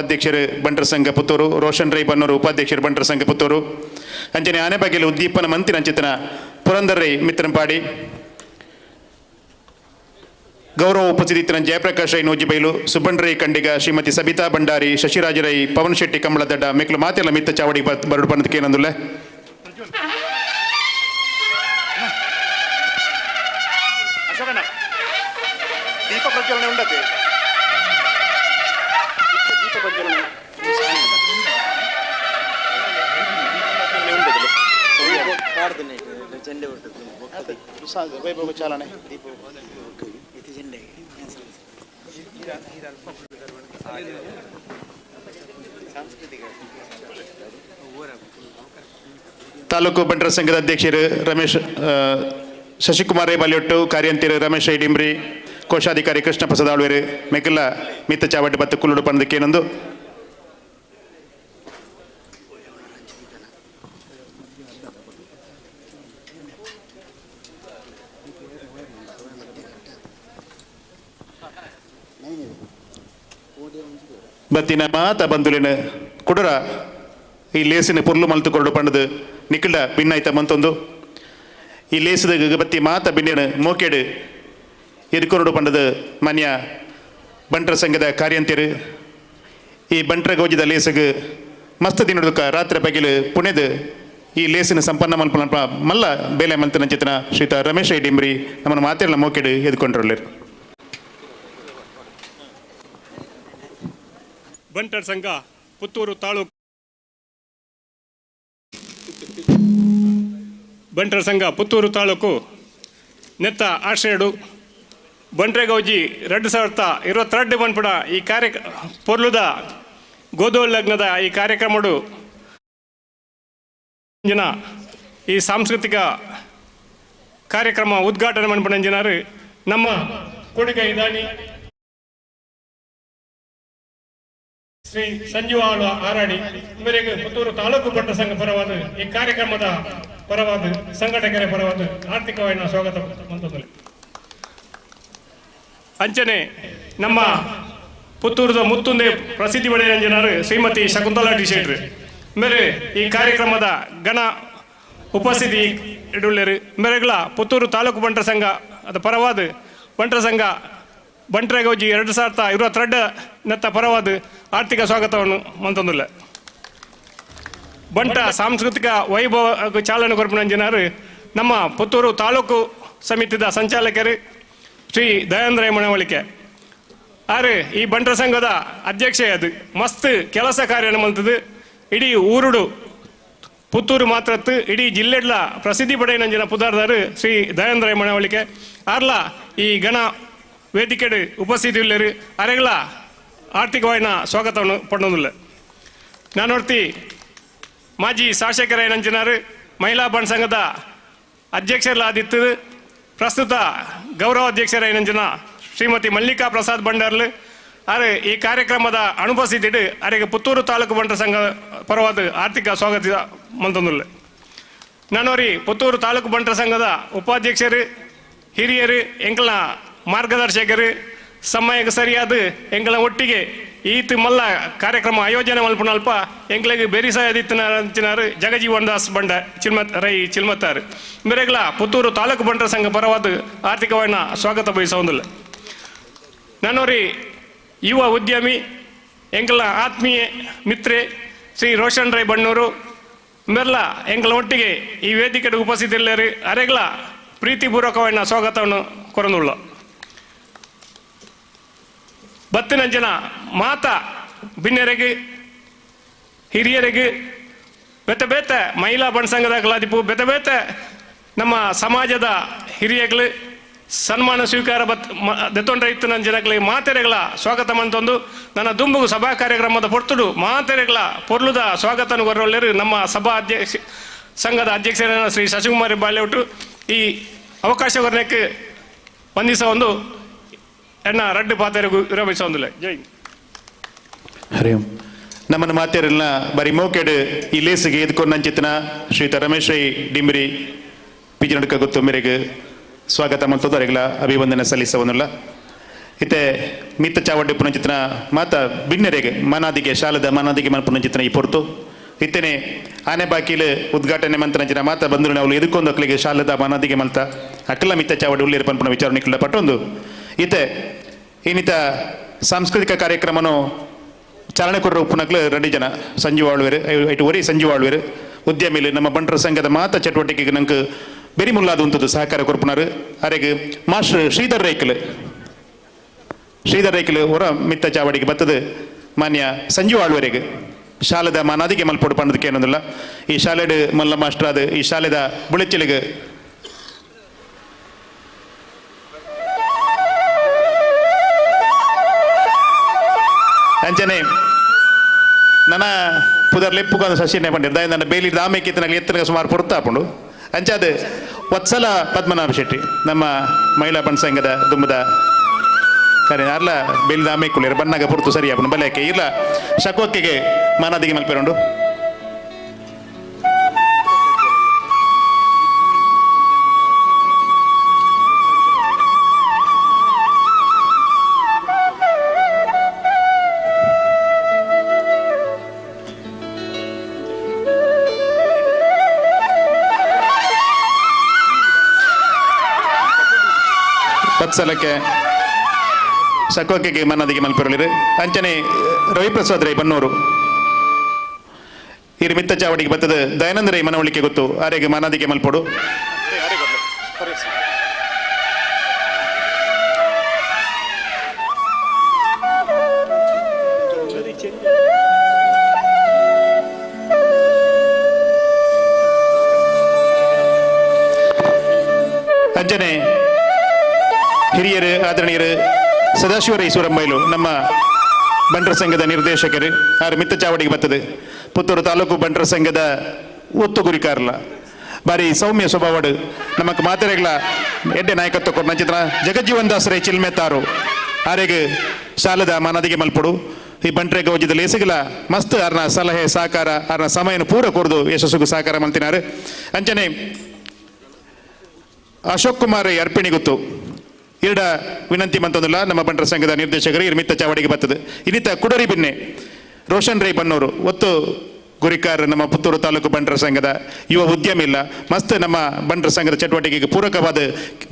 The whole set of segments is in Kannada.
ಅಧ್ಯಕ್ಷರು ಬಂಟರ ಸಂಘ ಪುತ್ತೂರು, ರೋಷನ್ ರೈ ಬನ್ನೂರು ಉಪಾಧ್ಯಕ್ಷರು ಬಂಟರ ಸಂಘ ಪುತ್ತೂರು, ಅಂಚನೆ ಆನೆ ಬಗೆಲು ಉದ್ದೀಪನ ಮಂತ್ರಿ ಅಂಚಿತನ ಪುರಂದರ್ ರೈ ಮಿತ್ರಂಪಾಡಿ, ಗೌರವ ಉಪಸ್ಥಿತಿನ ಜಯಪ್ರಕಾಶ್ ರೈ ನೂಜಿಬೈಲು, ಸುಬ್ಬಣ್ಣ ರೈ ಕಂಡಿಗ, ಶ್ರೀಮತಿ ಸಬಿತಾ ಭಂಡಾರಿ, ಶಶಿರಾಜ ರೈ, ಪವನ್ ಶೆಟ್ಟಿ ಕಂಬಳದಡ್ಡ ಮೆಕ್ಲು ಮಾತೆಲ್ಲ ಮಿತ್ತ ಚಾವಡಿ ಬರಡು ಬಂದಕ್ಕೆ ಏನಂದುಲ್ಲ ದೀಪ ಪ್ರಜ್ವಲನೆ ಉಂಡತೆ ದೀಪ ಪ್ರಜ್ವಲನೆ ವೈಭವ ಚಾಲನೆ ದೀಪ ತಾಲೂಕು ಬಂಟರ ಸಂಘದ ಅಧ್ಯಕ್ಷರು ರಮೇಶ್ ಶಶಿಕುಮಾರ್ ರೈ ಬಾಲಿಯೊಟ್ಟು, ಕಾರ್ಯಂತಿರು ರಮೇಶ್ ರೈ ಡಿಂಬ್ರಿ, ಕೋಶಾಧಿಕಾರಿ ಕೃಷ್ಣ ಪ್ರಸಾದ್ ಆಳ್ವೇರು ಮೆಕ್ಕಲ ಮಿತ್ತ ಚಾವಟಿ ಬತ್ತು ಕುಲ್ಲುಡು ಪಣದಕ್ಕೇನೊಂದು ಬತ್ತಿನ ಮಾತ ಬಂದುಲಿನ ಕುಡರ ಈ ಲೇಸಿನ ಪುರ್ಲು ಮಲ್ತು ಕೊರಡು ಪಂಡದು ನಿಕ್ಕಡ ಭಿನ್ನಾಯ್ತ ಮಂತೊಂದು ಈ ಲೇಸದ ಬತ್ತಿ ಮಾತ ಬಿನ್ನಿನ ಮೋಕೆಡು ಎದುಕೊರಡು ಪಂಡದು ಮನ್ಯ ಬಂಟರ ಸಂಘದ ಕಾರ್ಯಂತಿರು ಈ ಬಂಟರ ಗೌಜದ ಲೇಸಗ ಮಸ್ತ್ ದಿನದುಕ ರಾತ್ರಿ ಬಗೆಲು ಪುಣೆದು ಈ ಲೇಸಿನ ಸಂಪನ್ನ ಮಲ್ಪ ಮಲ್ಲ ಬೇಲೆ ಮಂತನ ಚಿತ್ರನ ಶ್ರೀತ ರಮೇಶ್ ರೈ ಡಿಂಬ್ರಿ ನಮ್ಮನ್ನು ಮಾತೆಲ್ಲ ಮೋಕೆಡು ಎದುಕೊಂಡ್ರಲ್ಲೇರು. ಬಂಟರ ಸಂಘ ಪುತ್ತೂರು ತಾಲೂಕು ಬಂಟರ ಸಂಘ ಪುತ್ತೂರು ತಾಲೂಕು ನೆತ್ತ ಆಶ್ರಯಡು ಬಂಟ್ರೆಗೌಜಿ 2022 ಬನ್ಪುಡ ಈ ಪೊರ್ಲುದ ಗೋದೋಲ್ ಲಗ್ನದ ಈ ಕಾರ್ಯಕ್ರಮಡು ಈ ಸಾಂಸ್ಕೃತಿಕ ಕಾರ್ಯಕ್ರಮ ಉದ್ಘಾಟನೆ ಮನ್ಪುಣಂಜಿನಾರು ನಮ್ಮ ಕೊಡುಗೆ ಇದಾನಿ ಶ್ರೀ ಸಂಜೀವ ಆರಾಡಿ ಇವರಿಗೆ ಪುತ್ತೂರು ತಾಲೂಕು ಬಂಟರ ಸಂಘ ಪರವಾದ ಈ ಕಾರ್ಯಕ್ರಮದ ಪರವಾದ ಸಂಘಟಕರ ಪರವಾದ ಆರ್ಥಿಕವಾಗಿ ಸ್ವಾಗತ ಮಂತದಲ್ಲಿ ಅಂಚನೆ ನಮ್ಮ ಪುತ್ತೂರದ ಮುತ್ತುಂದೆ ಪ್ರಸಿದ್ಧಿ ಪಡೆಯಂಜನರು ಶ್ರೀಮತಿ ಶಕುಂತಲಾ ಟಿ ಶೆಟ್ರು ಮೇರೆ ಈ ಕಾರ್ಯಕ್ರಮದ ಘನ ಉಪಸ್ಥಿತಿ ಇಡುಳ್ಳರು ಮೇರೆಗಳ ಪುತ್ತೂರು ತಾಲೂಕು ಬಂಟರ ಸಂಘ ಅದ ಪರವಾದ ಬಂಟರ ಸಂಘ ಬಂಟ್ರೆಗೌಜಿ 2022 ನೆತ್ತ ಪರವಾದ ಆರ್ಥಿಕ ಸ್ವಾಗತವನ್ನು ಮಂತೊಂದುಲ್ಲ ಬಂಟ ಸಾಂಸ್ಕೃತಿಕ ವೈಭವ ಚಾಲನೆ ಕೊರಪುನಂಜಿನಾರು ನಮ್ಮ ಪುತ್ತೂರು ತಾಲೂಕು ಸಮಿತಿದ ಸಂಚಾಲಕರು ಶ್ರೀ ದಯಾನಂದ ರೈ ಮನವಳಿಕೆ ಆರು ಈ ಬಂಟರ ಸಂಘದ ಅಧ್ಯಕ್ಷೆ ಅದು ಮಸ್ತ್ ಕೆಲಸ ಕಾರ್ಯ ಮಲ್ತದು ಇಡೀ ಊರುಡು ಪುತ್ತೂರು ಮಾತ್ರತ್ತು ಇಡೀ ಜಿಲ್ಲೆಡ್ಲ ಪ್ರಸಿದ್ಧಿ ಪಡೆಯನಂಜಿನ ಪುದಾರ್ದಾರು ಶ್ರೀ ದಯಾನಂದ ರೈ ಮನವಳಿಕೆ ಆರ್ಲ ಈ ಗಣ ವೇದಿಕೆಡು ಉಪಸ್ಥಿತಿ ಉಳ್ಳರು ಅರೆಗಳ ಆರ್ಥಿಕವಾಯಿನ ಸ್ವಾಗತವನ್ನು ಪಡೆದಿಲ್ಲ ನಾನು ನೋಡ್ತಿ ಮಾಜಿ ಶಾಸಕರ ಏನಂಚಿನಾರು ಮಹಿಳಾ ಬಂಡ್ ಸಂಘದ ಅಧ್ಯಕ್ಷರಾದಿತ್ತು ಪ್ರಸ್ತುತ ಗೌರವ ಅಧ್ಯಕ್ಷರ ಏನಂಚಿನ ಶ್ರೀಮತಿ ಮಲ್ಲಿಕಾ ಪ್ರಸಾದ್ ಭಂಡಾರ್ಲು ಅರೆ ಈ ಕಾರ್ಯಕ್ರಮದ ಅನುಪಸ್ಥಿತಿಡು ಅರೆಗೆ ಪುತ್ತೂರು ತಾಲೂಕು ಬಂಟರ ಸಂಘ ಪರವಾದ ಆರ್ಥಿಕ ಸ್ವಾಗತ ಮಂತೊಂದುಲ್ಲ ನಾನೋರಿ ಪುತ್ತೂರು ತಾಲೂಕು ಬಂಟರ ಸಂಘದ ಉಪಾಧ್ಯಕ್ಷರು ಹಿರಿಯರು ಎಂಕಲ ಮಾರ್ಗದರ್ಶಕರು ಸಮಯಕ್ಕೆ ಸರಿಯಾದ ಎಂಕಲ ಒಟ್ಟಿಗೆ ಈತ್ ಮಲ್ಲ ಕಾರ್ಯಕ್ರಮ ಆಯೋಜನೆ ಮಲ್ಪನಲ್ಪ ಎಂಕ್ಲೆಗೆ ಬೆರಿಸಾಯದಿತ್ತಿನಾರು ಜಗಜೀವನ್ ದಾಸ್ ಬಂಡ ರೈ ಚಿಲ್ಮತ್ತಾರು ಮೇರೆಗಳ ಪುತ್ತೂರು ತಾಲೂಕು ಬಂಟರ ಸಂಘ ಪರವಾದ ಆರ್ಥಿಕವಾದ ಸ್ವಾಗತ ಬಯಸೋದಿಲ್ಲ ನಾನೋರಿ ಯುವ ಉದ್ಯಮಿ ಎಂಕಲ ಆತ್ಮೀಯ ಮಿತ್ರೆ ಶ್ರೀ ರೋಷನ್ ರೈ ಬನ್ನೂರು ಮೆರ್ಲ ಎಂಕಲ ಒಟ್ಟಿಗೆ ಈ ವೇದಿಕೆಗೆ ಉಪಸ್ಥಿತಿಲ್ಲರು ಅರೆಗಳ ಪ್ರೀತಿಪೂರ್ವಕವಾದ ಸ್ವಾಗತವನ್ನು ಕೊರನುಳ್ಳ ಬತ್ತಿನ ಜನ ಮಾತ ಬಿನ್ನೆರೆಗೆ ಹಿರಿಯರಿಗೆ ಬೆತ್ತ ಬೇತ ಮಹಿಳಾ ಬಂಡ್ ಸಂಘದಾಗಲಾದಿಪ್ಪು ಬೆತ್ತ ಬೇತ ನಮ್ಮ ಸಮಾಜದ ಹಿರಿಯಗಳು ಸನ್ಮಾನ ಸ್ವೀಕಾರ ದೆತ್ತೊಂಡ್ರ ಇತ್ತು ನನ್ನ ಜನಗಳಿಗೆ ಮಾತೆರೆಗಳ ಸ್ವಾಗತ ಮಂತೊಂದು ನನ್ನ ದುಂಬುಗು ಸಭಾ ಕಾರ್ಯಕ್ರಮದ ಪೊರ್ತುಡು ಮಾತೆರೆಗಳ ಪೊರ್ಲುದ ಸ್ವಾಗತನ ಕೊರೊಳ್ಳೆರು ನಮ್ಮ ಸಭಾ ಸಂಘದ ಅಧ್ಯಕ್ಷರಾದ ಶ್ರೀ ಶಶಿಕುಮಾರ್ ಬಾಲ್ಯೊಟ್ಟು ಈ ಅವಕಾಶ ವರ್ಣಕ್ಕೆ ವಂದಿಸ ಒಂದು ಎನ್ನ ರಡ್ಡು ಪಾತೆರೆಗೂ ವಿರಮಿಸೊಂದಿಲ್ಲ ಜೈ ಹರಿ ಓಂ ನಮ್ಮನ್ನು ಮಾತೆರೆಲ್ಲ ಬರೀ ಮೋಕೆಡು ಈ ಲೇಸಿಗೆ ಎದ್ಕೊಂಡು ನಂಚಿತನ ಶ್ರೀತ ರಮೇಶ್ ರೈ ಡಿಂಬ್ರಿ ಪಿಜಿ ನಡುಕ ಗೊತ್ತು ಮೇರೆಗೆ ಸ್ವಾಗತ ಮತ್ತು ಅವರಿಗೆಲ್ಲ ಅಭಿವಂದನೆ ಸಲ್ಲಿಸವನ್ನಲ್ಲ ಇತ್ತೆ ಮಿತ್ತ ಚಾವಡ್ಡಿ ಪುನಚಿತ್ನ ಮಾತ ಬಿನ್ನೆರೆಗೆ ಮನಾದಿಗೆ ಶಾಲದ ಮನಾದಿಗೆ ಮನ ಪುನಚಿತ್ನ ಈ ಪೊರ್ತು ಇತ್ತೇನೆ ಆನೆ ಬಾಕೀಲು ಉದ್ಘಾಟನೆ ಮಂತ್ರನಂಚಿನ ಮಾತ ಬಂದರು ನಾವು ಎದುಕೊಂದು ಅಕ್ಕಲಿಗೆ ಶಾಲದ ಮನಾದಿಗೆ ಮಲ್ತ ಅಕ್ಕಲ ಮಿತ್ತ ಚಾವಡಿ ಉಳ್ಳೇರು ಪನ್ಪುನ ವಿಚಾರಣೆ ಪಟ್ಟೊಂದು ಇತ್ತೆ ಇನ್ನಿತ ಸಾಂಸ್ಕೃತಿಕ ಕಾರ್ಯಕ್ರಮನು ಚಾಲನೆ ಕೊಟ್ಟರು ಉಪ್ಪುನಕ್ಲು ರೆಡ್ಡಿ ಜನ ಸಂಜೀವ್ ಆಳ್ವೇರು ಐಟು ಒರಿ ಸಂಜೀವ್ ಆಳ್ವೇರು ಉದ್ಯಮಿಲು ನಮ್ಮ ಬಂಟರ ಸಂಘದ ಮಾತ ಚಟುವಟಿಕೆಗೆ ನಂಗೆ ಬೆರಿ ಮುಲ್ಲಾದು ಅಂತದ್ದು ಸಹಕಾರ ಕೊರ್ಪುನಾರು ಅರೆಗೆ ಮಾಸ್ಟರ್ ಶ್ರೀಧರ್ ರೈಕಲ್ ಹೊರ ಮಿತ್ತ ಚಾವಡಿಗೆ ಬತ್ತದು ಮಾನ್ಯ ಸಂಜೀವ್ ಆಳ್ವರೆಗೆ ಶಾಲೆದ ಮನಾದಿಗೆ ಮಲ್ಪೊಡು ಪಂಡದಕ್ಕೆ ಏನೊಂದಿಲ್ಲ ಈ ಶಾಲೆಡ್ ಮಲ್ಲ ಮಾಸ್ಟರ್ ಅದು ಈ ಶಾಲೆದ ಬುಳೆಚ್ಚಲಿಗೆ ಅಂಚನೆ ನನ್ನ ಪುದರ್ ಲೆಪ್ಪುಗ ಸಸಿನೇ ಪಂಡಿರ್ದ ನನ್ನ ಬೇಲಿ ದಾಮೇಕಿತ್ತು ನನಗೆ ಎತ್ತರ ಸುಮಾರು ಪೊರ್ತಾಪುಂಡು ಅಂಚಾದ ವತ್ಸಲ ಪದ್ಮನಾಭ ಶೆಟ್ಟಿ ನಮ್ಮ ಮಹಿಳಾ ಬಣ್ಣ ಸಂಘದ ದುಂಬದ ಕರೆ ಅರ್ಲ ಬೇಲಿ ದಾಮೇಕುಳಿಯರು ಬಣ್ಣಾಗ ಪುರ್ತು ಸರಿ ಆಪುಂಡು ಬಲೆಯಕ್ಕೆ ಇಲ್ಲ ಶಕೋಕ್ಕೆಗೆ ಮಾನಾದಿಗೆ ಮಲ್ಪೇರುಂಡು ವತ್ಸಲಕ್ಕೆ ಶಕೋಕೆಗೆ ಮನ್ನದಿಗೆ ಮಲ್ಪೆರಳಿರು ಅಂಚನೆ ರವಿಪ್ರಸಾದ್ ರೈ ಬನ್ನೂರು ಇರು ಮಿತ್ತ ಚಾವಡಿಗೆ ಬತ್ತದ ದಯಾನಂದ ರೈ ಮನವಳಿಕೆ ಗೊತ್ತು ಆರೆಗೆ ಮನದಿಗೆ ಮಲ್ಪೊಡು ಅಂಚನೆ ಹಿರಿಯರು ಆದರಣೀಯರು ಸದಾಶಿವ ಈಶ್ವರಂಬೈಲು ನಮ್ಮ ಬಂಟರ ಸಂಘದ ನಿರ್ದೇಶಕರು ಆರು ಮಿತ್ತ ಚಾವಡಿಗೆ ಬರ್ತದೆ ಪುತ್ತೂರು ತಾಲೂಕು ಬಂಟರ ಸಂಘದ ಒತ್ತು ಗುರಿಕಾರಲ್ಲ ಬಾರಿ ಸೌಮ್ಯ ಸ್ವಭಾವಡು ನಮಕ್ ಮಾತೆರೆಗಳ ಎಡ್ಡೆ ನಾಯಕತ್ವ ಕೊಟ್ಟು ನಂಚಿತ್ರ ಜಗಜ್ಜೀವನ್ ದಾಸ್ ರೈ ಚಿಲ್ಮೆತ್ತಾರು ಆರೆಗೆ ಶಾಲದ ಮನದಿಗೆ ಮಲ್ಪಡು ಈ ಬಂಟ್ರೆ ಗೌಜದ ಲೇಸಿಗಲ ಮಸ್ತ್ ಅರ್ನ ಸಲಹೆ ಸಹಕಾರ ಅರ್ನ ಸಮಯನ ಪೂರ ಕೊರ್ದು ಯಶಸ್ಸುಗೂ ಸಹಕಾರ ಮಲ್ತಿನಾರು ಅಂಚನೆ ಅಶೋಕ್ ಕುಮಾರ್ ಅರ್ಪಿಣಿ ಗೊತ್ತು ಇರಡ ವಿನಂತಿ ಮಂತೊಂದಿಲ್ಲ ನಮ್ಮ ಬಂಟರ ಸಂಘದ ನಿರ್ದೇಶಕರು ಇರ್ಮಿತ್ತ ಚಾವಡಿಗೆ ಬರ್ತದೆ ಇನ್ನಿತ ಕುಡರಿ ಬಿನ್ನೆ ರೋಷನ್ ರೈ ಬನ್ನೂರು ಒತ್ತು ಗುರಿಕಾರ್ ನಮ್ಮ ಪುತ್ತೂರು ತಾಲೂಕು ಬಂಟರ ಸಂಘದ ಯುವ ಉದ್ಯಮಿ ಇಲ್ಲ ಮಸ್ತ್ ನಮ್ಮ ಬಂಟರ ಸಂಘದ ಚಟುವಟಿಕೆಗೆ ಪೂರಕವಾದ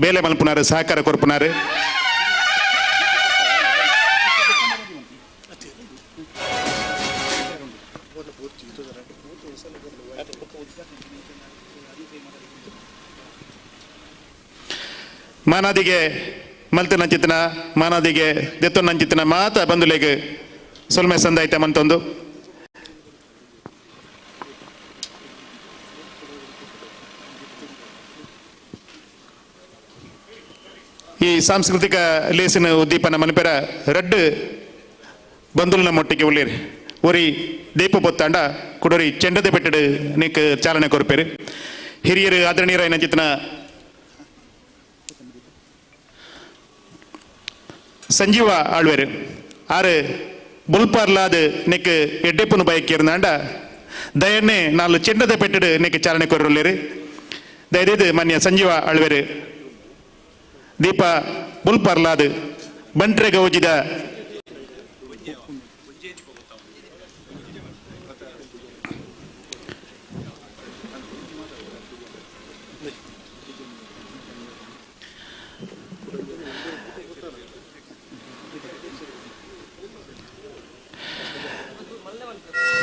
ಬೇಲೆ ಮಲ್ಪುನಾರು ಸಹಕಾರ ಕೊರ್ಪುನಾರು ಮಾನಾದಿಗೆ ಮಲ್ತನಂಚಿತನ ಮಾನಾದಿಗೆ ದೆತ್ತೊನ್ನಂಚಿತನ ಮಾತ ಬಂದುಲೆಗೆ ಸೊಲ್ಮೆ ಸಂದಾಯ್ತ ಮಂತೊಂದು ಈ ಸಾಂಸ್ಕೃತಿಕ ಲೇಸಿನ ಉದ್ದೀಪನ ಮನಪೆರ ರಡ್ಡು ಬಂದುಲಿನ ಮೊಟ್ಟಿಗೆ ಉಳ್ಳೇರಿ ಒರಿ ದೀಪ ಬೊತ್ತಾಂಡ ಕುಡೋರಿ ಚೆಂಡದ ಬೆಟ್ಟಡು ನೀಕ್ ಚಾಲನೆ ಕೊರ್ಪೇರು ಹಿರಿಯರು ಆದರಣೀಯರ ಏನಂಚಿತನ ಸಂಜೀವ ಆಳ್ವೇರು ಆರು ಬುಲ್ಪಾರ್ಲಾದ ನೆಕ್ ಎಡ್ಡೆಪ್ಪನು ಬಯಕಿರ್ನಾಂಡ ದಯನ್ನೇ ನಾಲ್ಕು ಚೆಂಡದ ಪೆಟ್ಟಡು ನೆಕ್ ಚಾಲನೆ ಕೊರ್ರೊಲ್ಲೇರು ದಯದೇದು ಮಾನ್ಯ ಸಂಜೀವ ಆಳ್ವೇರು ದೀಪ ಬುಲ್ಪಾರ್ಲಾದ ಬಂಟ್ರೆ ಗೌಜಿದ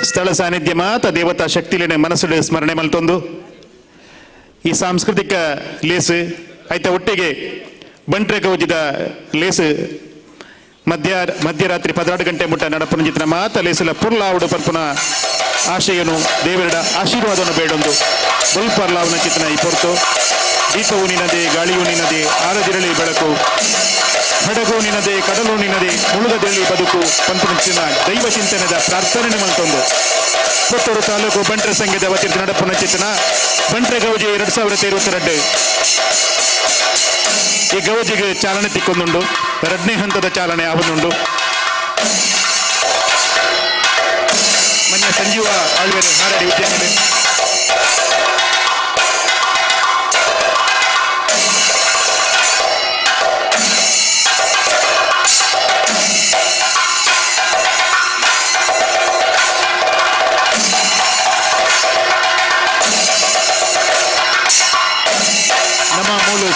ಸ್ಥಳ ಸಾನ್ನಿಧ್ಯ ಮಾತ ದೇವತಾ ಶಕ್ತಿಲೇನೆ ಮನಸ್ಸುಡೆ ಸ್ಮರಣೆ ಮಲ್ತೊಂದು ಈ ಸಾಂಸ್ಕೃತಿಕ ಲೇಸು ಆಯ್ತ ಒಟ್ಟಿಗೆ ಬಂಟ್ರೆ ಗೌಜಿದ ಲೇಸು ಮಧ್ಯರಾತ್ರಿ 12 ಗಂಟೆ ಮುಟ್ಟ ನಡಪುನಂಜಿತನ ಮಾತ ಲೇಸುಲ ಪುರ್ಲಾವುಡು ಪರ್ಪುನ ಆಶಯನು ದೇವರ ಆಶೀರ್ವಾದವನ್ನು ಬೇಡೊಂದು ಬುಲ್ಪರ್ಲಾವ್ನ ಚಿತ್ರನ ಈ ಪೊರ್ತು ದೀಪವು ನಿನದೆ ಗಾಳಿಯು ನಿನದೆ ಆರದಿರಲಿ ಬೆಳಕು ಹಡಗು ನಿನದೆ ಕಡಲು ನಿನದೆ ಮುಳುಗದಲ್ಲಿ ಬದುಕು ಪಂಪುನಚಿನ ದೈವ ಚಿಂತನೆದ ಪ್ರಾರ್ಥನೆ ಮಲ್ತೊಂದು ಪುತ್ತೂರು ತಾಲೂಕು ಬಂಟ್ರ ಸಂಘದ ವತಿಯಿಂದ ನಡಪುನ ಚಿತ್ರನ ಬಂಟ್ರೆ ಗೌಜಿ 2022 ಈ ಗೌಜಿಗೆ ಚಾಲನೆ ತಿಕ್ಕೊಂದುಂಡು 2ನೇ ಹಂತದ ಚಾಲನೆ ಆವನುಂಡು ಮನ್ಯ ಸಂಜೀವ ಆಳ್ವೇರು ಹಾರಾಡಿ ಉದ್ಯಮಿ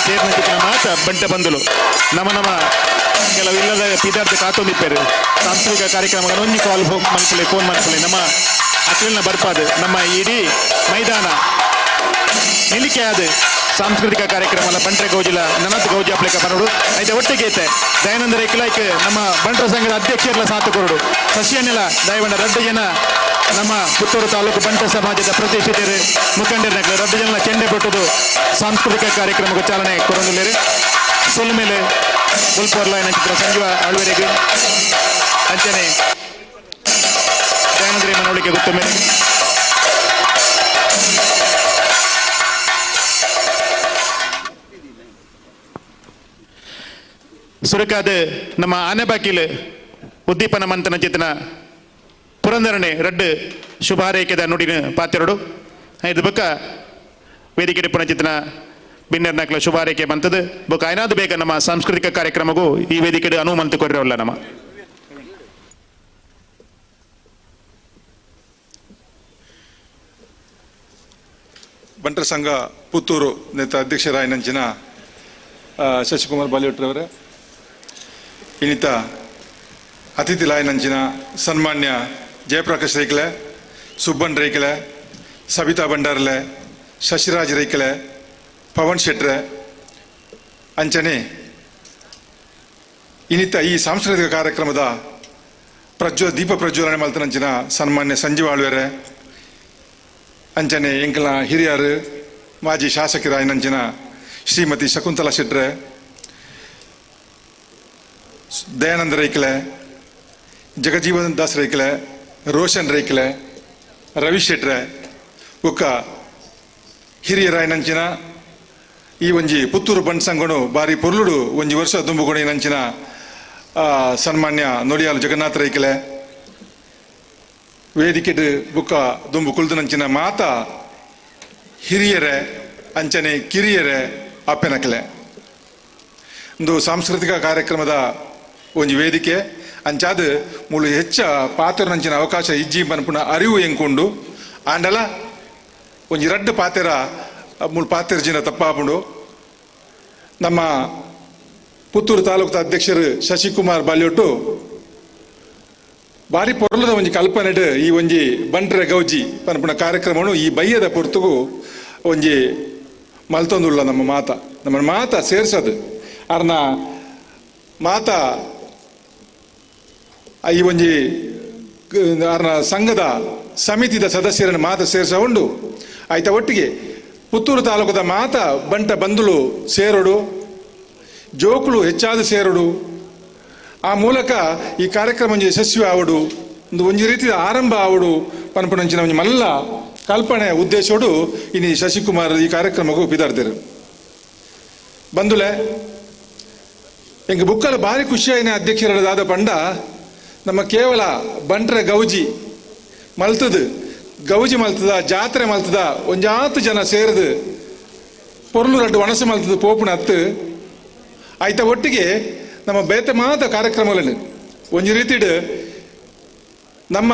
ಸೇರಿನ ಮಾತ ಬಂಟ ಬಂಧುಲು ನಮ್ಮ ಕೆಲವು ಇಲ್ಲದ ಪಿದಾರ್ಥ ಕಾತೊಂದಿಪ್ಪೇರು ಸಾಂಸ್ಕೃತಿಕ ಕಾರ್ಯಕ್ರಮಗಳನ್ನು ಒಂಜಿ ಕಾಲ್ ಮಲ್ಪಲೆ ಫೋನ್ ಮಲ್ಪಲೆ ನಮ್ಮ ಅಕ್ಲಿನ ಬರ್ಪಾದು ನಮ್ಮ ಇಡೀ ಮೈದಾನ ನಿಲಿಕೆ ಆದ ಸಾಂಸ್ಕೃತಿಕ ಕಾರ್ಯಕ್ರಮ ಬಂಟ್ರೆ ಗೌಜಿಲ ನನತ್ ಗೌಜಿ ಅಪ್ಲಿಕ ಬರೋಡು ಐತೆ ಒಟ್ಟಿಗೆ ಐತೆ ದಯಾನಂದ ರೇಖಲಾಯ್ಕ ನಮ್ಮ ಬಂಟ್ರ ಸಂಘದ ಅಧ್ಯಕ್ಷರ ಸಾಥ್ ಕೊರಡು ಸಸ್ಯನೆಲ ದಯವಂಡ ರಡ್ಡು ಜನ ನಮ್ಮ ಪುತ್ತೂರು ತಾಲೂಕು ಬಂಟ ಸಮಾಜದ ಪ್ರತಿಷ್ಠಿತರು ಮುಖಂಡರ ರಡ್ಡು ಜನ ಚೆಂಡೆ ಬಿಟ್ಟುದು ಸಾಂಸ್ಕೃತಿಕ ಕಾರ್ಯಕ್ರಮಕ್ಕೆ ಚಾಲನೆ ಕೊರೊಂದುಲ್ಲೇರು ಸೊಲ್ ಮೇಲೆ ಉಲ್ಪೋರ್ಲ ಚಿತ್ರ ಸಂಜೀವ ಆಳ್ವೇರಿಗೆ ಅಂಚನೆ ದಯಾನಂದ ಮನವಳಿಕೆ ಗೊತ್ತ ಮೇಲೆ ಸುರಕಾದ ನಮ್ಮ ಆನೆಬಾಕಿಲ್ ಉದ್ದೀಪನ ಮಂಥನ ಚಿತ್ತನ ಪುರಂದರನೆ ರಡ್ಡು ಶುಭಾರೈಕೆದ ನುಡಿನ ಪಾತ್ರೆರಡು ಇದು ಬೊಕ್ಕ ವೇದಿಕೆ ಪುಣ ಚಿತ್ತನ ಬಿನ್ನರ್ನಾಕ್ಲ ಶುಭಾರೈಕೆ ಬಂತದ್ದು ಬೊಕ್ಕ ಏನಾದ್ರು ಬೇಗ ನಮ್ಮ ಸಾಂಸ್ಕೃತಿಕ ಕಾರ್ಯಕ್ರಮಗೂ ಈ ವೇದಿಕೆ ಅನುಮಂತ ಕೊರಿರವಲ್ಲ ನಮ್ಮ ಬಂಟರ ಸಂಘ ಪುತ್ತೂರು ನೇತ ಅಧ್ಯಕ್ಷರಾಯನಂಚಿನ ಶಶಿಕುಮಾರ್ ಬಾಲಿಯೋಟ್ರವರೇ ಇನ್ನಿತ ಅತಿಥಿಲಾಯನಂಚಿನ ಸನ್ಮಾನ್ಯ ಜಯಪ್ರಕಾಶ್ ರೈಕಲೆ ಸುಬ್ಬನ್ ರೈಕಲೆ ಸಬಿತಾ ಭಂಡಾರ್ಲೆ ಶಶಿರಾಜ್ ರೈಕಲೆ ಪವನ್ ಶೆಟ್ರೆ ಅಂಚನೆ ಇನ್ನಿತ ಈ ಸಾಂಸ್ಕೃತಿಕ ಕಾರ್ಯಕ್ರಮದ ದೀಪ ಪ್ರಜ್ವಲನೆ ಮಲ್ತನಂಚಿನ ಸನ್ಮಾನ್ಯ ಸಂಜೀವ ಆಳ್ವೇರೆ ಅಂಚನೆ ಎಂಕಲ ಹಿರಿಯರು ಮಾಜಿ ಶಾಸಕರಾಯನಂಚಿನ ಶ್ರೀಮತಿ ಶಕುಂತಲಾ ಶೆಟ್ರೆ ದಯಾನಂದ ರೈಕಲೆ ಜಗಜೀವನ್ ದಾಸ್ ರೈಕಲೆ ರೋಷನ್ ರೈಕಲೆ ರವಿ ಶೆಟ್ರೆ ಒಕ್ಕ ಹಿರಿಯರಾಯನಂಚಿನ ಈ ಒಂಜಿ ಪುತ್ತೂರು ಬಂಟ್ ಸಂಘನು ಬಾರಿ ಪೊರ್ಲುಡು ಒಂಜಿ ವರ್ಷ ದುಂಬುಗೊಣಿನಂಚಿನ ಸನ್ಮಾನ್ಯ ನೊಡಿಯಾಲು ಜಗನ್ನಾಥ ರೈಕಲೆ ವೇದಿಕೆಡ್ ಬುಕ್ಕ ದುಂಬು ಕುಲ್ದನಂಚಿನ ಮಾತ ಹಿರಿಯರೇ ಅಂಚನೆ ಕಿರಿಯರೇ ಅಪ್ಪೆನಕಲೆ ಒಂದು ಸಾಂಸ್ಕೃತಿಕ ಕಾರ್ಯಕ್ರಮದ ಒಂಜಿ ವೇದಿಕೆ ಅಂಚಾದ ಮುಳು ಹೆಚ್ಚ ಪಾತ್ರನಂಚಿನ ಅವಕಾಶ ಇಜ್ಜಿ ಬನ್ಪುನ ಅರಿವು ಎಂಕೊಂಡು ಆಂಡಲ ಒಂಜಿ ರಡ್ಡು ಪಾತೆರ ಮುಳು ಪಾತೆರ್ಜಿನ ತಪ್ಪಾಪುಂಡು ನಮ್ಮ ಪುತ್ತೂರು ತಾಲೂಕು ಅಧ್ಯಕ್ಷರು ಶಶಿಕುಮಾರ್ ಬಾಲ್ಯೋಟು ಬಾರಿ ಪೊರ್ಲದ ಒಂಜಿ ಕಲ್ಪನೆಡ್ ಈ ಒಂಜಿ ಬಂಟ್ರೆ ಗೌಜಿ ಪನ್ಪುನ ಕಾರ್ಯಕ್ರಮನು ಈ ಬಯ್ಯದ ಪೊರ್ತುಗು ಒಂಜಿ ಮಲ್ತೊಂದುಲ್ಲ ನಮ್ಮ ಮಾತ ಸೇರ್ಸದು ಅರ್ನ ಮಾತ ಈ ಒಂಜಿ ಅರ್ನ ಸಂಘದ ಸಮಿತಿದ ಸದಸ್ಯರನ್ನು ಮಾತ ಸೇರ್ಸಕೊಂಡು ಆಯ್ತ ಒಟ್ಟಿಗೆ ಪುತ್ತೂರು ತಾಲೂಕದ ಮಾತ ಬಂಟ ಬಂಧುಲು ಸೇರೋಡು ಜೋಕುಳು ಹೆಚ್ಚಾದ ಸೇರೋಡು ಆ ಮೂಲಕ ಈ ಕಾರ್ಯಕ್ರಮ ಒಂಜಿ ಯಶಸ್ವಿ ಆವಡು ಒಂಜಿ ರೀತಿಯ ಆರಂಭ ಆವಡು ಪನ್ಪುನಂಚಿನ ಒಂಜಿ ಮಲ್ಲ ಕಲ್ಪನೆ ಉದ್ದೇಶೋಡು ಇನಿ ಶಶಿಕುಮಾರ್ ಈ ಕಾರ್ಯಕ್ರಮಕ್ಕೂ ಬಿದಾರ್ದರು ಬಂಧುಲೆ ಎಂಗೆ ಬುಕ್ಕಲು ಭಾರಿ ಖುಷಿಯಾಯಿನ ಅಧ್ಯಕ್ಷರಾದ ಪಂಡ ನಮ್ಮ ಕೇವಲ ಬಂಟ್ರೆ ಗೌಜಿ ಮಲ್ತದ ಗೌಜಿ ಮಲ್ತದ ಜಾತ್ರೆ ಮಲ್ತದ ಒಂಜಾತು ಜನ ಸೇರಿದು ಪೊರ್ಲು ರಡ್ಡು ಒಣಸು ಮಲ್ತದ ಪೋಪುನ ಹತ್ತು ಆಯ್ತ ಒಟ್ಟಿಗೆ ನಮ್ಮ ಬೇತೆ ಮಾತ ಕಾರ್ಯಕ್ರಮಗಳನ್ನು ಒಂಜಿ ರೀತಿಡ್ ನಮ್ಮ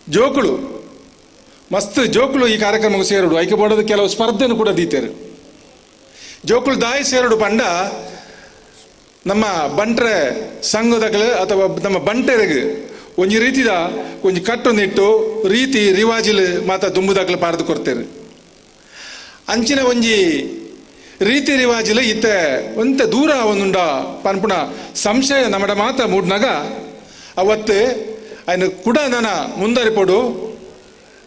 ಜೋಕುಳು ಮಸ್ತ್ ಜೋಕುಳು ಈ ಕಾರ್ಯಕ್ರಮಕ್ಕೆ ಸೇರೋಡು ಐಕೆ ಬೋಡೋದು ಕೆಲವು ಸ್ಪರ್ಧೆಯನ್ನು ಕೂಡ ದೀತೇರು ಜೋಕುಳು ದಾಯಿ ಸೇರೋಡು ಪಂಡ ನಮ್ಮ ಬಂಟ್ರೆ ಸಂಘದಗಳು ಅಥವಾ ನಮ್ಮ ಬಂಟೆರೆಗೆ ಒಂಜಿ ರೀತಿದ ಒಂಜಿ ಕಟ್ಟೊಂದಿಟ್ಟು ರೀತಿ ರಿವಾಜಿಲ್ ಮಾತ ದುಂಬುದಾಗಲು ಪಾರ್ದು ಕೊಡ್ತೇರು ಅಂಚಿನ ಒಂಜಿ ರೀತಿ ರಿವಾಜಿಲ್ ಇತ್ತೆ ಒಂತೆ ದೂರ ಒಂದುಂಡ ಪನ್ಪುಣ ಸಂಶಯ ನಮ್ಮಡ ಮಾತ ಮೂಡ್ನಾಗ ಅವತ್ತು ఆయన ಕೂಡ ನನ್ನ ಮುಂದರಿಪೋಡು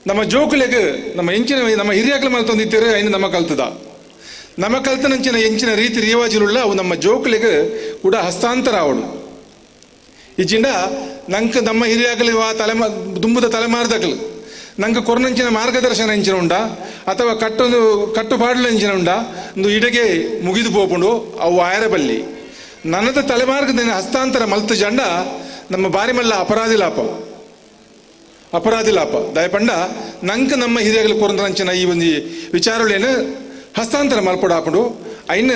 ನಮ್ಮ ಜೋಕುಲೆಗೆ ನಮ್ಮ ಎಂಚಿನ ನಮ್ಮ ಹಿರಿಯಾಕಲು ಮಲ್ತೊಂದಿತ್ತೇರು ఆయన ನಮ್ಮ ಕಲ್ತದ ನಮ್ಮ ಕಲ್ತನಂಚಿನ ಎಂಚಿನ ರೀತಿ ರಿವಾಜುలుள்ள ಅವು ನಮ್ಮ ಜೋಕುಲೆಗೆ ಕೂಡ ಹಸ್ತಾಂತರ ಆವಡು ಇಜ್ಜಿಂಡ ನಂಗೆ ನಮ್ಮ ಹಿರಿಯಾಕಲು ದುಂಬುದ ತಲೆಮಾರದಕಲು ನಂಗೆ ಕೊರನಂಚಿನ ಮಾರ್ಗದರ್ಶನ ಎಂಚಿನ ಉಂಡ ಅಥವಾ ಕಟ್ಟುಪಾಡುಲ ಎಂಚಿನ ಉಂಡ ಒಂದು ಇಡೆಗೆ ಮುಗಿದು ಪೋಪುಂಡು ಅವು ಆಯರಬಲ್ಲಿ ನನ್ನದ ತಲೆಮಾರ್ಗದ ಹಸ್ತಾಂತರ ಮಲ್ತು ಜಂಡ ನಮ್ಮ ಬಾರಿಮಲ್ಲ ಅಪರಾಧಿಲಾಪ ದಯಪಂಡ ನಂಗೆ ನಮ್ಮ ಹಿರಿಯಗಳು ಕೊರಂತಂಚಿನ ಈ ಒಂದು ವಿಚಾರಗಳೇನು ಹಸ್ತಾಂತರ ಮಲ್ಪೊಡು ಐನ್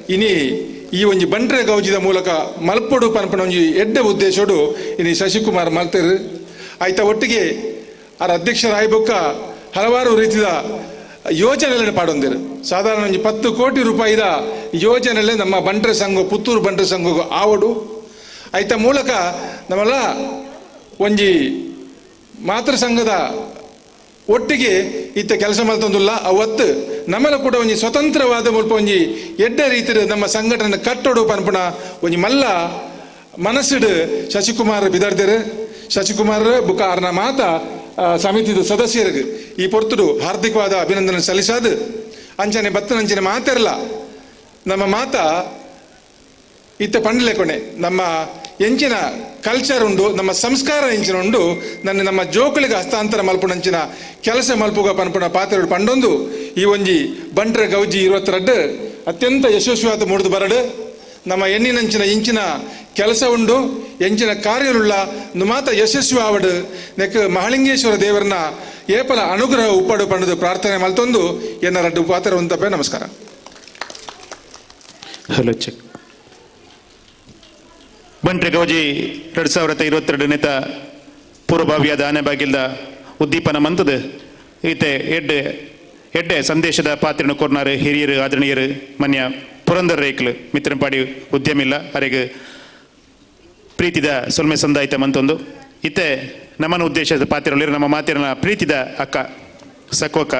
ಇನಿ ಈ ಒಂಜಿ ಬಂಟ್ರೆ ಗೌಜಿದ ಮೂಲಕ ಮಲ್ಪೊಡು ಪನ್ಪನ ಒಂಜಿ ಎಡ್ಡೆ ಉದ್ದೇಶೋಡು ಇನಿ ಶಶಿಕುಮಾರ್ ಮಲ್ತರು ಆಯ್ತ ಒಟ್ಟಿಗೆ ಅರ ಅಧ್ಯಕ್ಷರಾಯ್ ಬೊಕ್ಕ ಹಲವಾರು ರೀತಿಯ ಯೋಜನೆಗಳನ್ನು ಪಾಡೊಂದಿರು. ಸಾಧಾರಣ ಒಂದು 10 ಕೋಟಿ ರೂಪಾಯಿದ ಯೋಜನೆಲೆ ನಮ್ಮ ಬಂಟ್ರೆ ಸಂಘ ಪುತ್ತೂರು ಬಂಟ್ರೆ ಸಂಘ ಆವಡು ಐತ ಮೂಲಕ ನಮ್ಮೆಲ್ಲ ಒಂಜಿ ಮಾತೃ ಸಂಘದ ಒಟ್ಟಿಗೆ ಇತ್ತ ಕೆಲಸ ಮಾಡ್ತಂದಿಲ್ಲ. ಅವತ್ತು ನಮ್ಮೆಲ್ಲ ಕೂಡ ಒಂಜಿ ಸ್ವತಂತ್ರವಾದ ಮುಲ್ಪ ಒಂಜಿ ಎಡ್ಡ ರೀತಿಯ ನಮ್ಮ ಸಂಘಟನೆ ಕಟ್ಟೋಡು ಪನ್ಪುಣ ಒಂಜಿ ಮಲ್ಲ ಮನಸ್ಸಿಡು ಶಶಿಕುಮಾರ್ ಬಿದರ್ದರು. ಶಶಿಕುಮಾರ್ ಬುಕ್ಕ ಅರ್ನ ಮಾತ ಸಮಿತಿದ ಸದಸ್ಯರಿಗೆ ಈ ಪೊರ್ತುಡು ಹಾರ್ದಿಕವಾದ ಅಭಿನಂದನೆ ಸಲ್ಲಿಸಾದು ಅಂಚನೆ ಬತ್ತನಂಚನೆ ಮಾತಿರಲ್ಲ ನಮ್ಮ ಮಾತ ಇತ್ತ ಪಂಡ್ಲೆಕೊಣೆ ನಮ್ಮ ಎಂಚಿನ ಕಲ್ಚರ್ ಉಂಡು, ನಮ್ಮ ಸಂಸ್ಕಾರ ಎಂಚಿನ ಉಂಡು. ನಮ್ಮ ಜೋಕುಲಿಗೆ ಹಸ್ತಾಂತರ ಮಲ್ಪುಣಂಚಿನ ಕೆಲಸ ಮಲ್ಪುಗ ಪನ್ಪುಣ ಪಾತ್ರೆ ಪಂಡೊಂದು ಈ ಒಂಜಿ ಬಂಟ್ರೆ ಗೌಜಿ 22 ಅತ್ಯಂತ ಯಶಸ್ವಿಯಾದ ಮೂಡಿದು ಬರಡು. ನಮ್ಮ ಎಣ್ಣಿನಂಚಿನ ಇಂಚಿನ ಕೆಲಸ ಉಂಡು, ಎಂಚಿನ ಕಾರ್ಯರುಳ್ಳ ನುಮಾತ ಯಶಸ್ವಿ ಆವಡು ನೆಕ್ ಮಹಾಲಿಂಗೇಶ್ವರ ದೇವರನ್ನ ಏಪಲ ಅನುಗ್ರಹ ಉಪ್ಪಡು ಪಂಡದು ಪ್ರಾರ್ಥನೆ ಮಲ್ತೊಂದು ಎನ್ನ ರಡ್ಡು ಪಾತ್ರ ಉಂತಪೆ. ನಮಸ್ಕಾರ. Hello check. ಬಂಟ್ರೆ ಗೌಜಿ 2022 ಪೂರ್ವಭಾವಿಯಾದ ಆನೆ ಬಾಗಿಲ್ದ ಉದ್ದೀಪನ ಮಂತದ ಈತೆ ಎಡ್ಡೆ ಸಂದೇಶದ ಪಾತ್ರನ ಕೊರ್ನಾರು ಹಿರಿಯರು ಆದರಣೀಯರು ಮನ್ಯ ಪುರಂದರ ರೇಕ್ಲು ಮಿತ್ರಪಾಡಿ ಉದ್ಯಮಿಲ್ಲ ಅರೆಗೆ ಪ್ರೀತಿದ ಸೊಲ್ಮೆ ಸಂದಾಯಿತ ಮಂತೊಂದು ಇತ್ತೆ ನಮ್ಮನ ಉದ್ದೇಶದ ಪಾತ್ರರಲ್ಲಿ ನಮ್ಮ ಮಾತಿನ ಪ್ರೀತಿದ ಅಕ್ಕ ಸಕ್ವಕ್ಕ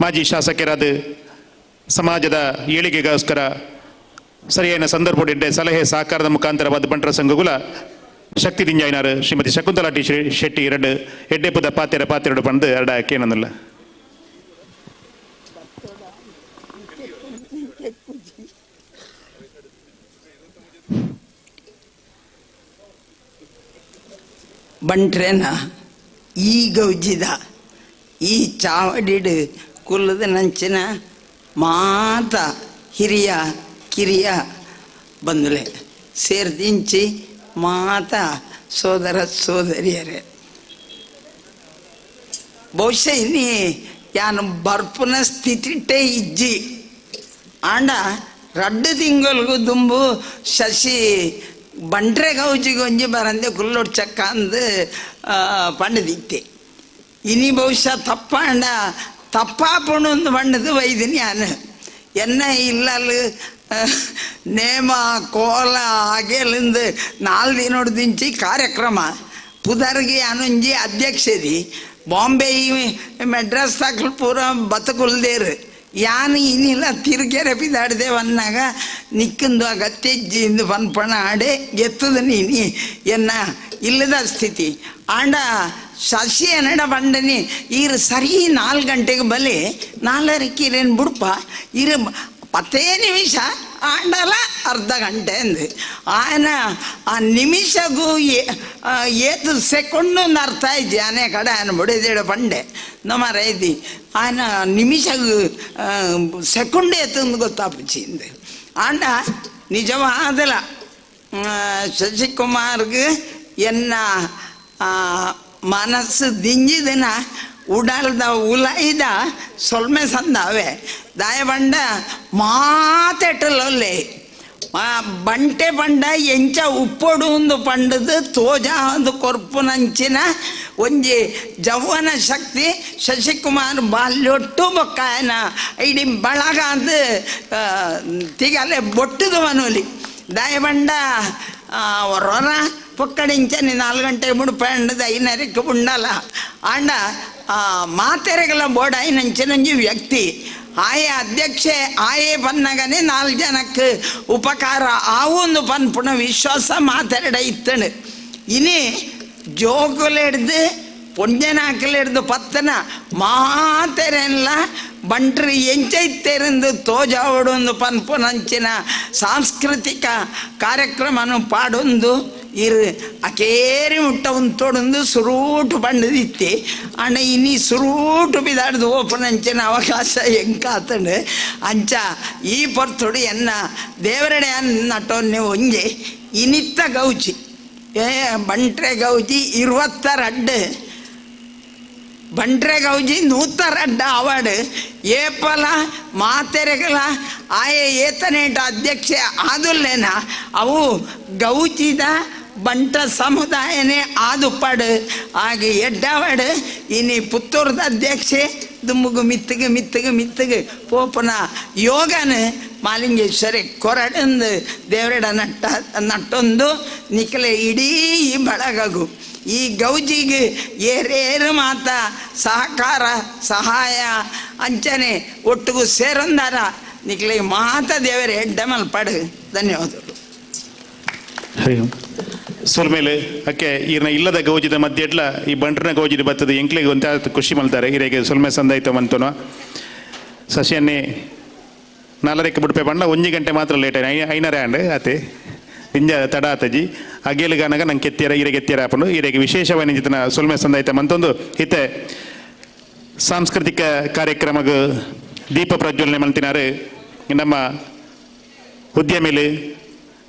ಮಾಜಿ ಶಾಸಕರಾದ ಸಮಾಜದ ಏಳಿಗೆಗೋಸ್ಕರ ಸರಿಯಾದ ಸಂದರ್ಭ ಸಲಹೆ ಸಹಕಾರದ ಮುಖಾಂತರವಾದ ಬಂಟ್ರ ಸಂಘಗುಲ ಶಕ್ತಿ ದಿಂಜಾಯಿನಾರು ಶ್ರೀಮತಿ ಶಕುಂತಲಾ ಟಿ ಶೆಟ್ಟಿ 2 ಎಡ್ಡೆಪುದ ಪಾತ್ರೆಡು ಪಂದು 2 ಕೇನಲ್ಲ. ಬಂಟ್ರೆನ ಈ ಗೌಜಿದ ಈ ಚಾವಡಿಡು ಕುಲ್ಲದ ನಂಚಿನ ಮಾತ ಹಿರಿಯ ಕಿರಿಯ ಬಂದುಲೆ ಸೇರ್ದಿಂಚಿ ಮಾತ ಸೋದರ ಸೋದರಿಯರೇ ಬಹುಶಃ ಇನ್ನಿ ಯಾನು ಬರ್ಪುನ ಸ್ಥಿತಿಟ್ಟೇ ಇಜ್ಜಿ ಆಂಡ 2 ತಿಂಗಳಿಗೂ ದುಂಬು ಶಶಿ ಬಂಟ್ರೆ ಗೌಜಿಗೆ ಒಂಜಿ ಬರಂದೆ ಕುಲ್ಲೊಡ್ ಚಕ್ಕ ಅಂದು ಪಂಡದಿತ್ತೆ ಇನಿ ಬಹುಶಃ ತಪ್ಪಾಂಡ ತಪ್ಪಾಪುಣ ಒಂದು ಪಂಡದು ವೈದ್ಯನಿ ನಾನು ಎನ್ನ ಇಲ್ಲಲು ನೇಮ ಕೋಲ ಹಾಗೆಲಿಂದು 4 ದಿನೋಡು ದಿಂಚಿ ಕಾರ್ಯಕ್ರಮ ಪುದರ್ಗೆ ಅನುಂಜಿ ಅಧ್ಯಕ್ಷದಿ ಬಾಂಬೆ ಮೆಡ್ರಾಸ್ ತಾಕಲ್ ಪೂರ ಬತಕುಲ್ದೇರು ಯಾನು ಇನ್ನಿಲ್ಲ ತಿರುಗೆರೆ ಬಿದ್ದಾಡ್ದೆ ವನ್ನಾಗ ನಿಕ್ಕಂದು ಅಗತ್ಯಜ್ಜಿಂದು ಪನ್ಪಣ ಆಡೆ ಎತ್ತದ ನೀನಿ ಎನ್ನ ಇಲ್ಲದ ಸ್ಥಿತಿ ಆಂಡ ಶಶಿ ಎನ್ನಡ ಬಂಡನಿ ಈರು ಸರಿ 4 ಗಂಟೆಗೆ ಬಲೆ 4:30 ಇರೇನು ಬಿಡ್ಪ ಇರು 10 ನಿಮಿಷ ಆಂಡಲ ಅರ್ಧ ಗಂಟೆ ಅಂದು ಆಯನ ಆ ನಿಮಿಷಗೂ ಏತು ಸೆಕೆಂಡು ಒಂದು ಅರ್ಥ ಇದ್ದಿ ಆನೆ ಕಡೆ ಆಯನ ಬಡಿದೇಳು ಬಂಡೆ ನಮ್ಮ ರೈದಿ ಆಯನ ನಿಮಿಷಗೂ ಸೆಕೆಂಡ್ ಏತಂದು ಗೊತ್ತಾಪಚ್ಚಿಂದು ಆಂಡ ನಿಜವಾದಲ ಶಶಿಕುಮಾರ್ಗೆ ಎನ್ನ ಮನಸ್ಸು ದಿಂಜಿದಿನ ಉಡಲ್ದ ಉಲೈದ ಸೊಲ್ಮೆ ಸಂದಾವೆ ದಾಯಬಂಡ ಮಾತೆಟ್ಟಲೊಲ್ಲೆ ಬಂಟೆ ಬಂಡ ಎಂಚ ಉಪ್ಪೊಡು ಒಂದು ಪಂಡದು ತೋಜ ಒಂದು ಕೊರ್ಪುನಂಚಿನ ಒಂಜಿ ಜವ್ವನ ಶಕ್ತಿ ಶಶಿಕುಮಾರ್ ಬಾಲ್ಯೊಟ್ಟು ಬೊಕ್ಕಾಯನ ಇಡೀ ಬಳಗ ಅಂದು ತಿಗಲೆ ಬೊಟ್ಟದು ಮನೂಲಿ ದಾಯಬಂಡ ರೊರ ಪೊಕ್ಕಡಿಂಚನಿ 4 ಗಂಟೆ ಮುಡುಪಂಡದ 5:30 ಉಂಡಲ್ಲ ಆಂಡ ಮಾತೆರೆಗಳ ಬೋಡ ನಂಚಿನಂಜಿ ವ್ಯಕ್ತಿ ಆಯೆ ಅಧ್ಯಕ್ಷೆ ಆಯೆ ಪನ್ನಗನೆ 4 ಜನಕ್ಕೆ ಉಪಕಾರ ಆವೊಂದು ಪನ್ಪುಣ ವಿಶ್ವಾಸ ಮಾತಾಡ ಇತ್ತಣು ಇನಿ ಜೋಕುಲೆಡ್ದು ಪೊಂಜನಾಕಲೆಡ್ದು ಪತ್ತನ ಮಾತೆರೆಲ್ಲ ಬಂಟ್ರಿ ಎಂಚೈತೆರೆಂದು ತೋಜಾವಡೊಂದು ಪನ್ಪುನಂಚಿನ ಸಾಂಸ್ಕೃತಿಕ ಕಾರ್ಯಕ್ರಮನು ಪಾಡೊಂದು ಇರು ಅಕೇರಿ ಮುಟ್ಟ ಉಂತೊಡೊಂದು ಸುರೂಟು ಬಂಡದಿತ್ತೆ ಅಣ್ಣ ಇನ್ನಿ ಸುರೂಟು ಬಿದಾಡ್ದು ಓಪನಂಚಿನ ಅವಕಾಶ ಎಂಕಾತಂಡು ಅಂಚ ಈ ಪೊರ್ತೊಡು ಎನ್ನ ದೇವರಡೆ ನಟೊನ್ನೆ ಒಂಜೆ ಇನಿತ್ತ ಗೌಜಿ ಬಂಟ್ರೆ ಗೌಜಿ 22 ಬಂಟ್ರೆ ಗೌಜಿ 102 ಅವಾರ್ಡ್ ಏಪಲ ಮಾತೆರೆಗಳ ಆಯೆ ಏತನೇಟ ಅಧ್ಯಕ್ಷೆ ಆದುಲ್ಲೇನ ಅವು ಗೌಜಿದ ಬಂಟ ಸಮುದಾಯನೇ ಆದು ಪಡು ಹಾಗೆ ಎಡ್ಡಾವಡು ಇನಿ ಪುತ್ತೂರದ ಅಧ್ಯಕ್ಷೆ ದುಮ್ಮುಗು ಮಿತ್ತಗೆ ಮಿತ್ತಗೆ ಮಿತ್ತಗೆ ಪೋಪನ ಯೋಗನ ಮಾಲಿಂಗೇಶ್ವರಿ ಕೊರಡಂದು ದೇವರಡ ನಟ್ಟೊಂದು ನಿಖಲೆ ಇಡೀ ಬಳಗಗು ಈ ಗೌಜಿಗೆ ಏರೇರು ಮಾತ ಸಹಕಾರ ಸಹಾಯ ಅಂಚನೆ ಒಟ್ಟಿಗೂ ಸೇರೊಂದಾರ ನಿಖಲೆ ಮಾತ ದೇವರೇ ಎಡ್ಡ ಮಲ್ಪಡು. ಧನ್ಯವಾದಗಳು. ಹರಿ ಓಂ. ಸೋಲ್ಮೇಲೆ ಅಕ್ಕೆ ಈರ್ನ ಇಲ್ಲದ ಗೌಜಿದ ಮಧ್ಯೆ ಎಡ್ಲ ಈ ಬಂಟ್ರನ ಗೌಜಿದ ಬತ್ತದ ಎಂಕ್ಲೆಗೆ ಒಂತ ಖುಷಿ ಮಲ್ತಾರೆ ಹಿರೇಗೆ ಸೊಲ್ಮೆ ಸಂದಾಯ್ತು ಮಂತನು ಸಸಿಯನ್ನೇ 4:00 ಬಿಡ್ಪೆ ಬಂಡ 1 ಗಂಟೆ ಮಾತ್ರ ಲೇಟ್ ಐನರೇ ಆಂಡ್ ಆತೆ ಇಂಜ ತಡ ಆತಜಿ ಅಗೇಲಿಗಾನಾಗ ನಂಗೆ ಕೆತ್ತಿಯರ ಹಿರೇಗೆ ಎತ್ತಿಯರ ಹಾಪನು ಹಿರೇಗೆ ವಿಶೇಷವಾಗಿ ಜಿತನ ಸೊಲ್ಮೆ ಸಂದಾಯ್ತ ಮಂತೊಂದು ಹಿತೆ ಸಾಂಸ್ಕೃತಿಕ ಕಾರ್ಯಕ್ರಮಗ ದೀಪ ಪ್ರಜ್ವಲನೆ ಮಲ್ತಿನಾರು ನಮ್ಮ ಉದ್ಯಮಿಲು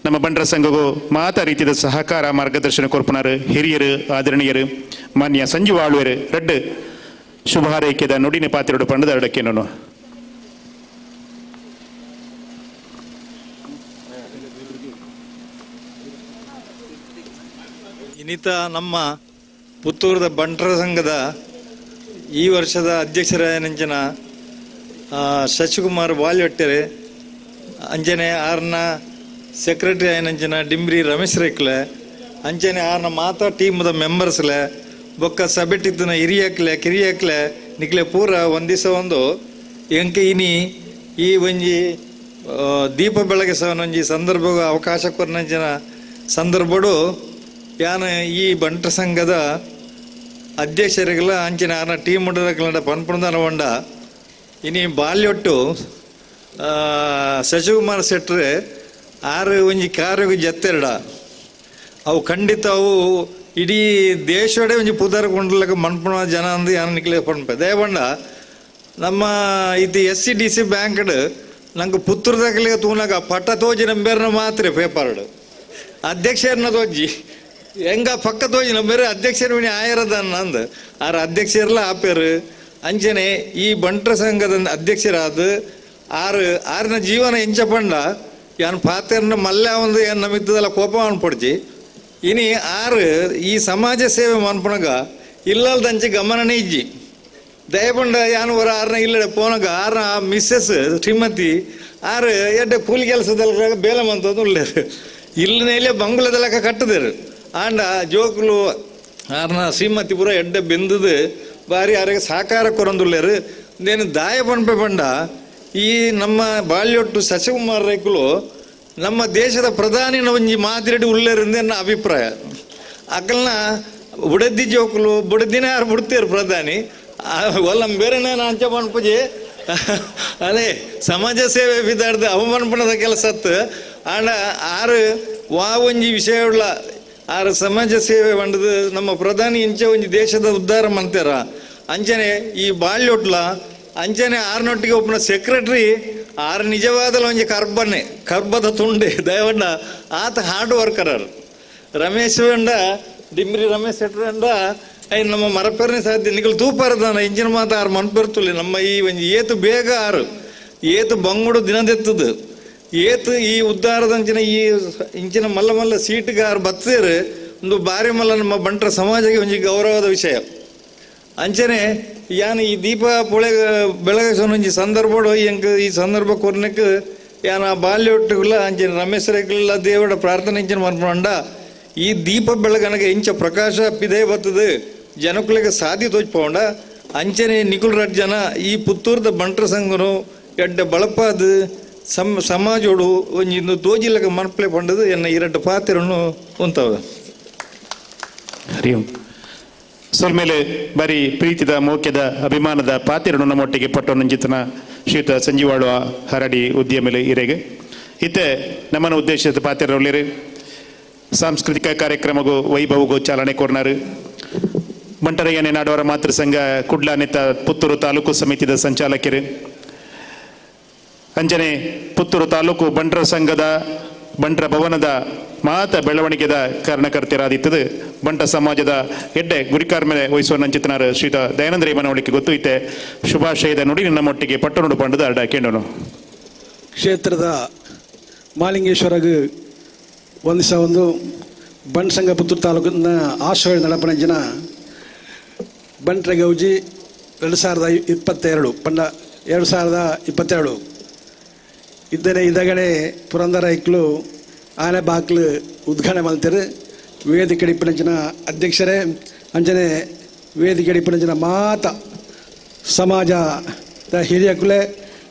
ನಮ್ಮ ಬಂಡ್ರ ಸಂಘಗೂ ಮಾತ ರೀತಿಯ ಸಹಕಾರ ಮಾರ್ಗದರ್ಶನ ಕೊರ್ಪುನಾರು ಹಿರಿಯರು ಆದರಣೀಯರು ಮಾನ್ಯ ಸಂಜೀವ ಆಳ್ವೇರು ರೆಡ್ ಶುಭ ಹಾರೈಕೆದ ನುಡಿನ ಪಾತ್ರೆಡು ಪಂಡದ ಅಡಕ್ಕೆ ನಾನು ಇನ್ನಿತ ನಮ್ಮ ಪುತ್ತೂರದ ಬಂಟ್ರ ಸಂಘದ ಈ ವರ್ಷದ ಅಧ್ಯಕ್ಷರಾಯನಂಚನ ಶಶಿಕುಮಾರ್ ಬಾಲ್ಯೊಟ್ಟೆರೆ ಅಂಜನೆ ಆರ್ನ ಸೆಕ್ರೆಟರಿ ಆಯನಂಚನ ಡಿಂಬ್ರಿ ರಮೇಶ್ ರೇಕ್ಲೆ ಅಂಚನೆ ಆರ್ನ ಮಾತಾ ಟೀಮ್ದ ಮೆಂಬರ್ಸ್ಲೆ ಬೊಕ್ಕ ಸಭೆಟಿತ್ತಿನ ಹಿರಿಯಕ್ಲೆ ಕಿರಿಯಕ್ಲೆ ನಿಕ್ಲೆ ಪೂರ ಒಂದಿವಸ ಒಂದು ಎಂಕೆ ಇನಿ ಈ ಒಂಜಿ ದೀಪ ಬೆಳಗ್ಗೆ ಸವನೊಂಜಿ ಸಂದರ್ಭ ಅವಕಾಶ ಕೊರ್ನಂಚಿನ ಸಂದರ್ಭಡು ಯಾನ ಈ ಬಂಟ್ರ ಸಂಘದ ಅಧ್ಯಕ್ಷರಿಗೆಲ್ಲ ಅಂಚಿನ ಆರ್ನ ಟೀಮ್ ಉಂಡದ ಪನ್ಪುಣದಾನ ಹೊಂಡ ಇನಿ ಬಾಲ್ಯೊಟ್ಟು ಶಶಿಕುಮಾರ್ ಶೆಟ್ರೆ ಆರು ಒಂಜಿ ಕಾರ್ಯಗ ಜತ್ತೆರಡ ಅವು ಖಂಡಿತ ಅವು ಇಡೀ ದೇಶಡೆ ಒಂಜಿ ಪುದಾರ ಕೊಂಡ್ಲಕ ಮನ್ಪುಣ ಜನ ಅಂದು ಯಾನ ನಿಕ್ಲೆ ಪನ್ಪೆ ದಯಬಂಡ ನಮ್ಮ ಇದು SCDC ಬ್ಯಾಂಕ್ಡ್ ನಂಗೆ ಪುತ್ತೂರ್ದಾಗಲಿಗೆ ತೂನಾಗ ಪಟ್ಟ ತೋಜಿ ನಂಬೇರ್ನ ಮಾತ್ರ ಪೇಪರ್ಡು ಅಧ್ಯಕ್ಷರನ್ನ ತೋಜಿ ಹೆಂಗ ಪಕ್ಕ ತೋಜಿ ನಂಬೇರೆ ಅಧ್ಯಕ್ಷರ ಮನೆ ಆಯರದ ಅಂದು ಆರ ಅಧ್ಯಕ್ಷರೆಲ್ಲ ಆಪೇರು ಅಂಚನೆ ಈ ಬಂಟ್ರ ಸಂಘದ ಅಧ್ಯಕ್ಷರಾದ ಆರಿನ ಜೀವನ ಎಂಚ ಪಂಡ ಯಾನ್ ಪಾತ್ರನ ಮಲ್ಲ ಒಂದು ಏನು ನಮಿತ್ತದಲ್ಲ ಕೋಪ ಅನ್ಪಡ್ಚಿ ಇನಿ ಈ ಸಮಾಜ ಸೇವೆ ಮನ್ಪಣಗ ಇಲ್ಲಲ್ದಂಚೆ ಗಮನನೇ ಇಜ್ಜಿ ದಯಪಂಡ ಯಾನು ವರ ಆರ್ನ ಇಲ್ಲಡೆ ಪೋನಗ ಆರ್ನ ಮಿಸ್ಸಸ್ ಶ್ರೀಮತಿ ಎಡ್ಡೆ ಕೂಲಿ ಕೆಲಸದಲ್ಲ ಬೇಲೆ ಮಂತಂದು ಉಳ್ಳೇರು ಇಲ್ಲನೇಲೆ ಬಂಗುಲದಲ್ಲಕ ಕಟ್ಟದೇರು ಆಂಡ ಜೋಕುಲು ಆರ್ನ ಶ್ರೀಮತಿ ಪೂರ ಎಡ್ಡೆ ಬೆಂದದು ಬಾರಿ ಆರಿಗೆ ಸಾಕಾರ ಕೊರಂದುಳ್ಳೇರು ನೇನು ದಾಯ ಪಂಪೆ ಬಂಡ ಈ ನಮ್ಮ ಬಾಲ್ಯೊಟ್ಟು ಶಶಿಕುಮಾರ್ ರೈಕುಲು ನಮ್ಮ ದೇಶದ ಪ್ರಧಾನಿನ ಒಂಜಿ ಮಾತಿರೆಡಿ ಉಳ್ಳೇರಿಂದ ನನ್ನ ಅಭಿಪ್ರಾಯ ಅಕಲ್ನ ಬುಡದ್ದಿ ಜೋಕುಲು ಬುಡದಿನ ಯಾರು ಬಿಡ್ತೀರು ಪ್ರಧಾನಿ ಒಲ್ಲ ಬೇರೆನೇ ಅಂಚ ಪನ್ಪುಜಿ ಅದೇ ಸಮಾಜ ಸೇವೆ ಬಿದ್ದಾಡ್ದು ಅವಮಾನಪಣದ ಕೆಲಸತ್ತು ಆಂಡ ಒಂಜಿ ವಿಷಯವುಳ್ಳ ಸಮಾಜ ಸೇವೆ ಬಂಡದು ನಮ್ಮ ಪ್ರಧಾನಿ ಇಂಚ ಒಂಜಿ ದೇಶದ ಉದ್ಧಾರ ಮಂತಾರ ಅಂಚನೆ ಈ ಬಾಲ್ಯೊಟ್ಲ ಅಂಚನೆ ಆರ್ನೊಟ್ಟಿಗೆ ಒಬ್ಬನ ಸೆಕ್ರೆಟರಿ ನಿಜವಾದ ಒಂಜಿ ಕರ್ಬದ ತುಂಡೆ ದಯವಂಡ ಆತ ಹಾರ್ಡ್ ವರ್ಕರ್ ರಮೇಶ್ ಅಂಡ ಡಿಂಬ್ರಿ ರಮೇಶ್ ಶೆಟ್ಟಿ ಅಂಡ ನಮ್ಮ ಮರಪೇರನೆ ಸಾಧ್ಯ ನಿಗಲು ತೂಪಾರದಾನ ಇಂಚಿನ ಮಾತು ಮನ್ಪೆರ್ತುಲಿ ನಮ್ಮ ಈ ಒಂಜಿ ಏತು ಬೇಗ ಏತು ಬಂಗುಡು ದಿನದೆತ್ತದು ಏತು ಈ ಉದ್ಧಾರದಂಚಿನ ಈ ಇಂಚಿನ ಮಲ್ಲ ಮಲ್ಲ ಸೀಟ್ಗೆ ಬತ್ತೇರು ಒಂದು ಬಾರಿ ಮಲ್ಲ ನಮ್ಮ ಬಂಟ್ರ ಸಮಾಜಕ್ಕೆ ಒಂಜಿ ಗೌರವದ ವಿಷಯ ಅಂಚನೆ ಯಾನ್ ಈ ದೀಪ ಬೆಳಗ್ಗೆ ಸಂದರ್ಭ ಈ ಸಂದರ್ಭ ಕೊರ್ನಕ್ಕೆ ಯಾನ ಬಾಲ್ಯೊಟ್ಟುಗಳ ಅಂಚಿನ ರಮೇಶ್ ರೇಖಲ ದೇವರ ಪ್ರಾರ್ಥನೆ ಇಂಚಿನ ಮನ್ಪಂಡ ಈ ದೀಪ ಬೆಳಗನಗೆ ಇಂಚ ಪ್ರಕಾಶ ಪಿದೆ ಬರ್ತದೆ ಜನಕ್ಕಳಿಗೆ ಸಾಧ್ಯ ತೋಚ್ಪೋಂಡ ಅಂಚನೆ ನಿಕುಲ್ ರಡ್ ಜನ ಈ ಪುತ್ತೂರ್ದ ಬಂಟ್ರ ಸಂಘನು ಎಡ್ಡ ಬಳಪಾದ ಸಮಾಜೋಡು ಒಂಜಿ ತೋಜಿಲಕ ಮನ್ಪಲೆ ಪಂಡದು ಎನ್ನ ಇರಡ್ಡ ಪಾತ್ರನು ಉಂತವ. ಹರಿ ಓಂ. ಸೊಲ್ಮೇಲೆ ಬಾರಿ ಪ್ರೀತಿದ ಮೋಕ್ಯದ ಅಭಿಮಾನದ ಪಾತಿರನು ನಮ್ಮೊಟ್ಟಿಗೆ ಪಟ್ಟೊಂಜಿತನ ಶ್ರೀಯುತ ಸಂಜೀವಾಳುವ ಹರಡಿ ಉದ್ಯಮಿಲೆ ಇರೆಗೆ ಇತ್ತೆ ನಮ್ಮನ್ನು ಉದ್ದೇಶಿಸಿದ ಪಾತಿರೊಳ್ಳಿರು ಸಾಂಸ್ಕೃತಿಕ ಕಾರ್ಯಕ್ರಮಗೂ ವೈಭವಗೂ ಚಾಲನೆ ಕೊರ್ನಾರು ಬಂಟರಯ್ಯನೆ ನಾಡವರ ಮಾತೃ ಸಂಘ ಕುಡ್ಲಾನೆತ್ತ ಪುತ್ತೂರು ತಾಲೂಕು ಸಮಿತಿದ ಸಂಚಾಲಕರು ಅಂಜನೆ ಪುತ್ತೂರು ತಾಲೂಕು ಬಂಟ್ರ ಸಂಘದ ಬಂಟ್ರ ಭವನದ ಮಾತ ಬೆಳವಣಿಗೆದ ಕಾರಣಕರ್ತರಾದಿತ್ತದು ಬಂಟ ಸಮಾಜದ ಎಡ್ಡೆ ಗುರಿಕಾರ್ಮೆ ವಹಿಸುವ ನಂಚಿತನಾರು ಶ್ರೀಯುತ ದಯಾನಂದ ಮನವಳಿಕೆ ಗೊತ್ತು ಇತ್ತೆ ಶುಭಾಶಯದ ನುಡಿ ನಮ್ಮೊಟ್ಟಿಗೆ ಪಟ್ಟಣುಡು ಪಂಡದ ಅಡ್ಡ ಕೇಳೋಣ. ಕ್ಷೇತ್ರದ ಮಾಲಿಂಗೇಶ್ವರಗೆ ಒಂದು ಬಂಟ್ ಸಂಘ ಪುತ್ತೂರು ತಾಲೂಕಿನ ಆಶ್ರಯ ನಡಪನ ಜನ ಬಂಟ್ರ ಗೌಜಿ 2022 ಪಂಡ 2022 ಇದ್ದನೆ ಇದಗಡೆ ಪುರಂದರ ಐಕ್ಲು ಆನೆ ಬಾಕ್ಲು ಉದ್ಘಾಟನೆ ಮಾಡ್ತಾರೆ. ವೇದಿಕೆ ಇಪ್ಪನಂಚಿನ ಅಧ್ಯಕ್ಷರೇ ಅಂಚನೆ ವೇದಿಕೆ ಇಪ್ಪನಂಚಿನ ಮಾತ ಸಮಾಜದ ಹಿರಿಯ ಕುಲೆ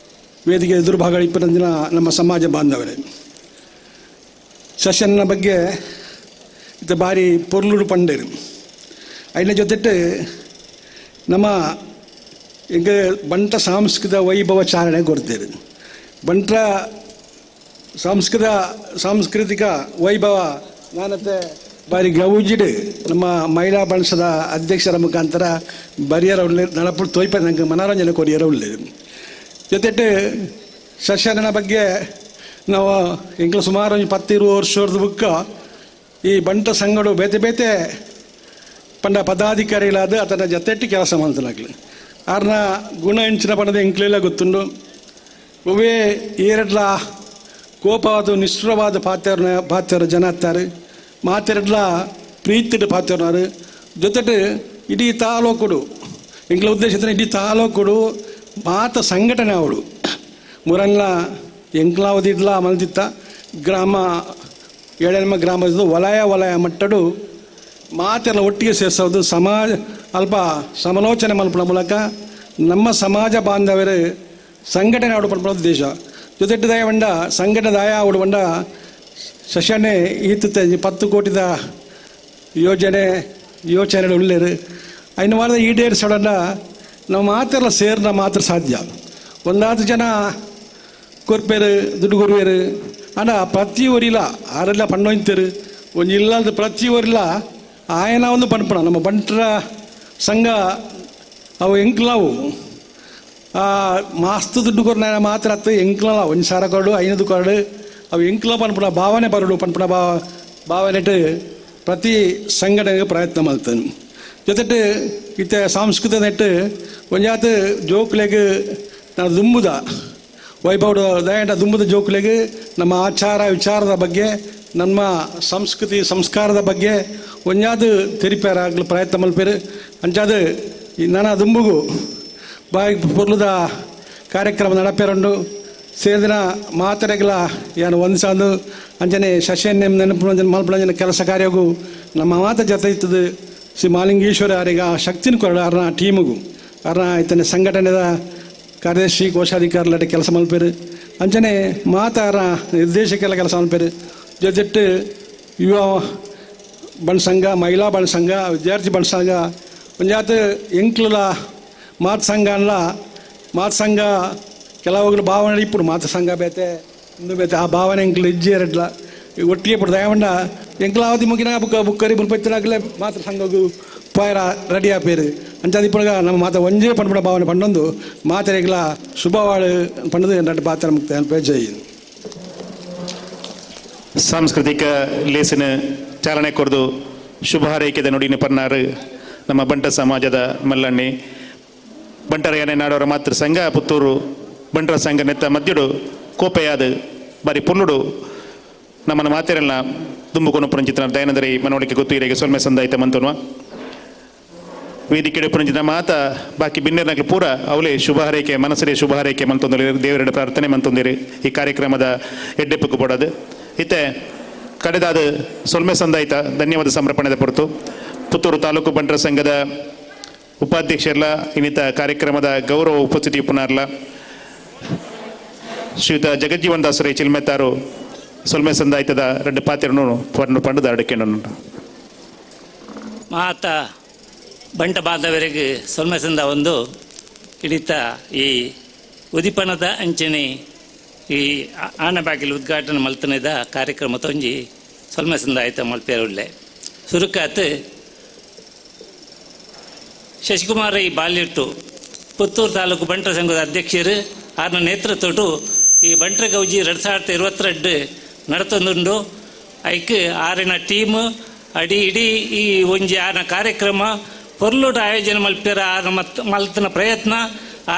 ವೇದಿಕೆ ಎದುರುಭಾಗ ಇಪ್ಪನಂಚಿನ ನಮ್ಮ ಸಮಾಜ ಬಾಂಧವರೇ, ಸೆಷನ್ನ ಬಗ್ಗೆ ಇದು ಬಾರಿ ಪೊರ್ಲುಡು ಪಂಡೇರು ಐನ ಜೊತೆಟ್ಟು ನಮ್ಮ ಈಗ ಬಂಟ ಸಾಂಸ್ಕೃತಿಕ ವೈಭವ ಚಾರಣೆ ಕೊಡ್ತೇವೆ. ಬಂಟ್ರ ಸಾಂಸ್ಕೃತಿಕ ವೈಭವ ನಾನತ್ತೆ ಬಾರಿ ಗೌಜಿಡು ನಮ್ಮ ಮಹಿಳಾ ಬಣಸದ ಅಧ್ಯಕ್ಷರ ಮುಖಾಂತರ ಬರಿಯರ ಉಳ್ಳೆ ನಳಪುಡು ತೋಯ್ಪ ನಂಗೆ ಮನೋರಂಜನೆ ಕೊರಿಯರ ಉಳ್ಳೆ ಜೊತೆಟ್ಟು ಸಸ್ಯನ ಬಗ್ಗೆ ನಾವು ಇಂಗ್ಲ ಸುಮಾರು 10-20 ವರ್ಷದ ಬುಕ್ಕ ಈ ಬಂಟ ಸಂಘಡು ಬೇತೆ ಬೇತೆ ಪಂಡ ಪದಾಧಿಕಾರಿಗಳಾದ ಅದರ ಜೊತೆಟ್ಟು ಕೆಲಸ ಮಾಡ್ತಲಾಗ್ಲಿ ಆರ್ನ ಗುಣ ಹೆಂಚಿನ ಪಣದ ಇಂಕ್ಲೆಲ್ಲ ಗೊತ್ತುಂಡು. ಒವೇ ಏರಡ್ಲ ಕೋಪವಾದ ನಿಷ್ಠುರವಾದ ಪಾತ್ಯರ ಜನ ಹತ್ತಾರೆ, ಮಾತೆರಡ್ಲ ಪ್ರೀತಿದ ಪಾತ್ಯರ್ನಾರು ಜೊತೆಟ್ಟು ಇಡೀ ತಾಲೂಕುಡು ಇಂಗ್ಲ ಉದ್ದೇಶದ ಇಡೀ ತಾಲೂಕುಡು ಮಾತ ಸಂಘಟನೆ ಅವಳು ಮುರಲ್ಲ ಎಂಕ್ಲಾವದಿಡ್ಲ ಮಲ್ದಿತ್ತ ಗ್ರಾಮ ಏಳೆಮ್ಮ ಗ್ರಾಮದ ವಲಯ ಮಟ್ಟಡು ಮಾತೆಲ್ಲ ಒಟ್ಟಿಗೆ ಸೇರಿಸೋದು ಸಮಾಜ ಅಲ್ಪ ಸಮಾಲೋಚನೆ ಮಲ್ಪಡ ಮೂಲಕ ನಮ್ಮ ಸಮಾಜ ಬಾಂಧವರೇ ಸಂಘಟನೆ ಆಡುಪಡ ಉದ್ದೇಶ ಜೊತೆಟ್ಟು ದಯ ಬಂಡ ಸಂಘಟನೆ ದಾಯ ಆಡು ಬಂಡ ಸಶನೆ ಈತತೆ 10 ಕೋಟಿದ ಯೋಚನೆಗಳು ಉಳ್ಳೇರು ಐನು ವಾರದ ಈಡೇರಿಸೋಣ ನಾವು ಮಾತೆಲ್ಲ ಸೇರಿದ ಮಾತ್ರ ಸಾಧ್ಯ. ಒಂದಾದ ಜನ ಕೊರ್ಪೇರು ದುಡ್ಡು ಕೊರುವೇರು ಅಣ್ಣ ಪ್ರತಿ ಊರಿಲ್ಲ ಆರೆಲ್ಲ ಪಣ್ಣೊಯ್ತರು ಒಂದು ಇಲ್ಲದ ಪ್ರತಿ ಊರಿಲ್ಲ ಆಯನ ಒಂದು ಪಣ್ಪಣ ನಮ್ಮ ಬಂಟರ ಸಂಘ ಅವು ಎಂಕ್ಲಾವು ಮಾಸ್ತು ದುಡ್ಡು ಕೊರ ಮಾತ್ರ ಹತ್ತು ಎಂಕ್ಲಲ್ಲ 1,000 ಕೊರಡು 500 ಕೊರಡು ಅವು ಎಂಕ್ಲ ಪನ್ಪಣ ಭಾವನೆ ಬರಡು ಪನ್ಪಣ ಭಾವನೆಟ್ಟು ಪ್ರತಿ ಸಂಘಟನೆಗೆ ಪ್ರಯತ್ನ ಮಾಡ್ತಾನೆ. ಜೊತೆಟ್ಟು ಇತ್ತೆ ಸಾಂಸ್ಕೃತಿಕ ನೆಟ್ಟು ಒಂಜಾತ ಜೋಕ್ಲೆಗೆ ನಾವು ದುಂಬುದ ವೈಭವದ ದಯಂಟ ದುಂಬುದ ಜೋಕ್ಲೆಗೆ ನಮ್ಮ ಆಚಾರ ವಿಚಾರದ ಬಗ್ಗೆ ನಮ್ಮ ಸಂಸ್ಕೃತಿ ಸಂಸ್ಕಾರದ ಬಗ್ಗೆ ಒಂಜಾದು ತೆರಿಪೇರಾಗಲು ಪ್ರಯತ್ನ ಮಲ್ಪೇರು ಅಂಚಾದು ನನ್ನ ದುಂಬುಗು ಬಾಯಿ ಪೊರ್ಲುದ ಕಾರ್ಯಕ್ರಮ ನಡಪೇರುಂಡು ಸೇರಿನ ಮಾತರೆಗಳ ಏನು ಒಂದ್ಸಂದು ಅಂಜನೆ ಶಶೆನ್ನೆ ನೆನಪು ಮಲ್ಪಂಜನ ಕೆಲಸ ಕಾರ್ಯಗೂ ನಮ್ಮ ಮಾತ ಜೊತೆ ಇತ್ತದು ಶ್ರೀ ಮಾಲಿಂಗೇಶ್ವರ ಅವರಿಗೆ ಆ ಶಕ್ತಿನ ಕೊರಡು ಅವ್ರನ್ನ ಟೀಮಿಗೂ ಅವ್ರನ್ನ ಇತನ ಸಂಘಟನೆದ ಕಾರ್ಯದರ್ಶಿ ಕೋಶಾಧಿಕಾರಿಗಳ ಕೆಲಸ ಮಲ್ಪೇರು ಅಂಚನೆ ಮಾತಾರ ನಿರ್ದೇಶಕೆಲ್ಲ ಕೆಲಸ ಮಲ್ಪೇರು ಜೊತೆಟ್ಟು ಯುವ ಬಣಸಂಘ ಮಹಿಳಾ ಬಣಸಂಘ ವಿದ್ಯಾರ್ಥಿ ಬಣಸಂಘ ಒಂಜಾತ ಎಂಕ್ಲುಲ ಮಾತು ಸಂಘ ಕೆಲವುಗಳು ಭಾವನೆ ಇಪ್ಪಡು ಮಾತು ಸಂಘ ಬೇತೆ ಇಂದು ಬೇತೆ ಆ ಭಾವನೆ ಎಂಕ್ಲು ಇಜ್ಜೇರಡ್ಲ ಒಟ್ಟಿಗೆ ಪಡ್ದು ದಯಮಂಡ ಎಂಕ್ಲಾವತಿ ಮುಗಿನ ಬುಕ್ಕರಿ ಮುಲ್ಪೆತ್ತಲಾಗಲೇ ಮಾತು ಸಂಘಗೂ ಪಾಯರ ರೆಡಿ ಆಪೇರು ಅಂಚಾದ ಇಪ್ಪಳಗ ನಮ್ಮ ಮಾತ ಒಂಜೇ ಪಂಡ್ಬಿಡ ಭಾವನೆ ಪಂಡೊಂದು ಮಾತೆರೆಗಳ ಶುಭವಾಳು ಪಂಡದು ಎಂಟು ಪಾತ್ರ ಮುಕ್ತ ಪೇಜಾಯಿ ಸಾಂಸ್ಕೃತಿಕ ಲೇಸಿನ ಚಾಲನೆ ಕೊರದು ಶುಭ ಹಾರೈಕೆದ ನುಡಿನ ಪನ್ನಾರು ನಮ್ಮ ಬಂಟ ಸಮಾಜದ ಮಲ್ಲಣ್ಣೆ ಬಂಟರಯನೆ ನಾಡೋರ ಮಾತೃ ಸಂಘ ಪುತ್ತೂರು ಬಂಟರ ಸಂಘ ನೆತ್ತ ಮದ್ಯಡು ಕೋಪೆಯಾದ ಬಾರಿ ಪುಲ್ಲುಡು ನಮ್ಮನ್ನು ಮಾತೆರಲ್ಲ ದುಂಬುಕೊನು ಪುರಂಚಿತನ ದಯಾನಂದರಿ ಮನವಳಿಕೆ ಗೊತ್ತು ಇರೆಗೆ ಸೊಲ್ಮೆ ಸಂದಾಯಿತ ಮಂತನ್ವ ವೇದಿಕೆ ಪುರಂಚಿತ ಮಾತ ಬಾಕಿ ಬಿನ್ನೆರ್ನಗ್ಲು ಪೂರ ಅವಲೇ ಶುಭ ಹಾರೈಕೆ ಮನಸ್ಸರೇ ಶುಭ ಹಾರೈಕೆ ಮಂತೊಂದಿರಿ ದೇವರೆಡೆ ಪ್ರಾರ್ಥನೆ ಮಂತೊಂದಿರಿ ಈ ಕಾರ್ಯಕ್ರಮದ ಎಡ್ಡೆಪ್ಪು ಪಡೋದು ಇತ್ತೆ ಕಡೆದಾದ ಸೊಲ್ಮೆ ಸಂದಾಯಿತ ಧನ್ಯವಾದ ಸಮರ್ಪಣೆದ ಹೊರತು ಪುತ್ತೂರು ತಾಲೂಕು ಬಂಟರ ಸಂಘದ ಉಪಾಧ್ಯಕ್ಷರಲ್ಲ ಇನ್ನಿತ ಕಾರ್ಯಕ್ರಮದ ಗೌರವ ಉಪಸ್ಥಿತಿ ಪುನರ್ಲ ಶ್ರೀಯುತ ಜಗಜ್ಜೀವನ್ ದಾಸರೇ ಚಿಲ್ಮೆತ್ತಾರು ಸೊಲ್ಮೆ ಸಂದಾಯಿತದ 2 ಪಾತ್ರನು ಪಂಡದ ಅಡಕೆನು ಮಾತ ಬಂಟ ಬಾಂಧವರಿಗೆ ಸೊಲ್ಮೆ ಸಂದ ಒಂದು ಹಿಡಿತ ಈ ಉದಿಪಣದ ಅಂಚನೆ ಈ ಆನಬಾಗಿಲು ಉದ್ಘಾಟನೆ ಮಲ್ತನೆದ ಕಾರ್ಯಕ್ರಮ ತೊಂಜಿ ಸೊಲ್ಮೆ ಸಂದಾಯಿತ ಮಲ್ಪೇರುಳ್ಳೆ ಸುರುಕಾತ್ ಶಶಿಕುಮಾರ ಈ ಬಾಲ್ಯಟ್ಟು ಪುತ್ತೂರು ತಾಲೂಕು ಬಂಟರ ಸಂಘದ ಅಧ್ಯಕ್ಷರು ಆರ್ನ ನೇತೃತ್ವಟು ಈ ಬಂಟ್ರ ಗೌಜಿ 2022 ನಡತೊಂದುಂಡು ಐಕ್ ಆರಿನ ಟೀಮ್ ಅಡಿ ಇಡೀ ಈ ಒಂಜಿ ಆರ್ನ ಕಾರ್ಯಕ್ರಮ ಪೊರ್ಲುಟ ಆಯೋಜನೆ ಮಲ್ಪೇರ ಆರ್ನ ಮಲ್ತನ ಪ್ರಯತ್ನ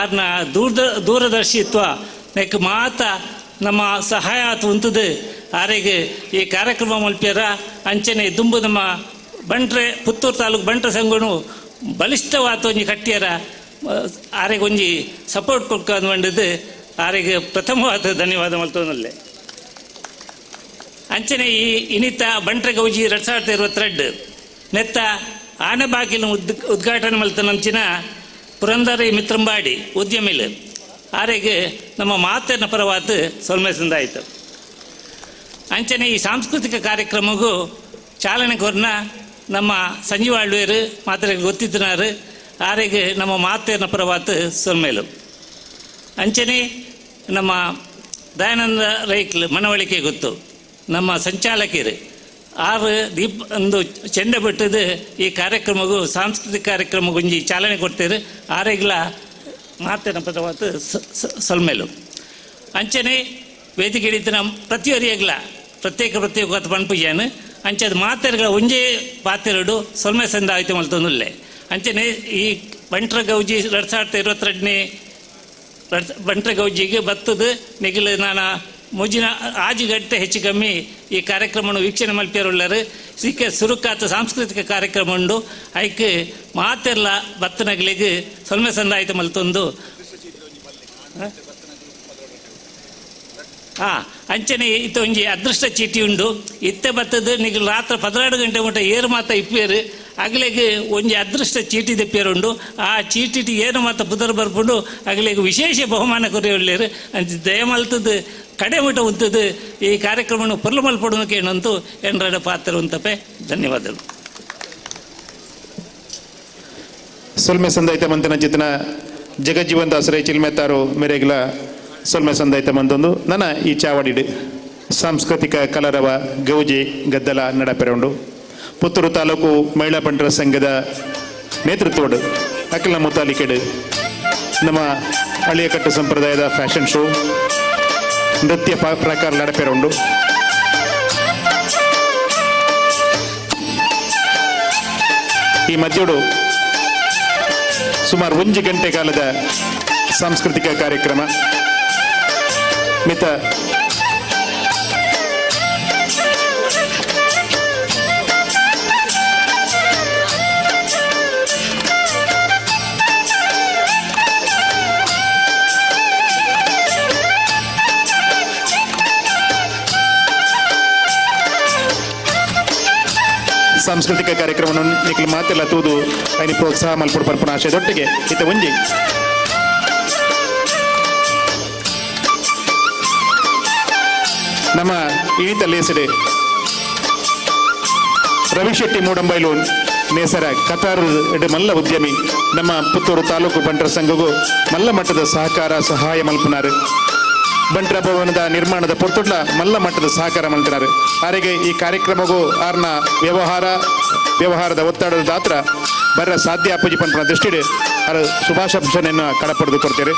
ಆರ್ನ ದೂರದರ್ಶಿತ್ವ ನೆಕ್ ಮಾತ ನಮ್ಮ ಸಹಾಯ ಆತು ಉಂತದು ಆರೆಗೆ ಈ ಕಾರ್ಯಕ್ರಮ ಮಲ್ಪೇರ ಅಂಚನೆ ದುಂಬು ನಮ್ಮ ಬಂಟ್ರೆ ಪುತ್ತೂರು ತಾಲೂಕು ಬಂಟ್ರ ಸಂಘನು ಬಲಿಷ್ಠವಾತ ಒಂಜಿ ಕಟ್ಟಿಯರ ಆರೆಗೊಂಜಿ ಸಪೋರ್ಟ್ ಕೊಡ್ಕೊಂಡು ಬಂದದ್ದು ಆರೆಗೆ ಪ್ರಥಮವಾದ ಧನ್ಯವಾದ ಮಲ್ತೋನಲ್ಲೇ. ಅಂಚನೆ ಈ ಇನಿತ ಬಂಟ್ರೆ ಗೌಜಿ 2022 ನೆತ್ತ ಆನೆಬಾಗಿಲು ಉದ್ಘಾಟನೆ ಮಲ್ತನಂಚಿನ ಪುರಂದರಿ ಮಿತ್ರಂಬಾಡಿ ಉದ್ಯಮಿಲ್ ಆರೆಗೆ ನಮ್ಮ ಮಾತಿನ ಪರವಾದ ಸೊಲ್ಮೆಸಿಂದಾಯಿತು. ಅಂಚನೆ ಈ ಸಾಂಸ್ಕೃತಿಕ ಕಾರ್ಯಕ್ರಮಗೂ ಚಾಲನೆ ಕೊರ್ನ ನಮ್ಮ ಸಂಜೀವ ಆಳ್ವೇರು ಮಾತ್ರೆಗೆ ಗೊತ್ತಿದ್ದನಾರು ಆರೆಗೆ ನಮ್ಮ ಮಾತಿನ ಪರವಾದ ಸೊಲ್ಮೇಲು. ಅಂಚನೆ ನಮ್ಮ ದಯಾನಂದ ರೈಕ್ಲು ಮನವಳಿಕೆ ಗೊತ್ತು ನಮ್ಮ ಸಂಚಾಲಕರು ಒಂದು ಚೆಂಡ ಬಿಟ್ಟದು ಈ ಕಾರ್ಯಕ್ರಮಗೂ ಸಾಂಸ್ಕೃತಿಕ ಕಾರ್ಯಕ್ರಮಗೊಂಜಿ ಚಾಲನೆ ಕೊಡ್ತೇರು ಆರೆಗ್ಲ ಮಾತಿನ ಪರವಾದ ಸೊಲ್ಮೇಲು. ಅಂಚನೆ ವೇದಿಕೆ ಹಿಡಿತಿನ ಪ್ರತಿಯೊರಿಯಗ್ಲ ಪ್ರತ್ಯೇಕ ಪಂಪುಜಾನು ಅಂಚದ ಮಾತೆರ್ಗಳ ಒಂಜೇ ಪಾತೆರಡು ಸೊಲ್ಮೆ ಸಂದ ಆಯ್ತು ಮಲ್ತೊಂದುಲ್ಲೆ. ಅಂಚನೆ ಈ ಬಂಟ್ರ ಗೌಜಿ 2022 ಬಂಟ್ರ ಗೌಜಿಗೆ ಬತ್ತದು ನೆಗಿಲು ನಾನು ಮುಜಿನ ಆಜಿಗಟ್ಟೆ ಹೆಚ್ಚು ಕಮ್ಮಿ ಈ ಕಾರ್ಯಕ್ರಮವನ್ನು ವೀಕ್ಷಣೆ ಮಲ್ಪಿಯರುಳ್ಳರು ಸಿಕ್ಕ ಸುರುಕಾತ ಸಾಂಸ್ಕೃತಿಕ ಕಾರ್ಯಕ್ರಮ ಉಂಡು ಐಕ್ ಮಾತೆರ್ಲ ಬತ್ತನಗಳಿಗೆ ಸೊಲ್ಮೆ ಸಂದ ಆಯ್ತು ಮಲ್ತೊಂದು ಅಂಚನೆ ಇತ್ತ ಒಂಜಿ ಅದೃಷ್ಟ ಚೀಟಿ ಉಂಡು ಇತ್ತೆ ಬತ್ತದು ನಿಗಲು ರಾತ್ರಿ 12 ಗಂಟೆ ಮುಟ್ಟ ಏರು ಮಾತ ಇಪ್ಪೇರು ಅಗಲಿಗೆ ಒಂಜಿ ಅದೃಷ್ಟ ಚೀಟಿ ತೆಪ್ಪೇರುಂಡು ಆ ಚೀಟಿ ಏನು ಮಾತ ಪುದರ್ ಬರ್ಪುಂಡು ಅಗಲಿಗೆ ವಿಶೇಷ ಬಹುಮಾನ ಕೊರಿಯೊಳ್ಳೇರು ಅಂಚ ದಯಮಲ್ತದ್ದು ಕಡೆ ಮುಟ ಉಂತದ್ದು ಈ ಕಾರ್ಯಕ್ರಮವನ್ನು ಪೊರ್ಲು ಮಲ್ಪಡೋದಕ್ಕೆ ಏನಂತೂ ಎಂಡ್ರಡ ಪಾತ್ರ ಉಂತಪೆ. ಧನ್ಯವಾದಗಳು. ಸೊಲ್ಮೆ ಸಂದಾಯಿತ ಮಂತನ ಚಿತ್ತನ ಜಗಜ್ಜೀವನ್ ದಾಸರೈ ಚಿಲ್ಮೆತ್ತಾರು ಮೇರೆಗ್ಲ ಸೊಲ್ಮೆ ಸಂದಾಯಿತ ಮಂದೊಂದು ನನ್ನ ಈ ಚಾವಡಿಡು ಸಾಂಸ್ಕೃತಿಕ ಕಲರವ ಗೌಜಿ ಗದ್ದಲ ನಡಪೆರೊಂಡು ಪುತ್ತೂರು ತಾಲೂಕು ಮಹಿಳಾ ಬಂಟರ ಸಂಘದ ನೇತೃತ್ವಡು ಅಖಿಲ ಮುತಾಲಿಕೆಡು ನಮ್ಮ ಅಳಿಯಕಟ್ಟು ಸಂಪ್ರದಾಯದ ಫ್ಯಾಷನ್ ಶೋ ನೃತ್ಯ ಪ್ರಕಾರ ನಡಪೆರೊಂಡು ಈ ಮಧ್ಯಡು ಸುಮಾರು 1 ಗಂಟೆ ಕಾಲದ ಸಾಂಸ್ಕೃತಿಕ ಕಾರ್ಯಕ್ರಮ ಮಿತ ಸಾಂಸ್ಕೃತಿಕ ಕಾರ್ಯಕ್ರಮವನ್ನು ನಿಖಿಲ್ ಮಾತೆಲ್ಲ ತೂದು ಐನಿ ಪ್ರೋತ್ಸಾಹ ಮಲ್ಪಡು ಪರ್ಪಣ ಆಶಯದೊಟ್ಟಿಗೆ ಇತ ಒಂಜಿ ನಮ್ಮ ಇನಿತ ಲೇಸಡೆ ರವಿಶೆಟ್ಟಿ ಮೂಡಂಬೈಲು ನೇಸರ ಕತಾರು ಮಲ್ಲ ಉದ್ಯಮಿ ನಮ್ಮ ಪುತ್ತೂರು ತಾಲೂಕು ಬಂಟರ ಸಂಘಗೂ ಮಲ್ಲ ಮಟ್ಟದ ಸಹಕಾರ ಸಹಾಯ ಮಲ್ಪನಾರು ಬಂಟರ ಭವನದ ನಿರ್ಮಾಣದ ಪೊರ್ತುಡ್ಲ ಮಲ್ಲ ಮಟ್ಟದ ಸಹಕಾರ ಮಲ್ಪನಾರು ಅವರಿಗೆ ಈ ಕಾರ್ಯಕ್ರಮಗೂ ಆರ್ನ ವ್ಯವಹಾರದ ಒತ್ತಡದ ದಾತ್ರ ಬರ ಸಾಧ್ಯ ಅಪ್ಪಜಿ ಪಂಪನ ದೃಷ್ಟಿಡು ಅವರು ಶುಭಾಶಂಸನೆಯನ್ನು ಕಳಪಡೆದು ಕೊಡ್ತೇವೆ.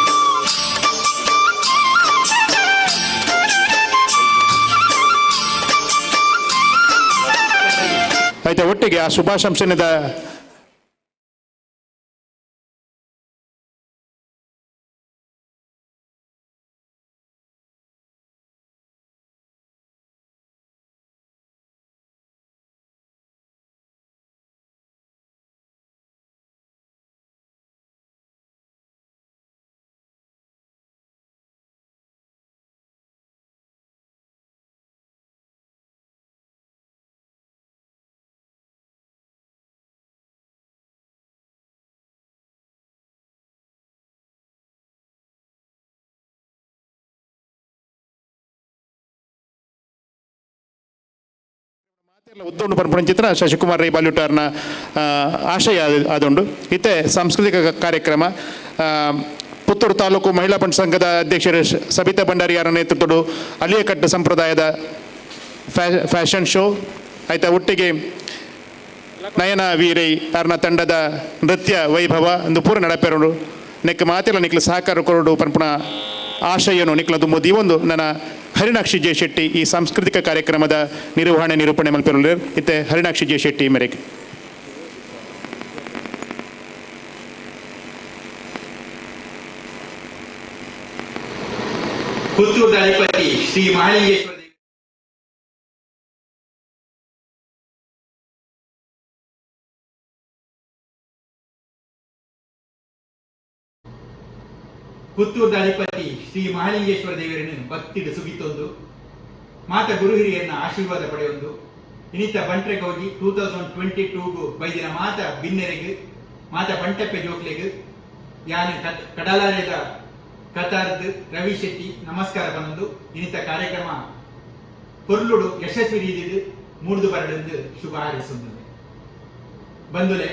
ಆಯ್ತಾ ಒಟ್ಟಿಗೆ ಆ ಶುಭಾಶಂಸನದ ಉದ್ದೊಂಡು ಪನ್ಪುಣ ಚಿತ್ರ ಶಶಿಕುಮಾರ್ ರೈ ಬಾಲ್ಯೂಟಾರ್ನ ಆಶಯ ಆದುಂಡು ಇತ್ತೆ ಸಾಂಸ್ಕೃತಿಕ ಕಾರ್ಯಕ್ರಮ ಪುತ್ತೂರು ತಾಲೂಕು ಮಹಿಳಾ ಬಂಟ ಸಂಘದ ಅಧ್ಯಕ್ಷರು ಸಬಿತಾ ಭಂಡಾರಿ ಅವರ ನೇತೃತ್ವಡು ಅಲಿಯಕಟ್ಟು ಸಂಪ್ರದಾಯದ ಫ್ಯಾಷನ್ ಶೋ ಆಯ್ತಾ ಒಟ್ಟಿಗೆ ನಯನ ವೀರೈ ಅವರ ತಂಡದ ನೃತ್ಯ ವೈಭವ ಒಂದು ಪೂರ ನಡಪೆರಡು ನೆಕ್ ಮಾತೆಲ್ಲ ನಿಕ್ಲು ಸಹಕಾರ ಕೊರಡು ಪನ್ಪುಣ ಆಶಯನು ನಿಕ್ಲ ತುಂಬ ಒಂದು ನನ್ನ ಹರಿಣಾಕ್ಷಿ ಜೆ ಶೆಟ್ಟಿ ಈ ಸಾಂಸ್ಕೃತಿಕ ಕಾರ್ಯಕ್ರಮದ ನಿರೂಪಣೆ ಮಲ್ಪೆರಲು ಇತ್ತೆ ಹರಿಣಾಕ್ಷಿ ಜೆ ಶೆಟ್ಟಿ ಮೇರೆಗೆ ಪುತ್ತೂರು ಅಧಿಪತಿ ಶ್ರೀ ಮಹಾಲಿಂಗೇಶ್ವರ ಪುತ್ತೂರದ ಅಧಿಪತಿ ಶ್ರೀ ಮಹಾಲಿಂಗೇಶ್ವರ ದೇವರನ್ನು ಭಕ್ತಿಡು ಸುಗಿತೊಂದು ಮಾತ ಗುರು ಹಿರಿಯರನ್ನ ಆಶೀರ್ವಾದ ಪಡೆಯೊಂದು ಇನಿತ ಬಂಟ್ರೆ ಗೌಜಿ 2022 ಬೈದಿನ ಮಾತ ಬಿನ್ನೆರೆಗ್ ಮಾತ ಬಂಟಪ್ಪೆ ಜೋಕ್ಲೆಗ್ ಯಾನ್ ಕಡಲಾರೆದ ಕತಾರ್ದ್ ರವಿ ಶೆಟ್ಟಿ ನಮಸ್ಕಾರ ಪನೊಂದು ಇನಿತ ಕಾರ್ಯಕ್ರಮ ಪೊರ್ಲುಡು ಯಶಸ್ವಿ ರೀತಿಡ್ ಮೂಡ್ದು ಬರಡೆಂದು ಶುಭ ಹಾರೈಸುತ್ತದೆ. ಬಂದುಲೆ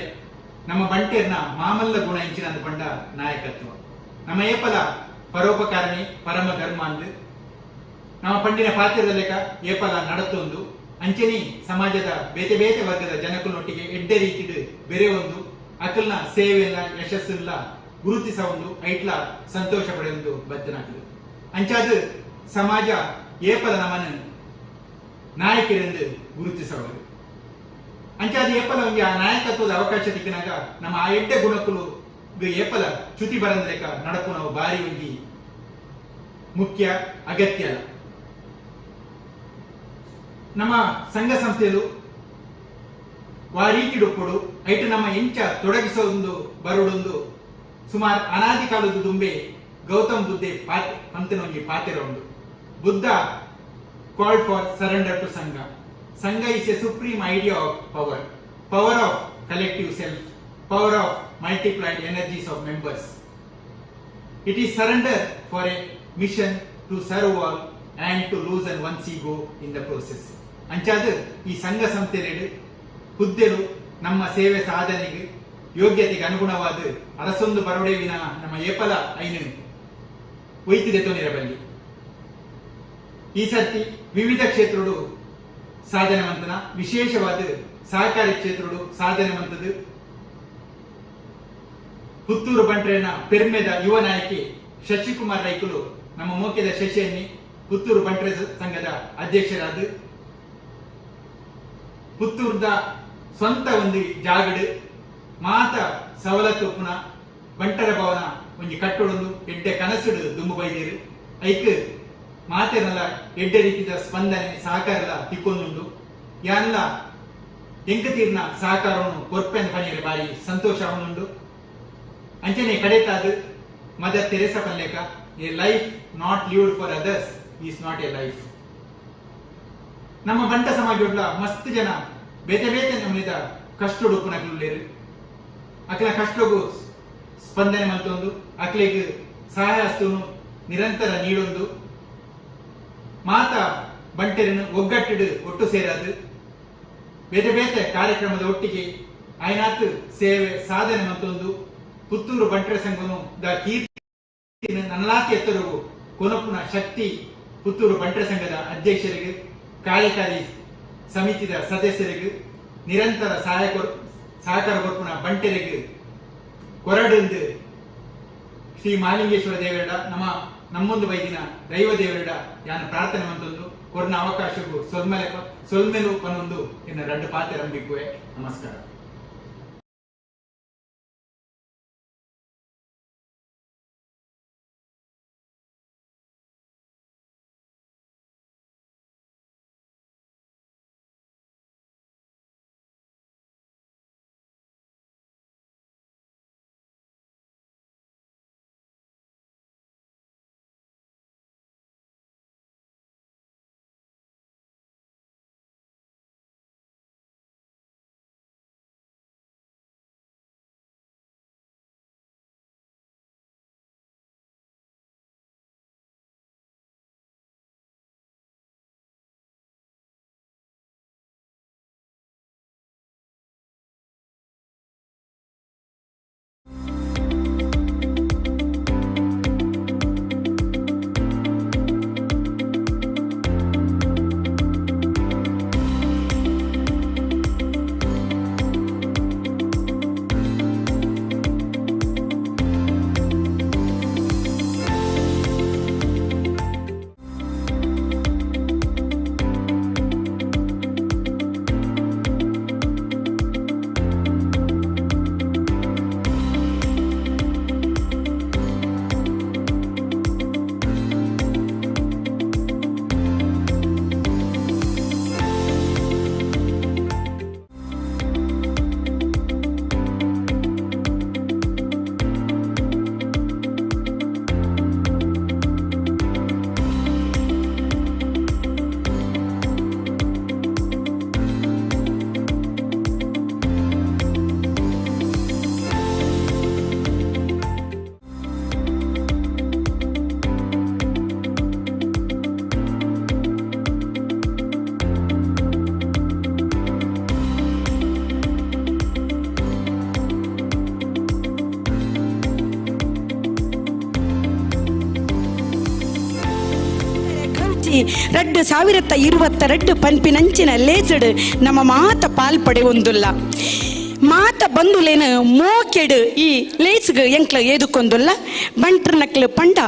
ನಮ್ಮ ಬಂಟೇರ್ನ ಮಾಮಲ್ಲ ಗುಣ ಇಂಚಿನ ಪಂಡ ನಾಯಕತ್ವ ನಮ್ಮ ಏಪಲ ಪರೋಪಕಾರಣಿ ಪರಮ ಧರ್ಮ ಅಂದು ನಮ್ಮ ಪಂಡಿನ ಪಾತ್ರದ ಲೆಕ್ಕ ಏಪಲ ನಡತೊಂದು ಅಂಚನಿ ಸಮಾಜದ ಬೇತೆ ಬೇತೆ ವರ್ಗದ ಜನಕುಲೊಟ್ಟಿಗೆ ಎಡ್ಡೆ ರೀತಿಡ್ ಬೆರೆ ಒಂದು ಅಕಲ್ನ ಸೇವೆಲ್ಲ ಯಶಸ್ಸುಲ್ಲ ಗುರುತಿಸ ಒಂದು ಐಟ್ಲ ಸಂತೋಷ ಪಡೆಯೊಂದು ಬದ್ದನಾಗ್ತದೆ. ಅಂಚಾದ ಸಮಾಜ ಏಪಲ ನಮ್ಮನ್ನು ನಾಯಕರೆಂದು ಗುರುತಿಸವರು ಅಂಚಾದ ಏಪಲ ಒಂದು ಆ ನಾಯಕತ್ವದ ಅವಕಾಶ ತಿಕ್ಕಿನಾಗ ನಮ್ಮ ಆ ಎಡ್ಡೆ ಗುಣಕುಲು ಏಪಲ ಚ್ಯುತಿ ಬರಂದ ಲೆಕ್ಕ ನಡಪು ನಾವು ಬಾರಿ ಒಂಜಿ ಮುಖ್ಯ ಅಗತ್ಯ. ನಮ್ಮ ಸಂಘ ಸಂಸ್ಥೆಲು ವಾರೀಕಿಡುಪ್ಪುಡು ಐಟು ನಮ್ಮ ಎಂಚ ತೊಡಗಿಸೊಂದು ಬರುಡೊಂದು ಸುಮಾರು ಅನಾದಿ ಕಾಲದ ದುಂಬೆ ಗೌತಮ್ ಬುದ್ಧೆ ಪಂತನ ಒಂಜಿ ಪಾತೆರ ಉಂಡು. Buddha called for surrender to Sangha. Sangha is a supreme idea of power. Power of collective self. Power of multiplied energies of members. It is surrender for a mission to serve all and to loosen one's ego in the process. ಅಂಚಾದ ಈ ಸಂಘ ಸಂಸ್ಥೆಗಳು ಹುದ್ದೆಲು ನಮ್ಮ ಸೇವೆ ಸಾಧನೆಗೆ ಯೋಗ್ಯತೆಗೆ ಅನುಗುಣವಾದ ಅರಸೊಂದು ಬರೋಡೆ ವಿನ ನಮ್ಮ ಏಪಲ ಐನು ಒಯ್ತಿದೆ ತೊನಿರಬಲ್ಲಿ. ಈ ಸರ್ತಿ ವಿವಿಧ ಕ್ಷೇತ್ರಗಳು ಸಾಧನೆವಂತನ ವಿಶೇಷವಾದ ಸಹಕಾರಿ ಕ್ಷೇತ್ರಗಳು ಸಾಧನೆವಂತದ್ದು ಪುತ್ತೂರು ಬಂಟ್ರೆನ ಪೆರ್ಮೆದ ಯುವ ನಾಯಕಿ ಶಶಿಕುಮಾರ್ ರೈಕುಲು ನಮ್ಮ ಮೋಕ್ಯದ ಶಶಿಯನ್ನಿ ಪುತ್ತೂರು ಬಂಟ್ರೆ ಸಂಘದ ಅಧ್ಯಕ್ಷರಾದ ಪುತ್ತೂರ್ದ ಸ್ವಂತ ಒಂದು ಜಾಗಡು ಮಾತ ಸವಲತ್ತು ಪುನ ಬಂಟರ ಭವನ ಒಂಜಿ ಕಟ್ಟೊಡೊಂದು ಎಡ್ಡೆ ಕನಸುಡು ದುಂಬು ಬೈದೇರು ಐಕ್ ಮಾತೆನಲ್ಲ ಎಡ್ಡೆ ರೀತಿಯ ಸ್ಪಂದನೆ ಸಹಕಾರ ತಿಕ್ಕೊಂದುಂಡು ಯಾನ್ಲ ಎಂಕತೀರ್ನ ಸಹಕಾರವನ್ನು ಕೊರ್ಪೆನ್ ಪಣಿಯರೆ ಬಾರಿ ಸಂತೋಷ ಅವನುಂಡು. ಅಂಚನೆ ಕಡೆತಾದ ಮದರ್ ತೆರೆಸಾ ಪಲ್ಲೇಕ a life not lived for others is not a life. ನಮ್ಮ ಬಂಟ ಸಮಾಜೊಡ್ಲ ಮಸ್ತ್ ಜನ ಬೇತೆ ಬೇತೆ ನಮ್ಮಿದ ಕಷ್ಟಡು ಪುನಕುಲ್ಲೇರು ಅಕ್ಲ ಕಷ್ಟಗೂ ಸ್ಪಂದನೆ ಮಂತೊಂದು ಅಕ್ಲೆಗ್ ಸಹಾಯ ಹಸ್ತನು ನಿರಂತರ ನೀಡೊಂದು ಮಾತ ಬಂಟೆರನ್ನು ಒಗ್ಗಟ್ಟಿಡು ಒಟ್ಟು ಸೇರದು ಬೇತೆ ಬೇತೆ ಕಾರ್ಯಕ್ರಮದ ಒಟ್ಟಿಗೆ ಆಯ್ನಾತ್ ಸೇವೆ ಸಾಧನೆ ಮತ್ತೊಂದು ಪುತ್ತೂರು ಬಂಟರ ಸಂಘನು ದ ಕೀರ್ತಿ ನನ್ನಲಾತಿ ಎತ್ತರವು ಕೊನಪುನ ಶಕ್ತಿ ಪುತ್ತೂರು ಬಂಟರ ಸಂಘದ ಅಧ್ಯಕ್ಷರಿಗೆ ಕಾರ್ಯಕಾರಿ ಸಮಿತಿದ ಸದಸ್ಯರಿಗೆ ನಿರಂತರ ಸಹಕಾರ ಕೊರ್ಪುನ ಬಂಟೆರಿಗೆ ಕೊರಡು ಶ್ರೀ ಮಹಾಲಿಂಗೇಶ್ವರ ದೇವರಡ ನಮ್ಮೊಂದು ಬೈದಿನ ದೈವ ದೇವರಡ ಯಾನು ಪ್ರಾರ್ಥನೆ ಮಂತೊಂದು ಕೊರ್ನ ಅವಕಾಶಕ್ಕೂ ಸೊಲ್ಮೆಲು ಪನೊಂದು ಎನ್ನ ರಡ್ಡು ಪಾತೆ ರಂಬಿಕ್ಕುವೆ. ನಮಸ್ಕಾರ. ಗೌಜಿ 2022 ಪನ್ಪಿನಂಚಿನ ಲೇಸಡ್ ನಮ್ಮ ಮಾತ ಪಾಲ್ಪಡೆ ಒಂದುಲ್ಲ ಮಾತ ಬಂದುಲೇನು ಮೋಕೆಡು ಈ ಲೇಸ್ಗ್ ಎಂಕ್ಲ ಏದುಕೊಂದುಲ್ಲ ಬಂಟ್ರ ನಕ್ಲು ಪಂಡ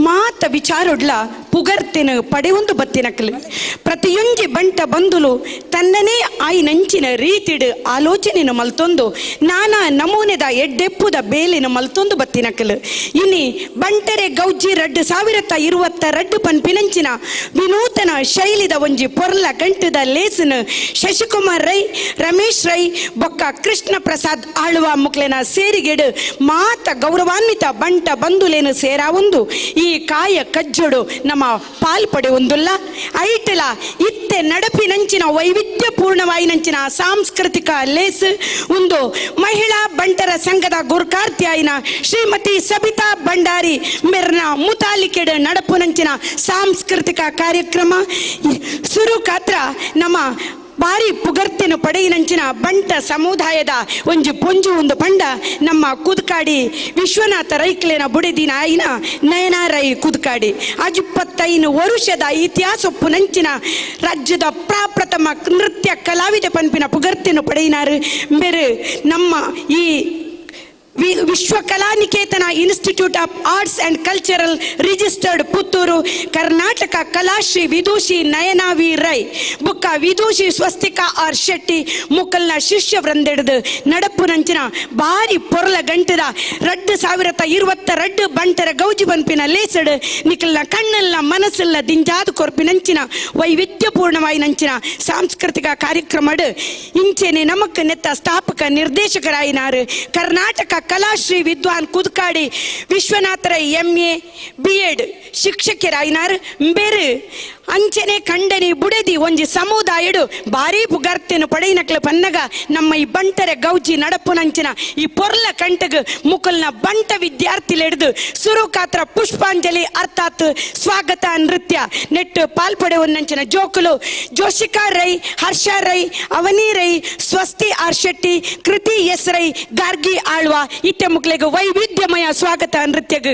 ಮಾತ ವಿಚಾರೊಡ್ಲ ಪುಗರ್ತೆನು ಪಡೆಯೊಂದು ಬತ್ತಿನಕ್ಲು ಪ್ರತಿಯೊಂಜಿ ಬಂಟ ಬಂದುಲು ತನ್ನನೇ ಆಯ್ನಂಚಿನ ರೀತಿಡ್ ಆಲೋಚನೆನು ಮಲ್ತೊಂದು ನಾನಾ ನಮೂನೆದ ಎಡ್ಡೆಪ್ಪುದ ಬೇಲಿನ ಮಲ್ತೊಂದು ಬತ್ತಿನಕ್ಲು ಇನಿ ಬಂಟರೆ ಗೌಜಿ 2022 ಪನ್ಪಿನಂಚಿನ ವಿನೂತನ ಶೈಲಿದ ಒಂಜಿ ಪೊರ್ಲ ಗಂಟದ ಲೇಸನು ಶಶಿಕುಮಾರ್ ರೈ ರಮೇಶ್ ರೈ ಬೊಕ್ಕ ಕೃಷ್ಣ ಪ್ರಸಾದ್ ಆಳುವ ಮುಕ್ಲೆನ ಸೇರಿಗೆಡು ಮಾತ ಗೌರವಾನ್ವಿತ ಬಂಟ ಬಂದುಲೇನು ಸೇರಾವೊಂದು ಈ ಕಾಯ ಕಜ್ಜೊಡು ನಮ್ಮ ಪಾಲ್ಪಡೆ ಒಂದುಲ್ಲ ಐಟಲ ಇತ್ತೆ ನಡಪಿನಂಚಿನ ವೈವಿಧ್ಯಪೂರ್ಣವಾಯಿನಂಚಿನ ಸಾಂಸ್ಕೃತಿಕ ಲೇಸ್ ಒಂದು ಮಹಿಳಾ ಬಂಟರ ಸಂಘದ ಗುರುಕಾರ್ತಿಯಾಯಿನ ಶ್ರೀಮತಿ ಸಬಿತಾ ಭಂಡಾರಿ ಮೆರ್ನ ಮುತಾಲಿಕೆಡು ನಡಪುನಂಚಿನ ಸಾಂಸ್ಕೃತಿಕ ಕಾರ್ಯಕ್ರಮ ಸುರು ಕಾತ್ರ ನಮ್ಮ ಬಾರಿ ಪುಗರ್ತೆನು ಪಡೆಯಿನಂಚಿನ ಬಂಟ ಸಮುದಾಯದ ಒಂಜಿ ಪೊಂಜು ಒಂದು ಪಂಡ ನಮ್ಮ ಕುದ್ಕಾಡಿ ವಿಶ್ವನಾಥ ರೈಕ್ಲೆನ ಬುಡೆದಿನ ಆಯಿನ ನಯನ ರೈ ಕುದ್ಕಾಡಿ 25 ವರುಷದ ಇತಿಹಾಸ ಪುನಂಚಿನ ರಾಜ್ಯದ ಪ್ರಪ್ರಥಮ ನೃತ್ಯ ಕಲಾವಿದ ಪಂಪಿನ ಪುಗರ್ತೆನು ಪಡೆಯಿನಾರು ಬೇರೆ ನಮ್ಮ ಈ Vishwa Kalaniketan institute of arts and cultural registered Puttur Karnataka ಕಲಾಶ್ರೀ ವಿದೂಷಿ ನಯನಾ ವಿ ರೈ ಬುಕ್ಕ ವಿದೂಷಿ ಸ್ವಸ್ತಿಕಾ ಆರ್ ಶೆಟ್ಟಿ ಮುಕ್ಕಲ್ನ ಶಿಷ್ಯ ವೃಂದೆಡ್ದು ನಡಪುನಂಚಿನ ಬಾರಿ ಪೊರ್ಲ ಗಂಟದ 2022 ಬಂಟರ ಗೌಜಿ ಪಂಪಿನ ಲೇಸಡ್ ನಿಕಲ್ನ ಕಣ್ಣಲ್ಲ ಮನಸ್ಸಲ್ಲ ದಿಂಜಾದು ಕೊರ್ಪಿನಂಚಿನ ವೈವಿಧ್ಯಪೂರ್ಣವಾಯಿನಂಚಿನ ಸಾಂಸ್ಕೃತಿಕ ಕಾರ್ಯಕ್ರಮಡ್ ಇಂಚೆನೆ ನಮಕ್ ನೆತ್ತ ಸ್ಥಾಪಕ ನಿರ್ದೇಶಕರಾಯಿನಾರು ಕರ್ನಾಟಕ ಕಲಾಶ್ರೀ ವಿದ್ವಾನ್ ಕುದ್ಕಾಡಿ ವಿಶ್ವನಾಥರೈ MA B.Ed ಶಿಕ್ಷಕರಾಯಿನಾರು ಬೇರೆ ಅಂಚನೆ ಕಂಡನಿ ಬುಡೆದಿ ಒಂಜಿ ಸಮುದಾಯಡು ಬಾರಿ ಪುಗರ್ತೆನು ಪಡೆಯಿನಕ್ಲು ಪನ್ನಗ ನಮ್ಮ ಈ ಬಂಟರೆ ಗೌಜಿ ನಡಪುನಂಚಿನ ಈ ಪೊರ್ಲ ಕಂಟಗ್ ಮುಕಲ್ನ ಬಂಟ ವಿದ್ಯಾರ್ಥಿಲೆಡ್ದು ಸುರುಕಾತ್ರ ಪುಷ್ಪಾಂಜಲಿ ಅರ್ಥಾತ್ ಸ್ವಾಗತ ನೃತ್ಯ ನೆಟ್ಟು ಪಾಲ್ಪಡೆ ಒಂದಂಚಿನ ಜೋಕುಲು ಜೋಶಿಕಾ ರೈ ಹರ್ಷ ರೈ ಅವನಿ ರೈ ಸ್ವಸ್ತಿ ಆರ್ ಶೆಟ್ಟಿ ಕೃತಿ ಎಸ್ ರೈ ಗಾರ್ಗಿ ಆಳ್ವ ಇತ್ತೆ ಮುಕ್ಲೆಗ್ ವೈವಿಧ್ಯಮಯ ಸ್ವಾಗತ ನೃತ್ಯಗ್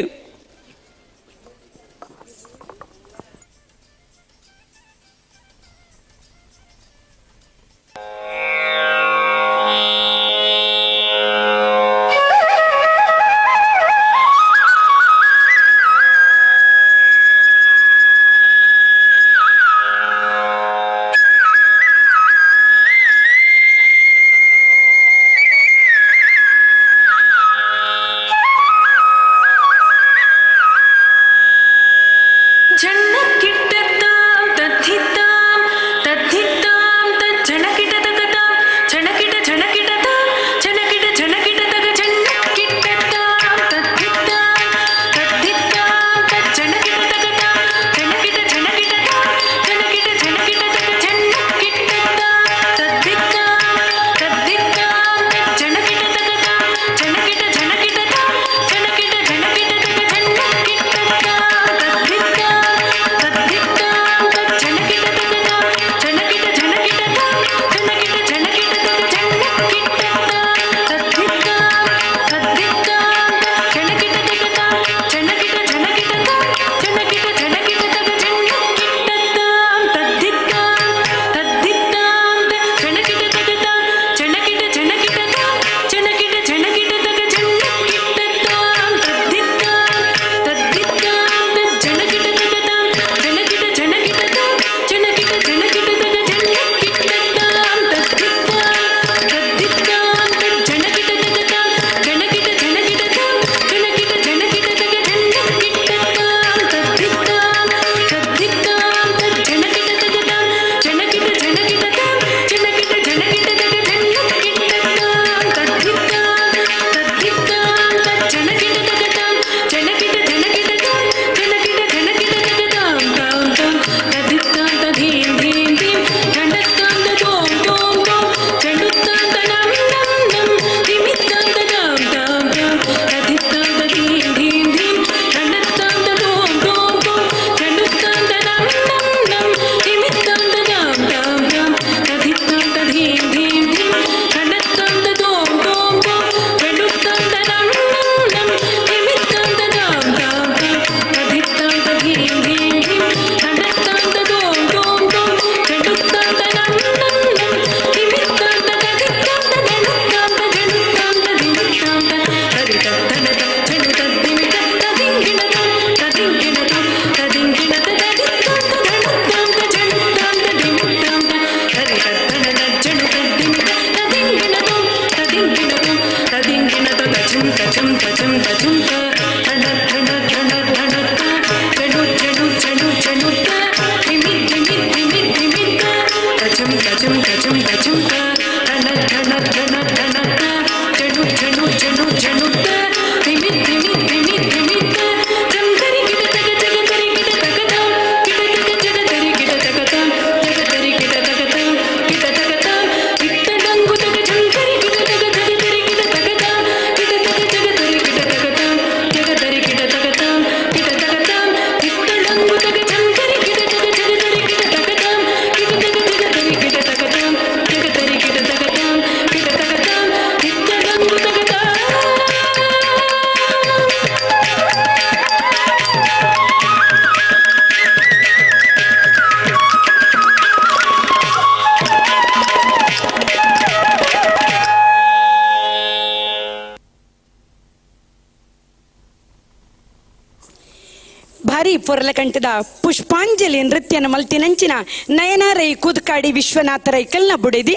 ಭಾರಿ ಪೊರ್ಲಕಂಠದ ಪುಷ್ಪಾಂಜಲಿ ನೃತ್ಯನ ಮಲ್ತಿನಂಚಿನ ನಯನಾರೈ ಕುದ್ಕಾಡಿ ವಿಶ್ವನಾಥರೈ ಕಲ್ನ ಬುಡಿದಿ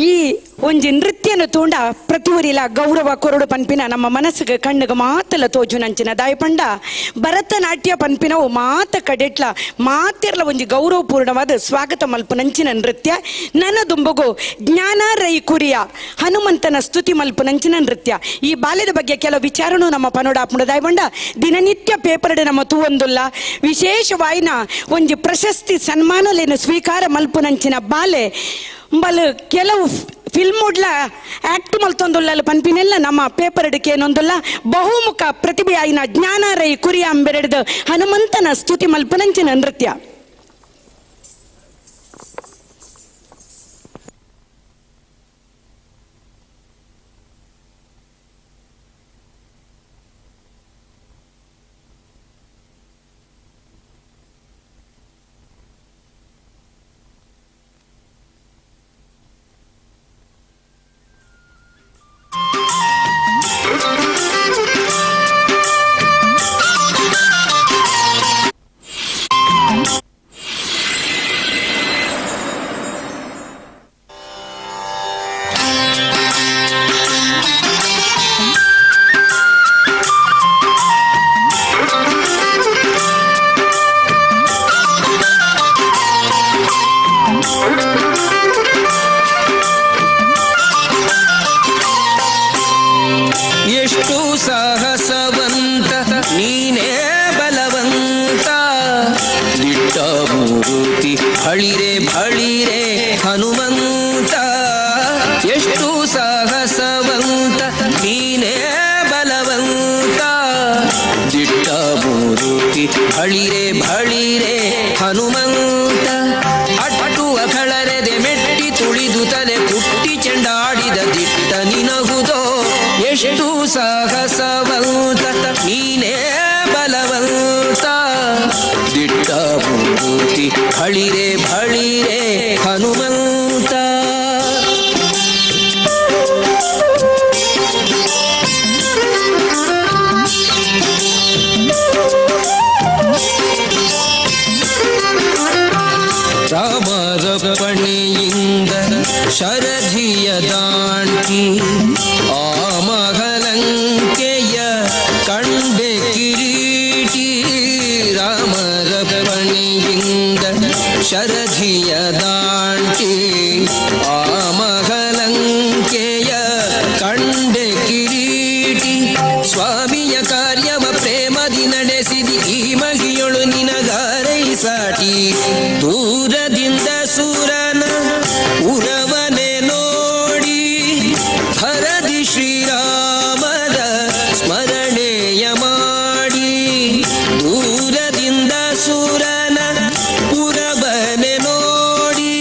ಈ ಒಂಜಿ ನೃತ್ಯನ ತೋಂಡ ಪ್ರತಿವರಿಲ ಗೌರವ ಕೊರಡು ಪನ್ಪಿನ ನಮ್ಮ ಮನಸ್ಸಿಗೆ ಕಣ್ಣಿಗೆ ಮಾತಲ್ಲ ತೋಜು ನಂಚಿನ ದಾಯಪಂಡ ಭರತನಾಟ್ಯ ಪನ್ಪಿನವು ಮಾತ ಕಡೆಟ್ಲ ಮಾತಿರ್ಲ ಒಂಜಿ ಗೌರವಪೂರ್ಣವಾದ ಸ್ವಾಗತ ಮಲ್ಪು ನಂಚಿನ ನೃತ್ಯ ನನ್ನ ದುಂಬಗು ಜ್ಞಾನಾರೈ ಕುರಿಯ ಹನುಮಂತನ ಸ್ತುತಿ ಮಲ್ಪು ನಂಚಿನ ನೃತ್ಯ ಈ ಬಾಲ್ಯದ ಬಗ್ಗೆ ಕೆಲವು ವಿಚಾರನೂ ನಮ್ಮ ಪನೋಡಾಪುಂಡ ದಾಯಪಂಡ ದಿನನಿತ್ಯ ಪೇಪರ್ಡ್ ನಮ್ಮ ತೂವೊಂದುಲ್ಲ ವಿಶೇಷವಾಯಿನ ಒಂಜಿ ಪ್ರಶಸ್ತಿ ಸನ್ಮಾನಲೇನು ಸ್ವೀಕಾರ ಮಲ್ಪು ನಂಚಿನ ಬಾಲೆ ಬಲ್ ಕೆಲವು ಫಿಲ್ಮುಡ್ಲ ಆಕ್ಟ್ ಮಲ್ತೊಂದುಲ್ಲ ಪನ್ಪಿನೆಲ್ಲ ನಮ್ಮ ಪೇಪರ್ ಅಡಿಕೇನೊಂದುಲ್ಲ ಬಹುಮುಖ ಪ್ರತಿಭೆ ಆಯ್ನ ಜ್ಞಾನಾರೈ ಕುರಿಯ ಅಂಬೆರೆಡ್ದು ಹನುಮಂತನ ಸ್ತುತಿ ಮಲ್ಪನಂಚಿನ ನೃತ್ಯ. ಎಷ್ಟು ಸಾಹಸವಂತ ನೀನೇ ಬಲವಂತ ದಿಟ್ಟ ಮೂರುತಿ ಬಳಿರೆ ಬಳಿರೆ ಹನುಮಂತ ಎಷ್ಟು ಸಾಹಸವಂತ ನೀನೇ ಬಲವಂತ ದಿಟ್ಟ ಮೂರುತಿ ಬಳಿರೆ ಬಳಿರೆ ಹನುಮಂತ ಅಟ್ಟುವ ಕಳರೆದೆ ಮೆಟ್ಟಿ ತುಳಿದು ತಲೆ ಕುಟ್ಟಿ ಚೆಂಡಾಡಿದ ದಿಟ್ಟ ನಿನಗುದೋ ಎಷ್ಟು ಸಾಹಸವಂತ ನೀನೇ ಬಲವಂತ ದಿಟ್ಟ ಮೂರುತಿ ಬಳಿರೆ ಬಳಿರೆ ಹನುಮಂತ ರಾಮರಪಣಿಯಿಂದ ಶರಧಿಯ ದಾಂಟಿ ಆ ಮಹಲಂಕೆಯ ಕಂಡೆ ಕಿರೀಟಿ ರಾಮರಪಣಿಯಿಂದ ಶರಧಿಯ ದಾಂಟಿ ಆ ಮಹಲಂಕೆಯ ಕಂಡೆ ಕಿರೀಟಿ ಸ್ವಾಮಿಯ ಕಾರ್ಯವ ಪ್ರೇಮದಿ ನಡೆಸಿದಿ ಈ ಮಹಿಯೊಳು ನಿನಗಾರೈ ಸಾಟಿ ದೂರದಿಂದ ಸೂರನ ಉರವನೆ ನೋಡಿ ಹರದಿ ಶ್ರೀರಾಮದ ಸ್ಮರಣೆಯ ಮಾಡಿ ದೂರದಿಂದ ಸೂರನ ಉರವನೆ ನೋಡಿ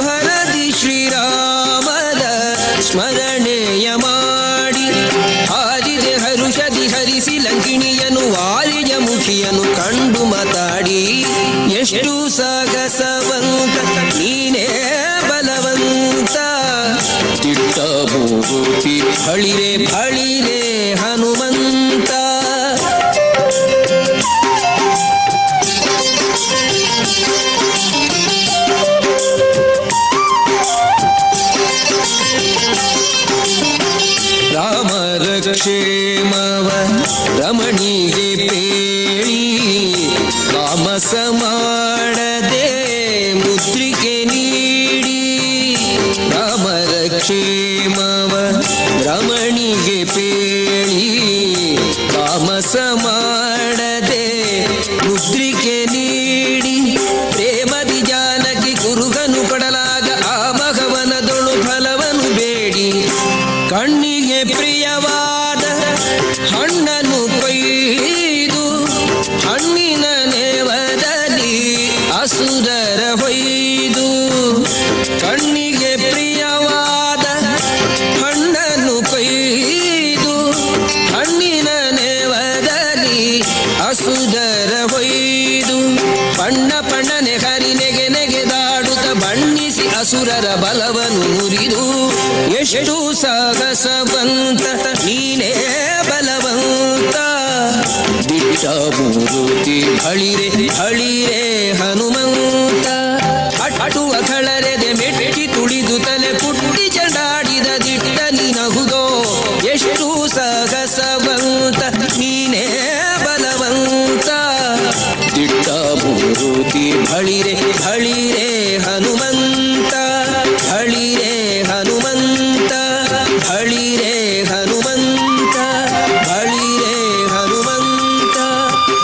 ಭರದಿ ಶ್ರೀರಾಮದ ಸ್ಮರಣೆಯ ಮಾಡಿ ಹಾರಿದೆ ಹರುಷದಿ ಹರಿಸಿ ಲಂಕಿಣಿಯನು ವಾಲಿಜ ಮುಖಿಯನು ಕಂಡು ಮಾತಾಡಿ ಎಷ್ಟು ಸಾಗಸವಂತ ನೀನೇ ಬಲವಂತ ದಿಟ್ಟ ಮೂರುತಿ ಬಳಿರೆ ಬಳಿರೆ ಹನುಮಂತ ರಾಮ ರಾಮರ ಕ್ಷೇಮವ ರಮಣಿಗೆ ಪೇಳಿ ತಾಮಸ ಮಾಡದೆ ಮುದ್ರಿಕೆ ನೀಡಿ ರಾಮರ ಕ್ಷೇಮವ ರಮಣಿಗೆ ಪೇಳಿ ತಾಮಸ ಮಾಡದೆ ಮುದ್ರಿಕೆ ನೀಡಿ ಪ್ರೇಮದಿ ಜಾನಕಿ ಕುರುಗನು ಕೊಡಲಾಗ ಆ ಮಗವನದೊಳು ಫಲವನು ಬೇಡಿ ಕಣ್ಣಿಗೆ ಪ್ರಿಯವಾದ ಹಣ್ಣನ್ನು ಕೊಯ್ದು ಹಣ್ಣಿನ ನೇವದಲ್ಲಿ ಅಸುರರ ಹೊಯ್ದು ಕಣ್ಣಿಗೆ ಪ್ರಿಯವಾದ ಹಣ್ಣನ್ನು ಕೊಯ್ದು ಹಣ್ಣಿನ ನೇವದಲ್ಲಿ ಅಸುರರ ಹೊಯ್ದು ಬಣ್ಣ ಬಣ್ಣನೆ ಹರಿ ನೆಗೆದಾಡುತ್ತ ಬಣ್ಣಿಸಿ ಅಸುರರ ಬಲವನ್ನು ಮುರಿದು ಎಷ್ಟು ಸಾಹಸವಂತ ನೀನೇ ಬಲವಂತ ದಿಟ್ಟ ಮೂರುತಿ ಹಳಿರೆ ಹಳಿರೆ ಹನುಮಂತ ಅಟ್ಟುವ ಕಳರೆದೆ ಮೆಟ್ಟಿ ತುಳಿದು ತಲೆ ಪುಟ್ಟಿ ಚಂಡಾಡಿದ ದಿಟ್ಟ ನೀನಹುದೋ ಎಷ್ಟು ಸಾಹಸವಂತ ನೀನೇ ಬಲವಂತ ದಿಟ್ಟ ಮೂರುತಿ ಹಳಿರೆ ಹಳಿರೆ ಹನುಮಂತ ಹಳಿರೆ ಹನುಮಂತ ಹಳಿರೆ ಹನುಮಂತ ಹಳಿರೆ ಹನುಮಂತ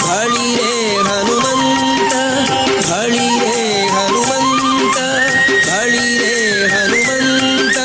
ಹಳಿರೆ ಹನುಮಂತ ಹಳಿರೆ ಹನುಮಂತ ಹಳಿರೆ ಹನುಮಂತ.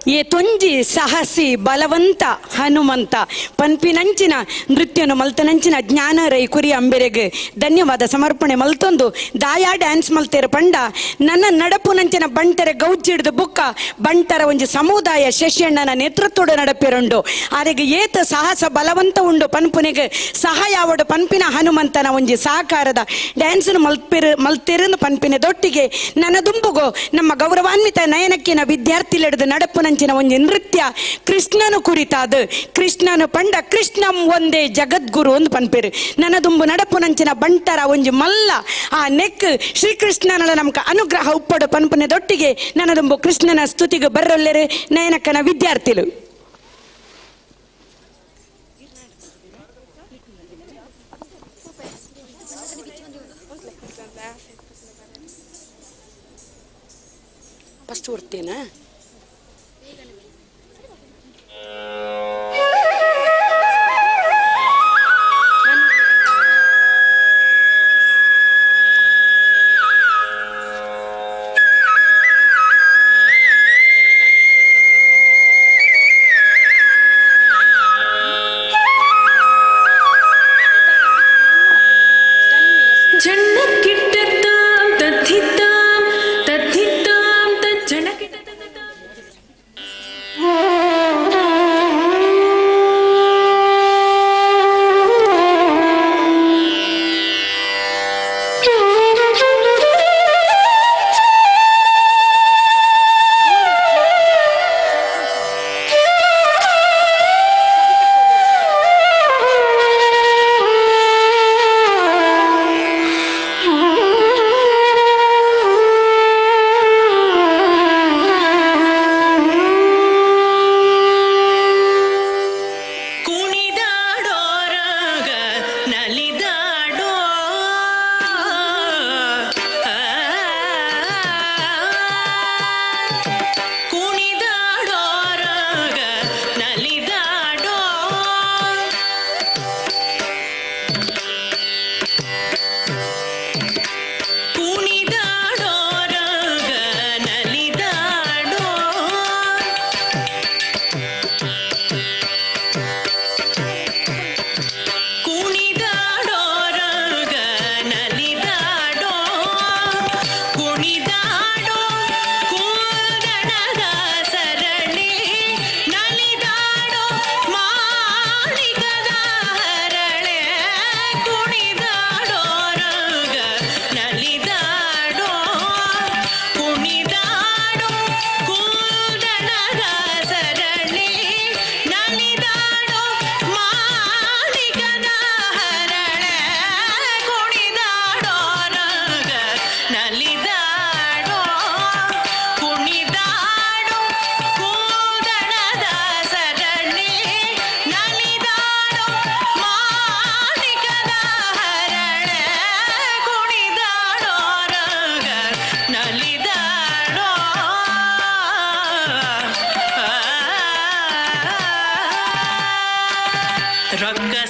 ಏ ತೊಂಜಿ ಸಾಹಸಿ ಬಲವಂತ ಹನುಮಂತ ಪನ್ಪಿನಂಚಿನ ನೃತ್ಯನು ಮಲ್ತನಂಚಿನ ಜ್ಞಾನ ರೈ ಕುರಿ ಅಂಬೆರೆಗೆ ಧನ್ಯವಾದ ಸಮರ್ಪಣೆ ಮಲ್ತೊಂದು ದಾಯಾ ಡ್ಯಾನ್ಸ್ ಮಲ್ತೇರು ಪಂಡ ನನ್ನ ನಡಪುನಂಚಿನ ಬಂಟರೆ ಗೌಜಿಡ್ದು ಬುಕ್ಕ ಬಂಟರ ಒಂಜಿ ಸಮುದಾಯ ಶಶಿಯಣ್ಣನ ನೇತೃತ್ವಡು ನಡಪೆರುಂಡು ಆರೆಗೆ ಏತ ಸಾಹಸ ಬಲವಂತ ಉಂಡು ಪನ್ಪುನೆಗೆ ಸಹಾಯಾವಡು ಪನ್ಪಿನ ಹನುಮಂತನ ಒಂಜಿ ಸಹಕಾರದ ಡ್ಯಾನ್ಸ್ನು ಮಲ್ತೆರನ್ನು ಪನ್ಪಿನ ದೊಟ್ಟಿಗೆ ನನ್ನ ದುಂಬುಗೋ ನಮ್ಮ ಗೌರವಾನ್ವಿತ ನಯನಕ್ಕಿನ ವಿದ್ಯಾರ್ಥಿಲೆಡ್ದು ನಡಪುನ ಒಂಜಿ ನೃತ್ಯ ಕೃಷ್ಣನು ಕುರಿತಾದ ಕೃಷ್ಣನು ಪಂಡ ಕೃಷ್ಣಂ ಒಂದೇ ಜಗದ್ಗುರು ಒಂದು ಪನ್ಪೇರು ನನ್ನ ದುಂಬು ನಡಪುನಂಚಿನ ಬಂಟರ ಒಂಜಿ ಮಲ್ಲ ಆ ನೆಕ್ ಶ್ರೀಕೃಷ್ಣನ ನಮ್ಕ ಅನುಗ್ರಹ ಉಪ್ಪಡು ಪನ್ಪುನೆದೊಟ್ಟಿಗೆ ನನ್ನ ದುಂಬು ಕೃಷ್ಣನ ಸ್ತುತಿಗೆ ಬರ್ರೊಲ್ಲೆರು ನಯನಕ್ಕನ ವಿದ್ಯಾರ್ಥಿಗಳು. ಫಸ್ಟ್ ಹೊರ್ತೇನಾ ಜಣ್ಣಕ್ಕಿಟ್ಟತ್ತಾಂ ತದ್ದಿತ್ತಾಂ ತದ್ದಿತ್ತಾಂ ತಜ್ಜಣಕ್ಕಿಟ್ಟ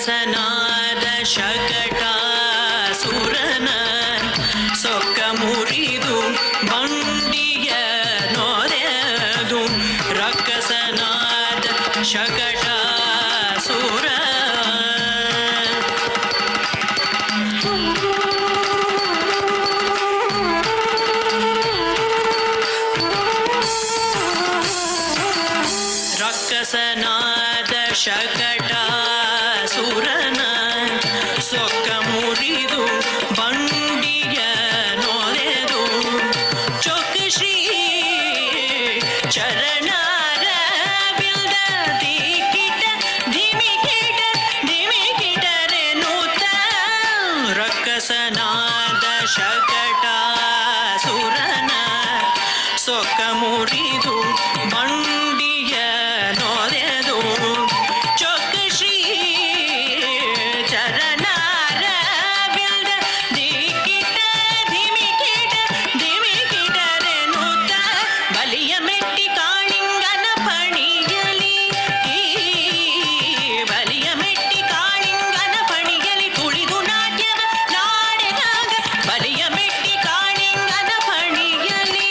ರಕ್ಕಸನಾದ ಶಕಟಾಸುರನ ಸೊಕ್ಕ ಮುರಿದು ಬಂಡಿಯ ನೋರೆದು ರಕ್ಕಸನಾದ ಶಕಟಾಸುರ ರಕ್ಕಸನಾದ ಶಕಟಾಸುರನ ಸೊಕ್ಕ ಮುರಿದು ಬಂಡಿಯ ನೋರೆದು ಚೊಕ್ಕ ಶ್ರೀ ಚರಣರ ಬಿಲ್ದ ದಿಕ್ಕಿಟ ಧಿಮಿಕಿಟರೆ ನೂತ ರಕ್ಕಸನಾದ ಶಕಟಾಸುರನ ಸೊಕ್ಕ ಮುರಿದು ಬಂಡಿಯ ನೋರೆದು ಚೊಕ್ಕ ಶ್ರೀ ಚರಣರ ಬಿಲ್ದ ದಿಕ್ಕಿಟ ಧಿಮಿಕಿಟರೆ ನೂತ ಬಲಿಯ ಮೆಟ್ಟಿ ಕಾಳಿಂಗನ ಪಣಿಯಲಿ ಬಲಿಯ ಮೆಟ್ಟಿ ಕಾಳಿಂಗನ ಪಣಿಯಲಿ ತುಳಿದು ನಾಟ್ಯವ ನಾಡೆದಾಗ ಬಲಿಯ ಮೆಟ್ಟಿ ಕಾಳಿಂಗನ ಪಣಿಯಲಿ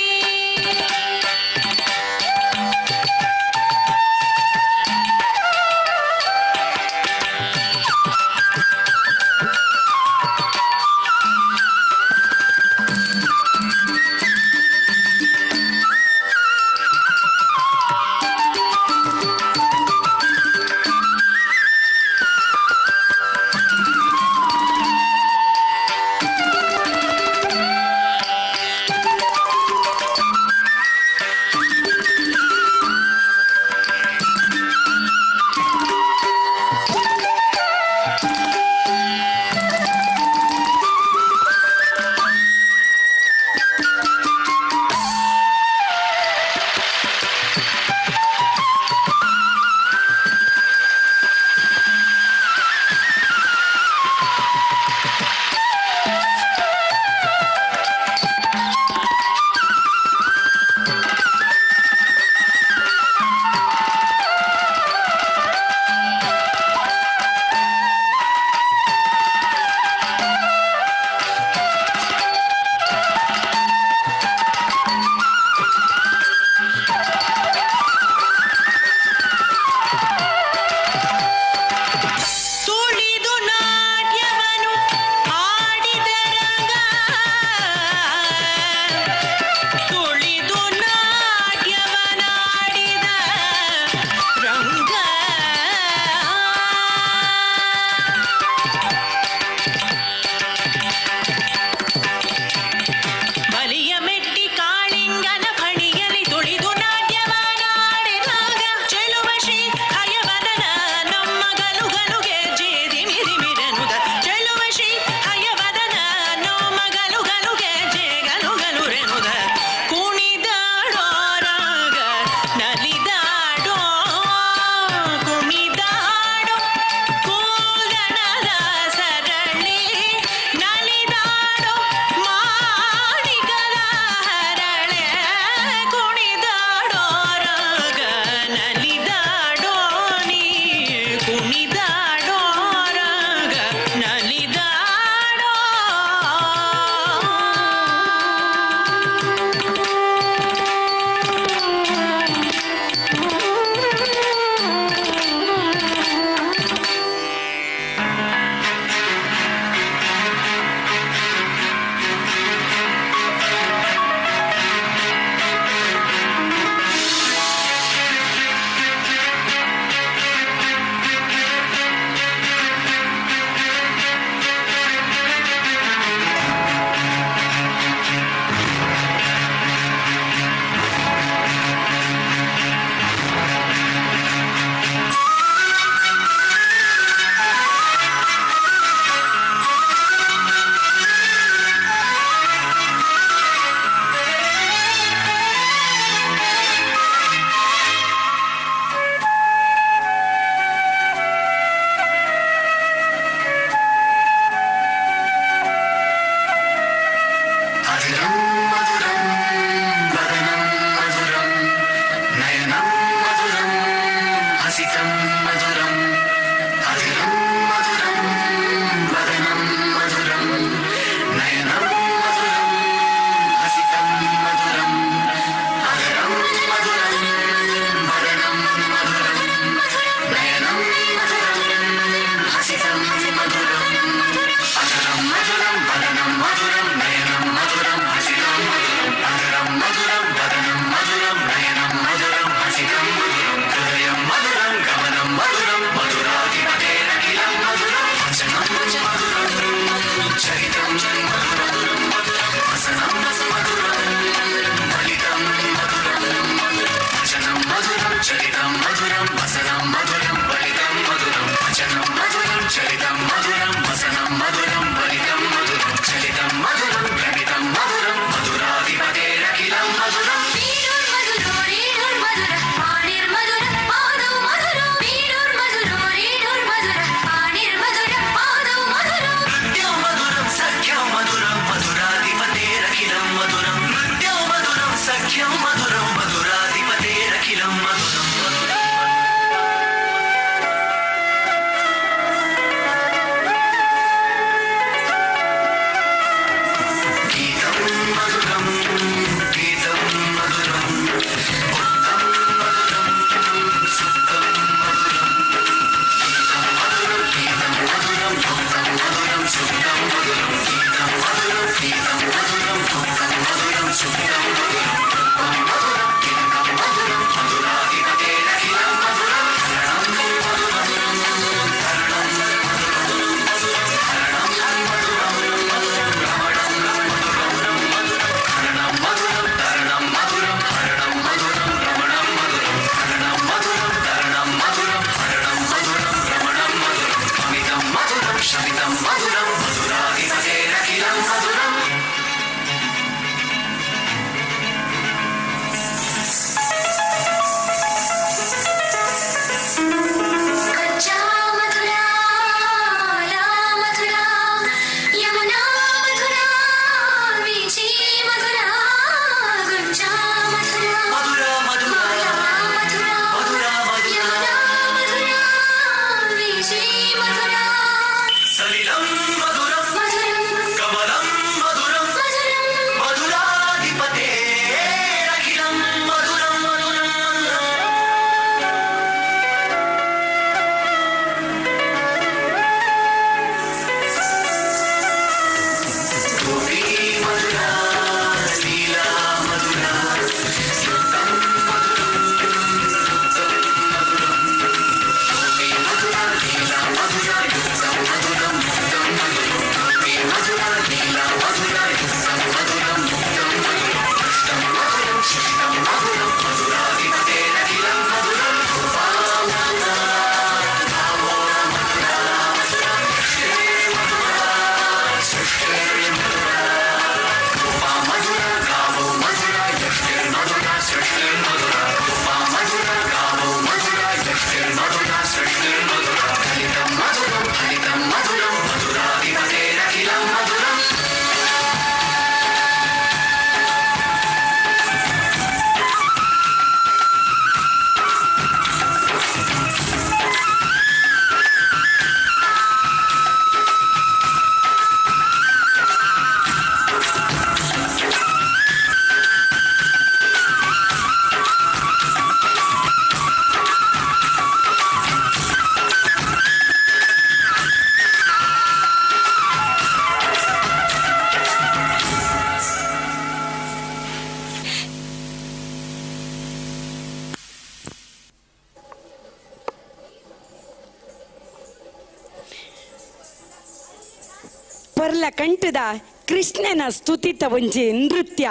ಬರ್ಲ ಕಂಠದ ಕೃಷ್ಣನ ಸ್ತುತಿತ ಒಂಜಿ ನೃತ್ಯ.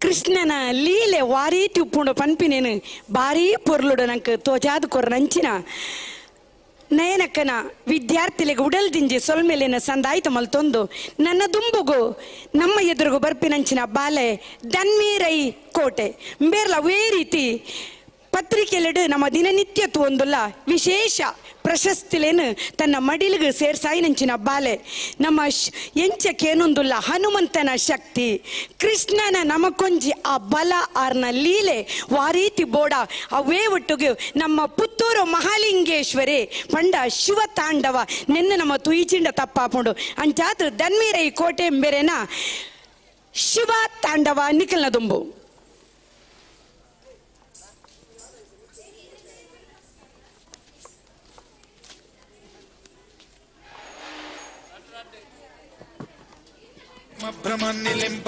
ಕೃಷ್ಣನ ಲೀಲೆ ವಾರೀತಿ ಉಪ್ಪುಂಡು ಪನ್ಪಿನೇನು ಭಾರೀ ಪೊರ್ಲುಡು ನಂಗೆ ತೋಜಾದು ಕೊರ್ರಂಚಿನ ನಯನಕ್ಕನ ವಿದ್ಯಾರ್ಥಿಗಳಿಗೆ ಉಡಲ್ದಿಂಜಿ ಸೊಲ್ಮೇಲಿನ ಸಂದಾಯ್ತು ಮಲ್ತೊಂದು ನನ್ನ ದುಂಬುಗು ನಮ್ಮ ಎದುರುಗು ಬರ್ಪಿನಂಚಿನ ಬಾಲೆ ದನ್ಮೀರೈ ಕೋಟೆ ಬೇರ್ಲ ಅವೇ ರೀತಿ ಪತ್ರಿಕೆಲೆಡು ನಮ್ಮ ದಿನನಿತ್ಯತ್ತು ಒಂದುಲ್ಲ ವಿಶೇಷ ಪ್ರಶಸ್ತಿಲೇನು ತನ್ನ ಮಡಿಲಿಗೆ ಸೇರ್ಸಾಯಿನಂಚಿನ ಬಾಲೆ ನಮ್ಮ ಎಂಚಕ್ಕೇನೊಂದುಲ್ಲ ಹನುಮಂತನ ಶಕ್ತಿ ಕೃಷ್ಣನ ನಮಕೊಂಜಿ ಆ ಬಲ ಆರ್ನ ಲೀಲೆ ವಾರೀತಿ ಬೋಡ ಅವೇ ಒಟ್ಟಿಗೆ ನಮ್ಮ ಪುತ್ತೂರು ಮಹಾಲಿಂಗೇಶ್ವರಿ ಪಂಡ ಶಿವ ತಾಂಡವ ನಿನ್ನ ನಮ್ಮ ತುಯಿಚಿಂಡ ತಪ್ಪಾಪುಂಡು ಅಂಚಾತ್ರ ದನ್ಮೀರೈ ಕೋಟೆ ಬೇರೆನ ಶಿವ ತಾಂಡವ ನಿಖಲ್ನ ದುಂಬು. ಭ್ರಮನ್ನಿಲಿಂಪ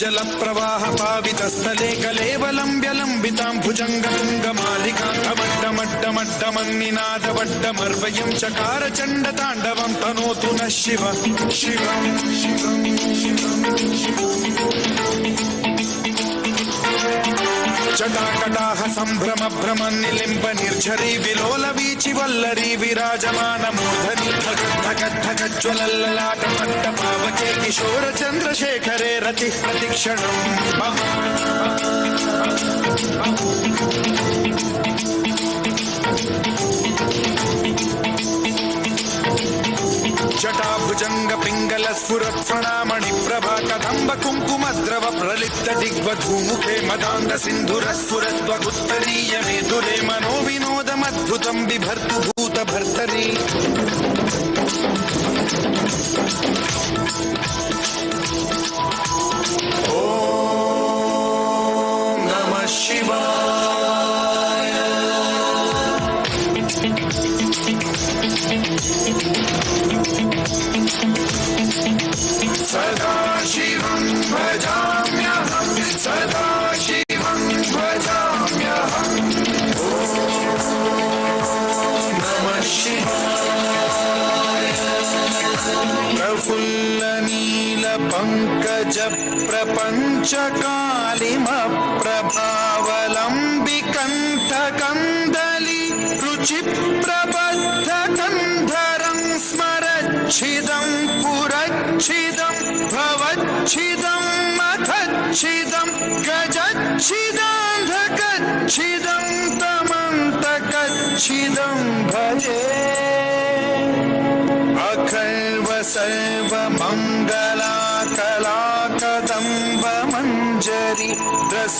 जल प्रवाह पावितस्थले कलेवलंब्य लंबितां भुजंग तुंग मालिकांतमड्डमड्डमन्निनादवड्डमर्वयं चकार चंड तांडवं तनोतु न शिव शिवं शिवं जटाकटाह संभ्रम भ्रम निलिंब निर्झरी विलोल वीचि वल्लरी विराजमान मूर्धनि धगज्ज्वलल्ललाट पट्ट पावके किशोर चंद्रशेखरे रति प्रतिक्षणं जटाभुजंग पिंगल स्फुरत् प्रणामणि प्रभा कदंब कुंकुमद्रव प्रलिप्त दिग्वधूमुखे मदांग सिंधुर स्फुरद्वगुत्तरीय मेधुरे मनो विनोदमद्भुतं बिभर्तु भूत भर्तरी ओम नमः शिवाय सदा शिवं भजाम्यहं सदा शिवं भजाम्यहं ॐ नमः शिवाय प्रफुल्ल नील पंकज प्रपंच कालिम प्रभावलंबिकंठ कंदली रुचि प्रबद्ध कंधरं स्मरच्छिदं पुरच्छिदं भवच्छिदं मथच्छिदं गजच्छिदान्धकच्छिदं तमन्तकच्छिदं भजे अखर्व सर्व मंगला कला कदम्ब मंजरी रस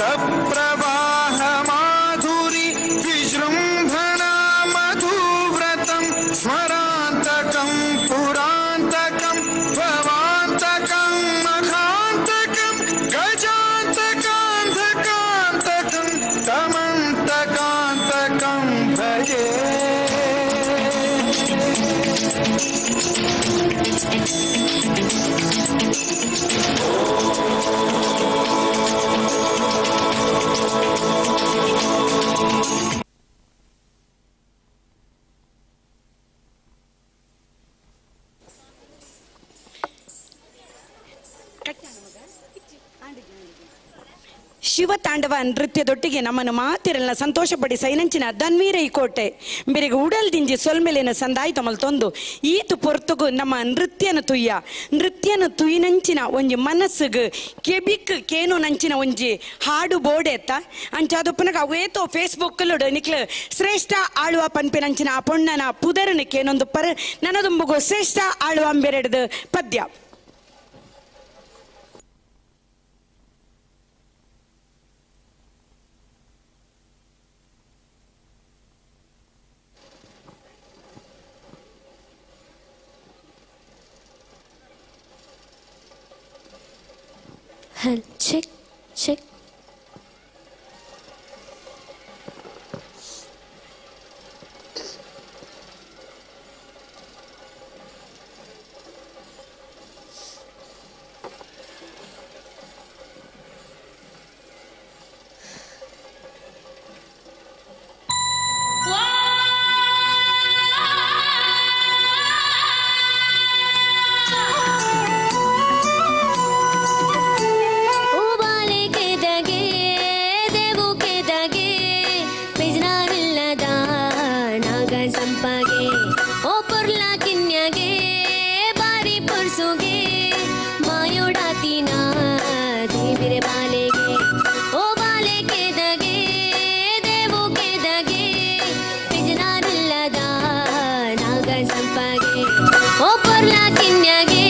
प्रवाह माधुरी विजृंभणा मधुव्रतं स्मरान्तकं पुरान्तकं भवान्तकं मखान्तकं गजान्तकान्धकान्तकं तमन्तकान्तकं भजे ಶಿವತಾಂಡವ ನೃತ್ಯದೊಟ್ಟಿಗೆ ನಮ್ಮನ್ನು ಮಾತಿರಲ್ಲ ಸಂತೋಷಪಡಿ ಸೈನಂಚಿನ ದನ್ವೀರೈ ಕೋಟೆ ಬೆರೆಗೆ ಉಡಲ್ದಿಂಜಿ ಸೊಲ್ಮೆಲೆನ ಸಂದಾಯ್ತ ಮಲ್ತೊಂದು ಈತು ಪೊರ್ತುಗು ನಮ್ಮ ನೃತ್ಯನ ತುಯ್ಯಿನಂಚಿನ ಒಂಜಿ ಮನಸ್ಸಿಗೆ ಕೆಬಿಕ್ ಕೇನು ನಂಚಿನ ಒಂಜಿ ಹಾಡು ಬೋಡೆ ಎತ್ತ ಅಂಚಾದು ಪುನಗ ಅವೇತೋ ಫೇಸ್ಬುಕ್ಕಲ್ಲುಡು ನಿಕ್ಲು ಶ್ರೇಷ್ಠ ಆಳುವ ಪನ್ಪಿನಂಚಿನ ಆ ಪೊಣ್ಣನ ಪುದರನ ಕೇನೊಂದು ನನ್ನದುಂಬುಗು ಶ್ರೇಷ್ಠ ಆಳುವ ಅಂಬೆರೆಡ್ದು ಪದ್ಯ. Check check. ಸಂಪಗೆ ಓ ಪುರ್ಲ ಕಿನ್ಯಗೆ ಬಾರಿ ಪುರ್ಸುಗೆ ಮಾಯೋಡಾತಿನ ದೇವಿರೆ ಬಾಲೆಗೆ ಓ ಬಾಲೆ ಕೆದಗೆ ದೇವು ಕೆದಗೆ ಪಿಜನಾರಿಲ್ಲದ ನಾಗ ಸಂಪಗೆ ಓ ಪುರ್ಲ ಕಿನ್ಯಗೆ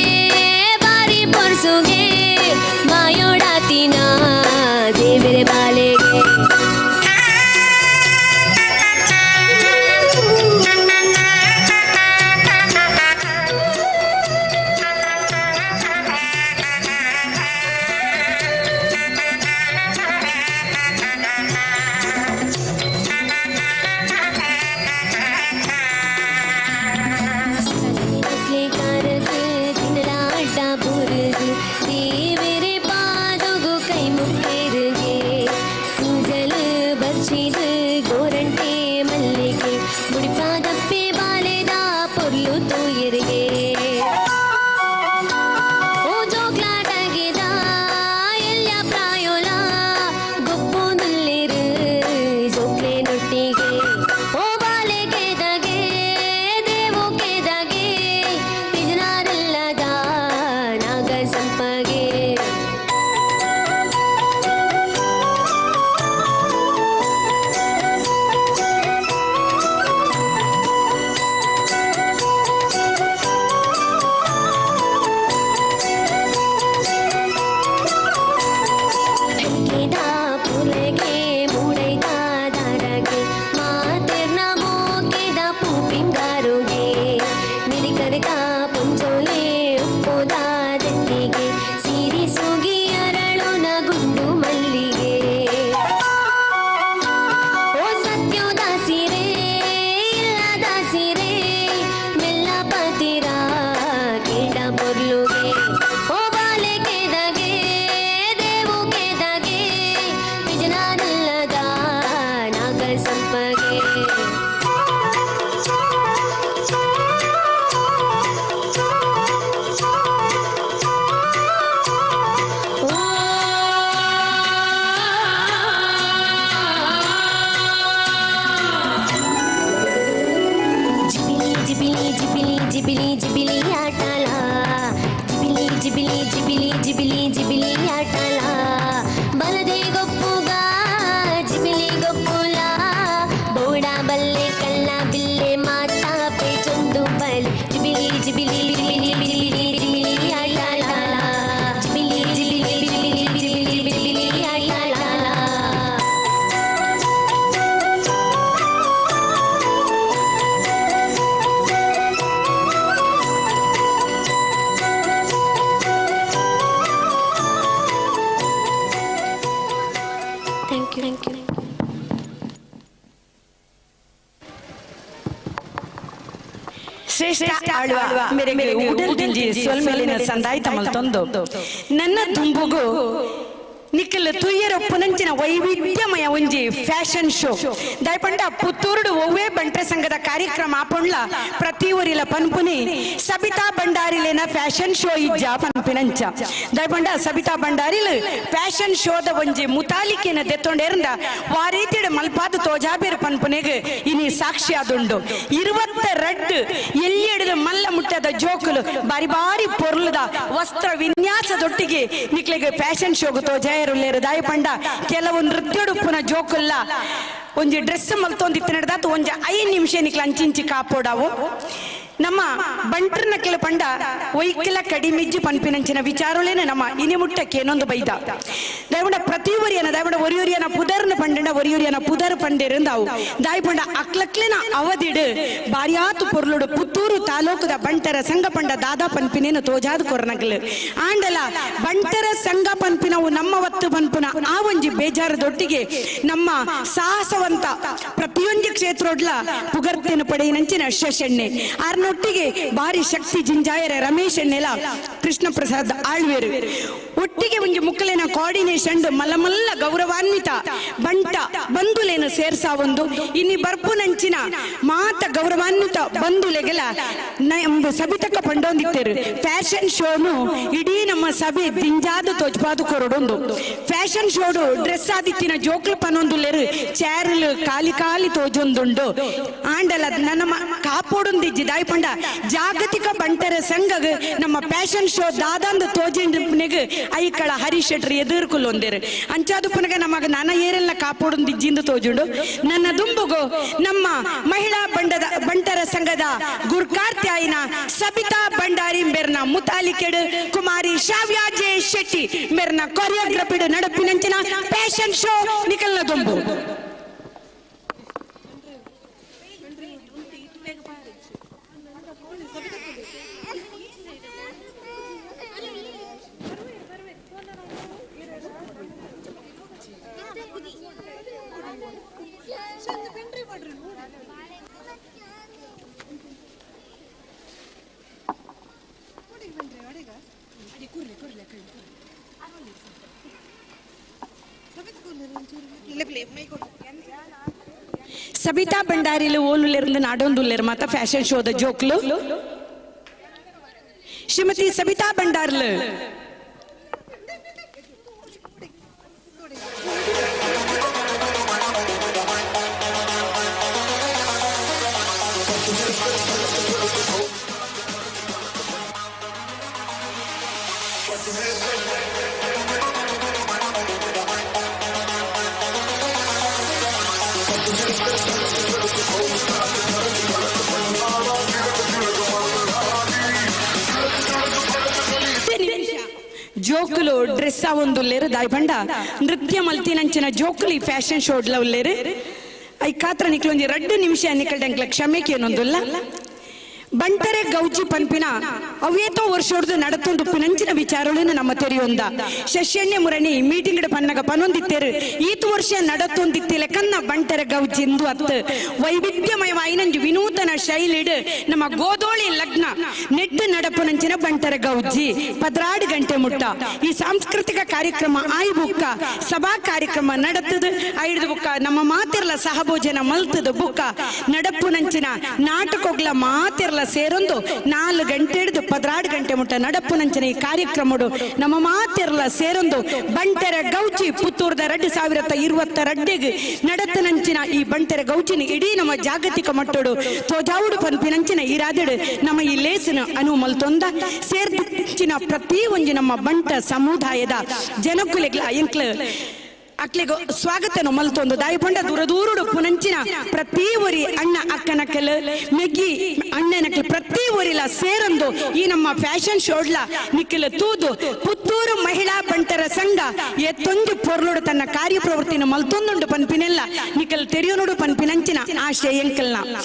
ಬಾರಿ ಪುರ್ಸುಗೆ ಮಾಯೋಡಾತಿನ ದೇವಿರೆ ಬಾಲೆಗೆ ಶ್ರೇಷ್ಠ ಆಳುವ ಮೇರೆಗೆ ಉಡಲ್ ದಿಂಜಿ ಸೊಲ್ಮೇಲಿನ ಸಂದಾಯಿತ ಮಲ್ತೊಂದು ನನ್ನ ದುಂಬುಗು ನಿಖಿಲ್ ತುಯ್ಯರ ಪುನಂಚಿನ ವೈವಿಧ್ಯಮಯ ಒಂಜಿ ಫ್ಯಾಷನ್ ಶೋ ದಯಪಂಡ ಪುತ್ತೂರುಡು ಒವ್ವೇ ಬಂಟ್ರೆ ಸಂಘದ ಕಾರ್ಯಕ್ರಮ ಆಪೊಂಡ್ಲ ಪ್ರತಿ ಊರಿಲ ಪನ್ಪುನಿ ಸಬಿತಾ ಬಂಡಾರಿಲೇನ ಫ್ಯಾಷನ್ ಶೋ ಇಜ್ಜ ಪನ್ಪಿನಂಚ ದಯಪಂಡ ಸಬಿತಾ ಬಂಡಾರಿಲ್ ಫ್ಯಾಷನ್ ಶೋದ ಒಂಜಿ ಮುತಾಲಿಕೆನ ದೆತ್ತೊಂಡೇರ್ಂದ ವಾ ರೀತಿಡ್ ಮಲ್ಪಾದು ತೋಜಾಬೇರ್ ಪನ್ಪುನೆಗ್ ಇನಿ ಸಾಕ್ಷಿ ಆದುಂಡು 22 ಎಲ್ಲಿಯಡಿಲು ಮಲ್ಲ ಮುಟ್ಟದ ಜೋಕುಲು ಬಾರಿ ಬಾರಿ ಪೊರ್ಲುದ ವಸ್ತ್ರ ವಿನ್ಯಾಸದೊಟ್ಟಿಗೆ ನಿಕ್ಲೆಗೆ ಫ್ಯಾಷನ್ ಶೋಗು ತೋಜ ದಾಯ ಪಂಡ ಕೆಲವು ನೃತ್ಯೋಡುಪ್ಪುನ ಜೋಕುಲ್ಲ ಒಂಜಿ ಡ್ರೆಸ್ ಮಲ್ತೊಂದಿತ್ತು ನಡೆದಾತು ಒಂಜಿ 5 ನಿಮಿಷ ನಿಕ್ಲ ಅಂಚಿಂಚಿ ಕಾಪೋಡಾವು ನಮ್ಮ ಬಂಟ್ರನಕ್ಕೆಲ ಪಂಡ ಒಯ್ಕೆಲ ಕಡಿಮಿಜ್ಜಿ ಪನ್ಪಿನಂಚಿನ ವಿಚಾರಲೇನ ನಮ್ಮ ಇನಿಮುಟ್ಟಕ್ಕೆ ಏನೊಂದು ಬೈದ ದಯವಿಡ ಪ್ರತಿ ಒರಿಯನ ದಯವಿಡ ಒರಿಯೊರಿಯನ ಪುದರ್ನ ಪಂಡನ ಒರಿಯೊರಿಯನ ಪುದರ್ ಪಂಡಿರಂದಾವು ದಾಯಿ ಪಂಡ ಅಕ್ಲಕ್ಲೆನ ಅವದಿಡು ಬಾರಿಯಾತು ಪೊರ್ಲುಡು ಪುತ್ತೂರು ತಾಲೂಕದ ಬಂಟರ ಸಂಘ ಪಂಡ ದಾದಾ ಪನ್ಪಿನೇನು ತೋಜಾದ ಕೊರನಗಲು ಆಂಡಲ ಬಂಟರ ಸಂಘ ಪನ್ಪಿನವು ನಮ್ಮ ಒತ್ತು ಪನ್ಪುನ ಆ ಒಂಜಿ ಬೇಜಾರದೊಟ್ಟಿಗೆ ನಮ್ಮ ಸಾಹಸವಂತ ಪ್ರತಿಯೊಂದು ಕ್ಷೇತ್ರೊಡ್ಲ ಪುಗರ್ತೆನು ಪಡೆಯಿನಂಚಿನ ಶಶೆಣ್ಣೆ ಆರ್ನೊಟ್ಟಿಗೆ ಭಾರಿ ಶಕ್ತಿ ಜಿಂಜಾಯರ ರಮೇಶ್ ಎಣ್ಣೆಲ ಕೃಷ್ಣ ಪ್ರಸಾದ್ ಆಳ್ವೇರು ಒಟ್ಟಿಗೆ ಒಂಜಿ ಮುಕ್ಕಲೇನ ಕೋಆರ್ಡಿನೇಷನ್ ಮಲ್ಲಮಲ್ಲ ಗೌರವಾನ್ವಿತ ಬಂಟ ಬಂಧುಲೇನು ಸೇರ್ಸಾ ಒಂದು ಇನ್ನಿ ಬರ್ಪುನಂಚಿನ ಮಾತ ಗೌರವಾನ್ವಿತ ಬಂಧುಲೆಗೆಲ ಸಬಿತಕ್ಕ ಪಂಡೊಂದಿತ್ತೇರು ಫ್ಯಾಷನ್ ಶೋನು ಇಡೀ ನಮ್ಮ ಸಭೆ ದಿಂಜಾದು ತೋಜ್ಪಾದು ಕೊರಡೊಂದು ಫ್ಯಾಷನ್ ಶೋಡು ಡ್ರೆಸ್ ಆದಿತ್ತಿನ ಜೋಕ್ಲು ಪನೊಂದುಲ್ಲೇರು ಚೇರ್ಲು ಖಾಲಿ ಖಾಲಿ ತೋಜೊಂದುಂಡು ಆಂಡಲ ನನ್ನ ಕಾಪೋಡೊಂದಿಜ್ಜಿ ದಾಯಿ ಪಂಡ ಜಾಗತಿಕ ಬಂಟರ ಸಂಘಗ ನಮ್ಮ ಫ್ಯಾಷನ್ ಶೋ ದಾದಂದು ತೋಜಿಂಡ್ನೆಗ್ ಐಕಳ ಹರೀಶ್ ಶೆಟ್ಟಿ ಎದುರ್ಕೊಲ್ಲೊಂದೇರು ಅಂಚಾದು ಪುನಗ ನಮಗ ನನ್ನ ಏರೆಲ್ಲ ಕಾಪೋಡೊಂದಿಜ್ಜಿಂದು ತೋಜುಂಡು ನನ್ನ ದುಂಬುಗು ನಮ್ಮ ಮಹಿಳಾ ಬಂಟರ ಸಂಘದ ಗುರ್ಕಾರ್ತ್ಯಾಯಿನ ಸಬಿತಾ ಭಂಡಾರಿ ಮೇರ್ನ ಮುತಾಲಿಕೆಡು ಕುಮಾರಿ ಶಾವ್ಯಾ ಜೆ ಶೆಟ್ಟಿ ಮೇರ್ನ ಕೊರಿಯೋಗ್ರಫಿಡು ನಡಪಿನಂಚಿನ ಫ್ಯಾಷನ್ ಶೋ ನಿಕಲ್ನ ದುಂಬು ಸಬಿತಾ ಭಂಡಾರಿಲು ಓಲುಲೆರ್ದು ನಾಡೊಂದುಲ್ಲೆರ್ ಮಾತ ಫ್ಯಾಷನ್ ಶೋದ ಜೋಕ್ಲು ಶ್ರೀಮತಿ ಸಬಿತಾ ಭಂಡಾರ್ಲು ಜೋಕುಲು ಡ್ರೆಸ್ ಒಂದುಲ್ಲೇರು ದಾಯಿ ಬಂಡ ನೃತ್ಯ ಮಲ್ತಿನಂಚಿನ ಜೋಕುಲು ಈ ಫ್ಯಾಷನ್ ಶೋಡ್ಲ ಉಲ್ಲೇರು ಐ ಕಾತ್ರ ನಿಕ್ಲೊಂಜಿ 2 ನಿಮಿಷ ನಿಕಲ್ಡಂಕ್ಲ ಕ್ಷಮೆಗೆ ಏನೊಂದುಲ್ಲ ಬಂಟರೆ ಗೌಜಿ ಪನ್ಪಿನ ಅವೇತೋ ವರ್ಷೋಡ್ದು ನಡತೊಂದು ಪಿನಂಚಿನ ವಿಚಾರಗಳನ್ನು ನಮ್ಮ ತೆರೆಯೊಂದ ಶಶ್ಯಣ್ಯ ಮುರಣಿ ಮೀಟಿಂಗ್ ಪನ್ನಗ ಪನೊಂದಿತ್ತೇರು ಈತು ವರ್ಷ ನಡತೊಂದಿತ್ತಿಲೆ ಕನ್ನ ಬಂಟರೆ ಗೌಜಿ ಇಂದು ಅತ್ತು ವೈವಿಧ್ಯಮಯವಾಯಿನಂಜು ವಿನೂತನ ಶೈಲಿಡು ನಮ್ಮ ಗೋದೋಳಿ ಲಗ್ನ ನೆಟ್ಟು ನಡಪುನಂಚಿನ ಬಂಟರೆ ಗೌಜಿ 16 ಗಂಟೆ ಮುಟ್ಟ ಈ ಸಾಂಸ್ಕೃತಿಕ ಕಾರ್ಯಕ್ರಮ ಆಯ್ ಬುಕ್ಕ ಸಭಾ ಕಾರ್ಯಕ್ರಮ ನಡತದು ಐದು ಬುಕ್ಕ ನಮ್ಮ ಮಾತಿರ್ಲ ಸಹಭೋಜನ ಮಲ್ತದು ಬುಕ್ಕ ನಡಪುನಂಚಿನ ನಾಟಕಗಳ ಮಾತಿರ್ಲ ಸೇರೊಂದು 4 ಗಂಟೆ ಹಿಡಿದು 16 ಗಂಟೆ ಮುಟ್ಟ ನಡಪುನಂಚಿನ ಈ ಕಾರ್ಯಕ್ರಮಡು ನಮ್ಮ ಮಾತಿರ್ಲ ಸೇರೊಂದು ಬಂಟೆರೆ ಗೌಜಿ ಪುತ್ತೂರ್ದ 2022 ನಡತನಂಚಿನ ಈ ಬಂಟೆರೆ ಗೌಜಿನ ಇಡೀ ನಮ್ಮ ಜಾಗತಿಕ ಮಟ್ಟಡು ತೋಜಾವುಡು ಪನ್ಪಿನಂಚಿನ ಈ ರಾದೆಡು ನಮ್ಮ ಈ ಲೇಸಿನ ಅನುಮಲ್ತೊಂದ ಸೇರ್ದಿನ ಪ್ರತಿ ಒಂಜಿ ನಮ್ಮ ಬಂಟ ಸಮುದಾಯದ ಜನಕುಲೆಗಳ ಎಂಕ್ಲ ಅಕ್ಲಿಗೆ ಸ್ವಾಗತನು ಮಲ್ತೊಂದು ದಾಯಿ ಪಂಡ ದೂರ ದೂರುಡು ಪುನಂಚಿನ ಪ್ರತಿ ಒರಿ ಅಣ್ಣ ಅಕ್ಕನಕ್ಕಲ್ ಮೆಗ್ಗಿ ಅಣ್ಣನಕ್ಕಲ್ ಪ್ರತಿ ಒರಿಲ ಸೇರೊಂದು ಈ ನಮ್ಮ ಫ್ಯಾಷನ್ ಶೋಡ್ಲ ನಿಕ್ಕಲ್ ತೂದು ಪುತ್ತೂರು ಮಹಿಳಾ ಬಂಟರ ಸಂಘ ಎತ್ತೊಂದು ಪೊರ್ಲುಡು ತನ್ನ ಕಾರ್ಯಪ್ರವೃತ್ತಿನ ಮಲ್ತೊಂದುಂಡು ಪನ್ಪಿನೆಲ್ಲ ನಿಕ್ಕಲ್ ತೆರೆಯೋನುಡು ಪನ್ಪಿನಂಚಿನ ಆಶೆ ಎಂಕಲ್ನ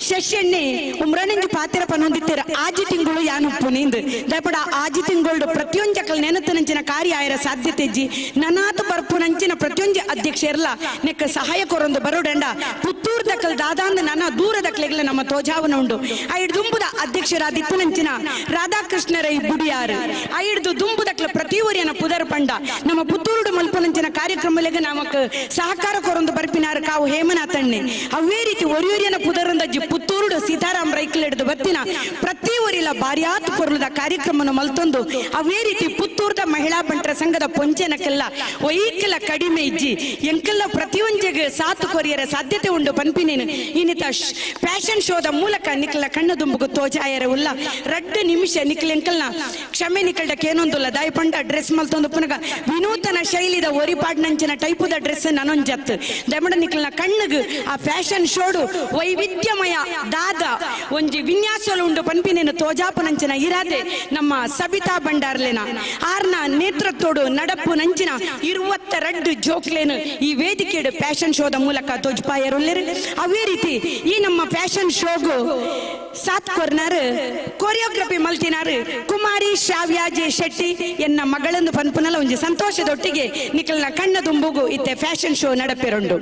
ಶಶ್ಯಣ್ಣೆ ಉಮ್ರನಂಜು ಪಾತ್ರ ಪನೊಂದಿತ್ತರ ಆಜಿ ತಿಂಗಳು ಯಾನುಪ್ಪು ನಿಂದು ದಯಪಡ ಆಜಿ ತಿಂಗಳು ಪ್ರತಿಯೊಂಜಕಲ್ ನೆನತನಂಚಿನ ಕಾರ್ಯ ಆಯರ ಸಾಧ್ಯತೆ ಇಜ್ಜಿ ನನಾತು ಬರ್ಪುನಂಚಿನ ಪ್ರತಿಯೊಂದು ಅಧ್ಯಕ್ಷರಲ್ಲ ನೆಕ್ಕ ಸಹಾಯ ಕೊರೊಂದು ಬರೋಡಂಡ ಪುತ್ತೂರು ದಕ್ಕಲ್ ದಾದಾಂದ ನನ್ನ ದೂರ ದಕ್ಕಲೆಗಳ ನಮ್ಮ ತೋಜಾವನ ಉಂಡು ಐದು ದುಂಬುದ ಅಧ್ಯಕ್ಷರಾದಿಪ್ಪುನಂಚಿನ ರಾಧಾಕೃಷ್ಣ ರೈ ಬುಡಿಯಾರು ಐದು ದುಂಬು ದಕ್ಕಲ ಪ್ರತಿ ಊರಿನ ಪುದರ್ ಪಂಡ ನಮ್ಮ ಪುತ್ತೂರು ಮಲ್ಪನಂಚಿನ ಕಾರ್ಯಕ್ರಮಲೆಗ ನಮಕ್ ಸಹಕಾರ ಕೊರೊಂದು ಬರ್ಪಿನಾರು ಕಾವು ಹೇಮನಾಥಣ್ಣೆ ಅವೇ ರೀತಿ ಒರಿಯೂರಿನ ಪುದರಂದ ಪುತ್ತೂರು ಸೀತಾರಾಮ್ ರೈಕಲ್ ಹಿಡಿದು ಬತ್ತಿನ ಪ್ರತಿ ಊರಿಲ ಬಾರಿಯಾತು ಪೊರ್ಲದ ಕಾರ್ಯಕ್ರಮ ಮಲ್ತೊಂದು ಅವೇ ರೀತಿ ಪುತ್ತೂರ್ದ ಮಹಿಳಾ ಬಂಟರ ಸಂಘದ ಪೊಂಚೆನಕ್ಕೆಲ್ಲ ಒಯ್ಕಲ ಕಡಿಮೆ ಇಜ್ಜಿ ಎಂಕೆಲ್ಲ ಪ್ರತಿಯೊಂದಿಗೆ ಸಾತು ಕೊರಿಯರ ಸಾಧ್ಯತೆ ಉಂಡು ಪನ್ಪಿನೇನು ಇನ್ನಿತ ಫ್ಯಾಷನ್ ಶೋದ ಮೂಲಕ ನಿಕ್ಲ ಕಣ್ಣು ದುಂಬುಗು ತೋಜಾಯರ ಉಲ್ಲ 2 ನಿಮಿಷ ನಿಕ್ಲ ಎಂಕಲ್ನ ಕ್ಷಮೆ ನಿಕಲ್ಡ ಕೇನೊಂದುಲ್ಲ ದಾಯಿ ಪಂಡ ಡ್ರೆಸ್ ಮಲ್ತೊಂದು ಪುನಗ ವಿನೂತನ ಶೈಲಿದ ಒರಿಪಾಡ್ನಂಚಿನ ಟೈಪುದ ಡ್ರೆಸ್ ನನೊಂಜತ್ತು ದಮಡ ನಿಕ್ಲಿನ ಕಣ್ಣುಗು ಆ ಫ್ಯಾಷನ್ ಶೋಡು ವೈವಿಧ್ಯಮಯ ದಾದ ಒಂಜಿ ವಿನ್ಯಾಸಲು ಉಂಡು ಪನ್ಪಿನೇನು ತೋಜಾಪುನಂಚಿನ ಇರಾದೆ ನಮ್ಮ ಸಬಿತಾ ಬಂಡಾರ್ಲೆನ ಆರ್ನ ನೇತೃತ್ವಡು ನಡಪು ನಂಚಿನ 22 ಜೋಕ್ಲೇನು ಈ ವೇದಿಕೆಡು ಫ್ಯಾಷನ್ ಶೋದ ಮೂಲಕ ತೋಜ್ಪಾಯರುಲ್ಲೇರು ಅವೇ ರೀತಿ ಈ ನಮ್ಮ ಫ್ಯಾಷನ್ ಶೋಗು ಸಾತ್ ಕೊರ್ನಾರು ಕೊರಿಯೋಗ್ರಫಿ ಮಲ್ತಿನಾರು ಕುಮಾರಿ ಶ್ರಾವ್ಯ ಜೆ ಶೆಟ್ಟಿ ಎನ್ನ ಮಗಳಂದು ಪನ್ಪುನಲ ಒಂಜಿ ಸಂತೋಷದೊಟ್ಟಿಗೆ ನಿಖಲ್ನ ಕಣ್ಣ ದುಂಬುಗು ಇತ್ತೆ ಫ್ಯಾಷನ್ ಶೋ ನಡಪೆರುಂಡು.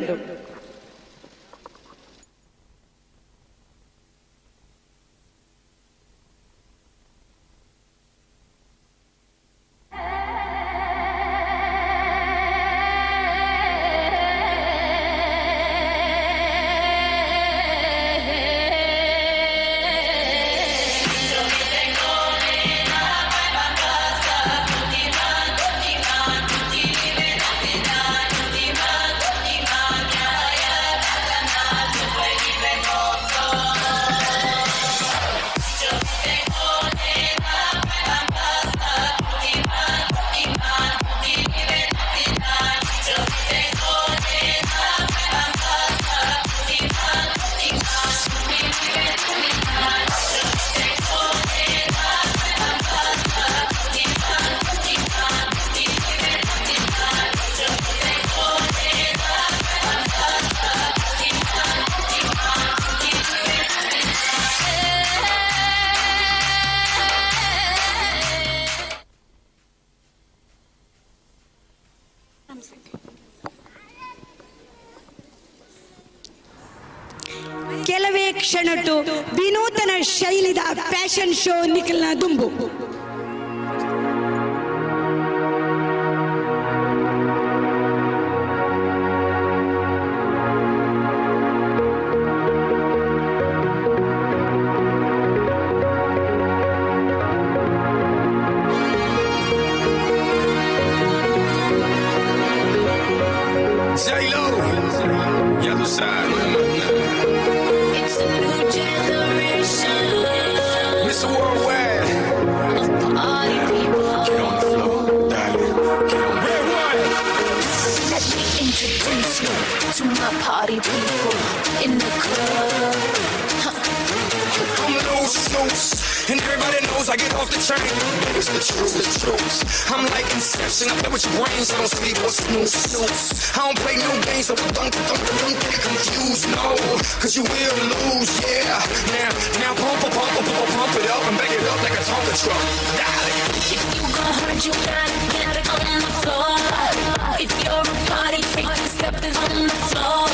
ಕೆಲವೇ ಕ್ಷಣಟ್ಟು ವಿನೂತನ ಶೈಲಿದ ಫ್ಯಾಷನ್ ಶೋ ನಿಖಲ್ನ ದುಂಬು. It's a new generation. Mr. Worldwide. Of party people. Get on the floor, darling. Get on the floor. Let me introduce you to my party people in the club. I'm loose, loose, and everybody knows I get off the train. It's the truth, the truth. I'm like Inception, I play with your brains, I don't sleep or snooze, snooze. I don't play no games, so don't get confused, no, cause you will lose, yeah. Now pump it up and back it up like a Tonka truck. Darling. If you gon' hurt, you gotta get it on the floor. If you're a party freak, then step it on the floor.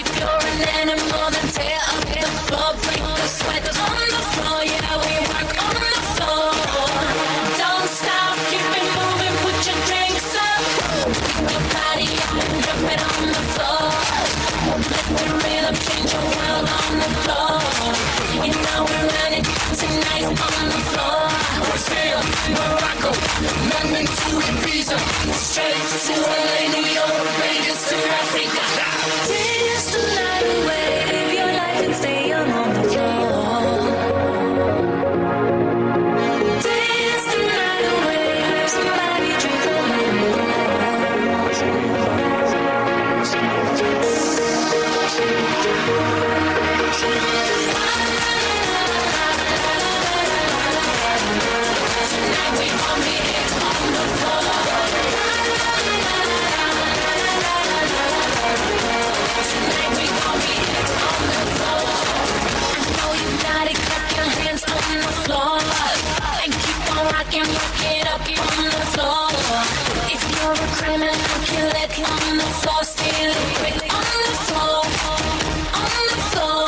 If you're an animal, then tear up the floor. Break the sweat on the floor, yeah, we work on the floor. Don't stop, keep it moving, put your drinks up. Pick your body up and drop it on the floor. Let the rhythm change your world on the floor. You know we're running tonight on the floor. Brazil, Morocco, London to Ibiza, Straight to LA, New York, Vegas to Africa. Dance the night away, live your life and stay young on the floor. Dance the night away, have somebody drink a Tonight we gon' be it on the floor. Tonight we gon' be it on the floor. I know you got it, clap your hands on the floor. And keep on rocking, rock it up on the floor. If you're a criminal, kill it on the floor. Steal it quick on the floor. On the floor.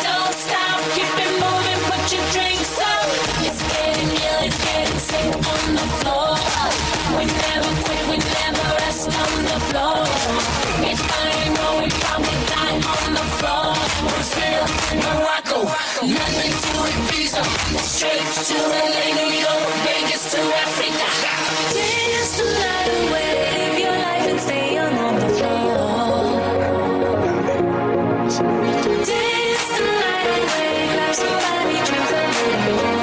Don't stop, keep it moving, put your drinks up. It's getting ill, it's getting sick on the floor. We never quit, we never rest on the floor. If I ain't know, we probably die on the floor. Brazil, Morocco, London to Ibiza, Straight to LA, New York, Vegas to Africa. Dance the night away, live your life and stay young on the floor. Dance the night away, have somebody drink a little more.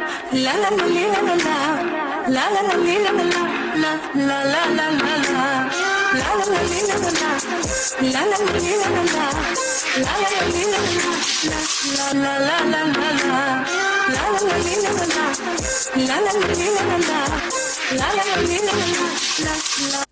La la la li, la la la. La la la li, la la la. La la la la la la. La la la li, la la la. La la la li, la la la. La la la li, la la la. La la la la la. La la la li, la la la. La la la li, la la la. La la la li, la la la. La la.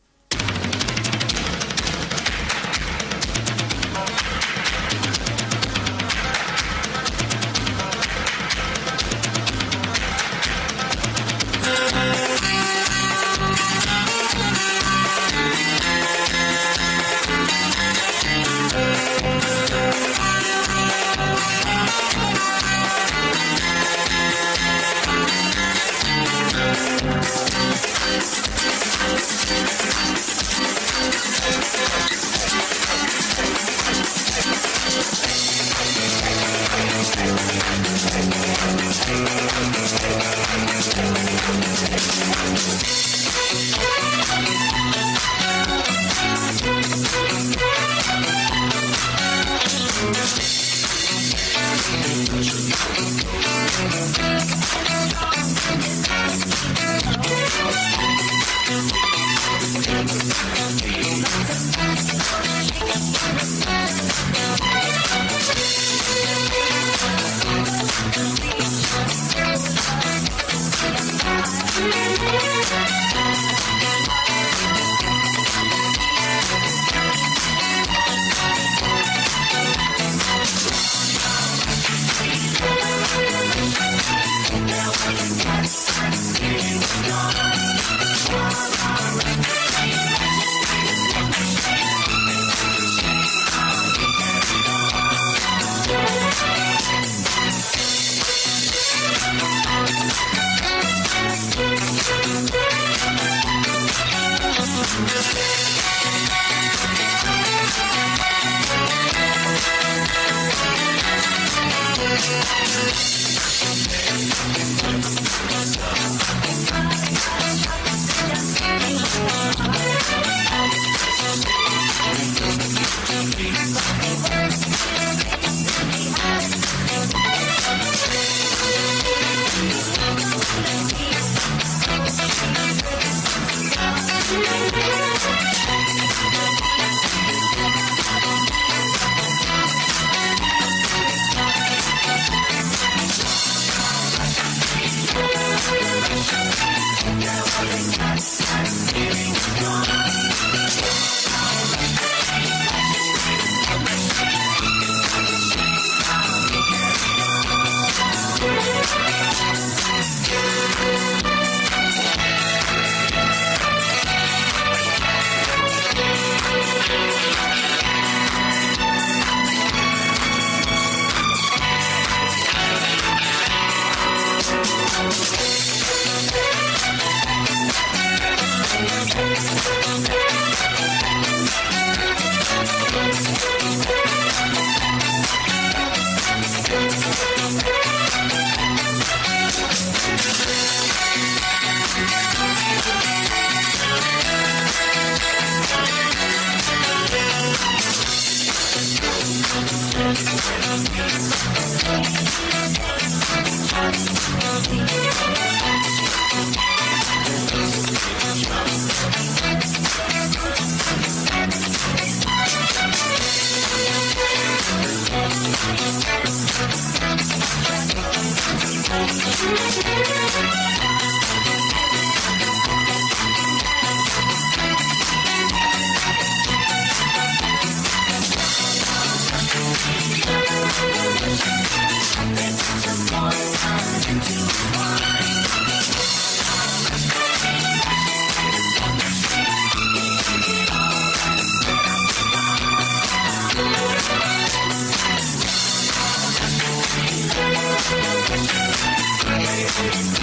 Thank you.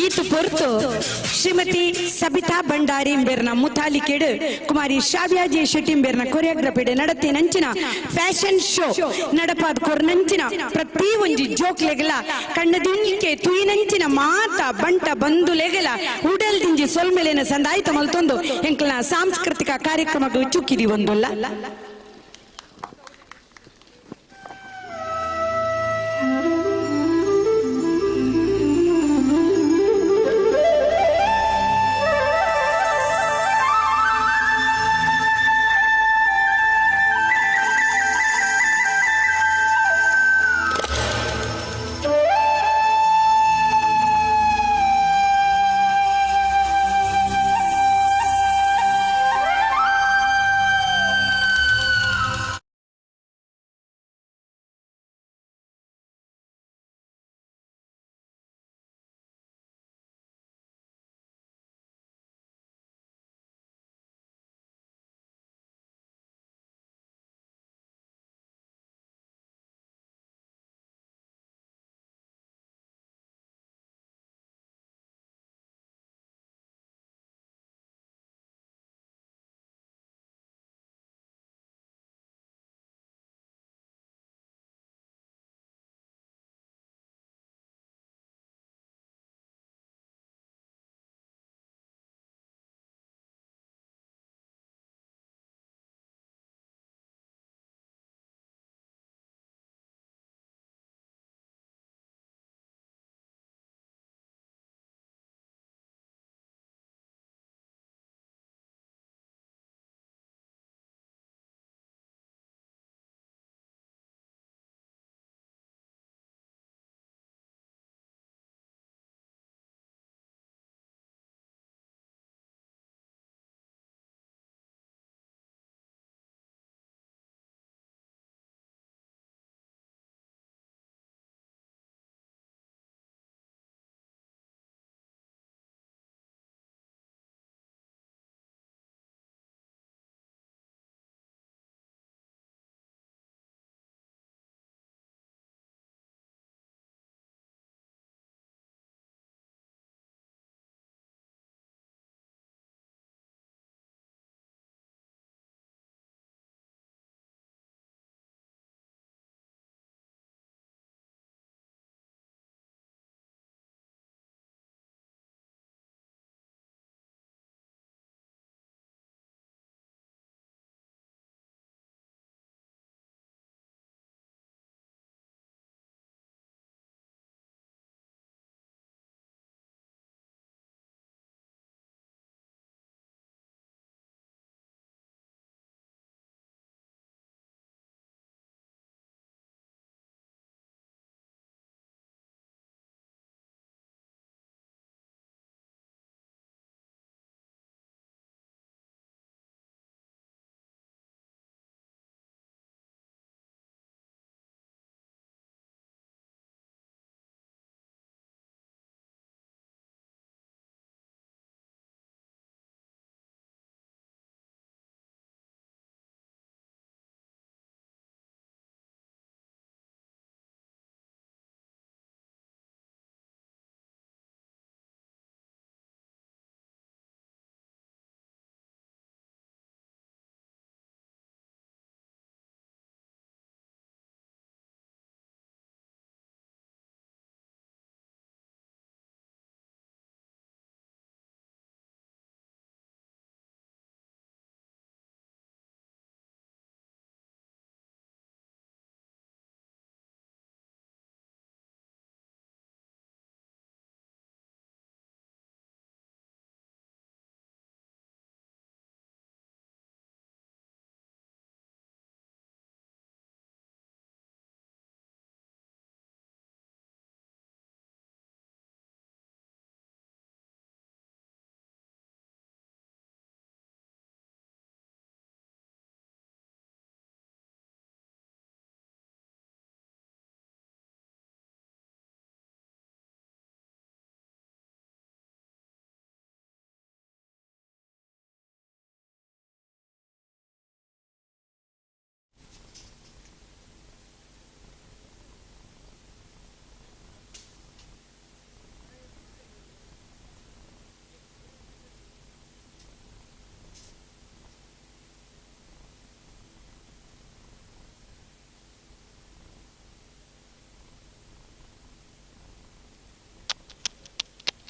ಈತ ಪೊರ್ತು ಶ್ರೀಮತಿ ಸಬಿತಾ ಭಂಡಾರಿ ಎಂಬೇರ್ನ ಮುತಾಲಿಕೆಡು ಕುಮಾರಿ ಶಾವ್ಯಾಜಿ ಶೆಟ್ಟಿ ಎಂಬೇರ್ನ ಕೊರಿಯೋಗ್ರಫಿಡ್ ನಡತಿ ನಂಚಿನ ಫ್ಯಾಷನ್ ಶೋ ನಡಪಾದ ಕೊರ್ನಂಚಿನ ಪ್ರತಿ ಒಂಜಿ ಜೋಕ್ಲೆಗಲ ಕಣ್ಣದಿಂಜಿಕೆ ತುಯಿನಂಚಿನ ಮಾತ ಬಂಟ ಬಂದುಲೆಗಲ ಉಡಲ್ ದಿಂಜಿ ಸೊಲ್ಮೆಲೆನ ಸಂದಾಯಿತ ಮಲ್ತೊಂದು ಎಂಕ್ಲನ ಸಾಂಸ್ಕೃತಿಕ ಕಾರ್ಯಕ್ರಮಗಳು ಚುಕ್ಕಿದಿ ಒಂದಲ್ಲ.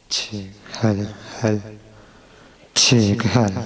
check, hello, hello, check, hello.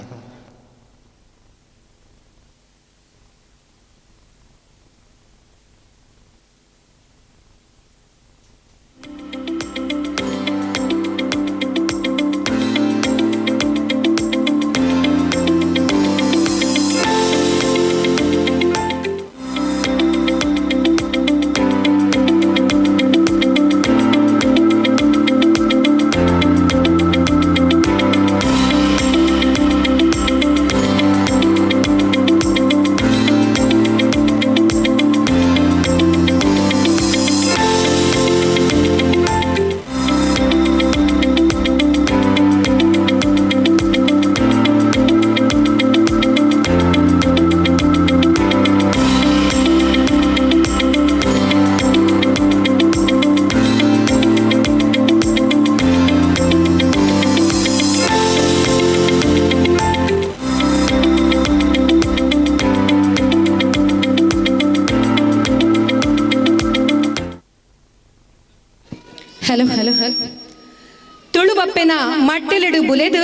Hello hello hello ತುಳುವಪ್ಪೆನ ಮಟ್ಟೆಲೆಡು ಬುಲೆದು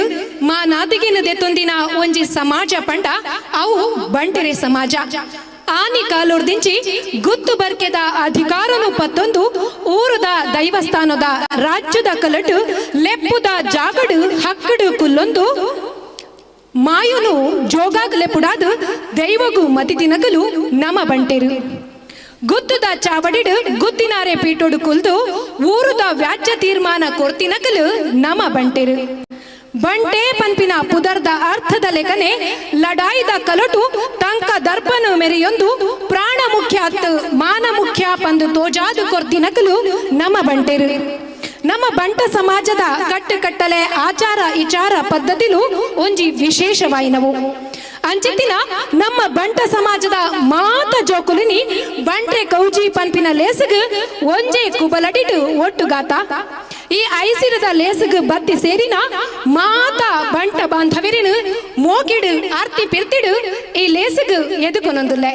ಮಾ ನಾದಿಗಿನ ದೆತ್ತೊಂದಿನ ಒಂಜಿ ಸಮಾಜ ಪಂಡ ಅವು ಬಂಟೆರೆ ಸಮಾಜ ಆನಿ ಕಾಲೋರ್ದಿಂಚಿ ಗುತ್ತು ಬರ್ಕೆದ ಅಧಿಕಾರನು ಪತ್ತೊಂದು ಊರದ ದೈವಸ್ಥಾನದ ರಾಜ್ಯದ ಕಲಟು ಲೆಪ್ಪುದ ಜಾಗಡು ಹಕ್ಕಡು ಕುಲ್ಲೊಂದು ಮಾಯುನು ಜೋಗಾಗಲೆ ಪುಡಾದು ದೈವಗು ಮತಿದಿನಗಲು ನಮ ಬಂಟೆರು ಗುತ್ತುದ ಚಾವಡಿಡು ಗುತ್ತಿನಾರೆ ಪೀಟೋಡು ಕುಲ್ದು ಊರುದ ವ್ಯಾಜ್ಯ ತೀರ್ಮಾನ ಕೊರ್ತಿನಕಲು ನಮ ಬಂಟೆರು ಬಂಟೆ ಪಂಪಿನ ಪುದರ್ದ ಅರ್ಥದ ಲೆಕ್ಕನೆ ಲಡಾಯಿದ ಕಲಟು ತಂಕ ದರ್ಪನು ಮೆರೆಯೊಂದು ಪ್ರಾಣ ಮುಖ್ಯ ಅತ್ತು ಮಾನ ಮುಖ್ಯ ಪಂದು ತೋಜಾದು ಕೊರ್ತಿನಕಲು ನಮ ಬಂಟೆರು ನಮ್ಮ ಬಂಟ ಸಮಾಜದ ಕಟ್ಟುಕಟ್ಟಲೆ ಆಚಾರ ವಿಚಾರ ಪದ್ಧತಿಲು ಒಂಜಿ ವಿಶೇಷವಾಯಿನವು ಅಂಚಿತ್ತಿನ ನಮ್ಮ ಬಂಟ ಸಮಾಜದ ಮಾತ ಜೋಕುಲಿನಿ ಬಂಟೆ ಕೌಜಿ ಪಂಪಿನ ಲೇಸಗು ಒಂಜೆ ಕುಬಲಟಿಡು ಒಟ್ಟುಗಾತ ಈ ಐಸಿರದ ಲೇಸಗು ಬತ್ತಿ ಸೇರಿನ ಮಾತ ಬಂಟ ಬಾಂಧವಿರಿನು ಮೋಕಿಡು ಆರ್ತಿ ಪಿರ್ತಿಡು ಈ ಲೇಸಗು ಎದುಕೊನೊಂದುಲ್ಲೆ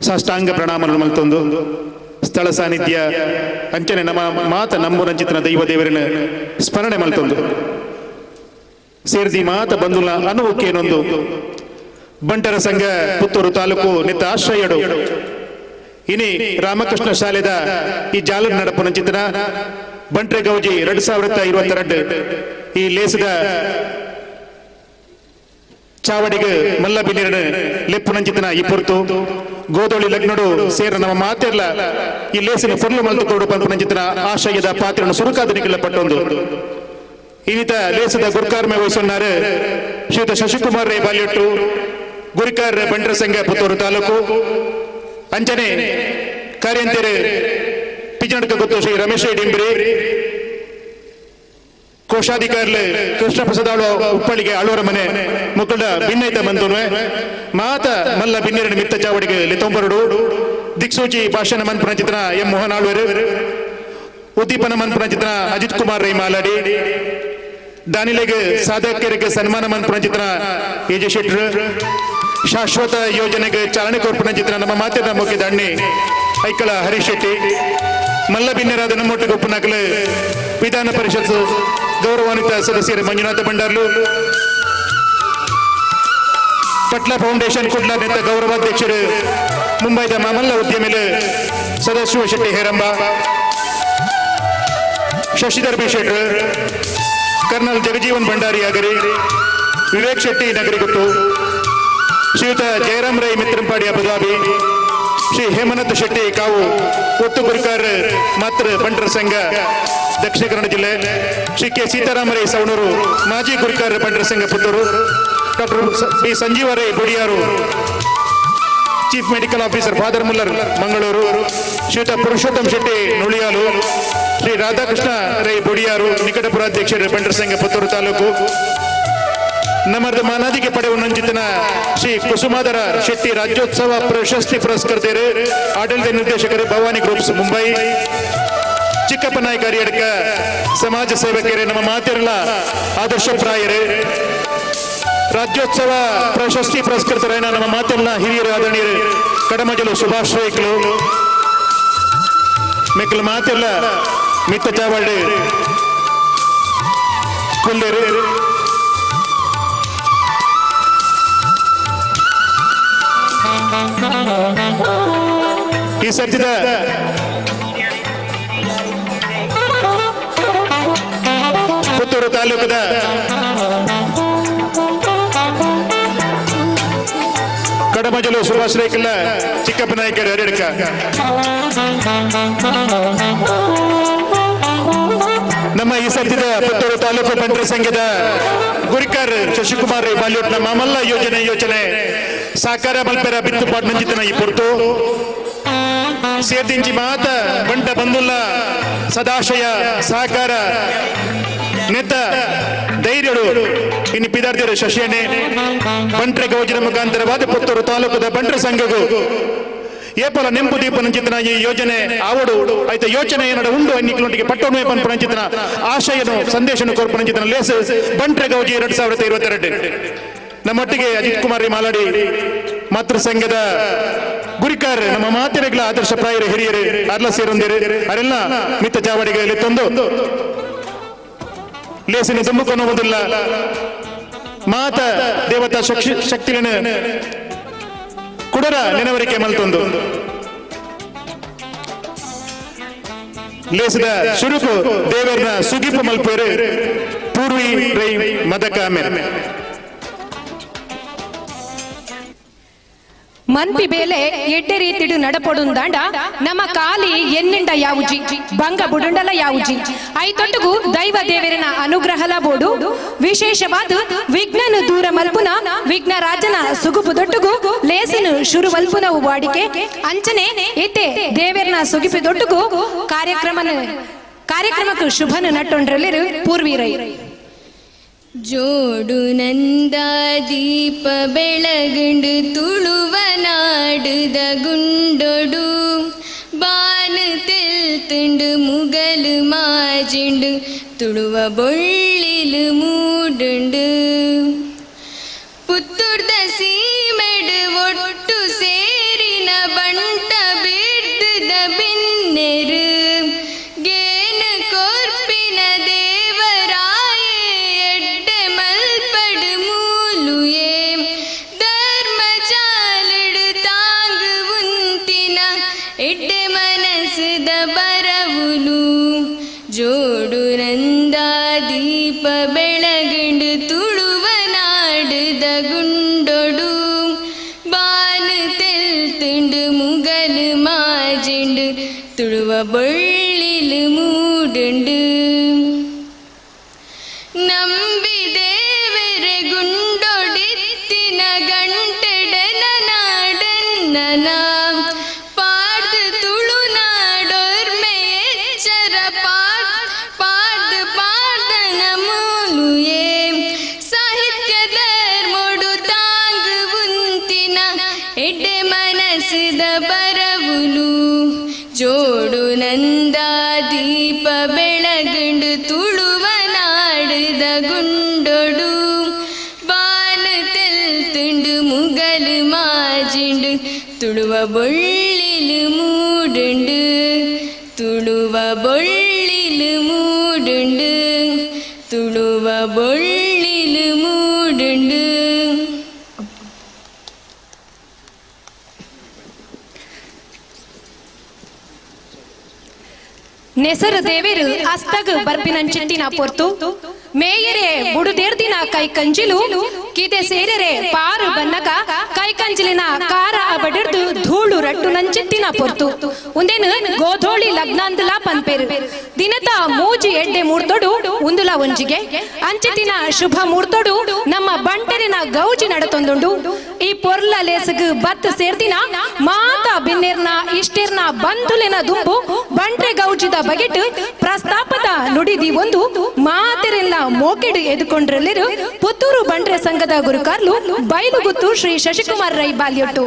ಸಾಷ್ಟಾಂಗ ಪ್ರಣಾಮಗಳನ್ನು ಮಲ್ತೊಂದು ಸ್ಥಳ ಸಾನ್ನಿಧ್ಯ ಅಂಚನೆ ನಮ್ಮ ಮಾತ ನಂಬುನಂಚಿತನ ದೈವ ದೇವರನ್ನ ಸ್ಮರಣೆ ಮಲ್ತೊಂದು ಸೇರಿದಿ ಮಾತ ಬಂಧುಲ ಅನುಭವಕ್ಕೇನೊಂದು ಬಂಟರ ಸಂಘ ಪುತ್ತೂರು ತಾಲೂಕು ನಿತ್ತ ಆಶ್ರಯಡು ಇನಿ ರಾಮಕೃಷ್ಣ ಶಾಲೆದ ಈ ಜಾಲ ನಡಪುನಂಚಿತನ ಬಂಟ್ರೆ ಗೌಜಿ 2022 ಈ ಲೇಸದ ಚಾವಡಿಗೆ ಮಲ್ಲ ಬಿನ್ನಿರನ ಲೆಪ್ಪುನಂಚಿತನ ಈ ಪೊರ್ತು ಗೋದೋಳಿ ಲಗ್ನಡು ಸೇರ ನಮ್ಮ ಮಾತೆರ್ಲ ಈ ಲೇಸಿನ ಪೊರ್ಲು ಮಲ್ತುಕೊಡು ಪಂಪನಂಚಿತನ ಆಶಯದ ಪಾತ್ರನ ಸುರುಕಾದನಿಗೆಲ್ಲ ಪಟ್ಟೊಂದು ಇನ್ನಿತ ಲೇಸದ ಗುರ್ಕಾರ್ಮೆ ವಹಿಸೊನ್ನಾರು ಶ್ರೀಯುತ ಶಶಿಕುಮಾರ್ ರೈ ಬಾಲ್ಯಟ್ಟು ಗುರಿಕಾರ್ ಬಂಟ್ರ ಸಂಘ ಪುತ್ತೂರು ತಾಲೂಕು ಅಂಚನೆ ಕಾರ್ಯಂತೆರೆ ಪಿಜನಡ್ಕ ಗೊತ್ತು ಶ್ರೀ ರಮೇಶ್ ಡಿಂಬ್ರಿ ಕೋಶಾಧಿಕಾರಿ ಕೃಷ್ಣ ಪ್ರಸಾದ ಉಪ್ಪಳಿಗೆ ಆಳ್ವರ ಮನೆ ಮುಖಂಡ ಭಿನ್ನೈತ ಬಂಧುವೆ ಮಾತ ಮಲ್ಲ ಬಿನ್ನೆರಡು ಮಿತ್ತ ಚಾವಡಿಗೆ ಲಿತೊಂಬರಡು ದಿಕ್ಸೂಚಿ ಭಾಷಣ ಮನ್ಪುನ ಚಿತ್ರ ಎಂ ಮೋಹನ್ ಆಳ್ವರು ಉದ್ದೀಪನ ಮನ್ಪುನ ಚಿತ್ರ ಅಜಿತ್ ಕುಮಾರ್ ರೈ ಮಾಲಾಡಿ ದಾನಿಲೆಗೆ ಸಾಧಕರಿಗೆ ಸನ್ಮಾನ ಮನ್ಪುನ ಚಿತ್ರ ಎಜೆ ಶೆಟ್ರು ಶಾಶ್ವತ ಯೋಜನೆಗೆ ಚಾಲನೆ ಕೊರ್ಪುನ ಚಿತ್ರ ನಮ್ಮ ಮಾತಿನ ಮುಖ್ಯ ದಾಣ್ಣಿ ಐಕಳ ಹರೀಶ್ ಶೆಟ್ಟಿ ಮಲ್ಲ ಬಿನ್ನೆರಾದ ನಮ್ಮೊಟ್ಟಿಗೆ ಉಪ್ಪುನಾಕಲು ವಿಧಾನ ಪರಿಷತ್ ಗೌರವಾನ್ವಿತ ಸದಸ್ಯರು ಮಂಜುನಾಥ ಭಂಡಾರ್ಲು ಪಟ್ಲ ಫೌಂಡೇಶನ್ ಕುಡ್ಲ ನೆತ್ತ ಗೌರವಾಧ್ಯಕ್ಷರು ಮುಂಬೈದ ಮಾಮಲ್ಲ ಉದ್ಯಮಿಲು ಸದಾಶಿವ ಶೆಟ್ಟಿ ಹೇರಂಬ ಶಶಿಧರ್ ಬಿ ಶೆಟ್ರು ಕರ್ನಲ್ ಜಗಜೀವನ್ ಭಂಡಾರಿ ಆಗರಿ ವಿವೇಕ್ ಶೆಟ್ಟಿ ನಗರಿಗುತ್ತು ಶ್ರೀಯುತ ಜಯರಾಮ್ ರೈ ಮಿತ್ರಂಪಾಡಿ ಅಬುದಾಬಿ ಶ್ರೀ ಹೇಮನಾಥ್ ಶೆಟ್ಟಿ ಕಾವು ಒತ್ತು ಗುರಿಕಾರ್ ಮಾತ್ರ ಬಂಟರ ಸಂಘ ದಕ್ಷಿಣ ಕನ್ನಡ ಜಿಲ್ಲೆ ಶ್ರೀ ಕೆ ಸೀತಾರಾಮ ರೈ ಸವಣೂರು ಮಾಜಿ ಗುರಿಕಾರ್ ಬಂಟರ ಸಂಘ Puttur doctor B Sanjeeva Rai Budiyar chief medical officer father Muller Mangaluru ಶ್ರೀಯುತ ಪುರುಷೋತ್ತಮ್ ಶೆಟ್ಟಿ ನುಳಿಯಾಲು ಶ್ರೀ ರಾಧಾಕೃಷ್ಣ ರೈ ಬುಡಿಯಾರು ನಿಕಟಪುರ ಅಧ್ಯಕ್ಷರು ಬಂಟರ ಸಂಘ ಪುತ್ತೂರು ತಾಲೂಕು ನಮ್ಮದ ಮಾನಾದಿಗೆ ಪಡೆಯುವ ನಂಜಿತನ ಶ್ರೀ ಕುಸುಮಾಧರ ಶೆಟ್ಟಿ ರಾಜ್ಯೋತ್ಸವ ಪ್ರಶಸ್ತಿ ಪುರಸ್ಕರ್ತರು ಆಡಳಿತ ನಿರ್ದೇಶಕರು ಭವಾನಿ ಗ್ರೂಪ್ಸ್ ಮುಂಬೈ ಚಿಕ್ಕಪ್ಪ ನಾಯಕ ಅರಿಯಡ್ಕ ಸಮಾಜ ಸೇವಕರೇ ನಮ್ಮ ಮಾತಿರಲ್ಲ ಆದರ್ಶಪ್ರಾಯರೇ ರಾಜ್ಯೋತ್ಸವ ಪ್ರಶಸ್ತಿ ಪುರಸ್ಕರ್ತರೇನ ನಮ್ಮ ಮಾತೆಲ್ಲ ಹಿರಿಯರು ಆದರಣೀಯರು ಕಡಮಜಲು ಸುಭಾಷ್ ರೈಕ್ಲು ಮೆಕ್ಕಲು ಮಾತೆಲ್ಲ ಮಿತ್ತ ಚಾವಳ್ಳಿ ಕುಲ್ಲೇರು ಈ ಸರ್ತಿದ ಪುತ್ತೂರು ತಾಲೂಕದ ಕಡಮಜಲು ಸುಭಾಷ್ ರೈಕಲ್ಲ ಚಿಕ್ಕಪ್ಪ ನಾಯಕರ ಅರಿಯಡ್ಕ ನಮ್ಮ ಈ ಸರ್ತಿದ ಪುತ್ತೂರು ತಾಲೂಕು ಬಂಟರ ಸಂಘದ ಗುರಿಕಾರ್ ಶಶಿಕುಮಾರ್ ರೈ ಬಾಲ್ಯೋಟ್ನ ಮಾಮಲ್ಲ ಯೋಜನೆ ಸಾಕಾರ ಮಲ್ಪೆರ ಬಿತ್ತು ಪಾಡ್ನಂಜಿತನ ಈ ಪೊರ್ತು ಸೇರ್ದಿಂಜಿ ಮಾತ ಬಂಟ ಬಂದುಲ್ಲ ಸದಾಶಯ ಸಹಕಾರ ನೆತ್ತ ಧೈರ್ಯಡು ಇನ್ನು ಪಿದಾರ್ತಿಯರು ಶಶಿಯನೆ ಬಂಟ್ರೆ ಗೌಜಿನ ಮುಖಾಂತರವಾದ ಪುತ್ತೂರು ತಾಲೂಕದ ಬಂಟ್ರ ಸಂಘಗೂ ಏಪಲ ನೆಂಪು ದೀಪನಂಚಿತನ ಈ ಯೋಜನೆ ಆವಡು ಆಯ್ತ ಯೋಚನೆ ಏನಡ ಉಂಡು ಅನ್ನಿಕ್ಲೊಟ್ಟಿಗೆ ಪಟ್ಟಣು ಪಂಪನಂಚಿತನ ಆಶಯನು ಸಂದೇಶನು ಕೊರ್ಪನಂಚಿತನ ಲೇಸು ಬಂಟ್ರೆ ಗೌಜಿ 2022 ನಮ್ಮೊಟ್ಟಿಗೆ ಅಜಿತ್ ಕುಮಾರ್ ರೈ ಮಾಲಾಡಿ ಮಾತೃ ಸಂಘದ ಗುರಿಕಾರ್ ನಮ್ಮ ಮಾತಿರಗಳ ಆದರ್ಶಪ್ರಾಯರು ಹಿರಿಯರು ಅರ್ಲ ಸೇರೊಂದಿರು ಅವರೆಲ್ಲ ಮಿತ್ತ ಚಾವಡಿಗಳಲ್ಲಿ ತಂದು ಲೇಸಿನ ತುಂಬುಕೊಳ್ಳುವುದಿಲ್ಲ ಮಾತ ದೇವತಾ ಶಕ್ತಿಗಳನ್ನು ಕುಡರ ನೆನವರಿಕೆ ಮಲ್ತೊಂದು ಲೇಸದ ಶುರುಕು ದೇವರನ ಸುಗಿಪು ಮಲ್ಪೇರು ಪೂರ್ವಿ ರೈ ಮದಕಾಮೆ ಮನ್ಪಿ ಬೇಲೆ ಎಡ್ಡೆ ರೀತಿಡು ನಡಪೊಡುಂದಾಂಡ ನಮ್ಮ ಕಾಲಿ ಎನ್ನಿಂಡ ಯಾವುಜಿ ಭಂಗ ಬುಡುಂಡಲ ಯಾವುಜಿ ಐತೊಟ್ಟುಗು ದೈವ ದೇವರಿನ ಅನುಗ್ರಹಲ ಬೋಡು ವಿಶೇಷವಾದ ವಿಘ್ನನು ದೂರ ಮಲ್ಪುನ ವಿಘ್ನ ರಾಜನ ಸುಗುಪು ದೊಟ್ಟುಗು ಲೇಸಿನ ಶುರು ಮಲ್ಪುನವು ವಾಡಿಕೆ ಅಂಚನೆ ಇತ್ತೆ ದೇವರಿನ ಸುಗಿಪು ದೊಟ್ಟುಗು ಕಾರ್ಯಕ್ರಮಕ್ಕೆ ಶುಭನು ನಟ್ಟೊಂಡ್ರಲ್ಲಿರು ಪೂರ್ವೀರೈ ಜೋಡು ನಂದ ದೀಪ ಬೆಳಗುಂಡು ತುಳುವ ನಾಡುದ ಗುಂಡೊಡು ಬಾನು ತೆಲ್ತುಂಡು ಮುಗಲು ಮಾಜಿಂಡು ತುಳುವ ಬೊಳ್ಳಿಲು ಮೂಡುಂಡು ಪುತ್ತೂರು ಮನಸ್ಸದ ಬರವುಲು ಜೋಡು ನಂದ ದೀಪ ಬೆಳಗಂಡು ತುಳುವ ನಾಡುದ ಗುಂಡೊಡು ಬಾನು ತೆಲ್ತುಂಡು ಮುಗಲು ಮಾಜಿಂಡು ತುಳುವ ಬೊಳ್ಳಿಲು ಮೂಡುಂಡು ನಂಬಿದೇವರೆ ಗುಂಡೊಡಿತ್ತಿನ ಗಂಟೆಡನ ನಾಡನ್ನ ಪಾಡ್ದು ತುಳುನಾಡೋರ್ಮೆ ಎಚ್ಚರ ಪಾಡ್ದು ಪಾಡ್ದನ ಮೂಲುಯೇ ಸಾಹಿತ್ಯದ ಮೊಡು ತಾಂಗು ಉಂತಿನ ಎಡ್ಡೆ ಮನಸ್ಸದ ಬರವುಲು ಜೋಡು ನಂದ ದೀಪ ಬೆಳಗಂಡು ತುಳುವ ನಾಡುದ ಗುಂಡೊಡು ಬಾನು ತೆಲ್ತುಂಡು ಮುಗಲು ಮಾಜಿಂಡು ತುಳುವ ಬೊಳ್ಳಿಲು ಮೂಡುಂಡು ತುಳುವ ಬೊಳ್ಳಿಲು ಮೂಡುಂಡು ತುಳುವ ಬೊಳ್ಳಿಲು ಮೂಡುಂಡು. ನೆಸರು ದೇವೇರು ಅಸ್ತಗ ಬರ್ಪಿನಂಚಿಟ್ಟಿನ ಪೊರ್ತು ಮೇಯರೆ ಬುಡುದೇರ್ದಿನ ಕೈ ಕಂಜಿಲು ಕಿದೆ ಸೇರರೆ ಪಾರು ಬನ್ನಕ ಕೈ ಕಂಜಿಲಿನ ಕಾರ ಅಬಡಿರ್ದು ಧೂಳು ರಟ್ಟು ನಂಚಿಟ್ಟಿನ ಪೊರ್ತು ಉಂದೇನು ಗೋಧೋಳಿ ಲಗ್ನಾಂದುಲ ಪನ್ಪೇರು ದಿನದ ಮೂಜಿ ಎಡ್ಡೆ ಮೂಡ್ತೊಡು ಉಂದುಲ ಒಂಜಿಗೆ ಅಂಚಿತಿನ ಶುಭ ಮೂಡ್ತೊಡು ನಮ್ಮ ಬಂಟರಿನ ಗೌಜಿ ನಡತೊಂದುಂಡು ಈ ಪೊರ್ಲ ಲೇಸಗು ಬತ್ತು ಸೇರ್ದಿನ ಮಾತ ಬಿನ್ನೇರ್ನ ಇಷ್ಟೇರ್ನ ಬಂಧುಲಿನ ದುಂಬು ಬಂಟ್ರೆ ಗೌಜಿದ ಬಗೆಟ್ ಪ್ರಸ್ತಾಪದ ನುಡಿದಿ ಒಂದು ಮಾತೆರೆಲ್ಲ ಮೋಕೆಡು ಎದುಕೊಂಡ್ರಲ್ಲಿರು ಪುತ್ತೂರು ಬಂಟ್ರೆ ಸಂಘದ ಗುರುಕಾರ್ಲು ಬೈಲುಗುತ್ತು ಶ್ರೀ ಶಶಿಕುಮಾರ್ ರೈ ಬಾಲ್ಯೊಟ್ಟು.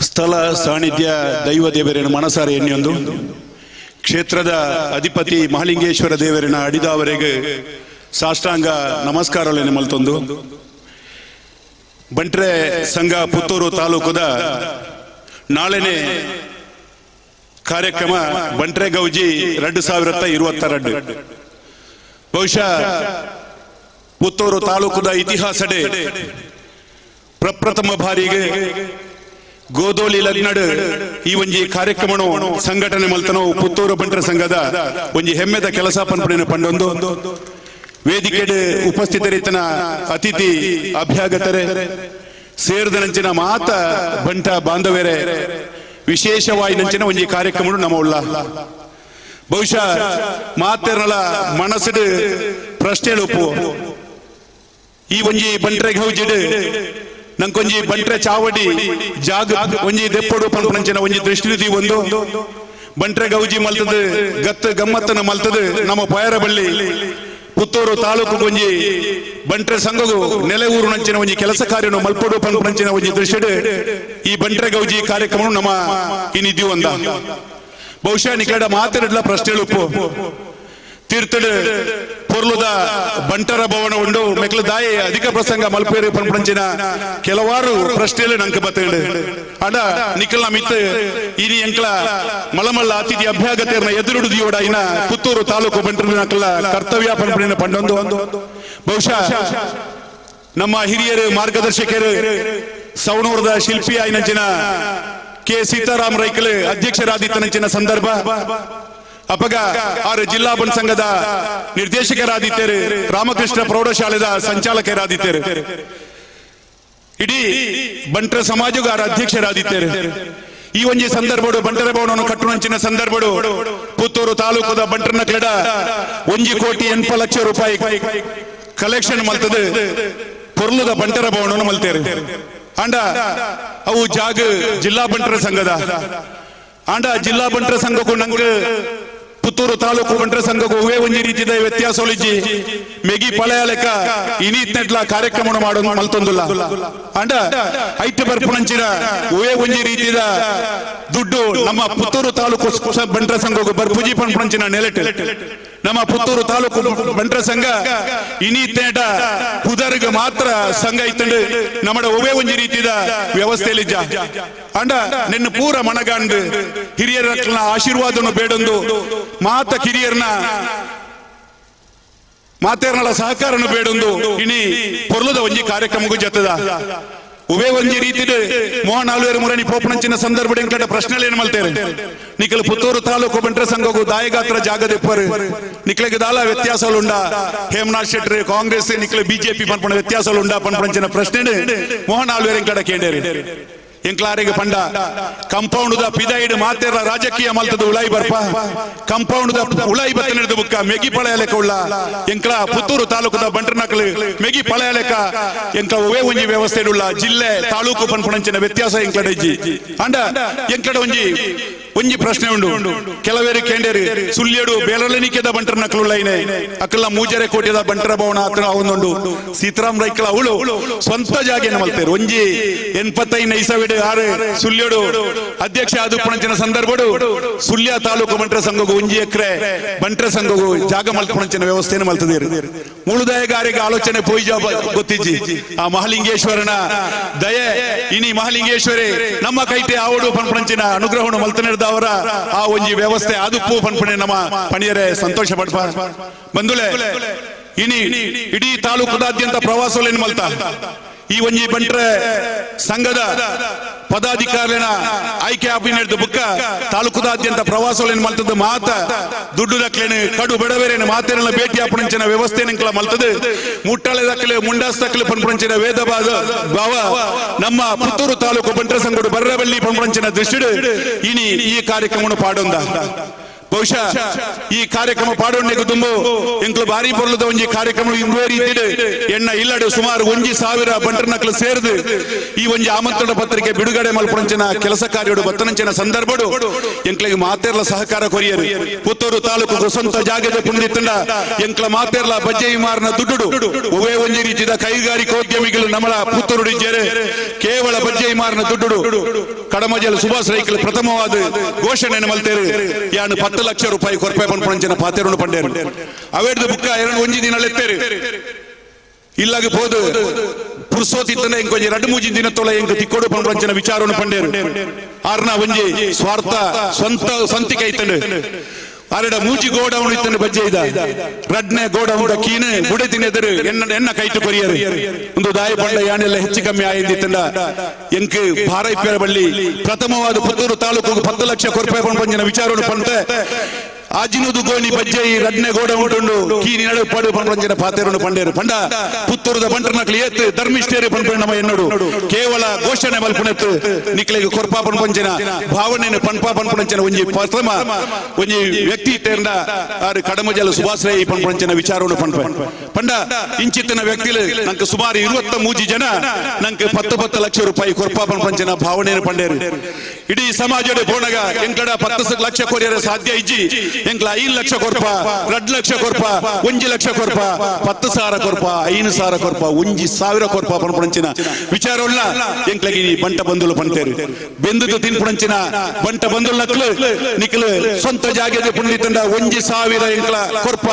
ಸ್ಥಳ ಸಾನ್ನಿಧ್ಯ ದೈವ ದೇವರಿನ ಮನಸಾರೆ ಎನ್ನಿಯೊಂದು ಕ್ಷೇತ್ರದ ಅಧಿಪತಿ ಮಹಾಲಿಂಗೇಶ್ವರ ದೇವರಿನ ಅಡಿದವರೆಗೆ ಸಾಷ್ಟಾಂಗ ನಮಸ್ಕಾರಗಳನ್ನು ಮಲ್ತೊಂದು ಬಂಟ್ರೆ ಸಂಘ ಪುತ್ತೂರು ತಾಲೂಕುದ ನಾಳೆನೆ ಕಾರ್ಯಕ್ರಮ ಬಂಟ್ರೆ ಗೌಜಿ 2022 ಬಹುಶಃ ಪುತ್ತೂರು ತಾಲೂಕುದ ಇತಿಹಾಸಡೆ ಪ್ರಪ್ರಥಮ ಬಾರಿಗೆ ಗೋಧೋಳಿ ಲಗ್ನಡ್ ಈ ಒಂಜಿ ಕಾರ್ಯಕ್ರಮ ಸಂಘಟನೆ ಮಲ್ತನೋ ಪುತ್ತೂರು ಬಂಟ್ರೆ ಸಂಘದ ಒಂಜಿ ಹೆಮ್ಮೆದ ಕೆಲಸ ಪನ್ಪಡಿನ ಪಂಡೊಂದು ವೇದಿಕೆಡ್ ಉಪಸ್ಥಿತರಿತನ ಅತಿಥಿ ಅಭ್ಯಾಗತರೆ ಸೇರಿದನಂಚಿನ ಮಾತ ಬಂಟ ಬಾಂಧವರೇ ವಿಶೇಷವಾಗಿ ನಂಚಿನ ಒಂಜಿ ಕಾರ್ಯಕ್ರಮ ನಮ್ಮ ಉಳ್ಳ ಬಹುಶಃ ಮಾತೆರಳ ಮನಸ್ಸಿಡ್ ಪ್ರಶ್ನೆಲು ಈ ಒಂಜಿ ಬಂಟ್ರೆ ಗೌಜಿಡ್ ನಂಕೊಂಜಿ ಬಂಟ್ರೆ ಚಾವಡಿ ಜಾಗ ಒಂಜಿ ದೆಪ್ಪಡು ಪಂಪನಂಚಿನ ಒಂಜಿ ದೃಷ್ಟಿ ಒಂದು ಬಂಟ್ರೆ ಗೌಜಿ ಮಲ್ತದ ಗತ್ತ ಗಮ್ಮತ್ತನ ಮಲ್ತದ ನಮ್ಮ ಪಯರ ಬಳ್ಳಿ ಪುತ್ತೂರು ತಾಲೂಕು ಒಂಜಿ ಬಂಟ್ರೆ ಸಂಘವು ನೆಲೆ ಊರು ನಂಚಿನ ಒಂಜಿ ಕೆಲಸ ಕಾರ್ಯನು ಮಲ್ಪಡು ಪಂಪನಂಚಿನ ಒಂಜಿ ದೃಷ್ಟಿಡ್ ಈ ಬಂಟ್ರೆ ಗೌಜಿ ಕಾರ್ಯಕ್ರಮ ನಮ್ಮ ಇನ್ನಿದ್ದೀವಿ ಒಂದ ಬಹುಶಃ ನಿಕಡ ಮಾತಾಡಲ ಪ್ರಶ್ನೆಲು ತೀರ್ಥಡ್ ಪೊರ್ಲುದ ಬಂಟರ ಭವನ ಉಂಡು ಮೆಕ್ಲು ದಾಯಿ ಅಧಿಕ ಪ್ರಸಂಗ ಮಲ್ಪೇರಿ ಪಂಪಂಚಿನ ಕೆಲವಾರು ಪ್ರಶ್ನೆలు ನಂಗೆ ಬತ್ತಂಡು ಅಡ ನಿಕಲ್ನ ಮಿತ್ ಇನಿ ಎಂಕ್ಲ ಮಲಮಲ್ಲ ಅತಿಥಿ ಅಭ್ಯಾಗತೆರ್ನ ಎದುರುಡು ದಿಯೋಡ ಇನ ಪುತ್ತೂರು ತಾಲೂಕು ಬಂಟರ ನಕಲ ಕರ್ತವ್ಯ ಪಂಪಣಿನ ಪಂಡೊಂದು ಬಹುಶಃ ನಮ್ಮ ಹಿರಿಯರು ಮಾರ್ಗದರ್ಶಕರು ಸವಣೂರದ ಶಿಲ್ಪಿ ಆಯ್ನಂಚಿನ ಕೆ ಸೀತಾರಾಮ್ ರೈಕಲ್ ಅಧ್ಯಕ್ಷರಾದಿತ್ತನಂಚಿನ ಸಂದರ್ಭ ಅಪಗ ಆರು ಜಿಲ್ಲಾ ಬನ್ ಸಂಘದ ನಿರ್ದೇಶಕರಾದಿದ್ದೇರು ರಾಮಕೃಷ್ಣ ಪ್ರೌಢಶಾಲೆದ ಸಂಚಾಲಕರಾದಿದ್ದೇರು ಇಡೀ ಬಂಟರ ಸಮಾಜಗಾರ ಅಧ್ಯಕ್ಷರಾದಿದ್ದೇನೆ. ಈ ಒಂಜಿ ಸಂದರ್ಭಡು ಬಂಟರ ಭವನವನ್ನು ಕಟ್ಟುವಂಚಿನ ಸಂದರ್ಭಡು ಪುತ್ತೂರು ತಾಲೂಕದ ಬಂಟರನ ಕ್ರೀಡ 1,80,00,000 ರೂಪಾಯಿ ಕಲೆಕ್ಷನ್ ಮಲ್ತದೆ ಪೊರ್ಲುದ ಬಂಟರ ಭವನವನ್ನು ಮಲ್ತೇರು. ಆಂಡ ಅವು ಜಾಗ ಜಿಲ್ಲಾ ಬಂಟರ ಸಂಘದ ಆಂಡ ಜಿಲ್ಲಾ ಬಂಟರ ಸಂಘಕ್ಕೂ ನಂಗೆ ಪುತ್ತೂರು ತಾಲೂಕು ಬಂಟರ ಸಂಘಕ್ಕೂ ಒವೇ ಒಂಜಿ ರೀತಿಯ ವ್ಯತ್ಯಾಸೊಲಿಜ್ಜಿ ಮೆಗಿ ಪಳೆಯ ಲೆಕ್ಕ ಇನಿತ್ನೆಡ್ಲ ಕಾರ್ಯಕ್ರಮ ಮಾಡೋದು ಮಲ್ತೊಂದುಲ್ಲ. ಅಂಡ ಐಟ್ ಬರ್ಪುಣಂಚಿನ ಒವೇ ಒಂಜಿ ರೀತಿಯ ದುಡ್ಡು ನಮ್ಮ ಪುತ್ತೂರು ತಾಲೂಕು ಬಂಟರ ಸಂಘಕ್ಕೂ ಬರ್ಪುಜಿ ಪಂಪಂಚಿನ ನೆಲೆಟ್ ನಮ್ಮ ಪುತ್ತೂರು ತಾಲೂಕು ಬಂಟರ ಸಂಘ ಇನಿತ್ನೇಟ ಪುದರ್ಗ ಮಾತ್ರ ಸಂಘ ಇತ್ತಂಡು ನಮ್ಮ ಒವೇ ಒಂಜಿ ರೀತಿಯ ವ್ಯವಸ್ಥೆಯಲ್ಲಿಜ್ಜ ಅಂಡ ನಿನ್ನ ಪೂರ ಮನಗಾಂಡು ಹಿರಿಯರ ಆಶೀರ್ವಾದವನ್ನು ಬೇಡೊಂದು ಮಾತ ಕಿರಿಯರ್ನ ಮಾತೇರ್ನಳ ಸಹಕಾರನು ಬೇಡೊಂದು ಇನಿ ಪೊರ್ಲುದ ಒಂಜಿ ಕಾರ್ಯಕ್ರಮಕ್ಕೂ ಜತದ ಉವೇ ಒಂಜಿ ರೀತಿ ಮೋಹನ್ ಆಳ್ವೇರು ಮುರಣಿ ಪೋಪಣಂಚಿನ ಸಂದರ್ಭ ಎಂಕಟ ಪ್ರಶ್ನೆಗಳು ಏನು ಮಲ್ತೇವೆ ನಿಖಲ್ ಪುತ್ತೂರು ತಾಲೂಕು ಬಂಟರ ಸಂಘಕ್ಕೂ ದಾಯಗಾತ್ರ ಜಾಗದೆಪ್ಪರು ನಿಖಲಿಗೆ ದಾಲ ವ್ಯತ್ಯಾಸಗಳುಂಡ ಹೇಮನಾಥ್ ಶೆಟ್ಟಿ ಕಾಂಗ್ರೆಸ್ ನಿಖಲ್ ಬಿಜೆಪಿ ಪನ್ಪಣ ವ್ಯತ್ಯಾಸಗಳುಂಡ ಪನ್ಪಣಂಚಿನ ಪ್ರಶ್ನೆ ಮೋಹನ್ ಆಳ್ವೇರು ಎಂಕಟ ಕೇಂದ್ರ ಎಂಕ್ಲಾರಿಗೆ ಪಂಡ ಕಂಪೌಂಡ್ ದ ಪಿದೈಡ್ ಮಾತೇರ ರಾಜಕೀಯ ಮಲ್ತದ ಉಳಾಯಿ ಬರ್ಪ ಕಂಪೌಂಡ್ ದ ಉಳಾಯಿ ಬತ್ತ ನಡೆದ ಬುಕ್ಕ ಮೆಗಿ ಪಳೆಯ ಲೆಕ್ಕ ಉಳ್ಳ ಎಂಕ್ಲ ಪುತ್ತೂರು ತಾಲೂಕದ ಬಂಟರ್ನಕಲ್ ಮೆಗಿ ಪಳೆಯ ಲೆಕ್ಕ ಎಂಕ್ಲ ಒವೇ ಒಂಜಿ ವ್ಯವಸ್ಥೆ ಉಳ್ಳ ಜಿಲ್ಲೆ ತಾಲೂಕು ಪನ್ಪಣಂಚಿನ ವ್ಯತ್ಯಾಸ ಎಂಕ್ಲಡ ಇಜ್ಜಿ ಅಂಡ ಎಂಕ್ಲಡ ಒಂಜಿ ಪ್ರಶ್ನೆ ಉಂಡು ಕೆಲವೇರಿ ಕೇಂಡೇರಿ ಸುಳ್ಯಡು ಬೇರಲೆನಿಕೆದ ಬಂಟರ್ ನಕಲುಳ್ಳೈನೆ ಅಕ್ಕಲ ಮೂಜರೆ ಕೋಟಿದ ಬಂಟರ ಭವನ ಹತ್ರ ಅವನೊಂದು ಸೀತಾರಾಮ್ ರೈಕಲ ಅವಳು ಸ್ವಂತ ಜಾಗೇನ ಮಲ್ತೇರು ಒಂಜಿ 85 ನೈಸವಿಡು ಆರು ಸುಳ್ಯಡು ಅಧ್ಯಕ್ಷ ಆದು ಪಣಂಚಿನ ಸಂದರ್ಭಡು ಸುಳ್ಯ ತಾಲೂಕು ಬಂಟರ ಸಂಘಗೂ 1 ಎಕರೆ ಬಂಟರ ಸಂಘಗೂ ಜಾಗ ಮಲ್ಪಣಂಚಿನ ವ್ಯವಸ್ಥೆಯನ್ನು ಮಲ್ತದೇರು ಮುಳುದಾಯಗಾರಿಗೆ ಆಲೋಚನೆ ಪೋಯ್ಜ ಗೊತ್ತಿಜ್ಜಿ ಆ ಮಹಾಲಿಂಗೇಶ್ವರನ ದಯೆ ಇನಿ ಮಹಾಲಿಂಗೇಶ್ವರಿ ನಮ್ಮ ಕೈತೆ ಆವಡು ಪಣಪಣಂಚಿನ ಅನುಗ್ರಹವನ್ನು ಮಲ್ತನೆ ಅವರ ಆ ಒಂಜಿ ವ್ಯವಸ್ಥೆ ಆದುಪ್ಪು ಪನ್ಪಣೆ ನಮ್ಮ ಪಣಿಯರೇ ಸಂತೋಷ ಪಡ್ಪ ಬಂಧುಲೆ ಇನಿ ಇಡೀ ತಾಲೂಕದಾದ್ಯಂತ ಪ್ರವಾಸೋಲೇನು ಮಲ್ತ ಈ ಒಂಜಿ ಬಂಟ್ರ ಸಂಘದ ಪದಾಧಿಕಾರಿನ ಆಯ್ಕೆ ಆಪಿನ ಬುಕ್ಕ ತಾಲೂಕದಾದ್ಯಂತ ಪ್ರವಾಸೋಲೇನು ಮಲ್ತದ ಮಾತ ದುಡ್ಡು ದಕ್ಲೇನು ಕಡು ಬೆಡವೇರೇನು ಮಾತೇರನ ಭೇಟಿ ಆಪಣಂಚಿನ ವ್ಯವಸ್ಥೆ ನಿಂಕಲ ಮಲ್ತದ ಮುಟ್ಟಾಳೆ ದಕ್ಕಲೆ ಮುಂಡಾಸ್ ದಕ್ಕಲೆ ಪನ್ಪಂಚಿನ ವೇದ ಭಾವ ನಮ್ಮ ಪುತ್ತೂರು ತಾಲೂಕು ಬಂಟ್ರ ಸಂಘಡು ಬರ್ರಬಲ್ಲಿ ಪನ್ಪಂಚಿನ ದೃಷ್ಟಿಡು ಇನಿ ಈ ಕಾರ್ಯಕ್ರಮವನ್ನು ಪಾಡೊಂದ ಬಹುಶಃ ಈ ಕಾರ್ಯಕ್ರಮ ಪಾಡೋಣಿಗೆ ತುಂಬು ಎಂಕ್ಲು ಬಾರಿ ಪೊರ್ಲದ ಒಂಜಿ ಕಾರ್ಯಕ್ರಮ ಇಂದೇ ರೀತಿಡು ಎಣ್ಣ ಇಲ್ಲಡು ಸುಮಾರು 1,000 ಬಂಟರ್ನಕ್ಲು ಸೇರ್ದು ಈ ಒಂಜಿ ಆಮಂತ್ರಣ ಪತ್ರಿಕೆ ಬಿಡುಗಡೆ ಮಲ್ಪಣಂಚಿನ ಕೆಲಸ ಕಾರ್ಯಡು ಬತ್ತನಂಚಿನ ಸಂದರ್ಭಡು ಎಂಕ್ಲಿಗೆ ಮಾತೇರ್ಲ ಸಹಕಾರ ಕೊರಿಯರು ಪುತ್ತೂರು ತಾಲೂಕು ಸ್ವಂತ ಜಾಗದ ಪುಂಡಿತ್ತಂಡ ಎಂಕ್ಲ ಮಾತೇರ್ಲ ಬಜ್ಜೆ ವಿಮಾರನ ದುಡ್ಡು ಒವೇ ಒಂಜಿ ರೀತಿಯ ಕೈಗಾರಿಕೋದ್ಯಮಿಗಳು ನಮ್ಮಳ ಪುತ್ತೂರು ಡಿಜ್ಜೆರೆ ಕೇವಲ ಬಜ್ಜೆ ವಿಮಾರನ ದುಡ್ಡು ಕಡಮಜಲ್ ಸುಭಾಷ್ ರೈಕಲ್ ಪ್ರಥಮವಾದ ಘೋಷಣೆಯನ್ನು ಮಲ್ತೇರು ಯಾನು 10 ಲಕ್ಷ ರೂಪಾಯಿ ಕೊರಪೆ ಪನ್ಪಣಂಚಿನ ಪಾತೆರನ್ನು ಪಂಡೇರು ಅವೇಡ್ದು ಬುಕ್ಕ ಎರಡು ಒಂಜಿ ದಿನ ಎತ್ತೇರು ಇಲ್ಲಾಗ ಹೋದು ಪುರ್ಸೋತಿತ್ತಂಡ ಎಂಕೊಂಜಿ 2-3 ದಿನ ತೊಲೆ ಎಂಕ ತಿಕ್ಕೋಡು ಪನ್ಪಣಂಚಿನ ವಿಚಾರವನ್ನು ಪಂಡೇರು ಆರ್ನ ಒಂಜಿ ಸ್ವಾರ್ಥ ಸ್ವಂತಿಕೆ ಐತಂಡು ಆರಡ ಮೂಜಿ ಗೋಡೌನ್ ಇತ್ತಂಡು ಬಜ್ಜೆ ಇದ ರಡ್ನೆ ಗೋಡೌನ್ ಕೀನೆ ಬುಡೆ ತಿನ್ನೆದರು ಎನ್ನ ಕೈಟು ಕೊರಿಯರು ಒಂದು ದಾಯ ಪಂಡ ಯಾನೆಲ್ಲ ಹೆಚ್ಚು ಕಮ್ಮಿ ಆಯ್ದಿತ್ತಂಡ ಎಂಕ್ ಭಾರೈಪ್ಯರ ಬಳ್ಳಿ ಪ್ರಥಮವಾದ ಪುತ್ತೂರು ತಾಲೂಕು 10 ಲಕ್ಷ ರೂಪಾಯಿ ಪಂಪಂಜಿನ ವಿಚಾರವನ್ನು ಪಂತೆ ಆಜಿನುದು ಗೋಣಿ ಬಜ್ಜೆ ರಡ್ನೆ ಗೋಡ ಉಂಟು ಕೀನಿ ನಡು ಪಾಡು ಪಂಪಂಜಿನ ಪಾತೆರನ್ನು ಪಂಡೇರು ಪಂಡ ಪುತ್ತೂರದ ಬಂಟರ್ನಕ್ಲಿ ಏತ್ ಧರ್ಮಿಷ್ಠೇರಿ ಪನ್ಪಣ ನಮ್ಮ ಎನ್ನೋಡು ಕೇವಲ ಘೋಷಣೆ ಮಲ್ಪನೆತ್ತು ನಿಕ್ಲೆಗೆ ಕೊರ್ಪಾ ಪನ್ಪಂಚಿನ ಭಾವನೆ ಪನ್ಪಾ ಪನ್ಪಂಚಿನ ಒಂಜಿ ಪ್ರಥಮ ಒಂಜಿ ವ್ಯಕ್ತಿ ಇಟ್ಟೇಂಡ ಆರು ಕಡಮಜಲ ಸುಭಾಷ್ ರೈ ಪನ್ಪಂಚಿನ ವಿಚಾರವನ್ನು ಪನ್ಪ ಪಂಡ ಇಂಚಿತ್ತಿನ ವ್ಯಕ್ತಿಲು ನಂಗೆ ಸುಮಾರು 23 ಜನ ನಂಗೆ 10 ಲಕ್ಷ ರೂಪಾಯಿ ಕೊರ್ಪಾ ಪನ್ಪಂಚಿನ ಭಾವನೆಯನ್ನು ಪಂಡೇರು ಇಡೀ ಸಮಾಜದ ಬೋಣಗ ಎಂಕಡ 10 ಲಕ್ಷ ಕೊರಿಯರ ಸಾಧ್ಯ ಇಜ್ಜಿ ಎಂಕ್ಲ 5 ಲಕ್ಷ ಕೊರ್ಪ 2 ಲಕ್ಷ ಕೊರ್ಪ 1 ಲಕ್ಷ ಕೊರ್ಪ 10,000 ಕೊರ್ಪ 5,000 ಕೊರ್ಪ 1,000 ಕೊರ್ಪ ಪನ್ಪಣಂಚಿನ ವಿಚಾರವನ್ನ ಎಂಕ್ಲಗಿ ಬಂಟ ಬಂಧುಲು ಪಂತೇರು ಬೆಂದುದು ತಿನ್ಪಣಂಚಿನ ಬಂಟ ಬಂಧುಲ್ ನಕ್ಲು ನಿಕ್ಲು ಸ್ವಂತ ಜಾಗದ ಪುಂಡಿತಂಡ 1,000 ಎಂಕ್ಲ ಕೊರ್ಪ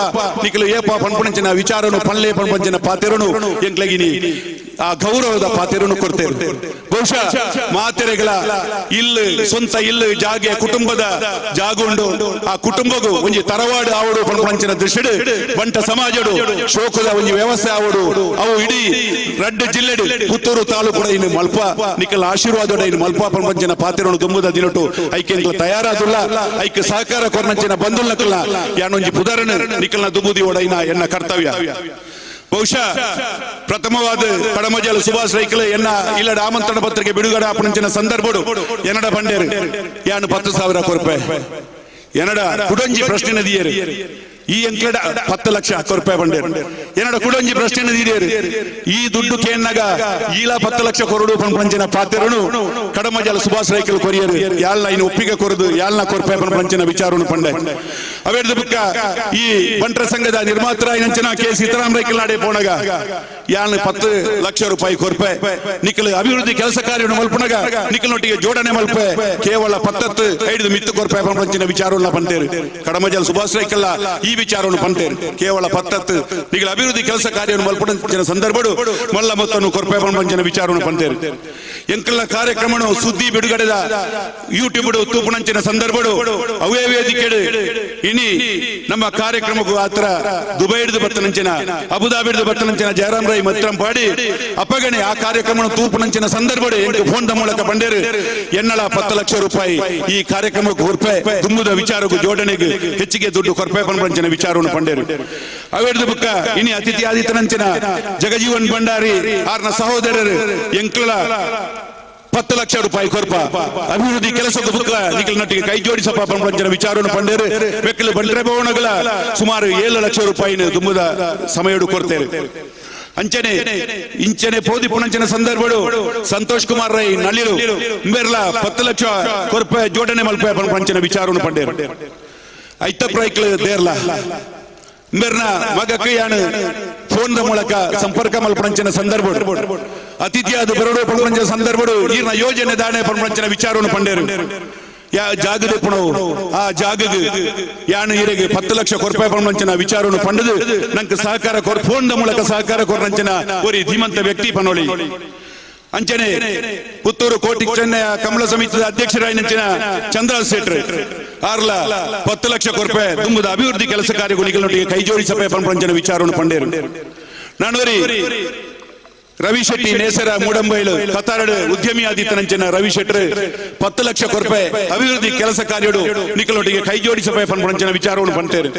ನಿಕ್ಲು ಏಪ ಪನ್ಪಣಂಚಿನ ವಿಚಾರನು ಪನ್ಲೆ ಪನ್ಪಂಚಿನ ಪಾತೆರನು ಎಂಕ್ಲಗಿನಿ ಆ ಗೌರವದ ಪಾತೆರನ್ನು ಕೊಡ್ತೇವೆ ಬಹುಶಃ ಮಾತೆರೆಗಳ ಇಲ್ಲು ಸ್ವಂತ ಇಲ್ಲು ಜಾಗೆ ಕುಟುಂಬದ ಜಾಗುಂಡು ಆ ಕುಟುಂಬಗೂ ಒಂಜಿ ತರವಾಡು ಆವಡು ಪನ್ಪಂಚಿನ ದೃಷ್ಟಿಡು ಬಂಟ ಸಮಾಜಡು ಶೋಕದ ಒಂಜಿ ವ್ಯವಸ್ಥೆ ಆವಡು ಅವು ಇಡೀ ರಡ್ಡು ಜಿಲ್ಲೆಡು ಪುತ್ತೂರು ತಾಲೂಕು ಇನ್ನು ಮಲ್ಪ ನಿಕಲ್ ಆಶೀರ್ವಾದ ಇನ್ನು ಮಲ್ಪ ಪನ್ಪಂಚಿನ ಪಾತೆರನ್ನು ತುಂಬುದ ದಿನಟು ಐಕ್ಯ ತಯಾರಾದುಲ್ಲ ಐಕ್ಯ ಸಹಕಾರ ಕೊರ್ನಂಚಿನ ಬಂಧುಲ್ನಕಲ್ಲ ಯಾನೊಂಜಿ ಪುದರನು ನಿಕಲ್ನ ದುಬುದಿ ಒಡೈನ ಎನ್ನ ಕರ್ತವ್ಯ ಬಹುಶಃ ಪ್ರಥಮವಾದ ಕಡಮಜಾಲ ಸುಭಾಷ್ ರೈಕಲ್ ಎನ್ನ ಇಲ್ಲಡ ಆಮಂತ್ರಣ ಪತ್ರಿಕೆ ಬಿಡುಗಡೆ ಆಪಣಿಂಚಿನ ಸಂದರ್ಭಡು ಎನ್ನಡ ಬಂಡೇರು ಯಾನು 10,000 ರೂಪಾಯಿ ಎನ್ನಡ ಕುಡಂಜಿ ಪ್ರಶ್ನೆ ನದಿಯರು ಈ ಎಂಕ್ಲಡ 10 ಲಕ್ಷ ರೂಪಾಯಿ ಬಂಡೇರು ಎನ್ನಡ ಕುಡಂಜಿ ಪ್ರಶ್ನೆ ನದಿಯರು ಈ ದುಡ್ಡು ಕೇನ್ನಾಗ ಈಲ 10 ಲಕ್ಷ ಕೊರಡು ಪಂಪಂಚಿನ ಪಾತ್ರನು ಕಡಮಜಾಲ ಸುಭಾಷ್ ರೈಕಲ್ ಕೊರಿಯರು ಯಾಲ್ನ ಇನ್ನು ಒಪ್ಪಿಗೆ ಕೊರದು ಯಾಲ್ನ ರೂಪಾಯಿ ಪಂಪಂಚಿನ ವಿಚಾರನು ಪಂಡೆ ಅವೇರ್ದ ಬುಕ್ಕ ಈ ಬಂಟ್ರ ಸಂಘದ ನಿರ್ಮಾತರ ಇಂಚಿನ ಕೆ ಸೀತಾರಾಮ್ ರೈಕಲ್ ನಾಡೆ ಪೋಣಗ ಯಾಲ್ನ 10 ಲಕ್ಷ ರೂಪಾಯಿ ಕೊರ್ಪೆ ನಿಖಲ್ ಅಭಿವೃದ್ಧಿ ಕೆಲಸ ಕಾರ್ಯವನ್ನು ಮಲ್ಪನಗ ನಿಖಲ್ನೊಟ್ಟಿಗೆ ಜೋಡಣೆ ಮಲ್ಪೆ ಕೇವಲ 10 ಮಿತ್ತು ರೂಪಾಯಿ ಪಂಪಂಚಿನ ವಿಚಾರವನ್ನ ಪಂಟೇರು ಕಡಮಜಾಲ ಸುಭಾಷ್ ರೈಕಲ್ ಈ ವಿಚಾರವನ್ನು ಪಂಟೇರು ಕೇವಲ 10 ನಿಖಲ್ ಅಭಿವೃದ್ಧಿ ಕೆಲಸ ಕಾರ್ಯವನ್ನು ಮಲ್ಪನ ಸಂದರ್ಭಡು ಮಲ್ಲ ಮೊತ್ತನ್ನು ರೂಪಾಯಿ ಪಂಪಂಚಿನ ವಿಚಾರವನ್ನು ಪಂಟೇರು ಎಂಕಲ್ಲ ಕಾರ್ಯಕ್ರಮನು ಸುದ್ದಿ ಬಿಡುಗಡೆದ ಯೂಟ್ಯೂಬ್ ತೂಪುನಂಚಿನ ಸಂದರ್ಭಡು ಅವೇ ವೇದಿಕೆಡು ಇನಿ ನಮ್ಮ ಕಾರ್ಯಕ್ರಮಕ್ಕೂ ಆತರ ದುಬೈ ಹಿಡಿದು ಬರ್ತನಂಚಿನ ಅಬುದಾಬಿ ಹಿಡಿದು ಬರ್ತನಂಚಿನ ಜಯರಾಮ್ ರೈ ಮತ್ರಂ ಪಾಡಿ ಅಪ್ಪಗಣೆ ಆ ಕಾರ್ಯಕ್ರಮ ತೂಪುನಂಚಿನ ಸಂದರ್ಭಡು ಎಂಟು ಫೋನ್ ಮೂಲಕ ಬಂಡೇರು ಎನ್ನಳ 10 ಲಕ್ಷ ರೂಪಾಯಿ ಈ ಕಾರ್ಯಕ್ರಮಕ್ಕೂ ರೂಪಾಯಿ ತುಂಬುದ ವಿಚಾರಕ್ಕೂ ಜೋಡಣೆಗೆ ಹೆಚ್ಚಿಗೆ ದುಡ್ಡು ರೂಪಾಯಿ ಪಂಪಂಚಿನ ವಿಚಾರವನ್ನು ಪಂಡೇರು ಅವೇರ್ದು ಬುಕ್ಕ ಇನಿ ಅತಿಥಿ ಆದಿತನಂಚಿನ ಜಗಜೀವನ್ ಭಂಡಾರಿ ಆರ್ನ ಸಹೋದರರು ಎಂಕ್ಲ 10 ಲಕ್ಷ ರೂಪಾಯಿ ಕೊರ್ಪ ಅಭಿವೃದ್ಧಿ ಕೆಲಸದ ಬುಕ್ಕ ನಿಖಲ್ನೊಟ್ಟಿಗೆ ಕೈ ಜೋಡಿಸಪ್ಪ ಪಂಪಂಚಿನ ವಿಚಾರವನ್ನು ಪಂಡೇರು ಬೆಕ್ಕಲು ಬಂಟ್ರೆ ಭವನಗಳ ಸುಮಾರು 7 ಲಕ್ಷ ರೂಪಾಯಿನ ತುಂಬುದ ಸಮಯಡು ಕೊಡ್ತೇವೆ ಅಂಚನೆ ಇಂಚನೆ ಪೋದಿ ಪುಣಂಚನ ಸಂದರ್ಭಡು ಸಂತೋಷ್ ಕುಮಾರ್ ರೈ ನಳಿರು ಇಂಬೆರ್ಲ 10 ಲಕ್ಷ ರೂಪಾಯಿ ಜೋಡಣೆ ಮಲ್ಪೆ ಪಂಪಂಚಿನ ವಿಚಾರವನ್ನು ಪಂಡೇರು ಐತಪ್ಪ ರೈಕಲ್ ದೇರ್ಲ ಇಂಬೆರ್ನ ಮಗಕ್ಕೆ ಯಾನು ಫೋನ್ ಮೂಲಕ ಸಂಪರ್ಕ ಮಲ್ಪಂಚಿನ ಸಂದರ್ಭ ಅತಿಥಿಯಾದ ಬರೋಡು ಪಂಪಂಚಿನ ಸಂದರ್ಭಡು ಈರ್ನ ಯೋಜನೆ ದಾಣೆ ಪಂಪಂಚಿನ ವಿಚಾರವನ್ನು ಪಂಡೇರು ಯಾ ಜಾಗದ ಪುಣವು ಆ ಜಾಗಗ ಯಾನು ಇರೆಗೆ 10 ಲಕ್ಷ ರೂಪಾಯಿ ಪಂಪಂಚಿನ ವಿಚಾರವನ್ನು ಪಂಡದು ನಂಗೆ ಸಹಕಾರ ಫೋನ್ ಮೂಲಕ ಸಹಕಾರ ಕೊರ್ನಂಚಿನ ಒರಿ ಧೀಮಂತ ವ್ಯಕ್ತಿ ಪನೋಳಿ ಅಂಚನೆ ಪುತ್ತೂರು ಕೋಟಿ ಚೆನ್ನಯ ಕಮಲ ಸಮಿತಿಯ ಅಧ್ಯಕ್ಷರಾಗಿನ ಚಂದ್ರ ಸೇಟ್ರೆ ಆರ್ಲ 10 ಲಕ್ಷ ರೂಪಾಯಿ ತುಂಬುದ ಅಭಿವೃದ್ಧಿ ಕೆಲಸ ಕಾರ್ಯಗಳಿಗೆ ಕೈ ಜೋಡಿಸಬೇ ಪಂಪಂಚಿನ ವಿಚಾರವನ್ನು ಪಂಡೇರು ನಾನೋರಿ ರವಿ ಶೆಟ್ಟಿ ನೇಸರ ಮೂಡಂಬೈಲು ಕತಾರಡು ಉದ್ಯಮಿ ಆದಿತ್ತನಂಚಿನ ರವಿ ಶೆಟ್ಟಿ 10 ಲಕ್ಷ ರೂಪಾಯಿ ಅಭಿವೃದ್ಧಿ ಕೆಲಸ ಕಾರ್ಯಡು ನಿಖಲೊಟ್ಟಿಗೆ ಕೈ ಜೋಡಿಸಬೇ ಪಂಪಂಚಿನ ವಿಚಾರವನ್ನು ಪಂಟೇರು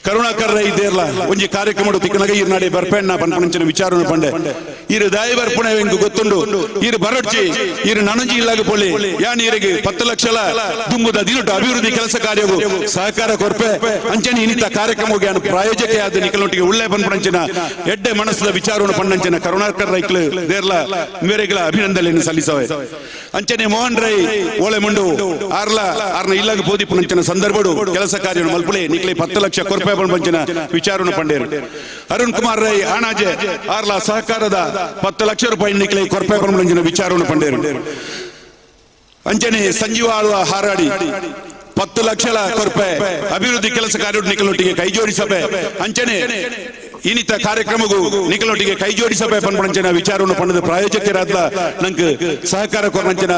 ಕರುಣಾಕರ್ ರೈ ದೇರ್ಲ ಒಂಜಿ ಕಾರ್ಯಕ್ರಮ ತಿಕ್ಕನಗ ಈರ್ ನಾಡೆ ಬರ್ಪೆಣ್ಣ ಪಂಪಂಚಿನ ವಿಚಾರವನ್ನು ಪಂಡೆ ಈರು ದಾಯಿ ಬರ್ಪುಣ ಎಂಕು ಗೊತ್ತುಂಡು ಈರು ಬರಡ್ಚಿ ಈರು ನನಂಜಿ ಇಲ್ಲಾಗ ಪೊಳ್ಳಿ ಯಾನ್ ಈರಿಗೆ 10 ಲಕ್ಷಲ ದುಂಬುದ ದಿನುಟ ಅಭಿವೃದ್ಧಿ ಕೆಲಸ ಕಾರ್ಯವು ಸಹಕಾರ ಕೊರ್ಪೆ ಅಂಚನೆ ಇನ್ನಿತ ಕಾರ್ಯಕ್ರಮಕ್ಕೆ ಯಾನು ಪ್ರಾಯೋಜಕ ಆದ ನಿಖಲೊಟ್ಟಿಗೆ ಉಳ್ಳೆ ಪಂಪಂಚಿನ ಎಡ್ಡೆ ಮನಸ್ಸದ ವಿಚಾರವನ್ನು ಪಂಡಂಚಿನ ಕರುಣಾಕರ್ ರೈಕ್ಲು ದೇರ್ಲ ಮೇರೆಗಳ ಅಭಿನಂದನೆಯನ್ನು ಸಲ್ಲಿಸವೆ ಅಂಚನೆ ಮೋಹನ್ ರೈ ಓಳೆ ಮುಂಡು ಆರ್ನ ಇಲ್ಲಾಗ ಪೋದಿ ಪುಣಂಚಿನ ಸಂದರ್ಭಡು ಕೆಲಸ ಕಾರ್ಯವನ್ನು ಮಲ್ಪುಳೆ ನಿಕ್ಲೆ 10 ಲಕ್ಷ ರೂಪಾಯಿ ಪಂಪಂಚಿನ ವಿಚಾರವನ್ನು ಪಂಡೇರು ಅರುಣ್ ಕುಮಾರ್ ರೈ ಆಣಾಜೆ ಆರ್ಲ ಸಹಕಾರದ 10 ಲಕ್ಷ ರೂಪಾಯಿ ನಿಕ್ಲೆ ರೂಪಾಯಿ ಪಂಪಂಚಿನ ವಿಚಾರವನ್ನು ಪಂಡೇರು ಅಂಚನೆ ಸಂಜೀವ ಆಳುವ ಹಾರಾಡಿ 10 ಲಕ್ಷ ರೂಪಾಯಿ ಅಭಿವೃದ್ಧಿ ಕೆಲಸ ಕಾರ್ಯ ನಿಖಲೊಟ್ಟಿಗೆ ಕೈ ಜೋಡಿಸಬೇ ಅಂಚನೆ ಇನ್ನಿತ ಕಾರ್ಯಕ್ರಮಗೂ ನಿಖಲೊಟ್ಟಿಗೆ ಕೈ ಜೋಡಿಸಬೇ ಪಂಪಂಚಿನ ವಿಚಾರವನ್ನು ಪಂಡದ ಪ್ರಾಯೋಜಕರಾದ ನಂಗೆ ಸಹಕಾರ ಕೊರ್ನಂಚಿನ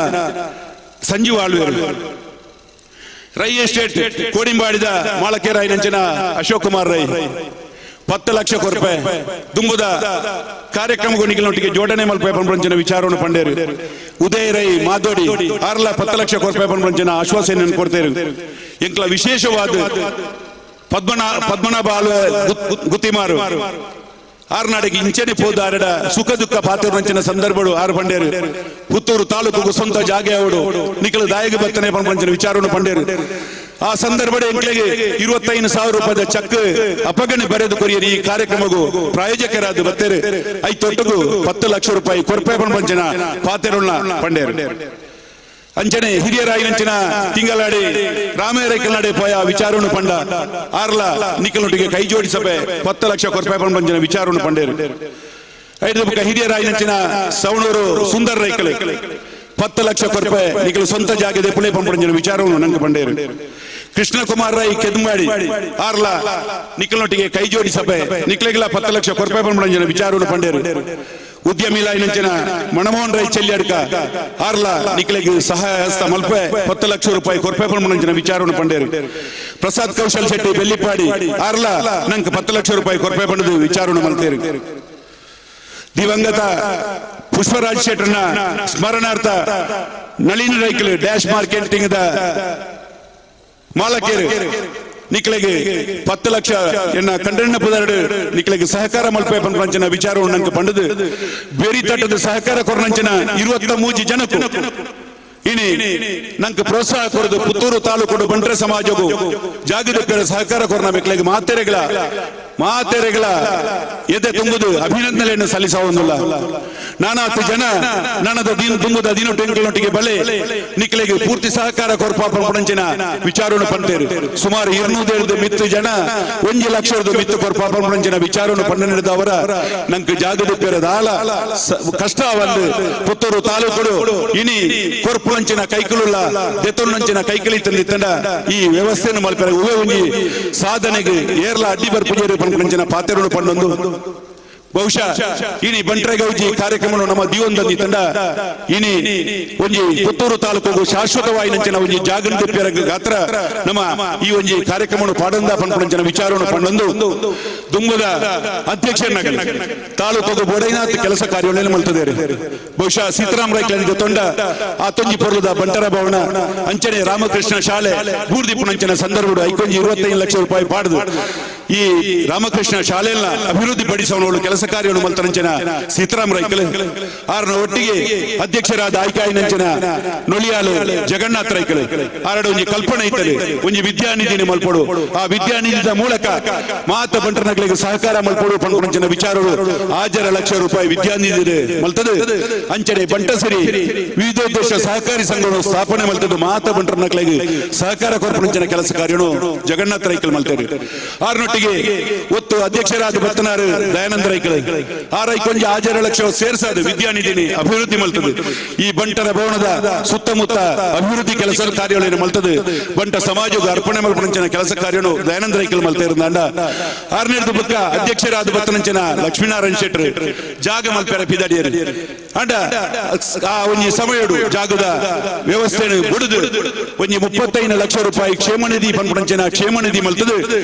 ಸಂಜೀವ ಆಳ್ವೇರು ರೈ ಎಸ್ಟೇಟ್ ಕೋಡಿಂಬಾಡಿದ ಮಾಳಕೆರಾಯಿನಂಚಿನ ಅಶೋಕ್ ಕುಮಾರ್ ರೈ 10 ಲಕ್ಷ ರೂಪಾಯಿ ದುಂಬುದ ಕಾರ್ಯಕ್ರಮಗೂ ನಿಖಲೊಟ್ಟಿಗೆ ಜೋಡಣೆ ಮಲ್ಪೆ ಪಂಪಂಚಿನ ವಿಚಾರವನ್ನು ಪಂಡೇರು ಉದಯ ರೈ ಮಾದೋಡಿ ಆರ್ಲ 10 ಲಕ್ಷ ರೂಪಾಯಿ ಪಂಪಂಚಿನ ಆಶ್ವಾಸನೆಯನ್ನು ಕೊಡ್ತೇರು ಎಂಕ್ಲ ವಿಶೇಷವಾದ ಪದ್ಮನಾಭ ಗುತ್ತಿಮಾರು ಆರ್ನಾಡಿಗೆ ಇಂಚನೆ ಪೋದಾರಡ ಸುಖ ದುಃಖ ಪಾತ್ರವಂಚಿನ ಸಂದರ್ಭಗಳು ಆರು ಪಂಡೇರು ಪುತ್ತೂರು ತಾಲೂಕು ಸ್ವಂತ ಜಾಗೆ ಅವಡು ನಿಖಲು ದಾಯಿಗೆ ಬತ್ತನೆ ಪಂಪಂಚಿನ ವಿಚಾರವನ್ನು ಪಂಡೇರು ಆ ಸಂದರ್ಭದ ಎಂಕ್ಲೆಗೆ 25,000 ರೂಪಾಯಿ ಚೆಕ್ ಅಪಗಣೆ ಬರೆದು ಕೊರಿಯರು ಈ ಕಾರ್ಯಕ್ರಮಗೂ ಪ್ರಾಯೋಜಕರಾದ ಬತ್ತೇರು ಐತೊಟ್ಟಿಗೂ 10 ಲಕ್ಷ ರೂಪಾಯಿ ಕೊರ್ಪೆ ಪಂಪಂಚಿನ ಪಾತೆರುಳ್ಳ ಪಂಡೇರು ಅಂಚನೆ ಹಿರಿಯರಾಯಿನಂಚಿನ ತಿಂಗಳಾಡಿ ರಾಮೇರೈಕಲ್ನಾಡೆ ಪೋಯ ವಿಚಾರವನ್ನು ಪಂಡ ಆರ್ಲ ನಿಖಲೊಟ್ಟಿಗೆ ಕೈ ಜೋಡಿಸಬೇ 10 ಲಕ್ಷ ರೂಪಾಯಿ ಪಂಪಂಚಿನ ವಿಚಾರವನ್ನು ಪಂಡೇರು ಐದು ಬುಕ್ಕ ಹಿರಿಯರಾಯಿನಂಚಿನ ಸವಣೂರು ಸುಂದರ್ ರೈಕಲ್ 10 ಲಕ್ಷ ರೂಪಾಯಿ ನಿಖಲು ಸ್ವಂತ ಜಾಗದ ಪುಳೆ ಪಂಪಂಚಿನ ವಿಚಾರವನ್ನು ನಂಗೆ ಪಂಡೇರು ಕೃಷ್ಣ ಕುಮಾರ್ ರೈ ಕೆದ್ಮಾಡಿ ಆರ್ಲ ನಿಖಲೊಟ್ಟಿಗೆ ಕೈ ಜೋಡಿಸಬೇ ನಿಖಲೆಗಳ 10 ಲಕ್ಷ ರೂಪಾಯಿ ಪಂಪಂಚಿನ ವಿಚಾರವನ್ನು ಪಂಡೇರು ಉದ್ಯಮಿ ಲಾಯಿನಂಚಿನ ಮನಮೋಹನ್ ರೈ ಚೆಲ್ಯಾಡ್ಕ ಆರ್ಲ ನಿಖಲೆಗೆ ಸಹಾಯ ಹಸ್ತ ಮಲ್ಪೆ 10 ಲಕ್ಷ ರೂಪಾಯಿ ರೂಪಾಯಿ ಪಂಪಂಚಿನ ವಿಚಾರವನ್ನು ಪಂಡೇರು ಪ್ರಸಾದ್ ಕೌಶಲ್ ಶೆಟ್ಟಿ ಬೆಲ್ಲಿಪಾಡಿ ಆರ್ಲ ನಂಗೆ 10 ಲಕ್ಷ ರೂಪಾಯಿ ರೂಪಾಯಿ ಪಂಡದು ವಿಚಾರವನ್ನು ಮಲ್ತೇರು ದಿವಂಗತ ಪುಷ್ಪರಾಜ್ ಶೆಟ್ಟರ್ನ ಸ್ಮರಣಾರ್ಥ ನಳಿನ್ ರೈಕಲ್ ಡ್ಯಾಶ್ ಮಾರ್ಕೆಟಿಂಗ್ ಮಾಲಕೇರು ನಿಕ್ಲೆಗೆ 10 ಲಕ್ಷ ಎನ್ನ ಕಂಡಣ್ಣ ಪದಾರ್ಡ್ ನಿಕ್ಲೆಗೆ ಸಹಕಾರ ಮಲ್ಪೆ ಪಂಪಂಚನ ವಿಚಾರವನ್ನು ನಂಗೆ ಪಂಡದು ಬೇರಿ ತಟ್ಟದ ಸಹಕಾರ ಕೊರನಂಚನ 23 ಜನಕ್ಕೂ ಇನಿ ನಂಗೆ ಪ್ರೋತ್ಸಾಹ ಕೊಡದು ಪುತ್ತೂರು ತಾಲೂಕು ಬಂಟ್ರೆ ಸಮಾಜವು ಜಾಗದ ಸಹಕಾರ ಕೊರನ ಬೇಕಲೆಗೆ ಮಾತೆರೆಗಳ ಎದೆ ತುಂಬುದು ಅಭಿನಂದನೆಯನ್ನು ಸಲ್ಲಿಸುವುದಿಲ್ಲ. ನಾನಾತ್ತು ಜನ ನನದ ತುಂಬುದ 18 ಎಂಕಲೊಟ್ಟಿಗೆ ಬಲೆ ನಿಕ್ಲೆಗೆ ಪೂರ್ತಿ ಸಹಕಾರ ಕೊರ್ಪಾಪಂಚಿನ ವಿಚಾರವನ್ನು ಪಂತೇರು ಸುಮಾರು 200 ಮಿತ್ತು ಜನ 1 ಲಕ್ಷದ ಮಿತ್ತು ಕೊರ್ಪಾಪಂಚಿನ ವಿಚಾರವನ್ನು ಪಂಡಿದವರ ನಂಗೆ ಜಾಗದ ಪೇರದ ಕಷ್ಟ ಒಂದು ಪುತ್ತೂರು ತಾಲೂಕು ಇನಿ ಕೊರ್ಪುಲಂಚಿನ ಕೈಕಲುಲ್ಲ ದೆತ್ತೊಂಚಿನ ಕೈಕಲಿ ತಂದಿತ್ತಂಡ ಈ ವ್ಯವಸ್ಥೆಯನ್ನು ಮಲ್ಪರೆ ಉವೆ ಒಂಜಿ ಸಾಧನೆಗೆ ಏರ್ಲ ಅಡ್ಡಿ ಬರ್ಪುಜೇರು ಪಂಚಿನ ಪಾತ್ರೆಗಳು ಪಂಡೊಂದು ಬಹುಶಃ ಇನಿ ಬಂಟ್ರೆ ಗೌಜಿ ಕಾರ್ಯಕ್ರಮ ನಮ್ಮ ದಿವಂದಿ ತಂಡ ಇನಿ ಒಂಜಿ ಪುತ್ತೂರು ತಾಲೂಕು ಶಾಶ್ವತವಾಗಿ ನಂಚಿನ ಒಂಜಿ ಜಾಗೃತಿ ಗಾತ್ರ ನಮ್ಮ ಈ ಒಂಜಿ ಕಾರ್ಯಕ್ರಮ ಪಾಡಂದ ಪಂಪಂಚಿನ ವಿಚಾರವನ್ನು ಪಂಡೊಂದು ದುಂಬದ ಅಧ್ಯಕ್ಷರನ್ನಾಗಲಿ ತಾಲೂಕು ಬೋಡೈನಾಥ್ ಕೆಲಸ ಕಾರ್ಯವನ್ನು ಮಲ್ತದೇರು ಬಹುಶಃ ಸೀತಾರಾಮ್ ರೈಕ್ಲನಿಗೆ ತೊಂಡ ಆ ತೊಂಜಿ ಪೊರ್ಲದ ಬಂಟರ ಭವನ ಅಂಚನೆ ರಾಮಕೃಷ್ಣ ಶಾಲೆ ಬೂರ್ದಿಪ್ಪುನಂಚಿನ ಸಂದರ್ಭ 25 ಲಕ್ಷ ರೂಪಾಯಿ ಪಾಡದು ಈ ರಾಮಕೃಷ್ಣ ಶಾಲೆಯನ್ನ ಅಭಿವೃದ್ಧಿ ಪಡಿಸುವವಳು ಕೆಲಸ ಕಾರ್ಯವನ್ನು ಮಲ್ತನಂಚಿನ ಸೀತಾರಾಮ್ ರೈಕಲ್ ಆರನ ಒಟ್ಟಿಗೆ ಅಧ್ಯಕ್ಷರಾದ ಆಯ್ಕಾಯಿನಂಚಿನ ನೊಳಿಯಾಲು ಜಗನ್ನಾಥ್ ರೈಕಲ್ ಆರಡ ಒಂಜಿ ಕಲ್ಪನೆ ಇತ್ತಲೆ ಒಂಜಿ ವಿದ್ಯಾನಿಧಿನ ಮಲ್ಪಡು ಆ ವಿದ್ಯಾನಿಧಿಯ ಮೂಲಕ ಮಾತ ಬಂಟನಗಳಿಗೆ ಸಹಕಾರ ಮಲ್ಪಡು ಪಂಪಂಚಿನ ವಿಚಾರಗಳು 1000 ಲಕ್ಷ ರೂಪಾಯಿ ವಿದ್ಯಾನಿಧಿ ಮಲ್ತದು ಅಂಚನೆ ಬಂಟಸಿರಿ ವಿವಿಧೋದ್ದೇಶ ಸಹಕಾರಿ ಸಂಘವನ್ನು ಸ್ಥಾಪನೆ ಮಲ್ತದು ಮಾತ ಬಂಟನಗಳಿಗೆ ಸಹಕಾರ ಕೊರ್ಪಂಚಿನ ಕೆಲಸ ಕಾರ್ಯವನ್ನು ಜಗನ್ನಾಥ್ ರೈಕಲ್ ಮಲ್ತಾರೆ ಆರನೊಟ್ಟಿಗೆ ಒತ್ತು ಅಧ್ಯಕ್ಷರಾದ ಬತ್ತನಾರು ದಯಾನಂದ ರೈಕಲ್ ಆರೈಕೊಂಜಿ 1000 ಲಕ್ಷ ಸೇರ್ಸಾದ ವಿದ್ಯಾನಿಧಿನಿ ಅಭಿವೃದ್ಧಿ ಮಲ್ತದೆ ಈ ಬಂಟರ ಭವನದ ಸುತ್ತಮುತ್ತ ಅಭಿವೃದ್ಧಿ ಕೆಲಸ ಕಾರ್ಯಗಳನ್ನು ಮಲ್ತದೆ ಬಂಟ ಸಮಾಜಕ್ಕೆ ಅರ್ಪಣೆ ಮಲ್ಪಂಚಿನ ಕೆಲಸ ಕಾರ್ಯವನ್ನು ದಯಾನಂದ ರೈಕಲ್ ಮಲ್ತಾ ಇರೋದಂಡ ಆರನೇದು ಬುಕ್ಕ ಅಧ್ಯಕ್ಷರಾದ ಬತ್ತನಂಚಿನ ಲಕ್ಷ್ಮೀನಾರಾಯಣ ಶೆಟ್ಟಿ ಜಾಗ ಮಲ್ಪೆರ ಪಿದಾಡಿಯರು ಅಂಡ ಆ ಒಂಜಿ ಸಮಯಡು ಜಾಗದ ವ್ಯವಸ್ಥೆ ಬುಡುದು ಒಂಜಿ 35 ಲಕ್ಷ ರೂಪಾಯಿ ಕ್ಷೇಮನಿಧಿ ಪಂಪಂಚಿನ ಕ್ಷೇಮನಿಧಿ ಮಲ್ತದೆ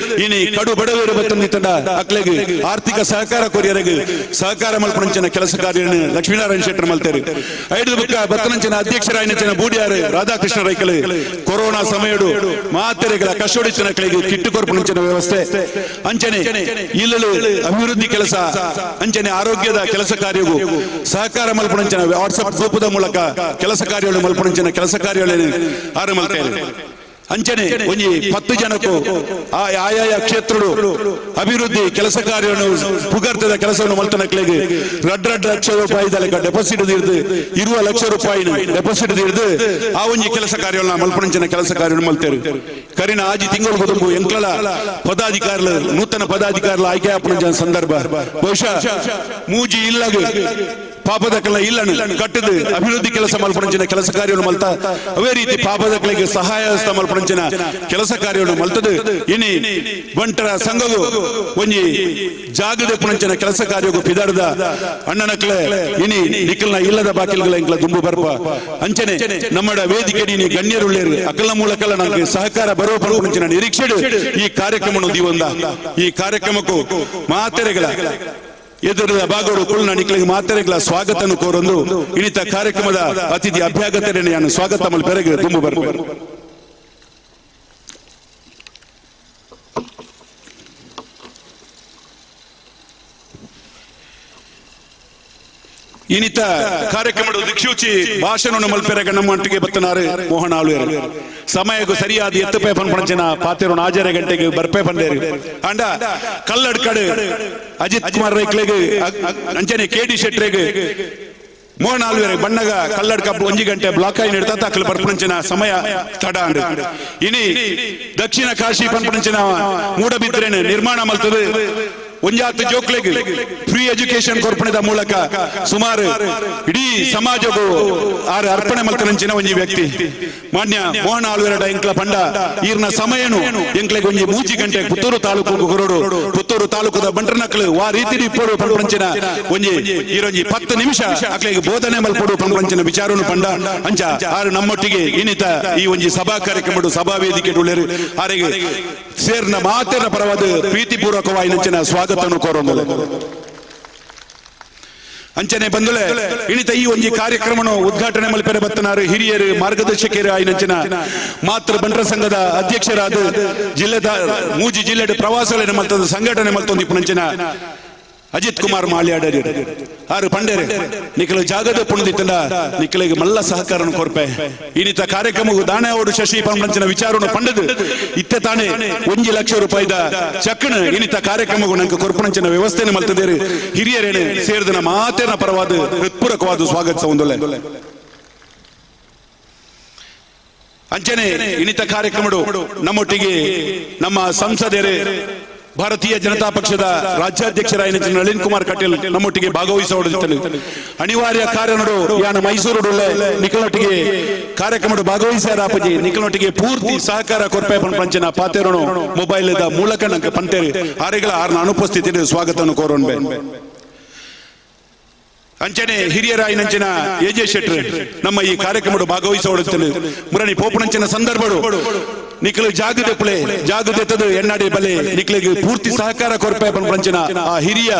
ಇನಿ ಕಡು ಬಡವರು ಬತ್ತಂದಿತ್ತಂಡ ಅಕ್ಲೆಗೆ ಆರ್ಥಿಕ ಸಹಕಾರ ಕೊರಿಯರಿಗೆ ಸಹಕಾರ ಮಲ್ಪಂಚಿನ ಕೆಲಸ ಕಾರ್ಯ ಲಕ್ಷ್ಮೀನಾರಾಯಣ ಶೆಟ್ಟಿ ಮಲ್ತಾರೆ ಐದು ಬುಕ್ಕ ಬತ್ತನಂಚಿನ ಅಧ್ಯಕ್ಷರಾಯನಂಚಿನ ಬೂಡಿಯಾರು ರಾಧಾಕೃಷ್ಣ ರೈಕಲ್ ಕೊರೋನಾ ಸಮಯಡು ಮಾತೆರೆಗಳ ಕಷ್ಟೊಡಿಚಿನ ಕಲೆಗೆ ಕಿಟ್ಟು ಕೊರ್ಪಂಚಿನ ವ್ಯವಸ್ಥೆ ಅಂಚನೆ ಇಲ್ಲಲು ಅಭಿವೃದ್ಧಿ ಕೆಲಸ ಅಂಚನೆ ಆರೋಗ್ಯದ ಕೆಲಸ ಕಾರ್ಯವು ಸಹಕಾರ ಮಲ್ಪಂಚಿನ ವಾಟ್ಸ್ಆಪ್ ಗ್ರೂಪದ ಮೂಲಕ ಕೆಲಸ ಕಾರ್ಯಗಳು ಮಲ್ಪಂಚಿನ ಕೆಲಸ ಕಾರ್ಯಗಳನ್ನು ಆರಂಭಿಸುತ್ತಾರೆ ಅಂಚನೆ ಒಂಜಿ 10 ಜನಕ್ಕೂ ಆಯಾಯ ಕ್ಷೇತ್ರಗಳು ಅಭಿವೃದ್ಧಿ ಕೆಲಸ ಕಾರ್ಯವನ್ನು ಪುಗರ್ತದ ಕೆಲಸವನ್ನು ಮಲ್ತನಕ್ಲೆಗೆ 2 ಲಕ್ಷ ರೂಪಾಯಿ ಡೆಪಾಸಿಟ್ ಇರ್ದು 20 ಲಕ್ಷ ರೂಪಾಯಿ ಡೆಪಾಸಿಟ್ ಇರ್ದು ಆ ಒಂಜಿ ಕೆಲಸ ಕಾರ್ಯವನ್ನು ಮಲ್ಪಂಚಿನ ಕೆಲಸ ಕಾರ್ಯವನ್ನು ಮಲ್ತೇರು ಕರಿನ ಆಜಿ ತಿಂಗಳು ಕುಟುಂಬ ಎಂಕ್ಲಲ ಪದಾಧಿಕಾರಿಗಳು ನೂತನ ಪದಾಧಿಕಾರಿಗಳ ಆಯ್ಕೆ ಆಪನ ಸಂದರ್ಭ ಬಹುಶಃ ಮೂಜಿ ಇಲ್ಲಗೆ ಪಾಪದಕಲ ಇಲ್ಲ ಕಟ್ಟದು ಅಭಿವೃದ್ಧಿ ಕೆಲಸ ಮಲ್ಪಂಚಿನ ಕೆಲಸ ಕಾರ್ಯವನ್ನು ಮಲ್ತ ಅವೇ ರೀತಿ ಪಾಪದಕಲಿಗೆ ಸಹಾಯ ಹಸ್ತ ಮಲ್ಪಂಚಿನ ಕೆಲಸ ಕಾರ್ಯವನ್ನು ಮಲ್ತದು ಇನಿ ಬಂಟರ ಸಂಘವು ಒಂಜಿ ಜಾಗದ ಪುಣಂಚಿನ ಕೆಲಸ ಕಾರ್ಯವು ಪಿದಾಡದ ಅಣ್ಣನಕ್ಲೆ ಇನಿ ನಿಖಲ್ನ ಇಲ್ಲದ ಬಾಕಿಲ್ಗಳ ಎಂಕ್ಲ ದುಂಬು ಬರ್ಪ ಅಂಚನೆ ನಮ್ಮಡ ವೇದಿಕೆ ನೀ ಗಣ್ಯರುಳ್ಳೇರು ಅಕಲ ಮೂಲಕಲ್ಲ ನಮಗೆ ಸಹಕಾರ ಬರುವ ಪಂಪಂಚಿನ ನಿರೀಕ್ಷೆ ಈ ಕಾರ್ಯಕ್ರಮವನ್ನು ದಿವಂದ ಈ ಕಾರ್ಯಕ್ರಮಕ್ಕೂ ಮಾತೆರೆಗಳ ಎದುರದ ಭಾಗಗಳು ಕುಳ್ಳ ನಿಕ್ಲಿಗೆ ಮಾತೆರೆಗಳ ಸ್ವಾಗತವನ್ನು ಕೋರೊಂದು ಇನಿತ ಕಾರ್ಯಕ್ರಮದ ಅತಿಥಿ ಅಭ್ಯಾಗತರನ್ನು ನಾನು ಸ್ವಾಗತ ಮಲ್ಪೆರಗೆ ತುಂಬು ಬರ್ಬೋದು ಇನಿತ ಕಾರ್ಯಕ್ರಮದ ದಿಕ್ಷೂಚಿ ಭಾಷಣವನ್ನು ಮಲ್ಪೆರಗ ನಮ್ಮೊಟ್ಟಿಗೆ ಬತ್ತನಾರು ಮೋಹನ್ ಆಳ್ವೇರು ಸಮಯಕ್ಕೂ ಸರಿಯಾದ ಎತ್ತುಪೇ ಪಂಪಂಚಿನ ಪಾತೆರು 6 ಗಂಟೆಗೆ ಬರ್ಪೇ ಬಂದೇರು ಅಂಡ ಕಲ್ಲಡ್ ಕಡೆ ಅಜಿತ್ ಕುಮಾರ್ ರೈಕ್ಲೆಗೆ ಅಂಚನೆ KD ಶೆಟ್ರೆಗೆ ಮೋಹನ್ ಆಳ್ವೇರು ಬಣ್ಣಗ ಕಲ್ಲಡ್ ಕಬ್ಬು 1 ಗಂಟೆ ಬ್ಲಾಕ್ ಆಗಿ ನೀಡ್ತಾ ಅಕ್ಕಲು ಪಂಪಂಚಿನ ಸಮಯ ತಡ ಅಂಡ್ ಇನಿ ದಕ್ಷಿಣ ಕಾಶಿ ಪಂಪಂಚಿನ ಮೂಡಬಿದ್ರೆನೆ ನಿರ್ಮಾಣ ಮಲ್ತದೆ ಒಂಜಾತು ಜೋಕ್ಲೆಗೆ ಫ್ರೀ ಎಜುಕೇಶನ್ ಕೊರ್ಪಣದ ಮೂಲಕ ಸುಮಾರು ಇಡೀ ಸಮಾಜಕ್ಕೂ ಅರ್ಪಣೆ ಮಲ್ತನಂಚಿನ ಒಂಜಿ ವ್ಯಕ್ತಿ ಮಾನ್ಯ ಮೋಹನ್ ಆಳ್ವೇರ ಎಂಕ್ಲ ಪಂಡ ಈರ್ನ ಸಮಯನು ಎಂಕ್ಲೆಗೆ ಒಂಜಿ 3 ಗಂಟೆ ಪುತ್ತೂರು ತಾಲೂಕು ಕೊರೋಡು ಪುತ್ತೂರು ತಾಲೂಕದ ಬಂಟ್ರನಕ್ಲು ವಾ ರೀತಿ ಇಪ್ಪೋಡು ಪಂಪಂಚಿನ ಒಂಜಿ ಈರೊಂಜಿ 10 ನಿಮಿಷ ಅಕ್ಲೆಗೆ ಬೋಧನೆ ಮಲ್ಪೋಡು ಪಂಪಂಚಿನ ವಿಚಾರವನ್ನು ಪಂಡ ಅಂಚ ಆರು ನಮ್ಮೊಟ್ಟಿಗೆ ಇನಿತ ಈ ಒಂಜಿ ಸಭಾ ಕಾರ್ಯಕ್ರಮ ಸಭಾ ವೇದಿಕೆ ಉಳ್ಳೇರು ಆರೆಗೆ ಸೇರ್ನ ಮಾತೆರ ಪರವಾದ ಪ್ರೀತಿಪೂರ್ವಕವಾಗಿ ನಂಚಿನ ಸ್ವಾಗತವನ್ನು ಕೋರೋದು ಅಂಚನೆ ಬಂದುಲೆ ಇಣಿತ ಈ ಒಂಜಿ ಕಾರ್ಯಕ್ರಮನು ಉದ್ಘಾಟನೆ ಮಲ್ಪೆರೆ ಬತ್ತನಾರು ಹಿರಿಯರು ಮಾರ್ಗದರ್ಶಕರು ಆಯ್ನಂಚಿನ ಮಾತೃ ಬಂಟರ ಸಂಘದ ಅಧ್ಯಕ್ಷರಾದ ಜಿಲ್ಲೆದ ಮೂಜಿ ಜಿಲ್ಲೆಡ್ ಪ್ರವಾಸಗಳನ್ನ ಮಲ್ತದ ಸಂಘಟನೆ ಮಲ್ತೊಂದು ಇಪ್ಪನಂಚಿನ ಅಜಿತ್ ಕುಮಾರ್ ಮಾಳ್ಯಾಡರಿ ಆರು ಪಂಡೇರೆ ನಿಖಲ ಜಾಗದ ಪುಣ್ಯದಿಂದ ನಿಖಲಿಗೆ ಮಲ್ಲ ಸಹಕಾರನ ಕೊರ್ಪೆ ಇನ್ನಿತ ಕಾರ್ಯಕ್ರಮವು ದಾನೆ ಅವಡು ಶಶಿ ಪಂಪಂಚಿನ ವಿಚಾರವನ್ನು ಪಂಡದು ಇತ್ತೆ ತಾನೆ 1 ಲಕ್ಷ ರೂಪಾಯಿದ ಚಕ್ಕಣ ಇನ್ನಿತ ಕಾರ್ಯಕ್ರಮವು ನಂಗೆ ಕೊರ್ಪಣಂಚಿನ ವ್ಯವಸ್ಥೆಯನ್ನು ಮಲ್ತದೇರಿ ಹಿರಿಯರೇನೆ ಸೇರಿದ ಮಾತೇನ ಪರವಾದ ಹೃತ್ಪೂರ್ವಕವಾದ ಸ್ವಾಗತ ಒಂದೊಳ್ಳೆ ಅಂಚನೆ ಇನ್ನಿತ ಕಾರ್ಯಕ್ರಮಗಳು ನಮ್ಮೊಟ್ಟಿಗೆ ನಮ್ಮ ಸಂಸದರೇ ಭಾರತೀಯ ಜನತಾ ಪಕ್ಷದ ರಾಜ್ಯಾಧ್ಯಕ್ಷರಾದ ನಳಿನ್ ಕುಮಾರ್ ಕಟೀಲ್ ನಮ್ಮೊಟ್ಟಿಗೆ ಭಾಗವಹಿಸೋಡುತ್ತೇನೆ ಅನಿವಾರ್ಯ ಕಾರ್ಯನಡು ಯಾನ ಮೈಸೂರು ನಿಖಲೊಟ್ಟಿಗೆ ಕಾರ್ಯಕ್ರಮ ಭಾಗವಹಿಸಾರಾಪಜಿ ನಿಖಲೊಟ್ಟಿಗೆ ಪೂರ್ತಿ ಸಹಕಾರ ಕೊರ್ಪೆ ಪಂಚನ ಪಾತೆರೋಣ ಮೊಬೈಲ್ ಮೂಲಕ ನಂಗೆ ಪಂಟೇರಿ ಆರೆಗಳ ಆರ್ನ ಅನುಪಸ್ಥಿತಿ ಸ್ವಾಗತವನ್ನು ಕೋರೋಣ ಅಂಚನೆ ಹಿರಿಯರಾಯಿನಂಚಿನ ಎಜೆ ಶೆಟ್ರ್ ನಮ್ಮ ಈ ಕಾರ್ಯಕ್ರಮ ಭಾಗವಹಿಸೋಡುತ್ತೇನೆ ಮುರಣಿ ಪೋಪಣಂಚಿನ ಸಂದರ್ಭಗಳು ನಿಖಲು ಜಾಗದೆತ್ತದು ಎಣ್ಣಾಡಿ ಬಲೆ ನಿಖಲಿಗೆ ಪೂರ್ತಿ ಸಹಕಾರ ಕೊರಪೆ ಪಂಚನ ಆ ಹಿರಿಯ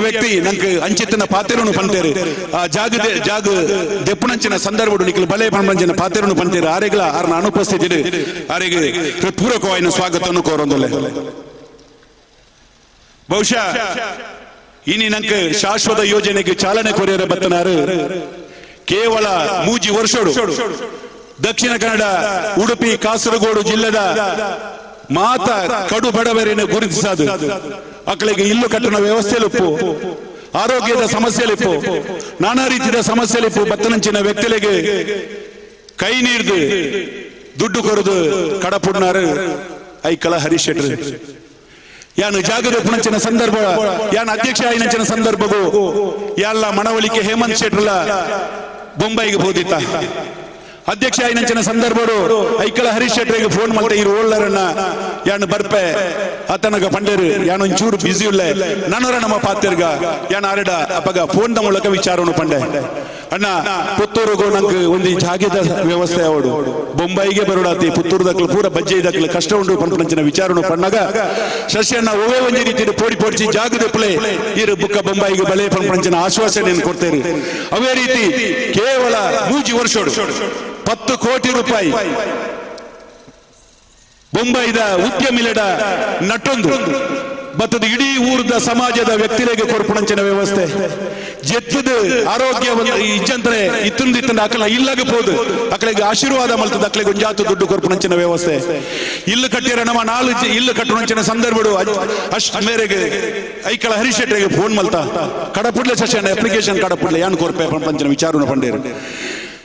ವ್ಯಕ್ತಿ ನಂಗೆ ಅಂಚಿತನ ಪಾತೆರನ್ನು ಪಂತೇರು ಆ ಜಾಗ ದೆಪ್ಪುನಂಚಿನ ಸಂದರ್ಭ ನಿಖಲು ಬಲೆ ಪಂಚನ ಪಾತೆರನ್ನು ಪಂತೇರು ಆರೆಗಳ ಆರ್ನ ಅನುಪಸ್ಥಿತಿ ಆರೆಗೆ ಹೃತ್ಪೂರ್ವಕವಾದ ಸ್ವಾಗತವನ್ನು ಕೋರೊಂದೊಲ್ಲೆ ಬಹುಶಃ ಇನಿ ನಂಗೆ ಶಾಶ್ವತ ಯೋಜನೆಗೆ ಚಾಲನೆ ಕೊರಿಯರ ಬತ್ತನಾರು ಕೇವಲ ಮೂಜಿ ವರ್ಷೋಡು ದಕ್ಷಿಣ ಕನ್ನಡ ಉಡುಪಿ ಕಾಸರಗೋಡು ಜಿಲ್ಲೆದ ಮಾತ ಕಡು ಬಡವರನ್ನು ಗುರುತಿಸದು ಅಕ್ಕಳಿಗೆ ಇಲ್ಲು ಕಟ್ಟಣ ವ್ಯವಸ್ಥೆಲಿಪ್ಪು ಆರೋಗ್ಯದ ಸಮಸ್ಯೆಲಿಪ್ಪು ನಾನಾ ರೀತಿಯ ಸಮಸ್ಯೆಲಿಪ್ಪು ಬತ್ತನಂಚಿನ ವ್ಯಕ್ತಿಗಳಿಗೆ ಕೈ ನೀಡ್ದು ದುಡ್ಡು ಕೊರದು ಕಡಪುಡ್ನಾರು ಐಕಲ ಹರೀಶ್ ಶೆಟ್ರ್ ಯಾನು ಜಾಗದ ಪುಣಂಚಿನ ಸಂದರ್ಭ ಯಾನ ಅಧ್ಯಕ್ಷ ಆಯ್ನಂಚಿನ ಸಂದರ್ಭಗೂ ಯಾಲ್ಲ ಮನವೊಲಿಕೆ ಹೇಮಂತ್ ಶೆಟ್ರಲ ಬೊಂಬೈಗೆ ಹೋದಿತ್ತ ಅಧ್ಯಕ್ಷ ಆಯ್ನಂಚಿನ ಸಂದರ್ಭಡು ಐಕಲ ಹರೀಶ್ ಶೆಟ್ರಿಗೆ ಫೋನ್ ಮಾಡ್ತಾ ಇರು ಓಳ್ಳರನ್ನ ಯಾನು ಬರ್ಪೆ ಆತನಗ ಪಂಡೇರು ಯಾನು ಒಂಚೂರು ಬಿಸಿ ಉಳ್ಳೆ ನಾನೂರ ನಮ್ಮ ಪಾತ್ಯರ್ಗ ಯಾನು ಆರಡ ಅಪ್ಪಗ ಫೋನ್ ಮೂಲಕ ವಿಚಾರವನ್ನು ಪಂಡೆ ಅಣ್ಣ ಪುತ್ತೂರಿಗೂ ನಂಗೆ ಒಂದು ಜಾಗದ ವ್ಯವಸ್ಥೆ ಅವಡು ಬೊಂಬೈಗೆ ಬರೋಡಾತಿ ಪುತ್ತೂರ್ದಕ್ಲು ಪೂರ ಬಜ್ಜೆ ಇದಕ್ಲು ಕಷ್ಟ ಉಂಟು ಪಂಪಂಚಿನ ವಿಚಾರವನ್ನು ಪಣ್ಣಾಗ ಶಶಿಯನ್ನ ಒವೇ ಒಂದೇ ರೀತಿ ಪೋಡಿಸಿ ಜಾಗದ ಪ್ಲೇ ಇರು ಬುಕ್ಕ ಬೊಂಬೈಗೆ ಬಲೆ ಪಂಪಂಚಿನ ಆಶ್ವಾಸನೆಯನ್ನು ಕೊಡ್ತೇನೆ ಅವೇ ರೀತಿ ಕೇವಲ 3 ವರ್ಷೋಡು 10 ಕೋಟಿ ರೂಪಾಯಿ ಬೊಂಬೈದ ಉದ್ಯಮಿಲೆಡ ನಟ್ಟೊಂದು ಬತ್ತದ ಇಡೀ ಊರದ ಸಮಾಜದ ವ್ಯಕ್ತಿಗಳಿಗೆ ಕೊರ್ಪಣಂಚಿನ ವ್ಯವಸ್ಥೆ ಜೆತ್ತದ ಆರೋಗ್ಯ ಇಜ್ಜಂತರೆ ಇತ್ತಂದಿತ್ತಂದ ಅಕಲ ಇಲ್ಲಾಗ ಹೋದು ಅಕಳಿಗೆ ಆಶೀರ್ವಾದ ಮಲ್ತದ ಅಕಳಿಗೆ ಒಂಜಾತು ದುಡ್ಡು ಕೊರ್ಪಣಂಚಿನ ವ್ಯವಸ್ಥೆ ಇಲ್ಲು ಕಟ್ಟಿರ ನಮ್ಮ 4 ಇಲ್ಲು ಕಟ್ಟುವಂಚಿನ ಸಂದರ್ಭಗಳು ಅಷ್ಟು ಮೇರೆಗೆ Aikala Harish ಶೆಟ್ರಿಗೆ phone ಮಲ್ತ ಕಡಪುಡ್ಲೆ session application ಕಡಪುಡ್ಲೆ ಯಾನ್ ಕೊರ್ಪೆ ಪಂಚನ ವಿಚಾರವನ್ನು ಪಂಡೇರು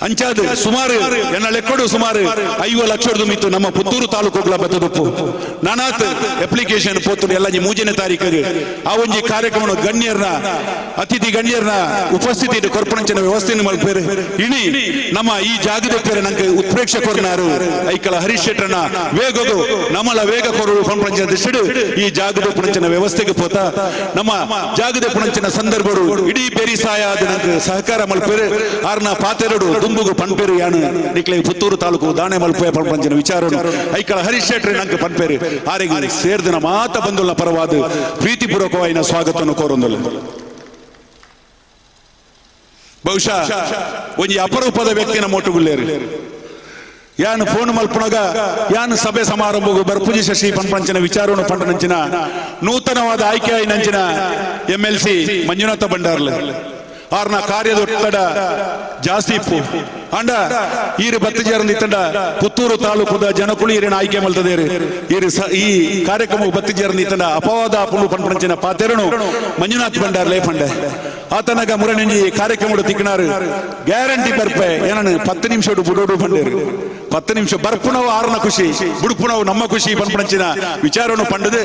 ಅಂಚಾದ ಸುಮಾರು ಎನ್ನ ಲೆಕ್ಕಡು ಸುಮಾರು 5 ಲಕ್ಷದ ಮಿತ್ತು ನಮ್ಮ ಪುತ್ತೂರು ತಾಲೂಕುಗಳ ಬತ್ತದಪ್ಪು ನಾನಾತ್ ಅಪ್ಲಿಕೇಶನ್ ಪೋತು ಎಲ್ಲ 3ನೇ ತಾರೀಕಿಗೆ ಆ ಒಂಜಿ ಕಾರ್ಯಕ್ರಮ ಗಣ್ಯರ್ನ ಅತಿಥಿ ಗಣ್ಯರ್ನ ಉಪಸ್ಥಿತಿ ಕೊರ್ಪಣಂಚಿನ ವ್ಯವಸ್ಥೆಯನ್ನು ಮಲ್ಪೇರು ಇಣಿ ನಮ್ಮ ಈ ಜಾಗದ ಪೇರೆ ನಂಗೆ ಉತ್ಪ್ರೇಕ್ಷಕರನಾರು ಐಕಲ ಹರೀಶ್ ಶೆಟ್ರನ ವೇಗದು ನಮ್ಮಲ ವೇಗ ಕೊರಡು ಪಂಪಂಚಿನ ದಿಶಡು ಈ ಜಾಗದ ಪುಣಂಚಿನ ವ್ಯವಸ್ಥೆಗೆ ಪೋತ ನಮ್ಮ ಜಾಗದ ಪುಣಂಚಿನ ಸಂದರ್ಭಗಳು ಇಡೀ ಬೇರಿ ಸಹಾಯ ಆದ ನಂಗೆ ಸಹಕಾರ ಮಲ್ಪೇರು ಆರ್ನ ಪಾತೆರಡು ದುಂಬುಗು ಪಂಪೇರು ಯಾನು ನಿಕ್ಲೆ ಪುತ್ತೂರು ತಾಲೂಕು ದಾಣೆ ಮಲ್ಪೆ ಪಂಪಂಚಿನ ವಿಚಾರ ಐಕಳ ಹರೀಶ್ ಶೆಟ್ರಿ ನಂಗೆ ಪಂಪೇರು ಆರೆಗೆ ಸೇರ್ದಿನ ಮಾತ ಬಂದುಲ್ಲ ಪರವಾದ ಪ್ರೀತಿಪೂರ್ವಕವಾದ ಸ್ವಾಗತವನ್ನು ಕೋರೊಂದಲ್ಲ ಬಹುಶಃ ಒಂಜಿ ಅಪರೂಪದ ವ್ಯಕ್ತಿ ನಮ್ಮ ಒಟ್ಟುಗುಳ್ಳೇರು ಯಾನು ಫೋನ್ ಮಲ್ಪನಾಗ ಯಾನು ಸಭೆ ಸಮಾರಂಭಗೂ ಬರ್ಪುಜಿ ಶಶಿ ಪಂಪಂಚಿನ ವಿಚಾರವನ್ನು ಪಂಡನಂಚಿನ ನೂತನವಾದ ಆಯ್ಕೆ ಆಯ್ನಂಚಿನ MLC ಮಂಜುನಾಥ ಬಂಡಾರ್ಲೆ ಆರ್ನ ಕಾರ್ಯದ ಒತ್ತಡ ಜಾಸ್ತಿ ಇಪ್ಪು ಅಂಡ ಈರು ಬತ್ತಿಜೇರ್ನಿತ್ತಂಡ ಪುತ್ತೂರು ತಾಲೂಕುದ ಜನಕುಳಿ ಈರಿನ ಆಯ್ಕೆ ಮಲ್ತದೇರು ಈ ಕಾರ್ಯಕ್ರಮ ಬತ್ತಿಜೇರ್ನಿತ್ತಂಡ ಅಪವಾದ ಅಪುಲು ಪಂಪಂಚಿನ ಪಾತೆರನು ಮಂಜುನಾಥ್ ಬಂಡಾರ್ಲೆ ಪಂಡೆ ಆತನಗ ಮುರಣಿ ಕಾರ್ಯಕ್ರಮ ತಿಕ್ಕನಾರು ಗ್ಯಾರಂಟಿ ಬರ್ಪೆ ಏನನ್ನು 10 ನಿಮಿಷ ಬುಡೋಡು ಪಂಡೇರು 10 ನಿಮಿಷ ಬರ್ಪುಣವು ಆರ್ನ ಖುಷಿ ಬುಡುಪುಣವು ನಮ್ಮ ಖುಷಿ ಪಂಪಂಚಿನ ವಿಚಾರವನ್ನು ಪಂಡದು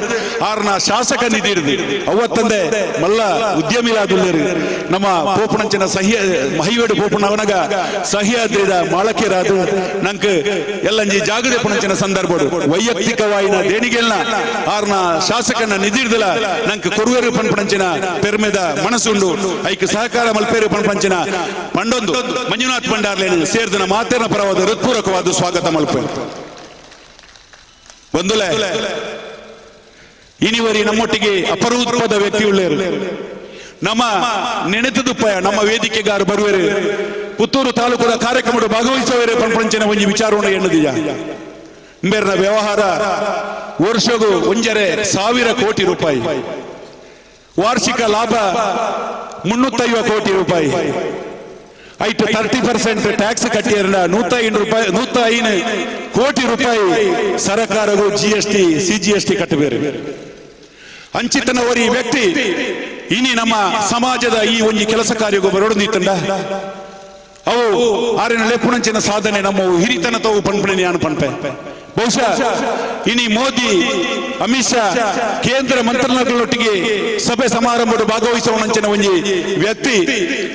ಆರ್ನ ಶಾಸಕ ನಿಧಿ ಅವತ್ತಂದೆ ಮಲ್ಲ ಉದ್ಯಮಿಲಾದುಲ್ಲೇರು ನಮ್ಮ ಪೋಪಣಂಚಿನ ಹೈವೇಡು ಪೋಪಣವನಗ ಸಹ್ಯಾದ್ರಿದ ಮಾಳಕೆರಾದು ನಂಗೆ ಎಲ್ಲಂಜಿ ಜಾಗದ ಪುಣಂಚಿನ ಸಂದರ್ಭ ವೈಯಕ್ತಿಕವಾಯಿನ ದೇಣಿಗೆಲ್ನ ಆರ್ನ ಶಾಸಕನ ನಿಧಿರ್ದಲ ನಂಗೆ ಕೊರುವೇರು ಪಂಪಣಂಚಿನ ಪೆರ್ಮೆದ ಮನಸ್ಸುಂಡು ಐಕ್ ಸಹಕಾರ ಮಲ್ಪೇರು ಪಂಪಂಚಿನ ಪಂಡೊಂದು ಮಂಜುನಾಥ್ ಬಂಡಾರ್ಲೇನು ಸೇರ್ದಿನ ಮಾತೇನ ಪರವಾದ ಹೃತ್ಪೂರ್ವಕವಾದ ಸ್ವಾಗತ ಮಲ್ಪೆ ಬಂದುಲೆ ಇನಿವರಿ ನಮ್ಮೊಟ್ಟಿಗೆ ಅಪರೂಪದ ವ್ಯಕ್ತಿ ಉಳ್ಳೇರು ನಮ್ಮ ನೆನೆತದುಪ್ಪಯ ನಮ್ಮ ವೇದಿಕೆಗಾರ ಬರುವರೆ ಪುತ್ತೂರು ತಾಲೂಕದ ಕಾರ್ಯಕ್ರಮದ ಭಾಗವಹಿಸುವರೆ ಪಂಪಂಚಿನ ಒಂಜಿ ವಿಚಾರವನ್ನು ಎನ್ನುದಿಯ ಬೇರೆನ ವ್ಯವಹಾರ ವರ್ಷಗೂ 1,000 ಕೋಟಿ ರೂಪಾಯಿ, ವಾರ್ಷಿಕ ಲಾಭ 350 ಕೋಟಿ ರೂಪಾಯಿ, ಐಟ್ 30% ಟ್ಯಾಕ್ಸ್ ಕಟ್ಟಿಯರ 105 ಕೋಟಿ ರೂಪಾಯಿ ಸರಕಾರವು GST CGST ಕಟ್ಟಬೇರೆ. ಅಂಚಿತನ ಒರಿ ವ್ಯಕ್ತಿ ಇನಿ ನಮ್ಮ ಸಮಾಜದ ಈ ಒಂಜಿ ಕೆಲಸ ಕಾರ್ಯಗೂ ಬರೋಡಿತ್ತಂಡ ಅವು ಆರಿನ ಲೆಪ್ಪುಣಂಚಿನ ಸಾಧನೆ ನಮ್ಮ ಹಿರಿತನ ತವು ಪಂಪಣೆ ನಾನು ಪಂಪೆ. ಬಹುಶಃ ಇನಿ ಮೋದಿ ಅಮಿತ್ ಶಾ ಕೇಂದ್ರ ಮಂತ್ರಿಗಳೊಟ್ಟಿಗೆ ಸಭೆ ಸಮಾರಂಭದ ಭಾಗವಹಿಸುವಂಚಿನ ಒಂಜಿ ವ್ಯಕ್ತಿ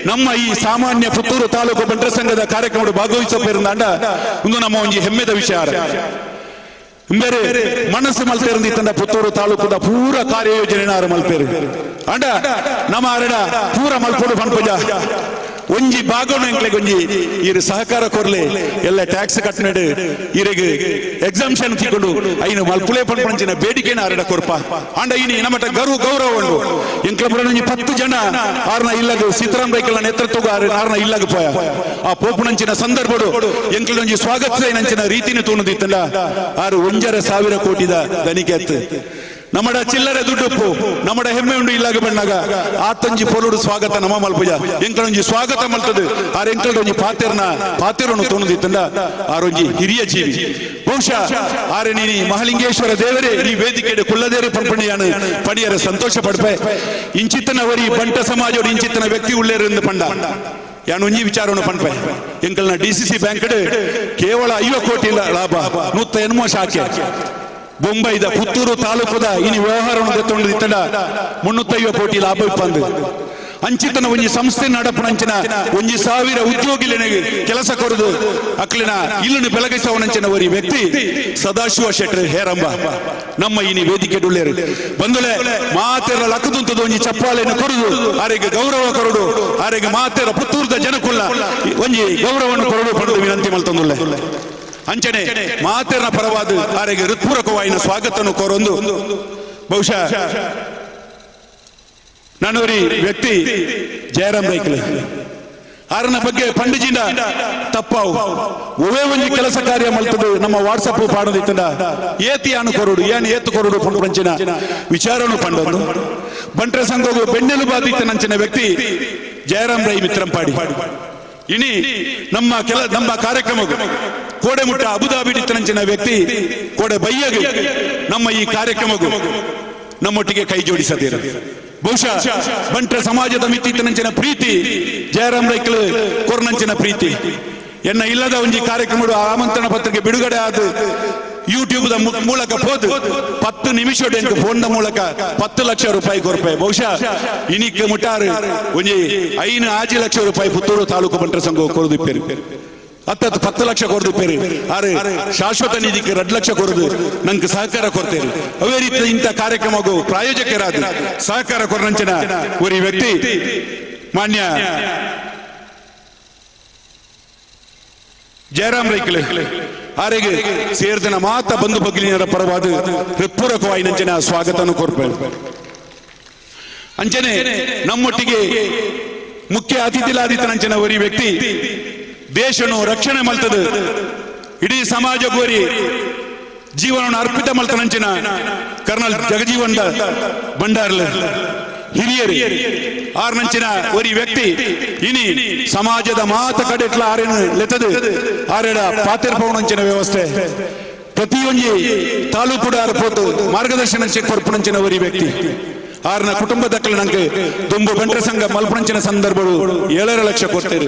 ನಮ್ಮ ಈ ಸಾಮಾನ್ಯ ಪುತ್ತೂರು ತಾಲೂಕು ಬಂಟರ ಸಂಘದ ಕಾರ್ಯಕ್ರಮದ ಭಾಗವಹಿಸಬೇರಂದ ಒಂದು ನಮ್ಮ ಒಂಜಿ ಹೆಮ್ಮೆದ ವಿಚಾರ. ಬೇರೆ ಮನಸ್ಸು ಮಲ್ಪೇರಂದಿತ್ತಂಡ ಪುತ್ತೂರು ತಾಲೂಕದ ಪೂರ ಕಾರ್ಯಯೋಜನೆ ಮಲ್ಪೇರು ಅಂಡ ನಮ್ಮ ಅರಡ ಪೂರ ಮಲ್ಪೋಡು ಪಂಪಜ ಒಂಜಿ ಭಾಗವನ್ನ ಎಂಕ್ಲೆಗ್ ಒಂಜಿ ಇರು ಸಹಕಾರ ಕೊರ್ಲೆ ಎಲ್ಲ ಟ್ಯಾಕ್ಸ್ ಕಟ್ನಡು ಇರೆಗ್ ಎಕ್ಸಾಮ್ಷನ್ ತಿಕೊಂಡು ಐನು ಮಲ್ಪುಲೆ ಪಂಪಂಚಿನ ಬೇಡಿಕೆನ ಅರಡ ಕೊರ್ಪ ಅಂಡ ಇನಿ ನಮ್ಮಟ ಗೌರವ ಉಂಡು ಎಂಕ್ಲ ಒಂಜಿ 10 ಜನ ಆರ್ನ ಇಲ್ಲಗ ಸೀತಾರಾಮ್ ರೈಕಲ್ನ ನೇತೃತ್ವಗ ಆರ್ನ ಇಲ್ಲಗ ಪೋಯ ಆ ಪೋಪುನಂಚಿನ ಸಂದರ್ಭಡು ಎಂಕ್ಲೊಂಜಿ ಸ್ವಾಗತ ರೀತಿನ ತೋಣದಿತ್ತಲ್ಲ ಆರು 1,000 ಕೋಟಿದ ದನಿಕೆ ಅತ್ತು ನಮ್ಮಡ ಚಿಲ್ಲರೆ ದುಡ್ಡುಪ್ಪು ನಮ್ಮಡ ಹೆಮ್ಮೆ ಉಂಡು ಇಲ್ಲಾಗ ಬಣ್ಣಾಗ ಆತಂಜಿ ಪೊಲುಡು ಸ್ವಾಗತ ನಮ್ಮ ಮಲ್ಪುಜ ಎಂಕಳೊಂಜಿ ಸ್ವಾಗತ ಮಲ್ತದು ಆರ್ ಎಂಕಳೊಂಜಿ ಪಾತೆರನ್ನು ತೋಣದಿತ್ತಂಡ ಆರೊಂಜಿ ಹಿರಿಯ ಜೀವಿ ಬಹುಶಃ ಆರೆ ನೀನಿ ಮಹಾಲಿಂಗೇಶ್ವರ ದೇವರೇ ಈ ವೇದಿಕೆ ಕುಲ್ಲದೇರಿ ಪಂಪಣಿಯಾನು ಪಡಿಯರ ಸಂತೋಷ ಪಡ್ಪೆ ಇಂಚಿತ್ತನವರಿ ಬಂಟ ಸಮಾಜೋಡು ಇಂಚಿತ್ತನ ವ್ಯಕ್ತಿ ಉಳ್ಳೇರೆಂದು ಪಂಡ ಯಾನು ಒಂಜಿ ವಿಚಾರವನ್ನು ಪಂಪೆ ಎಂಕಲ್ನ DCC ಬ್ಯಾಂಕ್ ಕೇವಲ 50 ಕೋಟಿ ಲಾಭ 108 ಶಾಖೆ ಬೊಂಬೈದ ಪುತ್ತೂರು ತಾಲೂಕದ ಇನಿ ವ್ಯವಹಾರವನ್ನು ತೆತ್ತೊಂಡಿತ್ತಂಡ 350 ಕೋಟಿ ಲಾಭ ಇಪ್ಪಂದು ಅಂಚಿತನ ಒಂಜಿ ಸಂಸ್ಥೆ ನಡಪುನಂಚಿನ 1,000 ಉದ್ಯೋಗಿಗಳಿಗೆ ಕೆಲಸ ಕೊರದು ಅಕ್ಲಿನ ಇಲ್ಲನ್ನು ಬೆಳಗಿಸವನಂಚಿನ ಒರಿ ವ್ಯಕ್ತಿ ಸದಾಶಿವ ಶೆಟ್ಟಿ ಹೇರಂಬ ನಮ್ಮ ಇನಿ ವೇದಿಕೆ ಡುಳ್ಳೇರು ಬಂದುಲೆ ಮಾತೆರ ಲಕ್ಕದುಂತದ ಒಂಜಿ ಚಪ್ಪಾಳೆಯನ್ನು ಕೊರದು ಆರೆಗೆ ಗೌರವ ಕೊರಡು ಆರೆಗೆ ಮಾತೆರ ಪುತ್ತೂರದ ಜನಕುಲ್ಲ ಒಂಜಿ ಗೌರವವನ್ನು ಕೊರಡು ಪಡೆದು ವಿನಂತಿ ಮಲ್ತಂದುಲ್ಲೆ ಅಂಚನೆ ಮಾತೆರನ ಪರವಾದ ಆರೆಗೆ ಹೃತ್ಪೂರ್ವಕವಾಯಿನ ಸ್ವಾಗತವನ್ನು ಕೋರೊಂದು ಬಹುಶಃ ನಾನೊರಿ ವ್ಯಕ್ತಿ ಜಯರಾಮ್ ರೈಕಲ್ ಆರನ ಬಗ್ಗೆ ಪಂಡಿಜಿನ ತಪ್ಪಾವು ಒವೇ ಒಂಜಿ ಕೆಲಸ ಕಾರ್ಯ ಮಲ್ತದು ನಮ್ಮ ವಾಟ್ಸಪ್ ಪಾಡದಿತ್ತಂಡ ಏತಿ ಆನು ಕೊರಡು ಏನ್ ಏತು ಕೊರಡು ಪಂಚಿನ ವಿಚಾರವನ್ನು ಪಂಡೊಂದು ಬಂಟ್ರ ಸಂಘವು ಬೆನ್ನೆಲು ಬಾದಿತ್ತ ನಂಚಿನ ವ್ಯಕ್ತಿ ಜಯರಾಮ್ ರೈ ಮಿತ್ರಂಪಾಡಿ ಇನಿ ನಮ್ಮ ಕಾರ್ಯಕ್ರಮ ಕೋಡೆ ಮುಟ್ಟ ಅಬುದಾಬಿ ನಂಚಿನ ವ್ಯಕ್ತಿ ಕೋಡೆ ಬಯ್ಯಗೆ ನಮ್ಮ ಈ ಕಾರ್ಯಕ್ರಮಗೂ ನಮ್ಮೊಟ್ಟಿಗೆ ಕೈ ಜೋಡಿಸದಿರ ಬಹುಶಃ ಬಂಟ್ರ ಸಮಾಜದ ಮಿತ್ತಿತ್ತನಂಚಿನ ಪ್ರೀತಿ ಜಯರಾಮ್ ರೈಕಲ್ ಕೊರ್ನಂಚಿನ ಪ್ರೀತಿ ಎನ್ನ ಇಲ್ಲದ ಒಂಜಿ ಕಾರ್ಯಕ್ರಮದ ಆಮಂತ್ರಣ ಪತ್ರಿಕೆ ಬಿಡುಗಡೆ ಆದ ಯೂಟ್ಯೂಬ್ ಮೂಲಕ ಹೋದು 10 ನಿಮಿಷ ಫೋನ್ ಮೂಲಕ 10 ಲಕ್ಷ ರೂಪಾಯಿ ಕೊರಪೆ ಬಹುಶಃ ಇನಿಕ್ ಮುಟ್ಟಾರು ಒಂಜಿ 5 ಲಕ್ಷ ರೂಪಾಯಿ ಪುತ್ತೂರು ತಾಲೂಕು ಬಂಟ್ರ ಸಂಘ ಕೊರದಿಪ್ಪೇರು 10 ಲಕ್ಷ ಕೊರದಿಪ್ಪೇರು ಆರೆ ಶಾಶ್ವತ ನಿಧಿಗೆ 2 ಲಕ್ಷ ಕೊರದು ನಂಗೆ ಸಹಕಾರ ಕೊಡ್ತೇವೆ ಅವೇ ರೀತಿ ಇಂಥ ಕಾರ್ಯಕ್ರಮಕ್ಕೂ ಪ್ರಾಯೋಜಕರಾದ ಸಹಕಾರ ಕೊರನಂಚಿನ ಒರಿ ವ್ಯಕ್ತಿ ಮಾನ್ಯ ಜಯರಾಮ್ ರೈಕಲ್ ಆರೆಗೆ ಸೇರ್ದನ ಮಾತ ಬಂಧು ಭಗಿನಿಯರ ಪರವಾದ ಹೃತ್ಪೂರ್ವಕವಾಗಿ ನಂಚಿನ ಸ್ವಾಗತವನ್ನು ಕೋರ್ಪೇವೆ ಅಂಚನೆ ನಮ್ಮೊಟ್ಟಿಗೆ ಮುಖ್ಯ ಅತಿಥಿಲಾದಿತ್ತ ನಂಚಿನ ಒರಿ ವ್ಯಕ್ತಿ ದೇಶವನ್ನು ರಕ್ಷಣೆ ಮಲ್ತದ ಇಡೀ ಸಮಾಜ ಗೋರಿ ಜೀವನವನ್ನು ಅರ್ಪಿತ ಮಲ್ತನಂಚಿನ ಕರ್ನಲ್ ಜಗಜೀವನ್ ಭಂಡಾರ್ಲ ಹಿರಿಯರು ಆರ್ನಂಚಿನ ಒರಿ ವ್ಯಕ್ತಿ ಇನಿ ಸಮಾಜದ ಮಾತ ಕಡೆಟ್ಲ ಆರೇನು ಲೆತದು ಆರೇಡ ಪಾತೆರ್ಪವನಂಚಿನ ವ್ಯವಸ್ಥೆ ಪ್ರತಿಯೊಂದು ತಾಲೂಕು ಪೋತು ಮಾರ್ಗದರ್ಶನ ಕೊರ್ಪುನಂಚಿನ ಒರಿ ವ್ಯಕ್ತಿ ಆರ್ನ ಕುಟುಂಬದಕ್ಕಲು ನಂಗೆ ತುಂಬು ಬಂಟ್ರ ಸಂಘ ಮಲ್ಪುನಂಚಿನ ಸಂದರ್ಭಗಳು 7 ಲಕ್ಷ ಕೊಡ್ತೇವೆ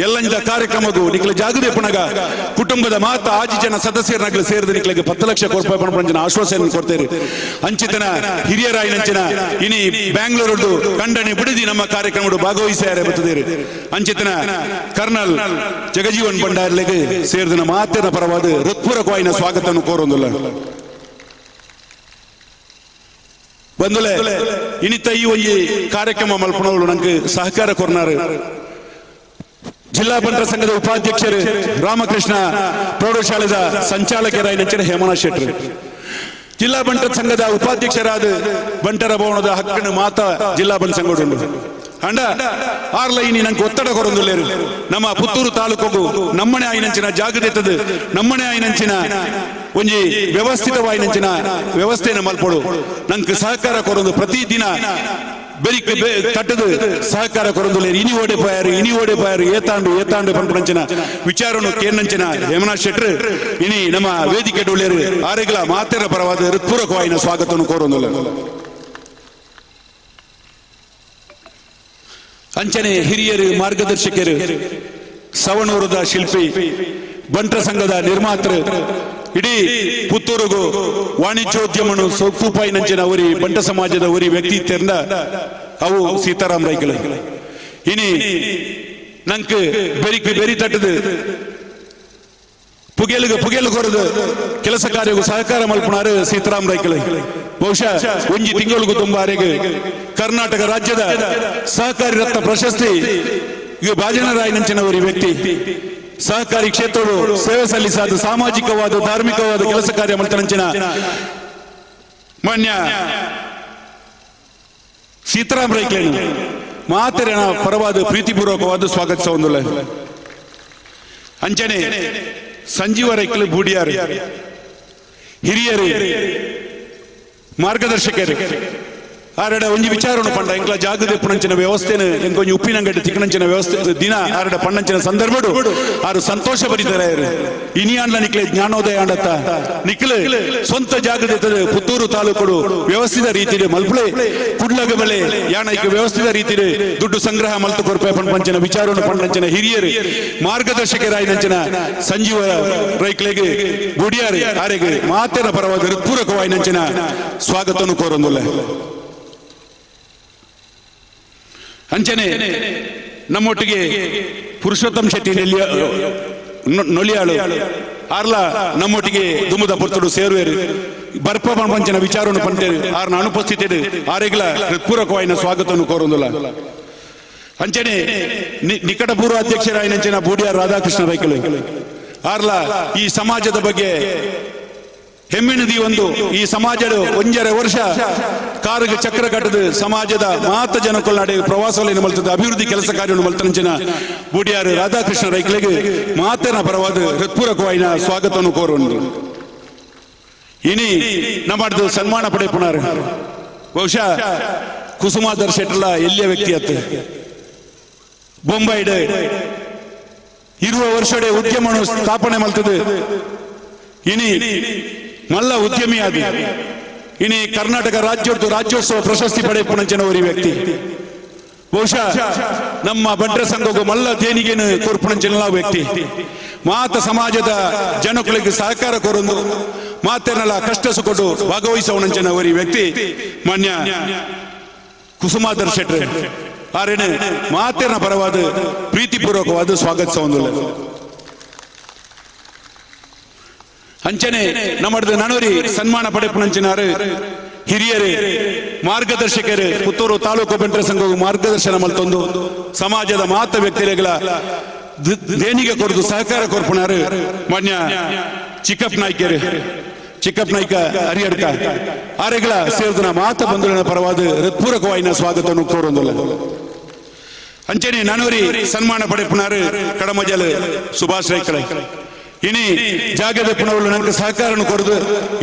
ಎಲ್ಲಂಜ ಕಾರ್ಯಕ್ರಮಗೂ ನಿಕ್ಲ ಜಾಗೃತಿ ಪುನಗ ಕುಟುಂಬದ ಮಾತ ಆಜಿ ಜನ ಸದಸ್ಯರನ್ನಾಗಲಿ ಸೇರಿದ ನಿಕ್ಲಿಗೆ 10 ಲಕ್ಷ ರೂಪಾಯಿ ಆಶ್ವಾಸನೆ ಕೊಡ್ತೇವೆ ಅಂಚಿತನ ಹಿರಿಯರಾಯಿನಂಚಿನ ಇನಿ ಬ್ಯಾಂಗ್ಳೂರು ಕಂಡನೆ ಬಿಡದಿ ನಮ್ಮ ಕಾರ್ಯಕ್ರಮ ಭಾಗವಹಿಸ್ಯಾರೆ ಬರ್ತದೇರು ಅಂಚಿತನ ಕರ್ನಲ್ ಜಗಜೀವನ್ ಭಂಡಾರ್ಲೆಗೆ ಸೇರಿದ ಮಾತಿನ ಪರವಾದ ಹೃತ್ಪೂರ್ವಕವಾಯಿನ ಸ್ವಾಗತವನ್ನು ಕೋರೊಂದುಲ್ಲ ಬಂದುಲೆ ಇನಿತ ಈ ಒಂಜಿ ಕಾರ್ಯಕ್ರಮ ಮಲ್ಪನವರು ನಂಗೆ ಸಹಕಾರ ಕೊರ್ನಾರು ಜಿಲ್ಲಾ ಬಂಟ್ರ ಸಂಘದ ಉಪಾಧ್ಯಕ್ಷರು ರಾಮಕೃಷ್ಣ ಪ್ರೌಢಶಾಲೆದ ಸಂಚಾಲಕರಾಗಿ ನಂಚಿನ ಹೇಮನಾಥ್ ಶೆಟ್ಟಿ ಜಿಲ್ಲಾ ಬಂಟರ ಸಂಘದ ಉಪಾಧ್ಯಕ್ಷರಾದ ಬಂಟರ ಭವನದ ಹಕ್ಕನ್ನು ಮಾತಾ ಜಿಲ್ಲಾ ಬಂಟ ಸಂಘ ಅಂಡ ಆರ್ಲ ಇನಿ ನಂಗೆ ಒತ್ತಡ ಕೊರೊಂದುಲ್ಲೇರು ನಮ್ಮ ಪುತ್ತೂರು ತಾಲೂಕು ನಮ್ಮನೆ ಆಯ್ನಂಚಿನ ಜಾಗದೆತ್ತದು ನಮ್ಮನೆ ಆಯ್ನಂಚಿನ ಒಂಜಿ ವ್ಯವಸ್ಥಿತವಾಯಿನಂಚಿನ ವ್ಯವಸ್ಥೆಯನ್ನು ಮಲ್ಪಡು ನಂಗೆ ಸಹಕಾರ ಕೊರೊಂದು ಪ್ರತಿ ದಿನ ಬೆರಿಕ್ ತಟ್ಟದು ಸಹಕಾರ ಕೊರೊಂದುಲ್ಲೇರು ಇನಿ ಓಡೆ ಪಾಯರು ಏತಾಂಡು ಪಂಪನಂಚಿನ ವಿಚಾರನು ಕೇನ್ನಂಚಿನ ಹೇಮನಾಥ್ ಶೆಟ್ರು ಇನಿ ನಮ್ಮ ವೇದಿಕೆ ಡೊಳ್ಳೇರು ಆರೆಗಳ ಮಾತೆರ ಪರವಾದ ಹೃತ್ಪೂರ್ವಕವಾಯಿನ ಸ್ವಾಗತವನ್ನು ಕೋರೊಂದುಲ್ಲ ಅಂಚನೆ ಹಿರಿಯರು ಮಾರ್ಗದರ್ಶಕರು ಸವಣೂರದ ಶಿಲ್ಪಿ ಬಂಟರ ಸಂಘದ ನಿರ್ಮಾತೃ ಇಡೀ ಪುತ್ತೂರಿಗೂ ವಾಣಿಜ್ಯೋದ್ಯಮನು ಸೊಪ್ಪುಪಾಯಿನಂಚಿನ ಅವರಿ ಬಂಟ ಸಮಾಜದ ಅವರಿ ವ್ಯಕ್ತಿತ್ವದಿಂದ ಅವು ಸೀತಾರಾಮ್ ರೈಕಲ್ ಇನಿ ನಂಕ್ ಬೆರಿ ತಟ್ಟದು ಪುಗೇಲು ಕೊರದು ಕೆಲಸ ಕಾರ್ಯಗೂ ಸಹಕಾರ ಮಲ್ಪನಾರು ಸೀತಾರಾಮ್ ರೈಕಲ್ ಬಹುಶಃ ಒಂಜಿ ತಿಂಗಳಿಗೂ ತುಂಬಾರೆಗೆ ಕರ್ನಾಟಕ ರಾಜ್ಯದ ಸಹಕಾರಿ ರತ್ನ ಪ್ರಶಸ್ತಿ ಈಗ ಬಾಜನರಾಯನಂಚಿನವರಿ ವ್ಯಕ್ತಿ ಸಹಕಾರಿ ಕ್ಷೇತ್ರಗಳು ಸೇವೆ ಸಲ್ಲಿಸಾದ ಸಾಮಾಜಿಕವಾದ ಧಾರ್ಮಿಕವಾದ ಕೆಲಸ ಕಾರ್ಯ ಮಲ್ತನಂಚಿನ ಮಾನ್ಯ ಸೀತಾರಾಮ್ ರೈಕ್ಲೇನು ಮಾತೆರನ ಪರವಾದ ಪ್ರೀತಿಪೂರ್ವಕವಾದ ಸ್ವಾಗತಿಸುವುದಿಲ್ಲ ಅಂಚನೆ ಸಂಜೀವ ರೈಕಲ್ ಬೂಡಿಯಾರು ಹಿರಿಯರು ಮಾರ್ಗದರ್ಶಕರು ಆರಡ ಒಂಜಿ ವಿಚಾರವನ್ನು ಪಂಡ ಎಂಕ್ಲ ಜಾಗದ ಪುಣಂಚಿನ ವ್ಯವಸ್ಥೆನ ಎಂಕೊಂಜಿ ಉಪ್ಪಿನಂಗಡ್ಡೆ ತಿಕ್ಕಣಂಚಿನ ವ್ಯವಸ್ಥೆ ದಿನ ಆರಡ ಪಣ್ಣಂಚಿನ ಸಂದರ್ಭಡು ಆರು ಸಂತೋಷ ಭರಿತರಾಯರು ಇನಿಯಾನ್ಲ ನಿಕ್ಲೆ ಜ್ಞಾನೋದಯ ಆಂಡತ್ತ ನಿಕ್ಲೆ ಸ್ವಂತ ಜಾಗದ ಪುತ್ತೂರು ತಾಲೂಕು ವ್ಯವಸ್ಥಿತ ರೀತಿಯಲ್ಲಿ ಮಲ್ಪಳೆ ಕುಡ್ಲಗ ಬೆಳೆ ಯಾನೈಕ ವ್ಯವಸ್ಥಿತ ರೀತಿಯಲ್ಲಿ ದುಡ್ಡು ಸಂಗ್ರಹ ಮಲ್ತು ಕೊರ್ಪೆ ಪಂಪಂಚಿನ ವಿಚಾರವನ್ನು ಪಂಡಂಚಿನ ಹಿರಿಯರು ಮಾರ್ಗದರ್ಶಕರಾಯಿನಂಚಿನ ಸಂಜೀವ ರೈಕ್ಲೆಗೆ ಬುಡಿಯಾರಿ ಆರೆಗೆ ಮಾತೆರ ಪರವಾದ ಹೃತ್ಪೂರ್ವಕವಾಯಿನಂಚಿನ ಸ್ವಾಗತವನ್ನು ಕೋರೊಂದುಲ್ಲ ಅಂಚನೆ ನಮ್ಮೊಟ್ಟಿಗೆ ಪುರುಷೋತ್ತಮ್ ಶೆಟ್ಟಿ ನೊಲಿಯಾಳು ಆರ್ಲ ನಮ್ಮೊಟ್ಟಿಗೆ ದುಮ್ಮದ ಪುರ್ತಡು ಸೇರುವೆರು ಬರ್ಪ ಪಂಪಂಚಿನ ವಿಚಾರವನ್ನು ಪಂತೇರು ಆರ್ನ ಅನುಪಸ್ಥಿತಿ ಆರೆಗ್ಲ ಹೃತ್ಪೂರ್ವಕವಾಯಿನ ಸ್ವಾಗತವನ್ನು ಕೋರೊಂದುಲ್ಲ ಅಂಚನೆ ನಿಕಟ ಪೂರ್ವ ಅಧ್ಯಕ್ಷರಾಯಿನಂಚಿನ ಬೂಡಿಯಾರ್ ರಾಧಾಕೃಷ್ಣ ರೈಕಲ್ ಆರ್ಲ ಈ ಸಮಾಜದ ಬಗ್ಗೆ ಹೆಮ್ಮೆನದಿ ಒಂದು ಈ ಸಮಾಜದ ಒಂಜರೆ ವರ್ಷ ಕಾರಿಗೆ ಚಕ್ರ ಕಟ್ಟದ ಸಮಾಜದ ಮಾತ ಜನಕೊಲ್ನಾಡೆ ಪ್ರವಾಸವನ್ನು ಮಲ್ತದ ಅಭಿವೃದ್ಧಿ ಕೆಲಸ ಕಾರ್ಯವನ್ನು ಮಲ್ತಂಚಿನ ಬೂಡಿಯಾರ್ ರಾಧಾಕೃಷ್ಣ ರೈಕ್ಲೆಗೆ ಮಾತನ ಪರವಾದ ಹೃತ್ಪೂರ್ವಕವಾಯಿನ ಸ್ವಾಗತವನ್ನು ಕೋರುವುದು ಇನಿ ನಮ್ಮದು ಸನ್ಮಾನ ಪಡೆ ಪುನರ್ ಬಹುಶಃ ಕುಸುಮಾಧರ್ ಶೆಟ್ಲ ಎಲ್ಲಿಯ ವ್ಯಕ್ತಿ ಅತ್ತ ಬೊಂಬೈಡ್ 20 ವರ್ಷಡೆ ಉದ್ಯಮ ಸ್ಥಾಪನೆ ಮಲ್ತದ ಇನಿ ಮಲ್ಲ ಉದ್ಯಮಿ ಆದ ಇನಿ ಕರ್ನಾಟಕ ರಾಜ್ಯೋತ್ಸವ ಪ್ರಶಸ್ತಿ ಪಡೆಪುಣಂಚಿನವರಿ ವ್ಯಕ್ತಿ ಬಹುಶಃ ನಮ್ಮ ಬಂಟರ ಸಂಘಕ್ಕೂ ಮಲ್ಲ ದೇಣಿಗೆಯನ್ನು ಕೊರ್ಪುಣಂಚಿನ ವ್ಯಕ್ತಿ ಮಾತ ಸಮಾಜದ ಜನಗಳಿಗೆ ಸಹಕಾರ ಕೊರೊಂದು ಮಾತನೆಲ್ಲ ಕಷ್ಟ ಸುಕೊಟ್ಟು ಭಾಗವಹಿಸುವನಂಚಿನವರಿ ವ್ಯಕ್ತಿ ಮಾನ್ಯ ಕುಸುಮಾಧರ್ ಶೆಟ್ಟಿ ಆರೇನೆ ಮಾತೆನ ಪರವಾದ ಪ್ರೀತಿಪೂರ್ವಕವಾದ ಸ್ವಾಗತಿಸುವುದಿಲ್ಲ ಅಂಚನೆ ನಮ್ಮದು ನನವರಿ ಸನ್ಮಾನ ಪಡೆಪುಣಂಚಿನಾರು ಹಿರಿಯರೇ ಮಾರ್ಗದರ್ಶಕರು ಪುತ್ತೂರು ತಾಲೂಕು ಬಂಟರ ಸಂಘವು ಮಾರ್ಗದರ್ಶನ ಮಲ್ತೊಂದು ಸಮಾಜದ ಮಾತ ವ್ಯಕ್ತಿಗಳ ದೇಣಿಗೆ ಕೊರದು ಸಹಕಾರ ಕೊರ್ಪುಣಾರು ಮಾನ್ಯ ಚಿಕ್ಕಪ್ಪ ನಾಯ್ಕ ಹರಿಯಡ್ಕ ಆರೆಗಳ ಸೇರಿದ ಮಾತ ಬಂಧುಗಳ ಪರವಾದ ಹೃತ್ಪೂರ್ವಕವಾಯಿನ ಸ್ವಾಗತವನ್ನು ಕೋರೊಂದಿಲ್ಲ ಅಂಚನೆ ನನವರಿ ಸನ್ಮಾನ ಪಡೆಪುಣಾರು ಕಡಮಜಲ್ ಸುಭಾಷ್ ರೈಕಳೆ ಇನಿ ಜಾಗದ ಪುನವಲು ನನಗೆ ಸಹಕಾರ ಕೊರದು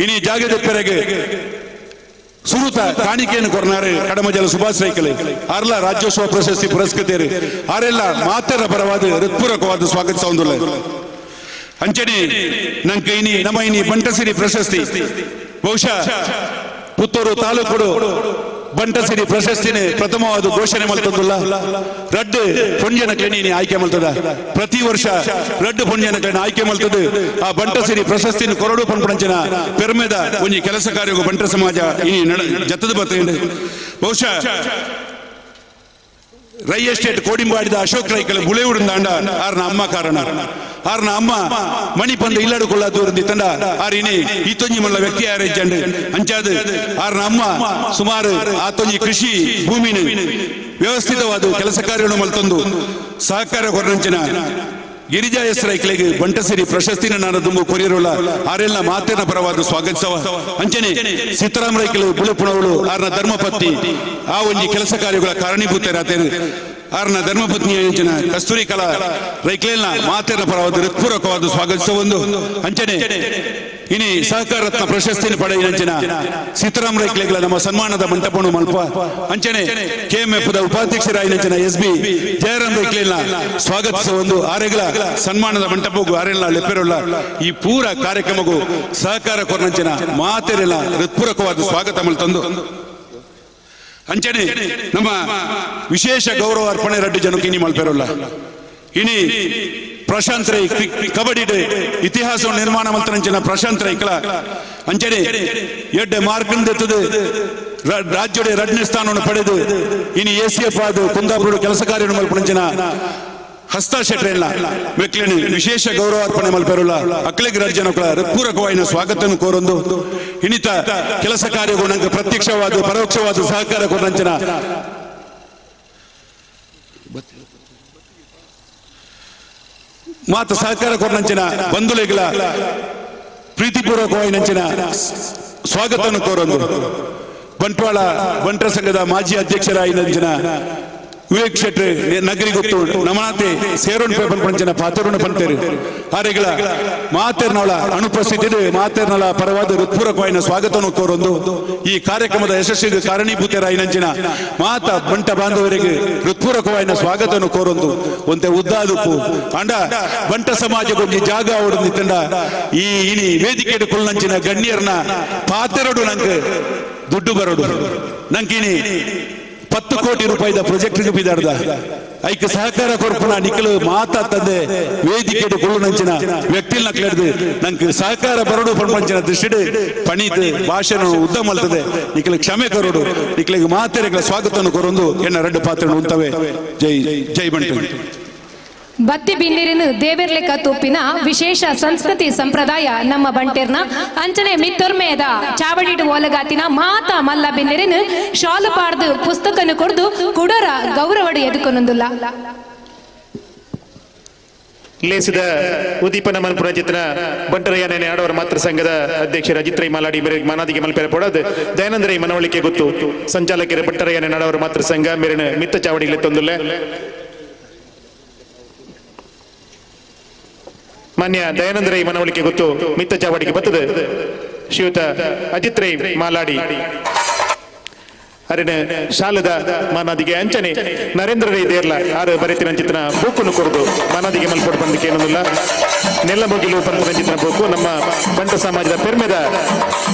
ಇನಿ ಜಾಗದ ಪೆರೆಗೆ ಸುರುತ ಕಾಣಿಕೆಯನ್ನು ಕೊರನಾರು ಕಡಮಜಲ ಸುಭಾಷ್ ರೈಕಲೆ ಆರ್ಲ ರಾಜ್ಯೋತ್ಸವ ಪ್ರಶಸ್ತಿ ಪುರಸ್ಕೃತರು ಆರೆಲ್ಲ ಮಾತರ ಪರವಾದ ಹೃತ್ಪೂರ್ವಕವಾದ ಸ್ವಾಗತಿಸುವುದಿಲ್ಲ ಅಂಚನೆ ನಂಗೆ ನಮ್ಮ ಬಂಟಸಿರಿ ಪ್ರಶಸ್ತಿ ಬಹುಶಃ ಪುತ್ತೂರು ತಾಲೂಕು ಬಂಟಸಿರಿ ಪ್ರಶಸ್ತಿನೇ ಪ್ರಥಮವಾದ ಘೋಷಣೆ ಮಲ್ತಂದುಲ್ಲ ರಡ್ ಪುಣ್ಯನಕ್ಲೆ ಆಯ್ಕೆ ಮಲ್ತದ ಪ್ರತಿ ವರ್ಷ ರಡ್ ಪುಣ್ಯನಕ್ಲೆ ಆಯ್ಕೆ ಮಲ್ತದ ಆ ಬಂಟಸಿರಿ ಪ್ರಶಸ್ತಿನ ಕೊರಡು ಪಂಪಂಚಿನ ಪೆರ್ಮೆದ ಒಂಜಿ ಕೆಲಸ ಕಾರ್ಯಗೂ ಬಂಟರ ಸಮಾಜ ಜತ್ತದ ಬರ್ತೇನೆ ಬಹುಶಃ ರೈ ಎಸ್ಟೇಟ್ ಕೋಡಿಂಬಾಡಿದ ಅಶೋಕ್ ರೈಕಲ್ ಬುಳೆವುಡಿಂದಾಂಡ ಆರ್ನ ಅಮ್ಮ ಕಾರಣ ಆರ್ನ ಅಮ್ಮ ಮಣಿ ಪಂದು ಇಲ್ಲಾಡುಕೊಳ್ಳ ದೂರಂದಿ ತಂಡ ಆರಿನಿ ಈತೊಂಜಿ ಮಲ್ಲ ವ್ಯಕ್ತಿ ಆರೈಜಂಡ್ ಅಂಚಾದ ಆರ್ನ ಅಮ್ಮ ಸುಮಾರು ಆತೊಂಜಿ ಕೃಷಿ ಭೂಮಿನ ವ್ಯವಸ್ಥಿತವಾದ ಕೆಲಸ ಕಾರ್ಯವನ್ನು ಮಲ್ತೊಂದು ಸಹಕಾರ ಕೊರಂಚಿನ ಗಿರಿಜಾ ಹೆಸರೈಕ್ಲೆಗೆ ಬಂಟಸಿರಿ ಪ್ರಶಸ್ತಿನ ನಾನು ತುಂಬ ಕೊರಿಯರೋಲ್ಲ ಆರೆಲ್ಲ ಮಾತೇನ ಪರವಾದ ಸ್ವಾಗತಿಸವ ಅಂಚನೆ ಸಿದ್ದರಾಮ ರೈಕಲು ಬುಳುಪುಣವಳು ಆರ್ನ ಧರ್ಮಪತ್ನಿ ಆ ಒಂಜಿ ಕೆಲಸ ಕಾರ್ಯಗಳ ಕಾರಣೀಭೂತರಾತೇರು ಆರ್ನ ಧರ್ಮಪತ್ನಿ ಯೋಜನ ಕಸ್ತೂರಿ ಕಲಾ ರೈಕ್ಲೆಲ್ಲ ಮಾತೇನ ಪರವಾದ ಹೃತ್ಪೂರ್ವಕವಾದ ಸ್ವಾಗತಿಸವೊಂದು ಅಂಚನೆ ಇನಿ ಸಹಕಾರ ರತ್ನ ಪ್ರಶಸ್ತಿನ ಪಡೆಯಿನ ಸಿದ್ದರಾಮ ರೈಕ್ಲೆಗಳ ನಮ್ಮ ಸನ್ಮಾನದ ಮಂಟಪವನ್ನು ಮಲ್ಪ ಅಂಚನೆ ಕೆಎಂಎಫ್ ಉಪಾಧ್ಯಕ್ಷರಾಯಿನ ಎಸ್ ಬಿ ಜಯರಾಮ್ ರೈಕ್ಲೆಲ್ಲ ಸ್ವಾಗತಿಸುವ ಆರೆಗಳ ಸನ್ಮಾನದ ಮಂಟಪಗೂ ಆರೆಲ್ಲ ಲೆಪ್ಪೆರೋಲ್ಲ ಈ ಪೂರ ಕಾರ್ಯಕ್ರಮಗೂ ಸಹಕಾರ ಕೊರ್ನಂಚಿನ ಮಾತೆರೆಲ್ಲ ಹೃತ್ಪೂರ್ವಕವಾದ ಸ್ವಾಗತ ಮಲ್ತಂದು ಅಂಚನೆ ನಮ್ಮ ವಿಶೇಷ ಗೌರವ ಅರ್ಪಣೆ ರಡ್ಡು ಜನಕ್ಕೆ ಇನಿ ಮಲ್ಪೆರೋಲ್ಲ ಇನಿ ಪ್ರಶಾಂತ್ ರೈ ಕಬಡ್ಡಿ ಇತಿಹಾಸ ನಿರ್ಮಾಣ ಮಂತ್ರಂಚಿನ ಪ್ರಶಾಂತ್ ರೈಕ್ಲ ಅಂಚನೆ ಎಡ್ಡೆ ಮಾರ್ಕಂದೆತ್ತದು ರಾಜ್ಯದ ಎರಡನೇ ಸ್ಥಾನವನ್ನು ಪಡೆದು ಇನಿ ಎಸಿಎಫ್ ಆದ ಕುಂದಾಪುರ ಕೆಲಸ ಕಾರ್ಯ ಮಲ್ಪಂಚಿನ ಹಸ್ತ ಶೆಟ್ರೆಲ್ಲ ಮೆಕ್ಲೇನಿ ವಿಶೇಷ ಗೌರವಾರ್ಪಣೆ ಮಲ್ಪೆರೋಲ್ಲ ಅಕ್ಲೆಗ್ ರಾಜ್ಯನೊಕ್ಕಳ ಹೃತ್ಪೂರ್ವಕವಾದ ಸ್ವಾಗತವನ್ನು ಕೋರೊಂದು ಇನ್ನಿತ ಕೆಲಸ ಕಾರ್ಯಗಳು ನಂಗೆ ಪ್ರತ್ಯಕ್ಷವಾದ ಪರೋಕ್ಷವಾದ ಸಹಕಾರ ಕೊರಂಚಿನ ಮಾತ ಸಹಕಾರ ಕೊರಂಚಿನ ಬಂಧುಲೆಗಳ ಪ್ರೀತಿಪೂರ್ವಕವಾದ ಸ್ವಾಗತವನ್ನು ಕೋರೊಂದು ಬಂಟ್ವಾಳ ಬಂಟರ ಸಂಘದ ಮಾಜಿ ಅಧ್ಯಕ್ಷರಾಯಿನ ವಿವೇಕ್ ಶೆಟ್ಟಿ ನಗರಿ ಗೊತ್ತು ನಮನಾತೆ ಸೇರೋಣ ಪೇಪರ್ ಪಂಚನ ಪಾತರುಣ ಪಂತೇರು ಆರೆಗಳ ಮಾತೇರ್ನವಳ ಅನುಪಸ್ಥಿತಿ ಮಾತೇರ್ನಳ ಪರವಾದ ಹೃತ್ಪೂರ್ವಕವಾದ ಸ್ವಾಗತವನ್ನು ಕೋರೊಂದು ಈ ಕಾರ್ಯಕ್ರಮದ ಯಶಸ್ಸಿಗೆ ಕಾರಣೀಭೂತರಾಯಿನಂಚಿನ ಮಾತ ಬಂಟ ಬಾಂಧವರಿಗೆ ಹೃತ್ಪೂರ್ವಕವಾದ ಸ್ವಾಗತವನ್ನು ಕೋರೊಂದು ಒಂತೆ ಉದ್ದಾದುಪ್ಪು ಅಂಡ ಬಂಟ ಸಮಾಜಗೊಂದು ಜಾಗ ಅವಡು ತಂಡ ಈ ಇನಿ ವೇದಿಕೆ ಕೊಲ್ಲಂಚಿನ ಗಣ್ಯರ್ನ ಪಾತೆರಡು ನಂಗೆ ದುಡ್ಡು ಬರೋಡು ನಂಗಿನಿ 10 ಕೋಟಿ ರೂಪಾಯಿದ ಪ್ರಾಜೆಕ್ಟ್ ಬಿದ್ದಾಡ್ದ ಐಕ ಸಹಕಾರ ಕೊರ್ಪುನ ನಿಖಲು ಮಾತಾ ತಂದೆ ವೇದಿಕೆ ಕೊಲ್ಲುನಂಚಿನ ವ್ಯಕ್ತಿಲ್ ನಕ್ಲೆಡ್ದು ನಂಗೆ ಸಹಕಾರ ಬರೋಡು ಪಂಪಂಚಿನ ದೃಷ್ಟಿಡು ಪಣಿತು ಭಾಷಣ ಉದ್ದ ಮಲ್ತದೆ ನಿಖಲು ಕ್ಷಮೆ ಕರೋಡು ನಿಖಲಿಗೆ ಮಾತೆರೆಗಳ ಸ್ವಾಗತವನ್ನು ಕೊರೊಂದು ಎನ್ನ ಎರಡು ಪಾತ್ರ ಉಂಟವೆ ಜೈ ಜೈ ಬಂಟ ಬತ್ತಿ ಬಿನ್ನಿರಿನ ದೇವೆರ್ಲೆಕ್ಕ ತೂಪಿನ ವಿಶೇಷ ಸಂಸ್ಕೃತಿ ಸಂಪ್ರದಾಯ ನಮ್ಮ ಬಂಟೆರ್ನ ಅಂಚನೆ ಮಿತ್ತೊರ್ಮೆಯದ ಚಾವಡಿಡು ಓಲಗಾತಿನ ಮಾತ ಮಲ್ಲ ಬಿನ್ನಿರಿನ ಶಾಲು ಪಾಡ್ದು ಪುಸ್ತಕನು ಕೊಡ್ದು ಕುಡರ ಗೌರವಡು ಎದುಕೊನೊಂದುಲ್ಲ ಲೇಸಿದ ಉದೀಪನ ಮಲ್ಪುರ ಜಿತ್ನ ಬಂಟರಯ್ಯನೇ ಆಡವರ ಮಾತೃ ಸಂಘದ ಅಧ್ಯಕ್ಷ ಅಜಿತ್ ರೈ ಮಾಲಾಡಿ ಮೇರೆ ಮಾನಾದಿಗೆ ಮಲ್ಪೆರೆ ಪಡೋದು ದಯಾನಂದ ರೈ ಮನವಳಿಕೆ ಗೊತ್ತು ಸಂಚಾಲಕರ ಬಂಟರಯ್ಯನೇ ಆಡವರ ಮಾತೃ ಸಂಘ ಮೇರಿನ ಮಿತ್ತ ಚಾವಡಿಗೆ ತಂದುಲ್ಲ ಮಾನ್ಯ ದಯಾನಂದ ರೈ ಮನವಳಿಕೆ ಗೊತ್ತು ಮಿತ್ತ ಚಾವಡಿಗೆ ಬರ್ತದೆ ಶ್ರೀಯುತ ಅಜಿತ್ ರೈ ಮಾಲಾಡಿ ಅರಿನ ಶಾಲದ ಮಾನಾದಿಗೆ ಅಂಚನೆ ನರೇಂದ್ರ ರೈ ದೇರ್ಲ ಆರು ಬರೆತಿನ ಚಿತ್ರನ ಬೂಕನ್ನು ಕೊರದು ಮಾನಾದಿಗೆ ಮಲ್ಪಟ್ಟು ಬಂದಕ್ಕೆ ಏನೊಂದಿಲ್ಲ ನೆಲ್ಲ ಮುಗಿಲು ಪಂಪನ ಚಿತ್ರನ ಬೂಕು ನಮ್ಮ ಬಂಟ ಸಮಾಜದ ಪೆರ್ಮೆದ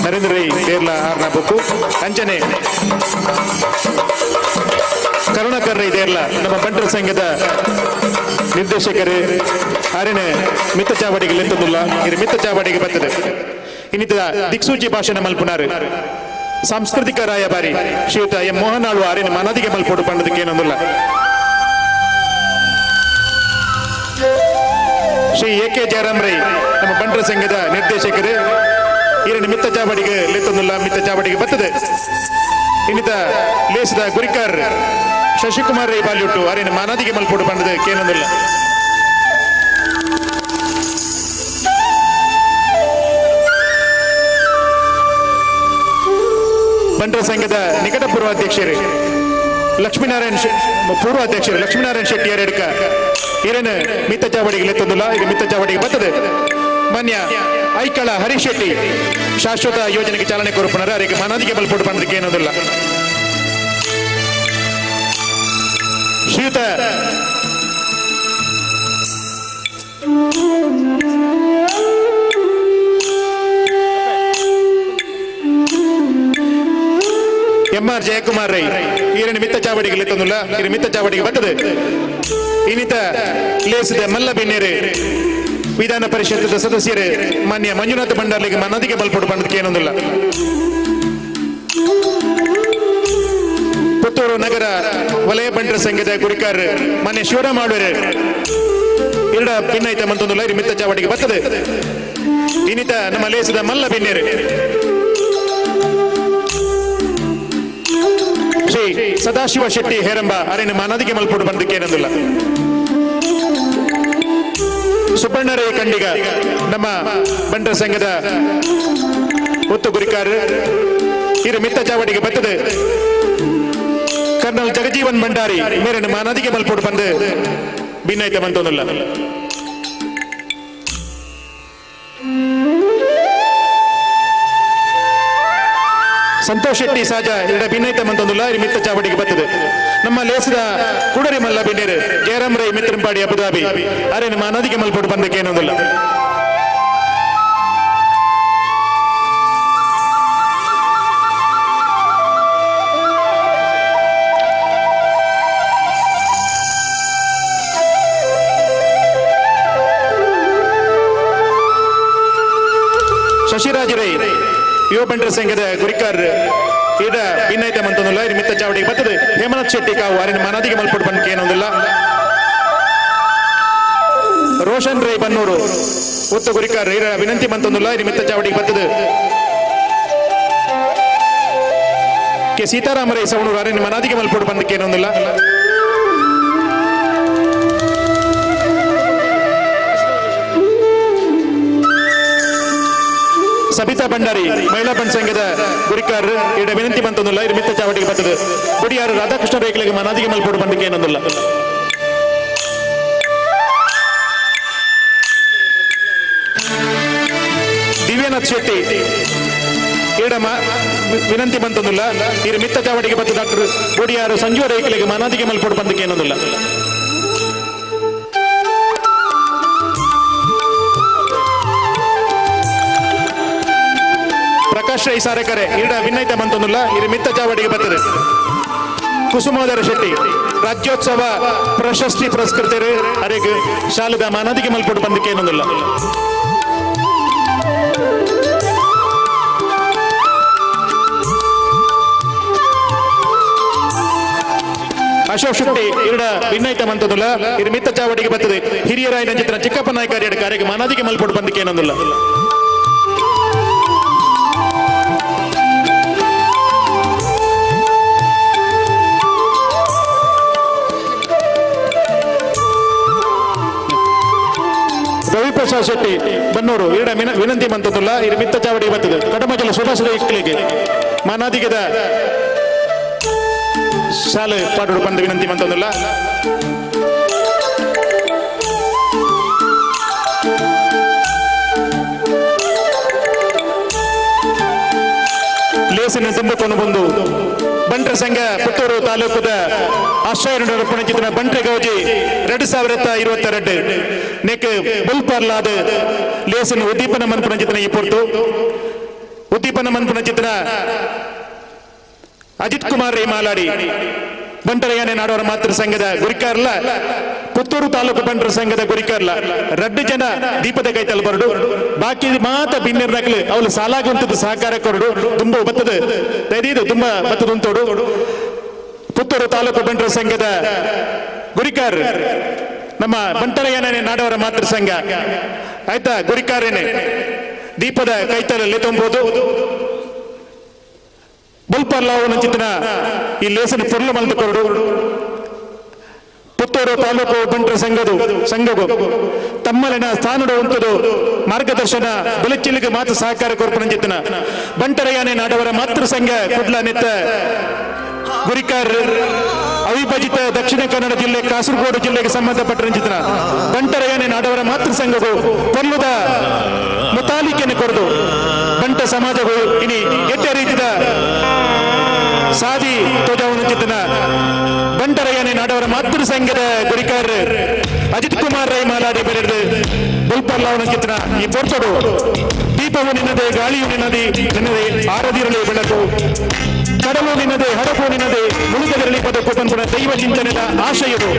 ನರೇಂದ್ರ ರೈ ದೇರ್ಲ ಆರ್ನ ಬೂಕು ಅಂಚನೆ ಕರುಣಾಕರ್ ರೈ ದೇರ್ಲ ನಮ್ಮ ಬಂಟರ ಸಂಘದ ನಿರ್ದೇಶಕರು ಆರಿನ ಮಿತ್ತ ಚಾವಡಿಗೆ ಲೆಂತೊಂದಿಲ್ಲ ಇದು ಮಿತ್ತ ಚಾವಡಿಗೆ ಬರ್ತದೆ ಇನ್ನಿತ ದಿಕ್ಸೂಚಿ ಭಾಷಣ ಮಲ್ಪುನಾರು ಸಾಂಸ್ಕೃತಿಕ ರಾಯಭಾರಿ ಶ್ರೀಯುತ ಎಂ ಮೋಹನ್ ಆಳ್ವ ಆರಿನ ಮನದಿಗೆ ಮಲ್ಪೋಡು ಪಂಡದಕ್ಕೆ ಏನೊಂದಿಲ್ಲ ಶ್ರೀ ಎ ಕೆ ಜಯರಾಮ್ ರೈ ನಮ್ಮ ಬಂಟರ ಸಂಘದ ನಿರ್ದೇಶಕರು ಈರಿನ ಮಿತ್ತ ಚಾವಡಿಗೆ ಲೆತ್ತೊಂದಿಲ್ಲ ಮಿತ್ತ ಚಾವಡಿಗೆ ಬರ್ತದೆ ಇನ್ನಿತ ಲೇಸದ ಗುರಿಕಾರ್ ಶಶಿಕುಮಾರ್ ರೈ ಬಾಲ್ಯುಟ್ಟು ಆರಿನ ಮನದಿಗೆ ಮಲ್ಪೋಡು ಪಂಡದಕ್ಕೆ ಏನೊಂದಿಲ್ಲ ಬಂಟರ ಸಂಘದ ನಿಕಟ ಪೂರ್ವಾಧ್ಯಕ್ಷರು ಲಕ್ಷ್ಮೀನಾರಾಯಣ ಪೂರ್ವಾಧ್ಯಕ್ಷರು ಲಕ್ಷ್ಮೀನಾರಾಯಣ ಶೆಟ್ಟಿ ಎರಡ್ಕ ಈರನ ಮಿತ್ತ ಚಾವಡಿಗೆ ಲೆತ್ತೊಂದಿಲ್ಲ ಈಗ ಮಿತ್ತ ಚಾವಡಿಗೆ ಬರ್ತದೆ ಮಾನ್ಯ ಐಕಳ ಹರೀಶ್ ಶೆಟ್ಟಿ ಶಾಶ್ವತ ಯೋಜನೆಗೆ ಚಾಲನೆ ಕೊರಪುನರ ಅವರಿಗೆ ಮನದಿಗೆ ಬಲ್ಪೋಡು ಪಂಡದಕ್ಕೆ ಏನೋದಿಲ್ಲ ಶ್ರೀಯುತ ಎಂ.ಆರ್. ಜಯಕುಮಾರ್ ರೈ ಈರನ ಮಿತ್ತ ಚಾವಡಿಗೆ ಲೆತ್ತೊಂದಿಲ್ಲ ಇದು ಮಿತ್ತ ಚಾವಡಿಗೆ ಬರ್ತದೆ ಇನ್ನಿತ ಲೇಸಿದ ಮಲ್ಲ ಬಿನ್ನೇರು ವಿಧಾನ ಪರಿಷತ್ದ ಸದಸ್ಯರು ಮಾನ್ಯ ಮಂಜುನಾಥ ಭಂಡಾರ್ಲಿಗೆ ಮನದಿಗೆ ಬಲ್ಪೋಡು ಪಂಡದಕ್ಕೆ ಏನೊಂದಿಲ್ಲ ಪುತ್ತೂರು ನಗರ ವಲಯ ಬಂಟರ ಸಂಘದ ಗುರಿಕಾರ್ ಮಾನ್ಯ ಶಿವರಾಮ್ ಆಳ್ವರೆ ಎರಡ ಭಿನ್ನೈತ ಮಂತೊಂದಿಲ್ಲ ಇದು ಮಿತ್ತ ಚಾವಡಿಗೆ ಬರ್ತದೆ ಇನ್ನಿತ ನಮ್ಮ ಲೇಸಿದ ಮಲ್ಲ ಬಿನ್ನೇರು ಶ್ರೀ ಸದಾಶಿವ ಶೆಟ್ಟಿ ಹೇರಂಬ ಅರಿನ ಮನದಿಗೆ ಮಲ್ಪೋಡು ಬಂದಕ್ಕೆ ಏನಂದಿಲ್ಲ ಸುಬ್ಬಣ್ಣರೈ ಕಂಡಿಗ ನಮ್ಮ ಬಂಟರ ಸಂಘದ ಒತ್ತು ಗುರಿಕಾರ ಇರು ಮಿತ್ತ ಚಾವಡಿಗೆ ಬರ್ತದೆ ಕರ್ನಲ್ ಜಗಜೀವನ್ ಭಂಡಾರಿ ಮೇರೆ ಮಾನದಿಗೆ ಮಲ್ಪೋಡು ಬಂದು ಭಿನ್ನಾಯ್ತ ಬಂತೋನಲ್ಲ ಸಂತೋಷ್ ಶೆಟ್ಟಿ ಸಾಜ ಎರಡ ಭಿನ್ನೈತ ಮಂತೊಂದುಲ್ಲ ಮಿತ್ತ ಚಾವಡಿಗೆ ಬರ್ತದೆ ನಮ್ಮ ಲೇಸದ ಕುಡರಿ ಮಲ್ಲ ಬಿಂಡೇರು ಜಯರಾಮ್ ರೈ ಮಿತ್ರಂಪಾಡಿ ಅಬುದಾಬಿ ಅರೆ ನಮ್ಮ ನದಿಗೆ ಮಲ್ಪಟ್ಟು ಬಂದಕ್ಕೆ ಏನೊಂದಿಲ್ಲ ಶಶಿರಾಜ್ ರೈ ಯುವ ಬಂಟರ ಸಂಘದ ಗುರಿಕಾರ್ ಇಡ ಭಿನ್ನೈತೆ ಮಂತೊಂದಿಲ್ಲ ಮಿತ್ತ ಚಾವಡಿಗೆ ಬರ್ತದೆ ಹೇಮನಾಥ್ ಶೆಟ್ಟಿ ಕಾವು ಅರೆ ನಮ್ಮ ನದಿಗೆ ಮಲ್ಪಟ್ಟು ಬಂದಕ್ಕೆ ಏನೊಂದಿಲ್ಲ ರೋಷನ್ ರೈ ಬನ್ನೂರು ಒತ್ತು ಗುರಿಕಾರ್ ಇರ ವಿನಂತಿ ಮಂತೊಂದಿಲ್ಲ ಮಿತ್ತ ಚಾವಡಿಗೆ ಬರ್ತದೆ ಕೆ ಸೀತಾರಾಮ ರೈ ಸವಣೂರು ಅರೆ ನಿಮ್ಮ ನದಿಗೆ ಮಲ್ಪಟ್ಟು ಬಂದಕ್ಕೆ ಏನೊಂದಿಲ್ಲ ಸಬಿತಾ ಭಂಡಾರಿ ಮಹಿಳಾ ಬಂಡ್ ಸಂಘದ ಗುರಿಕಾರ್ ಇಡ ವಿನಂತಿ ಬಂತೊಂದಿಲ್ಲ ಇದು ಮಿತ್ತ ಚಾವಡಿಗೆ ಬರ್ತದೆ ಗುಡಿಯಾರು ರಾಧಾಕೃಷ್ಣ ರೇಖಲೆಗೆ ಮನಾದಿಗೆ ಮಲ್ಪೋಡು ಬಂದಕ್ಕೆ ಏನೊಂದಿಲ್ಲ ದಿವ್ಯನಾಥ್ ಶೆಟ್ಟಿ ಇಡ ವಿನಂತಿ ಬಂತೊಂದಿಲ್ಲ ಇದು ಮಿತ್ತ ಚಾವಡಿಗೆ ಬರ್ತದೆ ಡಾಕ್ಟರ್ ಗುಡಿಯಾರು ಸಂಜೀವ ರೇಖಲೆಗೆ ಮನಾದಿಗೆ ಮಲ್ಪೋಡು ಬಂದಕ್ಕೆ ಏನೊಂದಿಲ್ಲ ಪ್ರಕಾಶ್ ರೈ ಸಾರೆಕರೆ ಇಡ ಭಿನ್ನೈತ ಮಂತೊಂದಿಲ್ಲ ಇದು ಮಿತ್ತ ಚಾವಡಿಗೆ ಬರ್ತದೆ ಕುಸುಮೋದರ ಶೆಟ್ಟಿ ರಾಜ್ಯೋತ್ಸವ ಪ್ರಶಸ್ತಿ ಪುರಸ್ಕೃತರು ಅರೆಗೆ ಶಾಲದ ಮಾನದಿಗೆ ಮಲ್ಪಟ್ಟು ಬಂದಕ್ಕೆ ಏನೊಂದಿಲ್ಲ ಅಶೋಕ್ ಶೆಟ್ಟಿ ಇಡ ಭಿನ್ನೈತ ಮಂತೊಂದಿಲ್ಲ ಇದು ಮಿತ್ತ ಚಾವಡಿಗೆ ಬರ್ತದೆ ಹಿರಿಯರಾಯನ ಚಿತ್ರ ಚಿಕ್ಕಪ್ಪ ನಾಯಕ ಕಾರ್ಯಕ್ಕೆ ಮಾನದಿಗೆ ಮಲ್ಪಟ್ಟು ಬಂದಕ್ಕೆ ಏನೊಂದಿಲ್ಲ ರವಿಪ್ರಸಾದ್ ಶೆಟ್ಟಿ ಬನ್ನೂರು ಇಡ ವಿನಂತಿ ಮಂತೊಂದಿಲ್ಲ ಇದು ಮಿತ್ತ ಚಾವಡಿಗೆ ಬರ್ತದೆ ಕಡಮಜಲ ಸುಭಾಷ ಇಕ್ಕಲಿಗೆ ಮಾನಾದಿಗೆದ ಶಾಲೆ ಪಾಟೋಡು ಬಂದು ವಿನಂತಿ ಮಂತೊಂದಿಲ್ಲ ಲೇಸಿನ ತುಂಬಕೊಂಡು ಬಂದು ಬಂಟ್ರ ಸಂಘ ಪುತ್ತೂರು ತಾಲೂಕದ ಆಶ್ರಯ ಚಿತ್ರ ಬಂಟ್ರೆ ಗೌಜಿ 2022 ನೆಕ್ ಬುಲ್ಪರ್ಲಾದ ಲೇಸಿನ ಉದ್ದೀಪನ ಮನ್ಪುಣ ಚಿತ್ರ ಈ ಪೊರ್ತು ಉದ್ದೀಪನ ಮನ್ಪುಣ ಚಿತ್ರ ಅಜಿತ್ ಕುಮಾರ್ ರೈ ಮಾಲಾಡಿ ಬಂಟರಯಾನೆ ನಾಡೋರ ಮಾತೃ ಸಂಘದ ಗುರಿಕಾರ್ಲ ಪುತ್ತೂರು ತಾಲೂಕು ಬಂಟರ ಸಂಘದ ಗುರಿಕಾರ್ಲ 2 ಜನ ದೀಪದ ಕೈತಲ್ ಬರಡು ಬಾಕಿ ಮಾತ ಭಿನ್ನರ್ನಕ್ಲು ಅವಳು ಸಾಲಾಗುಂತದ ಸಹಕಾರ ಕೊರಡು ತುಂಬ ಬತ್ತದ ತೈದು ತುಂಬ ಬತ್ತದ ಉಂಟೋಡು ಪುತ್ತೂರು ತಾಲೂಕು ಬಂಟರ ಸಂಘದ ಗುರಿಕಾರ್ ನಮ್ಮ ಬಂಟರಯಾನೆ ನಾಡೋರ ಮಾತೃ ಸಂಘ ಆಯ್ತಾ ಗುರಿಕಾರೇನೆ ದೀಪದ ಕೈತಲಲ್ಲಿ ತುಂಬೋದು ಬುಲ್ಪರ್ಲಾವನ ಚಿತ್ರ ಈ ಲೇಸನ ಪುರ್ಲ ಮಲ್ತುಕೊರಡು ಪುತ್ತೂರು ತಾಲೂಕು ಬಂಟರ ಸಂಘವು ತಮ್ಮಲಿನ ಸ್ಥಾನದ ಉಂಟದು ಮಾರ್ಗದರ್ಶನ ಬೆಳಚಿಲಿಗೆ ಮಾತು ಸಹಕಾರ ಕೊರ್ಪಣ ಚಿತ್ತನ ಬಂಟರಯಾನೆ ನಾಡವರ ಮಾತೃ ಸಂಘ ಕುಡ್ಲ ನೆತ್ತ ಗುರಿಕಾರ್ ಅವಿಭಜಿತ ದಕ್ಷಿಣ ಕನ್ನಡ ಜಿಲ್ಲೆ ಕಾಸರಗೋಡು ಜಿಲ್ಲೆಗೆ ಸಂಬಂಧಪಟ್ಟ ಚಿತ್ರ ಬಂಟರಯಾನೆ ನಾಡವರ ಮಾತೃ ಸಂಘವು ಕೊಲ್ಲುದ ಮುತಾಲಿಕೆಯನ್ನು ಕೊರದು ಬಂಟ ಸಮಾಜವು ಇನಿ ಎಟ್ಟೆ ರೀತಿಯ ಸಾಧಿ ತೋಜಾವನ ಚಿತ್ತನ ಬಂಟರಯಾನೆ ನಾಡವರ ಮಾತೃ ಸಂಘದ ಗುರಿಕಾರ್ ಅಜಿತ್ ಕುಮಾರ್ ರೈ ಮಾಲಾಡಿ ಬೆರೆದು ಬುಲ್ಪರ್ಲಾವನ ಚಿತ್ರ ಈ ಪೋರ್ಚಡು ದೀಪವು ನಿನ್ನದೆ ಗಾಳಿಯು ನಿನ್ನದೆ ಆರದಿರಲಿ ಬೆಳಕು ಕಡಲು ನಿನ್ನದೆ ಹಡಪು ನಿನ್ನದೆ ಮುಳುಗದಿರಲಿ ಬದುಕು ಪಂಪುಣ ದೈವ ಚಿಂತನೆಯ ಆಶಯವು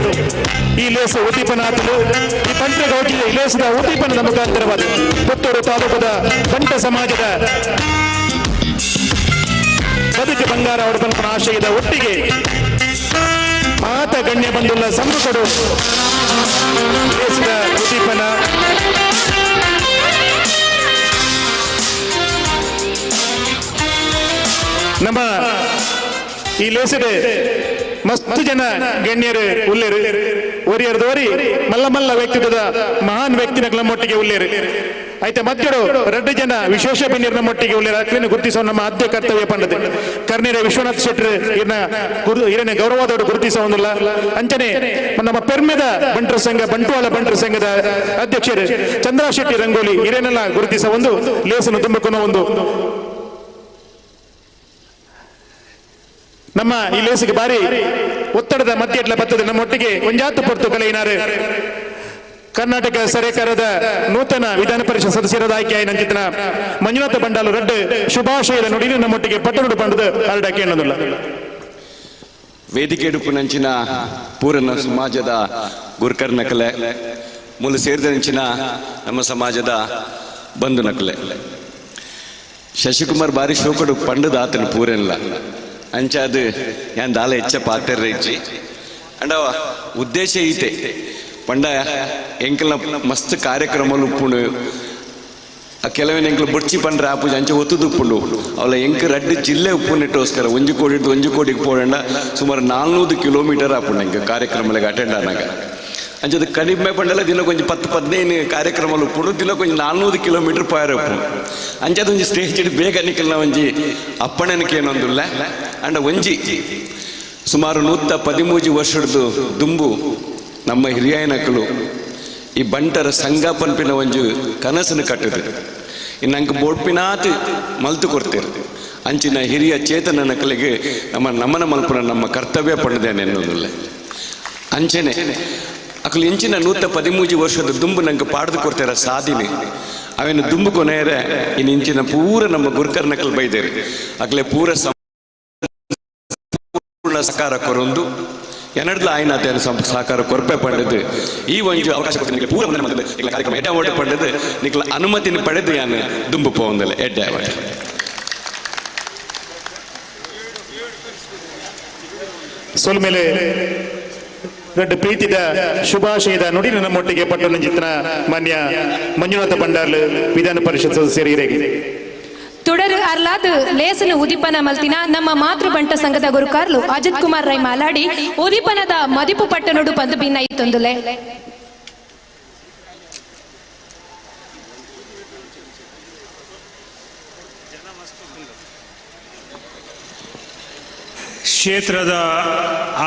ಈ ಲೇಸು ಉದ್ದೀಪನಾಥಲು ಈ ಬಂಟ್ರ ಗೌಜಿ ಲೇಸದ ಉದ್ದೀಪನದ ಮುಖಾಂತರವಾದ ಪುತ್ತೂರು ತಾಲೂಕದ ಬಂಟ ಸಮಾಜದ ಬದುಕು ಬಂಗಾರ ಅವರ ಪಂಪುಣ ಆಶಯದ ಒಟ್ಟಿಗೆ ಮಾತ ಗಣ್ಯ ಬಂದುಳ್ಳ ಸಂಬುಕಡು ಲೇಸದ ಉದ್ದೀಪನ ನಮ್ಮ ಈ ಲೇಸಡೆ ಮಸ್ತ್ ಜನ ಗಣ್ಯರು ಉಲ್ಲೇರು ಒರಿಯರ್ದೋರಿ ಮಲ್ಲ ಮಲ್ಲ ವ್ಯಕ್ತಿತ್ವದ ಮಹಾನ್ ವ್ಯಕ್ತಿನ ನಮ್ಮೊಟ್ಟಿಗೆ ಉಳ್ಳೇರು ಐತೆ ಮಧ್ಯಡು 2 ಜನ ವಿಶೇಷ ಬಿನ್ನಿರ್ನ ಮೊಟ್ಟಿಗೆ ಉಳ್ಳೇರು ಅಕ್ಲಿನ ಗುರುತಿಸುವ ನಮ್ಮ ಆದ್ಯ ಕರ್ತವ್ಯ ಪಂಡದೆ ಕರ್ನೇರ ವಿಶ್ವನಾಥ್ ಶೆಟ್ರು ಇರನೇ ಗೌರವದವರು ಗುರುತಿಸ ಒಂದಿಲ್ಲ ಅಂಚನೆ ನಮ್ಮ ಪೆರ್ಮೆದ ಬಂಟರ ಸಂಘ ಬಂಟ್ವಾಳ ಬಂಟರ ಸಂಘದ ಅಧ್ಯಕ್ಷರು ಚಂದ್ರ ಶೆಟ್ಟಿ ರಂಗೋಲಿ ಇರೇನೆಲ್ಲ ಗುರುತಿಸ ಒಂದು ಲೇಸನ್ನು ತುಂಬುಕೊನೋ ಒಂದು ನಮ್ಮ ಈ ಲೇಸಿಗೆ ಬಾರಿ ಒತ್ತಡದ ಮಧ್ಯೆಟ್ಲ ಬರ್ತದೆ ನಮ್ಮೊಟ್ಟಿಗೆ ಒಂಜಾತು ಪೊರ್ತು ಕಲೆಯಿನಾರು ಕರ್ನಾಟಕ ಸರ್ಕಾರದ ನೂತನ ವಿಧಾನ ಪರಿಷತ್ ಸದಸ್ಯರಾದ ಆಯ್ಕೆ ನಂಚಿತನ ಮಂಜುನಾಥ ಬಂಡಾಲು ರಡ್ಡು ಶುಭಾಶಯದ ನುಡಿನ ನಮ್ಮೊಟ್ಟಿಗೆ ಪಟ್ಟಣಡು ಪಂಡದು ಅರಡಕ್ಕೆ ಅನ್ನೋದಿಲ್ಲ ವೇದಿಕೆ ನಂಚಿನ ಪೂರನ ಸಮಾಜದ ಗುರ್ಕರ್ ನಕಲೆ ಮೂಲ ಸೇರಿದಂಚಿನ ನಮ್ಮ ಸಮಾಜದ ಬಂಧು ನಕಲೆ ಶಶಿಕುಮಾರ್ ಬಾರಿ ಶೋಕಡು ಪಂಡದ ಆತನ ಪೂರನಿಲ್ಲ ಅಂಚ ಅದು ಯಾನ್ ದಾಲ ಹೆಚ್ಚ ಪಾತ್ರ ಇಚ್ಚಿ ಅಂಡ ಉದ್ದೇಶ ಈತೆ ಪಂಡ ಎಂಕಲ್ನ ಮಸ್ತ್ ಕಾರ್ಯಕ್ರಮಗಳು ಉಪ್ಪುಂಡು ಕೆಲವೇನು ಎಂಕಲ್ ಬೊಡ್ಚಿ ಪಂಡ್ರೆ ಆಪುಜ ಅಂಚೆ ಒತ್ತುದು ಉಪ್ಪುಂಡು ಅವಳ ಎಂಕ ರಡ್ಡು ಜಿಲ್ಲೆ ಉಪ್ಪುನಿಟ್ಟೋಸ್ಕರ ಒಂಜಿ ಕೋಡಿಗೆ ಪೋಡಂಡ ಸುಮಾರು 400 ಕಿಲೋಮೀಟರ್ ಆಪುಂಡು ಎಂಕ ಕಾರ್ಯಕ್ರಮಗಳಿಗೆ ಅಟೆಂಡ್ ಆನಾಗ ಅಂಚದು ಕಡಿಮೆ ಪಂಡಲ್ಲ ದಿನಕ್ಕೆ ಒಂಜಿ 10-15 ಕಾರ್ಯಕ್ರಮಗಳು ಉಪ್ಪುಂಡು ದಿನಕ್ಕೆ ಒಂಜಿ 400 ಕಿಲೋಮೀಟರ್ ಪಾಯರ ಉಪ್ಪುಂಡು ಅಂಚದು ಒಂಜಿ ಸ್ಟೇಜ್ ಇಟ್ಟು ಬೇಗ ನಿಕಲ್ನ ಒಂಜಿ ಅಪ್ಪಣೆನಕ್ಕೆ ಏನೊಂದಿಲ್ಲ ಅಂಡ ಒಂಜಿ ಸುಮಾರು 113 ವರ್ಷದ್ದು ದುಂಬು ನಮ್ಮ ಹಿರಿಯ ನಕಲು ಈ ಬಂಟರ ಸಂಘ ಪನ್ಪಿನ ಒಂಜು ಕನಸನ್ನು ಕಟ್ಟಿದ್ರು ಇನ್ನಂಕ ಬೋಡ್ಪಿನಾತ್ ಮಲ್ತು ಕೊಡ್ತೇರು ಅಂಚಿನ ಹಿರಿಯ ಚೇತನ ನಕಲಿಗೆ ನಮ್ಮ ನಮನ ಮಲ್ಪುನ ನಮ್ಮ ಕರ್ತವ್ಯ ಪಡೆದೇನೆ ಅನ್ನೋದಿಲ್ಲ ಅಂಚೆನೆ ಅಕಲು ಇಂಚಿನ 113 ವರ್ಷದ ದುಂಬು ನಂಗೆ ಪಾಡ್ದು ಕೊಡ್ತಾರ ಸಾಧಿನಿ ಅವೇನು ದುಂಬು ಕೊನೆಯರೆ ಇನ್ನು ಇಂಚಿನ ಪೂರ ನಮ್ಮ ಗುರ್ಕರ್ ನಕಲ್ ಬೈದೇರಿ ಅಕಲೆ ಪೂರ ಸಹಕಾರ ಕೊರೊಂದು ಎನ್ನಡ್ಲ ಆಯ್ನ ಅದೇನು ಸಹಕಾರ ಕೊರಪೆ ಪಡೆದು ಈ ಒಂದು ಅವಕಾಶ ಕೊಟ್ಟು ಪೂರ ಕಾರ್ಯಕ್ರಮ ಎಡ್ಡ ಓಟ ಪಡೆದು ನಿಕ್ಲ ಅನುಮತಿನ ಪಡೆದು ಯಾನು ದುಂಬು ಪೋಂದಲ್ಲ ಎಡ್ಡ ಸೋಲ್ ಮೇಲೆ ದೊಡ್ಡ ಪ್ರೀತಿದ ಶುಭಾಶಯದ ನುಡಿ ನಮ್ಮೊಟ್ಟಿಗೆ ಪಟ್ಟಣ ಚಿತ್ರ ಮಾನ್ಯ ಮಂಜುನಾಥ ಬಂಡಾರ್ಲು ವಿಧಾನ ಪರಿಷತ್ ಸದಸ್ಯರು ಹಿರೇಗಿ ತುಡರು ಅರ್ಲಾದ್ ಲೇಸನು ಉದಿಪನ ಮಲ್ತಿನ ನಮ್ಮ ಮಾತೃ ಬಂಟ ಸಂಘದ ಗುರುಕಾರ್ಲು ಅಜಿತ್ ಕುಮಾರ್ ರೈ ಮಾಲಾಡಿ ಉದಿಪನದ ಮದಿಪು ಪಟ್ಟಣುಡು ಬಂದು ಭಿನ್ನ ಇತ್ತೊಂದುಲೆ ಕ್ಷೇತ್ರದ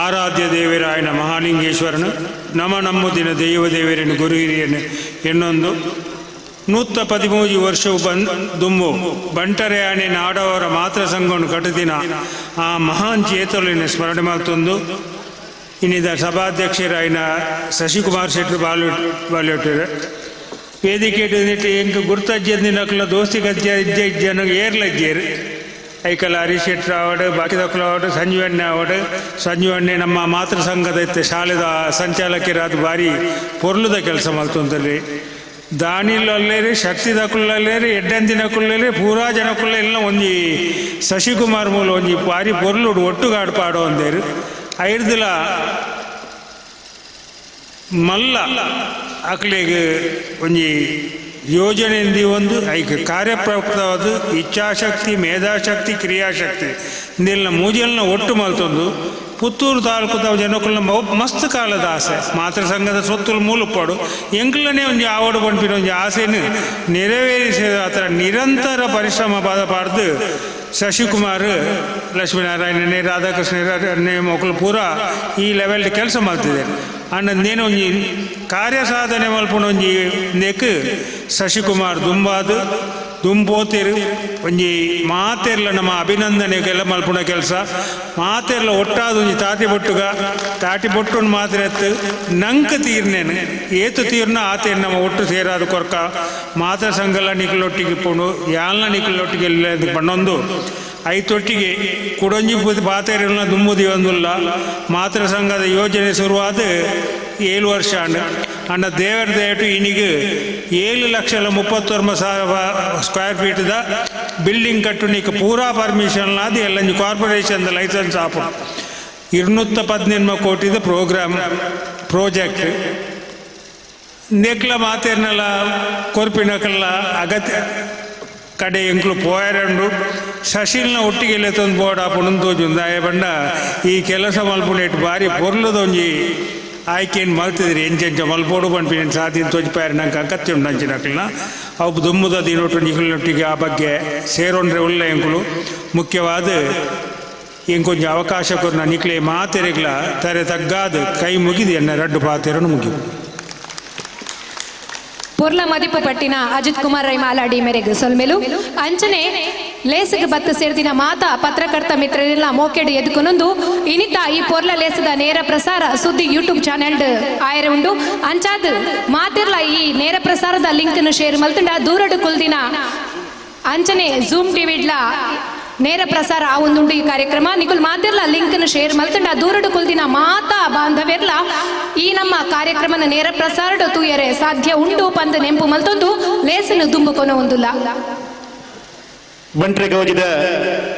ಆರಾಧ್ಯ ದೇವರಾಯನ ಮಹಾಲಿಂಗೇಶ್ವರನು ನಮ್ಮದಿನ ದೈವ ದೇವರನ್ನು ಗುರು ಹಿರಿಯನು ಎನ್ನೊಂದು 113 ವರ್ಷವು ದುಂಬು ಬಂಟರೆ ಆನೆ ನಾಡವರ ಮಾತ್ರ ಸಂಘವನ್ನು ಕಟ್ಟದಿನ ಆ ಮಹಾನ್ ಚೇತಲಿನ ಸ್ಮರಣೆ ಮಾಡ್ತೊಂದು ಇನ್ನಿದ ಸಭಾಧ್ಯಕ್ಷರಾಯಿನ ಶಶಿಕುಮಾರ್ ಶೆಟ್ರು ಬಾಲ್ಯೊಟ್ಟರು ವೇದಿಕೆ ಎಂಕ ಗುರ್ತಜ್ಜಿ ನಕಲ ದೋಸ್ತಿ ಗಜ್ಜ ಜನ ಏರ್ಲಜ್ಜೇರು ಐಕಲ್ ಹರೀಶ್ ಶೆಟ್ರು ಆವಡು ಬಾಕಿ ತಕ್ಕಲು ಆವಡು ಸಂಜೀವಣ್ಣೆ ನಮ್ಮ ಮಾತೃ ಸಂಘದ ಶಾಲೆದ ಸಂಚಾಲಕರಾದ ಬಾರಿ ಪೊರ್ಲುದ ಕೆಲಸ ಮಾಡ್ತೊಂದಲ್ಲಿ ದಾನಿಲಲ್ಲೇರಿ ಶಕ್ತಿ ದಕ್ಕುಳ್ಳೇರಿ ಎಡ್ಡಂದಿನಕ್ಕುಳ್ಳೇರಿ ಪೂರಾ ಜನಕ್ಕುಳ್ಳ ಎಲ್ಲ ಒಂಜಿ ಶಶಿಕುಮಾರ್ ಮೂಲ ಒಂಜಿ ಬಾರಿ ಪೊರ್ಲುಡು ಒಟ್ಟುಗಾಡು ಪಾಡೋ ಒಂದೇರು ಐರ್ದಿಲ ಮಲ್ಲ ಅಕ್ಲಿಗೆ ಒಂಜಿ ಯೋಜನೆ ಒಂದು ಐಕ್ ಕಾರ್ಯಪ್ರವೃತ್ತವಾದ ಇಚ್ಛಾಶಕ್ತಿ ಮೇಧಾಶಕ್ತಿ ಕ್ರಿಯಾಶಕ್ತಿ ಇಂದೆಲ್ಲ ಮೂಜಲ್ನ ಒಟ್ಟು ಮಲ್ತೊಂದು ಪುತ್ತೂರು ತಾಲೂಕದ ಜನಕ್ಕುಲ್ಲ ಮಸ್ತ್ ಕಾಲದ ಆಸೆ ಮಾತೃ ಸಂಘದ ಸೊತ್ತುಲು ಮೂಲಪಾಡು ಎಂಕ್ಲನೇ ಒಂದು ಆವಡು ಪಂಪಿನ ಒಂದು ಆಸೆಯನ್ನು ನೆರವೇರಿಸಿದ ಆ ಥರ ನಿರಂತರ ಪರಿಶ್ರಮ ಪಾಡ್ದು ಶಶಿಕುಮಾರ್ ಲಕ್ಷ್ಮೀನಾರಾಯಣನೇ ರಾಧಾಕೃಷ್ಣನೇ ಮಕ್ಕಳು ಪೂರ ಈ ಲೆವೆಲ್ ಕೆಲಸ ಮಾಡ್ತಿದೆ ಅನ್ನೋದೇನೋ ಒಂಜಿ ಕಾರ್ಯ ಸಾಧನೆ ಮಲ್ಪುಣ ಒಂಜಿ ನೆಕ್ ಶಶಿಕುಮಾರ್ ದುಂಬೋತಿರು ಒಂಜಿ ಮಾತೆರ್ಲ ನಮ್ಮ ಅಭಿನಂದನೆಗೆಲ್ಲ ಮಲ್ಪುಣ ಕೆಲಸ ಮಾತೆರ್ಲ ಒಟ್ಟಾದ ಒಂಜಿ ತಾಟಿ ಬೊಟ್ಟು ಮಾತ್ರ ಎತ್ತು ನಂಕ ತೀರ್ನೇನು ಏತು ತೀರ್ನ ಆತೇನು ನಮ್ಮ ಒಟ್ಟು ಸೇರಾದ ಕೊರ್ಕ ಮಾತ್ರ ಸಂಘಲ್ಲ ನಿಕ್ಲೊಟ್ಟಿಗೆ ಇಪ್ಪುಂಡು ಯಾಲ್ನ ನಿಕ್ಲೊಟ್ಟಿಗೆ ಎಲ್ಲ ಪಣ್ಣೊಂದು ಐತೊಟ್ಟಿಗೆ ಕುಡೊಂಜಿ ಪಾತೆರನ್ನ ದುಂಬುದಿ ಒಂದುಲ್ಲ ಮಾತೃ ಸಂಘದ ಯೋಜನೆ ಶುರುವಾದ 7 ವರ್ಷ ಅಣ್ಣ ದೇವರ ದಯಟು ಇನಿಗೆ 7,31,000 ಸ್ಕ್ವೇರ್ ಫೀಟ್ದ ಬಿಲ್ಡಿಂಗ್ ಕಟ್ಟುನಿಕ್ಕೆ ಪೂರಾ ಪರ್ಮಿಷನ್ ಆದ ಎಲ್ಲ ಕಾರ್ಪೊರೇಷನ್ ಲೈಸೆನ್ಸ್ ಆಪು 218 ಕೋಟಿದ ಪ್ರಾಜೆಕ್ಟ್ ನೆಕ್ಲ ಮಾತೇರ್ನೆಲ್ಲ ಕೊರ್ಪಿನಕಲ್ಲ ಅಗತ್ಯ ಕಡೆ ಎಂಕ್ಲು ಪೋಯರಂಡು ಶಶಿಲ್ನ ಒಟ್ಟಿಗೆ ತಂದು ಬೋರ್ಡ್ ಆಪುಣಂದು ತೋಜುಂದಾಯ ಬಂಡ ಈ ಕೆಲಸ ಮಲ್ಪುನೇಟ್ ಬಾರಿ ಪೊರ್ಲದೊಂಜಿ ಆಯ್ಕೆಯನ್ನು ಮಲ್ತಿದ್ರಿ ಎಂಚೆಂಚ ಮಲ್ಪೋಡು ಪನ್ಪಿನ ಸಾಧಿನ ತೋಜಿಪಾಯರು ನಂಗೆ ಅಗತ್ಯ ಉಂಟು ಅಂಚಿನಕ್ಲನ್ನ ಅವು ದುಮ್ಮದ ದಿನೊಟ್ಟು ನಿಖಲಿನೊಟ್ಟಿಗೆ ಆ ಬಗ್ಗೆ ಸೇರೋಂಡ್ರೆ ಒಳ್ಳೆ ಎಂಕುಲು ಮುಖ್ಯವಾದ ಎಂಕೊಂಚ ಅವಕಾಶ ಕೊರ್ನ ನಿಕ್ಲೆ ಮಾತೆರೆಗ್ಲ ತರೆ ತಗ್ಗಾದ ಕೈ ಮುಗಿದು ಎನ್ನ ರಡ್ಡು ಪಾತೆರನ್ನು ಮುಗಿದು ಪುರ್ಲ ಮದಿಪು ಪಟ್ಟಿನ ಅಜಿತ್ ಕುಮಾರ್ ರೈ ಮಾಲಾಡಿ ಮೇರೆಗೆ ಸೊಲ್ಮೆಲು ಅಂಚನೆ ಲೇಸಿಗೆ ಬತ್ತ ಸೇರ್ದಿನ ಮಾತಾ ಪತ್ರಕರ್ತ ಮಿತ್ರರೆಲ್ಲ ಮೋಕೆಡು ಎದ್ದುಕೊನೊಂದು ಇನಿತ ಈ ಪೊರ್ಲ ಲೇಸದ ನೇರ ಪ್ರಸಾರ ಸುದ್ದಿ ಯೂಟ್ಯೂಬ್ ಚಾನೆಲ್ ಆಯರ ಉಂಡು ಅಂಚಾದ್ ಮಾತಿರ್ಲ ಈ ನೇರ ಪ್ರಸಾರದ ಲಿಂಕ್ ಶೇರ್ ಮಲ್ತಂಡ ದೂರಡು ಕುಲ್ದಿನ ಅಂಚನೆ ಝೂಮ್ ಟಿವಿಡ್ಲ ನೇರ ಪ್ರಸಾರ ಆ ಒಂದುಂಡು ಈ ಕಾರ್ಯಕ್ರಮ ನಿಕುಲ್ ಮಾತಿರ್ಲ ಲಿಂಕ್ ಶೇರ್ ಮಲ್ತಂಡ ದೂರಡು ಕುಲ್ದಿನ ಮಾತಾ ಬಾಂಧವ್ಯರ್ಲ ಈ ನಮ್ಮ ಕಾರ್ಯಕ್ರಮನ ನೇರ ಪ್ರಸಾರ ತೂಯರೆ ಸಾಧ್ಯ ಉಂಡು ಪಂದ ನೆಂಪು ಮಲ್ತೊಂದು ಲೇಸನ್ನು ದುಂಬುಕೊನ ಒಂದುಲ್ಲ ಬಂಟ್ರೆ ಗೌಜಿದ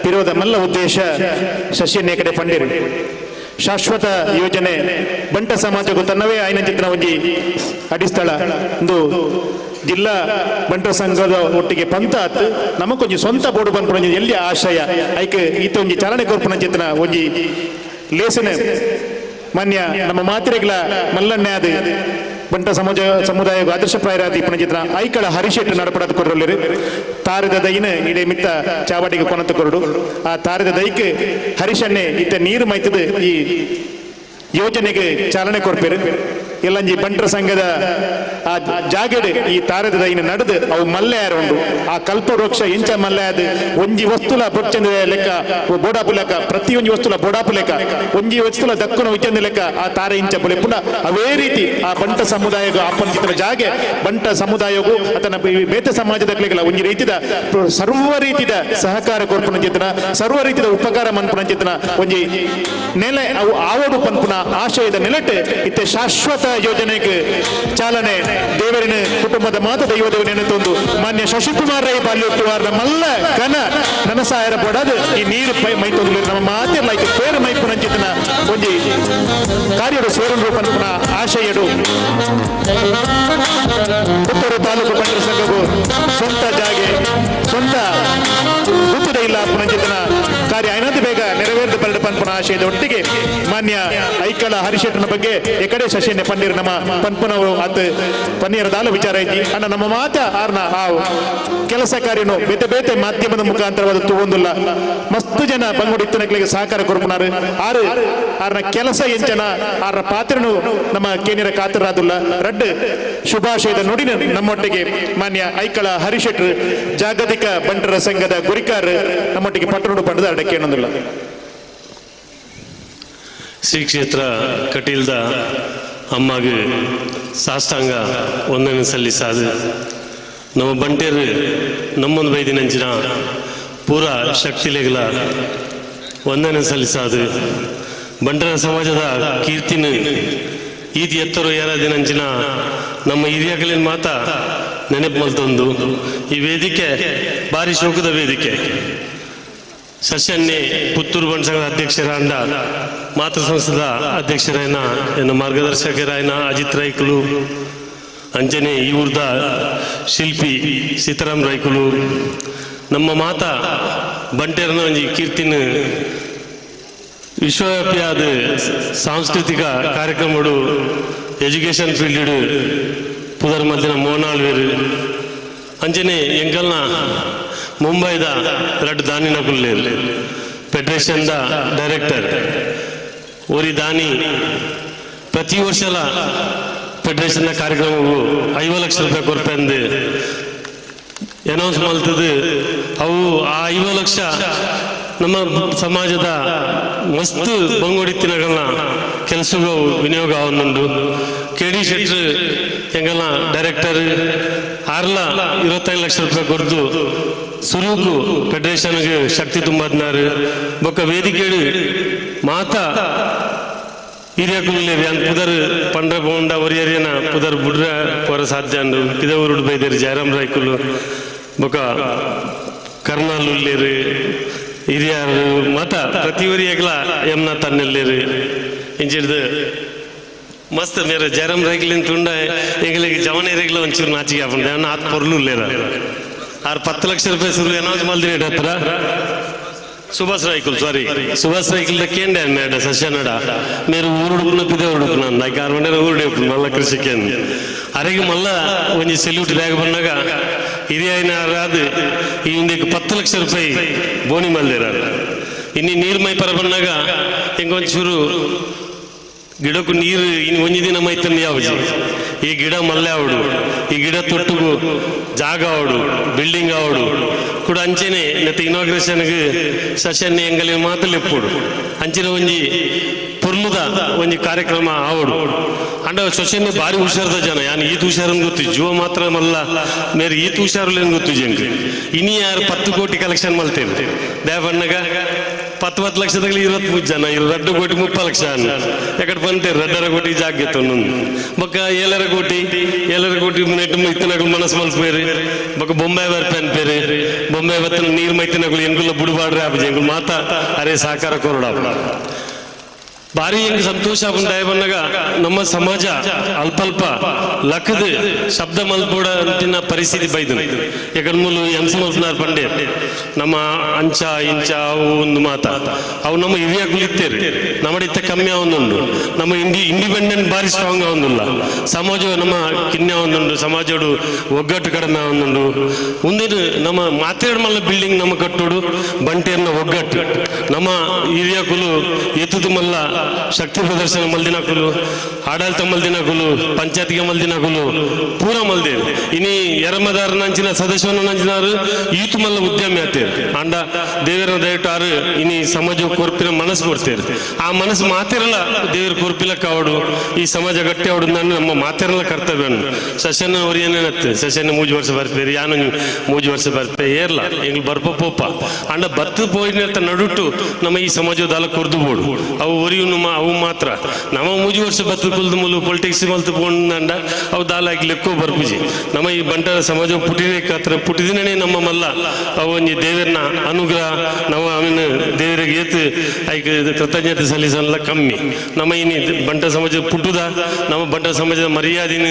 ವಿರೋಧ ಮಲ್ಲ ಉದ್ದೇಶ ಸಸ್ಯನ್ನೇ ಕಡೆ ಪಂಡಿರು ಶಾಶ್ವತ ಯೋಜನೆ ಬಂಟ ಸಮಾಜಕ್ಕೂ ತನ್ನವೇ ಆಯ್ನ ಚಿತ್ರ ಒಂಜಿ ಅಡಿಸ್ಥಳ ಒಂದು ಜಿಲ್ಲಾ ಬಂಟ ಸಂಘದ ಒಟ್ಟಿಗೆ ಪಂತ ಆತು ನಮಕೊಂಜಿ ಸ್ವಂತ ಬೋರ್ಡು ಬಂದ್ಪುಣ ಎಲ್ಲಿ ಆಶಯ ಐಕೆ ಈತ ಒಂಜಿ ಚಾಲನೆ ಕೊರ್ಪುನ ಚಿತ್ರ ಒಂಜಿ ಲೇಸನೆ ಮಾನ್ಯ ನಮ್ಮ ಮಾತಿರೆಗ್ಲ ಮಲ್ಲಣ್ಣೆ ಅದು ಬಂಟ ಸಮುದಾಯ ಆದರ್ಶಪ್ರಾಯರಾದ ಇಪ್ಪನ ಚಿತ್ರ ಐಕಳ ಹರಿಶೆಟ್ಟು ನಡಪಡದ ಕೊರರು ತಾರದ ದೈನ ಇಡೇ ಮಿತ್ತ ಚಾವಟಿಗೆ ಕೊನತ ಕೊರಡು ಆ ತಾರದ ದೈಕ್ ಹರಿಶಣ್ಣೆ ಇತ್ತ ನೀರು ಮೈತದ ಈ ಯೋಜನೆಗೆ ಚಾಲನೆ ಕೊರ್ಪೇರು ಎಲ್ಲಂಜಿ ಬಂಟ್ರ ಸಂಘದ ಆ ಜಾಗಡೆ ಈ ತಾರದ ದೈನ ನಡೆದು ಅವು ಮಲ್ಲೆ ಉಂಡು ಆ ಕಲ್ಪವೃಕ್ಷ ಎಂಚ ಮಲ್ಲೆ ಅದು ಒಂಜಿ ವಸ್ತುಲ ಬೊಚ್ಚಂದ ಲೆಕ್ಕ ಬೋಡಾಪು ಲೆಕ್ಕ ಪ್ರತಿಯೊಂಜಿ ವಸ್ತುಲ ಬೋಡಾಪು ಲೆಕ್ಕ ಒಂಜಿ ವಸ್ತುಲ ದಕ್ಕುನ ವಿಚಂದ ಲೆಕ್ಕ ಆ ತಾರೆ ಇಂಚ ಬಲೆ ಪುನಃ ಅವೇ ರೀತಿ ಆ ಬಂಟ ಸಮುದಾಯಗೂ ಆಪಂಚಿತರ ಜಾಗೆ ಬಂಟ ಸಮುದಾಯಗೂ ಅಥವಾ ಬೇತ ಸಮಾಜದ ಕಲೆಗಳ ಒಂಜಿ ರೀತಿದ ಸರ್ವ ರೀತಿದ ಸಹಕಾರ ಕೊರ್ಪುನ ಚಿತ್ರ ಸರ್ವ ರೀತಿದ ಉಪಕಾರ ಮನ್ಪುನ ಚಿತ್ರ ಒಂಜಿ ನೆಲೆ ಅವು ಆವಡು ಪನ್ಪುನ ಆಶಯದ ನೆಲೆಟ್ಟು ಇತ್ತೆ ಶಾಶ್ವತ ಯೋಜನೆಗೆ ಚಾಲನೆ ದೇವರಿನ ಕುಟುಂಬದ ಮಾತ ದೈವದೇವ ನೆನೆತೊಂದು ಮಾನ್ಯ ಶಶಿಕುಮಾರ್ ರೈ ಬಾಲ್ಯುಟ್ಟುವಾರ ಮಲ್ಲ ಕನ ನನಸಾಯರ ಪಡದು ಈ ನೀರು ಮೈತೊಂದು ನಮ್ಮ ಮಾತಿರ್ಲ ಐತೆ ಪೇರು ಮೈಪುನ ಚಿತ್ತನ ಒಂಜಿ ಕಾರ್ಯಡು ಸೇರಲು ಪನ್ಪುನ ಆಶಯಡು ಪುತ್ತೂರು ತಾಲೂಕು ಬಂಟ್ರ ಸಂಘವು ಸ್ವಂತ ಜಾಗೆ ಸ್ವಂತ ಗುತ್ತುಡ ಇಲ್ಲ ಪುನಂಚಿತನ ಕಾರ್ಯ ಐನಂತ ಬೇಗ ನೆರವೇರಿದ ಪರಡು ಪನ್ಪುನ ಆಶಯದ ಒಟ್ಟಿಗೆ ಮಾನ್ಯ ಐಕಳ ಹರಿಶೆಟ್ಟನ ಬಗ್ಗೆ ಎಕಡೆ ಶಶಿಯನ್ನೇ ಪನ್ನೀರ್ ನಮ್ಮ ಪನ್ಪುನವರು ಅದು ಪನ್ನೀರ ದಾಲ ವಿಚಾರ ಐತಿ ಅಣ್ಣ ನಮ್ಮ ಮಾತ ಆರ್ನ ಆ ಕೆಲಸ ಕಾರ್ಯನು ಬೇತೆ ಬೇತೆ ಮಾಧ್ಯಮದ ಮುಖಾಂತರವಾದ ತೂವೊಂದುಲ್ಲ ಮಸ್ತು ಜನ ಬಂಗುಡಿತ್ತನಗಳಿಗೆ ಸಹಕಾರ ಕೊರ್ಪುನಾರು ಆರು ಆರ್ನ ಕೆಲಸ ಎಂಚನ ಆರ್ನ ಪಾತ್ರನು ನಮ್ಮ ಕೇನಿರ ಕಾತರಾದುಲ್ಲ ರಡ್ಡು ಶುಭಾಶಯದ ನುಡಿನ ನಮ್ಮೊಟ್ಟಿಗೆ ಮಾನ್ಯ ಐಕಳ ಹರಿಶೆಟ್ರು ಜಾಗತಿಕ ಬಂಟರ ಸಂಘದ ಗುರಿಕಾರ್ ನಮ್ಮೊಟ್ಟಿಗೆ ಪಟ್ಟಣು ಪಡೆದ ಅಡಕ್ಕೆ ಅನ್ನೋದಿಲ್ಲ ಶ್ರೀ ಕ್ಷೇತ್ರ ಕಟೀಲ್ದ ಅಮ್ಮಗೆ ಸಾಷ್ಟಾಂಗ ವಂದನೆ ಸಲ್ಲಿಸಾದು ನಮ್ಮ ಬಂಟೇರು ನಮ್ಮೊಂದು ಬೈದಿನಂಚಿನ ಪೂರ ಶಕ್ತಿಲೆಗಳ ವಂದನೆ ಸಲ್ಲಿಸಾದು ಬಂಟರ ಸಮಾಜದ ಕೀರ್ತಿನ ಈದಿ ಎತ್ತರು ಯಾರದಿನಂಚಿನ ನಮ್ಮ ಹಿರಿಯಗಳಿನ ಮಾತ ನೆನಪು ಮಲ್ತೊಂದು ಈ ವೇದಿಕೆ ಭಾರಿ ಶೋಕದ ವೇದಿಕೆ ಸಸ್ಯನ್ನೇ ಪುತ್ತೂರು ಬಂಟ ಸಂಘದ ಅಧ್ಯಕ್ಷರಾಂಡ ಮಾತೃ ಸಂಸ್ಥದ ಅಧ್ಯಕ್ಷರಾಯನ ಎನ್ನ ಮಾರ್ಗದರ್ಶಕರಾಯನ ಅಜಿತ್ ರೈಕುಲು ಅಂಚನೆ ಈ ಊರ್ದ ಶಿಲ್ಪಿ ಸೀತಾರಾಮ್ ರೈಕುಲು ನಮ್ಮ ಮಾತ ಬಂಟೇರನ ಒಂಜಿ ಕೀರ್ತಿನ ವಿಶ್ವವ್ಯಾಪಿಯಾದ ಸಾಂಸ್ಕೃತಿಕ ಕಾರ್ಯಕ್ರಮಗಳು ಎಜುಕೇಶನ್ ಫೀಲ್ಡ್ ಪುದರ್ ಮಧ್ಯಾಹ್ನ ಮೋನಾಳ್ವೇರು ಅಂಚನೆ ಎಂಕಲ್ನ ಮುಂಬೈದ ರಡ್ ದಾನಿನ ಕುಲ್ಲೇರು ಫೆಡರೇಷನ್ದ ಡೈರೆಕ್ಟರ್ ಓರಿ ದಾನಿ ಪ್ರತಿ ವರ್ಷಲ ಫೆಡರೇಷನ್ನ ಕಾರ್ಯಕ್ರಮವು 5 ಲಕ್ಷ ರೂಪಾಯಿ ಕೊರ್ಪೆಂದು ಅನೌನ್ಸ್ ಮಾಡ್ತದೆ ಅವು ಆ 5 ಲಕ್ಷ ನಮ್ಮ ಸಮಾಜದ ಮಸ್ತ್ ಬಂಗುಡಿತ್ತಿನಗಳನ್ನ ಕೆಲಸಗಳು ವಿನಿಯೋಗ ಅವನುಂಡು ಕೆ.ಡಿ. ಶೆಟ್ರು ಎಂಗಲ್ನ ಡೈರೆಕ್ಟರ್ ಆರ್ಲ 25 ಲಕ್ಷ ರೂಪಾಯಿ ಕೊಡ್ದು ಸುರುಕು ಫೆಡರೇಷನ್ಗೆ ಶಕ್ತಿ ತುಂಬದ್ನಾರು ಬೊಕ್ಕ ವೇದಿಕೆಡು ಮಾತಾ ಹಿರಿಯಕುಲ್ಲೇರಿ ಅಂತ ಪುದರ್ ಪಂಡ್ರ ಬೋಂಡ ಒರಿಯರಿಯನ ಪುದರ್ ಬುಡ್ರ ಪೊರ ಸಾಧ್ಯ ಅಂಡು ಪಿದವರುಡು ಬೈದೇರಿ ಜಯರಾಮ್ ರೈಕುಲು ಬೊಕ್ಕ ಕರ್ನಾಲ್ ಉಲ್ಲೇರಿ ಹಿರಿಯರು ಮತ ಪ್ರತಿ ಒರಿಯಗ್ಲ ಯಮ್ನ ತನ್ನೆಲ್ಲೇರಿ ಇಂಚಿಡ್ದು ಮಸ್ತ್ ಮೇರೆ ಜಯರಾಮ್ ರೈಕಲಿನ ತುಂಡ ಎಂಗಳಿಗೆ ಜವನೇರಿಗ್ಲ ಒಂಚೂರು ನಾಚಿಗೆ ಹಾಕೊಂಡೆ ಅವನ್ನ ಆತ್ ಪೊರ್ಲು ಉಲ್ಲೇರ ಆರು 10 ಲಕ್ಷ ರೂಪಾಯಿ ಸುರು ಅನೌನ್ಸ್ ಮಾಡಿದ್ರಿ ಹತ್ರ సుభాష్ రైకులు సారీ సుభాష్ రైకుల కేండి అన్నాడు సస్యనడ మీరు ఊరుడుకున్న పిదే ఉడుకున్నాను నాకు ఆరు ఊరుడు మళ్ళీ కృషికి అరగి మళ్ళా కొంచెం సెల్యూట్ లేకపోయినాగా ఇది అయినా రాదు ఇందుకు 10 లక్షల రూపాయి బోని మళ్ళీ రాదు ఇన్ని నీరుమై పరపన్నాగా ఇంకొంచూరు ಗಿಡಕ್ಕೂ ನೀರು ಇನ್ನು ಒಂಜಿ ದಿನ ಮೈತನ್ ಯಾವಜಿ ಈ ಗಿಡ ಮಲ್ಲೆ ಆವಡು ಈ ಗಿಡ ತೊಟ್ಟುಗು ಜಾಗ ಆವಡು ಬಿಲ್ಡಿಂಗ್ ಆವಡು ಕೂಡ ಅಂಚೆನೆ ನೆತ್ತ ಇನಾಗ್ರೇಷನ್ಗೆ ಸಸ್ಯನ್ನೇ ಎಂಗಲಿ ಮಾತಲ್ಲಿ ಎಪ್ಪುಡು ಅಂಚಿನ ಒಂಜಿ ಪುರ್ಲುದ ಒಂಜಿ ಕಾರ್ಯಕ್ರಮ ಆವಡು ಅಂಡ ಸೊಸೆನ್ನೇ ಭಾರಿ ಹುಷಾರದ ಜನ ಯಾನು ಈತ ಹುಷಾರನ್ನು ಗೊತ್ತು ಜೀವ ಮಾತ್ರ ಮಲ್ಲ ಮೇರೆ ಈತ ಹುಷಾರಲ್ಲೇನು ಗೊತ್ತು ಜಂಗೆ ಇನಿ ಯಾರು 10 ಕೋಟಿ ಕಲೆಕ್ಷನ್ ಮಲ್ತೇವೆ ದೇವಣ್ಣಗ 10 ಲಕ್ಷದಲ್ಲಿ 23 ಜನ 2 ಕೋಟಿ 30 ಲಕ್ಷ ఎక్కడ పంటారు 2.5 కోటి జాగ్రత్త బొక్క 7 కోటి నెట్ ఇత్తనకు మనసు మలిసిపోయారు బొక్క బొంబాయి వారి పెన్ పేరు బొంబాయి వత్తన నీరు మైతినకు ఎంకుల్లో బుడిబాడు రేప ఎంకులు మాత అరే సాಕಾರ కోరడా ಭಾರಿ ಹೆಂಗೆ ಸಂತೋಷ ಉಂಟಾಯಬನ್ನಾಗ ನಮ್ಮ ಸಮಾಜ ಅಲ್ಪ ಲಕ್ಕದ ಶಬ್ದ ಮಲ್ಪೋಡ ಅಂತಿನ ಪರಿಸ್ಥಿತಿ ಬೈದು ಎಕಡ ಮೂಲು ಎಂಸ ಮಲ್ಪನಾರ್ ಪಂಡೆ ನಮ್ಮ ಅಂಚ ಇಂಚ ಅವು ಒಂದು ಮಾತ ಅವು ನಮ್ಮ ಹಿರಿಯ ಕುಲಿತೇರಿ ನಮ್ಮ ಇತ್ತ ಕಮ್ಮಿ ಅವನುಂಡು ನಮ್ಮ ಇಂಡಿಪೆಂಡೆಂಟ್ ಭಾರಿ ಸ್ಟ್ರಾಂಗ್ ಅವನುಲ್ಲ ಸಮಾಜ ನಮ್ಮ ಕಿನ್ನೆ ಅವನುಂಡು ಸಮಾಜೋಡು ಒಗ್ಗಟ್ಟು ಕಡಿಮೆ ಅವನುಂಡು ಮುಂದಿನ ನಮ್ಮ ಮಾತಾಡ ಮಲ್ಲ ಬಿಲ್ಡಿಂಗ್ ನಮ್ಮ ಕಟ್ಟೋಡು ಬಂಟೇರ್ನ ಒಗ್ಗಟ್ಟು ನಮ್ಮ ಹಿರಿಯ ಕುಲು ಎತ್ತುದು ಮಲ್ಲ ಶಕ್ತಿ ಪ್ರದರ್ಶನ ಮಲ್ದಿನಾಕುಲು ಆಡಳಿತ ಮಲ್ದಿನಾಕುಲು ಪಂಚಾಯತ್ಗೆ ಮಲ್ದಿನಾಕುಲು ಪೂರ ಮಲ್ದೇ ಇನಿ ಎರಮದಾರ ನಂಚಿನ ಸದಸ್ಯನ ನಂಚಿನಾರು ಯೂತ್ ಮಲ್ಲ ಉದ್ಯಮಿ ಆತೇರು ಅಂಡ ದೇವರ ದಯಟಾರು ಇನಿ ಸಮಾಜ ಕೊರ್ಪಿನ ಮನಸ್ಸು ಕೊಡ್ತೇರು ಆ ಮನಸ್ಸು ಮಾತಿರಲ್ಲ ದೇವರ ಕೊರ್ಪಿಲ ಕಾವಡು ಈ ಸಮಾಜ ಗಟ್ಟಿ ಆವಡು ನಾನು ನಮ್ಮ ಮಾತಿರಲ್ಲ ಕರ್ತವ್ಯ ಸಸ್ಯನ ಅವ್ರಿಯೇನೇನತ್ತೆ ಸಸ್ಯನ 3 ವರ್ಷ ಬರ್ಪೇರು ಯಾನು 3 ವರ್ಷ ಬರ್ಪೇ ಏರ್ಲ ಎಂಗ್ಳು ಬರ್ಪ ಪೋಪ ಅಂಡ ಬತ್ತು ಪೋಯಿನ ನಡುಟ್ಟು ನಮ್ಮ ಈ ಸಮಾಜದ ಕೊರ್ದು ಬೋಡು ಅವು ಒರಿಯು ಅವು ಮಾತ್ರ ನಮ್ಮ 3 ವರ್ಷ ಬತ್ತು ಕುಲ್ದು ಮೂಲು ಪೊಲಿಟಿಕ್ಸ್ ಮಲ್ತು ಪೋಂಡ ಅವು ದಾಲಾಗಿ ಲೆಕ್ಕೋ ಬರ್ಪುಜಿ ನಮ್ಮ ಈ ಬಂಟರ ಸಮಾಜ ಪುಟಿದಿನೇ ನಮ್ಮ ಮಲ್ಲ ಅವು ಒಂಜಿ ದೇವರನ ಅನುಗ್ರಹ ನಾವು ಆಮೇಲೆ ದೇವರಿಗೆ ಏತು ಐಕೆ ಕೃತಜ್ಞತೆ ಸಲ್ಲಿಸಲ್ಲ ಕಮ್ಮಿ ನಮ್ಮ ಇನಿ ಬಂಟ ಸಮಾಜ ಪುಟ್ಟುದ ನಮ್ಮ ಬಂಟ ಸಮಾಜದ ಮರ್ಯಾದಿನ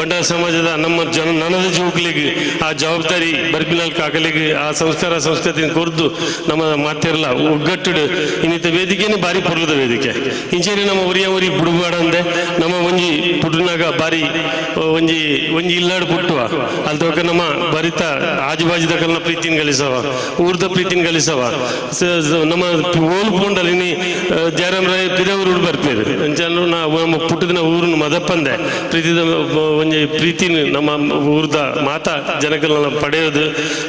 ಬಂಟ ಸಮಾಜದ ನಮ್ಮ ನನದ ಜೀವಕಲಿಗೆ ಆ ಜವಾಬ್ದಾರಿ ಬರ್ಪಿನಲ್ಲಿ ಕಾಕಲಿಗೆ ಆ ಸಂಸ್ಕಾರ ಸಂಸ್ಕೃತಿ ಕೊರ್ದು ನಮ್ಮ ಮಾತಿರಲ್ಲ ಒಗ್ಗಟ್ಟು ಇನ್ನಿತ ವೇದಿಕೆನೇ ಭಾರಿ ಪರ್ಲದ ವೇದಿಕೆ ಇಂಚೇರಿ ನಮ್ಮ ಒರಿ ಬುಡುಬಾಡ ಅಂದೆ ನಮ್ಮ ಒಂಜಿ ಪುಟ್ಟನಾಗ ಬಾರಿ ಒಂಜಿ ಇಲ್ಲಾಡು ಪುಟ್ಟುವ ಅಲ್ತೋಕ ನಮ್ಮ ಬರಿತ ಆಜುಬಾಜುದ ಕಲ್ನ ಪ್ರೀತಿನ ಗಳಿಸವ ಊರ್ದ ಪ್ರೀತಿನ ಗಳಿಸವ ನಮ್ಮ ಓಲ್ ಪೋಂಡಲ್ಲಿ ನೀ ಜಯರಾಮ್ ರಾಯ್ ಪಿದವರು ಬರ್ಪೇರು ಅಂಚಲು ನಮ್ಮ ಪುಟ್ಟದಿನ ಊರನ್ನು ಮದಪ್ಪಂದೆ ಪ್ರೀತಿದ ಒಂಜಿ ಪ್ರೀತಿನ ನಮ್ಮ ಊರ್ದ ಮಾತಾ ಜನಕಲ್ನ ಪಡೆಯೋದು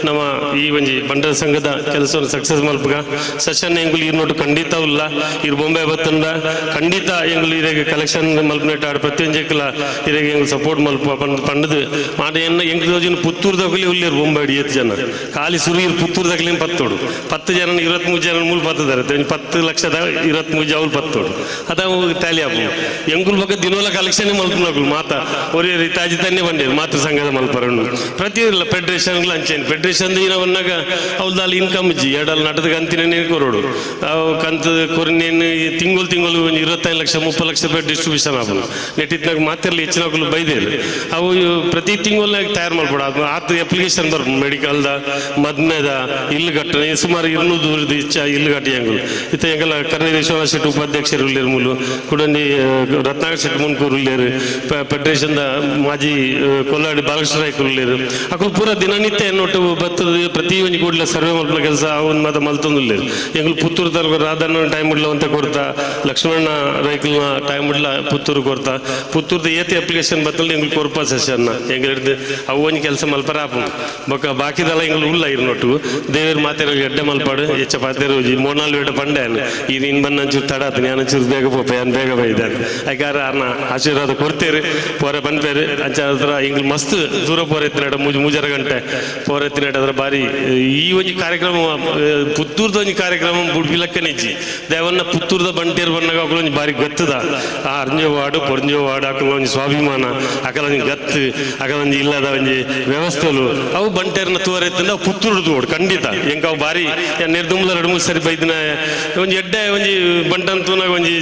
ನಮ್ಮ ಈ ಒಂಜಿ ಬಂಡರ ಸಂಘದ ಕೆಲಸವನ್ನು ಸಕ್ಸಸ್ ಮಲ್ಪಗ ಸೆಷನ್ ಎಂಗುಲು ಇರ್ನೋಟು ಖಂಡಿತ ಇಲ್ಲ ಇರ್ ಬೊಂಬೆ ಬತ್ತಂಡ ಖಂಡಿತ ಎಂಗುಲು ಇರೆಗೆ ಕಲೆಕ್ಷನ್ ಮಲ್ಪನೆಟ್ ಆಡ ಪ್ರತಿಯೊಂಜಕ್ಕಲ ಇರೆಗೆ ಎಂಗುಲು ಸಪೋರ್ಟ್ ಮಲ್ಪ ಪಂಡದು ಮಾಡ ಎಂಗ್ ರೋಜಿನ ಪುತ್ತೂರ್ದಾಗಲಿ ಉಳ್ಳೇರು ಬೊಂಬೆ ಅಡಿ 7 ಜನ ಖಾಲಿ ಸುರಿಯರು ಪುತ್ತೂರ್ದಾಗಲಿ 10 ಜನ 23 ಜನ ಮೂಲ ಪತ್ತದಾರೆ 10 ಲಕ್ಷದ 23 ಅವಳು ಪತ್ತೋಡು ಅದಾವು ಟ್ಯಾಲಿ ಆಪು ಎಂಗುಲ್ ಬಗ್ಗೆ ದಿನೋಲ ಕಲೆಕ್ಷನ್ ಮಲ್ಪನಾಗುಲು ಮಾತಾ ಒರೇ ರೀತಾಜಿ ತನ್ನೇ ಬಂದೇರು ಮಾತೃ ಸಂಘದ ಮಲ್ಪರಣ್ಣು ಪ್ರತಿ ಫೆಡರೇಷನ್ಗಳು ಅಂಚೇನು ಫೆಡರೇಷನ್ ದಿನವನ್ನಾಗ ಅವ್ದಾಲ್ ಇನ್ಕಮ್ ಇಜ್ಜಿ ಎರಡಲ್ಲಿ ನಟದ ಕಂತಿನೇ ಕೊರೋಡು ಅವು ಕಂತು ಕೊರಿನೇನು ತಿಂಗಳು 25 ಲಕ್ಷ 30 ಲಕ್ಷ ರೂಪಾಯಿ ಡಿಸ್ಟ್ರಿಬ್ಯೂಷನ್ ಆಗೋದು ನೆಟ್ಟಿದ್ನಾಗ ಮಾತಿರಲಿ ಹೆಚ್ಚಿನ ಬೈದೇರು ಅವು ಪ್ರತಿ ತಿಂಗಳಾಗ ತಯಾರು ಮಾಡ್ಬೋಡು ಅದು ಆತ ಅಪ್ಲಿಕೇಶನ್ ಬರ್ಬೋದು ಮೆಡಿಕಲ್ದ ಮದ್ಮೇದ ಇಲ್ಲು ಕಟ್ಟನೆ ಸುಮಾರು 200 ದೂರದ ಇಚ್ಛ ಇಲ್ಲು ಕಟ್ಟಿ ಹೆಂಗಲು ಇತ್ತ ಹೆಂಗಲ್ಲ ಕರ್ನೇಶ್ವರ ಶೆಟ್ಟಿ ಉಪಾಧ್ಯಕ್ಷರು ಉಳ್ಳೇರು ಮೂಲು ಕುಡಂಡಿ ರತ್ನಾಕರ್ ಶೆಟ್ಟಿ ಮುನ್ಕೂರು ಉಳ್ಳೇರು ಫೆಡರೇಷನ್ದ ಮಾಜಿ ಕೊಲ್ಲಾಡಿ ಬಾಲಕೃಷ್ಣ ರಾಯ್ಕರು ಉಳ್ಳೇರು ಅಕ್ಕಳು ಪೂರ ದಿನನಿತ್ಯ ಎನ್ನೊಟ್ಟು ಬತ್ತದ ಪ್ರತಿ ಒಂದು ಕೂಡಲ ಸರ್ವೆ ಮಲ್ಪನ ಕೆಲಸ ಅವನ್ ಮಾತ ಮಲ್ತೊಂದುಲ್ಲೇರು ಎಂಗ್ಳು ಪುತ್ತೂರು ತಾಲೂಕು ರಾಧಣ್ಣ ಟೈಮ್ ಇಡ್ಲ ಅಂತ ಕೊಡ್ತಾ ಲಕ್ಷ್ಮಣ ರೈಕಲ್ನ ಟೈಮ್ ಇಡ್ಲ ಪುತ್ತೂರು ಕೊಡ್ತಾ ಪುತ್ತೂರ್ದ ಏತಿ ಅಪ್ಲಿಕೇಶನ್ ಬತ್ತಲ್ಲಿ ಎಂಗ್ಳು ಕೊರ್ಪ ಸೆಷನ್ನ ಎಂಗ್ ಹಿಡ್ದು ಅವು ಒಂದು ಕೆಲಸ ಮಲ್ಪರ ಆಪು ಬೊಕ್ಕ ಬಾಕಿದೆಲ್ಲ ಎಂಗ್ಳು ಉಲ್ಲ ಇರ್ನೊಟ್ಟು ದೇವ್ರ ಮಾತೆರ ಎಡ್ಡೆ ಮಲ್ಪಾಡು ಹೆಚ್ಚ ಪಾತೆರು 3-4 ವೇಟ ಪಂಡೆ ಇದು ಇನ್ ಬಂದಂಚೂರು ತಡಾತು ನಾನು ಚೂರು ಬೇಗ ಪೋಪೆ ನಾನು ಬೇಗ ಬೈದಾನೆ ಯಾಕಾರ ಅನ್ನ ಆಶೀರ್ವಾದ ಕೊಡ್ತೇರಿ ಪೋರೆ ಬಂದ್ಪೇರಿ ಅಂಚ ಅದ್ರ ಎಂಗ್ಳು ಮಸ್ತ್ ದೂರ ಪೋರೆತ್ತಿನಾಡ 3 ಗಂಟೆ ಪೋರೆತ್ತಿನಾಡ ಅದ್ರ ಬಾರಿ ಈ ಒಂದು ಕಾರ್ಯಕ್ರಮ ಪುತ್ತೂರ್ದ ಒಂದು ಕಾರ್ಯಕ್ರಮ ಬುಡ್ಬಿಲಕ್ಕನಿಜ್ಜಿ ದೇವನ್ನ ಪುತ್ತೂರ್ದ ಬಂಟೇರ ಹಿರಿಯರು ಬಂದಾಗ ಅಕ್ಕಲೊಂದು ಬಾರಿ ಗತ್ತದ ಆ ಅರ್ಜವಾಡು ಪೊರ್ಜವಾಡು ಅಕ್ಕಲೊಂದು ಸ್ವಾಭಿಮಾನ ಅಕ್ಕಲೊಂದು ಗತ್ತು ಅಕ್ಕಲೊಂದು ಇಲ್ಲದ ಒಂಜಿ ವ್ಯವಸ್ಥೆಲು ಅವು ಬಂಟೇರ್ನ ತೂರೆತ್ತಿಂದ ಅವು ಪುತ್ತೂರು ತೋಡು ಖಂಡಿತ ಎಂಕ ಅವು ಬಾರಿ ನಿರ್ದುಂಬಲ 2-3 ಸರಿ ಬೈದಿನ ಒಂಜಿ ಎಡ್ಡೆ ಒಂಜಿ ಬಂಟನ್ ತೂನಾಗ ಒಂಜಿ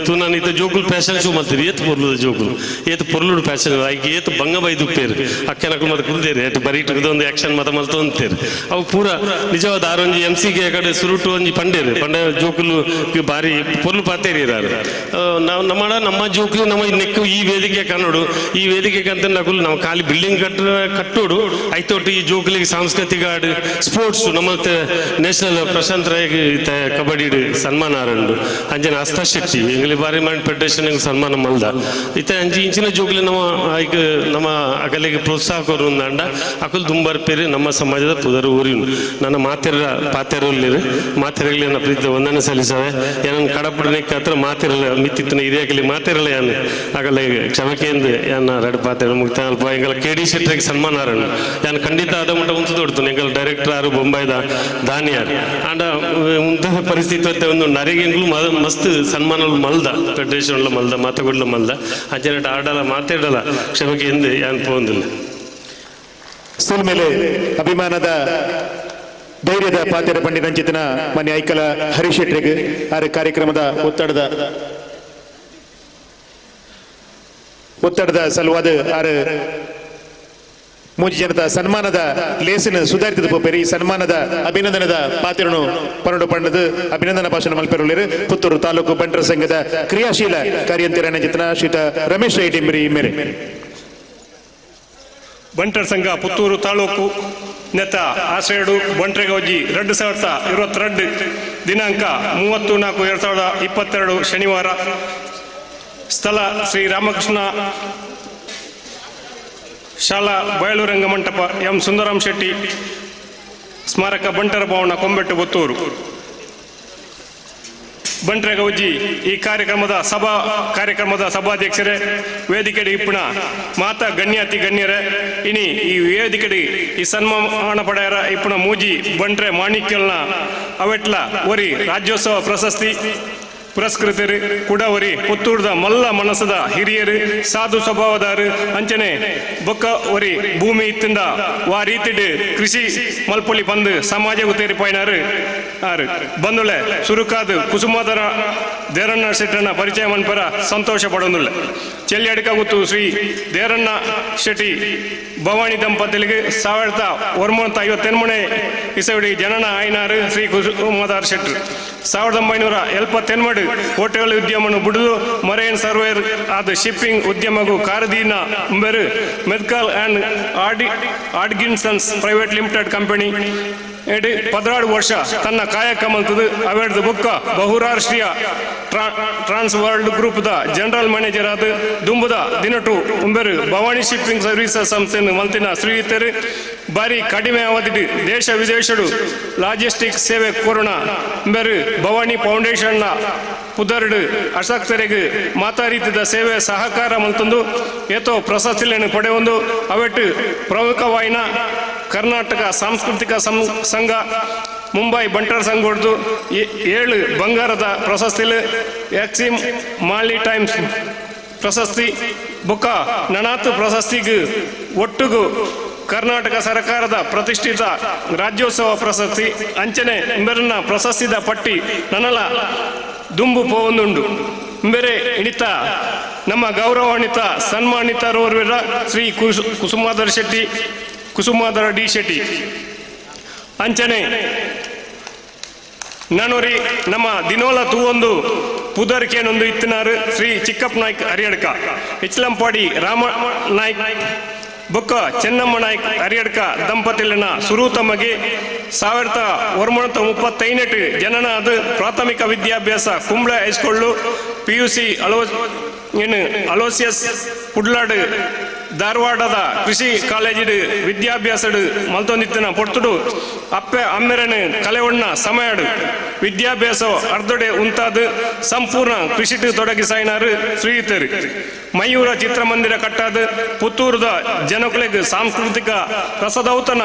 ತೂನಾನ ಇತ್ತ ಜೋಕುಲು ಫ್ಯಾಷನ್ ಶೋ ಮಾಡ್ತೀರಿ ಏತ್ ಪೊರ್ಲುದ ಜೋಕುಲು ಏತ್ ಪೊರ್ಲುಡು ಫ್ಯಾಷನ್ ಆಯ್ಕೆ ಏತ್ ಬಂಗ ಬೈದು ಪೇರು ಅಕ್ಕನಕ್ಕಲು ಮತ್ತೆ ಕುಲ್ದೇರಿ ಏಟ್ ಬರೀ ಒಂದು ಆಕ್ಷನ್ ಮತ ಮಲ್ತು ಅಂತೀರಿ ಅವು ಪೂರ ನಿಜವಾದ ಆರೊಂಜಿ MC-ಗೆ ಕಡೆ ಸುರುಟು ಒಂಜಿ ಪಂಡೇರು ಪಂಡ ಜೋಕುಲು ಬಾರಿ ಪೊರ್ಲು ಪಾತೇರಿ ಇರಾರು ನಾವು ನಮ್ಮ ಜೋಕುಲು ನಮ್ಮ ನೆಕ್ಕು ಈ ವೇದಿಕೆ ಕನ್ನಡು ಈ ವೇದಿಕೆ ಕಂತ ನಕುಲು ನಾವು ಖಾಲಿ ಬಿಲ್ಡಿಂಗ್ ಕಟ್ಟೋಡು ಐತೊಟ್ಟು ಈ ಜೋಕುಲಿಗೆ ಸಾಂಸ್ಕೃತಿಕ ಆಡು ಸ್ಪೋರ್ಟ್ಸ್ ನಮ್ಮ ನ್ಯಾಷನಲ್ ಪ್ರಶಾಂತ್ ರಾಯ್ಗೆ ಕಬಡ್ಡಿ ಸನ್ಮಾನ ಆರಂಡು ಅಂಜನ ಹಸ್ತಶಕ್ತಿ ಎಂಗ್ಲಿ ಬಾರಿ ಮೈಂಡ್ ಫೆಡರೇಷನ್ ಸನ್ಮಾನ ಮಲ್ದ ಇತ್ತ ಅಂಚಿ ಇಂಚಿನ ಜೋಕುಲಿ ನಮ್ಮ ಅಕಲಿಗೆ ಪ್ರೋತ್ಸಾಹ ಕೊರುಂದಾಂಡ ಅಕುಲು ತುಂಬಾರ್ ಪೇರು ನಮ್ಮ ಸಮಾಜದ ಪುದರು ಊರಿನು ನನ್ನ ಪಾತೆರಲ್ಲಿರು ಮಾತೆರಗಲಿನ ಪ್ರೀತಿ ವಂದನೆ ಸಲ್ಲಿಸವೆ ಏನನ್ನು ಕಡಪಡನೆಕ್ಕೆ ಹತ್ರ ಮಾತಿರಲ್ಲ ಮಿತ್ತಿತ್ತಿನ ಹಿರಿಯಾಗಲಿ ಮಾತಿರಲ್ಲ ಯಾನು ಆಗಲ್ಲ ಕ್ಷಮಕೆಯಿಂದ ಯಾನ ಎರಡು ಪಾತ್ರೆ ಮುಗ್ತಾ ಅಲ್ಪ ಎಂಗಲ KD ಶೆಟ್ಟರಿಗೆ ಸನ್ಮಾನ ಆರಣ್ಣ ಯಾನು ಖಂಡಿತ ಅದ ಮುಟ್ಟ ಉಂಟು ತೊಡ್ತು ಎಂಗಲ ಡೈರೆಕ್ಟರ್ ಆರು ಬೊಂಬಾಯ್ದ ದಾನಿಯಾರು ಆಂಡ ಉಂತ ಪರಿಸ್ಥಿತಿ ಹೊತ್ತೆ ಒಂದು ನರಿಗೆಂಗ್ಲು ಮಸ್ತ್ ಸನ್ಮಾನಗಳು ಮಲ್ದ ಫೆಡರೇಷನ್ ಮಲ್ದ ಮಾತುಗಳ ಮಲ್ದ ಅಂಚೆ ಆಡಲ್ಲ ಮಾತಾಡಲ್ಲ ಕ್ಷಮಕೆಯಿಂದ ಯಾನು ಪೋಂದಿಲ್ಲ ಸ್ಕೂಲ್ ಮೇಲೆ ಅಭಿಮಾನದ ಧೈರ್ಯದ ಪಾತ್ರ ಪಂಡಿತ ಅಂಚಿತನ ಮನೆ ಐಕಲ ಹರೀಶ್ ಶೆಟ್ರಿಗೆ ಆರು ಕಾರ್ಯಕ್ರಮದ ಒತ್ತಡದ ಸಲುವಾದ ಆರು ಮೂಜಿ ಜನದ ಸನ್ಮಾನದ ಲೇಸಿನ ಸುಧಾರಿತ ಪೋಪೇರಿ ಈ ಸನ್ಮಾನದ ಅಭಿನಂದನದ ಪಾತ್ರನು ಪರಡು ಪಂಡದು ಅಭಿನಂದನಾ ಭಾಷಣ ಮಲ್ಪೆರುಳಿರು ಪುತ್ತೂರು ತಾಲೂಕು ಬಂಟರ ಸಂಘದ ಕ್ರಿಯಾಶೀಲ ಕಾರ್ಯಂತಿರನ ಜಿತನ ಶ್ರೀತ ರಮೇಶ್ ಐಟಿಂಬರಿ ಮೇರೆ ಬಂಟರ ಸಂಘ ಪುತ್ತೂರು ತಾಲೂಕು ನೆತ್ತ ಆಶ್ರಯಡು ಬಂಟ್ರೆಗೌಜಿ 2022 ದಿನಾಂಕ 30/4/2022 ಶನಿವಾರ ಸ್ಥಳ ಶ್ರೀ ರಾಮಕೃಷ್ಣ ಶಾಲಾ ಬಯಲು ರಂಗಮಂಟಪ ಎಂ ಸುಂದರಂ ಶೆಟ್ಟಿ ಸ್ಮಾರಕ ಬಂಟರ ಭವನ ಕೊಂಬೆಟ್ಟು ಪುತ್ತೂರು ಬಂಟ್ರೆಗೌಜಿ ಈ ಕಾರ್ಯಕ್ರಮದ ಸಭಾಧ್ಯಕ್ಷರೇ ವೇದಿಕೆಡಿ ಇಪ್ಪಣ ಮಾತಾ ಗಣ್ಯಾತಿ ಗಣ್ಯರೇ ಇನಿ ಈ ವೇದಿಕೆಡಿ ಈ ಸನ್ಮಾನ ಪಡೆಯರ ಇಪ್ಪಣ ಮೂಜಿ ಬಂಟ್ರೆ ಮಾಣಿಕ್ಯಲ್ನ ಅವೆಟ್ಲ ಒರಿ ರಾಜ್ಯೋತ್ಸವ ಪ್ರಶಸ್ತಿ ಪುರಸ್ಕೃತರು ಕೂಡ ಒರಿ ಪುತ್ತೂರ್ದ ಮಲ್ಲ ಮನಸ್ಸದ ಹಿರಿಯರು ಸಾಧು ಸ್ವಭಾವದಾರು ಅಂಚನೆ ಬೊಕ್ಕ ಒರಿ ಭೂಮಿ ಇತ್ತಿಂದ ವಾ ರೀತಿಡ್ ಕೃಷಿ ಮಲ್ಪೊಲಿ ಬಂದು ಸಮಾಜವು ತೇರಿಪಾಯಿನಾರು ಆರು ಬಂದುಳೆ ಸುರುಕಾದು ಕುಸುಮಾದರ ದೇರಣ್ಣ ಶೆಟ್ಟನ ಪರಿಚಯ ಮನ್ಪರ ಸಂತೋಷ ಪಡೊಂದುಲ್ಲ ಚೆಲ್ಲಿ ಅಡಕಾಗುತ್ತು ಶ್ರೀ ದೇರಣ್ಣ ಶೆಟ್ಟಿ ಭವಾನಿ ದಂಪತಿಗಳಿಗೆ 1958 ಇಸವಿಡಿ ಜನನ ಆಯ್ನಾರು ಶ್ರೀ ಕುಸುಮಾದಾರ್ ಶೆಟ್ರು 1978 ಹೋಟೆಲ್ ಉದ್ಯಮವನ್ನು ಬಿಡುದು ಮರೈನ್ ಸರ್ವೇರ್ ಆದ ಶಿಪ್ಪಿಂಗ್ ಉದ್ಯಮಗೂ ಕಾರದೀನ ಬೆರು ಮೆಡ್ಕಲ್ ಅಂಡ್ ಆರ್ಡ್ಗಿನ್ಸನ್ಸ್ ಪ್ರೈವೇಟ್ ಲಿಮಿಟೆಡ್ ಕಂಪನಿ 16 ವರ್ಷ ತನ್ನ ಕಾಯಕ ಮಲ್ತದು ಅವೆಡ್ದು ಬುಕ್ಕ ಬಹುರಾಷ್ಟ್ರೀಯ ಟ್ರಾನ್ಸ್ ವರ್ಲ್ಡ್ ಗ್ರೂಪ್ ದ ಜನರಲ್ ಮ್ಯಾನೇಜರ್ ಆದ ದುಂಬುದ ದಿನಟು ಉಂಬೆರು ಭವಾನಿ ಶಿಪ್ಪಿಂಗ್ ಸರ್ವಿಸಸ್ ಸಂಸ್ಥೆಯನ್ನು ಮಲ್ತಿನ ಶ್ರೀಯುತರು ಬಾರಿ ಕಡಿಮೆ ಅವಧಿ ದೇಶ ವಿದೇಶಡು ಲಾಜಿಸ್ಟಿಕ್ ಸೇವೆ ಕೊರೋಣ ಉಂಬೆರು ಭವಾನಿ ಫೌಂಡೇಶನ್ನ ಪುದರ್ಡು ಅಸಕ್ತರಿಗೆ ಮಾತಾ ರೀತಿಯ ಸೇವೆ ಸಹಕಾರ ಮಲ್ತೊಂದು ಏತೋ ಪ್ರಶಸ್ತಿಯನ್ನು ಪಡೆಯೊಂದು ಅವೆಟ್ಟು ಪ್ರಮುಖವಾಯಿನ ಕರ್ನಾಟಕ ಸಾಂಸ್ಕೃತಿಕ ಸಂಘ ಮುಂಬೈ ಬಂಟರ ಸಂಘದ್ದು 7 ಬಂಗಾರದ ಪ್ರಶಸ್ತಿಲು ಎಕ್ಸಿಮ್ ಮಾಲಿ ಟೈಮ್ಸ್ ಪ್ರಶಸ್ತಿ ಬುಕ್ಕ ನನಾತ್ ಪ್ರಶಸ್ತಿಗೂ ಒಟ್ಟುಗೂ ಕರ್ನಾಟಕ ಸರ್ಕಾರದ ಪ್ರತಿಷ್ಠಿತ ರಾಜ್ಯೋತ್ಸವ ಪ್ರಶಸ್ತಿ ಅಂಚನೆ ಇಂಬೆರನ್ನ ಪ್ರಶಸ್ತಿದ ಪಟ್ಟಿ ನನಲ ದುಂಬು ಪೋವೊಂದುಂಡು ಇಂಬೆರೆ ಇಣಿತ ನಮ್ಮ ಗೌರವಾನ್ವಿತ ಸನ್ಮಾನಿತರೋರ್ವರ ಶ್ರೀ ಕುಸುಮಾಧರ ಡಿ ಶೆಟ್ಟಿ ಅಂಚನೆ ನಾನೂರಿ ನಮ್ಮ ದಿನೋಲ ತೂವೊಂದು ಪುದರ್ಕೇನೊಂದು ಇತ್ತಿನಾರು ಶ್ರೀ ಚಿಕ್ಕಪ್ಪ ನಾಯ್ಕ್ ಹರಿಯಡ್ಕ ಇಚ್ಲಂಪಾಡಿ ರಾಮ ನಾಯ್ಕ್ ಬೊಕ್ಕ ಚೆನ್ನಮ್ಮ ನಾಯ್ಕ್ ಹರಿಯಡ್ಕ ದಂಪತಿಲಿನ ಸುರು ತಮಗೆ 1935 ಜನನ ಅದು ಪ್ರಾಥಮಿಕ ವಿದ್ಯಾಭ್ಯಾಸ ಕುಂಬ್ಳೆ ಹೈಸ್ಕೂಲು PUC ಅಲೋಸಿಯಸ್ ಪುಡ್ಲಾಡ್ ಧಾರವಾಡದ ಕೃಷಿ ಕಾಲೇಜಿಡು ವಿದ್ಯಾಭ್ಯಾಸಡು ಮಲ್ತೊಂದಿತ್ತಿನ ಪೊರ್ತುಡು ಅಪ್ಪೆ ಅಮ್ಮೆರನು ಕಲೆವಣ್ಣ ಸಮಯಡು ವಿದ್ಯಾಭ್ಯಾಸ ಅರ್ಧೊಡೆ ಉಂತಾದು ಸಂಪೂರ್ಣ ಕೃಷಿಟು ತೊಡಗಿಸಾಯಿನಾರು ಶ್ರೀಯುತರು ಮಯೂರ ಚಿತ್ರಮಂದಿರ ಕಟ್ಟಾದು ಪುತ್ತೂರದ ಜನಕುಲೆಗೆ ಸಾಂಸ್ಕೃತಿಕ ರಸದೌತನ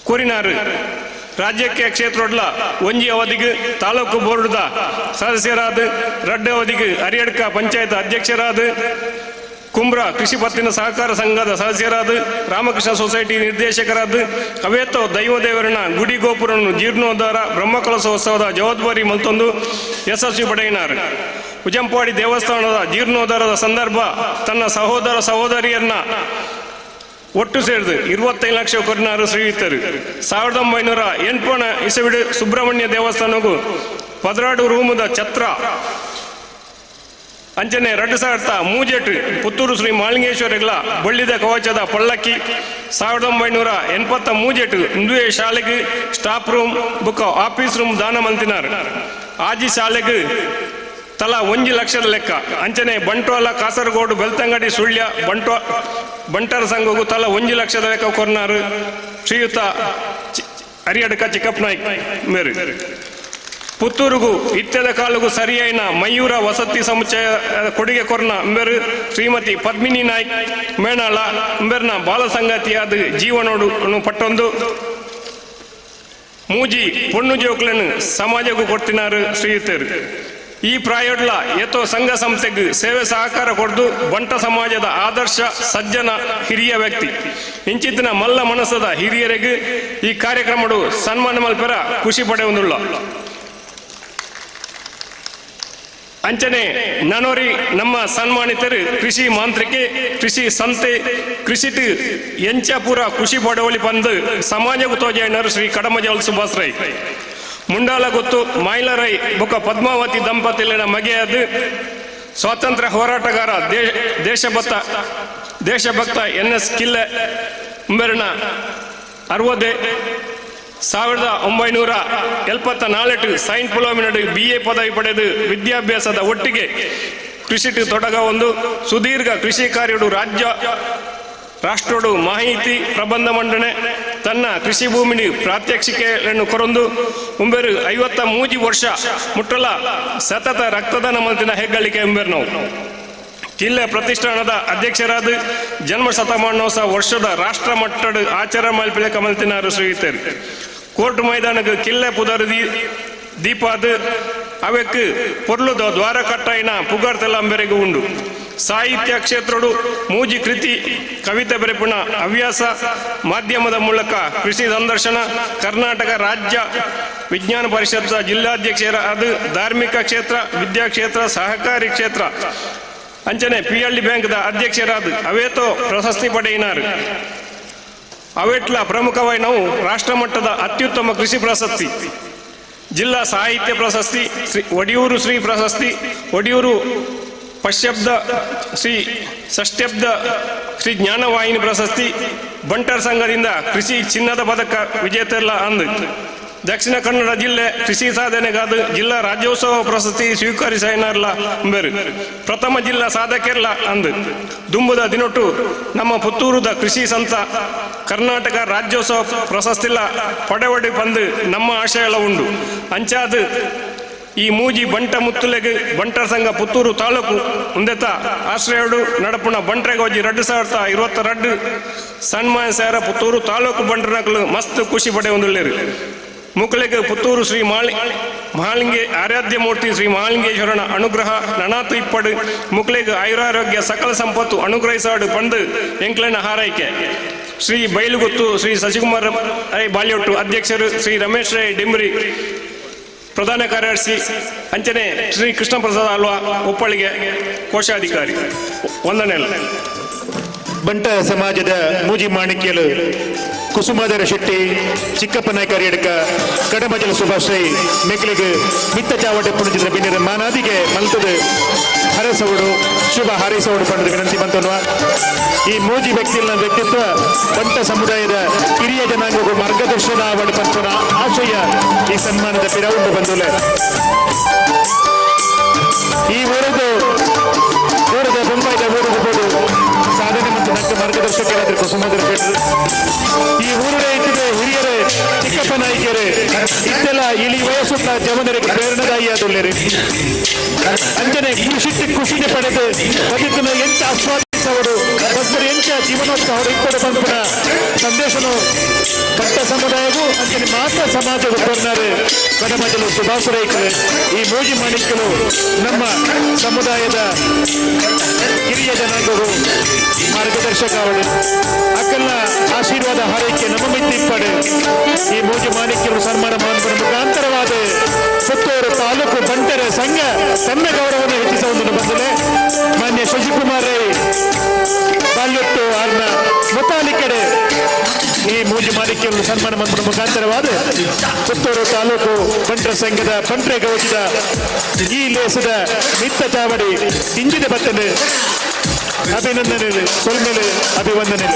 ಕೋರಿನಾರು ರಾಜ್ಯಕ್ಕೆ ಕ್ಷೇತ್ರೊಡ್ಲ ಒಂಜಿ ಅವಧಿಗೆ ತಾಲೂಕು ಬೋರ್ಡ್ದ ಸದಸ್ಯರಾದ ರಡ್ಡು ಅವಧಿಗೆ ಹರಿಯಡ್ಕ ಪಂಚಾಯತ್ ಅಧ್ಯಕ್ಷರಾದ ಕುಂಬ್ರ ಕೃಷಿ ಪತ್ತಿನ ಸಹಕಾರ ಸಂಘದ ಸದಸ್ಯರಾದ ರಾಮಕೃಷ್ಣ ಸೊಸೈಟಿ ನಿರ್ದೇಶಕರಾದ ಅವೇತೋ ದೈವದೇವರನ ಗುಡಿ ಗೋಪುರವನ್ನು ಜೀರ್ಣೋದ್ಧಾರ ಬ್ರಹ್ಮಕಲಶೋತ್ಸವದ ಜವಾಬ್ದಾರಿ ಮಲ್ತೊಂದು ಯಶಸ್ವಿ ಪಡೆಯಿನಾರು. ಉಜಂಪಾಡಿ ದೇವಸ್ಥಾನದ ಜೀರ್ಣೋದ್ಧಾರದ ಸಂದರ್ಭ ತನ್ನ ಸಹೋದರ ಸಹೋದರಿಯರನ್ನ ಒಟ್ಟು ಸೇರಿದು 25 ಲಕ್ಷ ಕೊರಿನಾರು ಶ್ರೀಯುತರು. 1908 ಇಸವಿಡು ಸುಬ್ರಹ್ಮಣ್ಯ ದೇವಸ್ಥಾನಕ್ಕೂ 16 ರೂಮದ ಛತ್ರ ಅಂಚನೆ 2003 ಪುತ್ತೂರು ಶ್ರೀ ಮಾಲಿಂಗೇಶ್ವರಗಳ ಬಳ್ಳಿದ ಕವಚದ ಪಲ್ಲಕ್ಕಿ 1983 ಹಿಂದುವೆ ಶಾಲೆಗೆ ಸ್ಟಾಫ್ ರೂಮ್ ಬುಕ್ಕ ಆಫೀಸ್ ರೂಮ್ ದಾನ ಮಂತಿನಾರು. ಆಜಿ ಶಾಲೆಗೆ ತಲಾ 1 ಲಕ್ಷದ ಲೆಕ್ಕ ಅಂಚನೆ ಬಂಟ್ವಾಳ ಕಾಸರಗೋಡು ಬೆಳ್ತಂಗಡಿ ಸುಳ್ಯ ಬಂಟರ ಸಂಘಗೂ ತಲಾ 1 ಲಕ್ಷದ ಲೆಕ್ಕ ಕೊರ್ನಾರು ಶ್ರೀಯುತ ಹರಿಯಡ್ಕ ಚಿಕ್ಕಪ್ಪನಾಯ್ಕ ಮೇರು. ಪುತ್ತೂರಿಗೂ ಇತ್ಯದ ಕಾಲಗೂ ಸರಿಯಾಯಿನ ಮಯೂರ ವಸತಿ ಸಮುಚ್ಚಯ ಕೊಡುಗೆ ಕೊರ್ನ ಅಂಬೆರು ಶ್ರೀಮತಿ ಪದ್ಮಿನಿ ನಾಯ್ಕ್ ಮೇಣಾಳ ಅಂಬೆರ್ನ ಬಾಲ ಸಂಗಾತಿಯಾದ ಜೀವನೋಡು ಪಟ್ಟೊಂದು ಮೂಜಿ ಪೊಣ್ಣು ಜೋಕ್ಲನ್ನು ಸಮಾಜಕ್ಕೂ ಕೊಡ್ತಿನಾರು ಶ್ರೀಯುತರು. ಈ ಪ್ರಾಯೋಡ್ಲ ಏತೋ ಸಂಘ ಸಂಸ್ಥೆಗೆ ಸೇವೆ ಸಹಕಾರ ಕೊಡ್ದು ಬಂಟ ಸಮಾಜದ ಆದರ್ಶ ಸಜ್ಜನ ಹಿರಿಯ ವ್ಯಕ್ತಿ ಇಂಚಿತ್ತಿನ ಮಲ್ಲ ಮನಸ್ಸದ ಹಿರಿಯರಿಗೆ ಈ ಕಾರ್ಯಕ್ರಮಡು ಸನ್ಮಾನ ಮಲ್ಪೆರ ಖುಷಿ ಪಡೆಯುವುದಿಲ್ಲ. ಅಂಚನೆ ನನೋರಿ ನಮ್ಮ ಸನ್ಮಾನಿತರು ಕೃಷಿ ಮಾಂತ್ರಿಕೆ ಕೃಷಿ ಸಂತೆ ಕೃಷಿಟ್ ಎಂಚಾಪುರ ಖುಷಿ ಪಡೆವಲಿ ಬಂದು ಸಮಾಜಕ್ಕೆ ತೋಜಾಯಿನರು ಶ್ರೀ ಕಡಮಜಾಲ್ ಸುಭಾಸ್ ರೈ ಮುಂಡಾಲ ಗೊತ್ತು ಮಾಯ್ಲರೈ ಬೊಕ್ಕ ಪದ್ಮಾವತಿ ದಂಪತಿಲಿನ ಮಗೆಯಾದ ಸ್ವಾತಂತ್ರ್ಯ ಹೋರಾಟಗಾರ ದೇಶಭಕ್ತ NS ಕಿಲ್ಲೆ ಮುಂಬೆರನ 1974 ಸೈಂಟ್ ಫಿಲೋಮಿನಾ BA ಪದವಿ ಪಡೆದು ವಿದ್ಯಾಭ್ಯಾಸದ ಒಟ್ಟಿಗೆ ಕೃಷಿಟ್ ತೊಡಗ ಒಂದು ಸುದೀರ್ಘ ಕೃಷಿ ಕಾರ್ಯಡು ರಾಷ್ಟ್ರೋಡು ಮಾಹಿತಿ ಪ್ರಬಂಧ ಮಂಡನೆ ತನ್ನ ಕೃಷಿ ಭೂಮಿನಿ ಪ್ರಾತ್ಯಕ್ಷಿಕೆಯನ್ನು ಕೊರೊಂದು ಮುಂಬೆರು 53 ವರ್ಷ ಮುಟ್ಟಲ ಸತತ ರಕ್ತದಾನ ಮಲ್ತಿನ ಹೆಗ್ಗಳಿಕೆ ಎಂಬೆರು ನಾವು ಜಿಲ್ಲೆ ಪ್ರತಿಷ್ಠಾನದ ಅಧ್ಯಕ್ಷರಾದ ಜನ್ಮ ಶತಮಾನೋತ್ಸವ ವರ್ಷದ ರಾಷ್ಟ್ರ ಮಟ್ಟದ ಆಚರಣೆ ಮಲ್ಪಿಲೆ ಕಮಲ್ತಿನಾರು ಶ್ರೀಯುತರು. ಕೋರ್ಟ್ ಮೈದಾನಕ್ಕೆ ಕಿಲ್ಲೆ ಪುದರ್ ದೀಪಾದ ಅವಕ್ಕೆ ಪೊರ್ಲುದ ದ್ವಾರ ಕಟ್ಟಾಯಿನ ಪುಗಾರ್ತೆಲ್ಲ ಅಂಬೆರೆಗೂ ಉಂಡು. ಸಾಹಿತ್ಯ ಕ್ಷೇತ್ರಡು ಮೂಜಿ ಕೃತಿ ಕವಿತೆ ಬರೆಪುಣ ಹವ್ಯಾಸ ಮಾಧ್ಯಮದ ಮೂಲಕ ಕೃಷಿ ಸಂದರ್ಶನ ಕರ್ನಾಟಕ ರಾಜ್ಯ ವಿಜ್ಞಾನ ಪರಿಷತ್ ಜಿಲ್ಲಾಧ್ಯಕ್ಷರಾದ ಧಾರ್ಮಿಕ ಕ್ಷೇತ್ರ ವಿದ್ಯಾಕ್ಷೇತ್ರ ಸಹಕಾರಿ ಕ್ಷೇತ್ರ ಅಂಚನೆ PLD ಬ್ಯಾಂಕ್ದ ಅಧ್ಯಕ್ಷರಾದ ಅವೇತೋ ಪ್ರಶಸ್ತಿ ಪಡೆಯಿನಾರು. ಅವೇಟ್ಲ ಪ್ರಮುಖವಾಗಿ ನಾವು ರಾಷ್ಟ್ರ ಮಟ್ಟದ ಅತ್ಯುತ್ತಮ ಕೃಷಿ ಪ್ರಶಸ್ತಿ ಜಿಲ್ಲಾ ಸಾಹಿತ್ಯ ಪ್ರಶಸ್ತಿ ಒಡಿಯೂರು ಶ್ರೀ ಪ್ರಶಸ್ತಿ ಒಡಿಯೂರು ಪಶ್ಯಬ್ದ ಶ್ರೀ ಷಷ್ಠ್ಯಬ್ದ ಶ್ರೀ ಜ್ಞಾನವಾಹಿನಿ ಪ್ರಶಸ್ತಿ ಬಂಟರ್ ಸಂಘದಿಂದ ಕೃಷಿ ಚಿನ್ನದ ಪದಕ ವಿಜೇತರೆಲ್ಲ ಅಂದು ದಕ್ಷಿಣ ಕನ್ನಡ ಜಿಲ್ಲೆ ಕೃಷಿ ಸಾಧನೆಗಾದ ಜಿಲ್ಲಾ ರಾಜ್ಯೋತ್ಸವ ಪ್ರಶಸ್ತಿ ಸ್ವೀಕರಿಸಿನಾರಲ್ಲ ಅಂಬೆರು ಪ್ರಥಮ ಜಿಲ್ಲಾ ಸಾಧಕರೆಲ್ಲ ಅಂದು ದುಂಬುದ ದಿನೊಟ್ಟು ನಮ್ಮ ಪುತ್ತೂರುದ ಕೃಷಿ ಸಂತ ಕರ್ನಾಟಕ ರಾಜ್ಯೋತ್ಸವ ಪ್ರಶಸ್ತಿಲ್ಲ ಪಡೆವಡಿ ಬಂದು ನಮ್ಮ ಆಶಯ ಉಂಡು ಅಂಚಾದ ಈ ಮೂಜಿ ಬಂಟ ಮುತ್ತುಲೆಗೆ ಬಂಟರ ಸಂಘ ಪುತ್ತೂರು ತಾಲೂಕು ಮುಂದೆತ ಆಶ್ರಯಡು ನಡಪುಣ ಬಂಟ್ರೆಗೋಜಿ 2022 ಸನ್ಮಾನ ಸೇರ ಪುತ್ತೂರು ತಾಲೂಕು ಬಂಟನಕಲು ಮಸ್ತ್ ಖುಷಿ ಪಡೆ ಹೊಂದಿಲ್ಲೇರು ಮುಕ್ಳಿಗೆ ಪುತ್ತೂರು ಶ್ರೀ ಮಹಾಲಿಂಗೆ ಆರಾಧ್ಯ ಮೂರ್ತಿ ಶ್ರೀ ಮಹಾಲಿಂಗೇಶ್ವರನ ಅನುಗ್ರಹ ನನಾತು ಇಪ್ಪಡು ಮುಕ್ಳಿಗೆ ಆಯುರಾರೋಗ್ಯ ಸಕಲ ಸಂಪತ್ತು ಅನುಗ್ರಹಿಸಾಡು ಪಂದು ಎಂಕ್ಲೆನ ಹಾರೈಕೆ ಶ್ರೀ ಬೈಲುಗುತ್ತು ಶ್ರೀ ಶಶಿಕುಮಾರ್ ರೈ ಬಾಲ್ಯೊಟ್ಟು ಅಧ್ಯಕ್ಷರು ಶ್ರೀ ರಮೇಶ್ ರೈ ಡಿಂಬ್ರಿ ಪ್ರಧಾನ ಕಾರ್ಯದರ್ಶಿ ಅಂಚನೆ ಶ್ರೀ ಕೃಷ್ಣ ಪ್ರಸಾದ್ ಆಳ್ವ ಉಪ್ಪಳಿಗೆ ಕೋಶಾಧಿಕಾರಿ ವಂದನೆ. ಬಂಟ ಸಮಾಜದ ಮೂಜಿ ಮಾಣಿಕ್ಯಲು ಕುಸುಮಾಧರ ಶೆಟ್ಟಿ ಚಿಕ್ಕಪ್ಪನಾಯ್ಕ ಹರಿಯಡ್ಕ ಕಡಮಜಲ ಸುಭಾಶ್ರೈ ಮೆಕ್ಲಿಗೆ ಮಿತ್ತ ಚಾವಟೆ ಪುಣಜಿದ ಬಿನ್ನಿರ ಮಾನಾದಿಗೆ ಮಲ್ತದು ಹರಸವಡು ಶುಭ ಹಾರೈಸವಡು ಪಂಡದ ವಿನಂತಿ ಬಂತನ್ವ ಈ ಮೂಜಿ ವ್ಯಕ್ತಿತ್ವ ಬಂಟ ಸಮುದಾಯದ ಹಿರಿಯ ಜನಾಂಗಗಳು ಮಾರ್ಗದರ್ಶನ ಅವಡು ಪಂಚನ ಆಶಯ ಈ ಸನ್ಮಾನದ ಪಿರವುಂಡು ಬಂದುಲೆ ಈ ಊರದು ಊರದ ಬೊಂಬಾಯಿದ ಊರಿಗೆ ಬೋದು ಸಾಧನೆ ಮತ್ತು ನಕ್ಕ ಮಾರ್ಗದರ್ಶಕರಾದ ಕುಸುಮಾಧರ ಶೆಟ್ಟಿ ಈ ಊರೇ ಇಟ್ಟಿದೆ ಹಿರಿಯರೇ ಚಿಕ್ಕಪ್ಪನಾಯ್ಕರೇ ಇತ್ತೆಲ್ಲ ಇಳಿ ವಯಸ್ಸುತ್ತ ಜಮನರಿಗೆ ಪ್ರೇರಣದಾಯಿಯಾದುಳ್ಳೇರಿ ಅಂಜನೆ ಖುಷಿಗೆ ಪಡೆದು ಬದುಕನ್ನು ಎಂಚ ಆಸ್ವಾದಿಸವರು ಬಸ್ಸರು ಎಂಚ ಜೀವನೋತ್ಸವ ಇಪ್ಪಡು ಪಂಪುನ ಸಂದೇಶನು ಭಟ್ಟ ಸಮುದಾಯವು ಅಂಚನೆ ಮಾತ್ರ ಸಮಾಜದ ಕೊರ್ನಾರು ಕಡಮಜಲು ಸುಭಾಷ ರೈಕರು ಈ ಮೂಜಿ ಮಾಣಿಕ್ಯಲು ನಮ್ಮ ಸಮುದಾಯದ ಹಿರಿಯ ಜನಾಂಗವು ಮಾರ್ಗದರ್ಶಕ ಅವಳು ಅಕ್ಕಲ್ಲ ಆಶೀರ್ವಾದ ಹಾರೈಕೆ ನಮ್ಮ ಮಿತ್ತಿಪ್ಪಡು ಈ ಮೂಜಿ ಮಾಣಿಕ್ಯರು ಸನ್ಮಾನ ಮಾಡುವ ಮುಖಾಂತರವಾದ ಪುತ್ತೂರು ತಾಲೂಕು ಬಂಟರ ಸಂಘ ತನ್ನ ಗೌರವವನ್ನು ಹೆಚ್ಚಿಸುವುದನ್ನು ಬಂದಿದೆ. ಮಾನ್ಯ ಶಶಿಕುಮಾರ್ ರೈ ಬಾಲ್ಯಟ್ಟು ಅವ್ರನ್ನ ಮುತಾಲಿಕಡೆ ಈ ಮೂಜಿ ಮಾಲಿಕೆಯನ್ನು ಸನ್ಮಾನ ಮಾಡುವ ಮುಖಾಂತರವಾದ ಪುತ್ತೂರು ತಾಲೂಕು ಬಂಟರ ಸಂಘದ ಬಂಟ್ರೆ ಗೌಜಿದ ಈ ಲೇಸದ ಮಿತ್ತ ಚಾವಡಿ ಇಂಜಿನ ಬತ್ತನೆ ಅಭಿನಂದನೆ ಸೊಲ್ಮೆಲೆ ಅಭಿವಂದನೆ.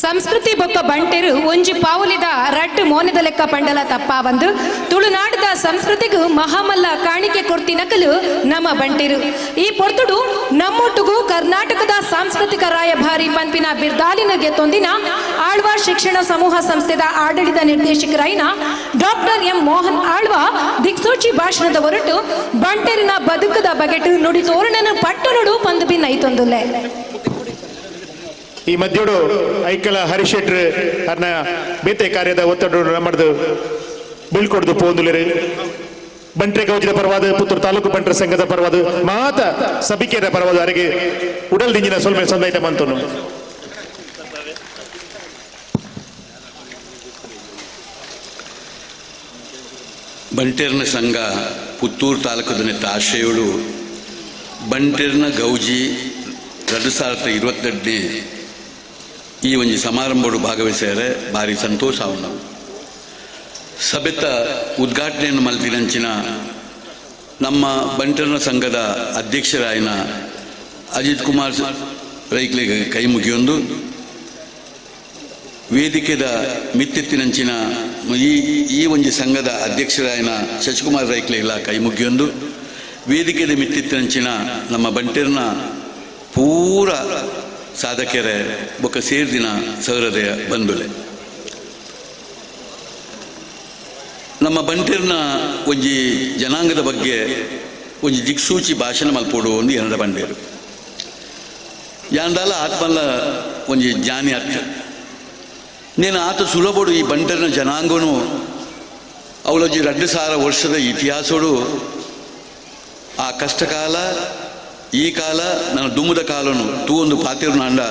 ಸಂಸ್ಕೃತಿ ಬೊಕ್ಕ ಬಂಟೆರು ಒಂಜಿ ಪಾವುಲಿದ ರಡ್ಡು ಮೋನದ ಲೆಕ್ಕ ಪಂಡಲ ತಪ್ಪ ಬಂದು ತುಳುನಾಡದ ಸಂಸ್ಕೃತಿಗೂ ಮಹಾಮಲ್ಲ ಕಾಣಿಕೆ ಕೊಡ್ತಿನಕಲು ನಮ್ಮ ಬಂಟೆರು ಈ ಪೊರ್ತುಡು ನಮ್ಮೊಟ್ಟುಗೂ ಕರ್ನಾಟಕದ ಸಾಂಸ್ಕೃತಿಕ ರಾಯಭಾರಿ ಪಂಪಿನ ಬಿರ್ದಾಲಿನಗೆ ತೊಂದಿನ ಆಳ್ವ ಶಿಕ್ಷಣ ಸಮೂಹ ಸಂಸ್ಥೆದ ಆಡಳಿತ ನಿರ್ದೇಶಕರಾಯಿನ ಡಾಕ್ಟರ್ ಎಂ ಮೋಹನ್ ಆಳ್ವ ದಿಕ್ಸೂಚಿ ಭಾಷಣದ ಹೊರಟು ಬಂಟೆರಿನ ಬದುಕದ ಬಗೆಟು ನುಡಿ ತೋರಣನು ಪಟ್ಟು ನುಡು ಪಂದು ಭಿನ್ನ ಐತೊಂದುಲ್ಲೆ. ಈ ಮಧ್ಯೋಡು ಐಕಲ ಹರಿಶೆಟ್ರು ಅರ್ನ ಬೇತೆ ಕಾರ್ಯದ ಒತ್ತಡ ನಮ್ಮದು ಬೀಳ್ಕೊಡ್ದು ಪೋಂದುಲೆರು ಬಂಟ್ರೆ ಗೌಜಿದ ಪರವಾದ ಪುತ್ತೂರು ತಾಲೂಕು ಬಂಟ್ರ ಸಂಘದ ಪರವಾದ ಮಾತ ಸಭಿಕೆಯ ಪರವಾದ ಅವರಿಗೆ ಉಡಲ್ ದಿಂಜಿನ ಸೊಲ್ಮೆ ಸಂದಾಯಿತ ಮಂತನು. ಬಂಟೆರ್ನ ಸಂಘ ಪುತ್ತೂರು ತಾಲೂಕದ ಆಶಯಗಳು ಬಂಟೆರ್ನ ಗೌಜಿ 2022 ಈ ಒಂದು ಸಮಾರಂಭಗಳು ಭಾಗವಹಿಸ್ಯಾರೆ ಭಾರಿ ಸಂತೋಷ ಅವನು ಸಭೆತ ಉದ್ಘಾಟನೆಯನ್ನು ಮಲ್ತಿನಂಚಿನ ನಮ್ಮ ಬಂಟರ್ನ ಸಂಘದ ಅಧ್ಯಕ್ಷರಾಯಿನ ಅಜಿತ್ ಕುಮಾರ್ ರೈಕ್ಲೆಗೆ ಕೈ ಮುಗಿಯೊಂದು ವೇದಿಕೆದ ಮಿತ್ತೆತ್ತಿನಂಚಿನ ಈ ಒಂದು ಸಂಘದ ಅಧ್ಯಕ್ಷರಾಯಿನ ಶಶಿಕುಮಾರ್ ರೈಕ್ಲೆಲ್ಲ ಕೈ ಮುಗಿಯೊಂದು ವೇದಿಕೆದ ಮಿತ್ತೆತ್ತಿನಂಚಿನ ನಮ್ಮ ಬಂಟೆರ್ನ ಪೂರ ಸಾಧಕರೇ ಬೊಕ್ಕ ಸೇರ್ದಿನ ಸೌರದೆಯ ಬಂಧುಲೆ ನಮ್ಮ ಬಂಟೆರ್ನ ಒಂಜಿ ಜನಾಂಗದ ಬಗ್ಗೆ ಒಂಜಿ ದಿಕ್ಸೂಚಿ ಭಾಷಣ ಮಲ್ಪೋಡು ಒಂದು ಎರಡ ಬಂಡೇರು ಯಾಂಡಾಲ ಆತ್ಮಲ್ಲ ಒಂಜಿ ಜಾನಿ ಅರ್ಥ నేను ಆತ ಸುಲಭಡು ಈ ಬಂಟೆರ್ನ ಜನಾಂಗನು ಅವಳೊಂಜಿ 2,000 ವರ್ಷದ ಇತಿಹಾಸಡು ಆ ಕಷ್ಟಕಾಲ ಈ ಕಾಲ ನನ್ನ ದುಮ್ಮದ ಕಾಲನು ತೂ ಒಂದು ಪಾತಿರು ನಾಂಡ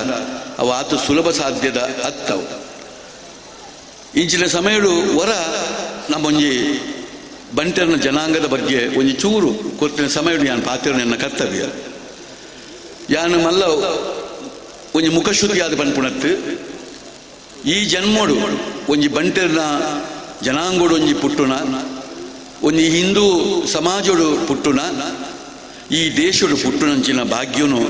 ಅವ ಆತ ಸುಲಭ ಸಾಧ್ಯದ ಅತ್ತವು ಇಂಚಿನ ಸಮಯಡು ಹೊರ ನಮ್ಮೊಂಜಿ ಬಂಟೆರ್ನ ಜನಾಂಗದ ಬಗ್ಗೆ ಒಂಜಿ ಚೂರು ಕೊತ್ತಿನ ಸಮಯಡು ಯಾನು ಪಾತಿರು ನನ್ನ ಕರ್ತವ್ಯ ಯಾನು ಮಲ್ಲ ಒಂಜಿ ಮುಖಶುದ್ಧಿಯಾದ ಪನ್ಪುಣತ್ತು ಈ ಜನ್ಮೋಡು ಒಂಜಿ ಬಂಟೆರ್ನ ಜನಾಂಗೋಡು ಒಂಜಿ ಪುಟ್ಟುನ ಒಂಜಿ ಹಿಂದೂ ಸಮಾಜೋಡು ಪುಟ್ಟುನ ಈ ದೇಶಡು ಪುಟ್ಟುನಂಚಿನ ಭಾಗ್ಯನು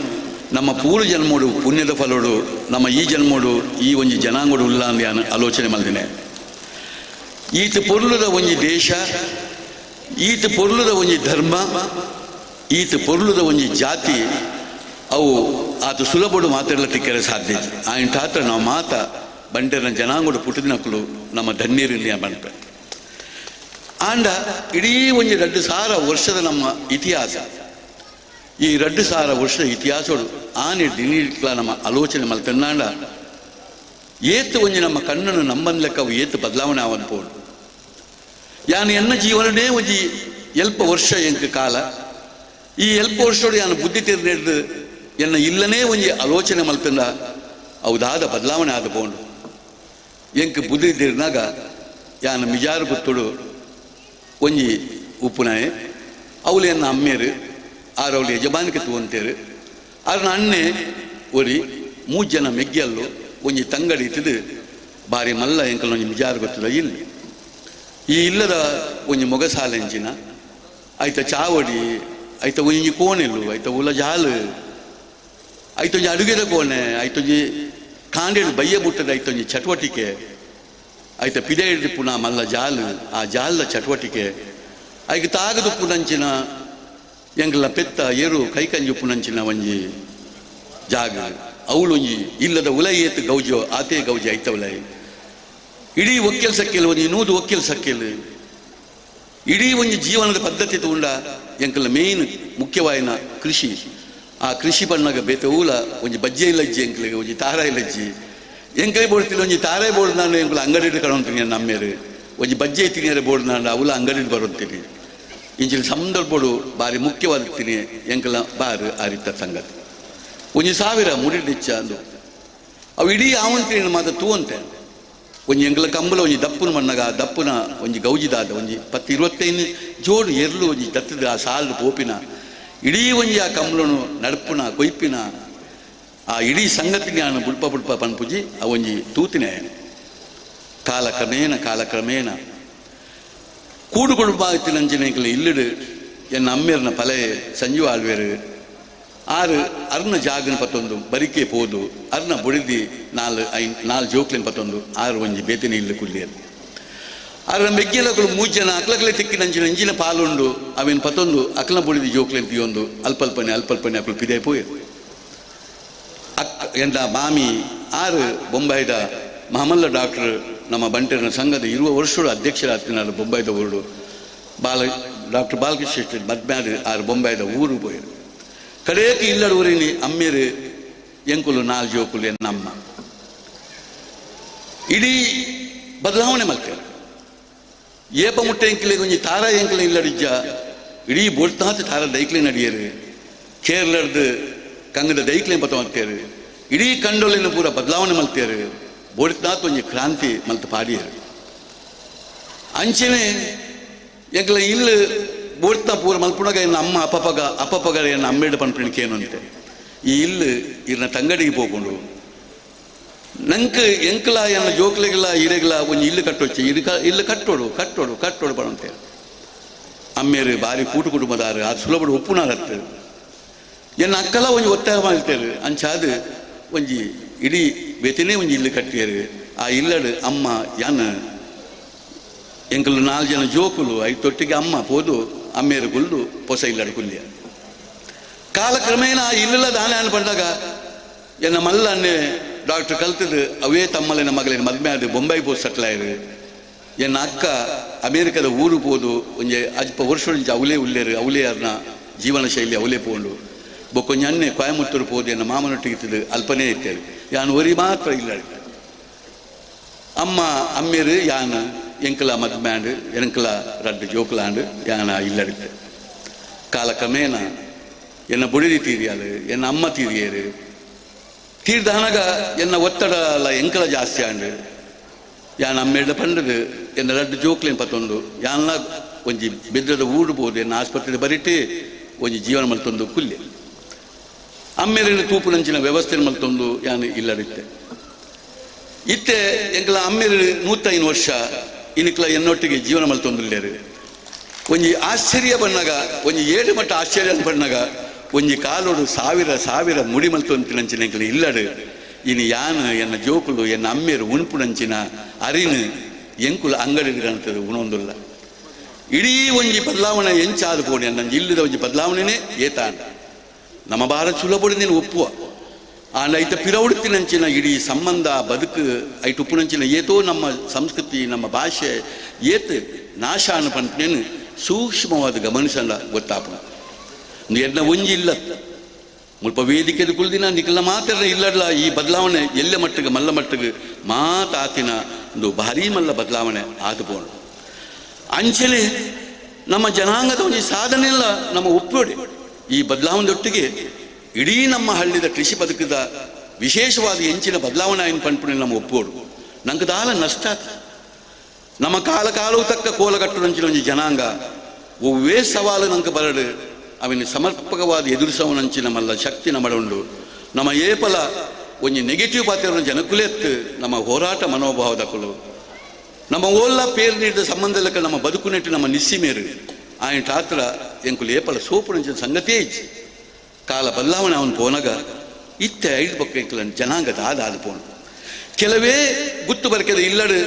ನಮ್ಮ ಪೂರ್ವ ಜನ್ಮೋಡು ಪುಣ್ಯದ ಫಲೋಡು ನಮ್ಮ ಈ ಜನ್ಮೋಡು ಈ ಒಂಜಿ ಜನಾಂಗೋಡು ಉಲ್ಲ ಅಂತ ಆಲೋಚನೆ ಮಾಡಿದೆ ಈತ ಪೊರ್ಲುದ ಒಂಜಿ ದೇಶ ಈತ ಪೊರ್ಲುದ ಒಂಜಿ ಧರ್ಮ ಈತ ಪೊರ್ಲುದ ಒಂಜಿ ಜಾತಿ ಅವು ಆತ ಸುಲಭಡು ಮಾತಾಡಲಿಕ್ಕೆ ಸಾಧ್ಯ ಆಯ್ನ ತಾತ್ರ ನಾವು ಮಾತ ಬಂಟೆರ್ನ ಜನಾಂಗೋಡು ಪುಟ್ಟಿನಕ್ಕಲು ನಮ್ಮ ಧನ್ಯರಿಂದ ಬಂಟ ಆಂಡ ಇಡೀ ಒಂಜಿ 2,000 ವರ್ಷದ ನಮ್ಮ ಇತಿಹಾಸ ಈ 2,000 ವರ್ಷದ ಇತಿಹಾಸಗಳು ಆನೆ ದಿನೀಕ್ಲ ನಮ್ಮ ಆಲೋಚನೆ ಮಲ್ತನ್ನಾಂಡ ಏತು ಒಂಜಿ ನಮ್ಮ ಕಣ್ಣನ್ನು ನಂಬನ್ ಲೆಕ್ಕ ಅವು ಏತು ಬದಲಾವಣೆ ಅವನ್ಪೋಡು ಯಾನು ಎನ್ನ ಜೀವನನೇ ಒಂಜಿ ಎಲ್ಪ ವರ್ಷ ಎಂಕ್ ಕಾಲ ಈ ಎಲ್ಪ ವರ್ಷೋಡು ಯಾನು ಬುದ್ಧಿ ತೆರೆದು ಎನ್ನ ಇಲ್ಲನೇ ಒಂಜಿ ಆಲೋಚನೆ ಮಲ್ತಂದ ಅವದಾದ ಬದಲಾವಣೆ ಆದ ಬೋಂಡು ಎಂಕ್ ಬುದ್ಧಿ ತೆರೆದಾಗ ಯಾನು ಮಿಜಾರು ಗೊತ್ತುಡು ಒಂಜಿ ಉಪ್ಪುನಾಯೆ ಅವಳು ಎನ್ನ ಅಮ್ಮೇರು ಆರು ಅವಳು ಯಜಮಾನಿಕೆ ತಗೊಂತೇರು ಆರು ಅಣ್ಣೆ ಒರಿ 3 ಜನ ಮೆಗ್ಗಿಯಲ್ಲು ಒಂಜಿ ತಂಗಡಿ ಇತ್ತಿದ್ದು ಬಾರಿ ಮಲ್ಲ ಎಂಕಲ್ ಒಂಜಿ ಮಿಜಾರು ಗೊತ್ತದ ಇಲ್ಲಿ ಈ ಇಲ್ಲದ ಒಂಜಿ ಮೊಗಸಾಲೆಂಚಿನ ಐತ ಚಾವಡಿ ಐತ ಒಂಜಿ ಕೋಣೆಲು ಐತ ಉಲ ಜಾಲು ಐತೊಂಜಿ ಅಡುಗೆದ ಕೋಣೆ ಐತೊಂಜಿ ಕಾಂಡೆಡು ಬಯ್ಯ ಬುಟ್ಟದ ಐತೊಂಜಿ ಚಟುವಟಿಕೆ ಐತ ಪಿದೆ ಹಿಡಿದು ಪುನಃ ಮಲ್ಲ ಜಾಲು ಆ ಜಾಲದ ಚಟುವಟಿಕೆ ಐಗೆ ತಾಗದು ಪುನಂಚಿನ ಎಂಗ್ಲ ಪೆತ್ತ ಏರು ಕೈಕಂಜು ಪುನಂಚಿನ ಒಂಜಿ ಜಾಗ ಅವಳು ಒಂಜಿ ಇಲ್ಲದ ಉಲೈ ಏತು ಗೌಜೋ ಆತೇ ಗೌಜಿ ಐತ ಉಲೈ ಇಡೀ ಒಕ್ಕೆಲ್ ಸಕ್ಕೆಲ್ ಒಂಜಿ ನೂದು ಒಕ್ಕೆಲ್ ಸಕ್ಕೆಲ್ ಇಡೀ ಒಂಜಿ ಜೀವನದ ಪದ್ಧತಿ ತಗೊಂಡ ಎಂಕಲ ಮೇನ್ ಮುಖ್ಯವಾಯಿನ ಕೃಷಿ ಆ ಕೃಷಿ ಬಣ್ಣಗ ಬೇತೆ ಊಲ ಒಂಜಿ ಬಜ್ಜೆ ಇಲ್ಲಜ್ಜಿ ಎಂಕ್ಲಿಗೆ ಒಂಜಿ ತಾರಾಯಿ ಇಲ್ಲಜ್ಜಿ ಎಂಕೈ ಬೋಡ್ತೀನಿ ಒಂಜಿ ತಾರಾಯಿ ಬೋರ್ಡ್ ನಾನು ಎಂಕಲ ಅಂಗಡಿ ಕಣಂತೀನಿ ನಮ್ಮೇರು ಒಂಜಿ ಬಜ್ಜೆ ತಿನಿಯರೆ ಬೋರ್ಡ್ ನಾನು ಅವಲ ಅಂಗಡಿ ಬರುತ್ತೀನಿ ಇಂಚಿನ ಸಂದರ್ಭಡು ಬಾರಿ ಮುಖ್ಯವಾದ ಎಂಕಲ ಬಾರು ಆರಿತ ಸಂಗತಿ ಒಂಜಿ 1000 ಮುಡಿಡಿಚ್ಚ ಅಂದು ಅವು ಇಡೀ ಆವಂತಿನ ಮಾತ ತೂವಂತೆ ಒಂಜಿ ಎಂಕಲ ಕಂಬಲ ಒಂಜಿ ದಪ್ಪುನ ಮಣ್ಣಗ ಆ ದಪ್ಪುನ ಒಂಜಿ ಗೌಜಿದಾದ ಒಂಜಿ 10-25 ಜೋಡು ಎರ್ಲು ಒಂಜಿ ದತ್ತದ ಆ ಸಾಲು ಪೋಪಿನ ಇಡೀ ಒಂಜಿ ಆ ಕಂಬಳನು ನಡ್ಪುನ ಕೊಯ್ಪಿನ ಆ ಇಡೀ ಸಂಗತಿಗೆ ನಾನು ಬುಡ್ಪ ಪನ್ಪುಜಿ ಆ ಒಂಜಿ ತೂತಿನೇ ಕಾಲಕ್ರಮೇಣ ಕೂಡು ಕುಡುಂಬ ನಂಚಿನ ಇಲ್ಲಿಡು ಎನ್ನ ಅಮ್ಮೇರ್ನ ಪಲೆ ಸಂಜು ಆಳ್ವೇರು ಆರು ಅರ್ನ ಜಾಗನ ಪತ್ತೊಂದು ಬರಿಕೆ ಪೋದು ಅರ್ನ ಬುಡಿದಿ 4 ಜೋಕ್ಲೆನ್ ಪತ್ತೊಂದು ಆರು ಒಂಜಿ ಬೇತಿನ ಇಲ್ಲು ಕುಲ್ಲಿಯರು ಆರ ಮೆಗ್ಗಿಲಗಳು 3 ಜನ ಅಕ್ಲಕ್ಲೆ ತಿಕ್ಕಿ ನಂಚಿನ ಎಂಜಿನ ಪಾಲುಂಡು ಅವೇನು ಪತ್ತೊಂದು ಅಕ್ಲ ಬುಡಿದಿ ಜೋಕ್ಲೆನ್ ತಿಯೊಂದು ಅಲ್ಪಲ್ಪನೆ ಅಕ್ಲು ಪಿದೆ ಪೋಯರು ಎಂದ ಮಾಮಿ ಆರು ಬೊಂಬಾಯಿದ ಮಹಮಲ್ಲ ಡಾಕ್ಟರ್ ನಮ್ಮ ಬಂಟೆರನ ಸಂಘದ 20 ವರ್ಷದ ಅಧ್ಯಕ್ಷರಾಗ್ತಿನಾರು ಬೊಂಬಾಯಿದ ಊರು ಡಾಕ್ಟರ್ ಬಾಲಕೃಷ್ಣ ಮದ್ಮ್ಯಾಡು ಆರು ಬೊಂಬಾಯಿದ ಊರು ಪೋಯರು ಕಡೆಯಕ್ಕೆ ಇಲ್ಲಡ ಊರಿನಿ ಅಮ್ಮೇರು ಎಂಕುಲು 4 ಜೋಕುಲು ಎನ್ನಮ್ಮ ಇಡೀ ಬದಲಾವಣೆ ಮಾಡ್ತೇವೆ ಏಪ ಮುಟ್ಟೆ ಎಂಕಿಲಿಗೆ ಒಂಜಿ ತಾರ ಎಂಕಲ ಇಲ್ಲಡಿಜ್ಜ ಇಡೀ ಬೋಡ್ತಾತ ತಾರ ದೈಕ್ಲೆ ನಡಿಯರು ಕೇರಳದ ಕಂಗದ ದೈಕ್ಲೆ ಪತ ಮಾಡ್ತೇರು ಇಡೀ ಕಂಡೊಲಿನ ಪೂರ ಬದಲಾವಣೆ ಮಲ್ತೇರು ಬೋಡ್ತಾತ ಒಂಜಿ ಕ್ರಾಂತಿ ಮಲ್ತ ಪಾಡಿಯರು ಅಂಚನೆ ಎಂಕಲ ಇಲ್ಲು ಬೋಡ್ತಾ ಪೂರ ಮಲ್ಪುಣಗ ಎನ್ನ ಅಮ್ಮ ಅಪ್ಪಗ ಎನ್ನ ಅಮ್ಮೇಡ ಪನ್ಪಣಿಕೆ ಏನು ಅಂತೆ ಈ ಇಲ್ಲು ಇರ್ನ ತಂಗಡಿಗೆ ಹೋಗ್ಕೊಂಡು ನಂಗೆ ಎಂಕಲ ಎನ್ನ ಜೋಕ್ಲೆಗಳ ಇರೆಗಳ ಒಂಜಿ ಇಲ್ಲು ಕಟ್ಟೊಚ್ಚಿ ಇಲ್ಲು ಕಟ್ಟೋಡು ಪಣಂತೆ ಅಮ್ಮೇರು ಬಾರಿ ಕೂಟು ಕುಟುಂಬದಾರು ಅದು ಸುಲಭ ಒಪ್ಪುನಾರತ್ತು ಎನ್ನ ಅಕ್ಕಲ ಒಂಜಿ ಒತ್ತಾಯ ಮಾಡ್ತೇರು ಅಂಚಾದು ಒಂಜಿ ಇಡೀ ಬೆತಿನೇ ಒಂಜಿ ಇಲ್ಲು ಕಟ್ಟಿಯರು ಆ ಇಲ್ಲಡು ಅಮ್ಮ ಯಾನ ಎಂಕಲು 4 ಜನ ಜೋಕುಲು ಐತೊಟ್ಟಿಗೆ ಅಮ್ಮ ಪೋದು ಅಮ್ಮೇರು ಗುಲ್ಲು ಪೊಸ ಇಲ್ಲಡು ಕುಲ್ಯ ಕಾಲಕ್ರಮೇಣ ಆ ಇಲ್ಲದ ದಾನ ಬಂದಾಗ ಎನ್ನ ಮಲ್ಲನ್ನೇ ಡಾಕ್ಟರ್ ಕಲ್ತದು ಅವೇ ತಮ್ಮಲಿನ ಮಗಳಿನ ಮದ್ಮ್ಯಾದು ಬೊಂಬೈ ಪೋದು ಸಟ್ಲಾಯರು ಎನ್ನ ಅಕ್ಕ ಅಮೇರಿಕದ ಊರು ಪೋದು ಒಂಜೆ ಅಜ್ಪ ವರ್ಷ ಅವಲೇ ಉಲ್ಲೇರು ಅವಲೇ ಅರ್ನ ಜೀವನ ಶೈಲಿ ಅವಲೇ ಪೋಂಡು ಬೊಕ್ಕೊಂಜಿ ಅನ್ನೆ ಕೊಯಮತ್ತೂರು ಪೋದು ಎನ್ನ ಮಾಮನೊಟ್ಟಿಗೆ ಇತ್ತದು ಅಲ್ಪನೇ ಇತ್ತೇರು ಯಾನು ಒರಿ ಮಾತ್ರ ಇಲ್ಲ ಅಮ್ಮ ಅಮ್ಮೇರು ಯಾನು ಎಂಕಲ ಮದ್ಮ್ಯಾಂಡು ಎಂಕಲ ರಡ್ಡು ಜೋಕುಲಾಂಡು ಯಾನ ಇಲ್ಲಡಿತ್ತೆ ಕಾಲಕ್ರಮೇಣ ಎನ್ನ ಬುಡಿದಿ ತೀರಿಯಾಲು ಎನ್ನ ಅಮ್ಮ ತೀರಿಯರು ತೀರ್ದಾನಾಗ ಎನ್ನ ಒತ್ತಡ ಅಲ್ಲ ಎಂಕಲ ಜಾಸ್ತಿ ಆಂಡು ಯಾನ ಅಮ್ಮೇಡ ಪಂಡದು ಎನ್ನ ರಡ್ಡು ಜೋಕ್ಲೇನು ಪತ್ತೊಂದು ಯಾನ ಒಂಜಿ ಬೆದ್ರದ ಊಡ್ಬೋದು ಎನ್ನ ಆಸ್ಪತ್ರೆ ಬರಿಟ್ಟು ಒಂಜಿ ಜೀವನ ಮಲ್ತೊಂದು ಕುಲ್ಯ ಅಮ್ಮೇರಿನ ತೂಪು ನಂಚಿನ ವ್ಯವಸ್ಥೆ ಮಲ್ತೊಂದು ಯಾನು ಇಲ್ಲಡಿತ್ತೆ ಇತ್ತೆ ಎಂಕಲ ಅಮ್ಮೇರು 105 ವರ್ಷ ಇನ್ನಿಕ್ಲ ಎನ್ನೊಟ್ಟಿಗೆ ಜೀವನ ಮಲ್ತೊಂದುಲ್ಲೇರು ಒಂಜಿ ಆಶ್ಚರ್ಯ ಬಣ್ಣಗ ಒಂಜಿ 7 ಮಟ್ಟ ಆಶ್ಚರ್ಯ ಬಣ್ಣಗ ಒಂಜಿ ಕಾಲೋಡು 1000 ಮುಡಿ ಮಲ್ತೊಂತಿನಂಚಿನ ಎಂಕಲ ಇಲ್ಲಡು ಇನ್ನು ಯಾನು ಎನ್ನ ಜೋಕುಲು ಎನ್ನ ಅಮ್ಮೇರು ಉಣ್ಪುನಂಚಿನ ಅರಿನು ಎಂಕುಲು ಅಂಗಡಿ ಕಾಣ್ತದೆ ಉಣೊಂದುಲ್ಲ ಇಡೀ ಒಂಜಿ ಬದಲಾವಣೆ ಎಂಚಾದ ಪೋಣಿ ನನ್ನ ಇಲ್ಲದ ಒಂಜಿ ಬದಲಾವಣೆನೇ ಏತಾಂಡ ನಮ್ಮ ಭಾರತ ಸುಲಭಡು ನೀನು ಒಪ್ಪುವ ಆಂಡ ಐತ ಪಿರವಡುತ್ತಿನಂಚಿನ ಇಡೀ ಸಂಬಂಧ ಬದುಕು ಐಟು ಉಪ್ಪುನಂಚಿನ ಏತೋ ನಮ್ಮ ಸಂಸ್ಕೃತಿ ನಮ್ಮ ಭಾಷೆ ಏತ್ ನಾಶ ಅನ್ಪಂತೇನು ಸೂಕ್ಷ್ಮವಾದ ಗಮನಿಸಲ್ಲ ಗೊತ್ತಾಪ ಎನ್ನ ಒಂಜಿ ಇಲ್ಲ ಮುಲ್ಪ ವೇದಿಕೆದು ಕುಳ್ದಿನ ನಿಖಲ ಮಾತ್ರ ಇಲ್ಲಡ್ಲ ಈ ಬದಲಾವಣೆ ಎಲ್ಲ ಮಟ್ಟಿಗೆ ಮಲ್ಲ ಮಟ್ಟಿಗೆ ಮಾತಾತಿನ ಒಂದು ಭಾರಿ ಮಲ್ಲ ಬದಲಾವಣೆ ಆದು ಪೋಣ ಅಂಚನೆ ನಮ್ಮ ಜನಾಂಗದ ಒಂದು ಸಾಧನೆ ಎಲ್ಲ ನಮ್ಮ ಒಪ್ಪೋಡೆ ಈ ಬದಲಾವಣೆಯೊಟ್ಟಿಗೆ ಇಡೀ ನಮ್ಮ ಹಳ್ಳಿದ ಕೃಷಿ ಬದುಕಿದ ವಿಶೇಷವಾದ ಹೆಂಚಿನ ಬದಲಾವಣೆ ಏನು ಪಂಪಣೆ ನಮ್ಮ ಒಪ್ಪೋಡು ನಂಗೆ ದಾಲ ನಷ್ಟ ನಮ್ಮ ಕಾಲವು ತಕ್ಕ ಕೋಲಗಟ್ಟು ಒಂಜಿ ಜನಾಂಗ ಒವ್ವೇ ಸವಾಲು ನಂಗೆ ಬರಡು ಅವನ ಸಮರ್ಪಕವಾದ ಎದುರಿಸವನಂಚಿ ನಮ್ಮಲ್ಲ ಶಕ್ತಿ ನಮ್ಮಡುಂಡು ನಮ್ಮ ಏಪಲ ಒಂಜಿ ನೆಗೆಟಿವ್ ಪಾತ್ರ ಜನಕುಲೆತ್ತು ನಮ್ಮ ಹೋರಾಟ ಮನೋಭಾವದಕ್ಕಲು ನಮ್ಮ ಓಲ್ಲ ಪೇರು ನೀಡಿದ ಸಂಬಂಧಕ್ಕೆ ನಮ್ಮ ಬದುಕು ನೆಟ್ಟು ನಮ್ಮ ನಿಸ್ಸಿಮೇರು ఆయన తాత్ర ఎంకులు ఏపల సోపు నుంచి సంగతే ఇచ్చి కాల బదలావణ ಅವನು పోనಗ ಇತ್ತೆ ಐದು ಪಕ್ಕ ಎಂಕುಲನ್ನು ಜನಾಂಗ ದಾದಾದು ಪೋನು ಕೆಲವೇ ಗುತ್ತು ಬರ್ಕದ ಇಲ್ಲಡು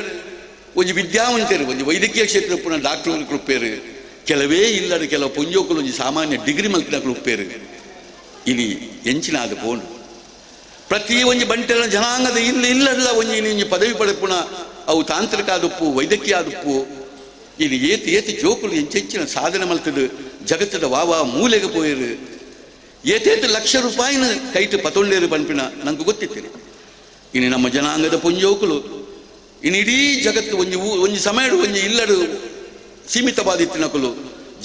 ಒಂಜಿ ವಿದ್ಯಾವಂತರು ಒಂಜಿ ವೈದ್ಯಕೀಯ ಕ್ಷೇತ್ರ ಪುನಃ ಡಾಕ್ಟರ್ ಉಪ್ಪೇರು ಕೆಲವೇ ಇಲ್ಲಡು ಕೆಲವು ಪುಂಜೋಕುಲು ಒಂಜಿ ಸಾಮಾನ್ಯ ಡಿಗ್ರಿ ಮಲ್ತಿನಕಲು ಉಪ್ಪೇರು ಇಲ್ಲಿ ಎಂಚಿನಾದು ಪೋನು ಪ್ರತಿ ಒಂಜಿ ಬಂಟೆಲ ಜನಾಂಗದ ಇಲ್ಲಲ್ಲ ಒಂಜಿ ಪದವಿ ಪಡೆಪುಣ ಅವು ತಾಂತ್ರಿಕ ಆದುಪ್ಪು ವೈದ್ಯಕೀಯ ಆದುಪ್ಪು ಇಲ್ಲಿ ಏತಿ ಜೋಕುಲು ಎಂಚೆಂಚಿನ ಸಾಧನೆ ಮಲ್ತದು ಜಗತ್ತದ ವಾವಾ ಮೂಲೆಗೆ ಪೋಯರು ಏತೇತು ಲಕ್ಷ ರೂಪಾಯಿನ ಕೈಟ್ ಪತೊಂಡೇರು ಪಂಪಿನ ನಂಗೆ ಗೊತ್ತಿತ್ತು ಇನ್ನು ನಮ್ಮ ಜನಾಂಗದ ಪುಂಜೋಕುಲು ಇನ್ನು ಇಡೀ ಜಗತ್ತು ಒಂಜಿ ಸಮಯಡು ಒಂಜಿ ಇಲ್ಲಡು ಸೀಮಿತವಾದಿತ್ತಿನಕುಲು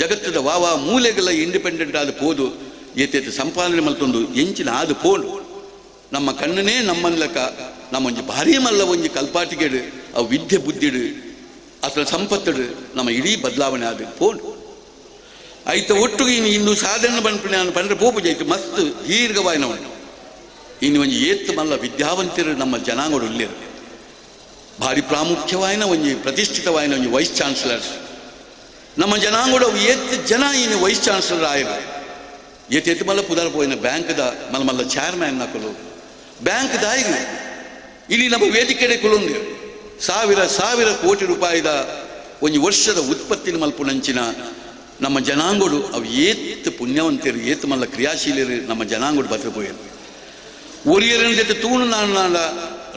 ಜಗತ್ತದ ವಾವಾ ಮೂಲೆಗೆಲ್ಲ ಇಂಡಿಪೆಂಡೆಂಟ್ ಆದ ಪೋದು ಏತೇತು ಸಂಪಾದನೆ ಮಲ್ತೊಂದು ಎಂಚಿನ ಆದ ಪೋಡು ನಮ್ಮ ಕಣ್ಣನೇ ನಮ್ಮನ್ಲಕ ನಮ್ಮ ಒಂಜಿ ಭಾರಿ ಮಲ್ಲ ಒಂಜಿ ಕಲ್ಪಾಟಿಗೆಡು ಅವು ವಿದ್ಯೆ ಬುದ್ಧಿಡು ಅದ್ರ ಸಂಪತ್ತಡು ನಮ್ಮ ಇಡೀ ಬದಲಾವಣೆ ಆದ ಪೋಡು ಐತ ಒಟ್ಟಿಗೆ ಇನ್ನು ಸಾಧನೆ ಪಂಪಿನ ಪಂಡ್ರೆ ಪೋಪು ಜೈತು ಮಸ್ತ್ ದೀರ್ಘವಾಯಿನವನು ಇನ್ನು ಒಂಜಿ ಏತ್ತು ಮಲ್ಲ ವಿದ್ಯಾವಂತರು ನಮ್ಮ ಜನಾಂಗಡು ಇಲ್ಲೇರು ಭಾರಿ ಪ್ರಾಮುಖ್ಯವಾಯಿನ ಒಂಜಿ ಪ್ರತಿಷ್ಠಿತವಾಯಿನ ಒಂಜಿ ವೈಸ್ ಚಾನ್ಸಲರ್ಸ್ ನಮ್ಮ ಜನಾಂಗಡು ಅವು ಏತ್ತು ಜನ ಇನ್ನು ವೈಸ್ ಚಾನ್ಸಲರ್ ಆಯ್ರು ಏತೆತ್ತು ಮಲ್ಲ ಪುದರ ಪೋಯಿನ ಬ್ಯಾಂಕ್ದ ಮಲ್ಲ ಮಲ್ಲ ಚೇರ್ಮ್ಯಾನ್ ನಕಲು ಬ್ಯಾಂಕ್ ದಾಯಿಗೆ ಇಲ್ಲಿ ನಮ್ಮ ವೇದಿಕೆಡೆ ಕುಲೊಂದು ಸಾವಿರ ಕೋಟಿ ರೂಪಾಯಿದ ಒಂಜಿ ವರ್ಷದ ಉತ್ಪತ್ತಿನ ಮಲ್ಪುನಂಚಿನ ನಮ್ಮ ಜನಾಂಗಡು ಅವು ಏತ್ತು ಪುಣ್ಯವಂತರು ಏತ್ತು ಮಲ್ಲ ಕ್ರಿಯಾಶೀಲರು ನಮ್ಮ ಜನಾಂಗಡು ಬತ್ತಪೋಯರು ಒರಿಯರನ ಜೊತೆ ತೂಣು ನಾಡ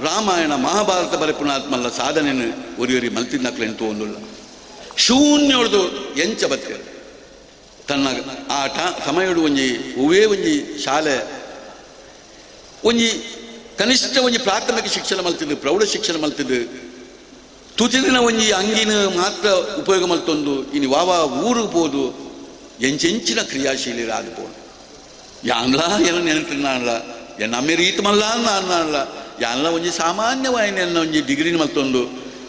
ರಾಮಾಯಣ ಮಹಾಭಾರತ ಬರಪುನಾತ್ ಮಲ್ಲ ಸಾಧನೆಯನ್ನು ಒರಿಯರಿ ಮಲ್ತಿನಕ್ಲೆಂತ ಒಂದುಲ್ಲ ಶೂನ್ಯ ಹೊಡೆದು ಎಂಚ ಬತ್ತರು ತನ್ನ ಆಟ ಸಮಯಡು ಒಂಜಿ ಒವೇ ಒಂಜಿ ಶಾಲೆ ಒಂಜಿ ಕನಿಷ್ಠ ಒಂಜಿ ಪ್ರಾಥಮಿಕ ಶಿಕ್ಷಣ ಮಲ್ತಿದ್ದು ಪ್ರೌಢ ಶಿಕ್ಷಣ ಮಲ್ತಿದ್ದು ತುತಿದಿನ ಒಂಜಿ ಅಂಗಿನ ಮಾತ್ರ ಉಪಯೋಗ ಮಲ್ತೊಂದು ಇನ್ನು ವಾವ ಊರಿಗೆ ಪೋದು ಎಂಚೆಂಚಿನ ಕ್ರಿಯಾಶೀಲರಾದ ಪೋದು ಯಾನ್ಲ ಎಲ್ಲ ನೆನಪಿನಾನ್ಲ ಎನ್ನ ಅಮ್ಮೆ ರೀತಿ ಮಲ್ಲ ಅನ್ನಲ್ಲ ಯಾನ್ಲ ಒಂಜಿ ಸಾಮಾನ್ಯವಾಯಿನ ಎನ್ನ ಒಂಜಿ ಡಿಗ್ರಿನ ಮಲ್ತೊಂದು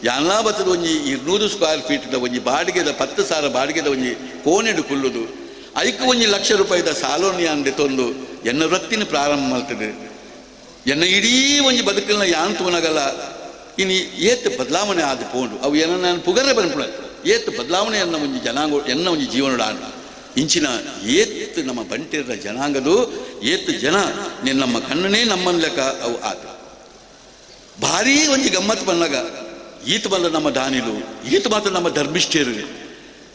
ಯಾನ್ಲ ಬತ್ತದ ಒಂಜಿ 200 ಸ್ಕ್ವೇರ್ ಫೀಟ್ದ ಒಂಜಿ ಬಾಡಿಗೆದ 10,000 ಬಾಡಿಗೆದ ಒಂಜಿ ಕೋಣೆಡು ಕುಲ್ಲುದು ಐಕ್ಕೆ ಒಂಜಿ ಲಕ್ಷ ರೂಪಾಯಿದ ಸಾಲೋನಿ ಅಂದೆ ತೊಂದು ಎನ್ನ ವೃತ್ತಿನ ಪ್ರಾರಂಭ ಮಲ್ತದೆ ಎನ್ನ ಇಡೀ ಒಂಜಿ ಬದುಕಲ್ನ ಯಾನ್ ತೋನಗಲ್ಲ ಇನ್ನು ಏತ್ ಬದಲಾವಣೆ ಆದ ಪೋಂಡು ಅವು ಏನ ನಾನು ಪುಗರೆ ಬಂದ್ಬಿಡ ಏತ್ ಬದಲಾವಣೆ ಎನ್ನ ಒಂಜಿ ಜನಾಂಗ ಎನ್ನ ಒಂಜಿ ಜೀವನದ ಆಂಡು ಇಂಚಿನ ಏತ್ ನಮ್ಮ ಬಂಟಿರ ಜನಾಂಗದು ಏತ್ ಜನ ನಮ್ಮ ಕಣ್ಣನೇ ನಮ್ಮನ್ಲೆಕ್ಕ ಅವು ಆದ ಭಾರೀ ಒಂಜಿ ಗಮ್ಮತ್ತು ಬಂದಾಗ ಈತ ಮಲ್ಲ ನಮ್ಮ ದಾನಿಲು ಈತ ಮಾತ್ರ ನಮ್ಮ ಧರ್ಮಿಷ್ಠರು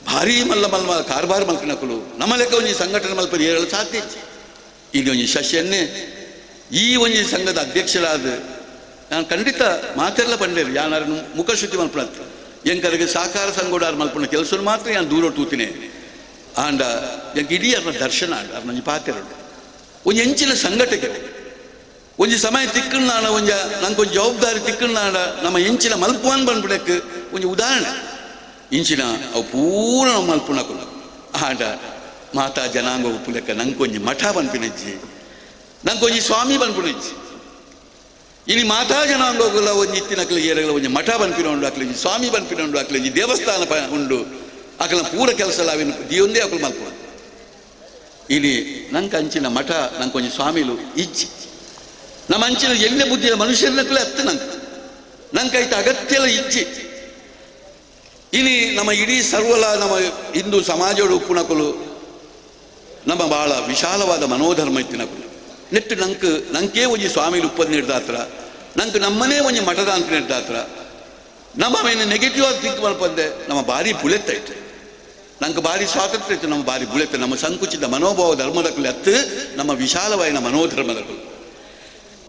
ಭಾರೀ ಮಲ್ಲ ಮಲ್ಲ ಕಾರ್ಬಾರ್ ಮಲ್ಕಿನಕಲು ನಮ್ಮ ಲೆಕ್ಕ ಒಂಜಿ ಸಂಘಟನೆ ಮಲ್ಪರಿ ಹೇಳಲು ಸಾಧ್ಯ ಇಲ್ಲಿ ಒಂಜಿ ಶಶಿಯನ್ನೇ ಈ ಒಂಜಿ ಸಂಘದ ಅಧ್ಯಕ್ಷರಾದ ನಾನು ಖಂಡಿತ ಮಾತೆಲ್ಲ ಬಂಡೇರು ಯಾರು ಮುಖಶುದ್ಧಿ ಮಲ್ಪಣ ಎಂಕರಿಗೆ ಸಹಕಾರ ಸಂಘೋಡಾರು ಮಲ್ಪಣ ಕೆಲಸ ಮಾತ್ರ ನಾನು ದೂರ ತೂತಿನೇ ಆಂಡ ಎಂಕ ಇಡೀ ಅವ್ರ ದರ್ಶನ ಆಂಡ ಅವ್ರ ನಂಜಿ ಪಾತೆರಡು ಒಂಜಿ ಎಂಚಿನ ಸಂಘಟನೆ ಒಂಜಿ ಸಮಯ ತಿಕ್ಕಣ್ಣಾಡ ಒಂಜ ನಂಗೆ ಒಂದು ಜವಾಬ್ದಾರಿ ತಿಕ್ಕಣ್ಣಾಡ ನಮ್ಮ ಎಂಚಿನ ಮಲ್ಪುವನ್ ಬಂದ್ಬಿಡಕ್ಕೆ ಒಂಜಿ ಉದಾಹರಣೆ ಇಂಚಿನ ಅವು ಪೂರ ನಾವು ಮಲ್ಪುಣಕಲು ಆಂಡ ಮಾತಾ ಜನಾಂಗ ಉಪ್ಪುಲೆಕ್ಕ ನಂಗೆ ಒಂಜಿ ಮಠ ಬಂದ್ಪಿನಜ್ಜಿ ನಂಗೆ ಒಂಜಿ ಸ್ವಾಮಿ ಬಂದ್ಬಿಡಿಜ್ಜಿ ಇನ್ನು ಮಾತಾ ಜನಾಂಗೋಗಲ ಒಂಜಿ ಇತ್ತಿನಕ್ಲೆ ಏರಗಲ ಒಂಜಿ ಮಠ ಬಂದ್ಪಿನೊಂಡು ಅಕ್ಲೆ ಸ್ವಾಮಿ ಬಂದ್ಪಿನೊಂಡು ಅಕ್ಲೆ ದೇವಸ್ಥಾನ ಉಂಡು ಅಕಲ ಪೂರ ಕೆಲಸ ಅವಿನ ದಿಯೊಂದೇ ಅಕಲು ಮಲ್ಪುಣ ಇಲ್ಲಿ ನಂಗೆ ಅಂಚಿನ ಮಠ ನಂಗೆ ಒಂಜಿ ಸ್ವಾಮಿಲು ಇಜ್ಜಿ ನಮ್ಮ ಅಂಚಿನ ಎಲ್ಲ ಬುದ್ಧಿಯ ಮನುಷ್ಯನಕ್ಕಲೇ ಹತ್ತು ನಂಗೆ ಆಯ್ತು ಅಗತ್ಯ ಎಲ್ಲ ಇಜ್ಜಿ ಇಲ್ಲಿ ನಮ್ಮ ಇಡೀ ಸರ್ವಲ ನಮ್ಮ ಹಿಂದೂ ಸಮಾಜದ ಉಪ್ಪುನಕಲು ನಮ್ಮ ಭಾಳ ವಿಶಾಲವಾದ ಮನೋಧರ್ಮ ಇತ್ತಿನಕಲು ನೆಟ್ಟು ನಂಗೆ ಒಂಜಿ ಸ್ವಾಮಿಲು ಉಪ್ಪದು ನೀಡ್ದಾತ್ರ ನಂಗೆ ನಮ್ಮನೇ ಒಂಜಿ ಮಠದ ಅಂತ ನೀಡ್ದಾತ್ರ ನಮ್ಮ ಮೇಲೆ ನೆಗೆಟಿವ್ ಆಗಿ ಥಿಂಕ್ ಮಲ್ಪಂದೆ ನಮ್ಮ ಭಾರಿ ಬುಳೆತ್ತಾಯ್ತು ನಂಗೆ ಭಾರಿ ಸ್ವಾತಂತ್ರ್ಯ ಇತ್ತು ನಮ್ಮ ಭಾರಿ ಬುಳೆತ್ತ ನಮ್ಮ ಸಂಕುಚಿತ ಮನೋಭಾವ ಧರ್ಮದಕ್ಕಲು ಹತ್ತು ನಮ್ಮ ವಿಶಾಲವಾದ ಮನೋಧರ್ಮದಕ್ಕಲು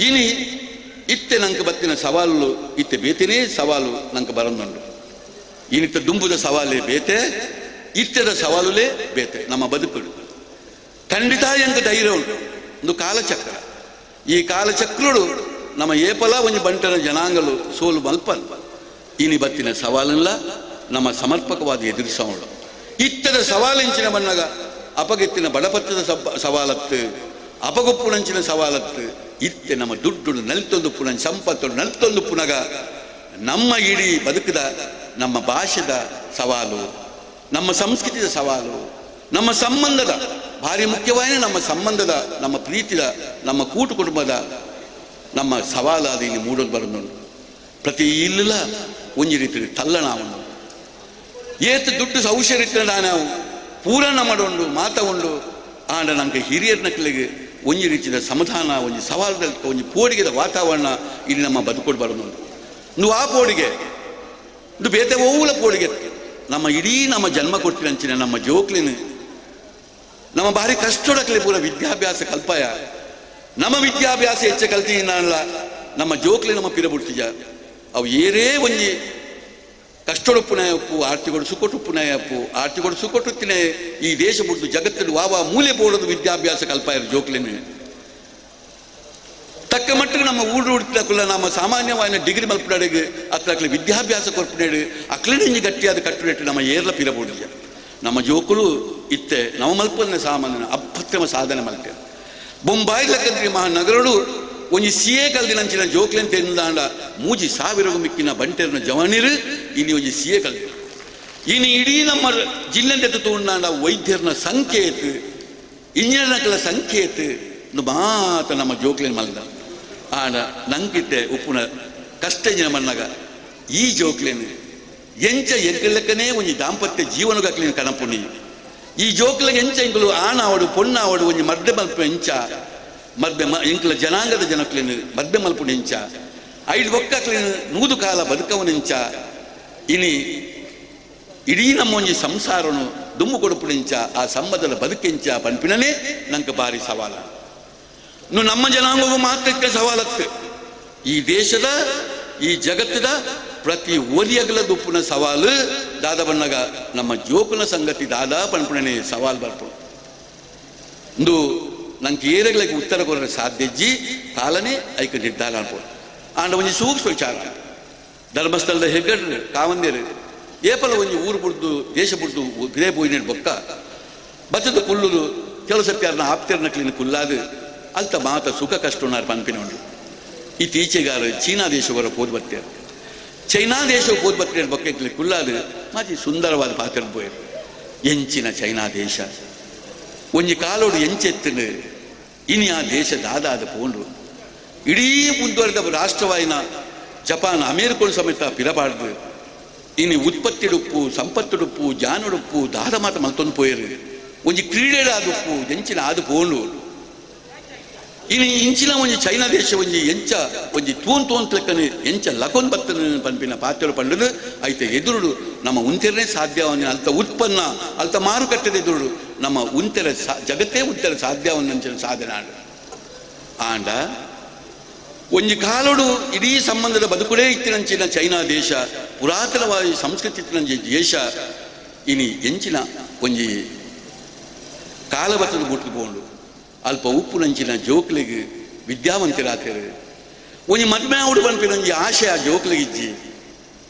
ಇನಿ ಇತ್ತೆ ನಂಗೆ ಬತ್ತಿನ ಸವಾಲು ಇತ್ತೆ ಬೇತೇನೇ ಸವಾಲು ನಂಗೆ ಬರಂದುಂಡು ಇನಿತ್ತ ದುಂಬುದ ಸವಾಲೇ ಬೇತೆ ಇತ್ತೆದ ಸವಾಲುಲೇ ಬೇತೆ ನಮ್ಮ ಬದುಕುಡು ಖಂಡಿತ ಎಂಕ ಧೈರ್ಯ ಉಂಟು ಒಂದು ಕಾಲಚಕ್ರ ಈ ಕಾಲಚಕ್ರಡು ನಮ್ಮ ಏಪಲ ಒಂಜಿ ಬಂಟನ ಜನಾಂಗಲು ಸೋಲು ಮಲ್ಪಲ್ ಇನಿ ಬತ್ತಿನ ಸವಾಲಲ್ಲ ನಮ್ಮ ಸಮರ್ಪಕವಾದ ಎದುರಿಸೋಳು. ಇತ್ತದ ಸವಾಲಿಂಚಿನ ಬಣ್ಣಗ ಅಪಗೆತ್ತಿನ ಬಡಪತ್ತದ ಸವಾಲತ್ತು, ಅಪಗೊಪ್ಪುನಂಚಿನ ಸವಾಲತ್ತು ಇತ್ತೆ ನಮ್ಮ ದುಡ್ಡು ನಲ್ತೊಂದು ಪುನ ಸಂಪತ್ತು ನಲ್ತೊಂದು ಪುನಗ ನಮ್ಮ ಇಡೀ ಬದುಕದ ನಮ್ಮ ಭಾಷೆದ ಸವಾಲು, ನಮ್ಮ ಸಂಸ್ಕೃತಿಯ ಸವಾಲು, ನಮ್ಮ ಸಂಬಂಧದ ಭಾರಿ ಮುಖ್ಯವಾಗಿ ನಮ್ಮ ಸಂಬಂಧದ, ನಮ್ಮ ಪ್ರೀತಿದ, ನಮ್ಮ ಕೂಟು ಕುಟುಂಬದ ನಮ್ಮ ಸವಾಲಾದ ಇಲ್ಲಿ ಮೂಡೋದು ಬರೋದು. ಪ್ರತಿ ಇಲ್ಲ ಒಂಜಿ ರೀತಿ ತಲ್ಲಣಾವನ್ನು ಏತು ದುಡ್ಡು ಸೌಶರ್ಯ ನಾವು ಪೂರಣ ಮಾಡೋಂಡು ಮಾತಗೊಂಡು ಆಂಡ ನಮಗೆ ಹಿರಿಯರ ನಕಲಿಗೆ ಒಂಜಿ ರೀತಿಯ ಸಮಾಧಾನ, ಒಂಜಿ ಸವಾಲದಲ್ಲಿ ಒಂಜಿ ಪೋಡಿಗೆದ ವಾತಾವರಣ ಇಲ್ಲಿ ನಮ್ಮ ಬದುಕೋಡು ಬರೋದು. ನೀವು ಆ ಪೋಡಿಗೆ ಇದು ಬೇತೆ ಓವುಲ ಪೋಡಿಗೆ ನಮ್ಮ ಇಡೀ ನಮ್ಮ ಜನ್ಮ ಕೊಟ್ಟಿರಂಚಿನ ನಮ್ಮ ಜೋಕ್ಲಿನ ನಮ್ಮ ಭಾರಿ ಕಷ್ಟೊಡಕಲಿ ಪೂರ ವಿದ್ಯಾಭ್ಯಾಸ ಕಲ್ಪಾಯ. ನಮ್ಮ ವಿದ್ಯಾಭ್ಯಾಸ ಹೆಚ್ಚು ಕಲ್ತಿನಲ್ಲ ನಮ್ಮ ಜೋಕ್ಲಿ ನಮ್ಮ ಪಿರಬುಡ್ತಿಜ ಅವು ಏರೇ ಒಂಜಿ ಕಷ್ಟೊಡುಪ್ಪುನಾಯ ಅಪ್ಪು ಆರ್ತಿಗೊಡು ಸುಕೊಟ್ಟುಪ್ಪುನಾಯ ಅಪ್ಪು ಆರ್ತಿಗೊಡು ಸುಕೊಟ್ಟುತ್ತಿನ ಈ ದೇಶ ಬಿಟ್ಟು ಜಗತ್ತಿನ ವಾವ ಮೂಲೆ ಬೋಡೋದು ವಿದ್ಯಾಭ್ಯಾಸ ಕಲ್ಪಾಯರು ಜೋಕ್ಲಿನ ತಕ್ಕ ಮಟ್ಟಿಗೆ ನಮ್ಮ ಊರು ಹುಡುಕಿಲ್ಲ ನಮ್ಮ ಸಾಮಾನ್ಯವಾದ ಡಿಗ್ರಿ ಮಲ್ಪನಾಡಿಗೆ ಅಕ್ಲಕ್ಲಿ ವಿದ್ಯಾಭ್ಯಾಸ ಕೊರ್ಪನಾಡು ಅಕ್ಲಿನಿಂಜಿ ಗಟ್ಟಿಯಾದ ಕಟ್ಟುನೆಟ್ಟು ನಮ್ಮ ಏರ್ಲ ಪಿರಬೋಡಿಜ ನಮ್ಮ ಜೋಕುಲು ಇತ್ತೆ ನಮ್ಮ ಮಲ್ಪನ ಸಾಮಾನ್ಯ ಅಪ್ರತಿಮ ಸಾಧನೆ ಮಲ್ಪೆ ಬೊಂಬಾಯಿ ಲೆಕ್ಕಂತ್ರಿ ಮಹಾನಗರಡು ಒಂಜಿ ಸಿಎ ಕಲ್ದಿನಂಚಿನ ಜೋಕ್ಲೆನ್ ತೆಂದಾಂಡ 3000 ಮಿಕ್ಕಿನ ಬಂಟೆರ್ನ ಜವಾನಿರು ಇನಿ ಒಂಜಿ ಸಿಎ ಕಲ್ದಿ ಇನಿ ಇಡೀ ನಮ್ಮ ಜಿಲ್ಲೆಂದ ತೋಂಡಾಂಡ ವೈದ್ಯರ್ನ ಸಂಖ್ಯೆ ಇತ್ತು, ಇಂಜಿನಿಯರ್ನಕಲ ಸಂಖ್ಯೆ ಇತ್ತು ಮಾತ ನಮ್ಮ ಜೋಕ್ಲೆನ್ ಮಲ್ದ ಆಂಡ ನಂಗಿಟ್ಟೆ ಉಪ್ಪುನ ಕಷ್ಟ ಜನ ಮನ್ನಾಗ ಈ ಜೋಕ್ಲೆನ್ ಎಂಚ ಎಗ್ಗಲೆಕ್ಕನೇ ಒಂಜಿ ದಾಂಪತ್ಯ ಜೀವನಗಕ್ಲಿನ ಕಣಪುನಿ ಈ ಜೋಕ್ಲೆಗೆ ಎಂಚ ಇಂಕಲು ಆನಾವಡು ಪೊನ್ನಾವಡು ಒಂಜಿ ಮರ್ದೆ ಮಲ್ಪ ಎಂಚ ಮದ್ಬೆ ಇಂಕಲ ಜನಾಂಗದ ಜನಕ್ಲಿನ ಮದ್ಬೆ ಮಲ್ಪುನ ಎಂಚ 5 ಒಕ್ಕಕ್ಲಿನ 100 ಕಾಲ ಬದುಕವನೆಂಚ ಇನಿ ಇಡೀ ನಮ್ಮ ಒಂಜಿ ಸಂಸಾರನು ದುಮ್ಮು ಕೊಡುಪುನೆಂಚ ಆ ಸಂಬಂಧದ ಬದುಕೆಂಚ ಪನ್ಪಿನನೇ ನಂಗೆ ಭಾರಿ ಸವಾಲ. ನಮ್ಮ ಜನಾಂಗವು ಮಾತ್ರಕ್ಕೆ ಸವಾಲತ್ತು. ಈ ದೇಶದ ಈ ಜಗತ್ತದ ಪ್ರತಿ ಒಲಿಯಗಲ ದುಪ್ಪುನ ಸವಾಲು ದಾದ ಬಣ್ಣಗ ನಮ್ಮ ಜೋಕುನ ಸಂಗತಿ ದಾದ ಪನ್ಪುಣನೆ ಸವಾಲು ಬರ್ಪು ಇಂದು ನಂಗೆ ಏರಗಳಿಗೆ ಉತ್ತರ ಕೊಡಲು ಸಾಧ್ಯಜ್ಜಿ ಕಾಲನೇ ಐಕ ನಿರ್ಧಾರ ಅನ್ಬೋದು ಆಂಡ ಒಂಜಿ ಸೂಕ್ಷ್ಮ ವಿಚಾರ ಧರ್ಮಸ್ಥಳದ ಹೆಗ್ಗಡ್ರು ಕಾವಂದೇರು ಏಪಲ ಒಂಜಿ ಊರು ಬಿಡ್ದು ದೇಶ ಬಿಡ್ದು ಬಿರೇ ಬೋಯಿನ ಬೊಕ್ಕ ಬಚ್ಚದ ಕುಲ್ಲುದು ಕೆಲವು ಸತ್ಯ ಅರ್ನ ಆಪ್ತಿರ್ನಕ್ಲಿನ ಕುಲ್ಲಾದು ಅಲ್ತ ಮಾತ ಸುಖ ಕಷ್ಟನಾರು ಪನ್ಪಿನ ಉಂಟು. ಇತ್ತೀಚೆಗಾರ ಚೀನಾ ದೇಶವರ ಪೋದ್ ಬರ್ತೇರು ಚೈನಾ ದೇಶವು ಪೋದ್ ಬರ್ತೇರು ಬೊಕ್ಕ ಕುಲ್ಲಾದು ಮಾತಿ ಸುಂದರವಾದ ಪಾತ್ರ ಪೋಯರು ಎಂಚಿನ ಚೈನಾ ದೇಶ ಒಂಜಿ ಕಾಲೋಡು ಎಂಚೆತ್ತನು ಇನಿ ಆ ದೇಶ ದಾದಾದ ಪೋಂಡ್ರು ಇಡೀ ಮುಂದುವರೆದ ರಾಷ್ಟ್ರವಾಯಿನ ಜಪಾನ್ ಅಮೇರಿಕನ್ ಸಮೇತ ಪಿರಬಾರ್ದು ಇನಿ ಉತ್ಪತ್ತಿಡುಪ್ಪು ಸಂಪತ್ತುಡುಪ್ಪು ಜಾನುಡುಪ್ಪು ದಾದ ಮಾತ ಮಲ್ತೊಂದು ಪೋಯರು ಒಂಜಿ ಕ್ರೀಡೆಡ ಆದುಪ್ಪು ಎಂಚಿನ ಆದು ಪೋಂಡು ಇನಿ ಇಂಚಿನ ಒಂಜಿ ಚೈನಾ ದೇಶ ಒಂಜಿ ಎಂಚ ಒಂಜಿ ತೂನ್ ಲೆಕ್ಕನು ಎಂಚ ಲಕೊಂದ್ ಬತ್ತನ ಪನ್ಪಿನ ಪಾತ್ರೆ ಪಂಡದು ಐತೆ ಎದುರುಡು ನಮ್ಮ ಉಂತೆರನೇ ಸಾಧ್ಯವನ್ನ ಅಲ್ತ ಉತ್ಪನ್ನ ಅಲ್ತ ಮಾರುಕಟ್ಟೆದ ಎದುರುಡು ನಮ್ಮ ಉಂತೆರ ಜಗತ್ತೇ ಉಂತೆರ ಸಾಧ್ಯವನ್ನ ಸಾಧನೆ ಆಡು ಆಂಡ ಒಂಜಿ ಕಾಲೋಡು ಇಡೀ ಸಂಬಂಧದ ಬದುಕುಡೇ ಇತ್ತಿನಂಚಿನ ಚೈನಾ ದೇಶ ಪುರಾತನವಾದ ಸಂಸ್ಕೃತಿ ಇತ್ತಿನಂಚಿ ದೇಶ ಇನಿ ಎಂಚಿನ ಒಂಜಿ ಕಾಲಬತ್ತದ ಬುಟ್ಟು ಪೋಂಡು ಅಲ್ಪ ಉಪ್ಪು ನಂಚಿನ ಜೋಕ್ಲಿಗೆ ವಿದ್ಯಾವಂತರಾತರು ಒಂಜಿ ಮದ್ಮೆ ಉಡು ಪನ್ಪಿನೊಂಜಿ ಆಶೆ ಆ ಜೋಕ್ಲಿಗಿಜ್ಜಿ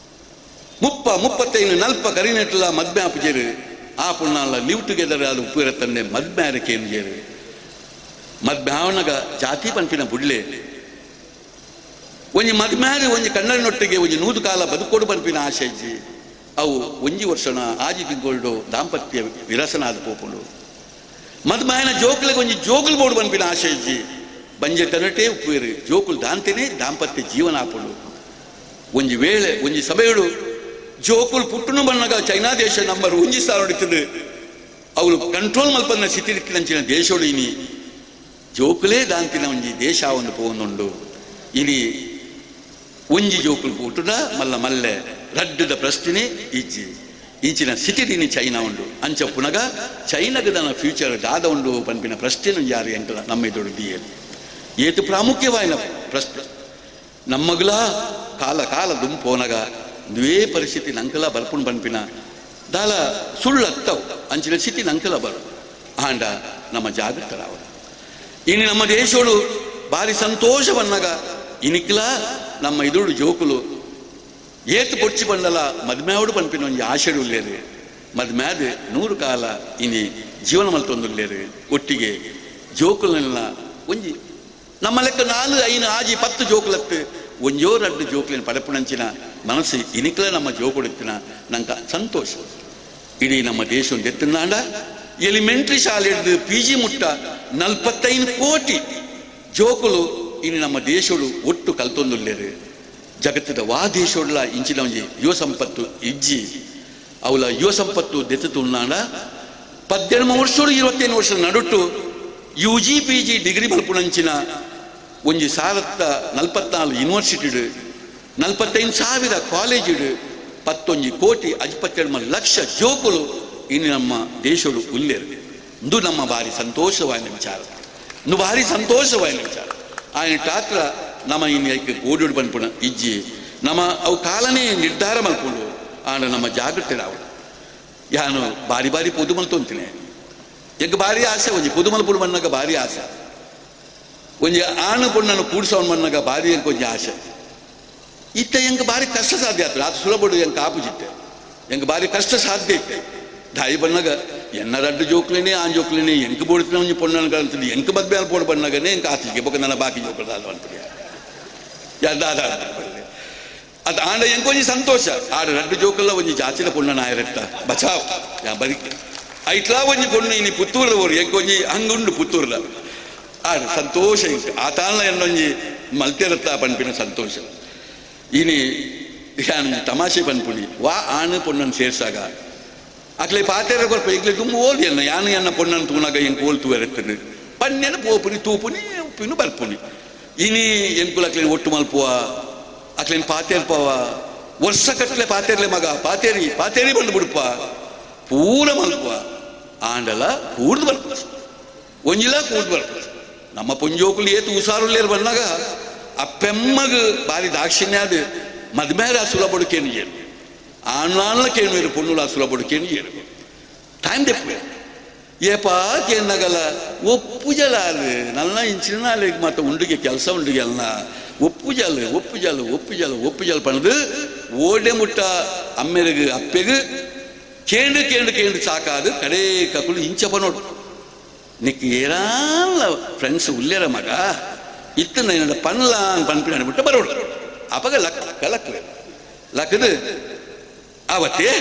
35-40 ಕರಿನೆಟ್ಲ ಮದ್ಮೆ ಆಪುಜೇರು ಆ ಪುಣ್ಣ ಲಿವ್ ಟುಗೆದರ್ ಅದು ಉಪ್ಪು ಇರತ್ತಂಡೆ ಮದ್ಮೆ ಅರಕೇನು ಜೇರು ಮದ್ಮೆ ಆವಣಗ ಜಾತಿ ಪನ್ಪಿನ ಬುಡ್ಲೆ ಒಂಜಿ ಮದ್ಮ್ಯಾರಿ ಒಂಜಿ ಕಣ್ಣರಿನೊಟ್ಟಿಗೆ ಒಂಜಿ 100 ಕಾಲ ಬದುಕೋಡು ಪನ್ಪಿನ ಆಶೆ ಇಜ್ಜಿ ಅವು ಒಂಜಿ ವರ್ಷನ ಆಜಿ ತಿಂಗೊಳ್ಡು ದಾಂಪತ್ಯ ವಿರಸನಾದ ಪೋಪುಂಡು ಮದ್ಮಾಯನ ಜೋಕುಲಿಗೆ ಒಂಜಿ ಜೋಕುಲು ಬೋಡು ಪನ್ಪಿನ ಆಶೆ ಇಜ್ಜಿ ಬಂಜೆ ತನಟೇ ಉಪ್ಪುವೇರು ಜೋಕುಲು ದಾಂತೇನೆ ದಾಂಪತ್ಯ ಜೀವನ ಆಪುಂಡು ಒಂಜಿ ವೇಳೆ ಒಂಜಿ ಸಭೆಯುಡು ಜೋಕುಲು ಪುಟ್ಟುನು ಬಣ್ಣಗ ಚೈನಾ ದೇಶ ನಂಬರ್ 1 ಸಾಲ ಹೊಡಿತದೆ ಅವಳು ಕಂಟ್ರೋಲ್ ಮಲ್ಪನ್ನ ಸ್ಥಿತಿರಿಕ್ಕಿನಂಚಿನ ದೇಶೋಡು ಇನಿ ಜೋಕುಲೇ ದಾಂತಿನ ಒಂಜಿ ದೇಶ ಒಂದು ಪೋನುಂಡು ಇನಿ ಒಂಜಿ ಜೋಕುಲು ಪುಟ್ಟುದ ಮಲ್ಲ ಮಲ್ಲೆ ರಡ್ಡದ ಪ್ರಶ್ನೆ ಇಜ್ಜಿ ಇಂಚಿನ ಸ್ಥಿತಿನಿ ಚೈನಾ ಉಂಡು ಅಂಚ ಪುನಗ ಚೈನಾಗದನ ಫ್ಯೂಚರ್ ದಾದ ಉಂಡು ಪನ್ಪಿನ ಪ್ರಶ್ನೆ ಯಾರು ಎಂಕಲ ನಮ್ಮ ಎದುರು ದಿಯೇರು ಏತು ಪ್ರಾಮುಖ್ಯವಾಯಿನ ಪ್ರಶ್ನೆ ನಮ್ಮಗಲ ಕಾಲ ಕಾಲ ದುಂಪೋನಗ ನುವೇ ಪರಿಸ್ಥಿತಿ ನಂಕಲ ಬರ್ಪುಣ್ ಪನ್ಪಿನ ದಾಲ ಸುಳ್ಳತ್ತವು ಅಂಚಿನ ಸ್ಥಿತಿ ನಂಕಲ ಬರು ಆಂಡ ನಮ್ಮ ಜಾಗೃತರಾವ ಇನ್ನು ನಮ್ಮ ದೇಶೋಡು ಭಾರಿ ಸಂತೋಷವನ್ನಾಗ ಇನಿಕ್ಲ ನಮ್ಮ ಎದುರು ಜೋಕುಲು ಏತು ಪೊಡ್ಚಿ ಬಂದಲ್ಲ ಮದ್ಮ್ಯಾವಡು ಪನ್ಪಿನ ಒಂಜಿ ಆಶೆಡು ಉಳ್ಳೇರು ಮದ್ಮ್ಯಾದ 100 ಕಾಲ ಇನಿ ಜೀವನ ಮಲ್ತೊಂದುಲ್ಲೇರು ಒಟ್ಟಿಗೆ ಜೋಕುಲನ್ನ ಒಂಜಿ ನಮ್ಮ ಲೆಕ್ಕ 4 5 ಆಜಿ 10 ಜೋಕುಲತ್ತು ಒಂಜೋ 2 ಜೋಕುಲಿನ ಪಡಪುಣಂಚಿನ ಮನಸ್ಸು ಇನಿಕಲ ನಮ್ಮ ಜೋಕುಡಿತ್ತಿನ ನಂಗೆ ಸಂತೋಷ. ಇಡೀ ನಮ್ಮ ದೇಶ ಎತ್ತಿನಾಂಡ ಎಲಿಮೆಂಟ್ರಿ ಶಾಲೆ ಹಿಡಿದು PG ಮುಟ್ಟ 45 ಕೋಟಿ ಜೋಕುಲು ಇನ್ನು ನಮ್ಮ ದೇಶಗಳು ಒಟ್ಟು ಕಲ್ತೊಂದುಲ್ಲೇರು. ಜಗತ್ತದ ವಾ ದೇಶೋಡ್ಲ ಇಂಚಿನ ಒಂಜಿ ಯುವ ಸಂಪತ್ತು ಇಜ್ಜಿ ಅವಳ ಯುವ ಸಂಪತ್ತು ದೆತ್ತುನಾಂಡ 18 ವರ್ಷೋಡು 21 ವರ್ಷದ ನಡುಟ್ಟು UG PG ಡಿಗ್ರಿ ಮಲ್ಪುಣಂಚಿನ ಒಂಜಿ 44 ಯೂನಿವರ್ಸಿಟಿಡು 45,000 ಕಾಲೇಜಿಡು 11 ಕೋಟಿ 52 ಲಕ್ಷ ಜೋಕುಲು ಇನ್ನು ನಮ್ಮ ದೇಶಗಳು ಉಲ್ಲೇರು. ಇಂದು ನಮ್ಮ ಭಾರಿ ಸಂತೋಷವಾದ ವಿಚಾರ, ಇಂದು ಭಾರಿ ಸಂತೋಷವಾದ ವಿಚಾರ. ఆయన ಟಾತ್ರ ನಮ್ಮ ಇನ್ನು ಓಡೋಡು ಬಂದ್ಪುಣ ಇಜ್ಜಿ ನಮ್ಮ ಅವು ಕಾಲನೇ ನಿರ್ಧಾರ ಮಲ್ಕೊಂಡು ಆಂಡ ನಮ್ಮ ಜಾಗೃತಿ ರಾವಣ ಯಾನು ಬಾರಿ ಬಾರಿ ಪೊದು ಮಲ್ತೊಂತೀನಿ ಎಂಗೆ ಭಾರಿ ಆಸೆ ಒಂಜಿ ಪೊದು ಮಲ್ಪುಡು ಬಣ್ಣಗ ಭಾರಿ ಆಸೆ ಒಂಜಿ ಆಣು ಪೊಣ್ಣನ್ನು ಕೂಡ್ಸವನ್ ಬಣ್ಣಗ ಭಾರಿ ಎಂಗೆ ಒಂಜಿ ಆಸೆ ಇತ್ತ ಎಂಗೆ ಭಾರಿ ಕಷ್ಟ ಸಾಧ್ಯ ಆಗ್ತದೆ. ಅದು ಸುಲಭಡು ಎಂಗೆ ಆಪುಜಿತ್ತೆ ಎಂಗೆ ಭಾರಿ ಕಷ್ಟ ಸಾಧ್ಯ ಇತ್ತೆ. ದಾಯಿ ಬಣ್ಣಗ ಎನ್ನ 2 ಜೋಕ್ಲೇನೆ ಆನ್ ಜೋಕ್ಲೇನೆ ಎಂಗೆ ಬೋಡ್ತಿನ ಒಂಜಿ ಪೊಣ್ಣನ್ನು ಕಲ್ತಿದ್ದು ಎಂಗೆ ಮದ್ವೆ ಅಲ್ಪೋಡು ಬಣ್ಣಗನೇ ಎಂಗೆ ಆತಿಗೆ ಬೊಕ್ಕ ನನ್ನ ಬಾಕಿ ಜೋಕಲ್ ಅಲ್ವ ಅಂತ ಅದು ಆಂಡ ಎಂಗೆ ಒಂಜಿ ಸಂತೋಷ. ಆಡ 2 ಜೋಕಲ್ಲ ಒಂಜಿ ಜಾತಿನ ಪೊಣ್ಣ ನಾಯರೆಟ್ಟ ಬಚಾವ್ ಯಾ ಬರಿ ಐಟ್ಲಾ ಒಂಜಿ ಪೊಣ್ಣು ಇನಿ ಪುತ್ತೂರ್ದ ಬೋರು ಎಂಗೆ ಒಂಜಿ ಹಂಗುಂಡು ಪುತ್ತೂರ್ದ ಆಡ ಸಂತೋಷ ಇಂಟು ಆ ತಾಳ್ನ ಎನ್ನೊಂಜಿ ಮಲ್ತೆರತ್ತ ಪನ್ಪಿನ ಸಂತೋಷ. ಇನಿ ಯಾನು ತಮಾಷೆ ಪನ್ಪುಣಿ ವಾ ಆಣು ಪೊಣ್ಣನ್ನು ಸೇರ್ಸಾಗ ಅಕ್ಲೆ ಪಾತೆರ ಕೊರ್ಪ ಈಗಲೇ ತುಂಬ ಓದಿ ಅನ್ನ ಯಾನು ಎನ್ನ ಪೊಣ್ಣನ್ನು ತೂನಾಗ ಎಂಗೆ ಓಲ್ತು ಎರೆತ್ತನು ಪನ್ನೆನ ಪೋಪುನಿ ತೂಪುನಿ ಉಪ್ಪಿನು ಬರ್ಪುನಿ ಇನಿ ಎಂಕುಲು ಅಕ್ಲೇನು ಒಟ್ಟು ಮಲ್ಪುವ ಅಕ್ಲೇನು ಪಾತೆರ್ಪವ ವರ್ಷ ಕಟ್ಲೆ ಪಾತೆರ್ಲೆ ಮಗ ಪಾತೇರಿ ಬಂದು ಬಿಡುಪ ಪೂರ ಮಲ್ಪುವ ಆಂಡಲ ಕೂಡ್ದು ಬರ್ಪ ಒಂಜಿಲ ಕೂಡ್ದು ಬರ್ಪ. ನಮ್ಮ ಪುಂಜೋಕುಲು ಏತು ಉಸಾರುಲ್ಲೇರು ಬಂದಾಗ ಅಪ್ಪೆಮ್ಮಗ ಬಾರಿ ದಾಕ್ಷಿಣ್ಯಾದ ಮದ್ಮೇರ ಸುಲಭಡು ಕೇಣಿಯರು ಆಣ್ಲ ಕೇಳುವರು ಪೊಣ್ಣುಲ ಸುಲಭಡು ಕೇಣಿಯರು ಟೈಮ್ ತೆಪ್ಪೆ ಏಪಾ ಕೇನ್ನಗಲ ಒಪ್ಪುಜಲಾರು ನನ್ನ ಇಂಚಿನ ನಾಳೆಗೆ ಮತ್ತೆ ಉಂಡಿಗೆ ಕೆಲಸ ಉಂಡಿಗೆ ಅಲ್ಲ ಒಪ್ಪುಜಲ್ ಪಣದು ಓಡೆ ಮುಟ್ಟ ಅಮ್ಮೆರಿಗೆ ಅಪ್ಪೆಗೆ ಕೇಂಡು ಸಾಕಾದು ಕಡೆ ಕಕ್ಕಳು ಇಂಚಪ್ಪ ನೋಡು ನಿಕ್ ಏರಾಲ ಫ್ರೆಂಡ್ಸ್ ಉಲ್ಲೇರ ಮಗ ಇತ್ತು ನನ್ನ ಪನ್ಲ ಪನ್ಪಿನ ಬಿಟ್ಟು ಬರೋಡು ಅಪಗ ಲಕ್ಕದು ಆವತ್ತೇ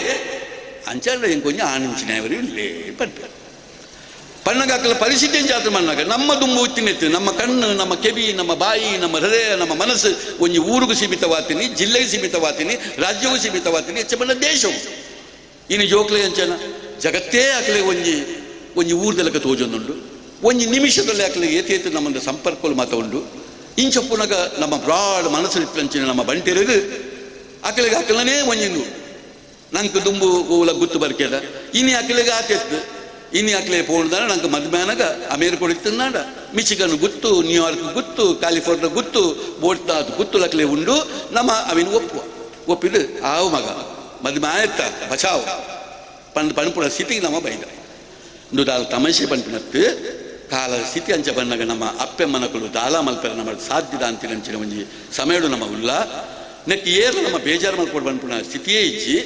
ಅಂಚಾಡ ಹೆಂಗೆ ಕೊಂಚ ಆನಿಂಚಿನವರು ಇಲ್ಲೇ ಪನ್ಪಿ ಪಣ್ಣಗಾಕಲ ಪರಿಸ್ಥಿತಿ ಜಾತ್ರೆ ಮಣ್ಣಾಗ ನಮ್ಮ ದುಂಬು ಉತ್ತಿನೆತ್ತು ನಮ್ಮ ಕಣ್ಣು ನಮ್ಮ ಕೆಬಿ ನಮ್ಮ ಬಾಯಿ ನಮ್ಮ ಹೃದಯ ನಮ್ಮ ಮನಸ್ಸು ಒಂಜಿ ಊರಿಗೂ ಸೀಮಿತವಾತೀನಿ ಜಿಲ್ಲೆಗೆ ಸೀಮಿತವಾತೀನಿ ರಾಜ್ಯಗೂ ಸೀಮಿತವಾತೀನಿ ಹೆಚ್ಚು ಬಣ್ಣ ದೇಶವು ಇನ್ನು ಜೋಕ್ಲೆ ಅಂಚನ ಜಗತ್ತೇ ಆಕಲೆ ಒಂಜಿ ಊರ್ದೆಲಕ ತೋಜೊಂದುಂಡು ಒಂಜಿ ನಿಮಿಷದಲ್ಲಿ ಆಕಲೆ ಏತೇತು ನಮ್ಮಂದ ಸಂಪರ್ಕಲು ಮಾತ ಉಂಡು ಇಂಚಪ್ಪುನಗ ನಮ್ಮ ಬ್ರಾಡ್ ಮನಸ್ಸು ನಮ್ಮ ಬಂಟೆರದು ಆಕಲೆಗೆ ಆಕಲನೇ ಒಂಜಿಂದು ನಂಗೆ ದುಂಬು ಊಲ ಗುತ್ತು ಬರ್ಕೇದ ಇನಿ ಆಕಲೆಗೆ ಆತೆತ್ತು ಇನಿ ಆಕಲೆ ಪೋಣ್ದಾನ ನಂಗೆ ಮದ್ಮ್ಯಾನಾಗ ಅಮೇರಿಕ ಹೊಡಿతున్నాಡ ಮಿಚಿಗನ್ ಗುತ್ತು ನ್ಯೂಯಾರ್ಕ್ ಗುತ್ತು ಕ್ಯಾಲಿಫೋರ್ನಿಯಾ ಗುತ್ತು ಬೋಟ್ನಾಥ್ ಗುತ್ತು ಲಕ್ಲೆ ಉಂಡು ನಮ್ಮ ಅವಿನ ಒಪ್ಪಿದು ಆವು ಮಗ ಮದ್ಮೆ ಆಯ್ತ ಬಚಾವ್ ಪಣಪುರ ಸ್ಥಿತಿಗೆ ನಮ್ಮ ಬೈದ ಇಂದು ದಾಲ್ ತಮಾಷೆ ಪಂಪಿನತ್ತು ಕಾಲ ಸ್ಥಿತಿ ಅಂಚ ಬಣ್ಣಗ ನಮ್ಮ ಅಪ್ಪೆಮ್ಮನಕಲು ದಾಲ ಮಲ್ಪೆರ ನಮ್ಮ ಸಾಧ್ಯದ ಅಂತಿನಂಚಿನ ಒಂಜಿ ಸಮಯಡು ನಮ್ಮ ಉಲ್ಲ ನೆಕ್ಕಿ ಏರು ನಮ್ಮ ಬೇಜಾರು ಮಲ್ಕೊಂಡು ಪಂಪುನ ಸ್ಥಿತಿಯೇ ಇಚ್ಚಿ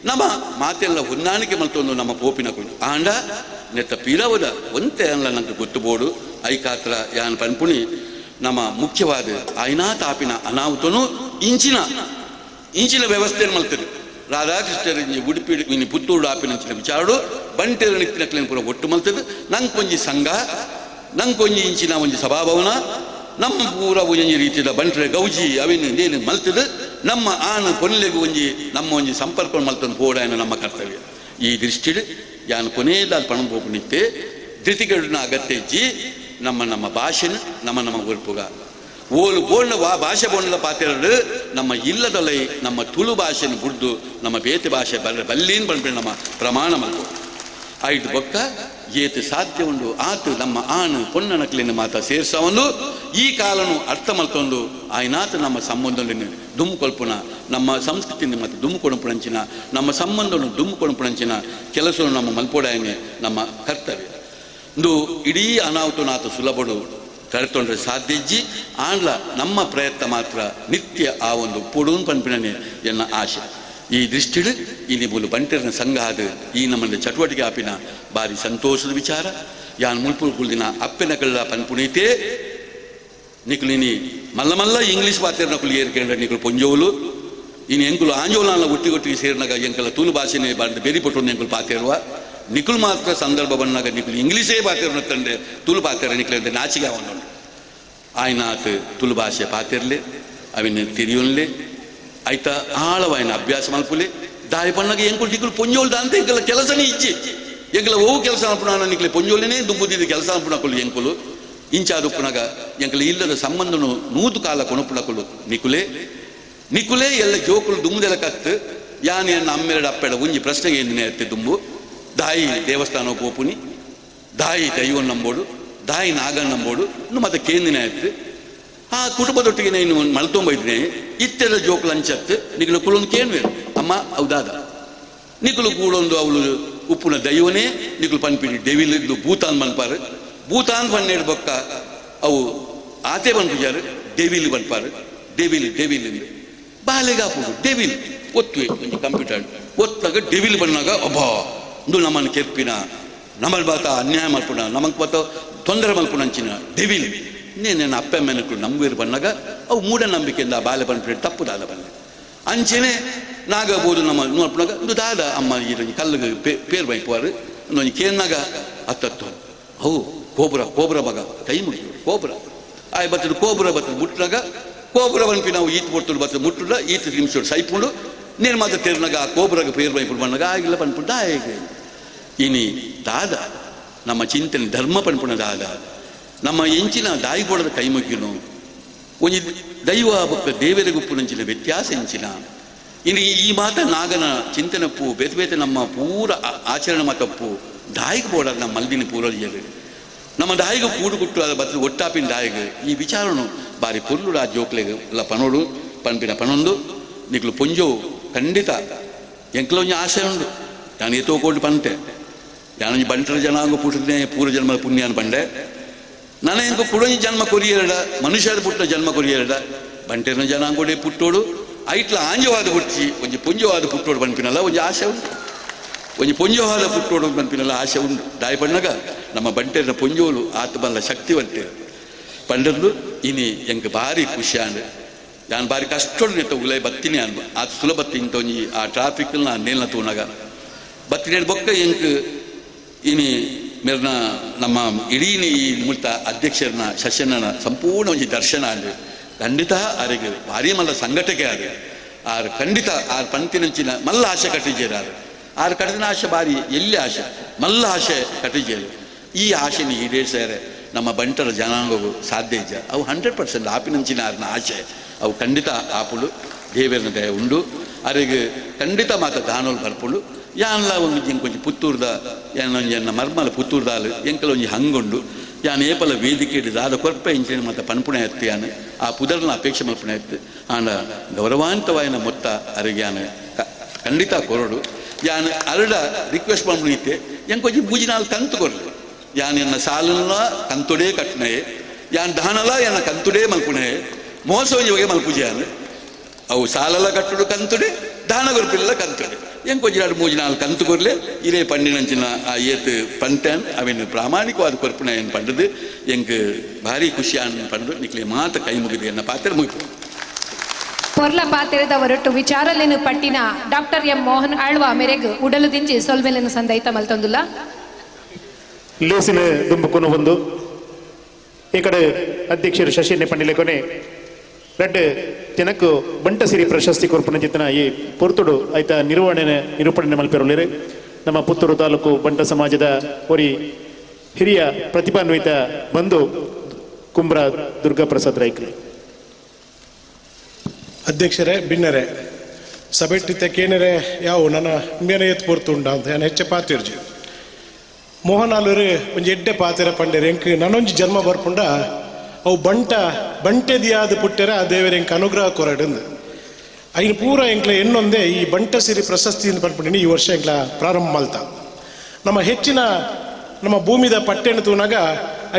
ನಮ್ಮ ಮಾತೆಲ್ಲ ಹೊಂದಾಣಿಕೆ ಮಲ್ತೊಂದು ನಮ್ಮ ಪೋಪಿನಕಲು ಆಂಡ ನೆತ್ತ ಪಿರವದ ಒಂತೆ ಅಲ್ಲ ನಂಗೆ ಗೊತ್ತುಬೋಡು ಐಕಾತ್ರ ಯಾನ್ ಪನ್ಪುಣಿ ನಮ್ಮ ಮುಖ್ಯವಾದ ಆಯ್ನಾ ತಾಪಿನ ಅನಾಹುತನು ಇಂಚಿನ ವ್ಯವಸ್ಥೆಯನ್ನು ಮಲ್ತದೆ ರಾಧಾಕೃಷ್ಣರಿಂಜಿ ಉಡುಪಿ ಇನ್ನು ಪುತ್ತೂರು ಆಪಿನಂಚಿನ ವಿಚಾರಡು ಬಂಟೆರ ನಿತ್ತಿನಕ್ಲೇನು ಪೂರ ಒಟ್ಟು ಮಲ್ತದೆ ನಂಗೆ ಒಂಜಿ ಸಂಘ ನಂಗೆ ಒಂಜಿ ಇಂಚಿನ ಒಂಜಿ ಸಭಾಭವನ ನಮ್ಮ ಪೂರ ಒಂಜಿ ರೀತಿಯ ಬಂಟರೆ ಗೌಜಿ ಅವೇನು ನೇನು ಮಲ್ತದೆ ನಮ್ಮ ಆನು ಪೊನ್ಲೆಗೂ ನಮ್ಮ ಒಂಜಿ ಸಂಪರ್ಕ ಮಲ್ತಂದು ಪೋಡಾಯನ ನಮ್ಮ ಕರ್ತವ್ಯ. ಈ ದೃಷ್ಟಿಡು ಯಾನು ಕೊನೆಯದಾದ ಪಣ ಪೋಪುನಿತ್ತೆ ಧೃತಿಗಡಿನ ಅಗತ್ಯ ಇಜ್ಜಿ ನಮ್ಮ ಭಾಷೆನ ನಮ್ಮ ಉರುಪುಗ ಓಲು ಬೋಣ್ಣ ಭಾಷೆ ಬೋಣ್ಣ ಪಾತೆರಡು ನಮ್ಮ ಇಲ್ಲದೊಲೈ ನಮ್ಮ ತುಳು ಭಾಷೆನ ಬುಡ್ದು ನಮ್ಮ ಬೇತೆ ಭಾಷೆ ಬಲ್ಲೀನ್ ಬಂದ್ಬಿಟ್ಟು ನಮ್ಮ ಪ್ರಮಾಣ ಮಲ್ಪು ಐದು ಬೊಕ್ಕ ಏತು ಸಾಧ್ಯ ಉಂಡು ಆತು ನಮ್ಮ ಆಣು ಪೊನ್ನನಕ್ಲಿನ ಮಾತ ಸೇರ್ಸವನು ಈ ಕಾಲನು ಅರ್ಥ ಮಲ್ತೊಂದು ಆಯ್ನಾತ ನಮ್ಮ ಸಂಬಂಧವನ್ನು ದುಮ್ಮು ಕೊಲ್ಪುನ ನಮ್ಮ ಸಂಸ್ಕೃತಿಯಿಂದ ಮತ್ತು ದುಮ್ಮು ಕೊಡುಪುಣಂಚಿನ ನಮ್ಮ ಸಂಬಂಧವನ್ನು ದುಮ್ಮು ಕೊಡುಪುಣಂಚಿನ ಕೆಲಸವನ್ನು ನಮ್ಮ ಮಲ್ಪೋಡಾಯನೆ ನಮ್ಮ ಕರ್ತವ್ಯ. ಇಂದು ಇಡೀ ಅನಾಹುತನಾಥ ಸುಲಭಡು ತಡೆತೊಂಡ್ರೆ ಸಾಧ್ಯ ಇಜ್ಜಿ ಆಂಡ್ಲ ನಮ್ಮ ಪ್ರಯತ್ನ ಮಾತ್ರ ನಿತ್ಯ ಆ ಒಂದು ಪೊಡೂನ್ ಪನ್ಪಿನೇ ಎನ್ನ ಆಶೆ. ಈ ದೃಷ್ಟಿಡು ಇಲ್ಲಿ ಮೂಲು ಬಂಟೆರ್ನ ಸಂಘ ಆದ ಈ ನಮ್ಮಲ್ಲಿ ಚಟುವಟಿಕೆ ಆಪಿನ ಭಾರಿ ಸಂತೋಷದ ವಿಚಾರ. ಯಾನ್ ಮುಲ್ಪುಲ್ ಕುಲ್ದಿನ ಅಪ್ಪೆನ ಕಳ್ಳ ಪನ್ಪುನೈತೆ ನಿಕುಲು ಇನಿ ಮಲ್ಲ ಮಲ್ಲ ಇಂಗ್ಲೀಷ್ ಪಾತೆರ್ನ ಕುಲಿ ಏರ್ಕೊಂಡ್ರೆ ನಿಕುಲು ಪೊಂಜೋಲು ಇನ್ನು ಎಂಕುಲು ಆಂಜೋಲಾನ ಒಟ್ಟಿಗೊಟ್ಟಿಗೆ ಸೇರಿನಾಗ ಎಂಕಲ ತುಳು ಭಾಷೆನೇ ಬಂದು ಬೆರಿಪಟ್ಟು ಎಂಕುಲು ಪಾತೆರುವ ನಿಕುಲು ಮಾತ್ರ ಸಂದರ್ಭ ಬಂದಾಗ ನಿಕುಲು ಇಂಗ್ಲೀಷೇ ಪಾತೆರ್ನ ತಂದೆ ತುಳು ಪಾತೆರ ನಿಕುಲು ನಾಚಿಗೆ ಅವನು ಆಯ್ನಾತ್ ತುಳು ಭಾಷೆ ಪಾತೆರ್ಲೆ ಅವಿನ ತಿರಿಯೋನ್ಲೆ ಆಯ್ತಾ ಆಳವಾಯಿನ ಅಭ್ಯಾಸ ಮಲ್ಪುಲೆ ದಾಯಿ ಪಣ್ಣಾಗ ಎಂಕುಲು ನಿಕುಲು ಪೊಂಜೋಲ್ದ ಅಂತ ಎಂಕಲ ಕೆಲಸನೇ ಇಚ್ಚಿ ಎಂಕಲ ಓವು ಕೆಲಸ ಅನ್ಪುಣ ನಿಕಲೆ ಪೊಂಜೋಲಿನೇ ದುಂಬುದಿದ್ದ ಕೆಲಸ ಅನ್ಪುಣಕುಲು ಎಂಕುಲು ಇಂಚಾದುಪ್ಪುನಾಗ ಎಂಕಲ ಇಲ್ಲದ ಸಂಬಂಧನು ನೂತು ಕಾಲ ಕೊಣಪುಣಕುಲು ನಿಕುಲೇ ಎಲ್ಲ ಜೋಕುಲು ದುಮ್ಮದೆಲ್ಲ ಕತ್ತು ಯಾನೆ ಅಮ್ಮೆರಡು ಅಪ್ಪೆಡ ಒಂಜಿ ಪ್ರಶ್ನೆಗೆ ಏನಿನೇ ಅತ್ತೆ ದುಂಬು ದಾಯಿ ದೇವಸ್ಥಾನ ಪೋಪುನಿ ದಾಯಿ ದೈವನ್ ನಂಬೋಡು ದಾಯಿ ನಾಗನ್ ನಂಬೋಡು ಮತ್ತೆ ಕೇಂದಿನೇ ಅತ್ತು ಆ ಕುಟುಂಬದೊಟ್ಟಿಗೆ ಇನ್ನು ಮಲ್ತೊಂಬೈದ್ನೆ ಇತ್ತೆಲ್ಲ ಜೋಕುಲು ಅಂಚತ್ತು ನಿಕಲು ಕುಲೊಂದು ಕೇನ್ವೇರು ಅಮ್ಮ ಹೌದಾದ ನಿಕಲು ಕೂಡೊಂದು ಅವಳು ಉಪ್ಪುನ ದೈವನೇ ನಿಕಲು ಪನ್ಪಿಡಿ ಡೆವಿಲ್ ಭೂತಾನ್ ಮನ್ಪಾರು ಭೂತಾನ್ ಪನ್ನೆಡು ಬೊಕ್ಕ ಅವು ಆತೆ ಪನ್ಪುಜಾರು ಡೆವಿಲ್ ಪನ್ಪಾರು ಡೆವಿಲ್ ಬಾಲೆಗಾಪುಡು ಡೆವಿಲ್ ಒತ್ತುವೆ ಒಂಜಿ ಕಂಪ್ಯೂಟರ್ ಒತ್ತಾಗ ಡೆವಿಲ್ ಬಣ್ಣಾಗ ಒಬ್ಬ ಇಂದು ನಮ್ಮನ್ನು ಕೆರ್ಪಿನ ನಮ್ಮಲ್ಲಿ ಬಾತ ಅನ್ಯಾಯ ಮಲ್ಪುಣ ನಮಗೆ ಬಾತ ತೊಂದರೆ ಮಲ್ಪುಣ ಅಂಚಿನ ಡೆವಿಲ್ ಇನ್ನೇನೇನು ಅಪ್ಪ ಮೆನಕು ನಂಬುವೇರು ಬಣ್ಣಾಗ ಅವು ಮೂಢನಂಬಿಕೆಯಿಂದ ಆ ಬಾಲೆ ಪನ್ಪಿಟ್ಟು ತಪ್ಪುದಾದ ಬನ್ನಿ ಅಂಚೆನೆ ನಾಗಬೋದು ನಮ್ಮ ನೋಡ್ಪುಣಾಗ ಇಂದು ದಾದ ಅಮ್ಮ ಈ ಕಲ್ಲಿಗೆ ಪೇರು ಬೈಪುವಾರು ಇನ್ನೊಂದು ಕೇನ್ನಾಗ ಹತ್ತತ್ತು ಅವು ಕೋಬ್ರ ಮಗ ಕೈ ಮುಗಿದು ಕೋಬ್ರ ಆಯ್ ಬತ್ತದು ಕೋಬ್ರ ಬತ್ತದು ಮುಟ್ಟಿನಾಗ ಕೋಬ್ರ ಬನ್ಪಿ ನಾವು ಈತ್ ಕೊಡ್ತು ಬರ್ತದೆ ಮುಟ್ಟುಲ್ಲ ಈತ್ ನಿಮಿಷ ಸೈಪುಂಡು ನೀನು ಮಾತ್ರ ತೆರ್ನಾಗ ಆ ಕೋಬ್ರಾಗ ಪೇರು ಬೈಪುಡು ಬಣ್ಣಾಗ ಆಗಿಲ್ಲ ಪನ್ಪುಂಡ ಆಯ್ಕೆ ಇನಿ ದಾದ ನಮ್ಮ ಚಿಂತನೆ ಧರ್ಮ ಪನ್ಪುಣ ದಾದ ನಮ್ಮ ಎಂಚಿನ ದಾಯಿ ಕೊಡದ ಕೈ ಮುಗಿನು ಒಂಜಿ ದೈವ ಬೊಕ್ಕ ದೇವರ ಗುಪ್ಪುನಂಚಿನ ವ್ಯತ್ಯಾಸ ಎಂಚಿನ ಇನ್ನು ಈ ಮಾತ ನಾಗನ ಚಿಂತನಪ್ಪು ಬೇತೆ ನಮ್ಮ ಪೂರ ಆಚರಣೆ ಮಾತಪ್ಪು ದಾಯಿಗೆ ಬೋಡ ನಮ್ಮ ಮಲ್ದಿನ ಪೂರಲಿಯರು ನಮ್ಮ ದಾಯಿಗೆ ಕೂಡು ಕುಟ್ಟು ಅದ ಬತ್ತ ಒಟ್ಟಾಪಿನ ದಾಯಿಗೆ ಈ ವಿಚಾರನು ಬಾರಿ ಪೊರ್ಲುಡು ಆ ಜೋಕ್ಲೆಗೆ ಎಲ್ಲ ಪನೋಡು ಪನ್ಪಿನ ಪನೊಂದು ನಿಕ್ಲು ಪೊಂಜೋ ಖಂಡಿತ ಎಂಕ್ಲೊಂಜಿ ಆಸೆ ಉಂಡು ನಾನು ಎತ್ತೋಕೊಂಡು ಪಂತೆ ಯಾನೊಂಜಿ ಬಂಟರ ಜನಾಂಗ ಪುಟ್ಟಿನೇ ಪೂರ ಜನ್ಮದ ಪುಣ್ಯಾನ ಪಂಡೆ ನನ್ನ ಎಂಕು ಪುಡೊಂಜಿ ಜನ್ಮ ಕೊರಿಯರಡ ಮನುಷ್ಯದ ಪುಟ್ಟ ಜನ್ಮ ಕೊರಿಯರಡ ಬಂಟೆರ್ನ ಜನಾಂಗೋಡೆ ಪುಟ್ಟೋಡು ಐಟ್ಲ ಆಂಜವಾದ ಪುಟ್ಟಿ ಒಂಜಿ ಪೊಂಜವಾದ ಪುಟ್ಟೋಡು ಪನ್ಪಿನಲ್ಲ ಒಂಜಿ ಆಸೆ ಉಂಟು ಒಂಜಿ ಪೊಂಜವಾದ ಪುಟ್ಟೋಡು ಪನ್ಪಿನಲ್ಲ ಆಸೆ ಉಂಟು ದಾಯಿ ಪಣ್ಣಾಗ ನಮ್ಮ ಬಂಟೆರ್ನ ಪೊಂಜೋಲು ಆತ ಬಲ್ಲ ಶಕ್ತಿವಂತೆ ಪಂಡರ್ಲು ಇನಿ ಎಂಕ್ ಭಾರಿ ಖುಷಿ ಅಂಡ್ ನಾನು ಭಾರಿ ಕಷ್ಟೋಡು ನೆತ್ತ ಉಲೈ ಬತ್ತೀನಿ ಅನ್ಬ ಆತ ಸುಲಭತ್ತಿ ಇಂತ ಒಂಜಿ ಆ ಟ್ರಾಫಿಕ್ ನೇಲ್ನ ತೂನಾಗ ಬತ್ತಿನ ಬೊಕ್ಕ ಎಂಕ್ ಇನಿ ಮೇರ್ನ ನಮ್ಮ ಇಡೀ ಈ ಮುಳ್ತ ಅಧ್ಯಕ್ಷರನ್ನ ಶಶನನ ಸಂಪೂರ್ಣ ಒಂಜಿ ದರ್ಶನ ಅಂಡ್ ಖಂಡಿತ ಅವರಿಗೆ ಭಾರಿ ಮಲ್ಲ ಸಂಘಟನೆ ಆದ್ರೆ ಆರು ಖಂಡಿತ ಆರು ಪಂಕ್ತಿನಂಚಿನ ಮಲ್ಲ ಆಶೆ ಕಟ್ಟಿಜೇರಾರು ಆರು ಕಟ್ಟಿನ ಆಶೆ ಭಾರಿ ಎಲ್ಲಿ ಆಶೆ ಮಲ್ಲ ಆಶೆ ಕಟ್ಟಿಜೇರು ಈ ಆಶೆನ ಈಡೇರಿಸಿದರೆ ನಮ್ಮ ಬಂಟರ ಜನಾಂಗವು ಸಾಧ್ಯ ಇದ್ದ ಅವು 100% ಆಪಿನಂಚಿನ ಆರಿನ ಆಶೆ ಅವು ಖಂಡಿತ ಆಪುಡು ದೇವರನ ದಯ ಉಂಡು ಅವರಿಗೆ ಖಂಡಿತ ಮಾತ್ರ ದಾನೋಲು ಬರ್ಪುಡು ಯಾನ್ಲ ಒಂದು ಕೊಂಚ ಪುತ್ತೂರ್ದ ಏನೊಂಜಿ ಎನ್ನ ಮರ್ಮಲ ಪುತ್ತೂರ್ದಾಲು ಎಂಕಲೊಂಜಿ ಹಂಗುಂಡು ಯಾನ್ ಏಪಲ ವೇದಿಕೆ ದಾದ ಕೊರ್ಪೆ ಇಂಚಿನ ಮತ್ತು ಪನ್ಪುಣ ಎತ್ತು ಯಾನು ಆ ಪುದರ್ನ ಅಪೇಕ್ಷೆ ಮಲ್ಪುಣ ಎತ್ತು ಆಂಡ ಗೌರವಾಂತವಾಯಿನ ಮೊತ್ತ ಅರಿಗೆ ಯಾನು ಖಂಡಿತ ಕೊರಡು ಯಾನ್ ಅರಡ ರಿಕ್ವೆಸ್ಟ್ ಮಾಡ್ಬಿಡು ಇತ್ತೆ ಎಂಕೊಂಚಿ ಬೂಜಿನಾಲ್ ಕಂತು ಕೊರಲು ಯಾನ್ ಎನ್ನ ಸಾಲನ್ನ ಕಂತುಡೇ ಕಟ್ನೆ ಯಾನ್ ದಾನಲ ಎನ್ನ ಕಂತುಡೇ ಮಲ್ಪುಣೆ ಮೋಸೋಜಿ ಹೋಗಿ ಮಲ್ಪುಜಿ ಯಾನು ಅವು ಸಾಲಲ ಕಟ್ಟುಡು ಕಂತುಡೆ ದಾನ ಕೊರ್ಪಿಲ್ಲ ಕಂತುಡೆ ಎಂಕೊಂಚಿ 2-3 ಕಂತು ಕೊರ್ಲೆ ಇರೇ ಪಂಡಿನಂಚಿನ ಆ ಏತ್ ಪಂಟನ್ ಅವೇನು ಪ್ರಾಮಾಣಿಕವಾದ ಕೊರ್ಪುಣ ಏನು ಪಂಡದು ಎಂಕ್ ಭಾರಿ ಖುಷಿ ಅನ್ ಪಂಡು ನಿಕ್ಲೆ ಮಾತ ಕೈ ಮುಗಿದು ಎನ್ನ ಪಾತ್ರ ಮುಗಿತು ಪೊರ್ಲ ಪಾತೆರೆದ ಹೊರಟು ವಿಚಾರಲೇನು ಪಟ್ಟಿನ ಡಾಕ್ಟರ್ ಎಂ ಮೋಹನ್ ಆಳ್ವ ಮೇರೆಗ್ ಉಡಲು ದಿಂಜಿ ಸೊಲ್ಮೆಲೆನು ಸಂದೈತ ಮಲ್ತೊಂದುಲ್ಲ ಲೇಸಿನ ದುಂಬುಕೊನು ಒಂದು ಈ ಕಡೆ ಅಧ್ಯಕ್ಷರು ಶಶಿನೆ ಪಂಡಿಲೆ ಕೊನೆ ರೆಡ್ ಜನಕ್ಕು ಬಂಟಸಿರಿ ಪ್ರಶಸ್ತಿ ಕೊರ್ಪುನ ಜಿತ್ತನ ಈ ಪೊರ್ತುಡು ಆಯ್ತ ನಿರೂಪಣೆ ಮಲ್ಪೆರೊಳ್ಳಿರೆ ನಮ್ಮ ಪುತ್ತೂರು ತಾಲೂಕು ಬಂಟ ಸಮಾಜದ ಒರಿ ಹಿರಿಯ ಪ್ರತಿಭಾನ್ವಿತ ಬಂಧು ಕುಂಬ್ರ ದುರ್ಗಾಪ್ರಸಾದ್ ರೈಕ್ರೆ ಅಧ್ಯಕ್ಷರೇ ಬಿನ್ನರೆ ಸಭೆಟ್ಟಿತ್ತೇನರೆ ಯಾವ ನನ್ನ ಮೇನೆ ಎತ್ತು ಪೊರ್ತುಂಡ ಅಂತ ನಾನು ಹೆಚ್ಚೆ ಪಾತಿರ್ಜಿ ಮೋಹನ್ ಆಲೂರು ಒಂಜಿ ಎಡ್ಡೆ ಪಾತೆರ ಪಂಡೇರು ಎಂಕ್ ನಾನೊಂಜಿ ಜನ್ಮ ಬರ್ಪುಂಡ ಅವು ಬಂಟೆದಿಯಾದ ಪುಟ್ಟೆರ ಆ ದೇವರ ಎಂಕ್ ಅನುಗ್ರಹ ಕೊರಡಂದು ಐನು ಪೂರ ಎಂಕ್ಲ ಎನ್ನೊಂದೇ ಈ ಬಂಟಸಿರಿ ಪ್ರಶಸ್ತಿಯಿಂದ ಪಡ್ಬಿಟ್ಟಿನಿ ಈ ವರ್ಷ ಎಂಕ್ಲ ಪ್ರಾರಂಭ ಮಲ್ತ ನಮ್ಮ ಹೆಚ್ಚಿನ ನಮ್ಮ ಭೂಮಿದ ಪಟ್ಟೆನ ತೂನಾಗ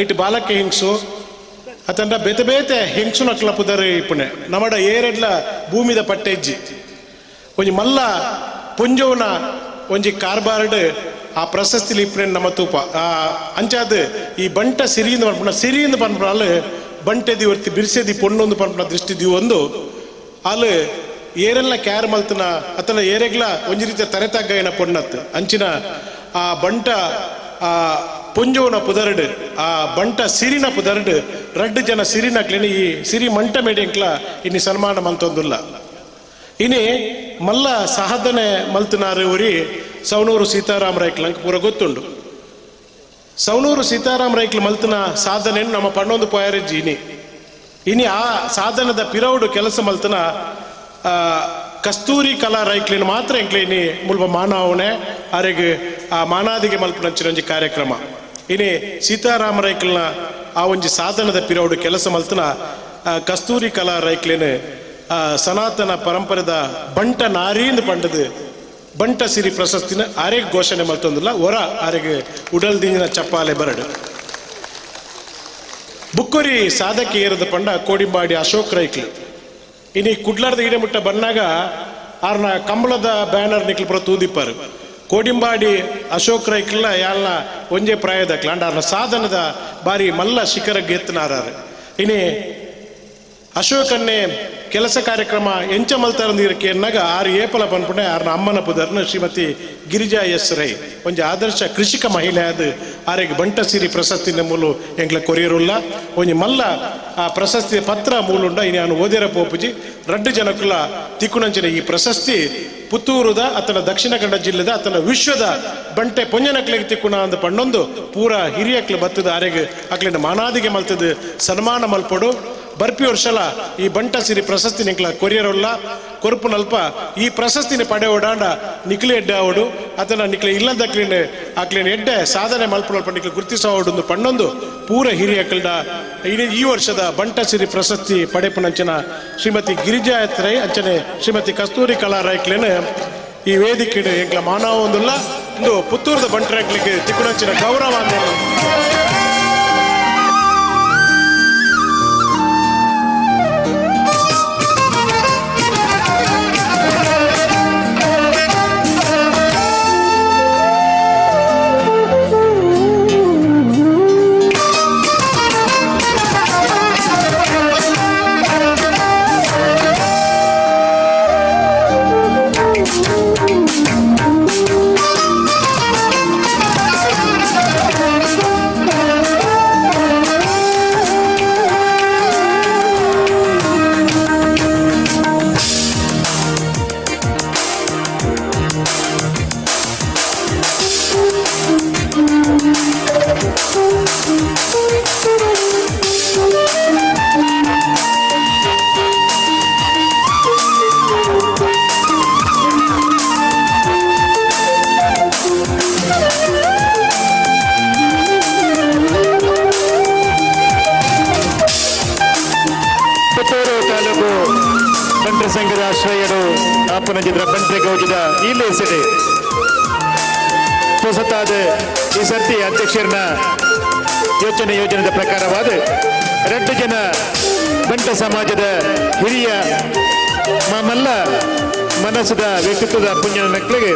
ಐಟ್ ಬಾಲಕ್ಕೆ ಹಿಂಗ್ಸು ಅತಂಡ ಬೇತೆ ಬೇತೆ ಹೆಂಗ್ಸುನಕ್ಲ ಪುದರ್ ಇಪ್ಪುನೆ ನಮ್ಮಡ ಏರೆಡ್ಲ ಭೂಮಿದ ಪಟ್ಟೆಜ್ಜಿ ಒಂಜಿ ಮಲ್ಲ ಪುಂಜೋನ ಒಂಜಿ ಕಾರ್ಬಾರ್ಡ್ ಆ ಪ್ರಶಸ್ತಿ ಇಪ್ಪನೆ ನಮ್ಮ ತೂಪ ಅಂಚಾದ ಈ ಬಂಟ ಸಿರಿಯಿಂದ ಪನ್ಪುಣ ಸಿರಿಯಿಂದ ಪನ್ಪುಣ ಅಲ್ಲಿ ಬಂಟೆದಿ ಒರ್ತಿ ಬಿರ್ಸೆದಿ ಪೊಣ್ಣೊಂದು ಪನ್ಪುಣ ದೃಷ್ಟಿ ದಿ ಒಂದು ಅಲ್ಲಿ ಏರೆಲ್ಲ ಕ್ಯಾರ್ ಮಲ್ತನ ಅತನ ಏರೆಗ್ಲ ಒಂಜಿ ರೀತಿಯ ತರೆತಾಗೈನ ಪೊಣ್ಣತ್ ಅಂಚಿನ ಆ ಬಂಟ ಆ ಪುಂಜೋನ ಪುದರ್ಡ್ ಆ ಬಂಟ ಸಿರಿನ ಪುದರ್ಡ್ ರಡ್ಡು ಜನ ಸಿರಿನಕ್ಲೇನಿ ಈ ಸಿರಿ ಮಂಟ ಮೇಡೆಂಕ್ಲ ಇನ್ನು ಸನ್ಮಾನ ಮಂತೊಂದುಲ್ಲ ಇನಿ ಮಲ್ಲ ಸಾಧನೆ ಮಲ್ತನಾರು ಊರಿ ಸವಣೂರು ಸೀತಾರಾಮ ರೈಕ್ಲ ಅಂಕ ಪೂರ ಗೊತ್ತುಂಡು ಸವಣೂರು ಸೀತಾರಾಮ ರೈಕ್ಲ ಮಲ್ತನ ಸಾಧನೆ ನಮ್ಮ ಪಣ್ಣೊಂದು ಪೋಯರಜ್ಜಿ ಇನಿ ಆ ಸಾಧನದ ಪಿರೌಡು ಕೆಲಸ ಮಲ್ತನ ಕಸ್ತೂರಿ ಕಲಾ ರೈಕ್ಲಿನ ಮಾತ್ರ ಎಂಕ್ಲೇನಿ ಮುಲ್ಪ ಮಾನವನೆ ಅರೆಗೆ ಆ ಮಾನಾದಿಗೆ ಮಲ್ಪನಂಚಿನ ಒಂಜಿ ಕಾರ್ಯಕ್ರಮ ಇನಿ ಸೀತಾರಾಮ ರೈಕ್ಲನ ಆ ಒಂಜಿ ಸಾಧನದ ಪಿರೌಡು ಕೆಲಸ ಮಲ್ತನ ಕಸ್ತೂರಿ ಕಲಾ ರೈಕ್ಲಿನ ಸನಾತನ ಪರಂಪರೆದ ಬಂಟ ನಾರೀಂದು ಪಂಡದು ಬಂಟ ಸಿರಿ ಪ್ರಶಸ್ತಿನ ಆರೆಗೆ ಘೋಷಣೆ ಮಲ್ತೊಂದಿಲ್ಲ ಹೊರ ಆರೆಗೆ ಉಡಲ್ ದಿಂಜಿನ ಚಪ್ಪಾಲೆ ಬರಡು ಬುಕ್ಕೊರಿ ಸಾಧಕ್ಕೆ ಏರದ ಪಂಡ ಕೋಡಿಂಬಾಡಿ ಅಶೋಕ್ ರೈಕ್ಲು ಇನಿ ಕುಡ್ಲಾರ್ದ ಇಡಮುಟ್ಟ ಬಂದಾಗ ಆರ್ನ ಕಂಬಳದ ಬ್ಯಾನರ್ ನಿಕ್ಲು ಪುರ ತೂದಿಪ್ಪಾರು ಕೋಡಿಂಬಾಡಿ ಅಶೋಕ್ ರೈಕ್ಲ ಯಾಲ್ನ ಒಂಜೆ ಪ್ರಾಯದಕ್ಲ ಅಂಡ ಆರ್ನ ಸಾಧನದ ಬಾರಿ ಮಲ್ಲ ಶಿಖರಕ್ಕೆ ಎತ್ತನಾರು ಇನಿ ಅಶೋಕನ್ನೇ ಕೆಲಸ ಕಾರ್ಯಕ್ರಮ ಎಂಚ ಮಲ್ತಾರಂದಿರಕ್ಕೆ ಎನ್ನಾಗ ಆರು ಏಪಲ ಪನ್ಪುಣೆ ಆರ್ನ ಅಮ್ಮನ ಪುದರ್ನ ಶ್ರೀಮತಿ ಗಿರಿಜಾ ಎಸ್ ರೈ ಒಂಜಿ ಆದರ್ಶ ಕೃಷಿಕ ಮಹಿಳೆ ಆದ ಆರೆಗೆ ಬಂಟ ಸಿರಿ ಪ್ರಶಸ್ತಿನ ಮೂಲು ಎಂಕ್ಲ ಕೊರಿಯರುಲ್ಲ ಒಂಜಿ ಮಲ್ಲ ಆ ಪ್ರಶಸ್ತಿಯ ಪತ್ರ ಮೂಲುಂಡ ಇನಿ ನಾನು ಓದಿರ ಪೋಪುಜಿ ರಡ್ಡು ಜನಕ್ಕುಲ ತಿಕ್ಕುನಂಚಿನ ಈ ಪ್ರಶಸ್ತಿ ಪುತ್ತೂರುದ ಅತನ ದಕ್ಷಿಣ ಕನ್ನಡ ಜಿಲ್ಲೆದ ಅತನ ವಿಶ್ವದ ಬಂಟೆ ಪೊಂಜನಕ್ಲೆಗೆ ತಿಕ್ಕುನ ಅಂದ ಪಣ್ಣೊಂದು ಪೂರ ಹಿರಿಯಕ್ಲು ಬತ್ತದ ಆರೆಗೆ ಅಕ್ಲಿನ ಮಾನಾದಿಗೆ ಮಲ್ತದ ಸನ್ಮಾನ ಮಲ್ಪಡು ಬರ್ಪಿ ವರ್ಷಲ ಈ ಬಂಟ ಸಿರಿ ಪ್ರಶಸ್ತಿ ನಿಕ್ಲ ಕೊರಿಯರುಲ್ಲ ಕೊರುಪು ನಲ್ಪ ಈ ಪ್ರಶಸ್ತಿನ ಪಡೆ ಓಡಾಂಡ ನಿಕ್ಲೆ ಎಡ್ಡೆ ಅವಡು ಅತನ ನಿಕ್ಲೆ ಇಲ್ಲದಕ್ಲಿನ ಆಕ್ಲಿನ ಎಡ್ಡೆ ಸಾಧನೆ ಮಲ್ಪನಲ್ಪ ನಿಕ್ಲೆ ಗುರುತಿಸೋಡು ಪಣ್ಣೊಂದು ಪೂರ ಹಿರಿಯಕ್ಕಲ್ಡ ಈ ವರ್ಷದ ಬಂಟ ಸಿರಿ ಪ್ರಶಸ್ತಿ ಪಡೆಪನಂಚನ ಶ್ರೀಮತಿ ಗಿರಿಜಾ ರೈ ಅಂಚನೆ ಶ್ರೀಮತಿ ಕಸ್ತೂರಿ ಕಲಾ ರೈಕ್ಲೇನ ಈ ವೇದಿಕೆ ಎಂಕ್ಲ ಮಾನವ ಒಂದುಲ್ಲ ಇಂದು ಪುತ್ತೂರದ ಬಂಟರಕ್ಲಿಗೆ ತಿಕ್ಕುನಂಚಿನ ಗೌರವ ಅಂದೇನು ಸಂಘದ ಆಶ್ರಯರು ಆಪನಜಿದ್ರ ಬಂಟ್ರೆ ಗೌಜದ ಈ ಲೇಸಿದೆ ಹೊಸತಾದ ಈ ಸರ್ತಿ ಅಧ್ಯಕ್ಷರನ್ನ ಯೋಜನೆದ ಪ್ರಕಾರವಾದ 2 ಜನ ಬಂಟ ಸಮಾಜದ ಹಿರಿಯ ಮಲ್ಲ ಮನಸ್ಸದ ವ್ಯಕ್ತಿತ್ವದ ಪುಣ್ಯನ ಮಕ್ಕಳಿಗೆ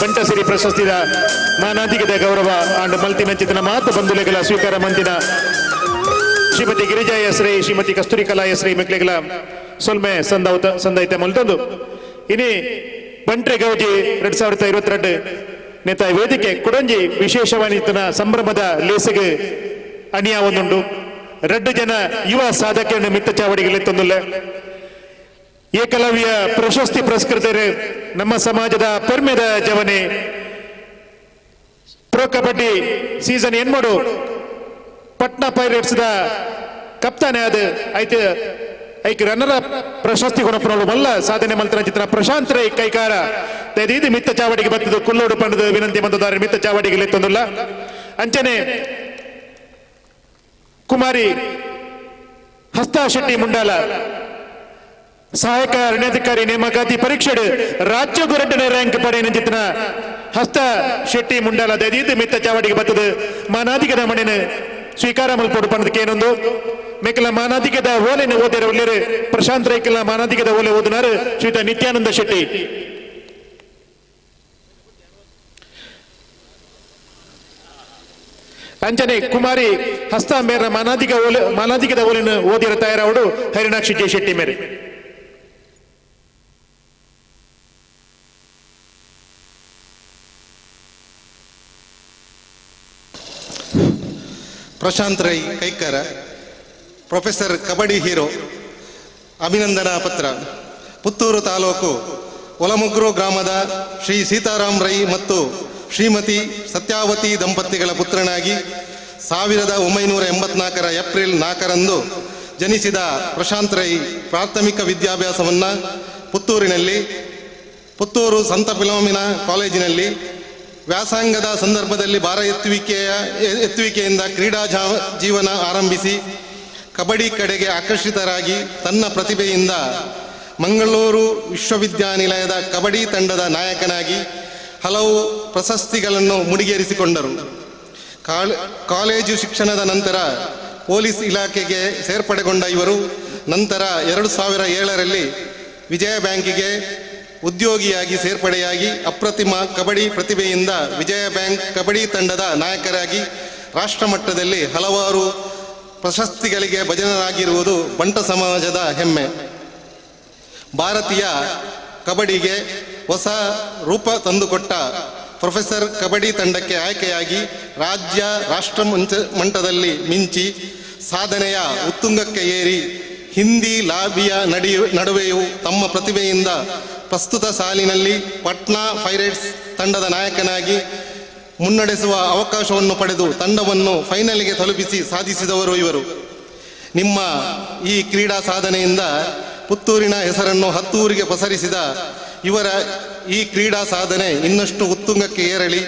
ಬಂಟ ಸಿರಿ ಪ್ರಶಸ್ತಿದ ಮಾನಾಧಿಕದ ಗೌರವ ಆಂಡು ಮಲ್ತಿನ ಚಿತ್ರನ ಮಾತು ಬಂಧುಲೆಗಳ ಸ್ವೀಕಾರ ಮಂದಿನ ಶ್ರೀಮತಿ ಗಿರಿಜಾ ಎಸ್ ರೈ ಶ್ರೀಮತಿ ಕಸ್ತೂರಿ ಕಲಾ ಎಸ್ ರೈ ಮಕ್ಕಳಿಗೆಲ್ಲ ಸೊಲ್ಮೆ ಸಂದೈತೆ ಮಲ್ತಂದು ಇನಿ ಬಂಟ್ರೆ ಗೌಜಿ 2022 ನೇತ ವೇದಿಕೆ ಕುಡಂಜಿ ವಿಶೇಷವಾದ ಸಂಭ್ರಮದ ಲೇಸಿಗೆ ಅಣಿಯ ಒಂದುಂಡು 2 ಜನ ಯುವ ಸಾಧಕರನ್ನು ಮಿತ್ತ ಚಾವಡಿಗೆ ತಂದುಲ್ಲ ಏಕಲವ್ಯ ಪ್ರಶಸ್ತಿ ಪುರಸ್ಕೃತರು ನಮ್ಮ ಸಮಾಜದ ಪೆರ್ಮೆದ ಜವನೆ pro kabaddi season 8 Patna pirates ದ ಕಪ್ತಾನೆ ಆದ ಐತೆ ಐಕ್ ರನ್ನರ ಪ್ರಶಸ್ತಿ ಕೊನಪನೋಡು ಮಲ್ಲ ಸಾಧನೆ ಮಲ್ತನ ಚಿತ್ರ ಪ್ರಶಾಂತ್ ರೈ ಕೈಕಾರ ತೆದೀದು ಮಿತ್ತ ಚಾವಡಿಗೆ ಬತ್ತದು ಕುಲ್ಲೋಡು ಪಂಡದ ವಿನಂತಿ ಬಂದದಾರೆ ಮಿತ್ತ ಚಾವಡಿಗೆ ಲೆತ್ತೊಂದುಲ್ಲ ಅಂಚನೆ ಕುಮಾರಿ ಹಸ್ತಾ ಶೆಟ್ಟಿ ಮುಂಡಾಲ ಸಹಾಯಕ ಅರಣ್ಯಾಧಿಕಾರಿ ನೇಮಕಾತಿ ಪರೀಕ್ಷೆಡ್ ರಾಜ್ಯ ಎರಡನೇ ರ್ಯಾಂಕ್ ಪಡೆಯ ಚಿತ್ರ ಹಸ್ತ ಶೆಟ್ಟಿ ಮುಂಡಾಲ ತೆದೀದು ಮಿತ್ತ ಚಾವಡಿಗೆ ಬತ್ತದು ಮಾನಾದಿಗದ ಮನೆನ ಸ್ವೀಕಾರ ಮಲ್ಪೋಡು ಪಂಡದಕ್ಕೆ ಏನೊಂದು ಮೇಕಲ ಮಾನಾಧಿಕದ ಓಲೆನ ಓದಿರ ಒಳ್ಳೆರು ಪ್ರಶಾಂತ್ ರೈಕಲ್ನ ಮಾನಾಧಿಕದ ಓಲೆ ಓದಿನಾರು ಶ್ರೀಯುತ ನಿತ್ಯಾನಂದ ಶೆಟ್ಟಿ. ಅಂಚನೆ ಕುಮಾರಿ ಹಸ್ತ ಮೇರ ಮಾನಾಧಿಕದ ಓಲೆನ ಓದಿರ ತಯಾರವಡು ಹರಿಣಾಕ್ಷಿ ಜೆ ಶೆಟ್ಟಿ ಮೇರೆ. ಪ್ರಶಾಂತ್ ರೈ ಕೈಕರ, ಪ್ರೊಫೆಸರ್ ಕಬಡ್ಡಿ ಹೀರೋ, ಅಭಿನಂದನಾ ಪತ್ರ. ಪುತ್ತೂರು ತಾಲೂಕು ಒಲಮುಗ್ರು ಗ್ರಾಮದ ಶ್ರೀ ಸೀತಾರಾಮ್ ರೈ ಮತ್ತು ಶ್ರೀಮತಿ ಸತ್ಯಾವತಿ ದಂಪತಿಗಳ ಪುತ್ರನಾಗಿ 1984 ಏಪ್ರಿಲ್ 4ರಂದು ಜನಿಸಿದ ಪ್ರಶಾಂತ್ ರೈ ಪ್ರಾಥಮಿಕ ವಿದ್ಯಾಭ್ಯಾಸವನ್ನು ಪುತ್ತೂರು ಸಂತ ಫಿಲೋಮಿನಾ ಕಾಲೇಜಿನಲ್ಲಿ, ವ್ಯಾಸಂಗದ ಸಂದರ್ಭದಲ್ಲಿ ಭಾರ ಎತ್ತುವಿಕೆಯಿಂದ ಕ್ರೀಡಾ ಜೀವನ ಆರಂಭಿಸಿ ಕಬಡ್ಡಿ ಕಡೆಗೆ ಆಕರ್ಷಿತರಾಗಿ ತನ್ನ ಪ್ರತಿಭೆಯಿಂದ ಮಂಗಳೂರು ವಿಶ್ವವಿದ್ಯಾನಿಲಯದ ಕಬಡ್ಡಿ ತಂಡದ ನಾಯಕನಾಗಿ ಹಲವು ಪ್ರಶಸ್ತಿಗಳನ್ನು ಮುಡಿಗೇರಿಸಿಕೊಂಡರು. ಕಾಲೇಜು ಶಿಕ್ಷಣದ ನಂತರ ಪೊಲೀಸ್ ಇಲಾಖೆಗೆ ಸೇರ್ಪಡೆಗೊಂಡ ಇವರು ನಂತರ 2007ರಲ್ಲಿ ವಿಜಯ ಬ್ಯಾಂಕಿಗೆ ಉದ್ಯೋಗಿಯಾಗಿ ಸೇರ್ಪಡೆಯಾಗಿ ಅಪ್ರತಿಮ ಕಬಡ್ಡಿ ಪ್ರತಿಭೆಯಿಂದ ವಿಜಯ ಬ್ಯಾಂಕ್ ಕಬಡ್ಡಿ ತಂಡದ ನಾಯಕರಾಗಿ ರಾಷ್ಟ್ರಮಟ್ಟದಲ್ಲಿ ಹಲವಾರು ಪ್ರಶಸ್ತಿಗಳಿಗೆ ಭಜನರಾಗಿರುವುದು ಬಂಟ ಸಮಾಜದ ಹೆಮ್ಮೆ. ಭಾರತೀಯ ಕಬಡ್ಡಿಗೆ ಹೊಸ ರೂಪ ತಂದುಕೊಟ್ಟ ಪ್ರೊಫೆಸರ್ ಕಬಡ್ಡಿ ತಂಡಕ್ಕೆ ಆಯ್ಕೆಯಾಗಿ ರಾಷ್ಟ್ರ ಮಟ್ಟದಲ್ಲಿ ಮಿಂಚಿ ಸಾಧನೆಯ ಉತ್ತುಂಗಕ್ಕೆ ಏರಿ ಹಿಂದಿ ಲಾಬಿಯ ನಡುವೆಯೂ ತಮ್ಮ ಪ್ರತಿಭೆಯಿಂದ ಪ್ರಸ್ತುತ ಸಾಲಿನಲ್ಲಿ ಪಾಟ್ನಾ ಪೈರೇಟ್ಸ್ ತಂಡದ ನಾಯಕನಾಗಿ ಮುನ್ನಡೆಸುವ ಅವಕಾಶವನ್ನು ಪಡೆದು ತಂಡವನ್ನು ಫೈನಲ್ಗೆ ತಲುಪಿಸಿ ಸಾಧಿಸಿದವರು ಇವರು. ನಿಮ್ಮ ಈ ಕ್ರೀಡಾ ಸಾಧನೆಯಿಂದ ಪುತ್ತೂರಿನ ಹೆಸರನ್ನು 10 ಊರಿಗೆ ಪಸರಿಸಿದ ಇವರ ಈ ಕ್ರೀಡಾ ಸಾಧನೆ ಇನ್ನಷ್ಟು ಉತ್ತುಂಗಕ್ಕೆ ಏರಲಿ,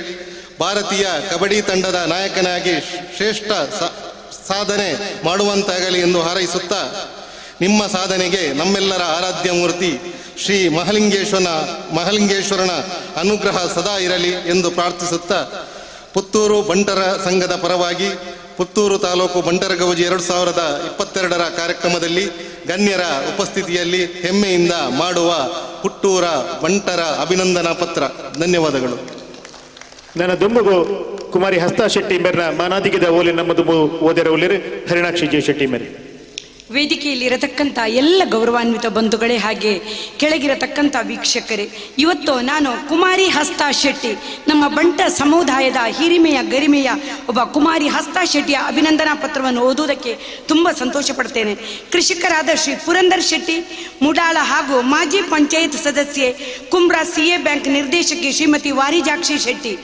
ಭಾರತೀಯ ಕಬಡ್ಡಿ ತಂಡದ ನಾಯಕನಾಗಿ ಶ್ರೇಷ್ಠ ಸಾಧನೆ ಮಾಡುವಂತಾಗಲಿ ಎಂದು ಹಾರೈಸುತ್ತಾ, ನಿಮ್ಮ ಸಾಧನೆಗೆ ನಮ್ಮೆಲ್ಲರ ಆರಾಧ್ಯ ಮೂರ್ತಿ ಶ್ರೀ ಮಹಲಿಂಗೇಶ್ವರನ ಅನುಗ್ರಹ ಸದಾ ಇರಲಿ ಎಂದು ಪ್ರಾರ್ಥಿಸುತ್ತಾ, ಪುತ್ತೂರು ಬಂಟರ ಸಂಘದ ಪರವಾಗಿ ಪುತ್ತೂರು ತಾಲೂಕು ಬಂಟರ ಗೌಜಿ 2022ರ ಕಾರ್ಯಕ್ರಮದಲ್ಲಿ ಗಣ್ಯರ ಉಪಸ್ಥಿತಿಯಲ್ಲಿ ಹೆಮ್ಮೆಯಿಂದ ಮಾಡುವ ಪುಟ್ಟೂರ ಬಂಟರ ಅಭಿನಂದನಾ ಪತ್ರ. ಧನ್ಯವಾದಗಳು. ನನ್ನ ದುಂಬುಗು ಕುಮಾರಿ ಹಸ್ತಾ ಶೆಟ್ಟಿ ಮೇರ ಮಾನಾಧಿಕದ ಓಲೆ ನಮ್ಮ ದುಂಬು ಓದಿರ ಒಳ್ಳೆರು ಹರಿಣಾಕ್ಷಿ ಜೆ ಶೆಟ್ಟಿ ಮೇರೆ. ವೇದಿಕೆಯಲ್ಲಿ ಇರತಕ್ಕಂಥ ಎಲ್ಲ ಗೌರವಾನ್ವಿತ ಬಂಧುಗಳೇ, ಹಾಗೆ ಕೆಳಗಿರತಕ್ಕಂಥ ವೀಕ್ಷಕರೇ, ಇವತ್ತು ನಾನು ಕುಮಾರಿ ಹಸ್ತಾ ಶೆಟ್ಟಿ, ನಮ್ಮ ಬಂಟ ಸಮುದಾಯದ ಹಿರಿಮೆಯ ಗರಿಮೆಯ ಒಬ್ಬ ಕುಮಾರಿ ಹಸ್ತಾ ಶೆಟ್ಟಿಯ ಅಭಿನಂದನಾ ಪತ್ರವನ್ನು ಓದುವುದಕ್ಕೆ ತುಂಬ ಸಂತೋಷ ಪಡ್ತೇನೆ. ಕೃಷಿಕರಾದ ಶ್ರೀ ಪುರಂದರ್ ಶೆಟ್ಟಿ ಮುಡಾಳ ಹಾಗೂ ಮಾಜಿ ಪಂಚಾಯತ್ ಸದಸ್ಯೆ ಕುಮ್ರಾ CA ಬ್ಯಾಂಕ್ ನಿರ್ದೇಶಕಿ ಶ್ರೀಮತಿ ವಾರಿಜಾಕ್ಷಿ ಶೆಟ್ಟಿ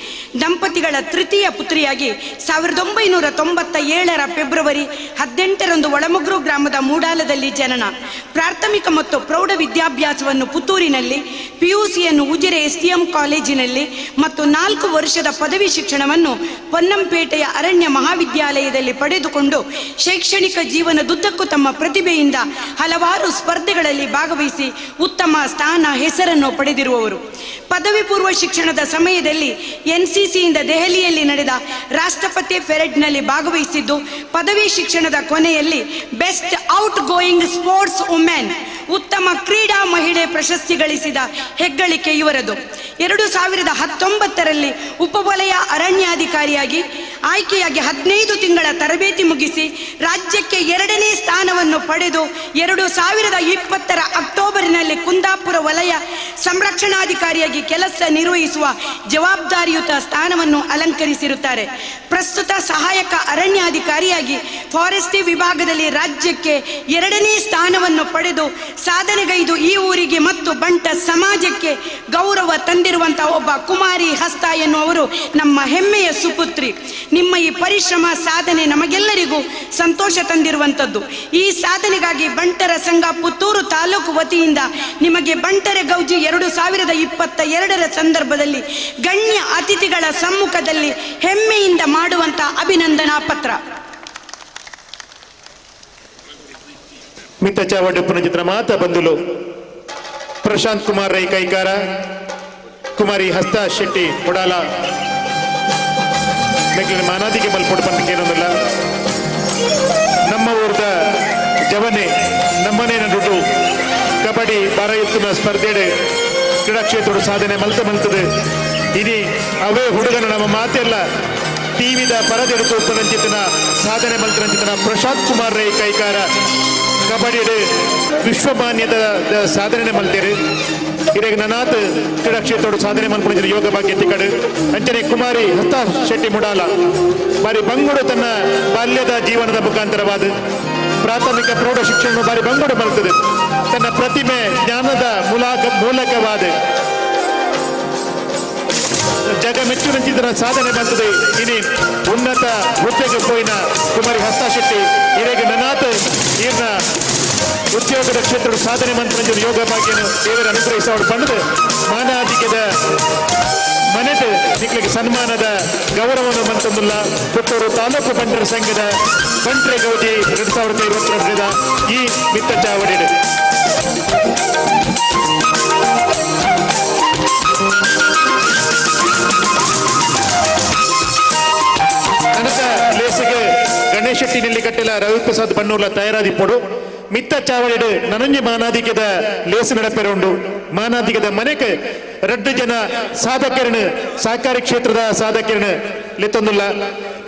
ದಂಪತಿಗಳ ತೃತೀಯ ಪುತ್ರಿಯಾಗಿ 1997ರ ಫೆಬ್ರವರಿ 18ರಂದು ಒಳಮುಗ್ರು ಗ್ರಾಮದ ಮೂಡಾಲದಲ್ಲಿ ಜನನ. ಪ್ರಾಥಮಿಕ ಮತ್ತು ಪ್ರೌಢ ವಿದ್ಯಾಭ್ಯಾಸವನ್ನು ಪುತ್ತೂರಿನಲ್ಲಿ, PUCಯನ್ನು ಉಜಿರೆ STM ಕಾಲೇಜಿನಲ್ಲಿ ಮತ್ತು 4 ವರ್ಷದ ಪದವಿ ಶಿಕ್ಷಣವನ್ನು ಪೊನ್ನಂಪೇಟೆಯ ಅರಣ್ಯ ಮಹಾವಿದ್ಯಾಲಯದಲ್ಲಿ ಪಡೆದುಕೊಂಡು ಶೈಕ್ಷಣಿಕ ಜೀವನದುದ್ದಕ್ಕೂ ತಮ್ಮ ಪ್ರತಿಭೆಯಿಂದ ಹಲವಾರು ಸ್ಪರ್ಧೆಗಳಲ್ಲಿ ಭಾಗವಹಿಸಿ ಉತ್ತಮ ಸ್ಥಾನ ಹೆಸರನ್ನು ಪಡೆದಿರುವವರು. ಪದವಿ ಪೂರ್ವ ಶಿಕ್ಷಣದ ಸಮಯದಲ್ಲಿ NCCಯಿಂದ ದೆಹಲಿಯಲ್ಲಿ ನಡೆದ ರಾಷ್ಟ್ರಪತಿ ಪೆರೇಡ್ನಲ್ಲಿ ಭಾಗವಹಿಸಿದ್ದು, ಪದವಿ ಶಿಕ್ಷಣದ ಕೊನೆಯಲ್ಲಿ best out going sports women, ಉತ್ತಮ ಕ್ರೀಡಾ ಮಹಿಳೆ ಪ್ರಶಸ್ತಿ ಗಳಿಸಿದ ಹೆಗ್ಗಳಿಕೆ ಇವರದು. 2019ರಲ್ಲಿ ಉಪವಲಯ ಅರಣ್ಯಾಧಿಕಾರಿಯಾಗಿ ಆಯ್ಕೆಯಾಗಿ 15 ತಿಂಗಳ ತರಬೇತಿ ಮುಗಿಸಿ ರಾಜ್ಯಕ್ಕೆ 2ನೇ ಸ್ಥಾನವನ್ನು ಪಡೆದು 2020ರ ಅಕ್ಟೋಬರ್ನಲ್ಲಿ ಕುಂದಾಪುರ ವಲಯ ಸಂರಕ್ಷಣಾಧಿಕಾರಿಯಾಗಿ ಕೆಲಸ ನಿರ್ವಹಿಸುವ ಜವಾಬ್ದಾರಿಯುತ ಸ್ಥಾನವನ್ನು ಅಲಂಕರಿಸಿರುತ್ತಾರೆ. ಪ್ರಸ್ತುತ ಸಹಾಯಕ ಅರಣ್ಯಾಧಿಕಾರಿಯಾಗಿ ಫಾರೆಸ್ಟ್ರಿ ವಿಭಾಗದಲ್ಲಿ ರಾಜ್ಯಕ್ಕೆ 2ನೇ ಸ್ಥಾನವನ್ನು ಪಡೆದು ಸಾಧನೆಗೈದು ಈ ಊರಿಗೆ ಮತ್ತು ಬಂಟ ಸಮಾಜಕ್ಕೆ ಗೌರವ ತಂದಿರುವಂತಹ ಒಬ್ಬ ಕುಮಾರಿ ಹಸ್ತಾ ಎನ್ನುವರು ನಮ್ಮ ಹೆಮ್ಮೆಯ ಸುಪುತ್ರಿ. ನಿಮ್ಮ ಈ ಪರಿಶ್ರಮ ಸಾಧನೆ ನಮಗೆಲ್ಲರಿಗೂ ಸಂತೋಷ ತಂದಿರುವಂಥದ್ದು. ಈ ಸಾಧನೆಗಾಗಿ ಬಂಟರ ಸಂಘ ಪುತ್ತೂರು ತಾಲೂಕು ವತಿಯಿಂದ ನಿಮಗೆ ಬಂಟರ ಗೌಜಿ 2022ರ ಸಂದರ್ಭದಲ್ಲಿ ಗಣ್ಯ ಅತಿಥಿಗಳ ಸಮ್ಮುಖದಲ್ಲಿ ಹೆಮ್ಮೆಯಿಂದ ಮಾಡುವಂತ ಅಭಿನಂದನಾ ಪತ್ರ. ಮಿತ್ತ ಚಾವಡ್ಡಪ್ಪನ ಚಿತ್ರ ಮಾತ ಬಂದುಲು ಪ್ರಶಾಂತ್ ಕುಮಾರ್ ರೈ ಕೈಕಾರ, ಕುಮಾರಿ ಹಸ್ತಾ ಶೆಟ್ಟಿ ಕೊಡಾಲ ಮಾನಾದಿಗೆ ಮಲ್ಪೊಡು ಪಂದಕ್ಕೆ ಏನೊಂದಿಲ್ಲ ನಮ್ಮ ಊರದ ಜವನೆ ನಮ್ಮನೆ ನಡುಡು ಕಬಡ್ಡಿ ಬರ ಎತ್ತುನ ಸ್ಪರ್ಧೆಡೆ ಕ್ರೀಡಾ ಕ್ಷೇತ್ರ ಸಾಧನೆ ಮಲ್ತದೆ ಇನಿ ಅವೇ ಹುಡುಗನ ನಮ್ಮ ಮಾತೆಲ್ಲ ಟಿವಿದ ಪರದೆಡುಕು ಉಪರಂಚಿತನ ಸಾಧನೆ ಮಲ್ತರಂಚಿತನ ಪ್ರಶಾಂತ್ ಕುಮಾರ್ ರೈ ಕೈಕಾರ ಕಬಡ್ಡಿ ವಿಶ್ವಮಾನ್ಯದ ಸಾಧನೆ ಮಲ್ತೇರು ಇರೆಗೆ ನನಾತ್ ಕ್ರೀಡಾ ಕ್ಷೇತ್ರ ಸಾಧನೆ ಮಲ್ಪಡಿಸಿದ ಯೋಗ ಭಾಗ್ಯ ತಿಕ್ಕಡು ಅಂಚನೆ ಕುಮಾರಿ ಹಸ್ತ ಶೆಟ್ಟಿ ಮುಡಾಲ ಬಾರಿ ಬಂಗುಡು ತನ್ನ ಬಾಲ್ಯದ ಜೀವನದ ಮುಖಾಂತರವಾದ ಪ್ರಾಥಮಿಕ ಪ್ರೌಢ ಶಿಕ್ಷಣ ಬಾರಿ ಬಂಗುಡು ಮಲ್ತದೆ ತನ್ನ ಪ್ರತಿಮೆ ಜ್ಞಾನದ ಮೂಲಕವಾದ ಜಗ ಮೆಚ್ಚುನಂಚಿನ ಸಾಧನೆ ಬಂತದೆ ಇನಿ ಉನ್ನತ ಹುದ್ದೆಗೆ ಹೋಯಿನ ಕುಮಾರಿ ಹಸ್ತ ಶೆಟ್ಟಿ ಇರೆಗೆ ನನಾತ್ ಈರ್ನ ಉದ್ಯೋಗದ ಕ್ಷೇತ್ರ ಸಾಧನೆ ಮಂತ್ರ ಯೋಗ ಭಾಗ್ಯನ ದೇವರ ಅನುಗ್ರಹಿಸ ಅವರು ಬಂದು ಮಾನಾಧಿಕದ ಮನೆದು ನಿಕ್ಲಿಗೆ ಸನ್ಮಾನದ ಗೌರವವನ್ನು ಮಂತಂದುಲ್ಲ ಪುತ್ತೂರು ತಾಲೂಕು ಬಂಟರ ಸಂಘದ ಬಂಟ್ರೆ ಗೌಜಿ 2022 ಈ ಮಿತ್ತ ಚಾವಡಿ ಕನಕ ಲೇಸಿಗೆ ಗಣೇಶ್ ಶೆಟ್ಟಿ ನೆಲ್ಲಿಕಟ್ಟೆಲ ರವಿಪ್ರಸಾದ್ ಬಣ್ಣೂರ್ಲ ತಯಾರಾದಿಪ್ಪಡು ಮಿತ್ತ ಚಾವಡಿಡು ನನಂಜಿ ಮಾನಾದಿಕದ ಲೇಸು ನಡಪೆರುಂಡು ಮಾನಾದಿಕದ ಮನೆಗೆ 2 ಜನ ಸಾಧಕರನ್ನು ಸಹಕಾರಿ ಕ್ಷೇತ್ರದ ಸಾಧಕರನ್ನು ಲೆತ್ತೊಂದುಲ್ಲ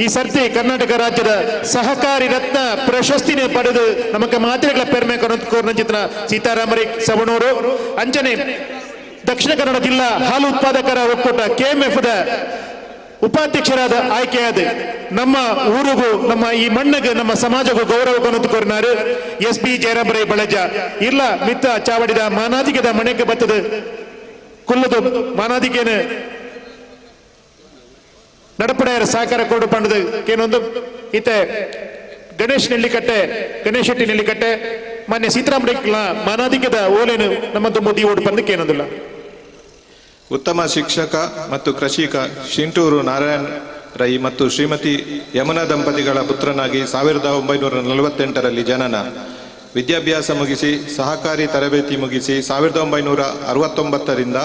ಈ ಸರ್ತಿ ಕರ್ನಾಟಕ ರಾಜ್ಯದ ಸಹಕಾರಿ ರತ್ನ ಪ್ರಶಸ್ತಿನೇ ಪಡೆದು ನಮಕ ಮಾತೆಗಳ ಪೆರ್ಮೆ ಕೋರ್ನಂಚಿತನ ಸೀತಾರಾಮರಿ ಸವಣೂರು ಅಂಚನೆ ದಕ್ಷಿಣ ಕನ್ನಡ ಜಿಲ್ಲಾ ಹಾಲು ಉತ್ಪಾದಕರ ಒಕ್ಕೂಟ KMF ಉಪಾಧ್ಯಕ್ಷರಾದ ಆಯ್ಕೆಯಾದ ನಮ್ಮ ಊರಿಗೂ ನಮ್ಮ ಈ ಮಣ್ಣಿಗೆ ನಮ್ಮ ಸಮಾಜಕ್ಕೂ ಗೌರವ ಕೊನಂತುಕೋರಿನಾರು SB ಜಯರಾಮರೈ ಬಳಜ ಇಲ್ಲ ಮಿತ್ತ ಚಾವಡಿದ ಮಾನಾದಿಕದ ಮನೆಗೆ ಬತ್ತದ ಕುಲ್ಲದು ಮಾನಾದಿಕೇನ ನಡಪಡೆಯರ ಸಹಕಾರ ಕೊಡು ಪಂಡದು ಏನೊಂದು ಈತೆ ಗಣೇಶ್ ಶೆಟ್ಟಿ ನೆಲ್ಲಿಕಟ್ಟೆ ಮಾನ್ಯ ಸೀತಾರಾಮರೈಕ್ಲ ಮಾನಾದಿಕದ ಓಲೇನು ನಮ್ಮದು ಮುದಿ ಓಡು ಬಂದಕ್ಕೆ ಏನೊಂದಿಲ್ಲ. ಉತ್ತಮ ಶಿಕ್ಷಕ ಮತ್ತು ಕೃಷಿಕ ಶಿಂಟೂರು ನಾರಾಯಣ್ ರೈ ಮತ್ತು ಶ್ರೀಮತಿ ಯಮುನಾ ದಂಪತಿಗಳ ಪುತ್ರನಾಗಿ 1948ರಲ್ಲಿ ಜನನ. ವಿದ್ಯಾಭ್ಯಾಸ ಮುಗಿಸಿ ಸಹಕಾರಿ ತರಬೇತಿ ಮುಗಿಸಿ 1969ರಿಂದ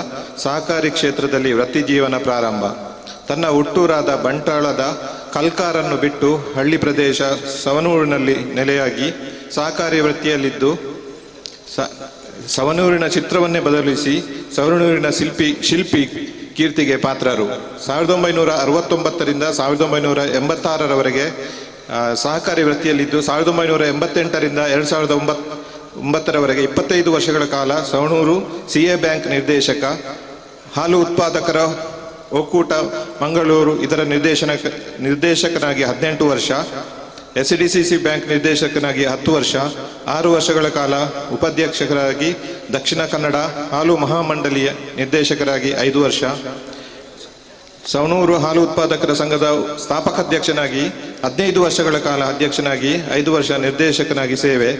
ಸಹಕಾರಿ ಕ್ಷೇತ್ರದಲ್ಲಿ ವೃತ್ತಿ ಜೀವನ ಪ್ರಾರಂಭ. ತನ್ನ ಹುಟ್ಟೂರಾದ ಬಂಟ್ವಾಳದ ಕಲ್ಕಾರನ್ನು ಬಿಟ್ಟು ಹಳ್ಳಿ ಪ್ರದೇಶ ಸವಣೂರಿನಲ್ಲಿ ನೆಲೆಯಾಗಿ ಸಹಕಾರಿ ವೃತ್ತಿಯಲ್ಲಿದ್ದು ಸವಣೂರಿನ ಚಿತ್ರವನ್ನೇ ಬದಲಿಸಿ ಸವಣೂರಿನ ಶಿಲ್ಪಿ ಕೀರ್ತಿಗೆ ಪಾತ್ರರು. 1969ರಿಂದ 1986ರವರೆಗೆ ಸಹಕಾರಿ ವೃತ್ತಿಯಲ್ಲಿದ್ದು 1988ರಿಂದ 2009ರವರೆಗೆ 25 ವರ್ಷಗಳ ಕಾಲ ಸವಣೂರು CA ಬ್ಯಾಂಕ್ ನಿರ್ದೇಶಕ, ಹಾಲು ಉತ್ಪಾದಕರ ಒಕ್ಕೂಟ ಮಂಗಳೂರು ಇದರ ನಿರ್ದೇಶಕನಾಗಿ 18 ವರ್ಷ, SDCC ಬ್ಯಾಂಕ್ ನಿರ್ದೇಶಕನಾಗಿ 10 ವರ್ಷ, 6 ವರ್ಷಗಳ ಕಾಲ ಉಪಾಧ್ಯಕ್ಷರಾಗಿ ದಕ್ಷಿಣ ಕನ್ನಡ ಹಾಲು ಮಹಾಮಂಡಲಿಯ ನಿರ್ದೇಶಕರಾಗಿ 5 ವರ್ಷ, ಸವಣೂರು ಹಾಲು ಉತ್ಪಾದಕರ ಸಂಘದ ಸ್ಥಾಪಕಾಧ್ಯಕ್ಷನಾಗಿ 15 ವರ್ಷಗಳ ಕಾಲ ಅಧ್ಯಕ್ಷನಾಗಿ 5 ವರ್ಷ ನಿರ್ದೇಶಕನಾಗಿ ಸೇವೆ.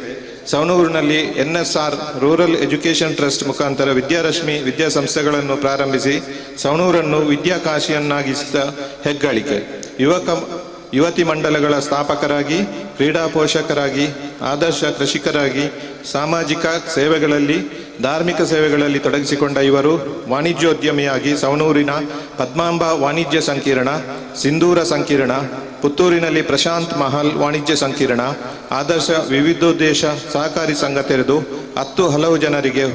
ಸವಣೂರಿನಲ್ಲಿ NSR ರೂರಲ್ ಎಜುಕೇಷನ್ ಟ್ರಸ್ಟ್ ಮುಖಾಂತರ ವಿದ್ಯಾರಶ್ಮಿ ವಿದ್ಯಾಸಂಸ್ಥೆಗಳನ್ನು ಪ್ರಾರಂಭಿಸಿ ಸವಣೂರನ್ನು ವಿದ್ಯಾಕಾಶಿಯನ್ನಾಗಿಸಿದ ಹೆಗ್ಗಳಿಕೆ. ಯುವತಿ ಮಂಡಲಗಳ ಸ್ಥಾಪಕರಾಗಿ, ಕ್ರೀಡಾ ಪೋಷಕರಾಗಿ, ಆದರ್ಶ ಕೃಷಿಕರಾಗಿ, ಸಾಮಾಜಿಕ ಸೇವೆಗಳಲ್ಲಿ, ಧಾರ್ಮಿಕ ಸೇವೆಗಳಲ್ಲಿ ತೊಡಗಿಸಿಕೊಂಡ ಇವರು ವಾಣಿಜ್ಯೋದ್ಯಮಿಯಾಗಿ ಸವಣೂರಿನ ಪದ್ಮಾಂಬ ವಾಣಿಜ್ಯ ಸಂಕೀರ್ಣ, ಸಿಂಧೂರ ಸಂಕೀರ್ಣ, ಪುತ್ತೂರಿನಲ್ಲಿ ಪ್ರಶಾಂತ್ ಮಹಲ್ ವಾಣಿಜ್ಯ ಸಂಕೀರ್ಣ, ಆದರ್ಶ ವಿವಿಧೋದ್ದೇಶ ಸಹಕಾರಿ ಸಂಘ ತೆರೆದು 10 ಹಲವು ಜನರಿಗೆ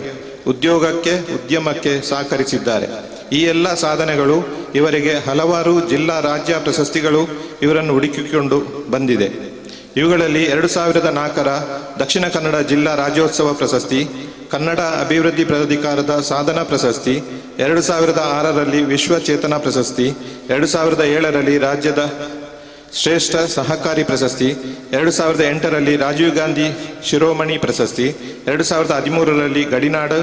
ಉದ್ಯಮಕ್ಕೆ ಸಹಕರಿಸಿದ್ದಾರೆ. ಈ ಎಲ್ಲ ಸಾಧನೆಗಳು ಇವರಿಗೆ ಹಲವಾರು ಜಿಲ್ಲಾ ರಾಜ್ಯ ಪ್ರಶಸ್ತಿಗಳು ಇವರನ್ನು ಹುಡುಕಿಕೊಂಡು ಬಂದಿದೆ. ಇವುಗಳಲ್ಲಿ 2004ರ ದಕ್ಷಿಣ ಕನ್ನಡ ಜಿಲ್ಲಾ ರಾಜ್ಯೋತ್ಸವ ಪ್ರಶಸ್ತಿ, ಕನ್ನಡ ಅಭಿವೃದ್ಧಿ ಪ್ರಾಧಿಕಾರದ ಸಾಧನಾ ಪ್ರಶಸ್ತಿ, 2006ರಲ್ಲಿ ವಿಶ್ವ ಚೇತನ ಪ್ರಶಸ್ತಿ, 2007ರಲ್ಲಿ ರಾಜ್ಯದ ಶ್ರೇಷ್ಠ ಸಹಕಾರಿ ಪ್ರಶಸ್ತಿ, 2008ರಲ್ಲಿ ರಾಜೀವ್ ಗಾಂಧಿ ಶಿರೋಮಣಿ ಪ್ರಶಸ್ತಿ, 2013ರಲ್ಲಿ ಗಡಿನಾಡು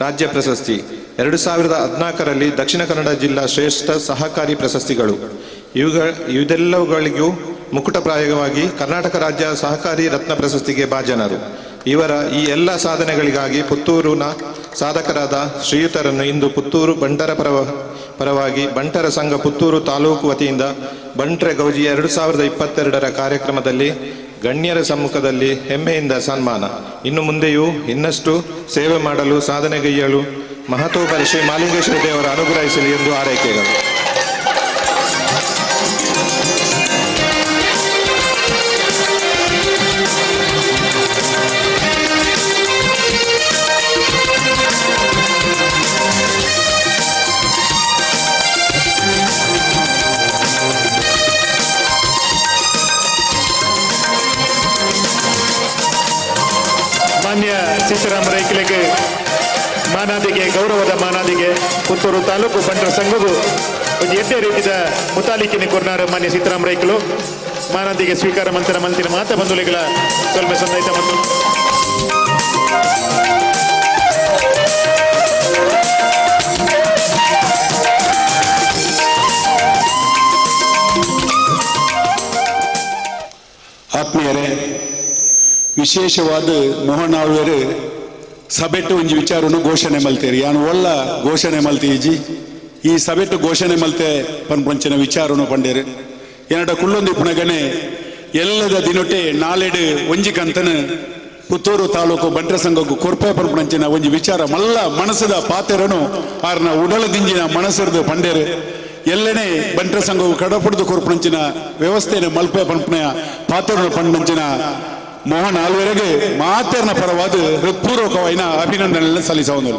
ರಾಜ್ಯ ಪ್ರಶಸ್ತಿ, 2014ರಲ್ಲಿ ದಕ್ಷಿಣ ಕನ್ನಡ ಜಿಲ್ಲಾ ಶ್ರೇಷ್ಠ ಸಹಕಾರಿ ಪ್ರಶಸ್ತಿಗಳು. ಇದೆಲ್ಲವುಗಳಿಗೂ ಮುಕುಟಪ್ರಾಯವಾಗಿ ಕರ್ನಾಟಕ ರಾಜ್ಯ ಸಹಕಾರಿ ರತ್ನ ಪ್ರಶಸ್ತಿಗೆ ಭಾಜನರು. ಇವರ ಈ ಎಲ್ಲ ಸಾಧನೆಗಳಿಗಾಗಿ ಪುತ್ತೂರಿನ ಸಾಧಕರಾದ ಶ್ರೀಯುತರನ್ನು ಇಂದು ಪುತ್ತೂರು ಬಂಟರ ಪರವಾಗಿ ಬಂಟರ ಸಂಘ ಪುತ್ತೂರು ತಾಲೂಕು ವತಿಯಿಂದ ಬಂಟ್ರೆ ಗೌಜಿ 2022ರ ಕಾರ್ಯಕ್ರಮದಲ್ಲಿ ಗಣ್ಯರ ಸಮ್ಮುಖದಲ್ಲಿ ಹೆಮ್ಮೆಯಿಂದ ಸನ್ಮಾನ. ಇನ್ನು ಮುಂದೆಯೂ ಇನ್ನಷ್ಟು ಸೇವೆ ಮಾಡಲು ಸಾಧನೆಗೈಯಲು ಮಹತೋಪರಿ ಶ್ರೀ ಮಾಲಿಂಗೇಶ್ವರ ದೇವರ ಅನುಗ್ರಹಿಸಲಿ ಎಂದು ಹಾರೈಕೆಗಳು. ಸಿದ್ದರಾಮ ರೈಕಲಿಗೆ ಮಾನಾದಿಗೆ ಗೌರವದ ಮಾನಾದಿಗೆ ಪುತ್ತೂರು ತಾಲೂಕು ಬಂಟರ ಸಂಘವು ಒಂದು ಎಡ್ಡೆ ರೀತಿಯ ಮುತಾಲಿಕಿನ ಕೊರ್ನಾರ ಮಾನ್ಯ ಸಿದ್ದರಾಮ ರೈಕಲು ಮಾನಾದಿಗೆ ಸ್ವೀಕಾರ ಮಂತ್ರ ಮಂತಿನ ಮಾತ ಬಂಧುಲೆಗಳ ಸ್ವಲ್ಪ ಸಂದೈತ ಮತ್ತು ಆತ್ಮೀಯರೇ, ವಿಶೇಷವಾದ ಮೋಹನ್ ಆಳ್ವರು ಸಭೆಟ್ಟು ಒಂಜಿ ವಿಚಾರನು ಘೋಷಣೆ ಮಲ್ತೇರಿ ಯಾನು ಒಳ್ಳ ಘೋಷಣೆ ಮಲ್ತೀಜಿ ಈ ಸಭೆಟ್ಟು ಘೋಷಣೆ ಮಲ್ತೆ ಪಂಚಿನ ವಿಚಾರನು ಪಂಡೇರು ಏನಡ ಕುಳ್ಳೊಂದು ಪುಣಗನೆ ಎಲ್ಲದ ದಿನೊಟ್ಟೆ ನಾಳೆಡು ಒಂಜಿ ಕಂತನ ಪುತ್ತೂರು ತಾಲೂಕು ಬಂಟರ ಸಂಘಕ್ಕೂ ಕೊರ್ಪೆ ಪಂಚಿನ ಒಂಜಿ ವಿಚಾರ ಮಲ್ಲ ಮನಸ್ಸದ ಪಾತೆರನು ಆರ್ನ ಉಡಲದಿಂಜಿನ ಮನಸ್ಸರದು ಪಂಡೇರು ಎಲ್ಲನೇ ಬಂಟರ ಸಂಘವು ಕಡಪುಡ್ದು ಕೊರ್ಪಂಚಿನ ವ್ಯವಸ್ಥೆಯನ್ನು ಮಲ್ಪೆ ಪಂಪನೆಯ ಪಾತ್ರನ ಪಂಚಿನ ಮೋಹನ್ ಆಳ್ವರೆಗೆ ಮಾತೆರ್ನ ಪರವಾದ ಹೃತ್ಪೂರ್ವಕವಾದ ಅಭಿನಂದನೆ ಸಲ್ಲಿಸಬಹುದು.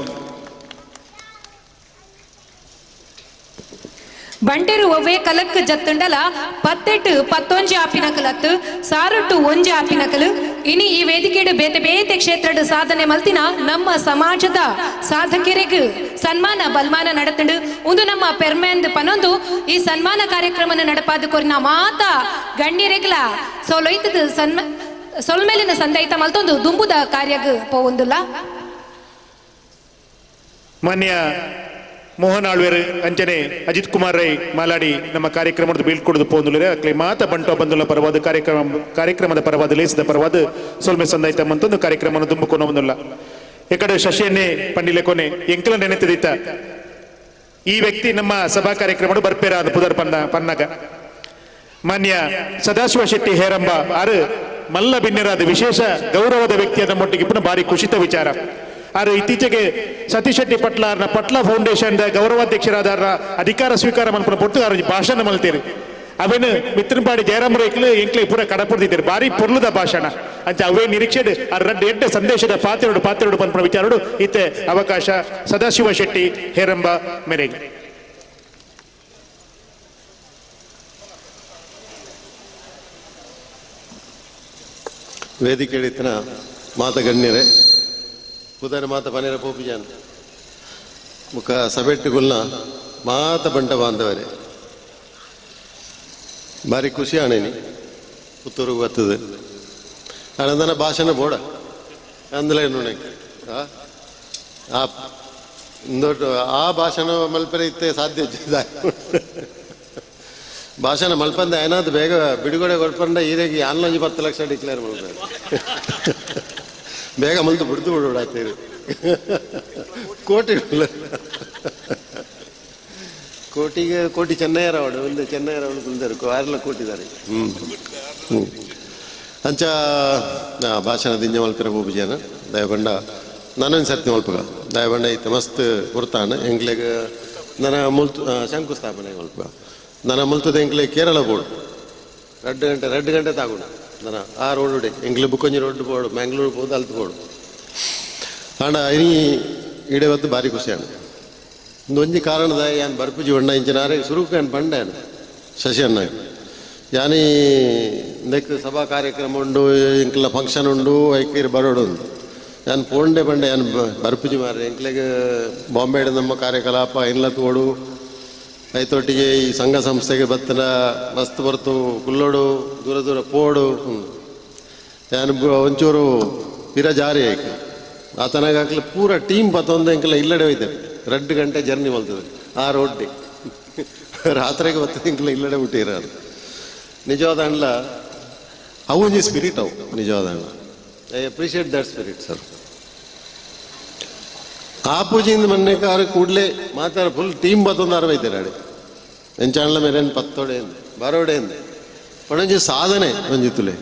ಬಂಟೆರು ಒವ್ವೇ ಕಲಕ್ ಜತ್ತುಂಡಲ 18 ಆಪಿನಕಲತ್ತು ಸಾರೊಟ್ಟು ಒಂಜಿ ಆಪಿನಕಲು ಇನಿ ಈ ವೇದಿಕೆಡು ಬೇತೆ ಬೇತೆ ಕ್ಷೇತ್ರದ ಸಾಧನೆ ಮಲ್ತಿನ ನಮ್ಮ ಸಮಾಜದ ಸಾಧಕರಿಗೆ ಸನ್ಮಾನ ಬಲ್ಮಾನ ನಡತಂಡು ಒಂದು ನಮ್ಮ ಪೆರ್ಮೆಂದ್ ಪನೊಂದು ಈ ಸನ್ಮಾನ ಕಾರ್ಯಕ್ರಮ ನಡಪಾದ ಕೊರಿನ ಮಾತ ಗಣ್ಯರೆಗ್ಲ ಸೋಲೈತದ ಸೊಲ್ಮೇಲಿನ ಸಂದೈತ ಮಲ್ತೊಂದು ದುಂಬುದ ಕಾರ್ಯಗ ಪೋವೊಂದುಲ್ಲ. ಮಾನ್ಯ ಮೋಹನ್ ಆಳ್ವೇರು ಅಂಚನೆ ಅಜಿತ್ ಕುಮಾರ್ ರೈ ಮಾಲಾಡಿ ನಮ್ಮ ಕಾರ್ಯಕ್ರಮದ ಬೀಳ್ಕೊಡುದು ಪೋಂದುಲರೆ ಅಕ್ಲೆ ಮಾತ ಬಂಟೋ ಬಂದುಲ ಪರವಾದ ಕಾರ್ಯಕ್ರಮದ ಪರವಾದ ಲೇಸದ ಪರವಾದ ಸೊಲ್ಮೆ ಸಂದೈತ ಮಂತೊಂದು ಕಾರ್ಯಕ್ರಮ ದುಂಬುಕೊಂಡು ಬಂದುಲ್ಲ ಈ ಕಡೆ ಶಶಿಯನ್ನೇ ಪಂಡಿಲೆ ಕೊನೆ ಎಂಕಲ ನೆನೆತಿದ್ದ ಈ ವ್ಯಕ್ತಿ ನಮ್ಮ ಸಭಾ ಕಾರ್ಯಕ್ರಮ ಬರ್ಪೇರ ಅದು ಪುದರ್ ಪನ್ನಗ ಮಾನ್ಯ ಸದಾಶಿವ ಶೆಟ್ಟಿ ಹೇರಂಬ ಆರು ಮಲ್ಲ ಬಿನ್ನೆರಾದ ವಿಶೇಷ ಗೌರವದ ವ್ಯಕ್ತಿಯ ನಮ್ಮೊಟ್ಟಿಗೆ ಪುನಃ ಭಾರಿ ಖುಷಿತ ವಿಚಾರ ಆರು ಇತ್ತೀಚೆಗೆ ಸತೀಶ್ ಶೆಟ್ಟಿ ಪಟ್ಲಾರ್ನ ಪಟ್ಲ ಫೌಂಡೇಶನ್ ಗೌರವಾಧ್ಯಕ್ಷರಾದ ಅಧಿಕಾರ ಸ್ವೀಕಾರ ಮನ್ಪುನ ಪೊಟ್ಟು ಅವ್ರ ಭಾಷಣ ಮಲ್ತೇರಿ ಅವೇನು ಮಿತ್ರಪಾಡಿ ಜಯರಾಮ್ ರೈಕ್ಲು ಎಂಕ್ಲೆ ಪೂರ ಕಡಪಡ್ದಿದ್ದಾರೆ ಭಾರಿ ಪೊರ್ಲದ ಭಾಷಣ ಅಂತ ಅವೇ ನಿರೀಕ್ಷೆ ರಡ್ಡ ಎಡ್ಡ ಸಂದೇಶದ ಪಾತ್ರೆಡು ಪನ್ಪುನ ವಿಚಾರಡು ಇತ್ತೆ ಅವಕಾಶ ಸದಾಶಿವ ಶೆಟ್ಟಿ ಹೇರಂಬ ಮೇರೆಗೆ ವೇದಿಕೆ ಹಿಡಿತನ ಮಾತಗಣ್ಯರೇ ಕುದರ ಮಾತ ಪನೇರ ಪೋಪಿಜಾನ್ ಮುಖ ಸಭೆಟ್ಟುಗುಲ್ನ ಮಾತ ಬಂಟ ಬಾಂಧವರೇ ಭಾರಿ ಖುಷಿ ಆಣೇನಿ ಪುತ್ತೂರಿಗೆ ಬರ್ತದೆ ಆನಂದನ ಭಾಷಣ ಬೋಡ ಅಂದಲೇ ನೋಡಿ ಆ ಭಾಷಣ ಮಲ್ಪರೆ ಇತ್ತೆ ಸಾಧ್ಯ ಭಾಷಣ ಮಲ್ಪಂದ ಏನಾದ್ರು ಬೇಗ ಬಿಡುಗಡೆ ಕೊಡ್ಪಂಡ ಈರೆಗೆ ಆನ್ಲೈನ್ 10 ಲಕ್ಷ ಡಿಕ್ಲೇರ್ ಮಾಡ್ತಾರೆ ಬೇಗ ಮಲ್ತು ಬಿಡ್ತು ಬಿಡಾಡ್ತೀರಿ ಕೋಟಿ ಚೆನ್ನೈಯರವಡು ಒಂದು ಚೆನ್ನೈಯರವಳು ಕುಲ್ದರು 6 ಕೋಟಿದ್ದಾರೆ ಅಂಚ ಭಾಷಣ ದಿಂಜ ಮಲ್ಪರ ಪೂಜೆನ ದಯಬಂಡ ನಾನೊಂದು ಸರ್ತಿ ಮಲ್ಪಗ ದಯಬಂಡ ಇತ್ತು ಮಸ್ತ್ ಗುರ್ತಾನ ಎಂಗ್ಲೆಗೆ ನನ್ನ ಮುಲ್ತು ಶಂಕುಸ್ಥಾಪನೆ ಮಲ್ಪ ನನ್ನ ಮುಲ್ತದ ಎಂಕ್ಲೆ ಕೇರಳ ಬೋರ್ಡು 2 ಗಂಟೆ ತಾಗೊಂಡು ನನ್ನ ಆ ರೋಡುಡೆ ಎಂಗ್ಲೆ ಬುಕ್ಕೊಂಜಿ ರೋಡ್ ಬೋರ್ಡು ಮ್ಯಾಂಗ್ಳೂರು ಹೋದ ಅಲ್ತು ಬೋರ್ಡು ಆಂಡ ಇನಿ ಇಡೆ ಹೊತ್ತು ಭಾರಿ ಖುಷಿ ಆಣ ಒಂಜಿ ಕಾರಣದ ಯಾನ್ ಬರ್ಪುಜಿ ಬಣ್ಣ ಇಂಚಿನಾರೆ ಸುರುಕು ಯಾನ್ ಬಂಡ ಯಾನು ಶಶಿ ಅಣ್ಣ ಯಾನಿ ನೆಕ್ ಸಭಾ ಕಾರ್ಯಕ್ರಮ ಉಂಡು ಇಂಕ್ಲ ಫಂಕ್ಷನ್ ಉಂಡು ಐಕೀರ್ ಬರೋಡು ಯಾನ್ ಪೋಂಡೆ ಬಂಡೆ ಯಾನ್ ಬರ್ಪುಜಿ ಮಾರೆ ಎಂಕ್ಲೆಗೆ ಬಾಂಬೆ ನಮ್ಮ ಕಾರ್ಯಕಲಾಪ ಎಲ್ಲ ತೋಡು ಐತೊಟ್ಟಿಗೆ ಈ ಸಂಘ ಸಂಸ್ಥೆಗೆ ಬತ್ತನ ಮಸ್ತ್ ಬರ್ತು ಕುಲ್ಲೋಡು ದೂರ ದೂರ ಪೋಡು ಯಾನ್ ಒಂಚೂರು ಪಿರ ಜಾರಿ ಆಯ್ಕೆ ಆತನಾಗಲಿ ಪೂರ ಟೀಮ್ ಬತ್ತೊಂದು ಎಂಕಲ್ಲ ಇಲ್ಲಡೆ ಹೋಯ್ತೆ 2 ಗಂಟೆ ಜರ್ನಿ ಮಲ್ತದೆ ಆ ರೋಡ್ಡಿ ರಾತ್ರಿಗೆ ಬರ್ತದೆ ಇಂಕಲ್ಲ ಇಲ್ಲಡೆ ಬಿಟ್ಟಿರ ನಿಜವಾದ ಅಣ್ಣ ಅವೊಂಜಿ ಸ್ಪಿರಿಟ್ ಅವು ನಿಜವಾದ ಅಣ್ಣ I appreciate that spirit sir ಆ ಪೂಜೆಯಿಂದ ಮೊನ್ನೆ ಕಾರ ಕೂಡಲೇ ಮಾತಾಡ ಫುಲ್ ಟೀಮ್ ಬತ್ತೊಂದು ಅರವೈತೆ ನಾಡಿ ಎಂಚಾಣ್ಲ ಮೇರೇನು ಪತ್ತೋಡೆ ಬರೋಡೆ ಪಣೊಂಜಿ ಸಾಧನೆ ಒಂಜಿತ್ತುಲೆ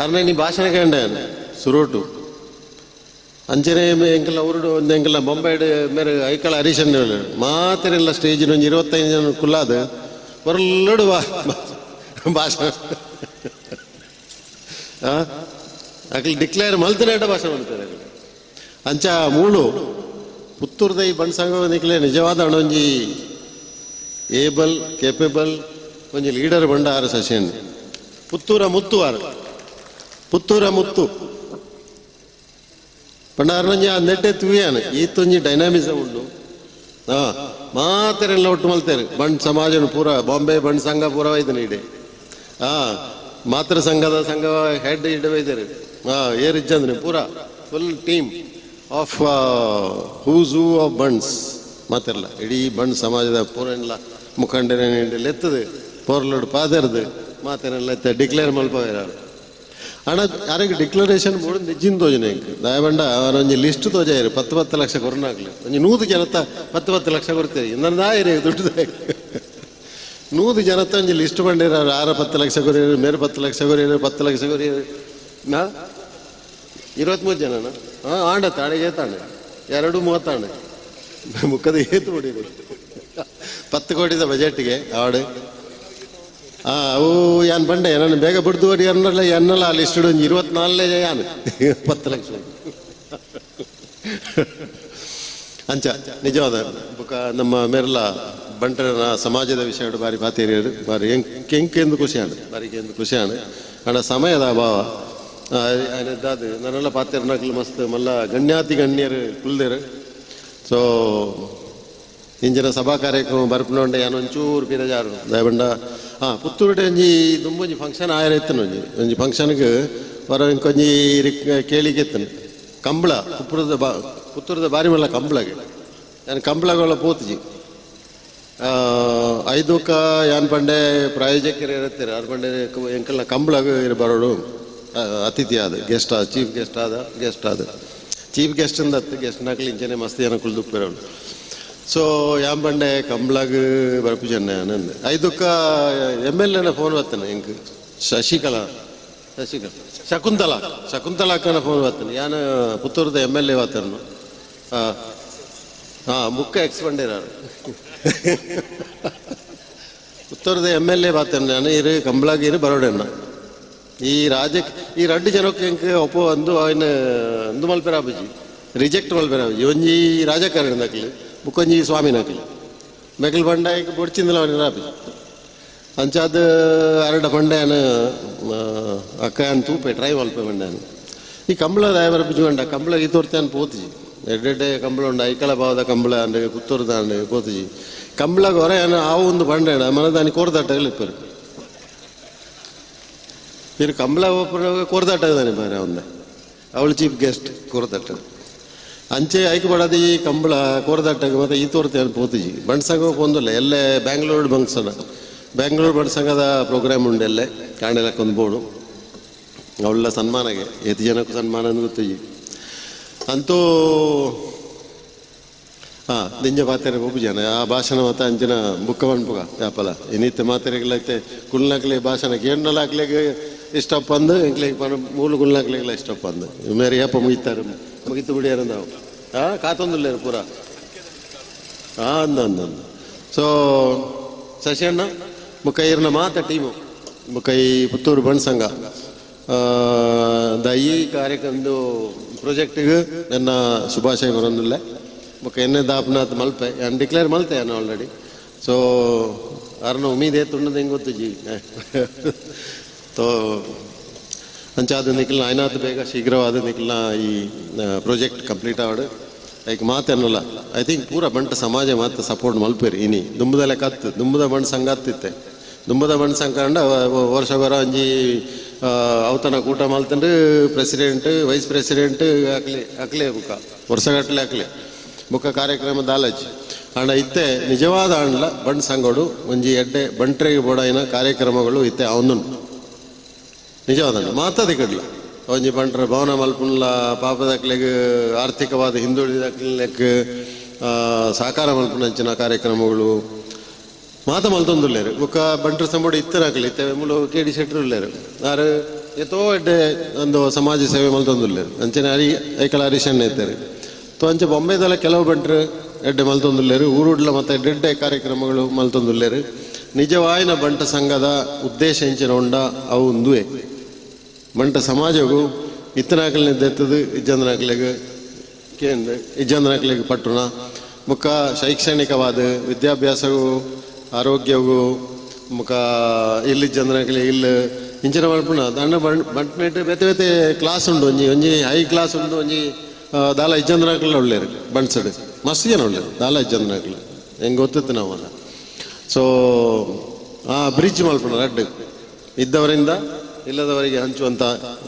ಅರ್ನೆ ನೀ ಭಾಷಣ ಕಂಡ ಸುರೋಟು ಅಂಚನೆ ಎಂಕಲ್ಲ ಉರುಡು ಒಂದು ಎಂಕಲ್ಲ ಬೊಂಬೈಡ್ ಮೇರೆ ಐಕಳ ಹರೀಶನ್ ಮಾತೆರೆಲ್ಲ ಸ್ಟೇಜಿನ ಒಂದು 25 ಜನ ಕುಲ್ಲಾದ ಹೊರಲ್ಲಡು ಭಾಷಣ ಅಕ್ಲಿ ಡಿಕ್ಲೇರ್ ಮಲ್ತನೇಟ ಭಾಷಣ ಮಾಡ್ತಾರೆ ಅಂಚ ಮೂಳು ಪುತ್ತೂರ್ದ ಈ ಬಂಡ್ ಸಂಘ ನಿಕ್ಲೆ ನಿಜವಾದ ಅಣೊಂಜಿ ಏಬಲ್ ಕೇಪೇಬಲ್ ಒಂಜಿ ಲೀಡರ್ ಬಂಡ ಆರು ಶಶಿಯನ್ ಪುತ್ತೂರ ಮುತ್ತು ಆರು ಪುತ್ತೂರ ಮುತ್ತು ಪಂಡಾರನೊಂಜಿ ಆ ನೆಟ್ಟೆ ತುಯ್ಯಾನು ಈತೊಂಜಿ ಡೈನಾಮಿಸಮ್ ಉಂಡು ಮಾತೆರೆಲ್ಲ ಒಟ್ಟು ಮಲ್ತೇರು ಬಣ್ ಸಮಾಜನು ಪೂರ ಬಾಂಬೆ ಬಣ್ ಸಂಘ ಪೂರ ಒಯ್ದನು ಇಡೆ ಮಾತೃ ಸಂಘದ ಹೆಡ್ ಇಡೆ ಒಯ್ದೇರು ಏರಿಜ್ಜಂದ್ರೆ ಪೂರ ಫುಲ್ ಟೀಮ್ ಆಫ್ ಹೂಸ್ ಆಫ್ ಬಣ್ಸ್ ಮಾತೆರಲ್ಲ ಇಡೀ ಬಣ್ ಸಮಾಜದ ಪೂರ ಎಲ್ಲ ಮುಖಂಡರೆಲ್ಲ ಎತ್ತದು ಪೋರ್ಲೋಡು ಪಾದರ್ದು ಮಾತೆರೆಲ್ಲ ಎತ್ತ ಡಿಕ್ಲೇರ್ ಮಲ್ಪೋಯಾರು ಹಣ ಯಾರಿಗೆ ಡಿಕ್ಲರೇಷನ್ ಬೋರ್ಡ್ ನಿಜ್ಜಿನ ತೋಜನೆ ದಯಬಂಡ ಅವರೊಂದು ಲಿಸ್ಟ್ ತೋಜಾಯಿರು 10 ಲಕ್ಷ ಕೊರೋನಾಗ್ಲಿ ಒಂದು 100 ಜನತ 10 ಲಕ್ಷ ಕೊಡ್ತೀರಿ ಇನ್ನೊಂದಾಯಿರಿ ದುಡ್ಡು 100 ಜನತ ಒಂದು ಲಿಸ್ಟ್ ಬಂದಿರ 10 ಲಕ್ಷ ಕೊರಿಯರು ಮೇರೆ 10 ಲಕ್ಷ ಕೊರಿಯರು 10 ಲಕ್ಷ ಕೊರಿಯರು 23 ಜನನ ಆಂಡ ತಾಳಿಗೆ ತಾಣೆ 230 ಮುಖದ ಏತು ಹೊಡಿರು 10 ಕೋಟಿದ ಬಜೆಟ್ಗೆ ಆಡು ಅವು ಯಾನ್ ಬಂಡೆ ನಾನು ಬೇಗ ಬಿಡ್ದು ಅನ್ನಲ್ಲ ಆ ಲಿಸ್ಟ್ ಒಂದು 24 ಯಾನು 10 ಲಕ್ಷ ಅಂಚ ನಿಜವಾದ ಬುಕ್ಕ ನಮ್ಮ ಮೇರೆಲ್ಲ ಬಂಟರ ಸಮಾಜದ ವಿಷಯ ಬಾರಿ ಪಾತೇರಿಯರು ಬಾರಿ ಎಂಕೆಂದು ಖುಷಿಯಾണ് ಬಾರಿಕೆಂದು ಖುಷಿಯಾണ് ಹಣ ಸಮಯದ ಅಭಾವ ಅದು ನನ್ನೆಲ್ಲ ಪಾತೇರ್ನಾಗ್ಲು ಮಸ್ತ್ ಮಲ್ಲ ಗಣ್ಯರು ಕುಲ್ದೇರು ಸೊ ಇಂಜಿನ ಸಭಾ ಕಾರ್ಯಕ್ರಮ ಬರ್ಪುನೊಂಡೆ ಯಾನೊಂಚೂರು ಪಿರಜಾರು ದಯಬಂಡ ಪುತ್ತೂರುಡೆ ಒಂಜಿ ದುಂಬೊಂಜಿ ಫಂಕ್ಷನ್ ಆಯರೆತ್ತನು ಒಂಜಿ ಫಂಕ್ಷನ್ಗೆ ಬರ ಇಂಕೊಂಜಿ ಕೇಳಿಗೆ ಎತ್ತನು ಕಂಬಳ ಪುತ್ತೂರದ ಬಾರಿ ಮಲ್ಲ ಕಂಬಳಗೆ ನಾನು ಕಂಬಳಗಳ ಪೋತ್ಜಿ 5ಕ್ಕ ಯಾನ್ ಪಂಡೆ ಪ್ರಾಯೋಜಕರು ಇರುತ್ತಾರೆ ಅವ್ರ ಪಂಡೆ ಎಂಕಲ್ನ ಕಂಬಳಗ ಬರೋಡು ಅತಿಥಿ ಆದ ಗೆಸ್ಟ್ ಆದ ಚೀಫ್ ಗೆಸ್ಟ್ ಅಂದ ಗೆಸ್ಟ್ ನಾಕ್ಲಿ ಇಂಚನೆ ಮಸ್ತ್ ಜನ ಕುಲ್ದುಪ್ಪಿರೋನು ಸೊ ಯಾನ್ ಪಂಡೆ ಕಂಬಳಗ ಬರಪು ಜನ ಆನಂದ್ 5ಕ್ಕ MLA ಫೋನ್ ಬತ್ತಾನೆ ಎಂಕ್ ಶಕುಂತಲಾಕ್ಕನ ಫೋನ್ ಬತ್ತಾನೆ ಯಾನು ಪುತ್ತೂರದ MLA ಬತ್ತಾನು ಮುಕ್ಕ ಎಕ್ಸ್ಪಂಡಿರಾರು ಪುತ್ತೂರದ MLA ಬತ್ತಾನೆ ನಾನು ಇರು ಕಂಬಳಾಗ ಇರು ಬರೋಡೆಣ್ಣ ಈ ರಡ್ಡು ಜನಕ್ಕೆ ಎಂಕ್ ಒಪ್ಪೋ ಅಂದು ಮಲ್ಪೆರಾಬುಜಿ ರಿಜೆಕ್ಟ್ ಮಲ್ಪೆರಾಬುಜಿ ಒಂಜಿ ರಾಜಕಾರಣಿ ನಕ್ಲಿ ಬುಕ್ಕೊಂಜಿ ಸ್ವಾಮಿ ನಕ್ಲಿ ಮೆಕಲ್ ಬಂಡಾಯಕ್ಕೆ ಬೊಡ್ಚಿಂದಲ ರಾಬುಜಿ ಅಂಚಾದ ಅರಡ ಬಂಡೆಯನು ಅಕ್ಕ ತೂಪೆ ಟ್ರೈ ಮಲ್ಪೆ ಬಂಡೆಯನು ಈ ಕಂಬಳ ಬರಬುಜಿ ಬಂಡ ಕಂಬಳ ಈ ತೋರ್ತಾನು ಪೋತಿಜಿ ಎಡ್ಡೆ ಕಂಬಳ ಉಂಡ ಐಕಳ ಭಾವದ ಕಂಬಳ ಅಂಡೆ ಪುತ್ತೂರದ ಅಂಡೆ ಪೋತಿಜಿ ಕಂಬಳಗ ಹೊರೆಯನು ಆ ಒಂದು ಬಂಡೆ ಮನದಾನಿ ಕೋರ್ದಾಟಲ್ಲಿ ಇಪ್ಪರು మీరు కంబళ కోరదట్టదని మరి ఉంది ಅವಳು ಚೀಫ್ ಗೆಸ್ಟ್ ಕೋರದಟ್ಟ ಅಂಚೆ ಐಕೆ ಪಡೋದು ಈ ಕಂಬಳ ಕೋರದಟ್ಟಗೆ ಮತ್ತೆ ಈ ತೋರ್ತೆ ಪೋತಿಜಿ ಬಣ್ಸಂಗ ಪೊಂದಿಲ್ಲ ಎಲ್ಲೇ ಬ್ಯಾಂಗ್ಳೂರು ಬಣ್ಸಂಗದ ಪ್ರೋಗ್ರಾಮ್ ಉಂಡೆಲ್ಲೇ ಕಾಣೆಲಕ್ಕೊಂದು ಬೋರ್ಡು ಅವಳ ಸನ್ಮಾನಗೆ ಎತ್ತು ಜನಕ್ಕೂ ಸನ್ಮಾನ ಗೊತ್ತಿಜಿ ಅಂತೂ ನಿಂಜ ಮಾತೆರೆ ಒಬ್ಬ ಜನ ಆ ಭಾಷಣ ಮತ್ತೆ ಅಂಚಿನ ಬುಕ್ಕ ಬಂದ್ಪುಗ ಯಾಪಲ ಇನ್ನಿತ್ತ ಮಾತೆರೆಗಳೈತೆ ಕುಲ್ನಾಕ್ಲೆ ಭಾಷಣ ಕೇಳಲಾಕ್ಲೆಗೆ ಇಷ್ಟಪ್ಪಂದು ಎಂಕ್ಲೆಗೆ ಮೂಲು ಕುಲ್ನಾಕ್ಲೆಗೆಲ್ಲ ಇಷ್ಟಪ್ಪಂದು ಮೇರೆ ಯಪ್ಪ ಮುಗಿತು ಬಿಡಿಯಾರ ನಾವು ಕಾತೊಂದಿಲ್ಲೇರು ಪೂರ ಅಂದ ಸೊ ಶಶಿಯಣ್ಣ ಮುಖ ಇರ್ನ ಮಾತ ಟೀಮು ಮುಖ ಈ ಪುತ್ತೂರು ಬಣ್ಸಂಗ ಈ ಕಾರ್ಯಕ್ರಮದ ಪ್ರಾಜೆಕ್ಟಿಗೆ ನನ್ನ ಶುಭಾಶಯ ಬರೋದಿಲ್ಲ ಮುಖ ಎನ್ನೆ ದಾಪನಾಥ್ ಮಲ್ಪೆ ನಾನು ಡಿಕ್ಲೇರ್ ಮಲ್ತೆ ನಾನು ಆಲ್ರೆಡಿ ಸೊ ಅರ್ನ ಉಮೀದೆ ತುಂಡದ ಹೆಂಗೆ ಗೊತ್ತು ಜಿ ತೋ ಅಂಚಾದ ನಿಖಿಲ್ನ ಆಯ್ನಾತ್ ಬೇಗ ಶೀಘ್ರವಾದ ನಿಖಿಲ್ನ ಈ ಪ್ರಾಜೆಕ್ಟ್ ಕಂಪ್ಲೀಟ್ ಆವಡು ಲೈಕ್ ಮಾತೇನಲ್ಲ ಐ ಥಿಂಕ್ ಪೂರ ಬಂಟ ಸಮಾಜ ಮಾತು ಸಪೋರ್ಟ್ ಮಲ್ಪೇರಿ ಇನಿ ದುಂಬದಲ್ಲೇ ಕತ್ತು ದುಂಬದ ಬಣ್ಣ ಸಂಘ ಹತ್ತಿತ್ತೆ ದುಂಬದ ಬಣ್ಣ ಸಂಘ ಕಂಡ ವರ್ಷ ಬರ ಒಂಜಿ ಅವತನ ಕೂಟ ಮಲ್ತಂಡು ಪ್ರೆಸಿಡೆಂಟ್ ವೈಸ್ ಪ್ರೆಸಿಡೆಂಟ್ ಹಾಕ್ಲೇ ಬುಕ್ಕ ವರ್ಷಗಟ್ಟಲೆ ಹಾಕ್ಲೆ ಬುಕ್ಕ ಕಾರ್ಯಕ್ರಮ ದಾಲಜಿ ಅಣ್ಣ ಇತ್ತೆ ನಿಜವಾದ ಅಣ್ಣ ಬಣ್ಣ ಸಂಘಡು ಒಂಜಿ ಎಡ್ಡೆ ಬಂಟ್ರೆಗೆ ಬೋಡಾಯಿನ ಕಾರ್ಯಕ್ರಮಗಳು ಇತ್ತೆ ಅವನು ನಿಜವಾದ ಮಾತಾದಿ ಕಡ್ಲ ಒಂಜಿ ಬಂಟ್ರ ಭವನ ಮಲ್ಪುನ್ಲ ಪಾಪದಕ್ಲೆಗ್ ಆರ್ಥಿಕವಾದ ಹಿಂದುಳಿದಕ್ಲೆಗ್ ಸಾಕಾರ ಮಲ್ಪುನಂಚಿನ ಕಾರ್ಯಕ್ರಮಗಳು ಮಾತ ಮಲ್ತೊಂದುಲ್ಲೇರು ಬುಕ್ಕ ಬಂಟ್ರ ಸಂಬೋಡು ಇತ್ತರಾಗ್ಲಿ ಇತ್ತೆ ಮುಲು KD ಶೆಟ್ರು ಉಳ್ಳೇರು ಆರು ಎತ್ತೋ ಎಡ್ಡೆ ಒಂದು ಸಮಾಜ ಸೇವೆ ಮಲ್ತೊಂದುಲ್ಲೇರು ಅಂಚನೆ ಐಕಳ ಹರೀಶಣ್ಣ ಇದ್ದಾರೆ ತೋ ಅಂಚೆ ಬೊಂಬೆದಲ್ಲ ಕೆಲವು ಬಂಟ್ರು ಎಡ್ಡೆ ಮಲ್ತೊಂದುಲ್ಲೇರು ಊರುಡ್ಲ ಮತ್ತು ಎಡ್ಡೆ ಕಾರ್ಯಕ್ರಮಗಳು ಮಲ್ತೊಂದುಲ್ಲೇರು ನಿಜವಾಯಿನ ಬಂಟ ಸಂಘದ ಉದ್ದೇಶ ಇಂಚಿನ ಉಂಡ ಅವು ಒಂದುವೆ ಬಂಟ ಸಮಾಜಗೂ ಇತ್ತನಾಕಲಿದ್ದೆತ್ತದು ಇಜ್ಜಂದನಾಕ್ಲೆಗೆ ಇಜ್ಜಂದನಾಕ್ಲೆಗೆ ಪಟ್ಟಣ ಮುಖ ಶೈಕ್ಷಣಿಕವಾದ ವಿದ್ಯಾಭ್ಯಾಸಗೂ ಆರೋಗ್ಯಗೂ ಮುಖ ಇಲ್ಲಿ ಜನಕ್ಕೆ ಇಲ್ಲಿ ಇಂಚಿನ ಮಲ್ಪುಣ ದಂಡ ಬಂಟ್ಮೇಟ್ ಬೇತೆ ಬೇತೆ ಕ್ಲಾಸ್ ಉಂಡು ಒಂಜಿ ಹೈ ಕ್ಲಾಸ್ ಉಂಡು ಒಂಜಿ ದಾಲ ಇಜ್ಜಂದ್ರಾಕಲ್ಲ ಒಳ್ಳೆಯರು ಬಣ್ಸಡು ಮಸ್ತ್ ಜನ ಒಳ್ಳೆಯರು ದಾಲ ಇಜ್ಜಂದ್ರಾಕಲ್ಲ ಹೆಂಗೆ ಗೊತ್ತಿತ್ತು ನಾವು ಅಲ್ಲ. ಸೊ ಆ ಬ್ರಿಡ್ಜ್ ಮಲ್ಪಣ ರಡ್ಡು ಇದ್ದವರಿಂದ ಇಲ್ಲದವರಿಗೆ ಹಂಚುವಂಥ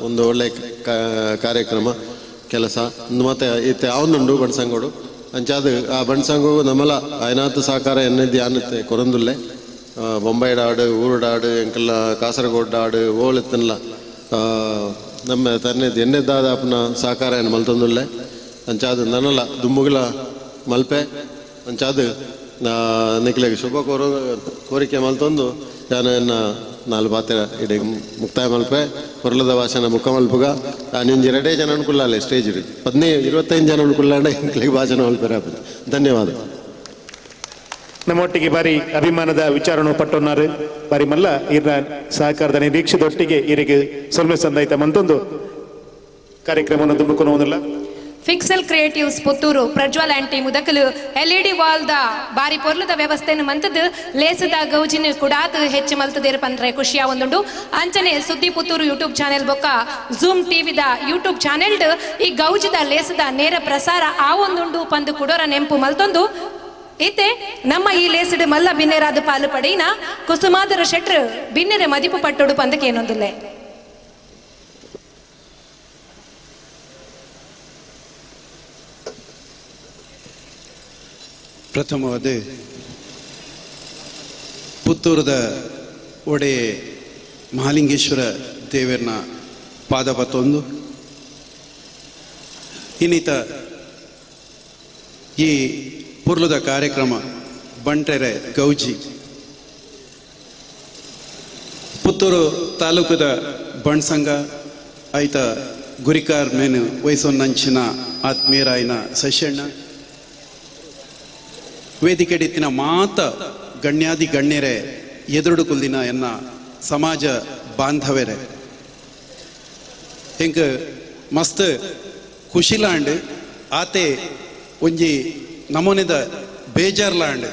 ಒಂದು ಒಳ್ಳೆಯ ಕಾರ್ಯಕ್ರಮ ಕೆಲಸ ಮತ್ತು ಇತ್ತೆ ಅವನುಂಡು ಬಣ್ಸಂಗೋಡು ಅಂಚಾದ ಆ ಬಣ್ಸಂಗು ನಮ್ಮಲ್ಲ ಅಯನಾಥ ಸಹಕಾರ ಎನ್ನದಿ ಆನತ್ತೆ ಕೊರಂದುಲ್ಲೆ ಬೊಂಬೈಡ ಆಡು ಊರುಡಾಡು ಎಂಕಲ್ಲ ಕಾಸರಗೋಡ್ಡ ಆಡು ಓಳೆತ್ತನಲ್ಲ ನಮ್ಮ ತನ್ನೆದು ಎಣ್ಣೆದಾದ ಅಪ್ಪನ ಸಹಕಾರ ಏನು ಮಲ್ತೊಂದುಲ್ಲೆ ಅಂಚಾದ ನನ್ನಲ್ಲ ದುಮ್ಮುಗಳ ಮಲ್ಪೆ ಅಂಚಾದ ನಿಖಿಲೆಗೆ ಶುಭ ಕೋರಿಕೆ ಮಲ್ತೊಂದು ನಾನು ನಾಲ್ಕು ಪಾತ್ರ ಇಡೀ ಮುಕ್ತಾಯ ಮಲ್ಪೆ ಹೊರಲದ ಭಾಷಣ ಮುಖ ಮಲ್ಪುಗ ನಿಂಜಿ 2 ಜನ ಅನುಕೂಲ ಸ್ಟೇಜ್ 25 ಜನ ಅನುಕೂಲ ಇಂಕ್ಲಿಗೆ ಭಾಷಣ ಮಲ್ಪೆ. ಧನ್ಯವಾದ. ನಮ್ಮೊಟ್ಟಿಗೆ ಬಾರಿ ಅಭಿಮಾನದ ವಿಚಾರವನ್ನು ಪಟ್ಟೊన్నారు ಬಾರಿ ಮಲ್ಲ ಇರ ಸಹಕಾರದ ನಿರೀಕ್ಷೆದೊಟ್ಟಿಗೆ ಇರಿಗೆ ಸೊಲ್ಮೆ ಸಂದಾಯಿತ ಮಂತೊಂದು ಕಾರ್ಯಕ್ರಮವನ್ನು ದುಂಬುಕೊನೋದಿಲ್ಲ. ಫಿಕ್ಸಲ್ ಕ್ರಿಯೇಟಿವ್ಸ್ ಪುತ್ತೂರು ಪ್ರಜ್ವಲ್ ಆಂಟಿ ಮುದಕಲು LED ವಾಲ್ದ ಬಾರಿ ಪೊರ್ಲದ ವ್ಯವಸ್ಥೆಯನ್ನು ಮಂತದ್ದು ಲೇಸದ ಗೌಜಿನ ಕುಡಾತ್ ಹೆಚ್ಚು ಮಲ್ತದೇರು ಪಂದ್ರೆ ಖುಷಿಯ ಒಂದುಂಡು ಅಂಚನೆ ಸುದ್ದಿ ಪುತ್ತೂರು ಯೂಟ್ಯೂಬ್ ಚಾನೆಲ್ ಬೊಕ್ಕ ಝೂಮ್ ಟಿವಿದ ಯೂಟ್ಯೂಬ್ ಚಾನೆಲ್ ಈ ಗೌಜಿದ ಲೇಸದ ನೇರ ಪ್ರಸಾರ ಆ ಒಂದುಂಡು ಪಂದು ಕುಡೋರ ನೆಂಪು ಮಲ್ತೊಂದು ಇತ್ತೆ ನಮ್ಮ ಈ ಲೇಸಡ್ ಮಲ್ಲ ಬಿನ್ನೆರಾದ ಪಾಲು ಪಡೆಯಿನ ಕುಸುಮಾದರ ಶೆಟ್ರ್ ಬಿನ್ನೆರೆ ಮದಿಪು ಪಟ್ಟೊಡು ಪಂದಕ್ಕೆ ಏನೊಂದಿಲ್ಲ. ಪ್ರಥಮವಾದ ಪುತ್ತೂರದ ಒಡೆ ಮಹಾಲಿಂಗೇಶ್ವರ ದೇವರನ್ನ ಪಾದ ಪತ್ತೊಂದು ಇನ್ನಿತ ಈ ಪುರ್ಲದ ಕಾರ್ಯಕ್ರಮ ಬಂಟೆರೆ ಗೌಜಿ ಪುತ್ತೂರು ತಾಲೂಕದ ಬಣ್ಸಂಗ ಐತ ಗುರಿಕಾರ್ ಮೇನು ವಯಸ್ಸೊನ್ನಂಚಿನ ಆತ್ಮೀಯರಾಯಿನ ಸಶ್ಯಣ್ಣ ವೇದಿಕೆಡಿತ್ತಿನ ಮಾತ ಗಣ್ಯಾದಿ ಗಣ್ಯರೇ ಎದುರುಡು ಕುಲ್ದಿನ ಎನ್ನ ಸಮಾಜ ಬಾಂಧವರೇ ಹೆಂಗ ಮಸ್ತ್ ಖುಷಿಲಾಂಡ್ ಆತೆ ಒಂಜಿ ನಮೂನೆದ ಬೇಜಾರ್ಲಾಂಡ್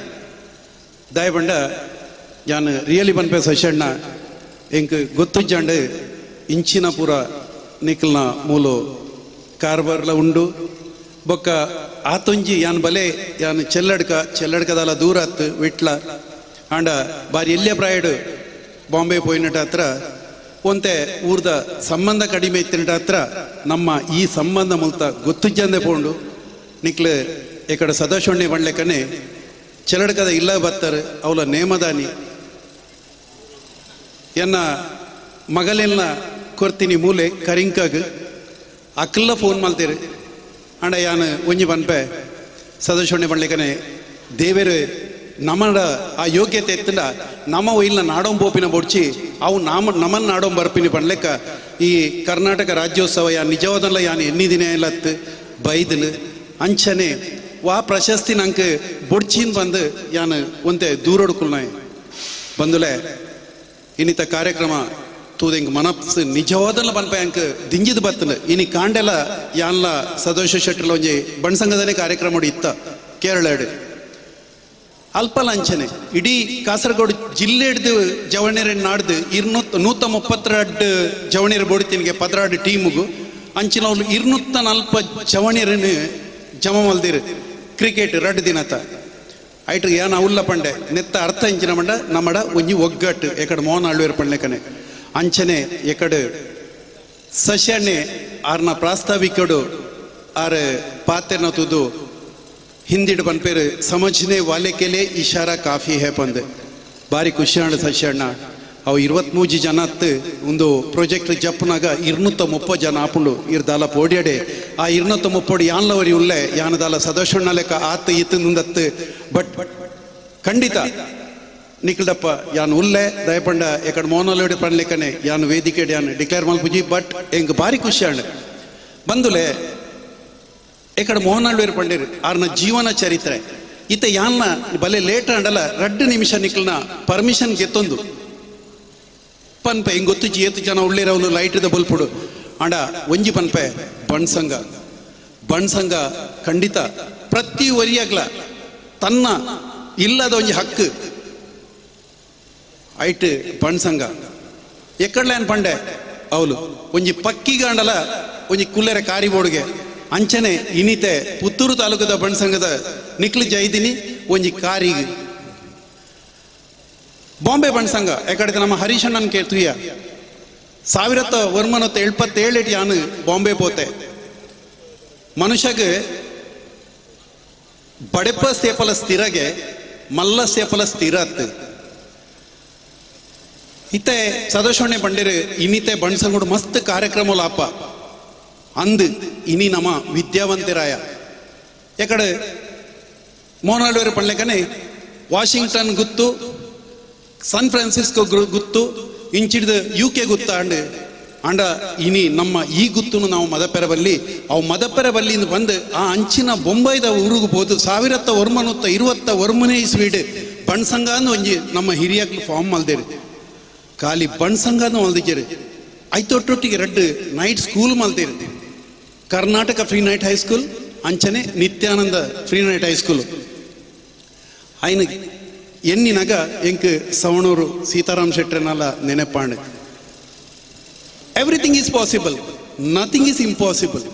ದಾಯಬಂಡ ಯಾನ್ ರಿಯಲಿ ಬನ್ಪೆ ಸಶಣ್ಣ ಹೆಂಗ್ ಗೊತ್ತುಜ್ಜಂಡ್ ಇಂಚಿನ ಪೂರ ನಿಖಲ್ನ ಮೂಲು ಕಾರ್ಬಾರ್ಲ ಉಂಡು ಬೊಕ್ಕ ಆತೊಂಜಿ ಯಾನ್ ಬಲೆ ಯಾನ್ ಚೆಲ್ಲಡ್ಕದಲ್ಲ ದೂರ ಹತ್ತು ವಿಟ್ಲ ಆಂಡ ಬಾರಿ ಎಲ್ಲೆ ಪ್ರಾಯಡ್ ಬಾಂಬೆ ಪೋಯಿನಟ ಹತ್ರ ಒಂತೆ ಊರ್ದ ಸಂಬಂಧ ಕಡಿಮೆ ಇತ್ತಿನಟ ಹತ್ರ ನಮ್ಮ ಈ ಸಂಬಂಧ ಮುಲ್ತ ಗೊತ್ತುಜ್ಜಂದೆ ಪೋಂಡು ನಿಕ್ಲು ಇಕಡೆ ಸದಾಶೊಣ್ಣೆ ಬಂಡ್ಲೆಕ್ಕನೆ ಚೆಲ್ಲಡ್ಕದ ಇಲ್ಲ ಬತ್ತರ ಅವಳ ನೇಮದಾನಿ ಎನ್ನ ಮಗಲೆಲ್ಲ ಕೊರ್ತೀನಿ ಮೂಲೆ ಕರಿಂಕಾಗ ಅಕ್ಕಲ್ಲ ಫೋನ್ ಮಾಡ್ತೀರಿ ಅಂಡ ಯಾನು ಒಂಜಿ ಪನ್ಪೆ ಸದಸ್ಯೊಣ್ಣೆ ಪಂಡ್ಲಿಕ್ಕನೆ ದೇವೇರು ನಮ್ಮಡ ಆ ಯೋಗ್ಯತೆ ಎತ್ತಂಡ ನಮ್ಮ ಇಲ್ಲ ನಾಡೋಂ ಪೋಪಿನ ಬೊಡ್ಚಿ ಅವು ನಮ್ಮನ್ನ ನಾಡೋಂ ಬರ್ಪಿನಿ ಪಂಡ್ಲೆಕ್ಕ ಈ ಕರ್ನಾಟಕ ರಾಜ್ಯೋತ್ಸವ ಯಾನ್ ನಿಜವಾದಲ್ಲ ಯಾನ್ ಎನ್ನಿ ದಿನ ಇಲ್ಲತ್ತು ಬೈದಲು ಅಂಚನೆ ವಾ ಪ್ರಶಸ್ತಿ ನಂಗೆ ಬೊಡ್ಚಿನ್ ಬಂದು ಯಾನು ಒಂತೆ ದೂರೊಡ್ಕುಲ್ನಾಯ್ ಬಂದುಲೆ ಇನ್ನಿತ ಕಾರ್ಯಕ್ರಮ ತೂದೆಂಗ್ ಮನಸ್ಸು ನಿಜವಾದಲ್ಲ ಬನ್ಪೆ ಅಂಕ ದಿಂಜಿದ್ ಬತ್ತಂದು ಇನಿ ಕಾಂಡೆಲ್ಲ ಯಾನ್ಲ ಸದಸ್ಯ ಶೆಟ್ರಲ ಒಂಜಿ ಬಣ್ಸಂಗದನೆ ಕಾರ್ಯಕ್ರಮ ಇತ್ತ ಕೇರಳಡ್ ಅಲ್ಪಲ ಅಂಚನೆ ಇಡೀ ಕಾಸರಗೋಡು ಜಿಲ್ಲೆ ಹಿಡ್ದು ಜವಣೆರೆ ನಾಡ್ದು 132 ಜವಣೆರೆ ಬೋಡಿತಿನಿಗೆ 16 ಟೀಮುಗು ಅಂಚಿನ ಅವ್ರು 240 ಜವಣೆರನ್ನು ಜಮ ಮಲ್ದಿರು ಕ್ರಿಕೆಟ್ 2 ದಿನತ ಐಟ್ರು ಏನ ಉಲ್ಲ ಪಂಡೆ ನೆತ್ತ ಅರ್ಥ ಇಂಚಿನ ಮಂಡ ನಮ್ಮಡ ಒಂಜಿ ಒಗ್ಗಟ್ಟು ಎಕಡೆ ಮೋಹನ್ ಆಳ್ವೇರು ಪಂಡ್ಲೆಕನೆ ಅಂಚನೆ ಎಕಡೆ ಸಸ್ಯಣ್ಣೆ ಆರ್ನ ಪ್ರಾಸ್ತಾವಿಕಡು ಆರ್ ಪಾತೆರ್ನ ತುದು ಹಿಂದಿಡ್ ಪನ್ಪೇರು ಸಮಜ್ನೆ ವಾಲೆ ಕೆಲೆ ಇಶಾರಾ ಕಾಫಿ ಹೇ ಪಂದ್ ಬಾರಿ ಖುಷಿಯಾಣ ಸಸ್ಯಣ್ಣ ಅವು 23 ಜನ ಹತ್ತು ಒಂದು ಪ್ರಾಜೆಕ್ಟ್ ಜಪ್ಪನಾಗ 230 ಜನ ಆಪುಂಡು ಇರ್ದಾಲ ಪೋಡಿಯಡೆ ಆ 230 ಯಾನ್ಲವರಿ ಉಲ್ಲೆ ಯಾನದಾಲ ಸದಸ್ಯಣ್ಣ ಲೆಕ್ಕ ಆತ ಈತ ಮುಂದತ್ತು ಬಟ್ ಖಂಡಿತ ನಿಖಿಲ್ದಪ್ಪ ಯಾನ್ ಉಲ್ಲೆ ದಯಪಂಡ ಎಕಡೆ ಮೋನೋಲೋಡಿ ಪಣ್ಲಿಕ್ಕನೆ ಯಾನ್ ವೇದಿಕೆ ಯಾನ್ ಡಿಕ್ಲೇರ್ ಮಲ್ಪುಜಿ ಬಟ್ ಎಂಗ್ ಬಾರಿ ಖುಷಿಯಾಣ ಬಂದುಲೆ ಎಕಡೆ ಮೋಹನಳ್ವೇರು ಪಂಡಿರು ಆರ್ನ ಜೀವನ ಚರಿತ್ರೆ ಇತ್ತ ಯಾನ್ನ ಬಲೆ ಲೇಟ್ ಅಂಡಲ್ಲ 2 ನಿಮಿಷ ನಿಖಲ್ನ ಪರ್ಮಿಷನ್ ಗೆತ್ತೊಂದು ಪನ್ಪೆ ಹಿಂಗೆ ಗೊತ್ತು ಏತು ಜನ ಉಳ್ಳಿರವನು ಲೈಟ್ದ ಬಲ್ಪುಡು ಅಂಡ ಒಂಜಿ ಪನ್ಪೆ ಬಣ್ಸಂಗ ಖಂಡಿತ ಪ್ರತಿ ವರಿಯಾಗ್ಲ ತನ್ನ ಇಲ್ಲದ ಒಂಜಿ ಹಕ್ಕು ಐಟ್ ಬಣ್ಸಂಗ ಎಕ್ಕಡ್ಲೇನ್ ಪಂಡೆ ಅವಳು ಒಂಜಿ ಪಕ್ಕಿಗಾಂಡಲ ಒಂಜಿ ಕುಲ್ಲೆರೆ ಕಾರಿ ಬೋಡ್ಗೆ ಅಂಚನೆ ಇನಿತೆ ಪುತ್ತೂರು ತಾಲೂಕದ ಬಣ್ಣ ಸಂಘದ ನಿಕ್ಲು ಜೈದಿನಿ ಒಂಜಿ ಕಾರಿಗೆ ಬಾಂಬೆ ಬಣ್ಣ ಸಂಘ ಯಾಕಡೆ ನಮ್ಮ ಹರೀಶಣ್ಣನ ಕೇಳ್ತೀಯ 1977 ಯಾನು ಬಾಂಬೆ ಪೋತೆ ಮನುಷ್ಯಗೆ ಬಡೆಪ ಸೇಪಲ ಸ್ಥಿರಗೆ ಮಲ್ಲ ಸೇಪಲ ಸ್ಥಿರ ಅತ್ತು ಇತ್ತೆ ಸದಸ್ಯಣೆ ಬಂಡಿರು ಇನ್ನಿತೆ ಬಣ್ಸಂಗುಡು ಮಸ್ತ್ ಕಾರ್ಯಕ್ರಮ ಲಾಪ ಅಂದು ಇನಿ ನಮ್ಮ ವಿದ್ಯಾವಂತರಾಯ ಯಾಕಡೆ ಮೋನಾಲ್ವೇರು ಪಳ್ಳೆಕನೆ ವಾಷಿಂಗ್ಟನ್ ಗುತ್ತು ಸನ್ ಫ್ರಾನ್ಸಿಸ್ಕೋ ಗುತ್ತು ಇಂಚಿಡ್ದು UK ಗುತ್ತಾಂಡು ಅಂಡ ಇನಿ ನಮ್ಮ ಈ ಗುತ್ತುನು ನಾವು ಮದಪೆರ ಬಲ್ಲಿ ಅವು ಮದಪೆರ ಬಲ್ಲಿಂದ ಬಂದು ಆ ಅಂಚಿನ ಬೊಂಬೈದ ಊರಿಗೆ ಹೋದು 1920 ಇಸ್ವೀಡ್ ಬಣ್ಸಂಗ ಒಂಜಿ ನಮ್ಮ ಹಿರಿಯಕ್ಲು ಫಾರ್ಮ್ ಮಲ್ದೇರಿ ಖಾಲಿ ಬಣ್ಸಂಗನು ಮಲ್ದಿದ್ದೇರಿ ಐತೊಟ್ಟೊಟ್ಟಿಗೆ 2 ನೈಟ್ ಸ್ಕೂಲ್ ಮಲ್ದೇರಿ ಕರ್ನಾಟಕ ಫ್ರೀ ನೈಟ್ ಹೈಸ್ಕೂಲ್ ಅಂಚನೆ ನಿತ್ಯಾನಂದ ಫ್ರೀ ನೈಟ್ ಹೈಸ್ಕೂಲ್ ಐನ ಎನ್ನಿನಾಗ ಎಂಕ್ ಸವಣೂರು ಸೀತಾರಾಮ್ ಶೆಟ್ಟರ್ನೆಲ್ಲ ನೆನಪಾಂಡ್ everything is possible nothing is impossible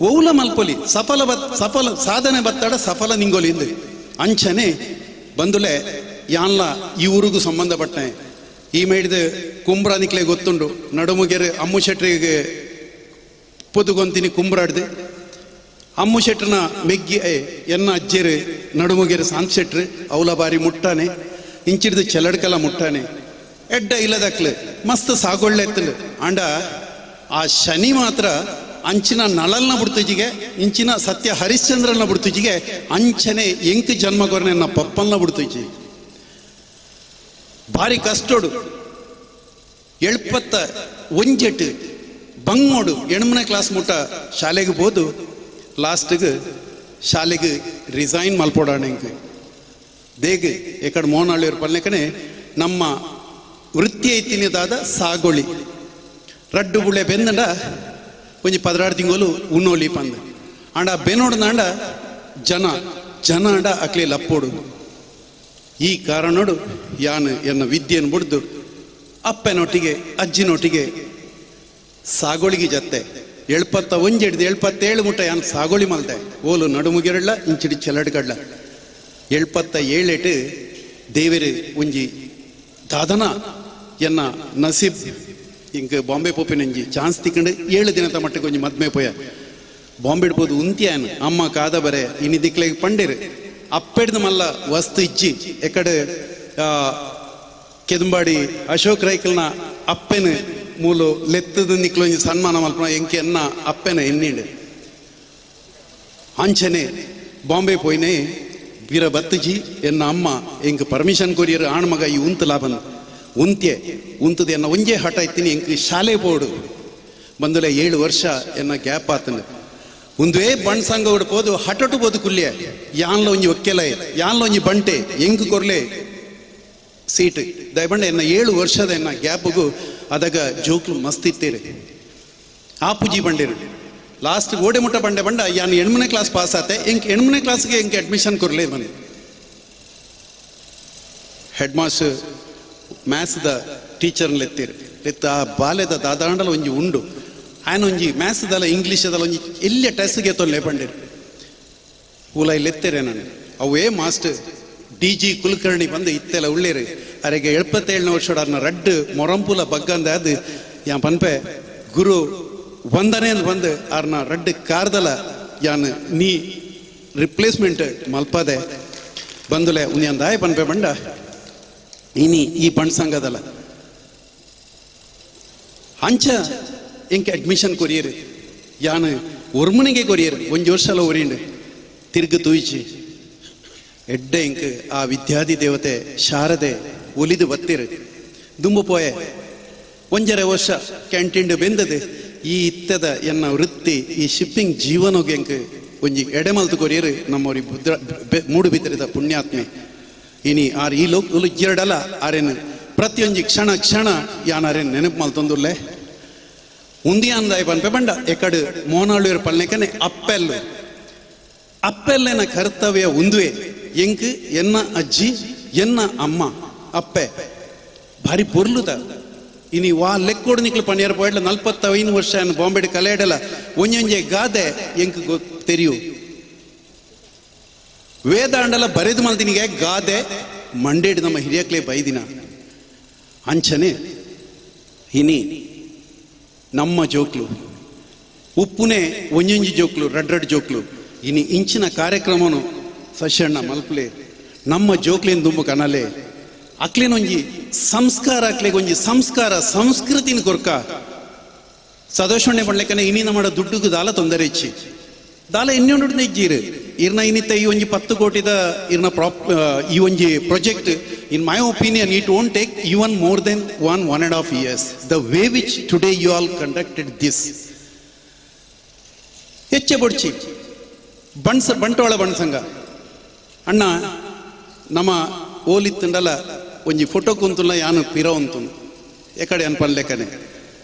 ಓಲ ಮಲ್ಪೊಲಿ ಸಫಲ ಸಾಧನೆ ಬತ್ತಾಡ ಸಫಲ ನಿಂಗೋಲಿಂದ ಅಂಚನೆ ಬಂದುಲೆ ಯಾನ್ಲ ಈ ಊರಿಗೂ ಸಂಬಂಧಪಟ್ಟೆ ಈ ಮೇಡಿದ ಕುಂಬ್ರಾನಿಕ್ಲೆ ಗೊತ್ತುಂಡು ನಡುಮುಗೆರೆ ಅಮ್ಮು ಶೆಟ್ರಿಗೆ ಪೊದುಗೊಂತಿನಿ ಕುಂಬ್ರಾಡ್ದೆ ಅಮ್ಮು ಶೆಟ್ರನ ಮೆಗ್ಗಿ ಎನ್ನ ಅಜ್ಜೇರು ನಡುಮುಗೆರೆ ಸಾಂತ್ ಶೆಟ್ರು ಅವಲ ಬಾರಿ ಮುಟ್ಟಾನೆ ಇಂಚಿಡ್ದು ಚೆಲಡ್ಕಲ ಮುಟ್ಟಾನೆ ಎಡ್ಡ ಇಲ್ಲದಕ್ಲು ಮಸ್ತ್ ಸಾಗೊಳ್ಳೆ ಎತ್ತಲು ಅಂಡ ಆ ಶನಿ ಮಾತ್ರ ಅಂಚಿನ ನಳಲ್ನ ಬಿಡ್ತುಜಿಗೆ ಇಂಚಿನ ಸತ್ಯ ಹರಿಶ್ಚಂದ್ರನ ಬಿಡ್ತುಜಿಗೆ ಅಂಚನೆ ಎಂಕ್ ಜನ್ಮಗೊರ್ನೆ ನನ್ನ ಪಪ್ಪಲ್ನ ಬಿಡ್ತುಜಿ ಭಾರಿ ಕಷ್ಟೋಡು 71 ಬಂಗೋಡು 8ನೇ ಕ್ಲಾಸ್ ಮುಟ್ಟ ಶಾಲೆಗೆ ಹೋದು ಲಾಸ್ಟ್ಗೆ ಶಾಲೆಗೆ ರಿಸೈನ್ ಮಲ್ಪೋಡಾಣೆಂಗೆ ದೇಗ ಎಕಡೆ ಮೋನಾಳಿಯವ್ರ ಪಲ್ಲೆಕನೆ ನಮ್ಮ ವೃತ್ತಿ ಐತಿನಿದಾದ ಸಾಗೋಳಿ ರಡ್ಡು ಬುಳೆ ಬೆಂದಂಡ ಒಂಜಿ 16 ತಿಂಗಳು ಉಣ್ಣೋಲಿ ಪಂದ ಅಂಡ ಬೆನೋಡ್ದಾಂಡ ಜನ ಅಂಡ ಅಕ್ಲೆ ಲಪ್ಪೋಡು ಈ ಕಾರಣೋಡು ಯಾನು ಎನ್ನ ವಿದ್ಯೆಯನ್ನು ಬಿಡ್ದು ಅಪ್ಪನೊಟ್ಟಿಗೆ ಅಜ್ಜಿನೊಟ್ಟಿಗೆ ಸಾಗೋಳಿಗೆ ಜತ್ತೆ 77 ಮುಟ್ಟ ಯಾನ್ ಸಾಗೋಳಿ ಮಲ್ತೆ ಓಲು ನಡುಮುಗಿರಲ್ಲ ಇಂಚಿಡಿ ಚೆಲಡ್ಗಡ್ಲ 77 ದೇವೇರು ಒಂಜಿ ದಾದನ ಎನ್ನ ನಸೀಬ್ ಇಂಕ ಬಾಂಬೆ ಪೋಪಿನಂಜಿ ಚಾನ್ಸ್ ತಿಕ್ಕಂಡು 7 ದಿನದ ಮಟ್ಟಿಗೆ ಒಂಜಿ ಮದ್ಮೆ ಪೋಯ ಬಾಂಬೆ ಇಡ್ಬೋದು ಉಂತ್ಯಾನ್ ಅಮ್ಮ ಕಾದ ಬರೆ ಇನಿ ದಿಕ್ಲೆಗೆ ಪಂಡಿರು ಅಪ್ಪೆಡ್ದು ಮಲ್ಲ ವಸ್ತು ಇಜ್ಜಿ ಎಕಡೆ ಕೆದಂಬಾಡಿ ಅಶೋಕ್ ರೈಕಲ್ನ ಅಪ್ಪೆನ ಮೂಲು ಲೆತ್ತದ ನಿಕ್ಲೊಂಜಿ ಸನ್ಮಾನ ಮಲ್ಪನ ಎಂಕೆ ಎನ್ನ ಅಪ್ಪೆನ ಎನ್ನಿಂಡು ಅಂಚನೆ ಬಾಂಬೆ ಪೋಯ್ನೆ ಬೀರ ಬತ್ತಜಿ ಎನ್ನ ಅಮ್ಮ ಎಂಕ್ ಪರ್ಮಿಷನ್ ಕೊರಿಯರು ಆಣ್ಮಗ ಈ ಉಂತು ಲಾಭನ್ ಉಂತದ ಎನ್ನ ಒಂಜೇ ಹಠ ಇತ್ತೀನಿ ಎಂಕ್ ಶಾಲೆ ಬೋಡು ಬಂದಲೆ 7 ವರ್ಷ ಎನ್ನ ಗ್ಯಾಪ್ ಆತನ ಒಂದೇ ಬಣ್ಣ ಸಂಘ ಉಡ್ಬೋದು ಹಟಟು ಬೋದು ಕುಲ್ಯ ಯಾನ್ಲ ಒಂಜಿ ಒಕ್ಕೆಲ ಯಾನ್ಲ ಒಂಜಿ ಬಂಟೆ ಎಂಕ್ ಕೊರ್ಲೆ ಸೀಟ್ ದಯಬಂಡ ಎನ್ನ 7 ವರ್ಷದ ಎನ್ನ ಗ್ಯಾಪ್ಗೂ ಅದಾಗ ಜೋಕ್ಲು ಮಸ್ತ್ ಇತ್ತೇರಿ ಆಪುಜಿ ಬಂಡೇರು ಲಾಸ್ಟ್ ಗೋಡೆ ಮುಟ್ಟ ಬಂಡ ಯಾನ್ 8ನೇ ಕ್ಲಾಸ್ ಪಾಸ್ ಆತೆ ಎಂಕ್ 8ನೇ ಕ್ಲಾಸ್ಗೆ ಎಂಕ್ ಅಡ್ಮಿಷನ್ ಕೊರ್ಲೆ ಬನ್ನಿ ಹೆಡ್ ಮಾಸ್ಟರ್ ಮ್ಯಾಥ್ಸ್ದ ಟೀಚರ್ನ ಲೆತ್ತ ಆ ಬಾಲ್ಯದ ದಾದಾಂಡಲ ಒಂಜಿ ಉಂಡು ಆಯ್ನ ಒಂಜಿ ಮ್ಯಾಥ್ಸ್ದಲ್ಲ ಇಂಗ್ಲೀಷದಲ್ಲ ಒಂಜಿ ಎಲ್ಲ ಟೆಸ್ಟ್ಗೆ ತೊಲ್ಲೆ ಬಂಡೇರು ಊಲ ಲೆತ್ತೇರೆ ನಾನು ಅವೇ ಮಾಸ್ಟರ್ DG ಕುಲಕರ್ಣಿ ಬಂದು ಇತ್ತೆಲ್ಲ ಉಳ್ಳೇರು ಅರೆಗೆ 77ನೇ ವರ್ಷದ ಅರ್ನ ರಡ್ಡು ಮೊರಂಪುಲ ಬಗ್ಗಂದ ಅದು ಯಾನ್ ಪನ್ಪೆ ಗುರು ವಂದನೆ ಬಂದು ಅರ್ನ ರಡ್ಡು ಕಾರ್ದಲ ಯಾನ್ ನೀ ರಿಪ್ಲೇಸ್ಮೆಂಟ್ ಮಲ್ಪದೆ ಬಂದುಲೆ ಉನ್ಯಾನ್ ದಾಯ ಪನ್ಪೆ ಬಂಡ ಇನಿ ಈ ಬಣ್ಣ ಸಂಘದಲ್ಲ ಅಂಚ ಎಂಕೆ ಅಡ್ಮಿಷನ್ ಕೊರಿಯರು ಯಾನ್ ಒರ್ಮನಿಗೆ ಕೊರಿಯರು ಒಂಜಿ ವರ್ಷಲ ಒರಿಂಡು ತಿರ್ಗು ತೂಯಿಚಿ ಎಡ್ಡೆ ಇಂಕ್ ಆ ವಿದ್ಯಾಧಿ ದೇವತೆ ಶಾರದೆ ಒಲಿದು ಬತ್ತಿರು ದುಂಬು ಪೋಯೆ 1.5 ವರ್ಷ ಕ್ಯಾಂಟೀನ್ ಬೆಂದದೆ ಈ ಇತ್ತದ ಎನ್ನ ವೃತ್ತಿ ಈ ಶಿಪ್ಪಿಂಗ್ ಜೀವನಗೆ ಎಂಕ್ ಒಂಜಿ ಎಡೆಮಲ್ತು ಕೊರಿಯರು ನಮ್ಮವ್ರಿ ಮೂಡು ಬಿತ್ತರಿದ ಪುಣ್ಯಾತ್ಮೆ ಇನಿ ಆರ್ ಈ ಲೋಕ ಎರಡಲ್ಲ ಆರೇನು ಪ್ರತಿಯೊಂಜಿ ಕ್ಷಣ ಯಾನಾರೇನು ನೆನಪು ಮಲ್ತೊಂದುಲ್ಲೆ ಉಂದಿ ಅಂದಾಯ ಪನ್ಪೆ ಬಂಡ ಎಕಡು ಮೋನಾಳುವರು ಪಲ್ನೆಕನೆ ಅಪ್ಪೆಲ್ಲೆನ ಕರ್ತವ್ಯ ಉಂದುವೆ ಎಂಕ್ ಎನ್ನ ಅಜ್ಜಿ ಎನ್ನ ಅಮ್ಮ ಅಪ್ಪೆ ಭಾರಿ ಪೊರ್ಲುದ ಇನಿ ವಾ ಲೆಕ್ಕೋಡು ನಿಕ್ಲು ಪನ್ಯಾರ ಪೋಯ್ಡ್ಲ 45 ವರ್ಷ ಬಾಂಬೆಡ್ ಕಲೆಯಡಲ ಒಂಜೊಂಜೆ ಗಾದೆ ಎಂಕ್ ತೆರಿಯು ವೇದಾಂಡಲ ಬರೆದು ಮಲ್ದಿನಿಗೆ ಗಾದೆ ಮಂಡೇಡ್ ನಮ್ಮ ಹಿರಿಯಕ್ಲೆ ಬೈದಿನ ಅಂಚನೆ ಇನಿ ನಮ್ಮ ಜೋಕ್ಲು ಉಪ್ಪುನೆ ಒಂಜೊಂಜಿ ಜೋಕ್ಲು ರಡ್ ಜೋಕ್ಲು ಇನಿ ಇಂಚಿನ ಕಾರ್ಯಕ್ರಮನು ಸಶಣ್ಣ ಮಲ್ಪಲೆ ನಮ್ಮ ಜೋಕ್ಲೇನು ದುಂಬು ಕನಲೆ ಅಕ್ಲೇನೊಂಜಿ ಸಂಸ್ಕಾರ ಅಕ್ಲೆಗೆ ಒಂಜಿ ಸಂಸ್ಕಾರ ಸಂಸ್ಕೃತಿನ ಕೊರ್ಕ ಸದೋಷಣೆ ಪಡ್ಲೆಕ್ಕನೆ ಇನಿ ನಮ್ಮ ದುಡ್ಡುಗು ದಾಲ ತೊಂದರೆ ಇಚ್ಚಿ ದಾಲ ಇನ್ನೊಂದು ಇಜ್ಜಿರು ಇರ್ನ ಇನ್ನಿತ್ತ ಈ ಒಂಜಿ 10 ಕೋಟಿದ ಇರ್ನ ಈ ಒಂಜಿ project in my opinion it won't take even more than 1.5 years the way which today you all conducted this ಹೆಚ್ಚೆ ಬೊಡ್ಚಿ ಬಂಟ್ವಾಳ ಬಣ್ಸಂಗ ಅಣ್ಣ ನಮ್ಮ ಓಲಿತ್ತಂಡಲ ಒಂಜಿ ಫೋಟೋ ಕುಂತುಲ್ಲ ಯಾನು ಪಿರೋ ಅಂತು ಎಕಡೆ ಅನ್ಪನ್ಲೆಕ್ಕನೆ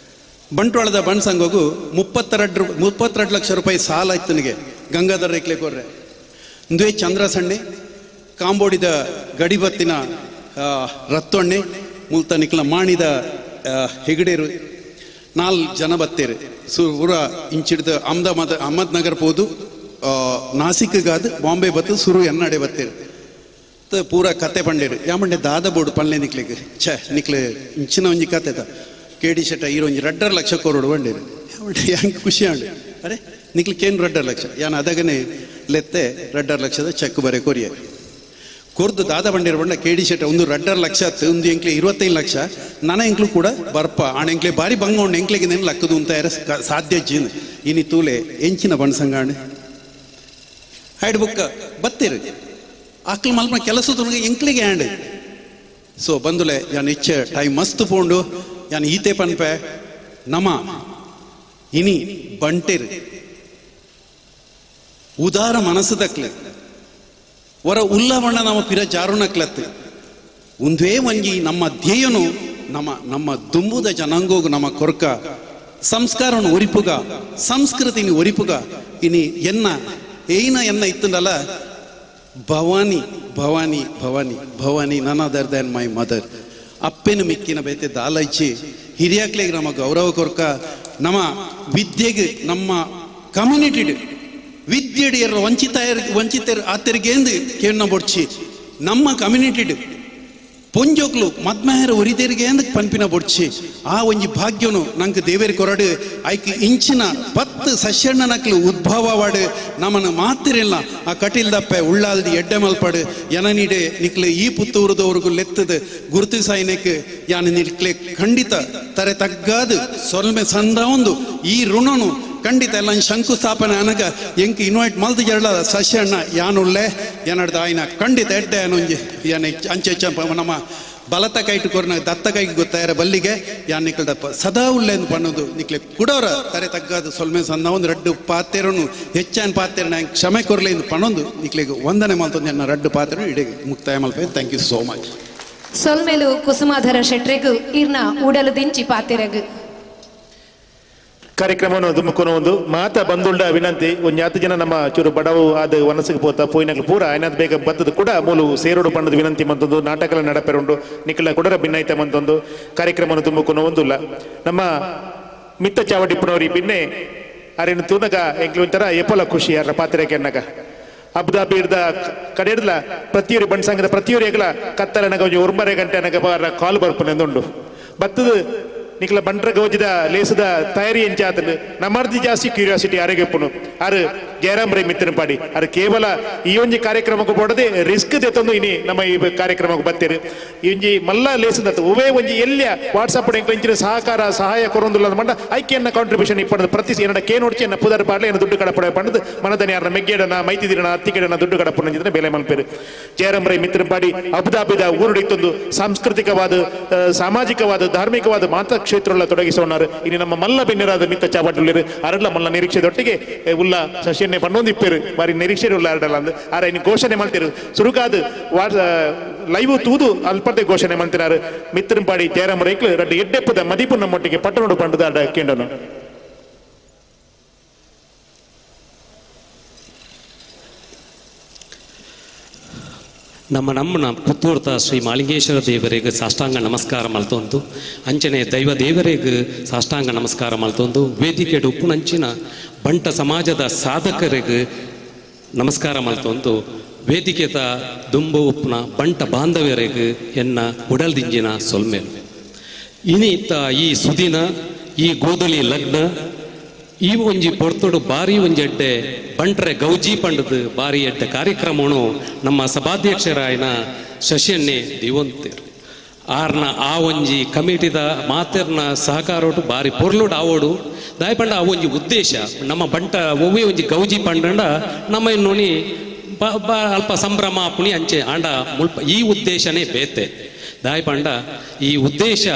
ಬಂಟ್ವಾಳದ ಬಣ್ಸಂಗೋಗು 32 ಲಕ್ಷ ರೂಪಾಯಿ ಸಾಲ ಇತ್ತನಿಗೆ ಗಂಗಾಧರ ರೇಕ್ಲೆ ಕೊರ್ರೆ ದ್ವೇ ಚಂದ್ರ ಸಣ್ಣೆ ಕಾಂಬೋಡಿದ ಗಡಿಬತ್ತಿನ ರತ್ತೊಣ್ಣೆ ಮುಲ್ತ ನಿಕ್ಲ ಮಾಣಿದ ಹೆಗಡೇರು 4 ಜನ ಬತ್ತೇರು ಪೂರ ಇಂಚಿಡ್ದ ಅಹಮದ್ ನಗರ್ ಪೋದು ನಾಸಿಕ್ಗಾದ ಬಾಂಬೆ ಬತ್ತು ಸುರು ಎನ್ನಡೆ ಬತ್ತೇರು ಪೂರ ಕತೆ ಪಂಡೇರು ಯಾಮಂಡೆ ದಾದ ಬೋರ್ಡು ಪನ್ಲೆ ನಿಕ್ಲಿಗೆ ನಿಕ್ಲೆ ಇಂಚಿನ ಒಂಜಿ ಕತೆದ ಕೇಡಿ ಶೆಟ್ಟ ಈರೊಂಜಿ 2.5 ಲಕ್ಷ ಕೊರೋಡು ಬಂಡೇರು ಯಾಮಂಡೆ ಹೆಂಗೆ ಖುಷಿ ಆಂಡು ಅರೆ ನಿಕ್ಲಿಕ್ಕೇನು 2.5 ಲಕ್ಷ ಯಾನು ಅದಗನೆ ಲೆತ್ತೆ 2.5 ಲಕ್ಷದ ಚೆಕ್ ಬರೆ ಕೊರಿಯ ಕೊರ್ದು ದಾದ ಬಂಡೇರು ಬಂಡ ಕೇಡಿ ಶೆಟ್ಟ ಒಂದು 2.5 ಲಕ್ಷ ಒಂದು ಎಂಕ್ಲೆ 25 ಲಕ್ಷ ನನ್ನ ಎಂಕ್ಲು ಕೂಡ ಬರ್ಪ ಆಣ ಎಂಕ್ಲೆ ಬಾರಿ ಬಂಗೋಂಡು ಎಂಕ್ಲೆಗೆ ನೆನ್ ಲಕ್ಕದು ಅಂತ ಸಾಧ್ಯ ಜೀನ್ ಇನಿ ತೂಲೆ ಎಂಚಿನ ಬಣ್ಸಂಗಾಣೆ ಹೈಡ್ ಬುಕ್ಕ ಬತ್ತೇರು ಆಕ್ಲು ಮಲ್ಪ ಕೆಲಸದ ಎಂಕ್ಲಿಗೆ ಹ್ಯಾಂಡ್ ಸೊ ಬಂದುಲೆ ಯಾನ್ ಇಚ್ಚೆ ಟೈಮ್ ಮಸ್ತ್ ಪೋಂಡು ಯಾನ್ ಈತೆ ಪನ್ಪೆ ನಮ ಇನಿ ಬಂಟೇರು ಉದಾರ ಮನಸ್ಸು ತಕ್ಲೆ ವರ ಉಲ್ಲವಣ್ಣ ನಮ್ಮ ಪಿರ ಜಾರುಣಕ್ಲತ್ತೆ ಒಂದೇ ಒಂಜಿ ನಮ್ಮ ಧ್ಯೇಯನು ನಮ್ಮ ದುಂಬುದ ಜನಾಂಗೋಗು ನಮ್ಮ ಕೊರ್ಕ ಸಂಸ್ಕಾರವನ್ನು ಒರಿಪುಗ ಸಂಸ್ಕೃತಿನಿ ಒರಿಪುಗ ಇನಿ ಎನ್ನ ಇತ್ತಂದಲ್ಲ ಭವಾನಿ ಭವಾನಿ ಭವಾನಿ ಭವಾನಿ ನನ್ ಅದರ್ ದನ್ ಮೈ ಮದರ್ ಅಪ್ಪೆನ ಮಿಕ್ಕಿನ ಬೇತೆ ದಾಲೈಚಿ ಹಿರಿಯಾಕ್ಲೆಗೆ ನಮ್ಮ ಗೌರವ ಕೊರ್ಕ ನಮ್ಮ ವಿದ್ಯೆಗೆ ನಮ್ಮ ಕಮ್ಯುನಿಟಿಡ್ ವಿದ್ಯೆಡ್ ಎರ ವಂಚಿತರ ಆತರಿಗೇಂದು ಕೇಳನ ಬೊಡ್ಚಿ ನಮ್ಮ ಕಮ್ಯುನಿಟಿಡ್ ಪೊಂಜೋಕ್ಲು ಮದ್ಮಹರ ಉರಿದೇರಿಗೆ ಅಂದ ಪನ್ಪಿನ ಬೊಡ್ಚಿ ಆ ಒಂಜಿ ಭಾಗ್ಯನು ನಂಗೆ ದೇವೇರಿ ಕೊರಡು ಐಕ್ ಇಂಚಿನ 10 ಸಸ್ಯಣ್ಣ ನಕ್ಲು ಉದ್ಭವವಾಡು ನಮ್ಮನ್ನು ಮಾತಿರಿಲ್ಲ ಆ ಕಟಿಲ್ದಪ್ಪೆ ಉಳ್ಳಾಲ್ದಿ ಎಡ್ಡೆ ಮಲ್ಪಡು ಯನ ನೀಡೆ ನಿಕ್ಲೆ ಈ ಪುತ್ತೂರದವ್ರಿಗೂ ಲೆತ್ತದ ಗುರುತು ಸಾಯ್ನೆಕ್ ಯಾನು ನಿಕ್ಲೆ ಖಂಡಿತ ತರೆ ತಗ್ಗಾದು ಸೊಲ್ಮೆ ಸಂದ ಒಂದು ಈ ಋಣನು ಖಂಡಿತ ಎಲ್ಲ ಶಂಕುಸ್ಥಾಪನೆ ಅನಗ ಎಂಕ್ ಇನ್ವೈಟ್ ಮಲ್ದ ಜರಳ ಸಸ್ಯಣ್ಣ ಯಾನುಳ್ಳೆ ಏನಡ್ದ ಆಯ್ನ ಖಂಡಿತ ಎಡ್ಡೆ ಏನೊಂಜಿ ಏನ ಅಂಚೆ ನಮ್ಮ ಬಲತ ಕೈಟು ಕೊರ್ನ ದತ್ತ ಕೈಗೆ ಗೊತ್ತಾಯರ ಬಲ್ಲಿಗೆ ಯಾನ್ ನಿಕ್ಲದಪ್ಪ ಸದಾ ಉಳ್ಳೆಂದು ಪನ್ನೋದು ನಿಕ್ಲೆ ಕುಡೋರ ತರೆ ತಗ್ಗಾದು ಸೊಲ್ಮೆ ಸಂದ ಒಂದು 2 ಪಾತ್ರೆರನು ಹೆಚ್ಚಾನ್ ಪಾತ್ರೆ ನಂಗೆ ಕ್ಷಮೆ ಕೊರ್ಲೆ ಎಂದು ಪನ್ನೊಂದು ನಿಕ್ಲೆಗೆ ವಂದನೆ ಮಾಡ್ತಂದು ನನ್ನ 2 ಪಾತ್ರೆ ಇಡೆಗೆ ಮುಕ್ತಾಯ ಮಲ್ಪೆ ಥ್ಯಾಂಕ್ ಯು ಸೋ ಮಚ್ ಸೊಲ್ಮೆಲು ಕುಸುಮಾಧರ ಶೆಟ್ರೆಗು ಇರ್ನ ಉಡಲು ದಿಂಚಿ ಪಾತೆರೆಗು ಕಾರ್ಯಕ್ರಮವನ್ನು ದುಮ್ಮುಕೊನ ಒಂದು ಮಾತ ಬಂದುಂಡ ವಿನಂತಿ ಒಂದು 10 ಜನ ನಮ್ಮ ಚೂರು ಬಡವು ಆದ ವನಸಿಗೆ ಪೋತ ಪೋಯಿನಗಳು ಪೂರ ಆಯ್ನದ್ ಬೇಗ ಬತ್ತದು ಕೂಡ ಮೂಲು ಸೇರೋಡು ಪಣ್ಣದ ವಿನಂತಿ ಮಂತೊಂದು ನಾಟಕಗಳ ನಡಪೆರುಂಡು ನಿಖಲ ಕುಡರ ಭಿನ್ನೈತ ಮಂತೊಂದು ಕಾರ್ಯಕ್ರಮವನ್ನು ದುಮ್ಮುಕೊನ ಒಂದುಲ್ಲ ನಮ್ಮ ಮಿತ್ತ ಚಾವಡಿಪ್ಪನವ್ರಿ ಭಿನ್ನೆ ಅರೇನು ತೂನಗ ಎಂಕ್ಲು ಒಂಥರ ಎಪ್ಪಲ ಖುಷಿ ಯಾರ ಪಾತ್ರೆಗೆ ಅನ್ನಗ ಅಬ್ದಾಬಿ ಹಿಡ್ದ ಕಡೆ ಹಿಡ್ಲ ಪ್ರತಿಯೊರಿ ಬಣ್ಸಂಗದ ಪ್ರತಿಯೊರಿ ಎಗಲ ಕತ್ತಲ ನಗ ಒಂದು 1 ಗಂಟೆ ನಗ ಕಾಲು ಬರ್ಪನೆಂದುಂಡು ಬತ್ತದ ನಿಕ್ಲ ಬಂಟ್ರ ಗೌಜಿದ ಲೇಸದ ತಯಾರಿ ಎಂಚಾತನು ನಮ್ಮರ್ದಿ ಜಾಸ್ತಿ ಕ್ಯೂರಿಯಾಸಿಟಿ ಅರೆಗೆಪ್ಪುನು ಅರು ಜಯರಾಮ್ ರೈ ಮಿತ್ರನ ಪಾಡಿ ಅರು ಕೇವಲ ಈ ಒಂಜಿ ಕಾರ್ಯಕ್ರಮಕ್ಕೆ ಬೋಡದೆ ರಿಸ್ಕ್ ತೆತ್ತೊಂದು ಇನಿ ನಮ್ಮ ಈ ಕಾರ್ಯಕ್ರಮಕ್ಕೆ ಬತ್ತೇರು ಈ ಒಂಜಿ ಮಲ್ಲ ಲೇಸದ ಉವೇ ಒಂಜಿ ಎಲ್ಲಿಯ ವಾಟ್ಸಪ್ ಇಂಚಿನ ಸಹಕಾರ ಸಹಾಯ ಕೊರೊಂದುಲ್ಲ ಮಂಡ ಐಕ್ಯನ್ನ ಕಾಂಟ್ರಿಬ್ಯೂಷನ್ ಇಪ್ಪಣದ ಪ್ರತಿ ಏನಡ ಕೇನೋಡ್ಚಿ ಎನ್ನ ಪುದರ್ ಪಾಡ್ಲೆ ಏನು ದುಡ್ಡು ಕಡಪಡ ಪಣ್ಣದು ಮನದನಿ ಯಾರನ್ನ ಮೆಗ್ಗೇಡನ ಮೈತಿದಿರನ ಅತ್ತಿಗೆಡನ ದುಡ್ಡು ಕಡಪುನ ಬೆಲೆ ಮಲ್ಪೇರು ಜಯರಾಮ್ ರೈ ಮಿತ್ರನ ಪಾಡಿ ಅಬುದಾಬಿದ ಊರುಡಿತ್ತೊಂದು ಸಾಂಸ್ಕೃತಿಕವಾದ ಸಾಮಾಜಿಕವಾದ ಧಾರ್ಮಿಕವಾದ ಮಾತ ಕ್ಷೇತ್ರಗಳ ತೊಡಗಿಸೋಣರು ಇನ್ನು ನಮ್ಮ ಮಲ್ಲ ಬೆನ್ನಿರಾದ ಮಿತ್ತ ಚಾಪಾಟುಳ್ಳರು ಅರಡ್ಲ ಮಲ್ಲ ನಿರೀಕ್ಷೆದೊಟ್ಟಿಗೆ ಉಲ್ಲ ಶಶಿಯನ್ನೇ ಪಣ್ಣೊಂದಿಪ್ಪೇರು ಬಾರಿ ನಿರೀಕ್ಷೆ ಉಳ್ಳ ಅರಡಲ್ಲ ಅಂದು ಆರ ಇನ್ನು ಘೋಷಣೆ ಮಾಡ್ತಿರು ಸುರುಕಾದ ಲೈವ್ ತೂದು ಅಲ್ಪದೆ ಘೋಷಣೆ ಮಾಡ್ತಿರಾರು ಮಿತ್ರಂಪಾಡಿ ಜಯರಾಮ ರೈಕ್ಲು ರಡ್ಡು ಎಡ್ಡೆಪ್ಪದ ಮದಿಪು ನಮ್ಮೊಟ್ಟಿಗೆ ಪಟ್ಟಣೋಡು ಪಂಡದ ಅಡ್ಡ ಕೇಂಡನು ನಮ್ಮನ ಪುತ್ತೂರ್ತ ಶ್ರೀ ಮಾಲಿಂಗೇಶ್ವರ ದೇವರಿಗೆ ಸಾಷ್ಟಾಂಗ ನಮಸ್ಕಾರ ಮಲ್ತೊಂದು ಅಂಚನೆ ದೈವ ದೇವರಿಗೆ ಸಾಷ್ಟಾಂಗ ನಮಸ್ಕಾರ ಮಲ್ತೊಂದು ವೇದಿಕೆಡು ಉಪ್ಪುನಂಚಿನ ಬಂಟ ಸಮಾಜದ ಸಾಧಕರಿಗೆ ನಮಸ್ಕಾರ ಮಲ್ತೊಂದು ವೇದಿಕೆದ ದುಂಬು ಉಪ್ಪುನ ಬಂಟ ಬಾಂಧವ್ಯರಿಗೆ ಎನ್ನ ಉಡಲ್ದಿಂಜಿನ ಸೊಲ್ಮೇಲು ಇನ್ನಿತ್ತ ಈ ಸುದಿನ ಈ ಗೋಧುಲಿ ಲಗ್ನ ಈ ಒಂಜಿ ಪೊರ್ತುಡು ಬಾರಿ ಒಂಜಿ ಎಡ್ಡೆ ಬಂಟ್ರೆ ಗೌಜಿ ಪಂಡದು ಬಾರಿ ಎಡ್ಡೆ ಕಾರ್ಯಕ್ರಮನು ನಮ್ಮ ಸಭಾಧ್ಯಕ್ಷರಾಯನ ಶಶಿಯನ್ನೇ ದಿವಂತೇರು ಆರ್ನ ಆ ಒಂಜಿ ಕಮಿಟಿದ ಮಾತೆರ್ನ ಸಹಕಾರೋಟು ಬಾರಿ ಪೊರ್ಲುಡು ಆವೋಡು ದಾಯಪಂಡ ಆ ಒಂಜಿ ಉದ್ದೇಶ ನಮ್ಮ ಬಂಟ ಒವ್ವೆ ಒಂಜಿ ಗೌಜಿ ಪಂಡ ನಮ್ಮ ಇನ್ನೋನಿ ಅಲ್ಪ ಸಂಭ್ರಮ ಪುಣಿ ಅಂಚೆ ಆಂಡ ಮುಲ್ಪ ಈ ಉದ್ದೇಶನೇ ಬೇತೆ ದಾಯಪಂಡ ಈ ಉದ್ದೇಶ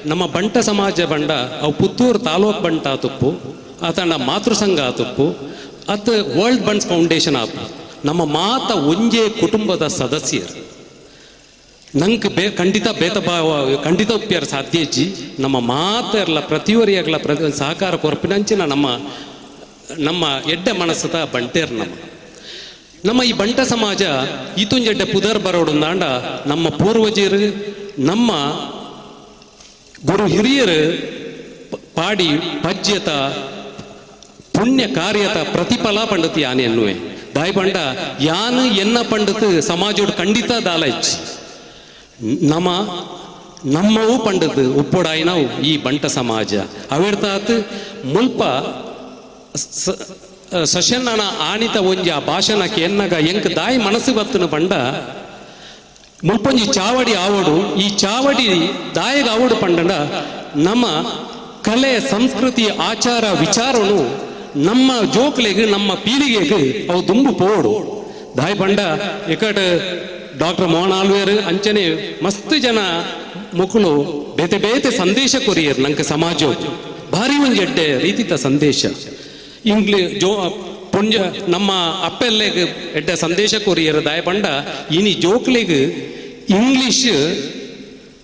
ನಮ್ಮ ಬಂಟ ಸಮಾಜ ಬಂಡ ಅವು ಪುತ್ತೂರು ತಾಲೂಕು ಬಂಟ ತುಪ್ಪು ಅತಂಡ ಮಾತೃಸಂಘ ಆತುಪ್ಪು ಅತ್ ವರ್ಲ್ಡ್ ಬಂಡ್ಸ್ ಫೌಂಡೇಶನ್ ಆತು ನಮ್ಮ ಮಾತ ಒಂಜೇ ಕುಟುಂಬದ ಸದಸ್ಯರು ನಂಗೆ ಖಂಡಿತ ಭೇದಭಾವ ಖಂಡಿತ ಉಪ್ಪ್ಯಾರ ಸಾಧ್ಯ ಇಜ್ಜಿ ನಮ್ಮ ಮಾತೆರ್ಲ ಪ್ರತಿಯೊರಿಯಾಗಲ ಸಹಕಾರ ಕೊರಪಿನಂಚಿನ ನಮ್ಮ ಎಡ್ಡೆ ಮನಸ್ಸದ ಬಂಟೇರ್ ನಮ್ಮ ಈ ಬಂಟ ಸಮಾಜ ಈತೊಂಜೆಡ್ಡೆ ಪುದರ್ ಬರೋಡುಂದಾಂಡ ನಮ್ಮ ಪೂರ್ವಜರು ನಮ್ಮ ಗುರು ಹಿರಿಯರು ಪಾಡಿ ಪಜ್ಯತ ಪುಣ್ಯ ಕಾರ್ಯತ ಪ್ರತಿಫಲ ಪಂಡತಿ ಯಾನೆ ಎನ್ನುವೆ ದಾಯ್ ಪಂಡ ಯಾನು ಎನ್ನ ಪಂಡತ್ ಸಮಾಜೋಡು ಖಂಡಿತ ದಾಲೈಚ್ ನಮ್ಮವು ಪಂಡತ್ ಉಪ್ಪೊಡಾಯಿನವು ಈ ಬಂಟ ಸಮಾಜ ಅವೆಡ್ತಾತ್ ಮುಲ್ಪ ಸಶನ್ನನ ಆಣಿತ ಒಂಜಿ ಆ ಭಾಷಣಕ್ಕೆ ಎನ್ನಗ ಎಂಕ್ ದಾಯಿ ಮನಸ್ಸು ಬತ್ತನು ಪಂಡ ಮುಲ್ಪೊಂಜಿ ಚಾವಡಿ ಆವಡು ಈ ಚಾವಡಿ ದಾಯಗ ಆವಡು ಪಂಡ ನಮ್ಮ ಕಲೆ ಸಂಸ್ಕೃತಿ ಆಚಾರ ವಿಚಾರನು ನಮ್ಮ ಜೋಕ್ಲೆಗೆ ನಮ್ಮ ಪೀಳಿಗೆಗೆ ಅವು ದುಂಬು ಪೋಡು ದಾಯ್ ಪಂಡ ಇಕಟ್ ಡಾಕ್ಟರ್ ಮೋಹನ್ ಆಳ್ವೇರ್ ಅಂಚನೆ ಮಸ್ತ್ ಜನ ಮುಕ್ಕಳು ಬೇತೆ ಬೇತೆ ಸಂದೇಶ ಕೊರಿಯರ್ ನಂಗೆ ಸಮಾಜ ಭಾರಿ ಒಂಜಿ ಎಡ್ಡೆ ರೀತಿತ ಸಂದೇಶ ಪುಂಜ ನಮ್ಮ ಅಪ್ಪೆಲ್ಲೆಗೆ ಎಡ್ಡೆ ಸಂದೇಶ ಕೊರಿಯರ್ ದಾಯ ಪಂಡ ಇನಿ ಜೋಕ್ಲೆಗೆ ಇಂಗ್ಲಿಷ್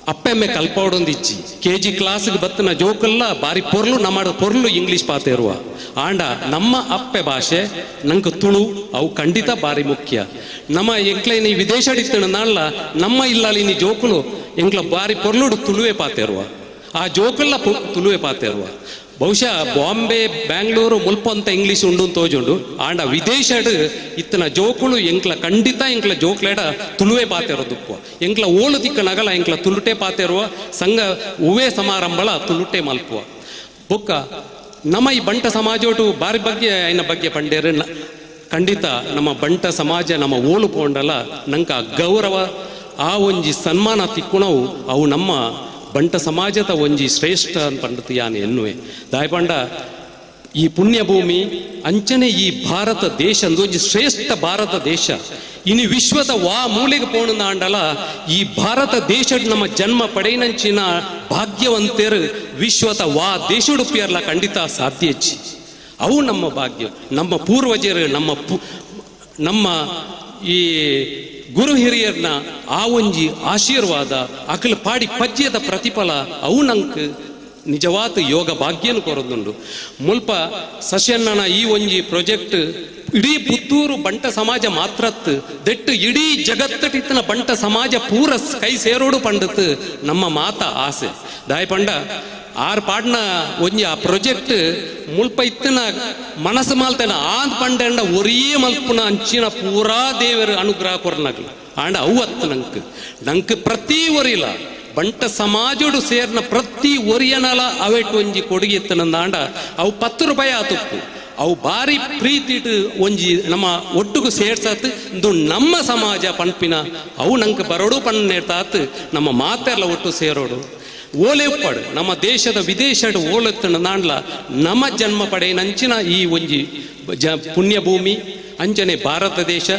ಅಪ್ಪೆಮ್ಮೆ ಕಲ್ಪೋಡೊಂದಿಚ್ಚಿ KG ಕ್ಲಾಸ್ಗೆ ಬತ್ತನ ಜೋಕಲ್ಲ ಬಾರಿ ಪೊರ್ಲು ನಮ್ಮ ಪೊರ್ಲು ಇಂಗ್ಲಿಷ್ ಪಾತೆ ಇರುವ ಆಂಡ ನಮ್ಮ ಅಪ್ಪೆ ಭಾಷೆ ನಂಗೆ ತುಳು ಅವು ಖಂಡಿತ ಬಾರಿ ಮುಖ್ಯ ನಮ್ಮ ಎಂಕ್ಲೆ ನೀ ವಿದೇಶ ಅಡಿತಣ ನಾಳ್ಲ ನಮ್ಮ ಇಲ್ಲಲ್ಲಿ ನೀ ಜೋಕುಲು ಎಂಕ್ಲ ಬಾರಿ ಪೊರ್ಲುಡು ತುಳುವೆ ಪಾತೆ ಇರುವ ಆ ಜೋಕಲ್ಲ ತುಳುವೆ ಪಾತೆ ಇರುವ ಬಹುಶಃ ಬಾಂಬೆ ಬ್ಯಾಂಗ್ಳೂರು ಮುಲ್ಪ ಅಂತ ಇಂಗ್ಲಿಷ್ ಉಂಡು ತೋಜುಂಡು ಆಂಡ ವಿದೇಶಡ್ ಇತ್ತನ ಜೋಕುಳು ಎಂಕ್ಲ ಖಂಡಿತ ಎಂಕ್ಲ ಜೋಕ್ಲೆಡ ತುಳುವೆ ಪಾತೆರೋದುಪ್ಪ ಎಂಕ್ಲ ಓಳು ತಿಕ್ಕನಗಲ ಎಂಕ್ಲ ತುಳುಟೆ ಪಾತೆರುವ ಸಂಘ ಉವೆ ಸಮಾರಂಭಳ ತುಳುಟೆ ಮಲ್ಪುವ ಬೊಕ್ಕ ನಮ್ಮ ಈ ಬಂಟ ಸಮಾಜೋಟು ಬಾರಿ ಬಗ್ಗೆ ಐನ ಬಗ್ಗೆ ಪಂಡೇರು ಖಂಡಿತ ನಮ್ಮ ಬಂಟ ಸಮಾಜ ನಮ್ಮ ಓಳು ಪೋಂಡಲ ನಂಕ ಗೌರವ ಆ ಒಂಜಿ ಸನ್ಮಾನ ತಿಕ್ಕುಣವು ಅವು ನಮ್ಮ ಬಂಟ ಸಮಾಜದ ಒಂಜಿ ಶ್ರೇಷ್ಠ ಪಂಡತಿ ಯಾನೆ ಎನ್ನುವೆ ದಾಯಪಂಡ ಈ ಪುಣ್ಯ ಭೂಮಿ ಅಂಚನೆ ಈ ಭಾರತ ದೇಶ ಒಂಜಿ ಶ್ರೇಷ್ಠ ಭಾರತ ದೇಶ ಇನ್ನು ವಿಶ್ವದ ಮೂಲೆಗೆ ಪೋಣ ಆಂಡಲ ಈ ಭಾರತ ದೇಶ ನಮ್ಮ ಜನ್ಮ ಪಡೆಯನಂಚಿನ ಭಾಗ್ಯವಂತರು ವಿಶ್ವದ ದೇಶಡುಪಿಯರ್ಲ ಖಂಡಿತ ಸಾಧ್ಯ ಅವು ನಮ್ಮ ಭಾಗ್ಯ ನಮ್ಮ ಪೂರ್ವಜರು ನಮ್ಮ ಈ ಗುರು ಹಿರಿಯರ್ನ ಆ ಒಂಜಿ ಆಶೀರ್ವಾದ ಅಕಲ್ ಪಾಡಿ ಪಜ್ಯದ ಪ್ರತಿಫಲ ಅವು ನಂಗೆ ನಿಜವಾದ ಯೋಗ ಭಾಗ್ಯನು ಕೊರದುಂಡು ಮುಲ್ಪ ಸಶನ್ನನ ಈ ಒಂಜಿ ಪ್ರಾಜೆಕ್ಟ್ ಇಡೀ ಪುತ್ತೂರು ಬಂಟ ಸಮಾಜ ಮಾತ್ರತ್ ದೆಟ್ಟು ಇಡೀ ಜಗತ್ತಟಿತ್ತನ ಬಂಟ ಸಮಾಜ ಪೂರ ಕೈ ಸೇರೋಡು ಪಂಡತ್ ನಮ್ಮ ಮಾತ ಆಸೆ ದಾಯ್ ಪಂಡ ಆರ್ ಪಾಡ್ನ ಒಂಜಿ ಆ ಪ್ರಾಜೆಕ್ಟ್ ಮುಲ್ಪ ಇತ್ತನ ಮನಸ್ಸು ಮಾಲ್ತೇನ ಆಂದ್ ಪಂಡ ಒರಿಯೇ ಮಲ್ಪುನ ಅಂಚಿನ ಪೂರಾ ದೇವರ ಅನುಗ್ರಹ ಕೊರ್ನಗ್ಲ ಆಂಡ ಅವು ಅತ್ತು ನಂಗೆ ಪ್ರತಿ ಒರಿಲ ಬಂಟ ಸಮಾಜೋಡು ಸೇರ್ನ ಪ್ರತಿ ಒರಿಯನಲ ಅವೆಟ್ ಒಂಜಿ ಕೊಡುಗೆ ಇತ್ತನಂದಾಂಡ ಅವು 10 ರೂಪಾಯಿ ಆತುಪ್ಪು ಅವು ಬಾರಿ ಪ್ರೀತಿಟ್ ಒಂಜಿ ನಮ್ಮ ಒಟ್ಟುಗು ಸೇರ್ಸತ್ ಇದು ನಮ್ಮ ಸಮಾಜ ಪಂಪಿನ ಅವು ನಂಗೆ ಬರೋಡು ಪಣ್ಣೇರ್ತಾತ್ ನಮ್ಮ ಮಾತೆಲ್ಲ ಒಟ್ಟು ಸೇರೋಡು ಓಲೆ ಉಪ್ಪಡು ನಮ್ಮ ದೇಶದ ವಿದೇಶದ ಓಲೆತ್ತನ ನಾಣ್ಲ ನಮ್ಮ ಜನ್ಮ ಪಡೆಯನಂಚಿನ ಈ ಒಂಜಿ ಪುಣ್ಯ ಭೂಮಿ ಅಂಚನೆ ಭಾರತ ದೇಶ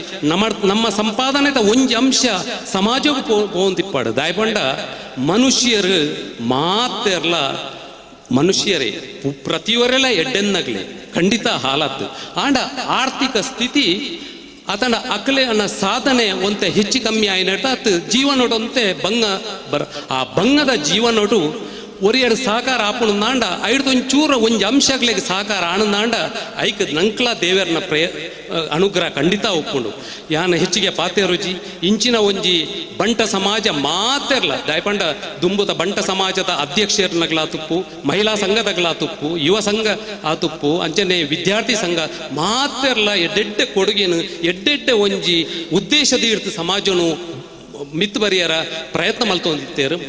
ನಮ್ಮ ಸಂಪಾದನೆದ ಒಂಜಿ ಅಂಶ ಸಮಾಜಕ್ಕೂ ಪೋಂದಿಪ್ಪಾಡು ದಾಯಪಂಡ ಮನುಷ್ಯರು ಮಾತೆರ್ಲ ಮನುಷ್ಯರೇ ಪ್ರತಿಯೊರೆಲ್ಲ ಎಡ್ಡೆನ್ನಗ್ಲಿ ಖಂಡಿತ ಹಾಲತ್ತು ಆಂಡ ಆರ್ಥಿಕ ಸ್ಥಿತಿ ಅತನ ಅಕಲೆ ಅನ್ನ ಸಾಧನೆ ಒಂತೆ ಹೆಚ್ಚು ಕಮ್ಮಿ ಆಯ್ನಟ ಅತ್ ಜೀವನೋಡಂತೆ ಬಂಗ ಆ ಬಂಗದ ಜೀವನೋಡು ಒರಿಯಡು ಸಹಕಾರ ಆಪುಣಂದಾಂಡ ಐಡ್ದೊಂಚೂರ ಒಂಜಿ ಅಂಶಗಳಿಗೆ ಸಹಕಾರ ಆನಂದಾಂಡ ಐಕ್ ನಂಕ್ಲ ದೇವರನ ಅನುಗ್ರಹ ಖಂಡಿತ ಒಪ್ಪುಂಡು. ಯಾನ ಹೆಚ್ಚಿಗೆ ಪಾತೆರುಜಿ ಇಂಚಿನ ಒಂಜಿ ಬಂಟ ಸಮಾಜ ಮಾತೆರ್ಲ ದಯಪಂಡ ದುಂಬುದ ಬಂಟ ಸಮಾಜದ ಅಧ್ಯಕ್ಷರನಗಳಾತುಪ್ಪು, ಮಹಿಳಾ ಸಂಘದಗಳಾತುಪ್ಪು, ಯುವ ಸಂಘ ಆತುಪ್ಪು, ಅಂಚನೆ ವಿದ್ಯಾರ್ಥಿ ಸಂಘ ಮಾತೆರ್ಲ ಎಡ್ಡೆಡ್ಡೆ ಕೊಡುಗೆನು ಎಡ್ಡೆಡ್ಡೆ ಒಂಜಿ ಉದ್ದೇಶದ ಇರ್ತು ಸಮಾಜನು ಮಿತ್ ಬರಿಯರ ಪ್ರಯತ್ನ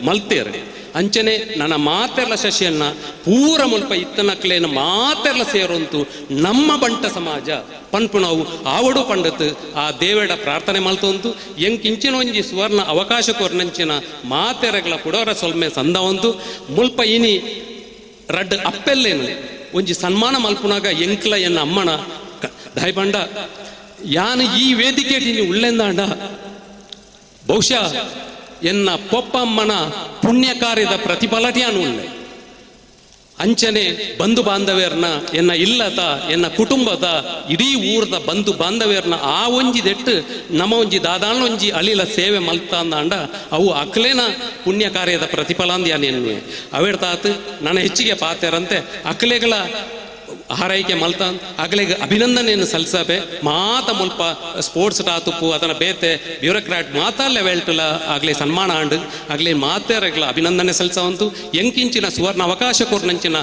ಮಲ್ತೇರು ಅಂಚನೆ ನನ್ನ ಮಾತೆರ್ಲ ಶಶಿಯನ್ನ ಪೂರ ಮುಲ್ಪ ಇತ್ತನಕ್ಲೇನು ಮಾತೆರ್ಲ ಸೇರುವಂತು ನಮ್ಮ ಬಂಟ ಸಮಾಜ ಪನ್ಪು ನಾವು ಆವಡು ಪಂಡತ್ ಆ ದೇವೇಡ ಪ್ರಾರ್ಥನೆ ಮಲ್ತಂತು ಎಂಕಿಂಚಿನ ಒಂಜಿ ಸುವರ್ಣ ಅವಕಾಶ ಕೊರ್ನಂಚಿನ ಮಾತೆರಗಳ ಪುಡವರ ಸೊಲ್ಮೆ ಸಂದವಂತು ಮುಲ್ಪ ಇನಿ ರಡ್ ಅಪ್ಪೆಲ್ಲೇನು ಒಂಜಿ ಸನ್ಮಾನ ಮಲ್ಪುನಾಗ ಎಂಕ್ಲ ಎನ್ನ ಅಮ್ಮನ ದಯಪಂಡ ಯಾನು ಈ ವೇದಿಕೆ ಉಳ್ಳೆಂದಾಂಡ ಬಹುಶಃ ಎನ್ನ ಪೊಪ್ಪಮ್ಮನ ಪುಣ್ಯ ಕಾರ್ಯದ ಪ್ರತಿಫಲಟಿಯಾನು ಉಳ್ಳೆ ಅಂಚನೆ ಬಂಧು ಬಾಂಧವ್ಯರ್ನ ಎನ್ನ ಇಲ್ಲದ ಎನ್ನ ಕುಟುಂಬದ ಇಡೀ ಊರದ ಬಂಧು ಬಾಂಧವ್ಯರ್ನ ಆ ಒಂಜಿ ದೆಟ್ಟು ನಮ್ಮ ಒಂಜಿ ದಾದಾಣ ಒಂಜಿ ಅಳಿಲ ಸೇವೆ ಮಲ್ತಾಂದಾಂಡ ಅವು ಅಕ್ಲೇನ ಪುಣ್ಯ ಕಾರ್ಯದ ಪ್ರತಿಫಲ ಅಂದ ಯಾನೆನ್ನುವೆ ಅವೇಡ್ತಾತು ನನ್ನ ಹೆಚ್ಚಿಗೆ ಪಾತೆರಂತೆ ಅಕ್ಲೆಗಳ ಹಾರೈಕೆ ಮಲ್ತಾನ್ ಅಗ್ಲೆಗೆ ಅಭಿನಂದನೆಯನ್ನು ಸಲ್ಲಿಸಬೆ ಮಾತ ಮುಲ್ಪ ಸ್ಪೋರ್ಟ್ಸ್ ಟಾತುಪ್ಪು ಅದನ್ನ ಬೇತೆ ಬ್ಯೂರೋಕ್ರಾಟ್ ಮಾತಾ ಲೆವೆಲ್ಟುಲ ಆಗ್ಲೇ ಸನ್ಮಾನ ಆಂಡು ಆಗ್ಲೇ ಮಾತೆರಗಳ ಅಭಿನಂದನೆ ಸಲ್ಲಿಸವಂತು ಎಂಕಿಂಚಿನ ಸುವರ್ಣ ಅವಕಾಶ ಕೊರ್ನಂಚಿನ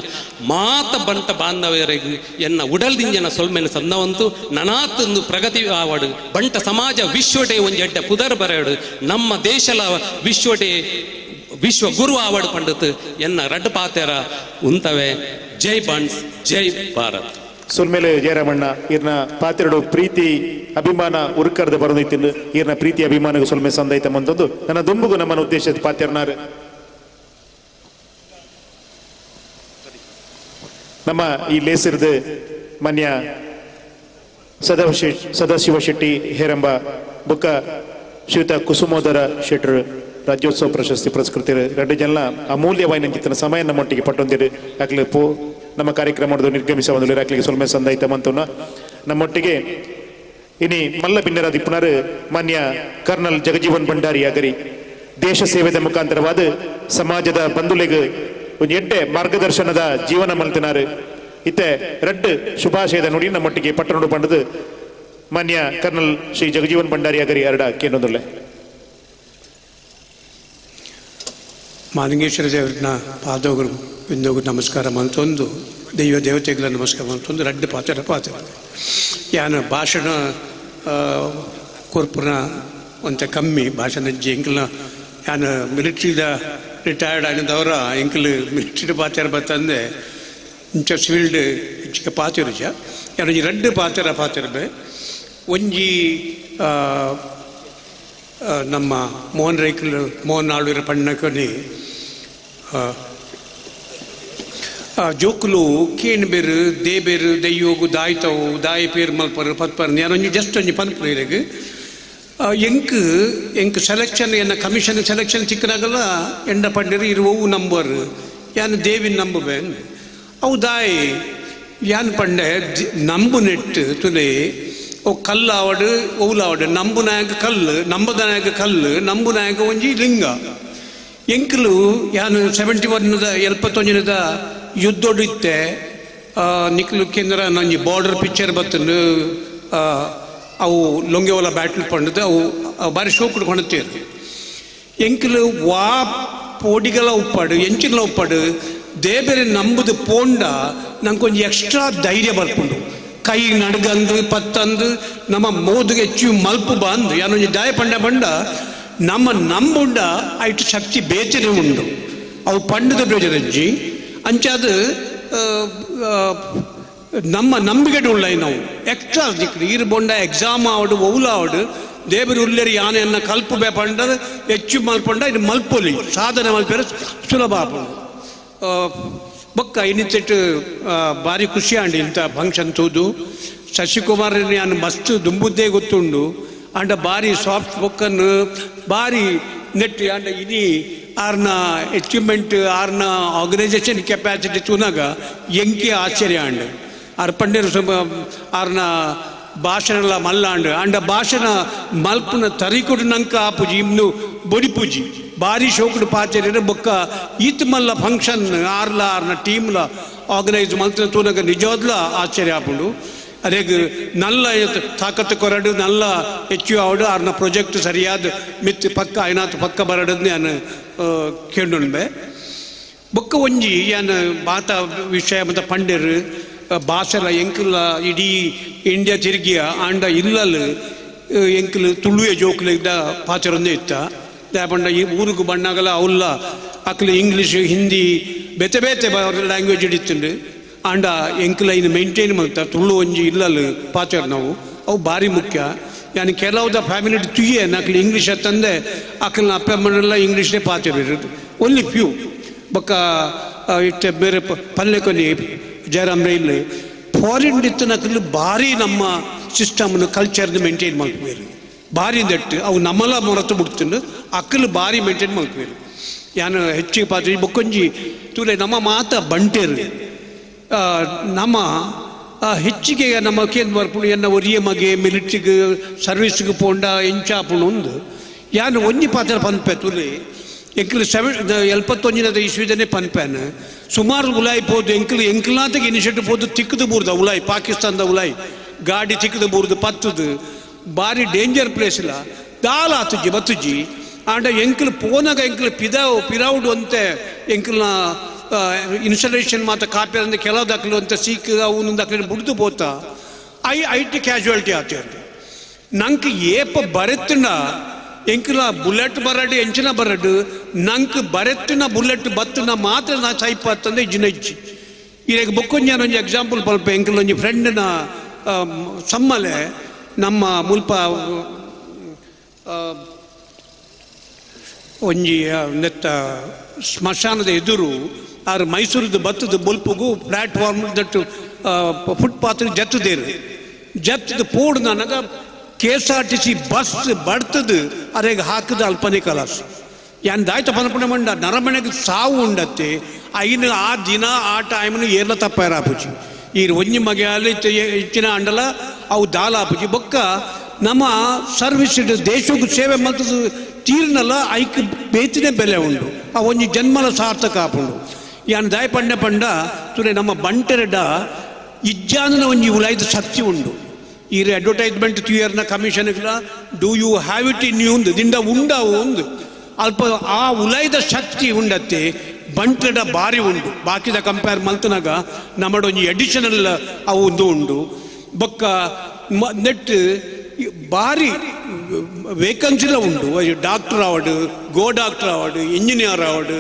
ಮಾತ ಬಂಟ ಬಾಂಧವ್ಯರಿಗೆ ಎನ್ನ ಉಡಲ್ದಿಂಜನ ಸೊಲ್ಮೆನ ಸಂದವಂತು ನನಾತೊಂದು ಪ್ರಗತಿ ಆವಡು ಬಂಟ ಸಮಾಜ ವಿಶ್ವಡೆ ಒಂಜಿ ಎಡ್ಡೆ ಪುದರ್ ಬರೆಯಡು ನಮ್ಮ ದೇಶಲ ವಿಶ್ವಡೆ ವಿಶ್ವ ಗುರು ಆವಡು ಪಂಡತ್ ಎನ್ನ ರಡ್ಡು ಪಾತೆರ ಉಂತವೆ. ಜೈ ಬಂಡ್ಸ್, ಜೈ ಭಾರತ್. ಸುಲ್ಮೇಲೆ ಜಯರಾಮಣ್ಣ ಇರ್ನ ಪಾತೆರಡು ಪ್ರೀತಿ ಅಭಿಮಾನ ಉರುಕರ್ದ ಬರೋದೈತಿಂದು ಇರ್ನ ಪ್ರೀತಿ ಅಭಿಮಾನಗೂ ಸುಲ್ಮೆ ಸಂದೈತ ಮಂತೊಂದು ನನ್ನ ದುಂಬುಗು ನಮ್ಮನ ಉದ್ದೇಶದ ಪಾತೆರ್ನಾರು ನಮ್ಮ ಈ ಲೇಸಿರ್ದು ಮನ್ಯ ಸದಾಶಿವ ಶೆಟ್ಟಿ ಹೇರಂಬ ಬುಕ್ಕ ಶ್ರೀಯುತ ಕುಸುಮೋದರ ಶೆಟ್ರು ರಾಜ್ಯೋತ್ಸವ ಪ್ರಶಸ್ತಿ ಪುರಸ್ಕೃತರು ಎರಡು ಜನ ಅಮೂಲ್ಯವಾದ ಸಮಯ ನಮ್ಮೊಟ್ಟಿಗೆ ಪಟ್ಟೊಂದಿರು ಆಗ್ಲಿ ನಮ್ಮ ಕಾರ್ಯಕ್ರಮದ ನಿರ್ಗಮಿಸ ಒಂದು ಆಗ್ಲಿಗೆ ಸೊಲ್ಮೆ ಸಂದಾಯಿತ ಮಂತವನ್ನ ನಮ್ಮೊಟ್ಟಿಗೆ ಇನಿ ಮಲ್ಲ ಭಿನ್ನರ ದಿಪ್ಪುನರು ಮಾನ್ಯ ಕರ್ನಲ್ ಜಗಜೀವನ್ ಭಂಡಾರಿ ಆಗರಿ ದೇಶ ಸೇವೆದ ಮುಖಾಂತರವಾದ ಸಮಾಜದ ಬಂಧುಲೆಗೆ ಒಂದು ಎಡ್ಡೆ ಮಾರ್ಗದರ್ಶನದ ಜೀವನ ಮಲ್ತಿನಾರು ಇತ್ತೆ ರೆಡ್ ಶುಭಾಶಯದ ನುಡಿ ನಮ್ಮೊಟ್ಟಿಗೆ ಪಟ್ಟಣೋಡು ಪಂಡದು ಮಾನ್ಯ ಕರ್ನಲ್ ಶ್ರೀ ಜಗಜೀವನ್ ಭಂಡಾರಿ ಆಗರಿ ಎರಡ ಕೇನೊಂದುಲ್ಲೆ ಮಾಲಿಂಗೇಶ್ವರ ದೇವರನ್ನ ಪಾದೋಗರು ಬಿಂದೋಗರು ನಮಸ್ಕಾರ ಮಂತೊಂದು ದೈವ ದೇವತೆಗಳ ನಮಸ್ಕಾರ ಮಂತೊಂದು ರಡ್ಡು ಪಾತ್ರ ಯಾನು ಭಾಷಣ ಕೊರ್ಪುನ ಒಂತ ಕಮ್ಮಿ ಭಾಷಣ ಎಂಕಲ್ನ ಯಾನು ಮಿಲಿಟ್ರಿದ ರಿಟೈರ್ಡ್ ಆಗಿದವರ ಎಂಕಲ್ ಮಿಲಿಟ್ರಿ ಪಾತ್ರ ಬತ್ತಂದೆ ಇಂಚ ಸಿವಿಲ್ಡ್ ಇಂಚಿಗೆ ಪಾತಿರುಜ ಯಾನು ರಡ್ಡು ಪಾತಿರಬೆ ಒಂಜಿ ನಮ್ಮ ಮೋಹನ್ ರೈಕಲ್ ಮೋಹನ್ ಆಳ್ವೀರ ಪಣ್ಣಕನಿ ಜೋಕುಲು ಕೇಣ್ ಬೇರು ದೇ ಬೇರು ದೈಯೋಗು ದಾಯ್ತವು ದಾಯಿ ಪೇರು ಮಲ್ಪರು ಪತ್ಪರ್ ಯಾನೊಂಜಿ ಜಸ್ಟ್ ಒಂಜಿ ಪನ್ಪುನೈರೆಗ್ ಎಂಕ್ ಸೆಲೆಕ್ಷನ್ ಎನ್ನ ಕಮಿಷನ್ ಸೆಲೆಕ್ಷನ್ ಚಿಕ್ಕನಾಗಲ್ಲ ಎಂಡ ಪಂಡಿರು ಇರುವವು ನಂಬರ್ ಯಾನು ದೇವಿನ ನಂಬುವೆ ಅವು ದಾಯಿ ಯಾನ್ ಪಂಡೆ ನಂಬು ನೆಟ್ಟು ತುಲೆ ಓ ಕಲ್ಲು ಆವಡು ಓಲಾವಡು ನಂಬು ನಾಯಕ ಕಲ್ಲು ನಂಬದ ನಾಯಕ ಕಲ್ಲು ನಂಬು ನಾಯಕ ಒಂಜಿ ಲಿಂಗ ಎಂಕಲು ಯಾನು 71 71 ಯುದ್ಧೊಡಿತ್ತೆ ನಿಕ್ಲು ಕೇಂದ್ರ ನಂಜಿ ಬಾರ್ಡರ್ ಪಿಕ್ಚರ್ ಬತ್ತನು ಅವು ಲೊಂಗೆವಲ ಬ್ಯಾಟ್ಲ್ ಪಂಡದು ಅವು ಬಾರಿ ಶೋಕುಡು ಕೊಣತ್ತೇರು ಎಂಕಲು ವಾ ಪೋಡಿಗಳ ಉಪ್ಪಾಡು ಎಂಚಿಗಳ ಉಪ್ಪಾಡು ದೇಬೇರೆ ನಂಬುದು ಪೋಂಡ ನಂಗೊಂದು ಎಕ್ಸ್ಟ್ರಾ ಧೈರ್ಯ ಬರ್ಕೊಂಡು ಕೈ ನಡ್ಗಂದು ಪತ್ತಂದು ನಮ್ಮ ಮೋದಿಗೆ ಹೆಚ್ಚು ಮಲ್ಪು ಬಂದು ಯಾನೊಂದು ದಾಯ ಪಂಡ ನಮ್ಮ ನಂಬುಂಡ ಐಟು ಶಕ್ತಿ ಬೇಚನೆ ಉಂಡು ಅವು ಪಂಡದ ಬೇಜರಜ್ಜಿ ಅಂಚಾದ ನಮ್ಮ ನಂಬಿಕೆಡು ಉಳ್ಳ ನಾವು ಎಕ್ಸ್ಟ್ರಾ ದಿಕ್ಕು ಈರು ಬೊಂಡ ಎಕ್ಸಾಮ್ ಆವಡು ಒವ್ಲ ಆವಡು ದೇವರು ಉಳ್ಳೇರಿ ಯಾನೆಯನ್ನ ಕಲ್ಪು ಪಂಡ ಹೆಚ್ಚು ಮಲ್ಪಂಡ ಇದು ಮಲ್ಪೊಲಿ ಸಾಧನೆ ಮಲ್ಪೇರು ಸುಲಭ ಆಪುಂಡು ಬೊಕ್ಕ ಇನ್ನಿತ್ತು ಭಾರಿ ಖುಷಿ ಆಂಡಿ ಇಂಥ ಫಂಕ್ಷನ್ ತೂದು ಶಶಿಕುಮಾರ್ ನಾನು ಮಸ್ತ್ ದುಂಬುದ್ದೇ ಗೊತ್ತುಂಡು ಅಂಡ ಭಾರಿ ಸಾಫ್ಟ್ ಬೊಕ್ಕನ್ನು ಭಾರಿ ನೆಟ್ ಅಂಡ ಇನಿ ಆರ್ನ ಅಚೀವ್ಮೆಂಟ್ ಆರ್ನ ಆರ್ಗನೈಸೇಷನ್ ಕೆಪಾಸಿಟಿ ತೂನಾಗ ಎಂಕಿ ಆಶ್ಚರ್ಯ ಅಂಡ್ ಆರ್ ಪಂಡೇರು ಆರ್ನ ಭಾಷಣ ಮಲ್ಲಾಂಡ್ ಅಂಡ ಭಾಷಣ ಮಲ್ಪುನ ತರಿಕೊಡು ನಂಕ ಆಪುಜಿ ಇನ್ನು ಬೊಡಿಪುಜಿ ಭಾರಿ ಶೋಕುಡು ಪಾಚೆರೆ ಬೊಕ್ಕ ಈತ್ ಮಲ್ಲ ಫಂಕ್ಷನ್ ಆರ್ನ ಟೀಮ್ಲ ಆರ್ಗನೈಸ್ ಮಲ್ತಿನ ತೂನಗ ನಿಜವಾದ್ಲ ಆಶ್ಚರ್ಯ ಆಪುಂಡು ಅದೇಗ ನಲ್ಲ ತಾಕತ್ತು ಕೊರಡು ನಲ್ಲ ಹೆಚ್ಚು ಆವಡು ಆರ್ನ ಪ್ರಾಜೆಕ್ಟ್ ಸರಿಯಾದ ಮಿತ್ ಪಕ್ಕ ಐನಾತ್ ಪಕ್ಕ ಬರಡದ್ ನಾನು ಕೇಂಡುಂಬೆ ಬೊಕ್ಕ ಒಂಜಿ ಯಾನು ಮಾತ ವಿಷಯ ಮತ್ತು ಪಂಡಿರ್ ಭಾಷೆಲ ಎಂಕುಲ ಇಡೀ ಇಂಡಿಯಾ ತಿರುಗಿಯ ಆಂಡ ಇಲ್ಲಲ್ ಎಂಕುಲು ತುಳುವೆ ಜೋಕ್ಲಿದ್ದ ಪಾಚರೊಂದೇ ಇತ್ತ ದಾಪಂಡ ಈ ಊರಿಗೆ ಬಣ್ಣಗಲ ಅವಲ್ಲ ಅಕ್ಲು ಇಂಗ್ಲೀಷ್ ಹಿಂದಿ ಬೇತೆ ಬೇತೆ ಲ್ಯಾಂಗ್ವೇಜ್ ಹಿಡಿತುಂಡು ಆಂಡ ಎಂಕುಲ ಇನ್ನು ಮೇಂಟೈನ್ ಮಾಡ್ತಾರೆ ತುಳು ಒಂಜಿ ಇಲ್ಲಲ್ ಪಾಚರ ನಾವು ಅವು ಭಾರಿ ಮುಖ್ಯ ಯಾನು ಕೆಲವುದ ಫ್ಯಾಮಿಲಿ ತುಯ್ಯೆ ನಕ್ಲು ಇಂಗ್ಲೀಷ್ ತಂದೆ ಅಕ್ಲನ ಅಪ್ಪಮ್ಮನೆಲ್ಲ ಇಂಗ್ಲೀಷ್ನೇ ಪಾಚರ ಇರೋದು ಓನ್ಲಿ ಫ್ಯೂ ಬೊಕ್ಕ ಇಷ್ಟ ಬೇರೆ ಪಲ್ಲೆ ಕೊನೆ ಜಯರಾಮ್ ರೈಲ್ ಫಾರಿನ್ ಇತ್ತು ನಕಲು ಭಾರಿ ನಮ್ಮ ಸಿಸ್ಟಮ್ನ ಕಲ್ಚರ್ನ ಮೇಂಟೈನ್ ಮಾಡ್ಕೋರು ಭಾರಿ ದಟ್ಟು ಅವು ನಮ್ಮಲ್ಲ ಮೊರತು ಬಿಡ್ತಂಡು ಅಕ್ಕಲು ಭಾರಿ ಮೇಂಟೈನ್ ಮಾಡ್ಕೋರು ಯಾನು ಹೆಚ್ಚಿಗೆ ಪಾತ್ರ ಬೊಕ್ಕೊಂಜಿ ತೂಲೆ ನಮ್ಮ ಮಾತ ಬಂಟೇರು ನಮ್ಮ ಹೆಚ್ಚಿಗೆ ನಮ್ಮ ಕೇಂದ್ರ ಬರ್ಪುಡು ಎನ್ನ ಒರಿಯ ಮಗೆ ಮಿಲಿಟ್ರಿಗೆ ಸರ್ವೀಸ್ಗೆ ಪೋಂಡ ಎಂಚಾಪುಣು ಒಂದು ಯಾನು ಒಂಜಿ ಪಾತ್ರ ಪನ್ಪೆ ತುಲೆ ಎಂಕಲು 71 ಇಸ್ವಿದನೇ ಪನ್ಪೇನು ಸುಮಾರು ಉಲಾಯಿ ಪೋದು ಎಂಕಲಾತಗೆ ಇನಿಷಿಯೇಟಿವ್ ಪೋದು ತಿಕ್ಕದು ಬೂರ್ದ ಉಲಾಯಿ ಪಾಕಿಸ್ತಾನದ ಉಲಾಯಿ ಗಾಡಿ ತಿಕ್ಕದು ಬೂರ್ದು ಪತ್ತದು ಭಾರಿ ಡೇಂಜರ್ ಪ್ಲೇಸ್ ಇಲ್ಲ ದಾಲ ಆತುಜಿ ಬತ್ತುಜಿ ಆಂಡ ಎಂಕಲು ಪೋನಾಗ ಎಂಕಲು ಪಿರಾವುಡು ಅಂತೆ ಎಂಕಲ್ನ ಇನ್ಸ್ಟಾಲೇಷನ್ ಮಾತ ಕಾಪಿ ಅಂದ್ರೆ ಕೆಲವು ದಾಖಲು ಅಂತ ಸೀಕ್ ಅವನು ದಾಖಲೆ ಬಿಡ್ದು ಪೋತಾ IT ಕ್ಯಾಶುವಾಲಿಟಿ ಆಚೆ ನಂಗೆ ಏಪ ಬರೆತ್ತಿನ ಎಂಕಲ ಬುಲೆಟ್ ಬರಡು ಎಂಚಿನ ಬರಡು ನಂಗೆ ಬರೆತ್ತಿನ ಬುಲೆಟ್ ಬತ್ತನ ಮಾತ್ರ ನಾ ಸೈಪತ್ತಂದ್ರೆ ಇಜ್ಜಿನ ಇಜ್ಜಿ ಈಗ ಬೊಕ್ಕೊಂಜಿ ಒಂದು ಎಕ್ಸಾಂಪಲ್ ಪಲ್ಪ ಎಂಕಲ್ ಒಂಜಿ ಫ್ರೆಂಡ್ನ ಸಮ್ಮಲೆ ನಮ್ಮ ಮುಲ್ಪ ಒಂಜಿ ನೆತ್ತ ಸ್ಮಶಾನದ ಎದುರು ಆರು ಮೈಸೂರದ್ದು ಬತ್ತದ ಬುಲ್ಪುಗು ಪ್ಲಾಟ್ಫಾರ್ಮ್ ದಟ್ಟು ಫುಟ್ಪಾತ್ ಜತ್ತದ ಪೋಡು ನನಗ KSRTC ಬಸ್ ಬಡ್ತದು ಅರೆಗೆ ಹಾಕದ ಅಲ್ಪನೆ ಕಲಾಸ ಯಾನ್ ದಾಯ್ತ ಪನಪಣೆ ಮಂಡ ನರಮನೆಗೆ ಸಾವು ಉಂಡತ್ತೆ ಐನು ಆ ದಿನ ಆ ಟೈಮ್ನು ಏರ್ಲ ತಪ್ಪಾರಾಪುಜಿ ಈ ಒಂಜಿ ಮಗೆಯಲ್ಲಿ ಹೆಚ್ಚಿನ ಅಂಡಲ ಅವು ದಾಲಾಪುಜಿ ಬೊಕ್ಕ ನಮ್ಮ ಸರ್ವಿಸ್ ದೇಶಕ್ಕೂ ಸೇವೆ ಮಲ್ತದು ತೀರ್ನಲ್ಲ ಐಕ್ ಬೇತಿನೇ ಬೆಲೆ ಉಂಡು ಆ ಒಂಜಿ ಜನ್ಮಲ ಸಾರ್ಥಕ ಆಪುಂಡು ಯಾನ್ ದಾಯ ಪಂಡ ತುರೆ ನಮ್ಮ ಬಂಟೆರಡ ಇಜ್ಜಾನ ಒಂಜಿ ಉಲಾಯ್ದ ಶಕ್ತಿ ಉಂಡು ಈ ಅಡ್ವರ್ಟೈಸ್ಮೆಂಟ್ ತುಯರ್ನ ಕಮಿಷನ್ಗಳ do you have it in you ಒಂದು ದಿಂಡ ಉಂಡಾವು ಒಂದು ಅಲ್ಪ ಆ ಉಲಾಯ್ದ ಶಕ್ತಿ ಉಂಡತ್ತೆ ಬಂಟೆಡ ಭಾರಿ ಉಂಡು ಬಾಕಿದ ಕಂಪೇರ್ ಮಲ್ತನಾಗ ನಮ್ಮಡೊಂಜಿ ಅಡಿಷನಲ್ ಅವು ಒಂದು ಉಂಡು ಬೊಕ್ಕ ನೆಟ್ ಭಾರಿ ವೇಕನ್ಸಿಲ ಉಂಡು ಡಾಕ್ಟರ್ ಆವಡು ಗೋ ಡಾಕ್ಟರ್ ಆವಡು ಇಂಜಿನಿಯರ್ ಆವಡು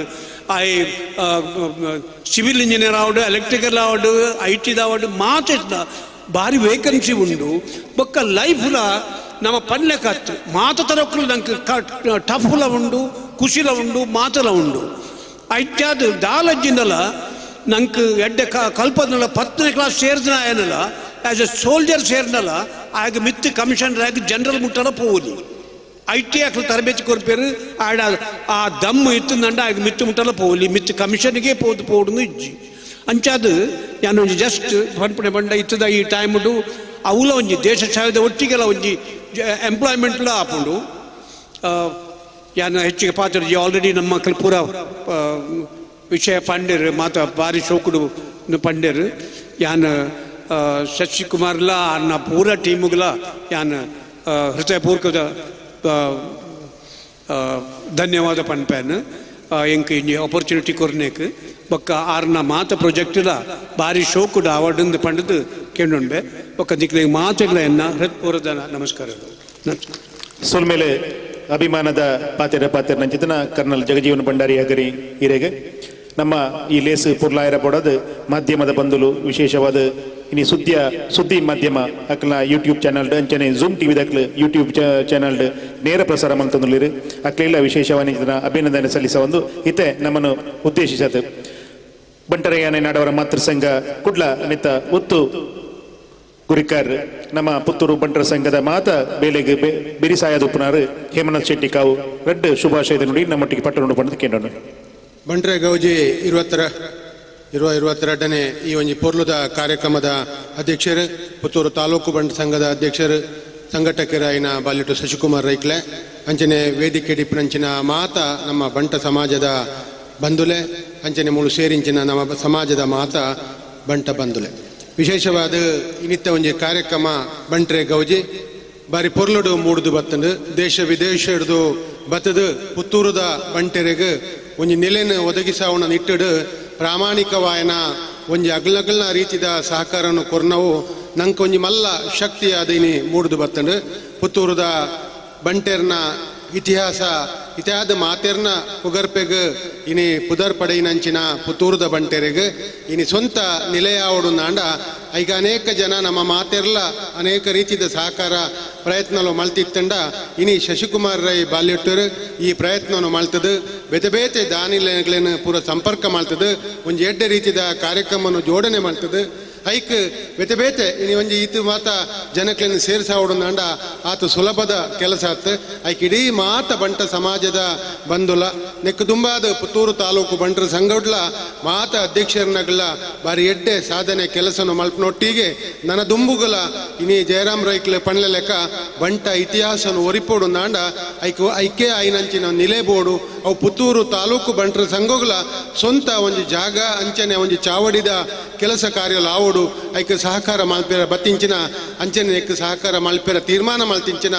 ಸಿವಿಲ್ ಇಂಜಿನಿಯರ್ ಆವಡು ಎಲೆಕ್ಟ್ರಿಕಲ್ ಆವಡು IT ಆವಡು ಮಾತ ಭಾರಿ ವೇಕನ್ಸಿ ಉಂಡು ಬೊಕ್ಕ ಲೈಫ್ಲ ನಮ್ಮ ಪಲ್ಲೆ ಕತ್ತು ಮಾತ ತರಕ್ಕಲು ನಂಗೆ ಟಫ್ಲ ಉಂಡು ಖುಷಿಲ ಉಂಡು ಮಾತಲ ಉಂಡು ಐಟ್ಯಾದ ದಾಲಜ್ಜಿನಲ್ಲ ನಂಗೆ ಎಡ್ಡೆ ಕಲ್ಪನಲ್ಲ 10ನೇ ಕ್ಲಾಸ್ ಸೇರಿದ ಏನಲ್ಲ ಆ್ಯಸ್ ಎ ಸೋಲ್ಜರ್ ಸೇರಿನಲ್ಲ ಆಗ ಮಿತ್ ಕಮಿಷನರ್ ಆಗಿ ಜನರಲ್ ಮುಟ್ಟಲ ಪೋಲಿ IT ಅಕ್ಲು ತರಬೇತಿ ಕೊರ್ಪೇರು ಆಡ ಆ ದಮ್ಮು ಇತ್ತಂದಂಡ ಆಗ ಮಿತ್ತು ಮುಟ್ಟಲ ಪೋಲಿ ಮಿತ್ ಕಮಿಷನ್ಗೆ ಪೋಡು ಇಜ್ಜಿ ಅಂಚಾದು ಯಾನೊಂಜಿ ಜಸ್ಟ್ ಪನ್ಪುಣೆ ಬಂಡ ಇತ್ತದ ಈ ಟೈಮ್ಡು ಅವಲ ಒಂಜಿ ದೇಶ ಸೇವೆದ ಒಟ್ಟಿಗೆಲ್ಲ ಒಂಜಿ ಎಂಪ್ಲಾಯ್ಮೆಂಟ್ಲ ಆಪುಂಡು ಯಾನು ಹೆಚ್ಚಿಗೆ ಪಾತ್ರಜಿ ಆಲ್ರೆಡಿ ನಮ್ಮ ಮಕ್ಕಳು ಪೂರ ವಿಷಯ ಪಂಡೇರು ಮಾತ ಭಾರಿ ಶೋಕುಡು ಪಂಡೇರು ಯಾನು ಶಶಿಕುಮಾರ್ಲ ಅನ್ನ ಪೂರ ಟೀಮುಗಳ ಯಾನು ಹೃದಯಪೂರ್ವಕದ ಧನ್ಯವಾದ ಪನ್ಪೇನು ಎಂಕ್ ಇಂಜಿ ಆಪರ್ಚುನಿಟಿ ಕೊರ್ನೇಕ್ ಬೊಕ್ಕ ಆರ್ನ ಮಾತ ಪ್ರಾಜೆಕ್ಟ್ಲ ಭಾರಿ ಶೋಕುಡು ಅವಾರ್ಡ್ ಪಂಡದು ಕೇಂಡುಂಡೆ ಬೊಕ್ಕ ದಿಕ್ಲಿಗೆ ಮಾತುಗಳ ಹೃತ್ಪೂರ್ವದ ನಮಸ್ಕಾರಗಳು ಸೋಲ್ಮೇಲೆ ಅಭಿಮಾನದ ಪಾತ್ರ ನಂಚಿತನ ಕರ್ನಲ್ ಜಗಜೀವನ ಭಂಡಾರಿ ಹಗರಿ ಹಿರೇಗೆ ನಮ್ಮ ಈ ಲೇಸ್ ಪುರ್ಲಾಯರ ಪೋಡದು ಮಾಧ್ಯಮದ ಬಂಧುಲು ವಿಶೇಷವಾದ ಇನಿ ಸುದ್ದಿ ಮಾಧ್ಯಮ ಅಕ್ಲ ಯೂಟ್ಯೂಬ್ ಚಾನಲ್ ಅಂಚನೆ ಝೂಮ್ ಟಿವಿ ದಕ್ಲು ಯೂಟ್ಯೂಬ್ ಚಾನಲ್ ನೇರ ಪ್ರಸಾರ ಮಂತಂದುಲಿರು ಅಕ್ಲೆಲ್ಲ ವಿಶೇಷವಾದ ಅಭಿನಂದನೆ ಸಲ್ಲಿಸ ಒಂದು ಇತ್ತೆ ನಮ್ಮನ್ನು ಉದ್ದೇಶಿಸದು ಬಂಟರಯ್ಯನೆ ನಾಡವರ ಮಾತೃ ಸಂಘ ಕುಡ್ಲ ನಿತ್ತ ಒತ್ತು ಗುರಿಕಾರ್ ನಮ್ಮ ಪುತ್ತೂರು ಬಂಟರ ಸಂಘದ ಮಾತ ಬೇಲೆಗೆ ಬಿರಿಸಾಯದ ಉಪನಾರು ಹೇಮನಾಥ್ ಶೆಟ್ಟಿ ಕಾವು ರೆಡ್ ಶುಭಾಶಯದ ನುಡಿ ನಮ್ಮೊಟ್ಟಿಗೆ ಪಟ್ಟಣ ಪಂಡದು ಕೇಂದ್ರ ಬಂಟ್ರೆ ಗೌಜಿ 22ನೇ ಈ ಒಂಜಿ ಪೊರ್ಲುದ ಕಾರ್ಯಕ್ರಮದ ಅಧ್ಯಕ್ಷರು ಪುತ್ತೂರು ತಾಲೂಕು ಬಂಟ ಸಂಘದ ಅಧ್ಯಕ್ಷರು ಸಂಘಟಕರಾಯಿನ ಬಾಲ್ಯಟು ಶಶಿಕುಮಾರ್ ರೈಕ್ಲೆ ಅಂಚನೆ ವೇದಿಕೆ ಡಿಪ್ನಂಚಿನ ಮಾತ ನಮ್ಮ ಬಂಟ ಸಮಾಜದ ಬಂಧುಲೆ ಅಂಚನೆ ಮೂಳು ಸೇರಿಂಚಿನ ನಮ್ಮ ಸಮಾಜದ ಮಾತ ಬಂಟ ಬಂಧುಲೆ ವಿಶೇಷವಾದ ಇನ್ನಿತ್ತ ಒಂಜಿ ಕಾರ್ಯಕ್ರಮ ಬಂಟ್ರೆ ಗೌಜಿ ಬಾರಿ ಪೊರ್ಲುಡು ಮೂಡುದು ಬತ್ತಂಡು ದೇಶ ವಿದೇಶ ಹಿಡಿದು ಬತ್ತದು ಪುತ್ತೂರುದ ಬಂಟೆರೆಗೆ ಒಂಜಿ ನೆಲೆನ ಒದಗಿಸಾವಣ ನಿಟ್ಟಿಡು ಪ್ರಾಮಾಣಿಕವಾಯನ ಒಂಜಿ ಅಗಲಗಲ್ನ ರೀತಿದ ಸಹಕಾರವನ್ನು ಕೊರ್ನವು ನಂಗೆ ಒಂಜಿ ಮಲ್ಲ ಶಕ್ತಿ ಅದೀನಿ ಮೂಡುದು ಬತ್ತಂಡು ಪುತ್ತೂರುದ ಬಂಟೆರ್ನ ಇತಿಹಾದ ಮಾತೆರ್ನ ಪುಗರ್ಪೆಗ್ ಇನಿ ಪುದರ್ ಪಡೆಯಿನಂಚಿನ ಪುತ್ತೂರುದ ಬಂಟೆರೆಗೆ ಇನಿ ಸ್ವಂತ ನಿಲೆಯಾವಡು ನಾಂಡ ಈಗ ಅನೇಕ ಜನ ನಮ್ಮ ಮಾತೆರ್ಲ ಅನೇಕ ರೀತಿಯ ಸಹಕಾರ ಪ್ರಯತ್ನಲು ಮಲ್ತಿತ್ತಂಡ ಇನಿ ಶಶಿಕುಮಾರ್ ರೈ ಬಾಲ್ಯಟ್ಟರು ಈ ಪ್ರಯತ್ನವನ್ನು ಮಲ್ತದು ಬೇತೆ ಬೇತೆ ದಾನಿಗಳನ್ನು ಪೂರ ಸಂಪರ್ಕ ಮಾಡ್ತದೆ ಒಂದು ಎಡ್ಡೆ ರೀತಿಯ ಕಾರ್ಯಕ್ರಮವನ್ನು ಜೋಡಣೆ ಮಾಡ್ತದೆ ಐಕ್ ಬೇತೆ ಬೇತೆ ಇನಿ ಒಂಜಿ ಈತು ಮಾತ ಜನಕ್ಲೆನ್ನು ಸೇರಿಸಾವಡು ನಾಂಡ ಆತು ಸುಲಭದ ಕೆಲಸ ಆತು ಐಕ್ ಇಡೀ ಮಾತ ಬಂಟ ಸಮಾಜದ ಬಂಧುಲ ನೆಕ್ ದುಂಬಾದ ಪುತ್ತೂರು ತಾಲೂಕು ಬಂಟರ ಸಂಘಡ್ಲ ಮಾತ ಅಧ್ಯಕ್ಷರನಗಳ ಬಾರಿ ಎಡ್ಡೆ ಸಾಧನೆ ಕೆಲಸವನ್ನು ಮಲ್ಪನೊಟ್ಟಿಗೆ ನನ್ನ ದುಂಬುಗಳ ಇನಿ ಜಯರಾಮ್ ರೈಕ್ಲೆ ಪಣ್ಲೆ ಲೆಕ್ಕ ಬಂಟ ಇತಿಹಾಸವನ್ನು ಒರಿಪೋಡು ನಾಂಡ ಐಕೆ ಐನಂಚಿನ ನಿಲೆಬೋಡು ಅವು ಪುತ್ತೂರು ತಾಲೂಕು ಬಂಟರ ಸಂಘಗಳ ಸ್ವಂತ ಒಂದು ಜಾಗ ಅಂಚನೆ ಒಂದು ಚಾವಡಿದ ಕೆಲಸ ಕಾರ್ಯಲು ಆವಡು ಐಕೆ ಸಹಕಾರ ಮಲ್ಪೆರ ಬತ್ತಿಂಚಿನ ಅಂಚನೆ ಎಕ್ ಸಹಕಾರ ಮಲ್ಪೆರ ತೀರ್ಮಾನ ಮಲ್ತಿಂಚಿನ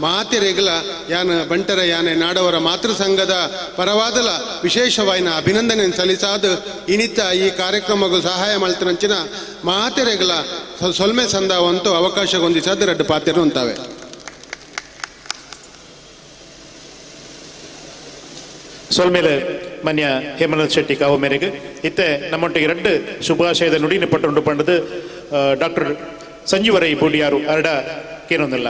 ಮಾತೆರೆಗಳ ಯಾನ ಬಂಟರ ಯಾನೆ ನಾಡವರ ಮಾತೃ ಸಂಘದ ಪರವಾದಲ ವಿಶೇಷವಾಯಿನ ಅಭಿನಂದನೆ ಸಲ್ಲಿಸಾದ ಇನಿತ್ತ ಈ ಕಾರ್ಯಕ್ರಮಗಳು ಸಹಾಯ ಮಲ್ತಿನಂಚಿನ ಮಾತೆರೆಗಳ ಸೊಲ್ಮೆ ಸಂದಾವಂತೂ ಅವಕಾಶ ಹೊಂದಿಸಾದ ರಡ್ಡು ಪಾತೆರು ಅಂತಾವೆ. ಸೊಲ್ಮೇಲೆ ಮನ್ಯ ಹೇಮಂತ್ ಶೆಟ್ಟಿ ಕಾವು ಮೇರೆಗೆ ಇತ್ತೆ ನಮ್ಮೊಟ್ಟಿಗೆ ಎರಡು ಶುಭಾಶಯದ ನುಡಿನ ಪಟ್ಟುಂಡು ಪಂಡದು ಡಾಕ್ಟರ್ ಸಂಜೀವರೈ ಬೂಡಿಯಾರು ಅರಡ ಕೇನೊಂದಿಲ್ಲ.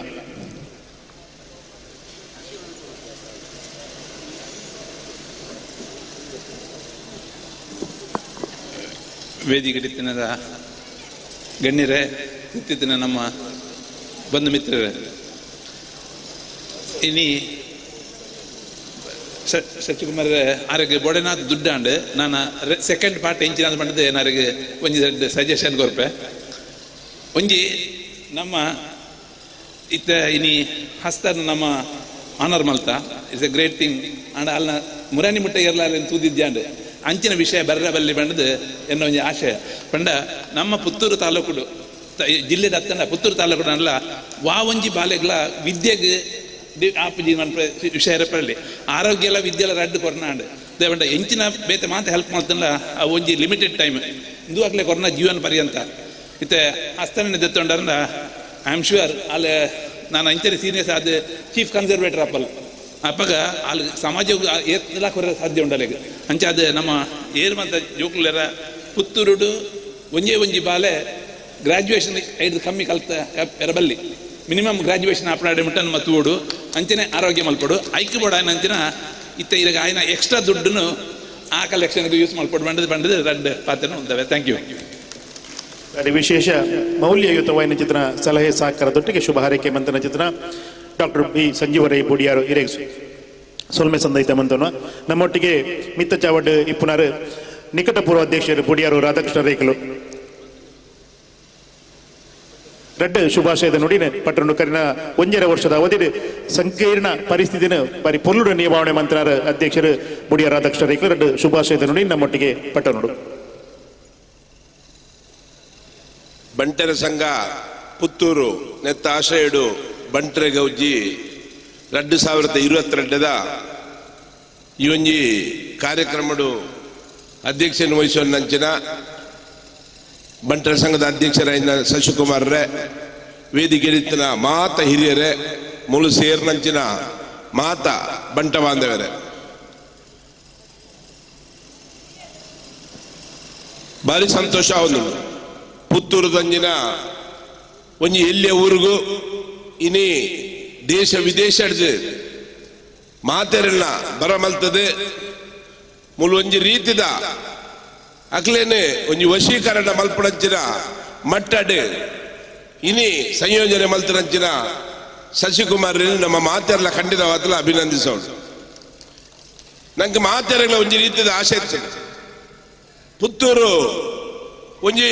ವೇದಿಕೆ ಟಿತ್ತಿನದ ಗಣ್ಯರೇ, ಇತ್ತಿನ ನಮ್ಮ ಬಂಧು ಮಿತ್ರರೇ, ಇನಿ ಶಶಿಕುಮಾರ್ ಆರೋಗ್ಯ ಬೊಡೆನಾಥ್ ದುಡ್ಡಾಂಡು ನಾನು ಸೆಕೆಂಡ್ ಪಾರ್ಟ್ ಎಂಚಿನ ಮಾಡಿದೆ ಏನಾರಿಗೆ ಒಂಜಿ ಸಜೆಷನ್ ಕೊರ್ಪೆ ಒಂಜಿ ನಮ್ಮ ಇತ್ತ ಇನಿ ಹಸ್ತನ ನಮ್ಮ ಆನರ್ ಮಲ್ತ it's a great thing and ಅಲ್ಲ ಮುರಾನಿ ಮುಟ್ಟೆ ಇರಲಾರ ತೂದಿದ್ಯಾಂಡು ಅಂಚಿನ ವಿಷಯ ಬರ್ರ ಬಲ್ಲಿ ಬಂಡದು ಎನ್ನೋ ಒಂಜಿ ಆಶಯ ಪಂಡ ನಮ್ಮ ಪುತ್ತೂರು ತಾಲೂಕು ಜಿಲ್ಲೆದ ಹತ್ತನ ಪುತ್ತೂರು ತಾಲೂಕು ಅಲ್ಲ ಒಂಜಿ ಬಾಲೆಗಳ ವಿದ್ಯೆಗೆ ಆಪುಜಿ ವಿಷಯ ಇರಪ್ಪಲ್ಲಿ ಆರೋಗ್ಯ ಎಲ್ಲ ವಿದ್ಯೆಲ್ಲ ರಡ್ಡು ಕೊರ್ನಾಂಡು ದೇವಂಡ ಎಂಚಿನ ಬೇತೆ ಮಾತ ಹೆಲ್ಪ್ ಮಾಡ್ತಲ್ಲ ಆ ಒಂಜಿ ಲಿಮಿಟೆಡ್ ಟೈಮ್ ಇಂದು ಆಗ್ಲೇ ಕೊರೋನಾ ಜೀವನ ಪರ್ಯಂತ ಇತ್ತೆ ಹಸ್ತನ ದೆತ್ತೊಂಡಂದ ಐ ಆಮ್ ಶ್ಯೂರ್ ಅಲ್ಲಿ ನಾನು ಅಂಚನೆ ಸೀನಿಯರ್ಸ್ ಅದು ಚೀಫ್ ಕನ್ಸರ್ವೇಟರ್ ಅಪ್ಪಗ ಅಲ್ಲಿ ಸಮಾಜ ಎಲ್ಲ ಕೊರ ಸಾಧ್ಯ ಉಂಡಲ್ಲ ಅಂಚೆ ಅದು ನಮ್ಮ ಏರ್ಮಂತ ಜೋಕ್ಲರ ಪುತ್ತೂರುಡು ಒಂಜಿ ಬಾಲೆ ಗ್ರಾಜ್ಯುಯೇಷನ್ ಐದು ಕಮ್ಮಿ ಕಲ್ತ ಎರಬಲ್ಲಿ ಮಿನಿಮಮ್ ಗ್ರಾಜ್ಯುಯೇಷನ್ ಆಪಣಾಡಿ ಮುಟ್ಟ ನಮ್ಮ ತೂಡು ಅಂಚನೆ ಆರೋಗ್ಯ ಮಲ್ಪಡು ಐಕ್ಯ ಬೋಡ ಅಂಚಿನ ಇತ್ತ ಈಗ ಆಯ್ನ ಎಕ್ಸ್ಟ್ರಾ ದುಡ್ಡನ್ನು ಆ ಕಲೆಕ್ಷನ್ಗೆ ಯೂಸ್ ಮಾಡ್ಕೊಂಡು ಬಂಡದು ರಡ್ಡು ಪಾತ್ರನ ಉಂಟವೆ. Thank you. ವಿಶೇಷ ಮೌಲ್ಯಯುತವಾಯಿನ ಚಿತ್ರ ಸಲಹೆ ಸಹಕಾರದೊಟ್ಟಿಗೆ ಶುಭ ಹಾರೈಕೆ ಮಂತನ ಚಿತ್ರ ಡಾಕ್ಟರ್ ಬಿ ಸಂಜೀವರೈ ಬೂಡಿಯಾರು ಇರೇಗ್ ಸೊಲ್ಮೆ ಸಂದೈತ ಮಂತನ ನಮ್ಮೊಟ್ಟಿಗೆ ಮಿತ್ತ ಚಾವಡ್ ಇಪ್ಪುನಾರು ನಿಕಟಪೂರ್ವ ಅಧ್ಯಕ್ಷರು ಬೂಡಿಯಾರು ರಾಧಾಕೃಷ್ಣ ರೈಕಲು ರಡ್ಡು ಶುಭಾಶಯದ ನುಡಿನ ಪಟ್ಟಣ ಕರಿನ ಒಂಜರ ವರ್ಷದ ಅವಧಿ ಸಂಕೀರ್ಣ ಪರಿಸ್ಥಿತಿನ ಬಾರಿ ಪೊರ್ಲುಡ ನಿಯಮಾವಣೆ ಮಂತ್ರಾರ ಅಧ್ಯಕ್ಷರು ಬುಡಿಯ ರಾಧಾಕೃಷ್ಣ ರೈಕಲು ರಡ್ಡು ಶುಭಾಶಯದ ನುಡಿ ನಮ್ಮೊಟ್ಟಿಗೆ ಪಟ್ಟಣಡು. ಬಂಟರ ಸಂಘ ಪುತ್ತೂರು ನೆತ್ತ ಆಶ್ರಯಡು ಬಂಟರೆ ಗೌಜಿ 2022 ಈ ಒಂಜಿ ಕಾರ್ಯಕ್ರಮಡು ಅಧ್ಯಕ್ಷನ ವಹಿಸುವಂಚಿನ ಬಂಟರ ಸಂಘದ ಅಧ್ಯಕ್ಷರಾದ ಶಶಿಕುಮಾರ್ ರೇ ವೇದಿಕೆ ಮಾತ ಹಿರಿಯರೇ ಮುಳು ಸೇರ್ನಂಚಿನ ಮಾತ ಬಂಟ ಬಾಂಧವರೇ ಭಾರಿ ಸಂತೋಷ ಒಂದು ಪುತ್ತೂರು ತಂಜಿನ ಒಂಜಿ ಎಲ್ಲಿಯ ಊರಿಗೂ ಇನಿ ದೇಶ ವಿದೇಶ ಹಿಡಿದು ಮಾತೆರನ್ನ ಬರಮಲ್ತದೆ ಮುಳು ಒಂಜಿ ರೀತಿದ ಅಕ್ಲೇನೆ ಒಂಜಿ ವಶೀಕರಣ ಮಲ್ಪಡಂಚಿನ ಮಟ್ಟಡ್ ಇನಿ ಸಂಯೋಜನೆ ಮಲ್ತರಂಚಿನ ಶಶಿಕುಮಾರ್ ನಮ್ಮ ಮಾತೆರ್ಲ ಖಂಡಿತವಾದ ಅಭಿನಂದಿಸೋದು. ನಂಗೆ ಮಾತೆರಗಳ ಒಂಜಿ ರೀತಿಯ ಆಸೆ ಇತ್ತು. ಪುತ್ತೂರು ಒಂಜಿ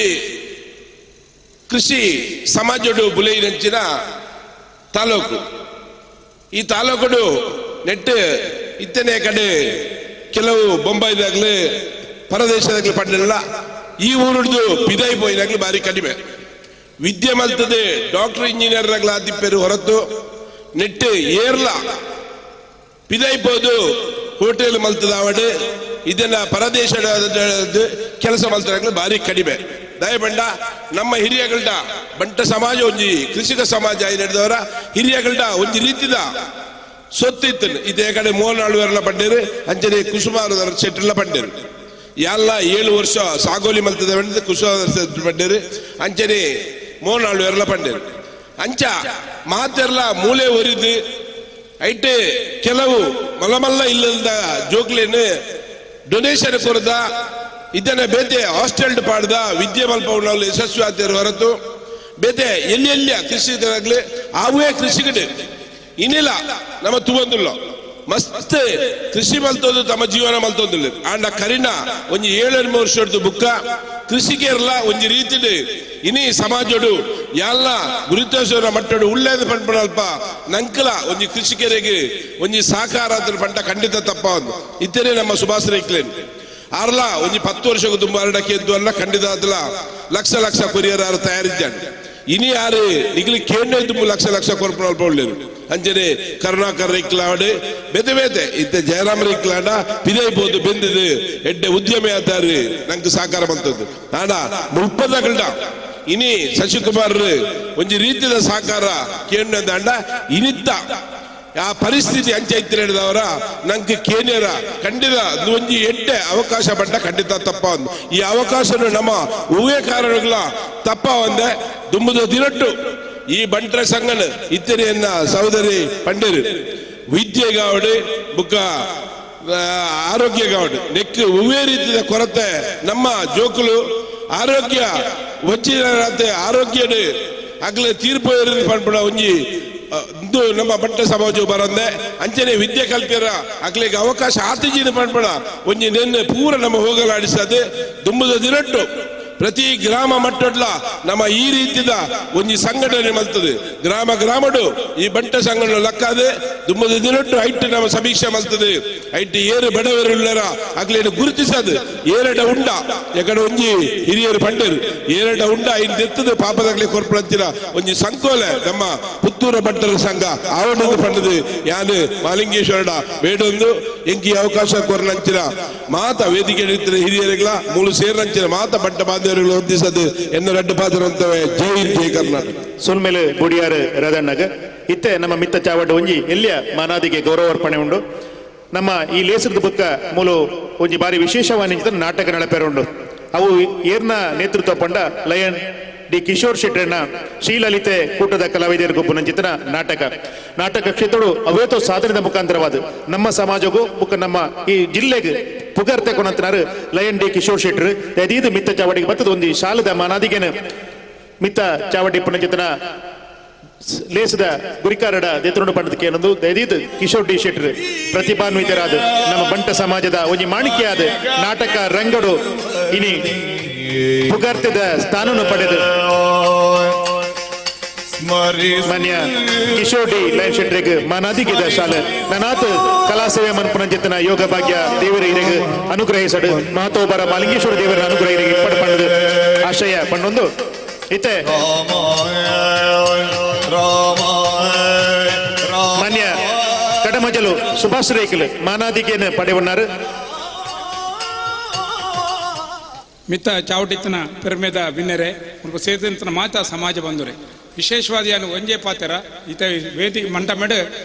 ಕೃಷಿ ಸಮಾಜಡು ಬುಲೈನಂಚಿನ ತಾಲೂಕು. ಈ ತಾಲೂಕು ನೆಟ್ಟು ಇತ್ತನೇ ಕಡೆ ಕೆಲವು ಬೊಂಬೈದಾಗ್ಲಿ ಪರದೇಶದಾಗ್ಲಿ ಪಡ್ಲಿಲ್ಲ. ಈ ಊರದ್ದು ಪಿದೈ ಪೋಯಿದಾಗ್ಲಿ ಭಾರಿ ಕಡಿಮೆ. ವಿದ್ಯೆ ಮಲ್ತದೆ ಡಾಕ್ಟರ್ ಇಂಜಿನಿಯರ್ ಆಗ್ಲ ದಿಪ್ಪೇರು ಹೊರತು ನೆಟ್ಟು ಏರ್ಲ ಪಿದೈಪೋದು ಹೋಟೆಲ್ ಮಲ್ತದ ಅವಡು ಇದನ್ನ ಪರದೇಶದ ಕೆಲಸ ಮಲ್ತದಾಗ್ಲಿ ಭಾರಿ ಕಡಿಮೆ. ದಯಬಂಡ ನಮ್ಮ ಹಿರಿಯಗಳ್ಡ ಬಂಟ ಸಮಾಜ ಒಂಜಿ ಕೃಷಿಕ ಸಮಾಜ ನಡೆದವರ ಹಿರಿಯಗಳ್ಡ ಒಂಜಿ ರೀತಿದ ಸೊತ್ತಿತ್ತು. ಇದೇ ಕಡೆ ಮೋನಾಳುವರೆಲ್ಲ ಪಡ್ಡೇರು, ಅಂಚನೆ ಕುಸುಮಾರದರ ಶೆಟ್ರೆಲ್ಲ ಪಡ್ಡೇರು. ಎಲ್ಲ 7 ವರ್ಷ ಸಾಗೋಲಿ ಮಲ್ತದ ಕುಸುಮಾರ ಪಡ್ಡೇರು, ಅಂಚನೆ ಮೋನಾಳುವರೆಲ್ಲ ಪಡ್ಡೇರು. ಅಂಚ ಮಾತೆರ್ಲ ಮೂಲೆ ಒರಿದು ಐಟೆ ಕೆಲವು ಮಲಮಲ್ಲ ಇಲ್ಲದ ಜೋಕ್ಲೇನು ಡೊನೇಷನ್ ಕೊರದ ಇದನ್ನ ಬೇತೆ ಹಾಸ್ಟೆಲ್ ಪಾಡ್ದ ವಿದ್ಯೆ ಮಲ್ಪವನಲ್ಲಿ ಯಶಸ್ವಿ ಆಗ್ತಿರೋ ಹೊರತು ಬೇತೆ ಎಲ್ಲಿ ಕೃಷಿಕರಾಗ್ಲಿ ಅವೇ ಕೃಷಿಕಡೆ ಇನ್ನಿಲ್ಲ ನಮ್ಮ ತುವಂದಿಲ್ಲ ಮಸ್ತ್ ಕೃಷಿ ಮಲ್ತೋದು ತಮ್ಮ ಜೀವನ ಮಲ್ತೋದಿಲ್ಲ. ಆಂಡ ಕರಿನ ಒಂಜಿ 7-8 ವರ್ಷದ್ದು ಬುಕ್ಕ ಕೃಷಿಕೇರ್ಲ ಒಂಜಿ ರೀತಿ ಇನಿ ಸಮಾಜಡು ಎಲ್ಲ ಗುರುತೇಶ್ವರ ಮಟ್ಟಡು ಉಳ್ಳೇದು ಪಂಪಲ್ಪ ನಂಕಲ ಒಂಜಿ ಕೃಷಿಕರಿಗೆ ಒಂಜಿ ಸಾಕಾರ ಪಂಟ ಖಂಡಿತ ತಪ್ಪ ಒಂದು ಇತ್ತೇನೆ ನಮ್ಮ ಸುಭಾಷ್ ರೈಕ್ಲೇನ್ ಆರ್ಲ ಒಂಜಿ 10 ವರ್ಷಕ್ಕೂ ತುಂಬ ಅರಡಕ್ಕೆ ಎದ್ದು ಅಲ್ಲ ಖಂಡಿತ ಅದಲ್ಲ ಲಕ್ಷ ಕೊರಿಯರ್ ಯಾರು ತಯಾರಿದ್ದಾನೆ. ಇನಿ ಯಾರು ನಿಗಲಿ ಕೇಂದ್ರ ತುಂಬ ಲಕ್ಷ ಕೊರ್ಪಲ್ಪ ಒಳ್ಳೇದು. ಅಂಜನೆ ಕರುಣಾಕರ್ ರೈಕ್ಲಾಡು ಬೇತೆ ಇತ್ತೆ ಜಯರಾಮ್ ರೈಕ್ಲಾಡ ಪಿದೈಬೋದು ಬೆಂದಿದು ಎಡ್ಡೆ ಉದ್ಯಮಿ ಆದಾರು ನಂಗೆ ಸಾಕಾರ ಬಂತದ್ದು. ನಾಡ ಮುಲ್ಪದಗಳ್ಡ ಇನಿ ಶಶಿಕುಮಾರ್ ಒಂಜಿ ರೀತಿಯ ಸಾಕಾರ ಕೇಂದ್ರ ದಾಂಡ ಇನಿತ್ತ ಆ ಪರಿಸ್ಥಿತಿ ಅಂಚೈತಿ ಹೇಳಿದವರ ನಂಗೆ ಕೇನ್ಯರ ಖಂಡಿತ ಒಂಜಿ ಎಡ್ಡೆ ಅವಕಾಶ ಪಟ್ಟ ಖಂಡಿತ ತಪ್ಪ ಒಂದು ಈ ಅವಕಾಶನು ನಮ್ಮ ಹೂವೇ ಕಾರಣಗಳ ತಪ್ಪ ಒಂದೆ ದುಂಬುದ ದಿನಟ್ಟು ಈ ಬಂಟ್ರ ಸಂಗನ ಇತ್ತನೆಯನ್ನ ಸಹೋದರಿ ಪಂಡೇರು ವಿದ್ಯೆಗಾವಡು ಬುಕ್ಕ ಆರೋಗ್ಯಗಾವಡು ನೆಕ್ ಹೂವೇ ರೀತಿಯ ಕೊರತೆ ನಮ್ಮ ಜೋಕುಲು ಆರೋಗ್ಯ ವಜ್ಜಿನ ಆರೋಗ್ಯಡು ಆಗ್ಲೇ ತೀರ್ಪು ಪಂಪಡ ಒಂಜಿ ಇಂದು ನಮ್ಮ ಬಂಟ ಸಮಾಜ ಬರಂದೆ ಅಂಚನೆ ವಿದ್ಯೆ ಕಲ್ಪಿರ ಆಗ್ಲಿಗೆ ಅವಕಾಶ ಆತಿಜಿನ ಪಂಪಡ ಒಂಜಿ ನೆನ್ನೆ ಪೂರ ನಮ್ಮ ಹೋಗಲಾಡಿಸದೆ ದುಂಬುದ ದಿನಟ್ಟು ಪ್ರತಿ ಗ್ರಾಮ ಮಟ್ಟಡ್ಲ ನಮ್ಮ ಈ ರೀತಿದ ಒಂಜಿ ಸಂಘಟನೆ ಮಲ್ತದೆ. ಗ್ರಾಮಡು ಈ ಬಂಟ ಸಂಘಟನೆ ಲಕ್ಕಾದೆ ದುಂಬದ ದಿನಟ್ಟು ಐಟ್ ನಮ್ಮ ಸಮೀಕ್ಷೆ ಮಲ್ತದೆ. ಐಟ್ ಏರು ಬಡವರುಳ್ಳರ ಆಗ್ಲೇನು ಗುರುತಿಸದು ಏರಡ ಉಂಡ ಯಾಕಡೆ ಒಂಜಿ ಹಿರಿಯರು ಪಂಡರು ಏರಡ ಉಂಡ ಇನ್ನು ಎತ್ತದ ಪಾಪದಾಗ್ಲಿ ಕೊರ್ಪಂಚಿನ ಒಂಜಿ ಸಂಕೋಲೆ ನಮ್ಮ ಪುತ್ತೂರ ಬಂಟರ ಸಂಘ ಆವರಣದ ಪಂಡದು ಯಾನು ಮಾಲಿಂಗೇಶ್ವರಡ ಬೇಡೊಂದು ಎಂಕಿ ಅವಕಾಶ ಕೊರ್ನಂಚಿನ ಮಾತ ವೇದಿಕೆ ಹಿರಿಯರಿಗಳ ಮೂಲ ಸೇರ್ನಂಚಿನ ಮಾತ ಬಂಟ ಹೊಂದಿಸದು ಎನ್ನು ರಡ್ಡು ಪಾತ್ರವಂತವೇ. ಜೈ ಕರ್ನಾಟಕ. ಸುನ್ಮೇಲೆ ಬುಡಿಯಾರು ರದಣ್ಣಗ ಇತ್ತೆ ನಮ್ಮ ಮಿತ್ತ ಚಾವಡ್ ಒಂಜಿ ಎಲ್ಲಿಯ ಮಾನಾದಿಗೆ ಗೌರವ ಅರ್ಪಣೆ ಉಂಡು. ನಮ್ಮ ಈ ಲೇಸದ ಬುಕ್ಕ ಮೂಲ ಒಂಜಿ ಬಾರಿ ವಿಶೇಷವಾದ ನಾಟಕ ನಡಪೇರುಂಡು. ಅವು ಏರ್ನ ನೇತೃತ್ವ ಪಂಡ ಲಯನ್ ಡಿ ಕಿಶೋರ್ ಶೆಟ್ಟರನ್ನ ಶ್ರೀಲಲಿತೆ ಕೂಟದ ಕಲಾವಿದರ ಗುಂಪಿನ ನಾಟಕ ಕ್ಷೇತ್ರಗಳು ಅವೇತೋ ಸಾಧನೆದ ಮುಖಾಂತರವಾದ ನಮ್ಮ ಸಮಾಜಗೂ ಬುಕ್ಕ ನಮ್ಮ ಈ ಜಿಲ್ಲೆಗೆ ಪುಗರ್ತೆ ಕೊನಂತನಾರು ಲಯನ್ ಡಿ ಕಿಶೋರ್ ಶೆಟ್ಟರ್ ದಯದೀದು ಮಿತ್ತ ಚಾವಡಿಗೆ ಬರ್ತದ ಒಂದು ಶಾಲದ ಮಾನಾದಿಗೆನ ಮಿತ್ತ ಚಾವಡಿ ಪುನಂಚಿತನ ಲೇಸದ ಗುರಿಕಾರಡ ದೇತುಂಡು ಪಂಡದಕ್ಕೆ ಏನೊಂದು ದಯದೀದು ಕಿಶೋರ್ ಡಿ ಶೆಟ್ಟರ್ ಪ್ರತಿಭಾನ್ವಿತರಾದ ನಮ್ಮ ಬಂಟ ಸಮಾಜದ ಒಂಜಿ ಮಾಣಿಕೆಯಾದ ನಾಟಕ ರಂಗಡು ಇನಿ ಪುಗಾರ್ತೆದ ಸ್ಥಾನವನ್ನು ಪಡೆದು ಮಾನ್ಯ ಕಿಶೋರ್ ಡಿ ಲಯನ್ ಶೆಟ್ಟರಿಗೆ ಮಾನಾದಿಗೆದ ಶಾಲೆ ನನಾತ್ ಕಲಾ ಸೇವೆ ಮನ್ಪುನಂಚಿತನ ಯೋಗ ಭಾಗ್ಯ ದೇವರ ಹಿರೆಗೆ ಅನುಗ್ರಹಿಸಡು ಮಹತೋಬರ ಮಾಲಿಂಗೇಶ್ವರ ದೇವರ ಅನುಗ್ರಹ ಹಿರೆಗೆ ಇಪ್ಪಡು ಪಂಡದು ಆಶಯ ಪಂಡೊಂದು ಇತ್ತೆ ಮಾನ್ಯ ಕಡಮಜಲು ಸುಭಾಷ್ ರೇಖಲ್ ಮಾನಾದಿಗೆಯನ್ನು ಪಡೆಯುన్నారు. ಮಿತ್ತ ಚಾವಟಿತ್ತನ ಪೆರ್ಮೆದ ಬಿನ್ನರೆ ಒಂದು ಸೇತಂತನ ಮಾತಾ ಸಮಾಜ ಬಂದುರೆ ವಿಶೇಷವಾದಿಯನ್ನು ಒಂಜೇ ಪಾತ್ರ ಈತ ವೇದಿಕೆ ಮಂಟಮೆಡು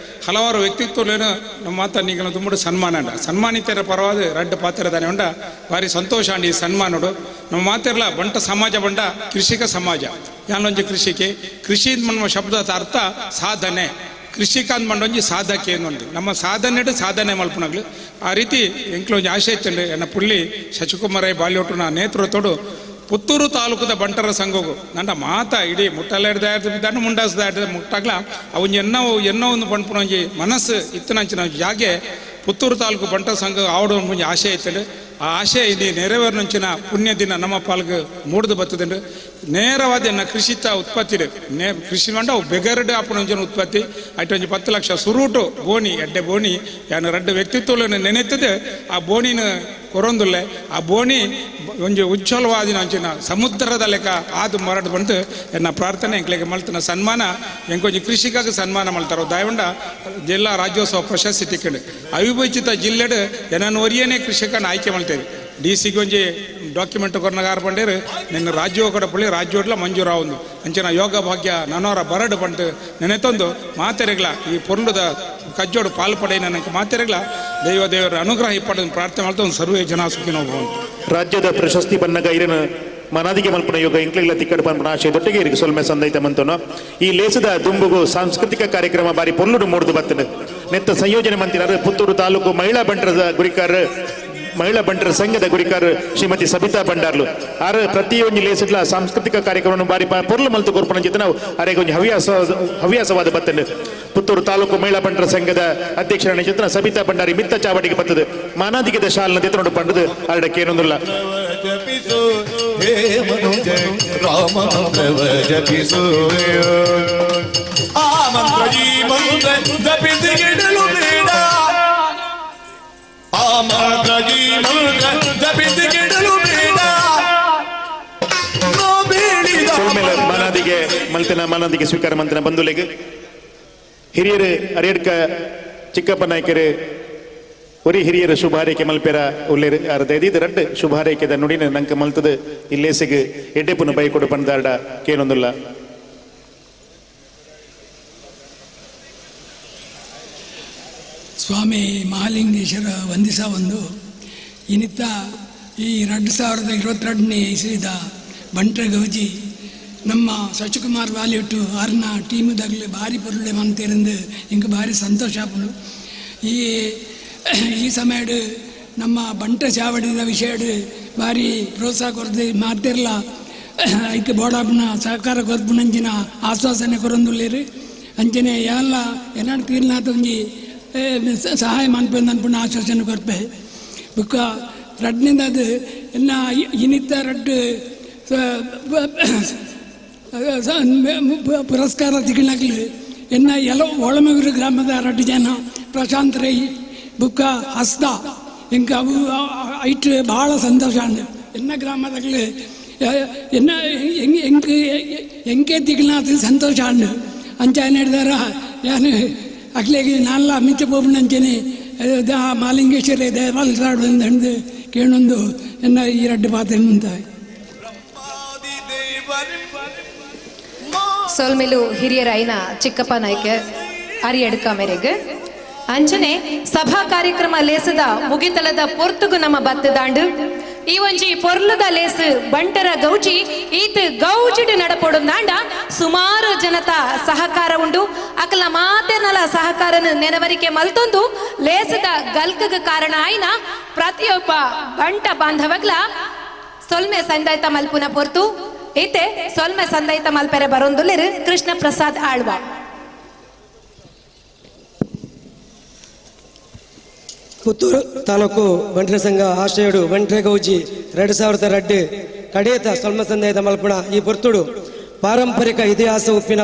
ಹಲವಾರು ವ್ಯಕ್ತಿತ್ವಲೇನು ನಮ್ಮ ಮಾತ ನೀಗಲ ತುಂಬ ಸನ್ಮಾನ ಅಂಡ ಸನ್ಮಾನಿತರ ಪರವಾದ ರಡ್ಡ ಪಾತ್ರದಾನೆ ಉಂಡ ಭಾರಿ ಸಂತೋಷ ಅಂಡಿ ಈ ಸನ್ಮಾನಡು ನಮ್ಮ ಮಾತಿರಲ್ಲ ಬಂಟ ಸಮಾಜ ಬಂಡ ಕೃಷಿಕ ಸಮಾಜ ಯಾನೊಂಜಿ ಕೃಷಿ ನಮ್ಮ ಶಬ್ದದ ಅರ್ಥ ಸಾಧನೆ ಕೃಷಿಕ ಅಂದ್ ಮಂಡೊಂಜಿ ಸಾಧಕೆ ಏನು ನಮ್ಮ ಸಾಧನೆ ಮಲ್ಪನಾಗ್ಲು ಆ ರೀತಿ ಎಂಕ್ಲೊಂಜಿ ಆಶೆ ಇತ್ತಂಡು ಎನ್ನ ಪುಳ್ಳಿ ಶಶಿಕುಮಾರ ಬಾಲ್ಯೋಟುನ ನೇತೃತ್ವಡು ಪುತ್ತೂರು ತಾಲೂಕದ ಬಂಟರ ಸಂಘವು ನಂಡ ಮಾತ ಇಡೀ ಮುಟ್ಟಲಾಡ್ದ ಮುಂಡಾಸ್ದ ಮುಟ್ಟಾಗ್ಲ ಅವನ್ ಎನ್ನೋ ಒಂದು ಪಂಪುನೊಂಜಿ ಮನಸ್ಸು ಇತ್ತನಂಚಿನ ಜಾಗೆ ಪುತ್ತೂರು ತಾಲೂಕು ಬಂಟರ ಸಂಘ ಆವಡ ಮುಂಜಿ ಆಶೆ ಇತ್ತಂಡು ಆ ಆಶೆ ಇಲ್ಲಿ ನೆರವೇರಿನಂಚಿನ ಪುಣ್ಯ ದಿನ ನಮ್ಮ ಪಾಲ್ಗೆ ಮೂಡ್ದು ಬರ್ತದೆ ನೇರವಾದ ಕೃಷಿತ ಉತ್ಪತ್ತಿ ಕೃಷಿ ಮಂಡ ಬೆಗರಡು ಆಪಣಂಚಿನ ಉತ್ಪತ್ತಿ ಐಟೊಂಜಿ 10 ಲಕ್ಷ ಸುರುಟು ಬೋಣಿ ಎಡ್ಡೆ ಬೋಣಿ ಯಾನು 2 ವ್ಯಕ್ತಿತ್ವಗಳನ್ನು ನೆನೆತ್ತದೆ ಆ ಬೋಣಿನ ಕೊರೊಂದುಲ್ಲೆ ಆ ಬೋಣಿ ಒಂಜಿ ಉಜ್ವಲವಾದಿನ ಅಂಚಿನ ಸಮುದ್ರದ ಲೆಕ್ಕ ಆದು ಮರಡು ಬಂದು ಎನ್ನ ಪ್ರಾರ್ಥನೆ ಎಂಕ್ಲೆಗೆ ಮಲ್ತನ ಸನ್ಮಾನ ಎಂಕೊಂಜಿ ಕೃಷಿಕಾಗ ಸನ್ಮಾನ ಮಲ್ತಾರೋ ದಾಯವಂಡ ಜಿಲ್ಲಾ ರಾಜ್ಯೋತ್ಸವ ಪ್ರಶಸ್ತಿ ತಿಕ್ಕಂಡು ಅವಿಭಜಿತ ಜಿಲ್ಲೆಡು ಏನನ್ನು ಒರಿಯನೇ ಕೃಷಿಕನ ಆಯ್ಕೆ ಮಾಡ್ತೇವೆ DC ಒಂಜಿ ಡಾಕ್ಯುಮೆಂಟ್ ಕೊರ್ನಗಾರ ಬಂಡೇರು ನಿನ್ನ ರಾಜ್ಯ ಕೂಡ ಪುಳ್ಳಿ ರಾಜ್ಯೋಟ್ಲ ಮಂಜೂರಾವುದು ಅಂಚಿನ ಯೋಗ ಭಾಗ್ಯ ನನವರ ಬರಡು ಬಂದು ನೆನೆತಂದು ಮಾತೆರೆಗ್ಲ ಈ ಪೊರ್ಲುದ ಕಜ್ಜೋಡು ಪಾಲ್ಪಡೆ ನನಗೆ ಮಾತೆರೆಗ್ಲ ದೇವರ ಅನುಗ್ರಹ ಇಪ್ಪಡ ಪ್ರಾರ್ಥನೆ ಮಾಡ್ತಾ ಒಂದು ಸರ್ವೇ ಜನ ಸುಖಿನೋ ಭವಂತು. ರಾಜ್ಯದ ಪ್ರಶಸ್ತಿ ಬನ್ನಗ ಇರನ ಮನಾದಿಗೆ ಮಲ್ಪನ ಯೋಗ ಇಂಕ್ಲೆಗ್ಲ ತಿಕ್ಕಡ ಪನ್ಪನ ಆಶಯದೊಟ್ಟಿಗೆ ಇರಿಗೆ ಸೊಲ್ಮೆ ಸಂದೈತ ಮಂತನು ಈ ಲೇಸದ ದುಂಬುಗು ಸಾಂಸ್ಕೃತಿಕ ಕಾರ್ಯಕ್ರಮ ಬಾರಿ ಪೊರ್ಲುಡು ಮೂಡ್ದು ಬರ್ತದೆ ನೆತ್ತ ಸಂಯೋಜನೆ ಮಂತಿನಾರು ಪುತ್ತೂರು ತಾಲೂಕು ಮಹಿಳಾ ಬಂಟರದ ಗುರಿಕಾರ ಮಹಿಳಾ ಬಂಟರ ಸಂಘದ ಗುರಿಕಾರ ಶ್ರೀಮತಿ ಸಬಿತಾ ಬಂಡಾರ್ಲು ಆರ ಪ್ರತಿಯೊಂದು ಲೇಸಡ್ಲ ಸಾಂಸ್ಕೃತಿಕ ಕಾರ್ಯಕ್ರಮವನ್ನು ಬಾರಿ ಪೊರ್ಲು ಮಲ್ತು ಕೊರ್ಪಣ ಜೊತೆ ನಾವು ಅರೆಗೆ ಒಂದು ಹವ್ಯಾಸವಾದ ಬತ್ತಂಡು ಪುತ್ತೂರು ತಾಲೂಕು ಮಹಿಳಾ ಬಂಟರ ಸಂಘದ ಅಧ್ಯಕ್ಷರ ಜೊತೆ ಸಬಿತಾ ಭಂಡಾರಿ ಮಿತ್ತ ಚಾವಡಿಗೆ ಬರ್ತದೆ ಮಾನಾದಿಗದ ಶಾಲನ ತೆತ್ತನೋಡು ಪಂಡದು ಅರಡಕ್ಕೆ ಏನೊಂದಿಲ್ಲ ಮನಾದಿಗೆ ಮಲ್ತನ ಮನಾದಿಗೆ ಸ್ವೀಕಾರ ಮಂತನ ಬಂಧುಲೆಗೆ ಹಿರಿಯರು ಅರಿಯಡ್ಕ ಚಿಕ್ಕಪ್ಪ ನಾಯ್ಕರು ಒರಿ ಹಿರಿಯರ ಶುಭ ಹಾರೈಕೆ ಮಲ್ಪೆರ ಉಲ್ಲೇರು ಅರ್ಧೈದು 2 ಶುಭ ಹಾರೈಕೆದ ನುಡಿನ ನಂಕ ಮಲ್ತದ ಇಲ್ಲೇಸಿಗೆ ಎಡ್ಡೆಪುನ ಬೈ ಕೊಡು ಪಂದಾಡ ಕೇನೊಂದಿಲ್ಲ. ಸ್ವಾಮಿ ಮಹಾಲಿಂಗೇಶ್ವರ ವಂದಿಸ ಒಂದು ಇನ್ನಿತ್ತ ಈ 2022ನೇ ಇಸವಿದ ಬಂಟ್ರ ಗೌಜಿ ನಮ್ಮ ಶಶಿಕುಮಾರ್ ವಾಲಿಯೊಟ್ಟು ಆರ್ನ ಟೀಮದಾಗಲಿ ಭಾರಿ ಪೊರುಳೆ ಮಂತಿರಂದು ಇಂಗೆ ಭಾರಿ ಸಂತೋಷ ಆಪುಂಡು. ಈ ಸಮಯಡು ನಮ್ಮ ಬಂಟ ಚಾವಡಿದ ವಿಷಯಡು ಭಾರಿ ಪ್ರೋತ್ಸಾಹ ಕೊರದು ಮಾತಿರಲ ಐಕೆ ಬೋಡಾಪುನ ಸಹಕಾರ ಕೊರ್ಪುನಂಚಿನ ಆಶ್ವಾಸನೆ ಕೊರೊಂದುಲ್ಲೇರು ಅಂಚನೆ ಎಲ್ಲ ಏನಾಡು ತೀರ್ನಾಥ ಒಂಜಿ ಸಹಾಯ ಮನ್ಪಂದು ಅನ್ಪುಣ ಆಶ್ವಾಸನೆ ಕೊರ್ಪೆ ಬುಕ್ಕ ರಡ್ನಿಂದ ಅದು ಎನ್ನ ಇನ್ನಿತ್ತ ರಡ್ಡು ಪುರಸ್ಕಾರ ತಿಗಳಾಗ್ಲು ಎನ್ನ ಎಲ್ಲ ಒಳಮಗೂರು ಗ್ರಾಮದ 2 ಜನ ಪ್ರಶಾಂತ್ ರೈ ಬುಕ್ಕ ಹಸ್ದ ಇಂಕ ಅವು ಐಟ್ ಭಾಳ ಸಂತೋಷ ಅಂದು ಎನ್ನ ಗ್ರಾಮದಾಗಲು ಎನ್ನ ಎಂಕೆ ತಿಗಳಾದ ಸಂತೋಷ ಅಂಡು ಅಂಚ ಹೇಳಿದಾರ ಯಾನು ಅಕ್ಲೆಗೆ ನಾಲ್ಲ ಮಿಚ್ಚ ಪೋಪುನಂಚನೆ ಮಾಲಿಂಗೇಶ್ವರ ದೇವಾಲಯ ಅಂದು ಕೇಳೊಂದು ಎನ್ನ ಈ 2 ಪಾತ್ರ ಮುಂತಾಯಿ ಸೋಲ್ಮೆಲು ಹಿರಿಯರಾಯಿನ ಚಿಕ್ಕಪ್ಪ ನಾಯ್ಕ ಅರಿಯಡ್ಕ ಮೇರೆಗೆ ಅಂಚನೆ ಸಭಾ ಕಾರ್ಯಕ್ರಮ ಲೇಸದ ಮುಗಿತಲದ ಪೊರ್ತುಗು ನಮ್ಮ ಬತ್ತದಾಂಡು ಈ ಒಂಜಿ ಪೊರ್ಲುದ ಲೇಸು ಬಂಟರ ಗೌಜಿ ಈತ್ ಗೌಜಿಡು ನಡಪೊಡುಂದಾಂಡ ಸುಮಾರು ಜನತ ಸಹಕಾರ ಉಂಡು ಅಕಲ ಮಾತೆನಲ ಸಹಕಾರನ ನೆನವರಿಕೆ ಮಲ್ತೊಂದು ಲೇಸದ ಗಲ್ಕಗ ಕಾರಣ ಆಯ್ನ ಪ್ರತಿಯೊಬ್ಬ ಬಂಟ ಬಾಂಧವಗ್ಲ ಸೊಲ್ಮೆ ಸಂದಾಯ್ತ ಮಲ್ಪುನ ಪೊರ್ತು ಈತೆ ಸೊಲ್ಮೆ ಸಂದಾಯ್ತ ಮಲ್ಪೆರೆ ಬರೊಂದುಲ್ಲೆರು ಕೃಷ್ಣ ಪ್ರಸಾದ್ ಆಳ್ವ. ಪುತ್ತೂರು ತಾಲೂಕು ಬಂಟ್ರ ಸಂಘ ಆಶ್ರಯಡು ಬಂಟ್ರೆ ಗೌಜಿ 2002 ಕಡೇತ ಸೊಲ್ಮ ಸಂದಾಯದ ಮಲ್ಪುಣ ಈ ಪೊರ್ತುಡು ಪಾರಂಪರಿಕ ಇತಿಹಾಸ ಉಪ್ಪಿನ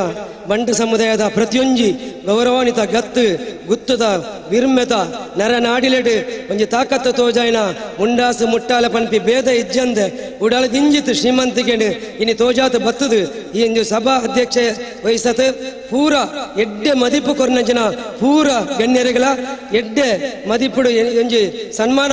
ಬಂಟ ಸಮುದಾಯದ ಪ್ರತಿಯೊಂಜಿ ಗೌರವಾನ್ವಿತ ಗತ್ತು ಗುತ್ತದ ವಿರ್ಮೆತ ನರನಾಡಿಲೆಡ್ ಒಂಜಿ ತಾಕತ್ತು ತೋಜಾಯಿನ ಮುಂಡಾಸು ಮುಟ್ಟಾಲ ಪನ್ಪಿ ಭೇದ ಇಜ್ಜಂದ ಉಡಾಳ ದಿಂಜಿತ್ ಶ್ರೀಮಂತಿಗೆಂಡು ಇನಿ ತೋಜಾತ್ ಬತ್ತದು ಈ ಒಂದು ಸಭಾ ಅಧ್ಯಕ್ಷ ವಹಿಸತ್ ಪೂರ ಎಡ್ಡೆ ಮದಿಪು ಕೊರ್ನಂಚಿನ ಪೂರ ಗಣ್ಯರಿಗಳ ಎಡ್ಡೆ ಮದಿಪುಡು ಒಂಜಿ ಸನ್ಮಾನ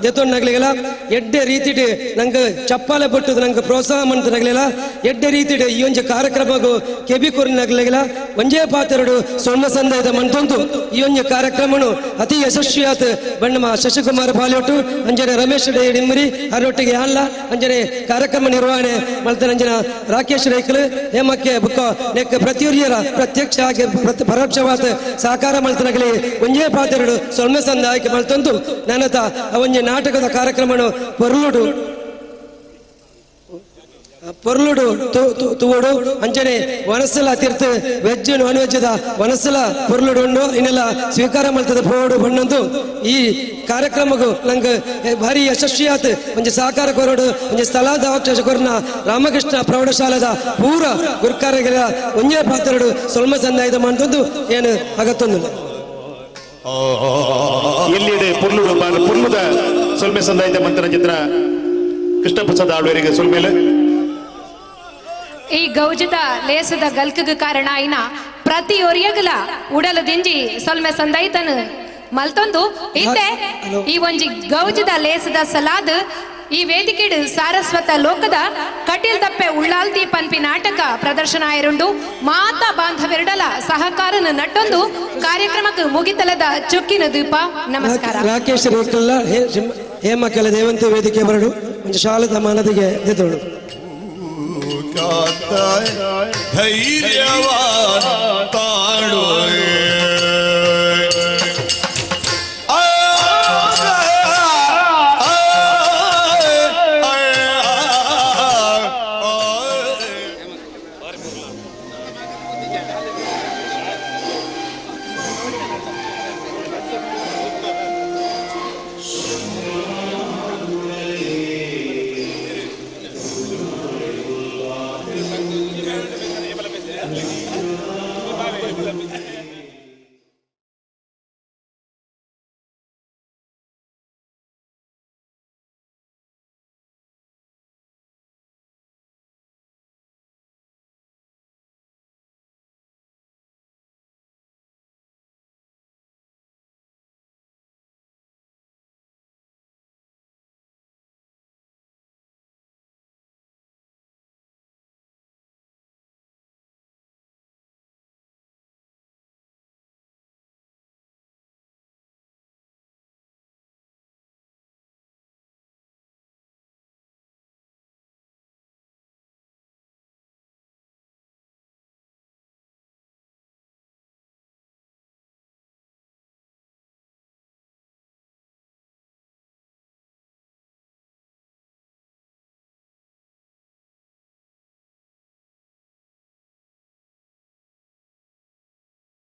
ಜೊತೆನಾಗಲಿಲ್ಲ ಎಡ್ಡೆ ರೀತಿಡು ನಂಗೆ ಚಪ್ಪಾಲೆ ಬಿಟ್ಟದು ನಂಗೆ ಪ್ರೋತ್ಸಾಹ ಮಂತನಾಗಲಿಲ್ಲ ಎಡ್ಡೆ ರೀತಿಡು ಈ ಒಂದು ಕಾರ್ಯಕ್ರಮಗೂ ಕೆಬಿ ಕೊರಿನಾಗಲಿಲ್ಲ ಒಂಜೇ ಪಾತ್ರಡು ಸೊನ್ನ ಸಂದಾಯದ ಮಂತೊಂದು ಈ ಒಂದು ಕಾರ್ಯಕ್ರಮನು ಅತಿ ಯಶಸ್ವಿಯಾತ ಬಣ್ಣಮ ಶಶಿಕುಮಾರ್ ಪಾಲಿಯೊಟ್ಟು ಅಂಜನೆ ರಮೇಶ್ ಡಿಮ್ಮರಿ ಅವರೊಟ್ಟಿಗೆ ಅಲ್ಲ ಅಂಜನೆ ಕಾರ್ಯಕ್ರಮ ನಿರ್ವಹಣೆ ಮಲ್ತನಂಜನ ರಾಕೇಶ್ ರೈಕಲ್ ಹೇಮಕ್ಕೆ ಬುಕ್ಕ ನೆಕ್ ಪ್ರತಿಯೊರಿಯರ ಪ್ರತ್ಯಕ್ಷ ಆಗಿ ಪರೋಕ್ಷವಾದ ಸಹಕಾರ ಮಲ್ತನಾಗಲಿ ಒಂಜೇ ಪಾತ್ರಡು ಸೊನ್ನ ಸಂದಾಯಕ್ಕೆ ಮಲ್ತೊಂದು ನನತ ಒಂಜೆ ನಾಟಕದ ಕಾರ್ಯಕ್ರಮನು ಪೊರ್ಲುಡು ಪೊರ್ಲುಡು ತೂವಡು ಅಂಚನೆ ವನಸ್ಸಲ ತೀರ್ಥ ವೆಜ್ ನಾನ್ ವೆಜ್ ವನಸ್ಸಲ ಪೊರ್ಲುಡು ಉಂಡು ಇನ್ನೆಲ್ಲ ಸ್ವೀಕಾರ ಮಾಡ್ತದ ಪೋಡು ಬಣ್ಣಂದು ಈ ಕಾರ್ಯಕ್ರಮಕ್ಕೂ ನಂಗೆ ಭಾರಿ ಯಶಸ್ವಿ ಆತ್ ಒಂಜಿ ಸಹಕಾರ ಕೊರಡು ಒಂಜಿ ಸ್ಥಳದ ಅವಕಾಶ ಕೊರನ ರಾಮಕೃಷ್ಣ ಪ್ರೌಢಶಾಲದ ಪೂರ ಗುರ್ಕಾರಗಳ ಒಂಜೇ ಪಾತ್ರಡು ಸೊಲ್ಮ ಸಂದಾಯದ ಮಾಡ್ತಂದು ಏನು ಅಗತ್ತೊಂದು ಎಲ್ಲಿಡೆ ಪುರ್ಲುಡು ಪುರ್ಲುದ ಸೊಲ್ಮೆ ಸಂದಾಯದ ಮಂತ್ರ ಚಿತ್ರ ಕೃಷ್ಣ ಪ್ರಸಾದ್ ಆಳ್ವೇರಿಗೆ ಸೊಲ್ಮೇಲೆ ಈ ಗೌಜದ ಲೇಸದ ಗಲ್ಕಗ ಕಾರಣ ಐನ ಪ್ರತಿ ಒರಿಯಗಲ ಉಡಲ ದಿಂಜಿ ಸೊಲ್ಮೆ ಸಂದೈತನ ಮಲ್ತೊಂದು ಇತ್ತೆ ಈ ಒಂಜಿ ಗೌಜದ ಲೇಸದ ಸಲಾದ್ ಈ ವೇದಿಕೆಡ್ ಸಾರಸ್ವತ ಲೋಕದ ಕಟೀಲ್ ತಪ್ಪೆ ಉಳ್ಳಾಲ್ತಿ ಪನ್ಪಿ ನಾಟಕ ಪ್ರದರ್ಶನ ಆಯರುಂಡು ಮಾತಾ ಬಾಂಧವೆರಡಲ ಸಹಕಾರನ ನಟ್ಟೊಂದು ಕಾರ್ಯಕ್ರಮಕ್ಕೆ ಮುಗಿತಲದ ಚುಕ್ಕಿನ ದೀಪ ನಮಸ್ಕಾರ. ರಾಕೇಶ್ ರೇಖಲ್ಲ ಹೇಮ ಕೆಲ ದೇವಂತ ವೇದಿಕೆ ಬರಡು ಒಂದು ಶಾಲದ ಮನದಿಗೆ ಎದ್ದೋಳು ಧೈರ್ಯವಾದ ತಾಳು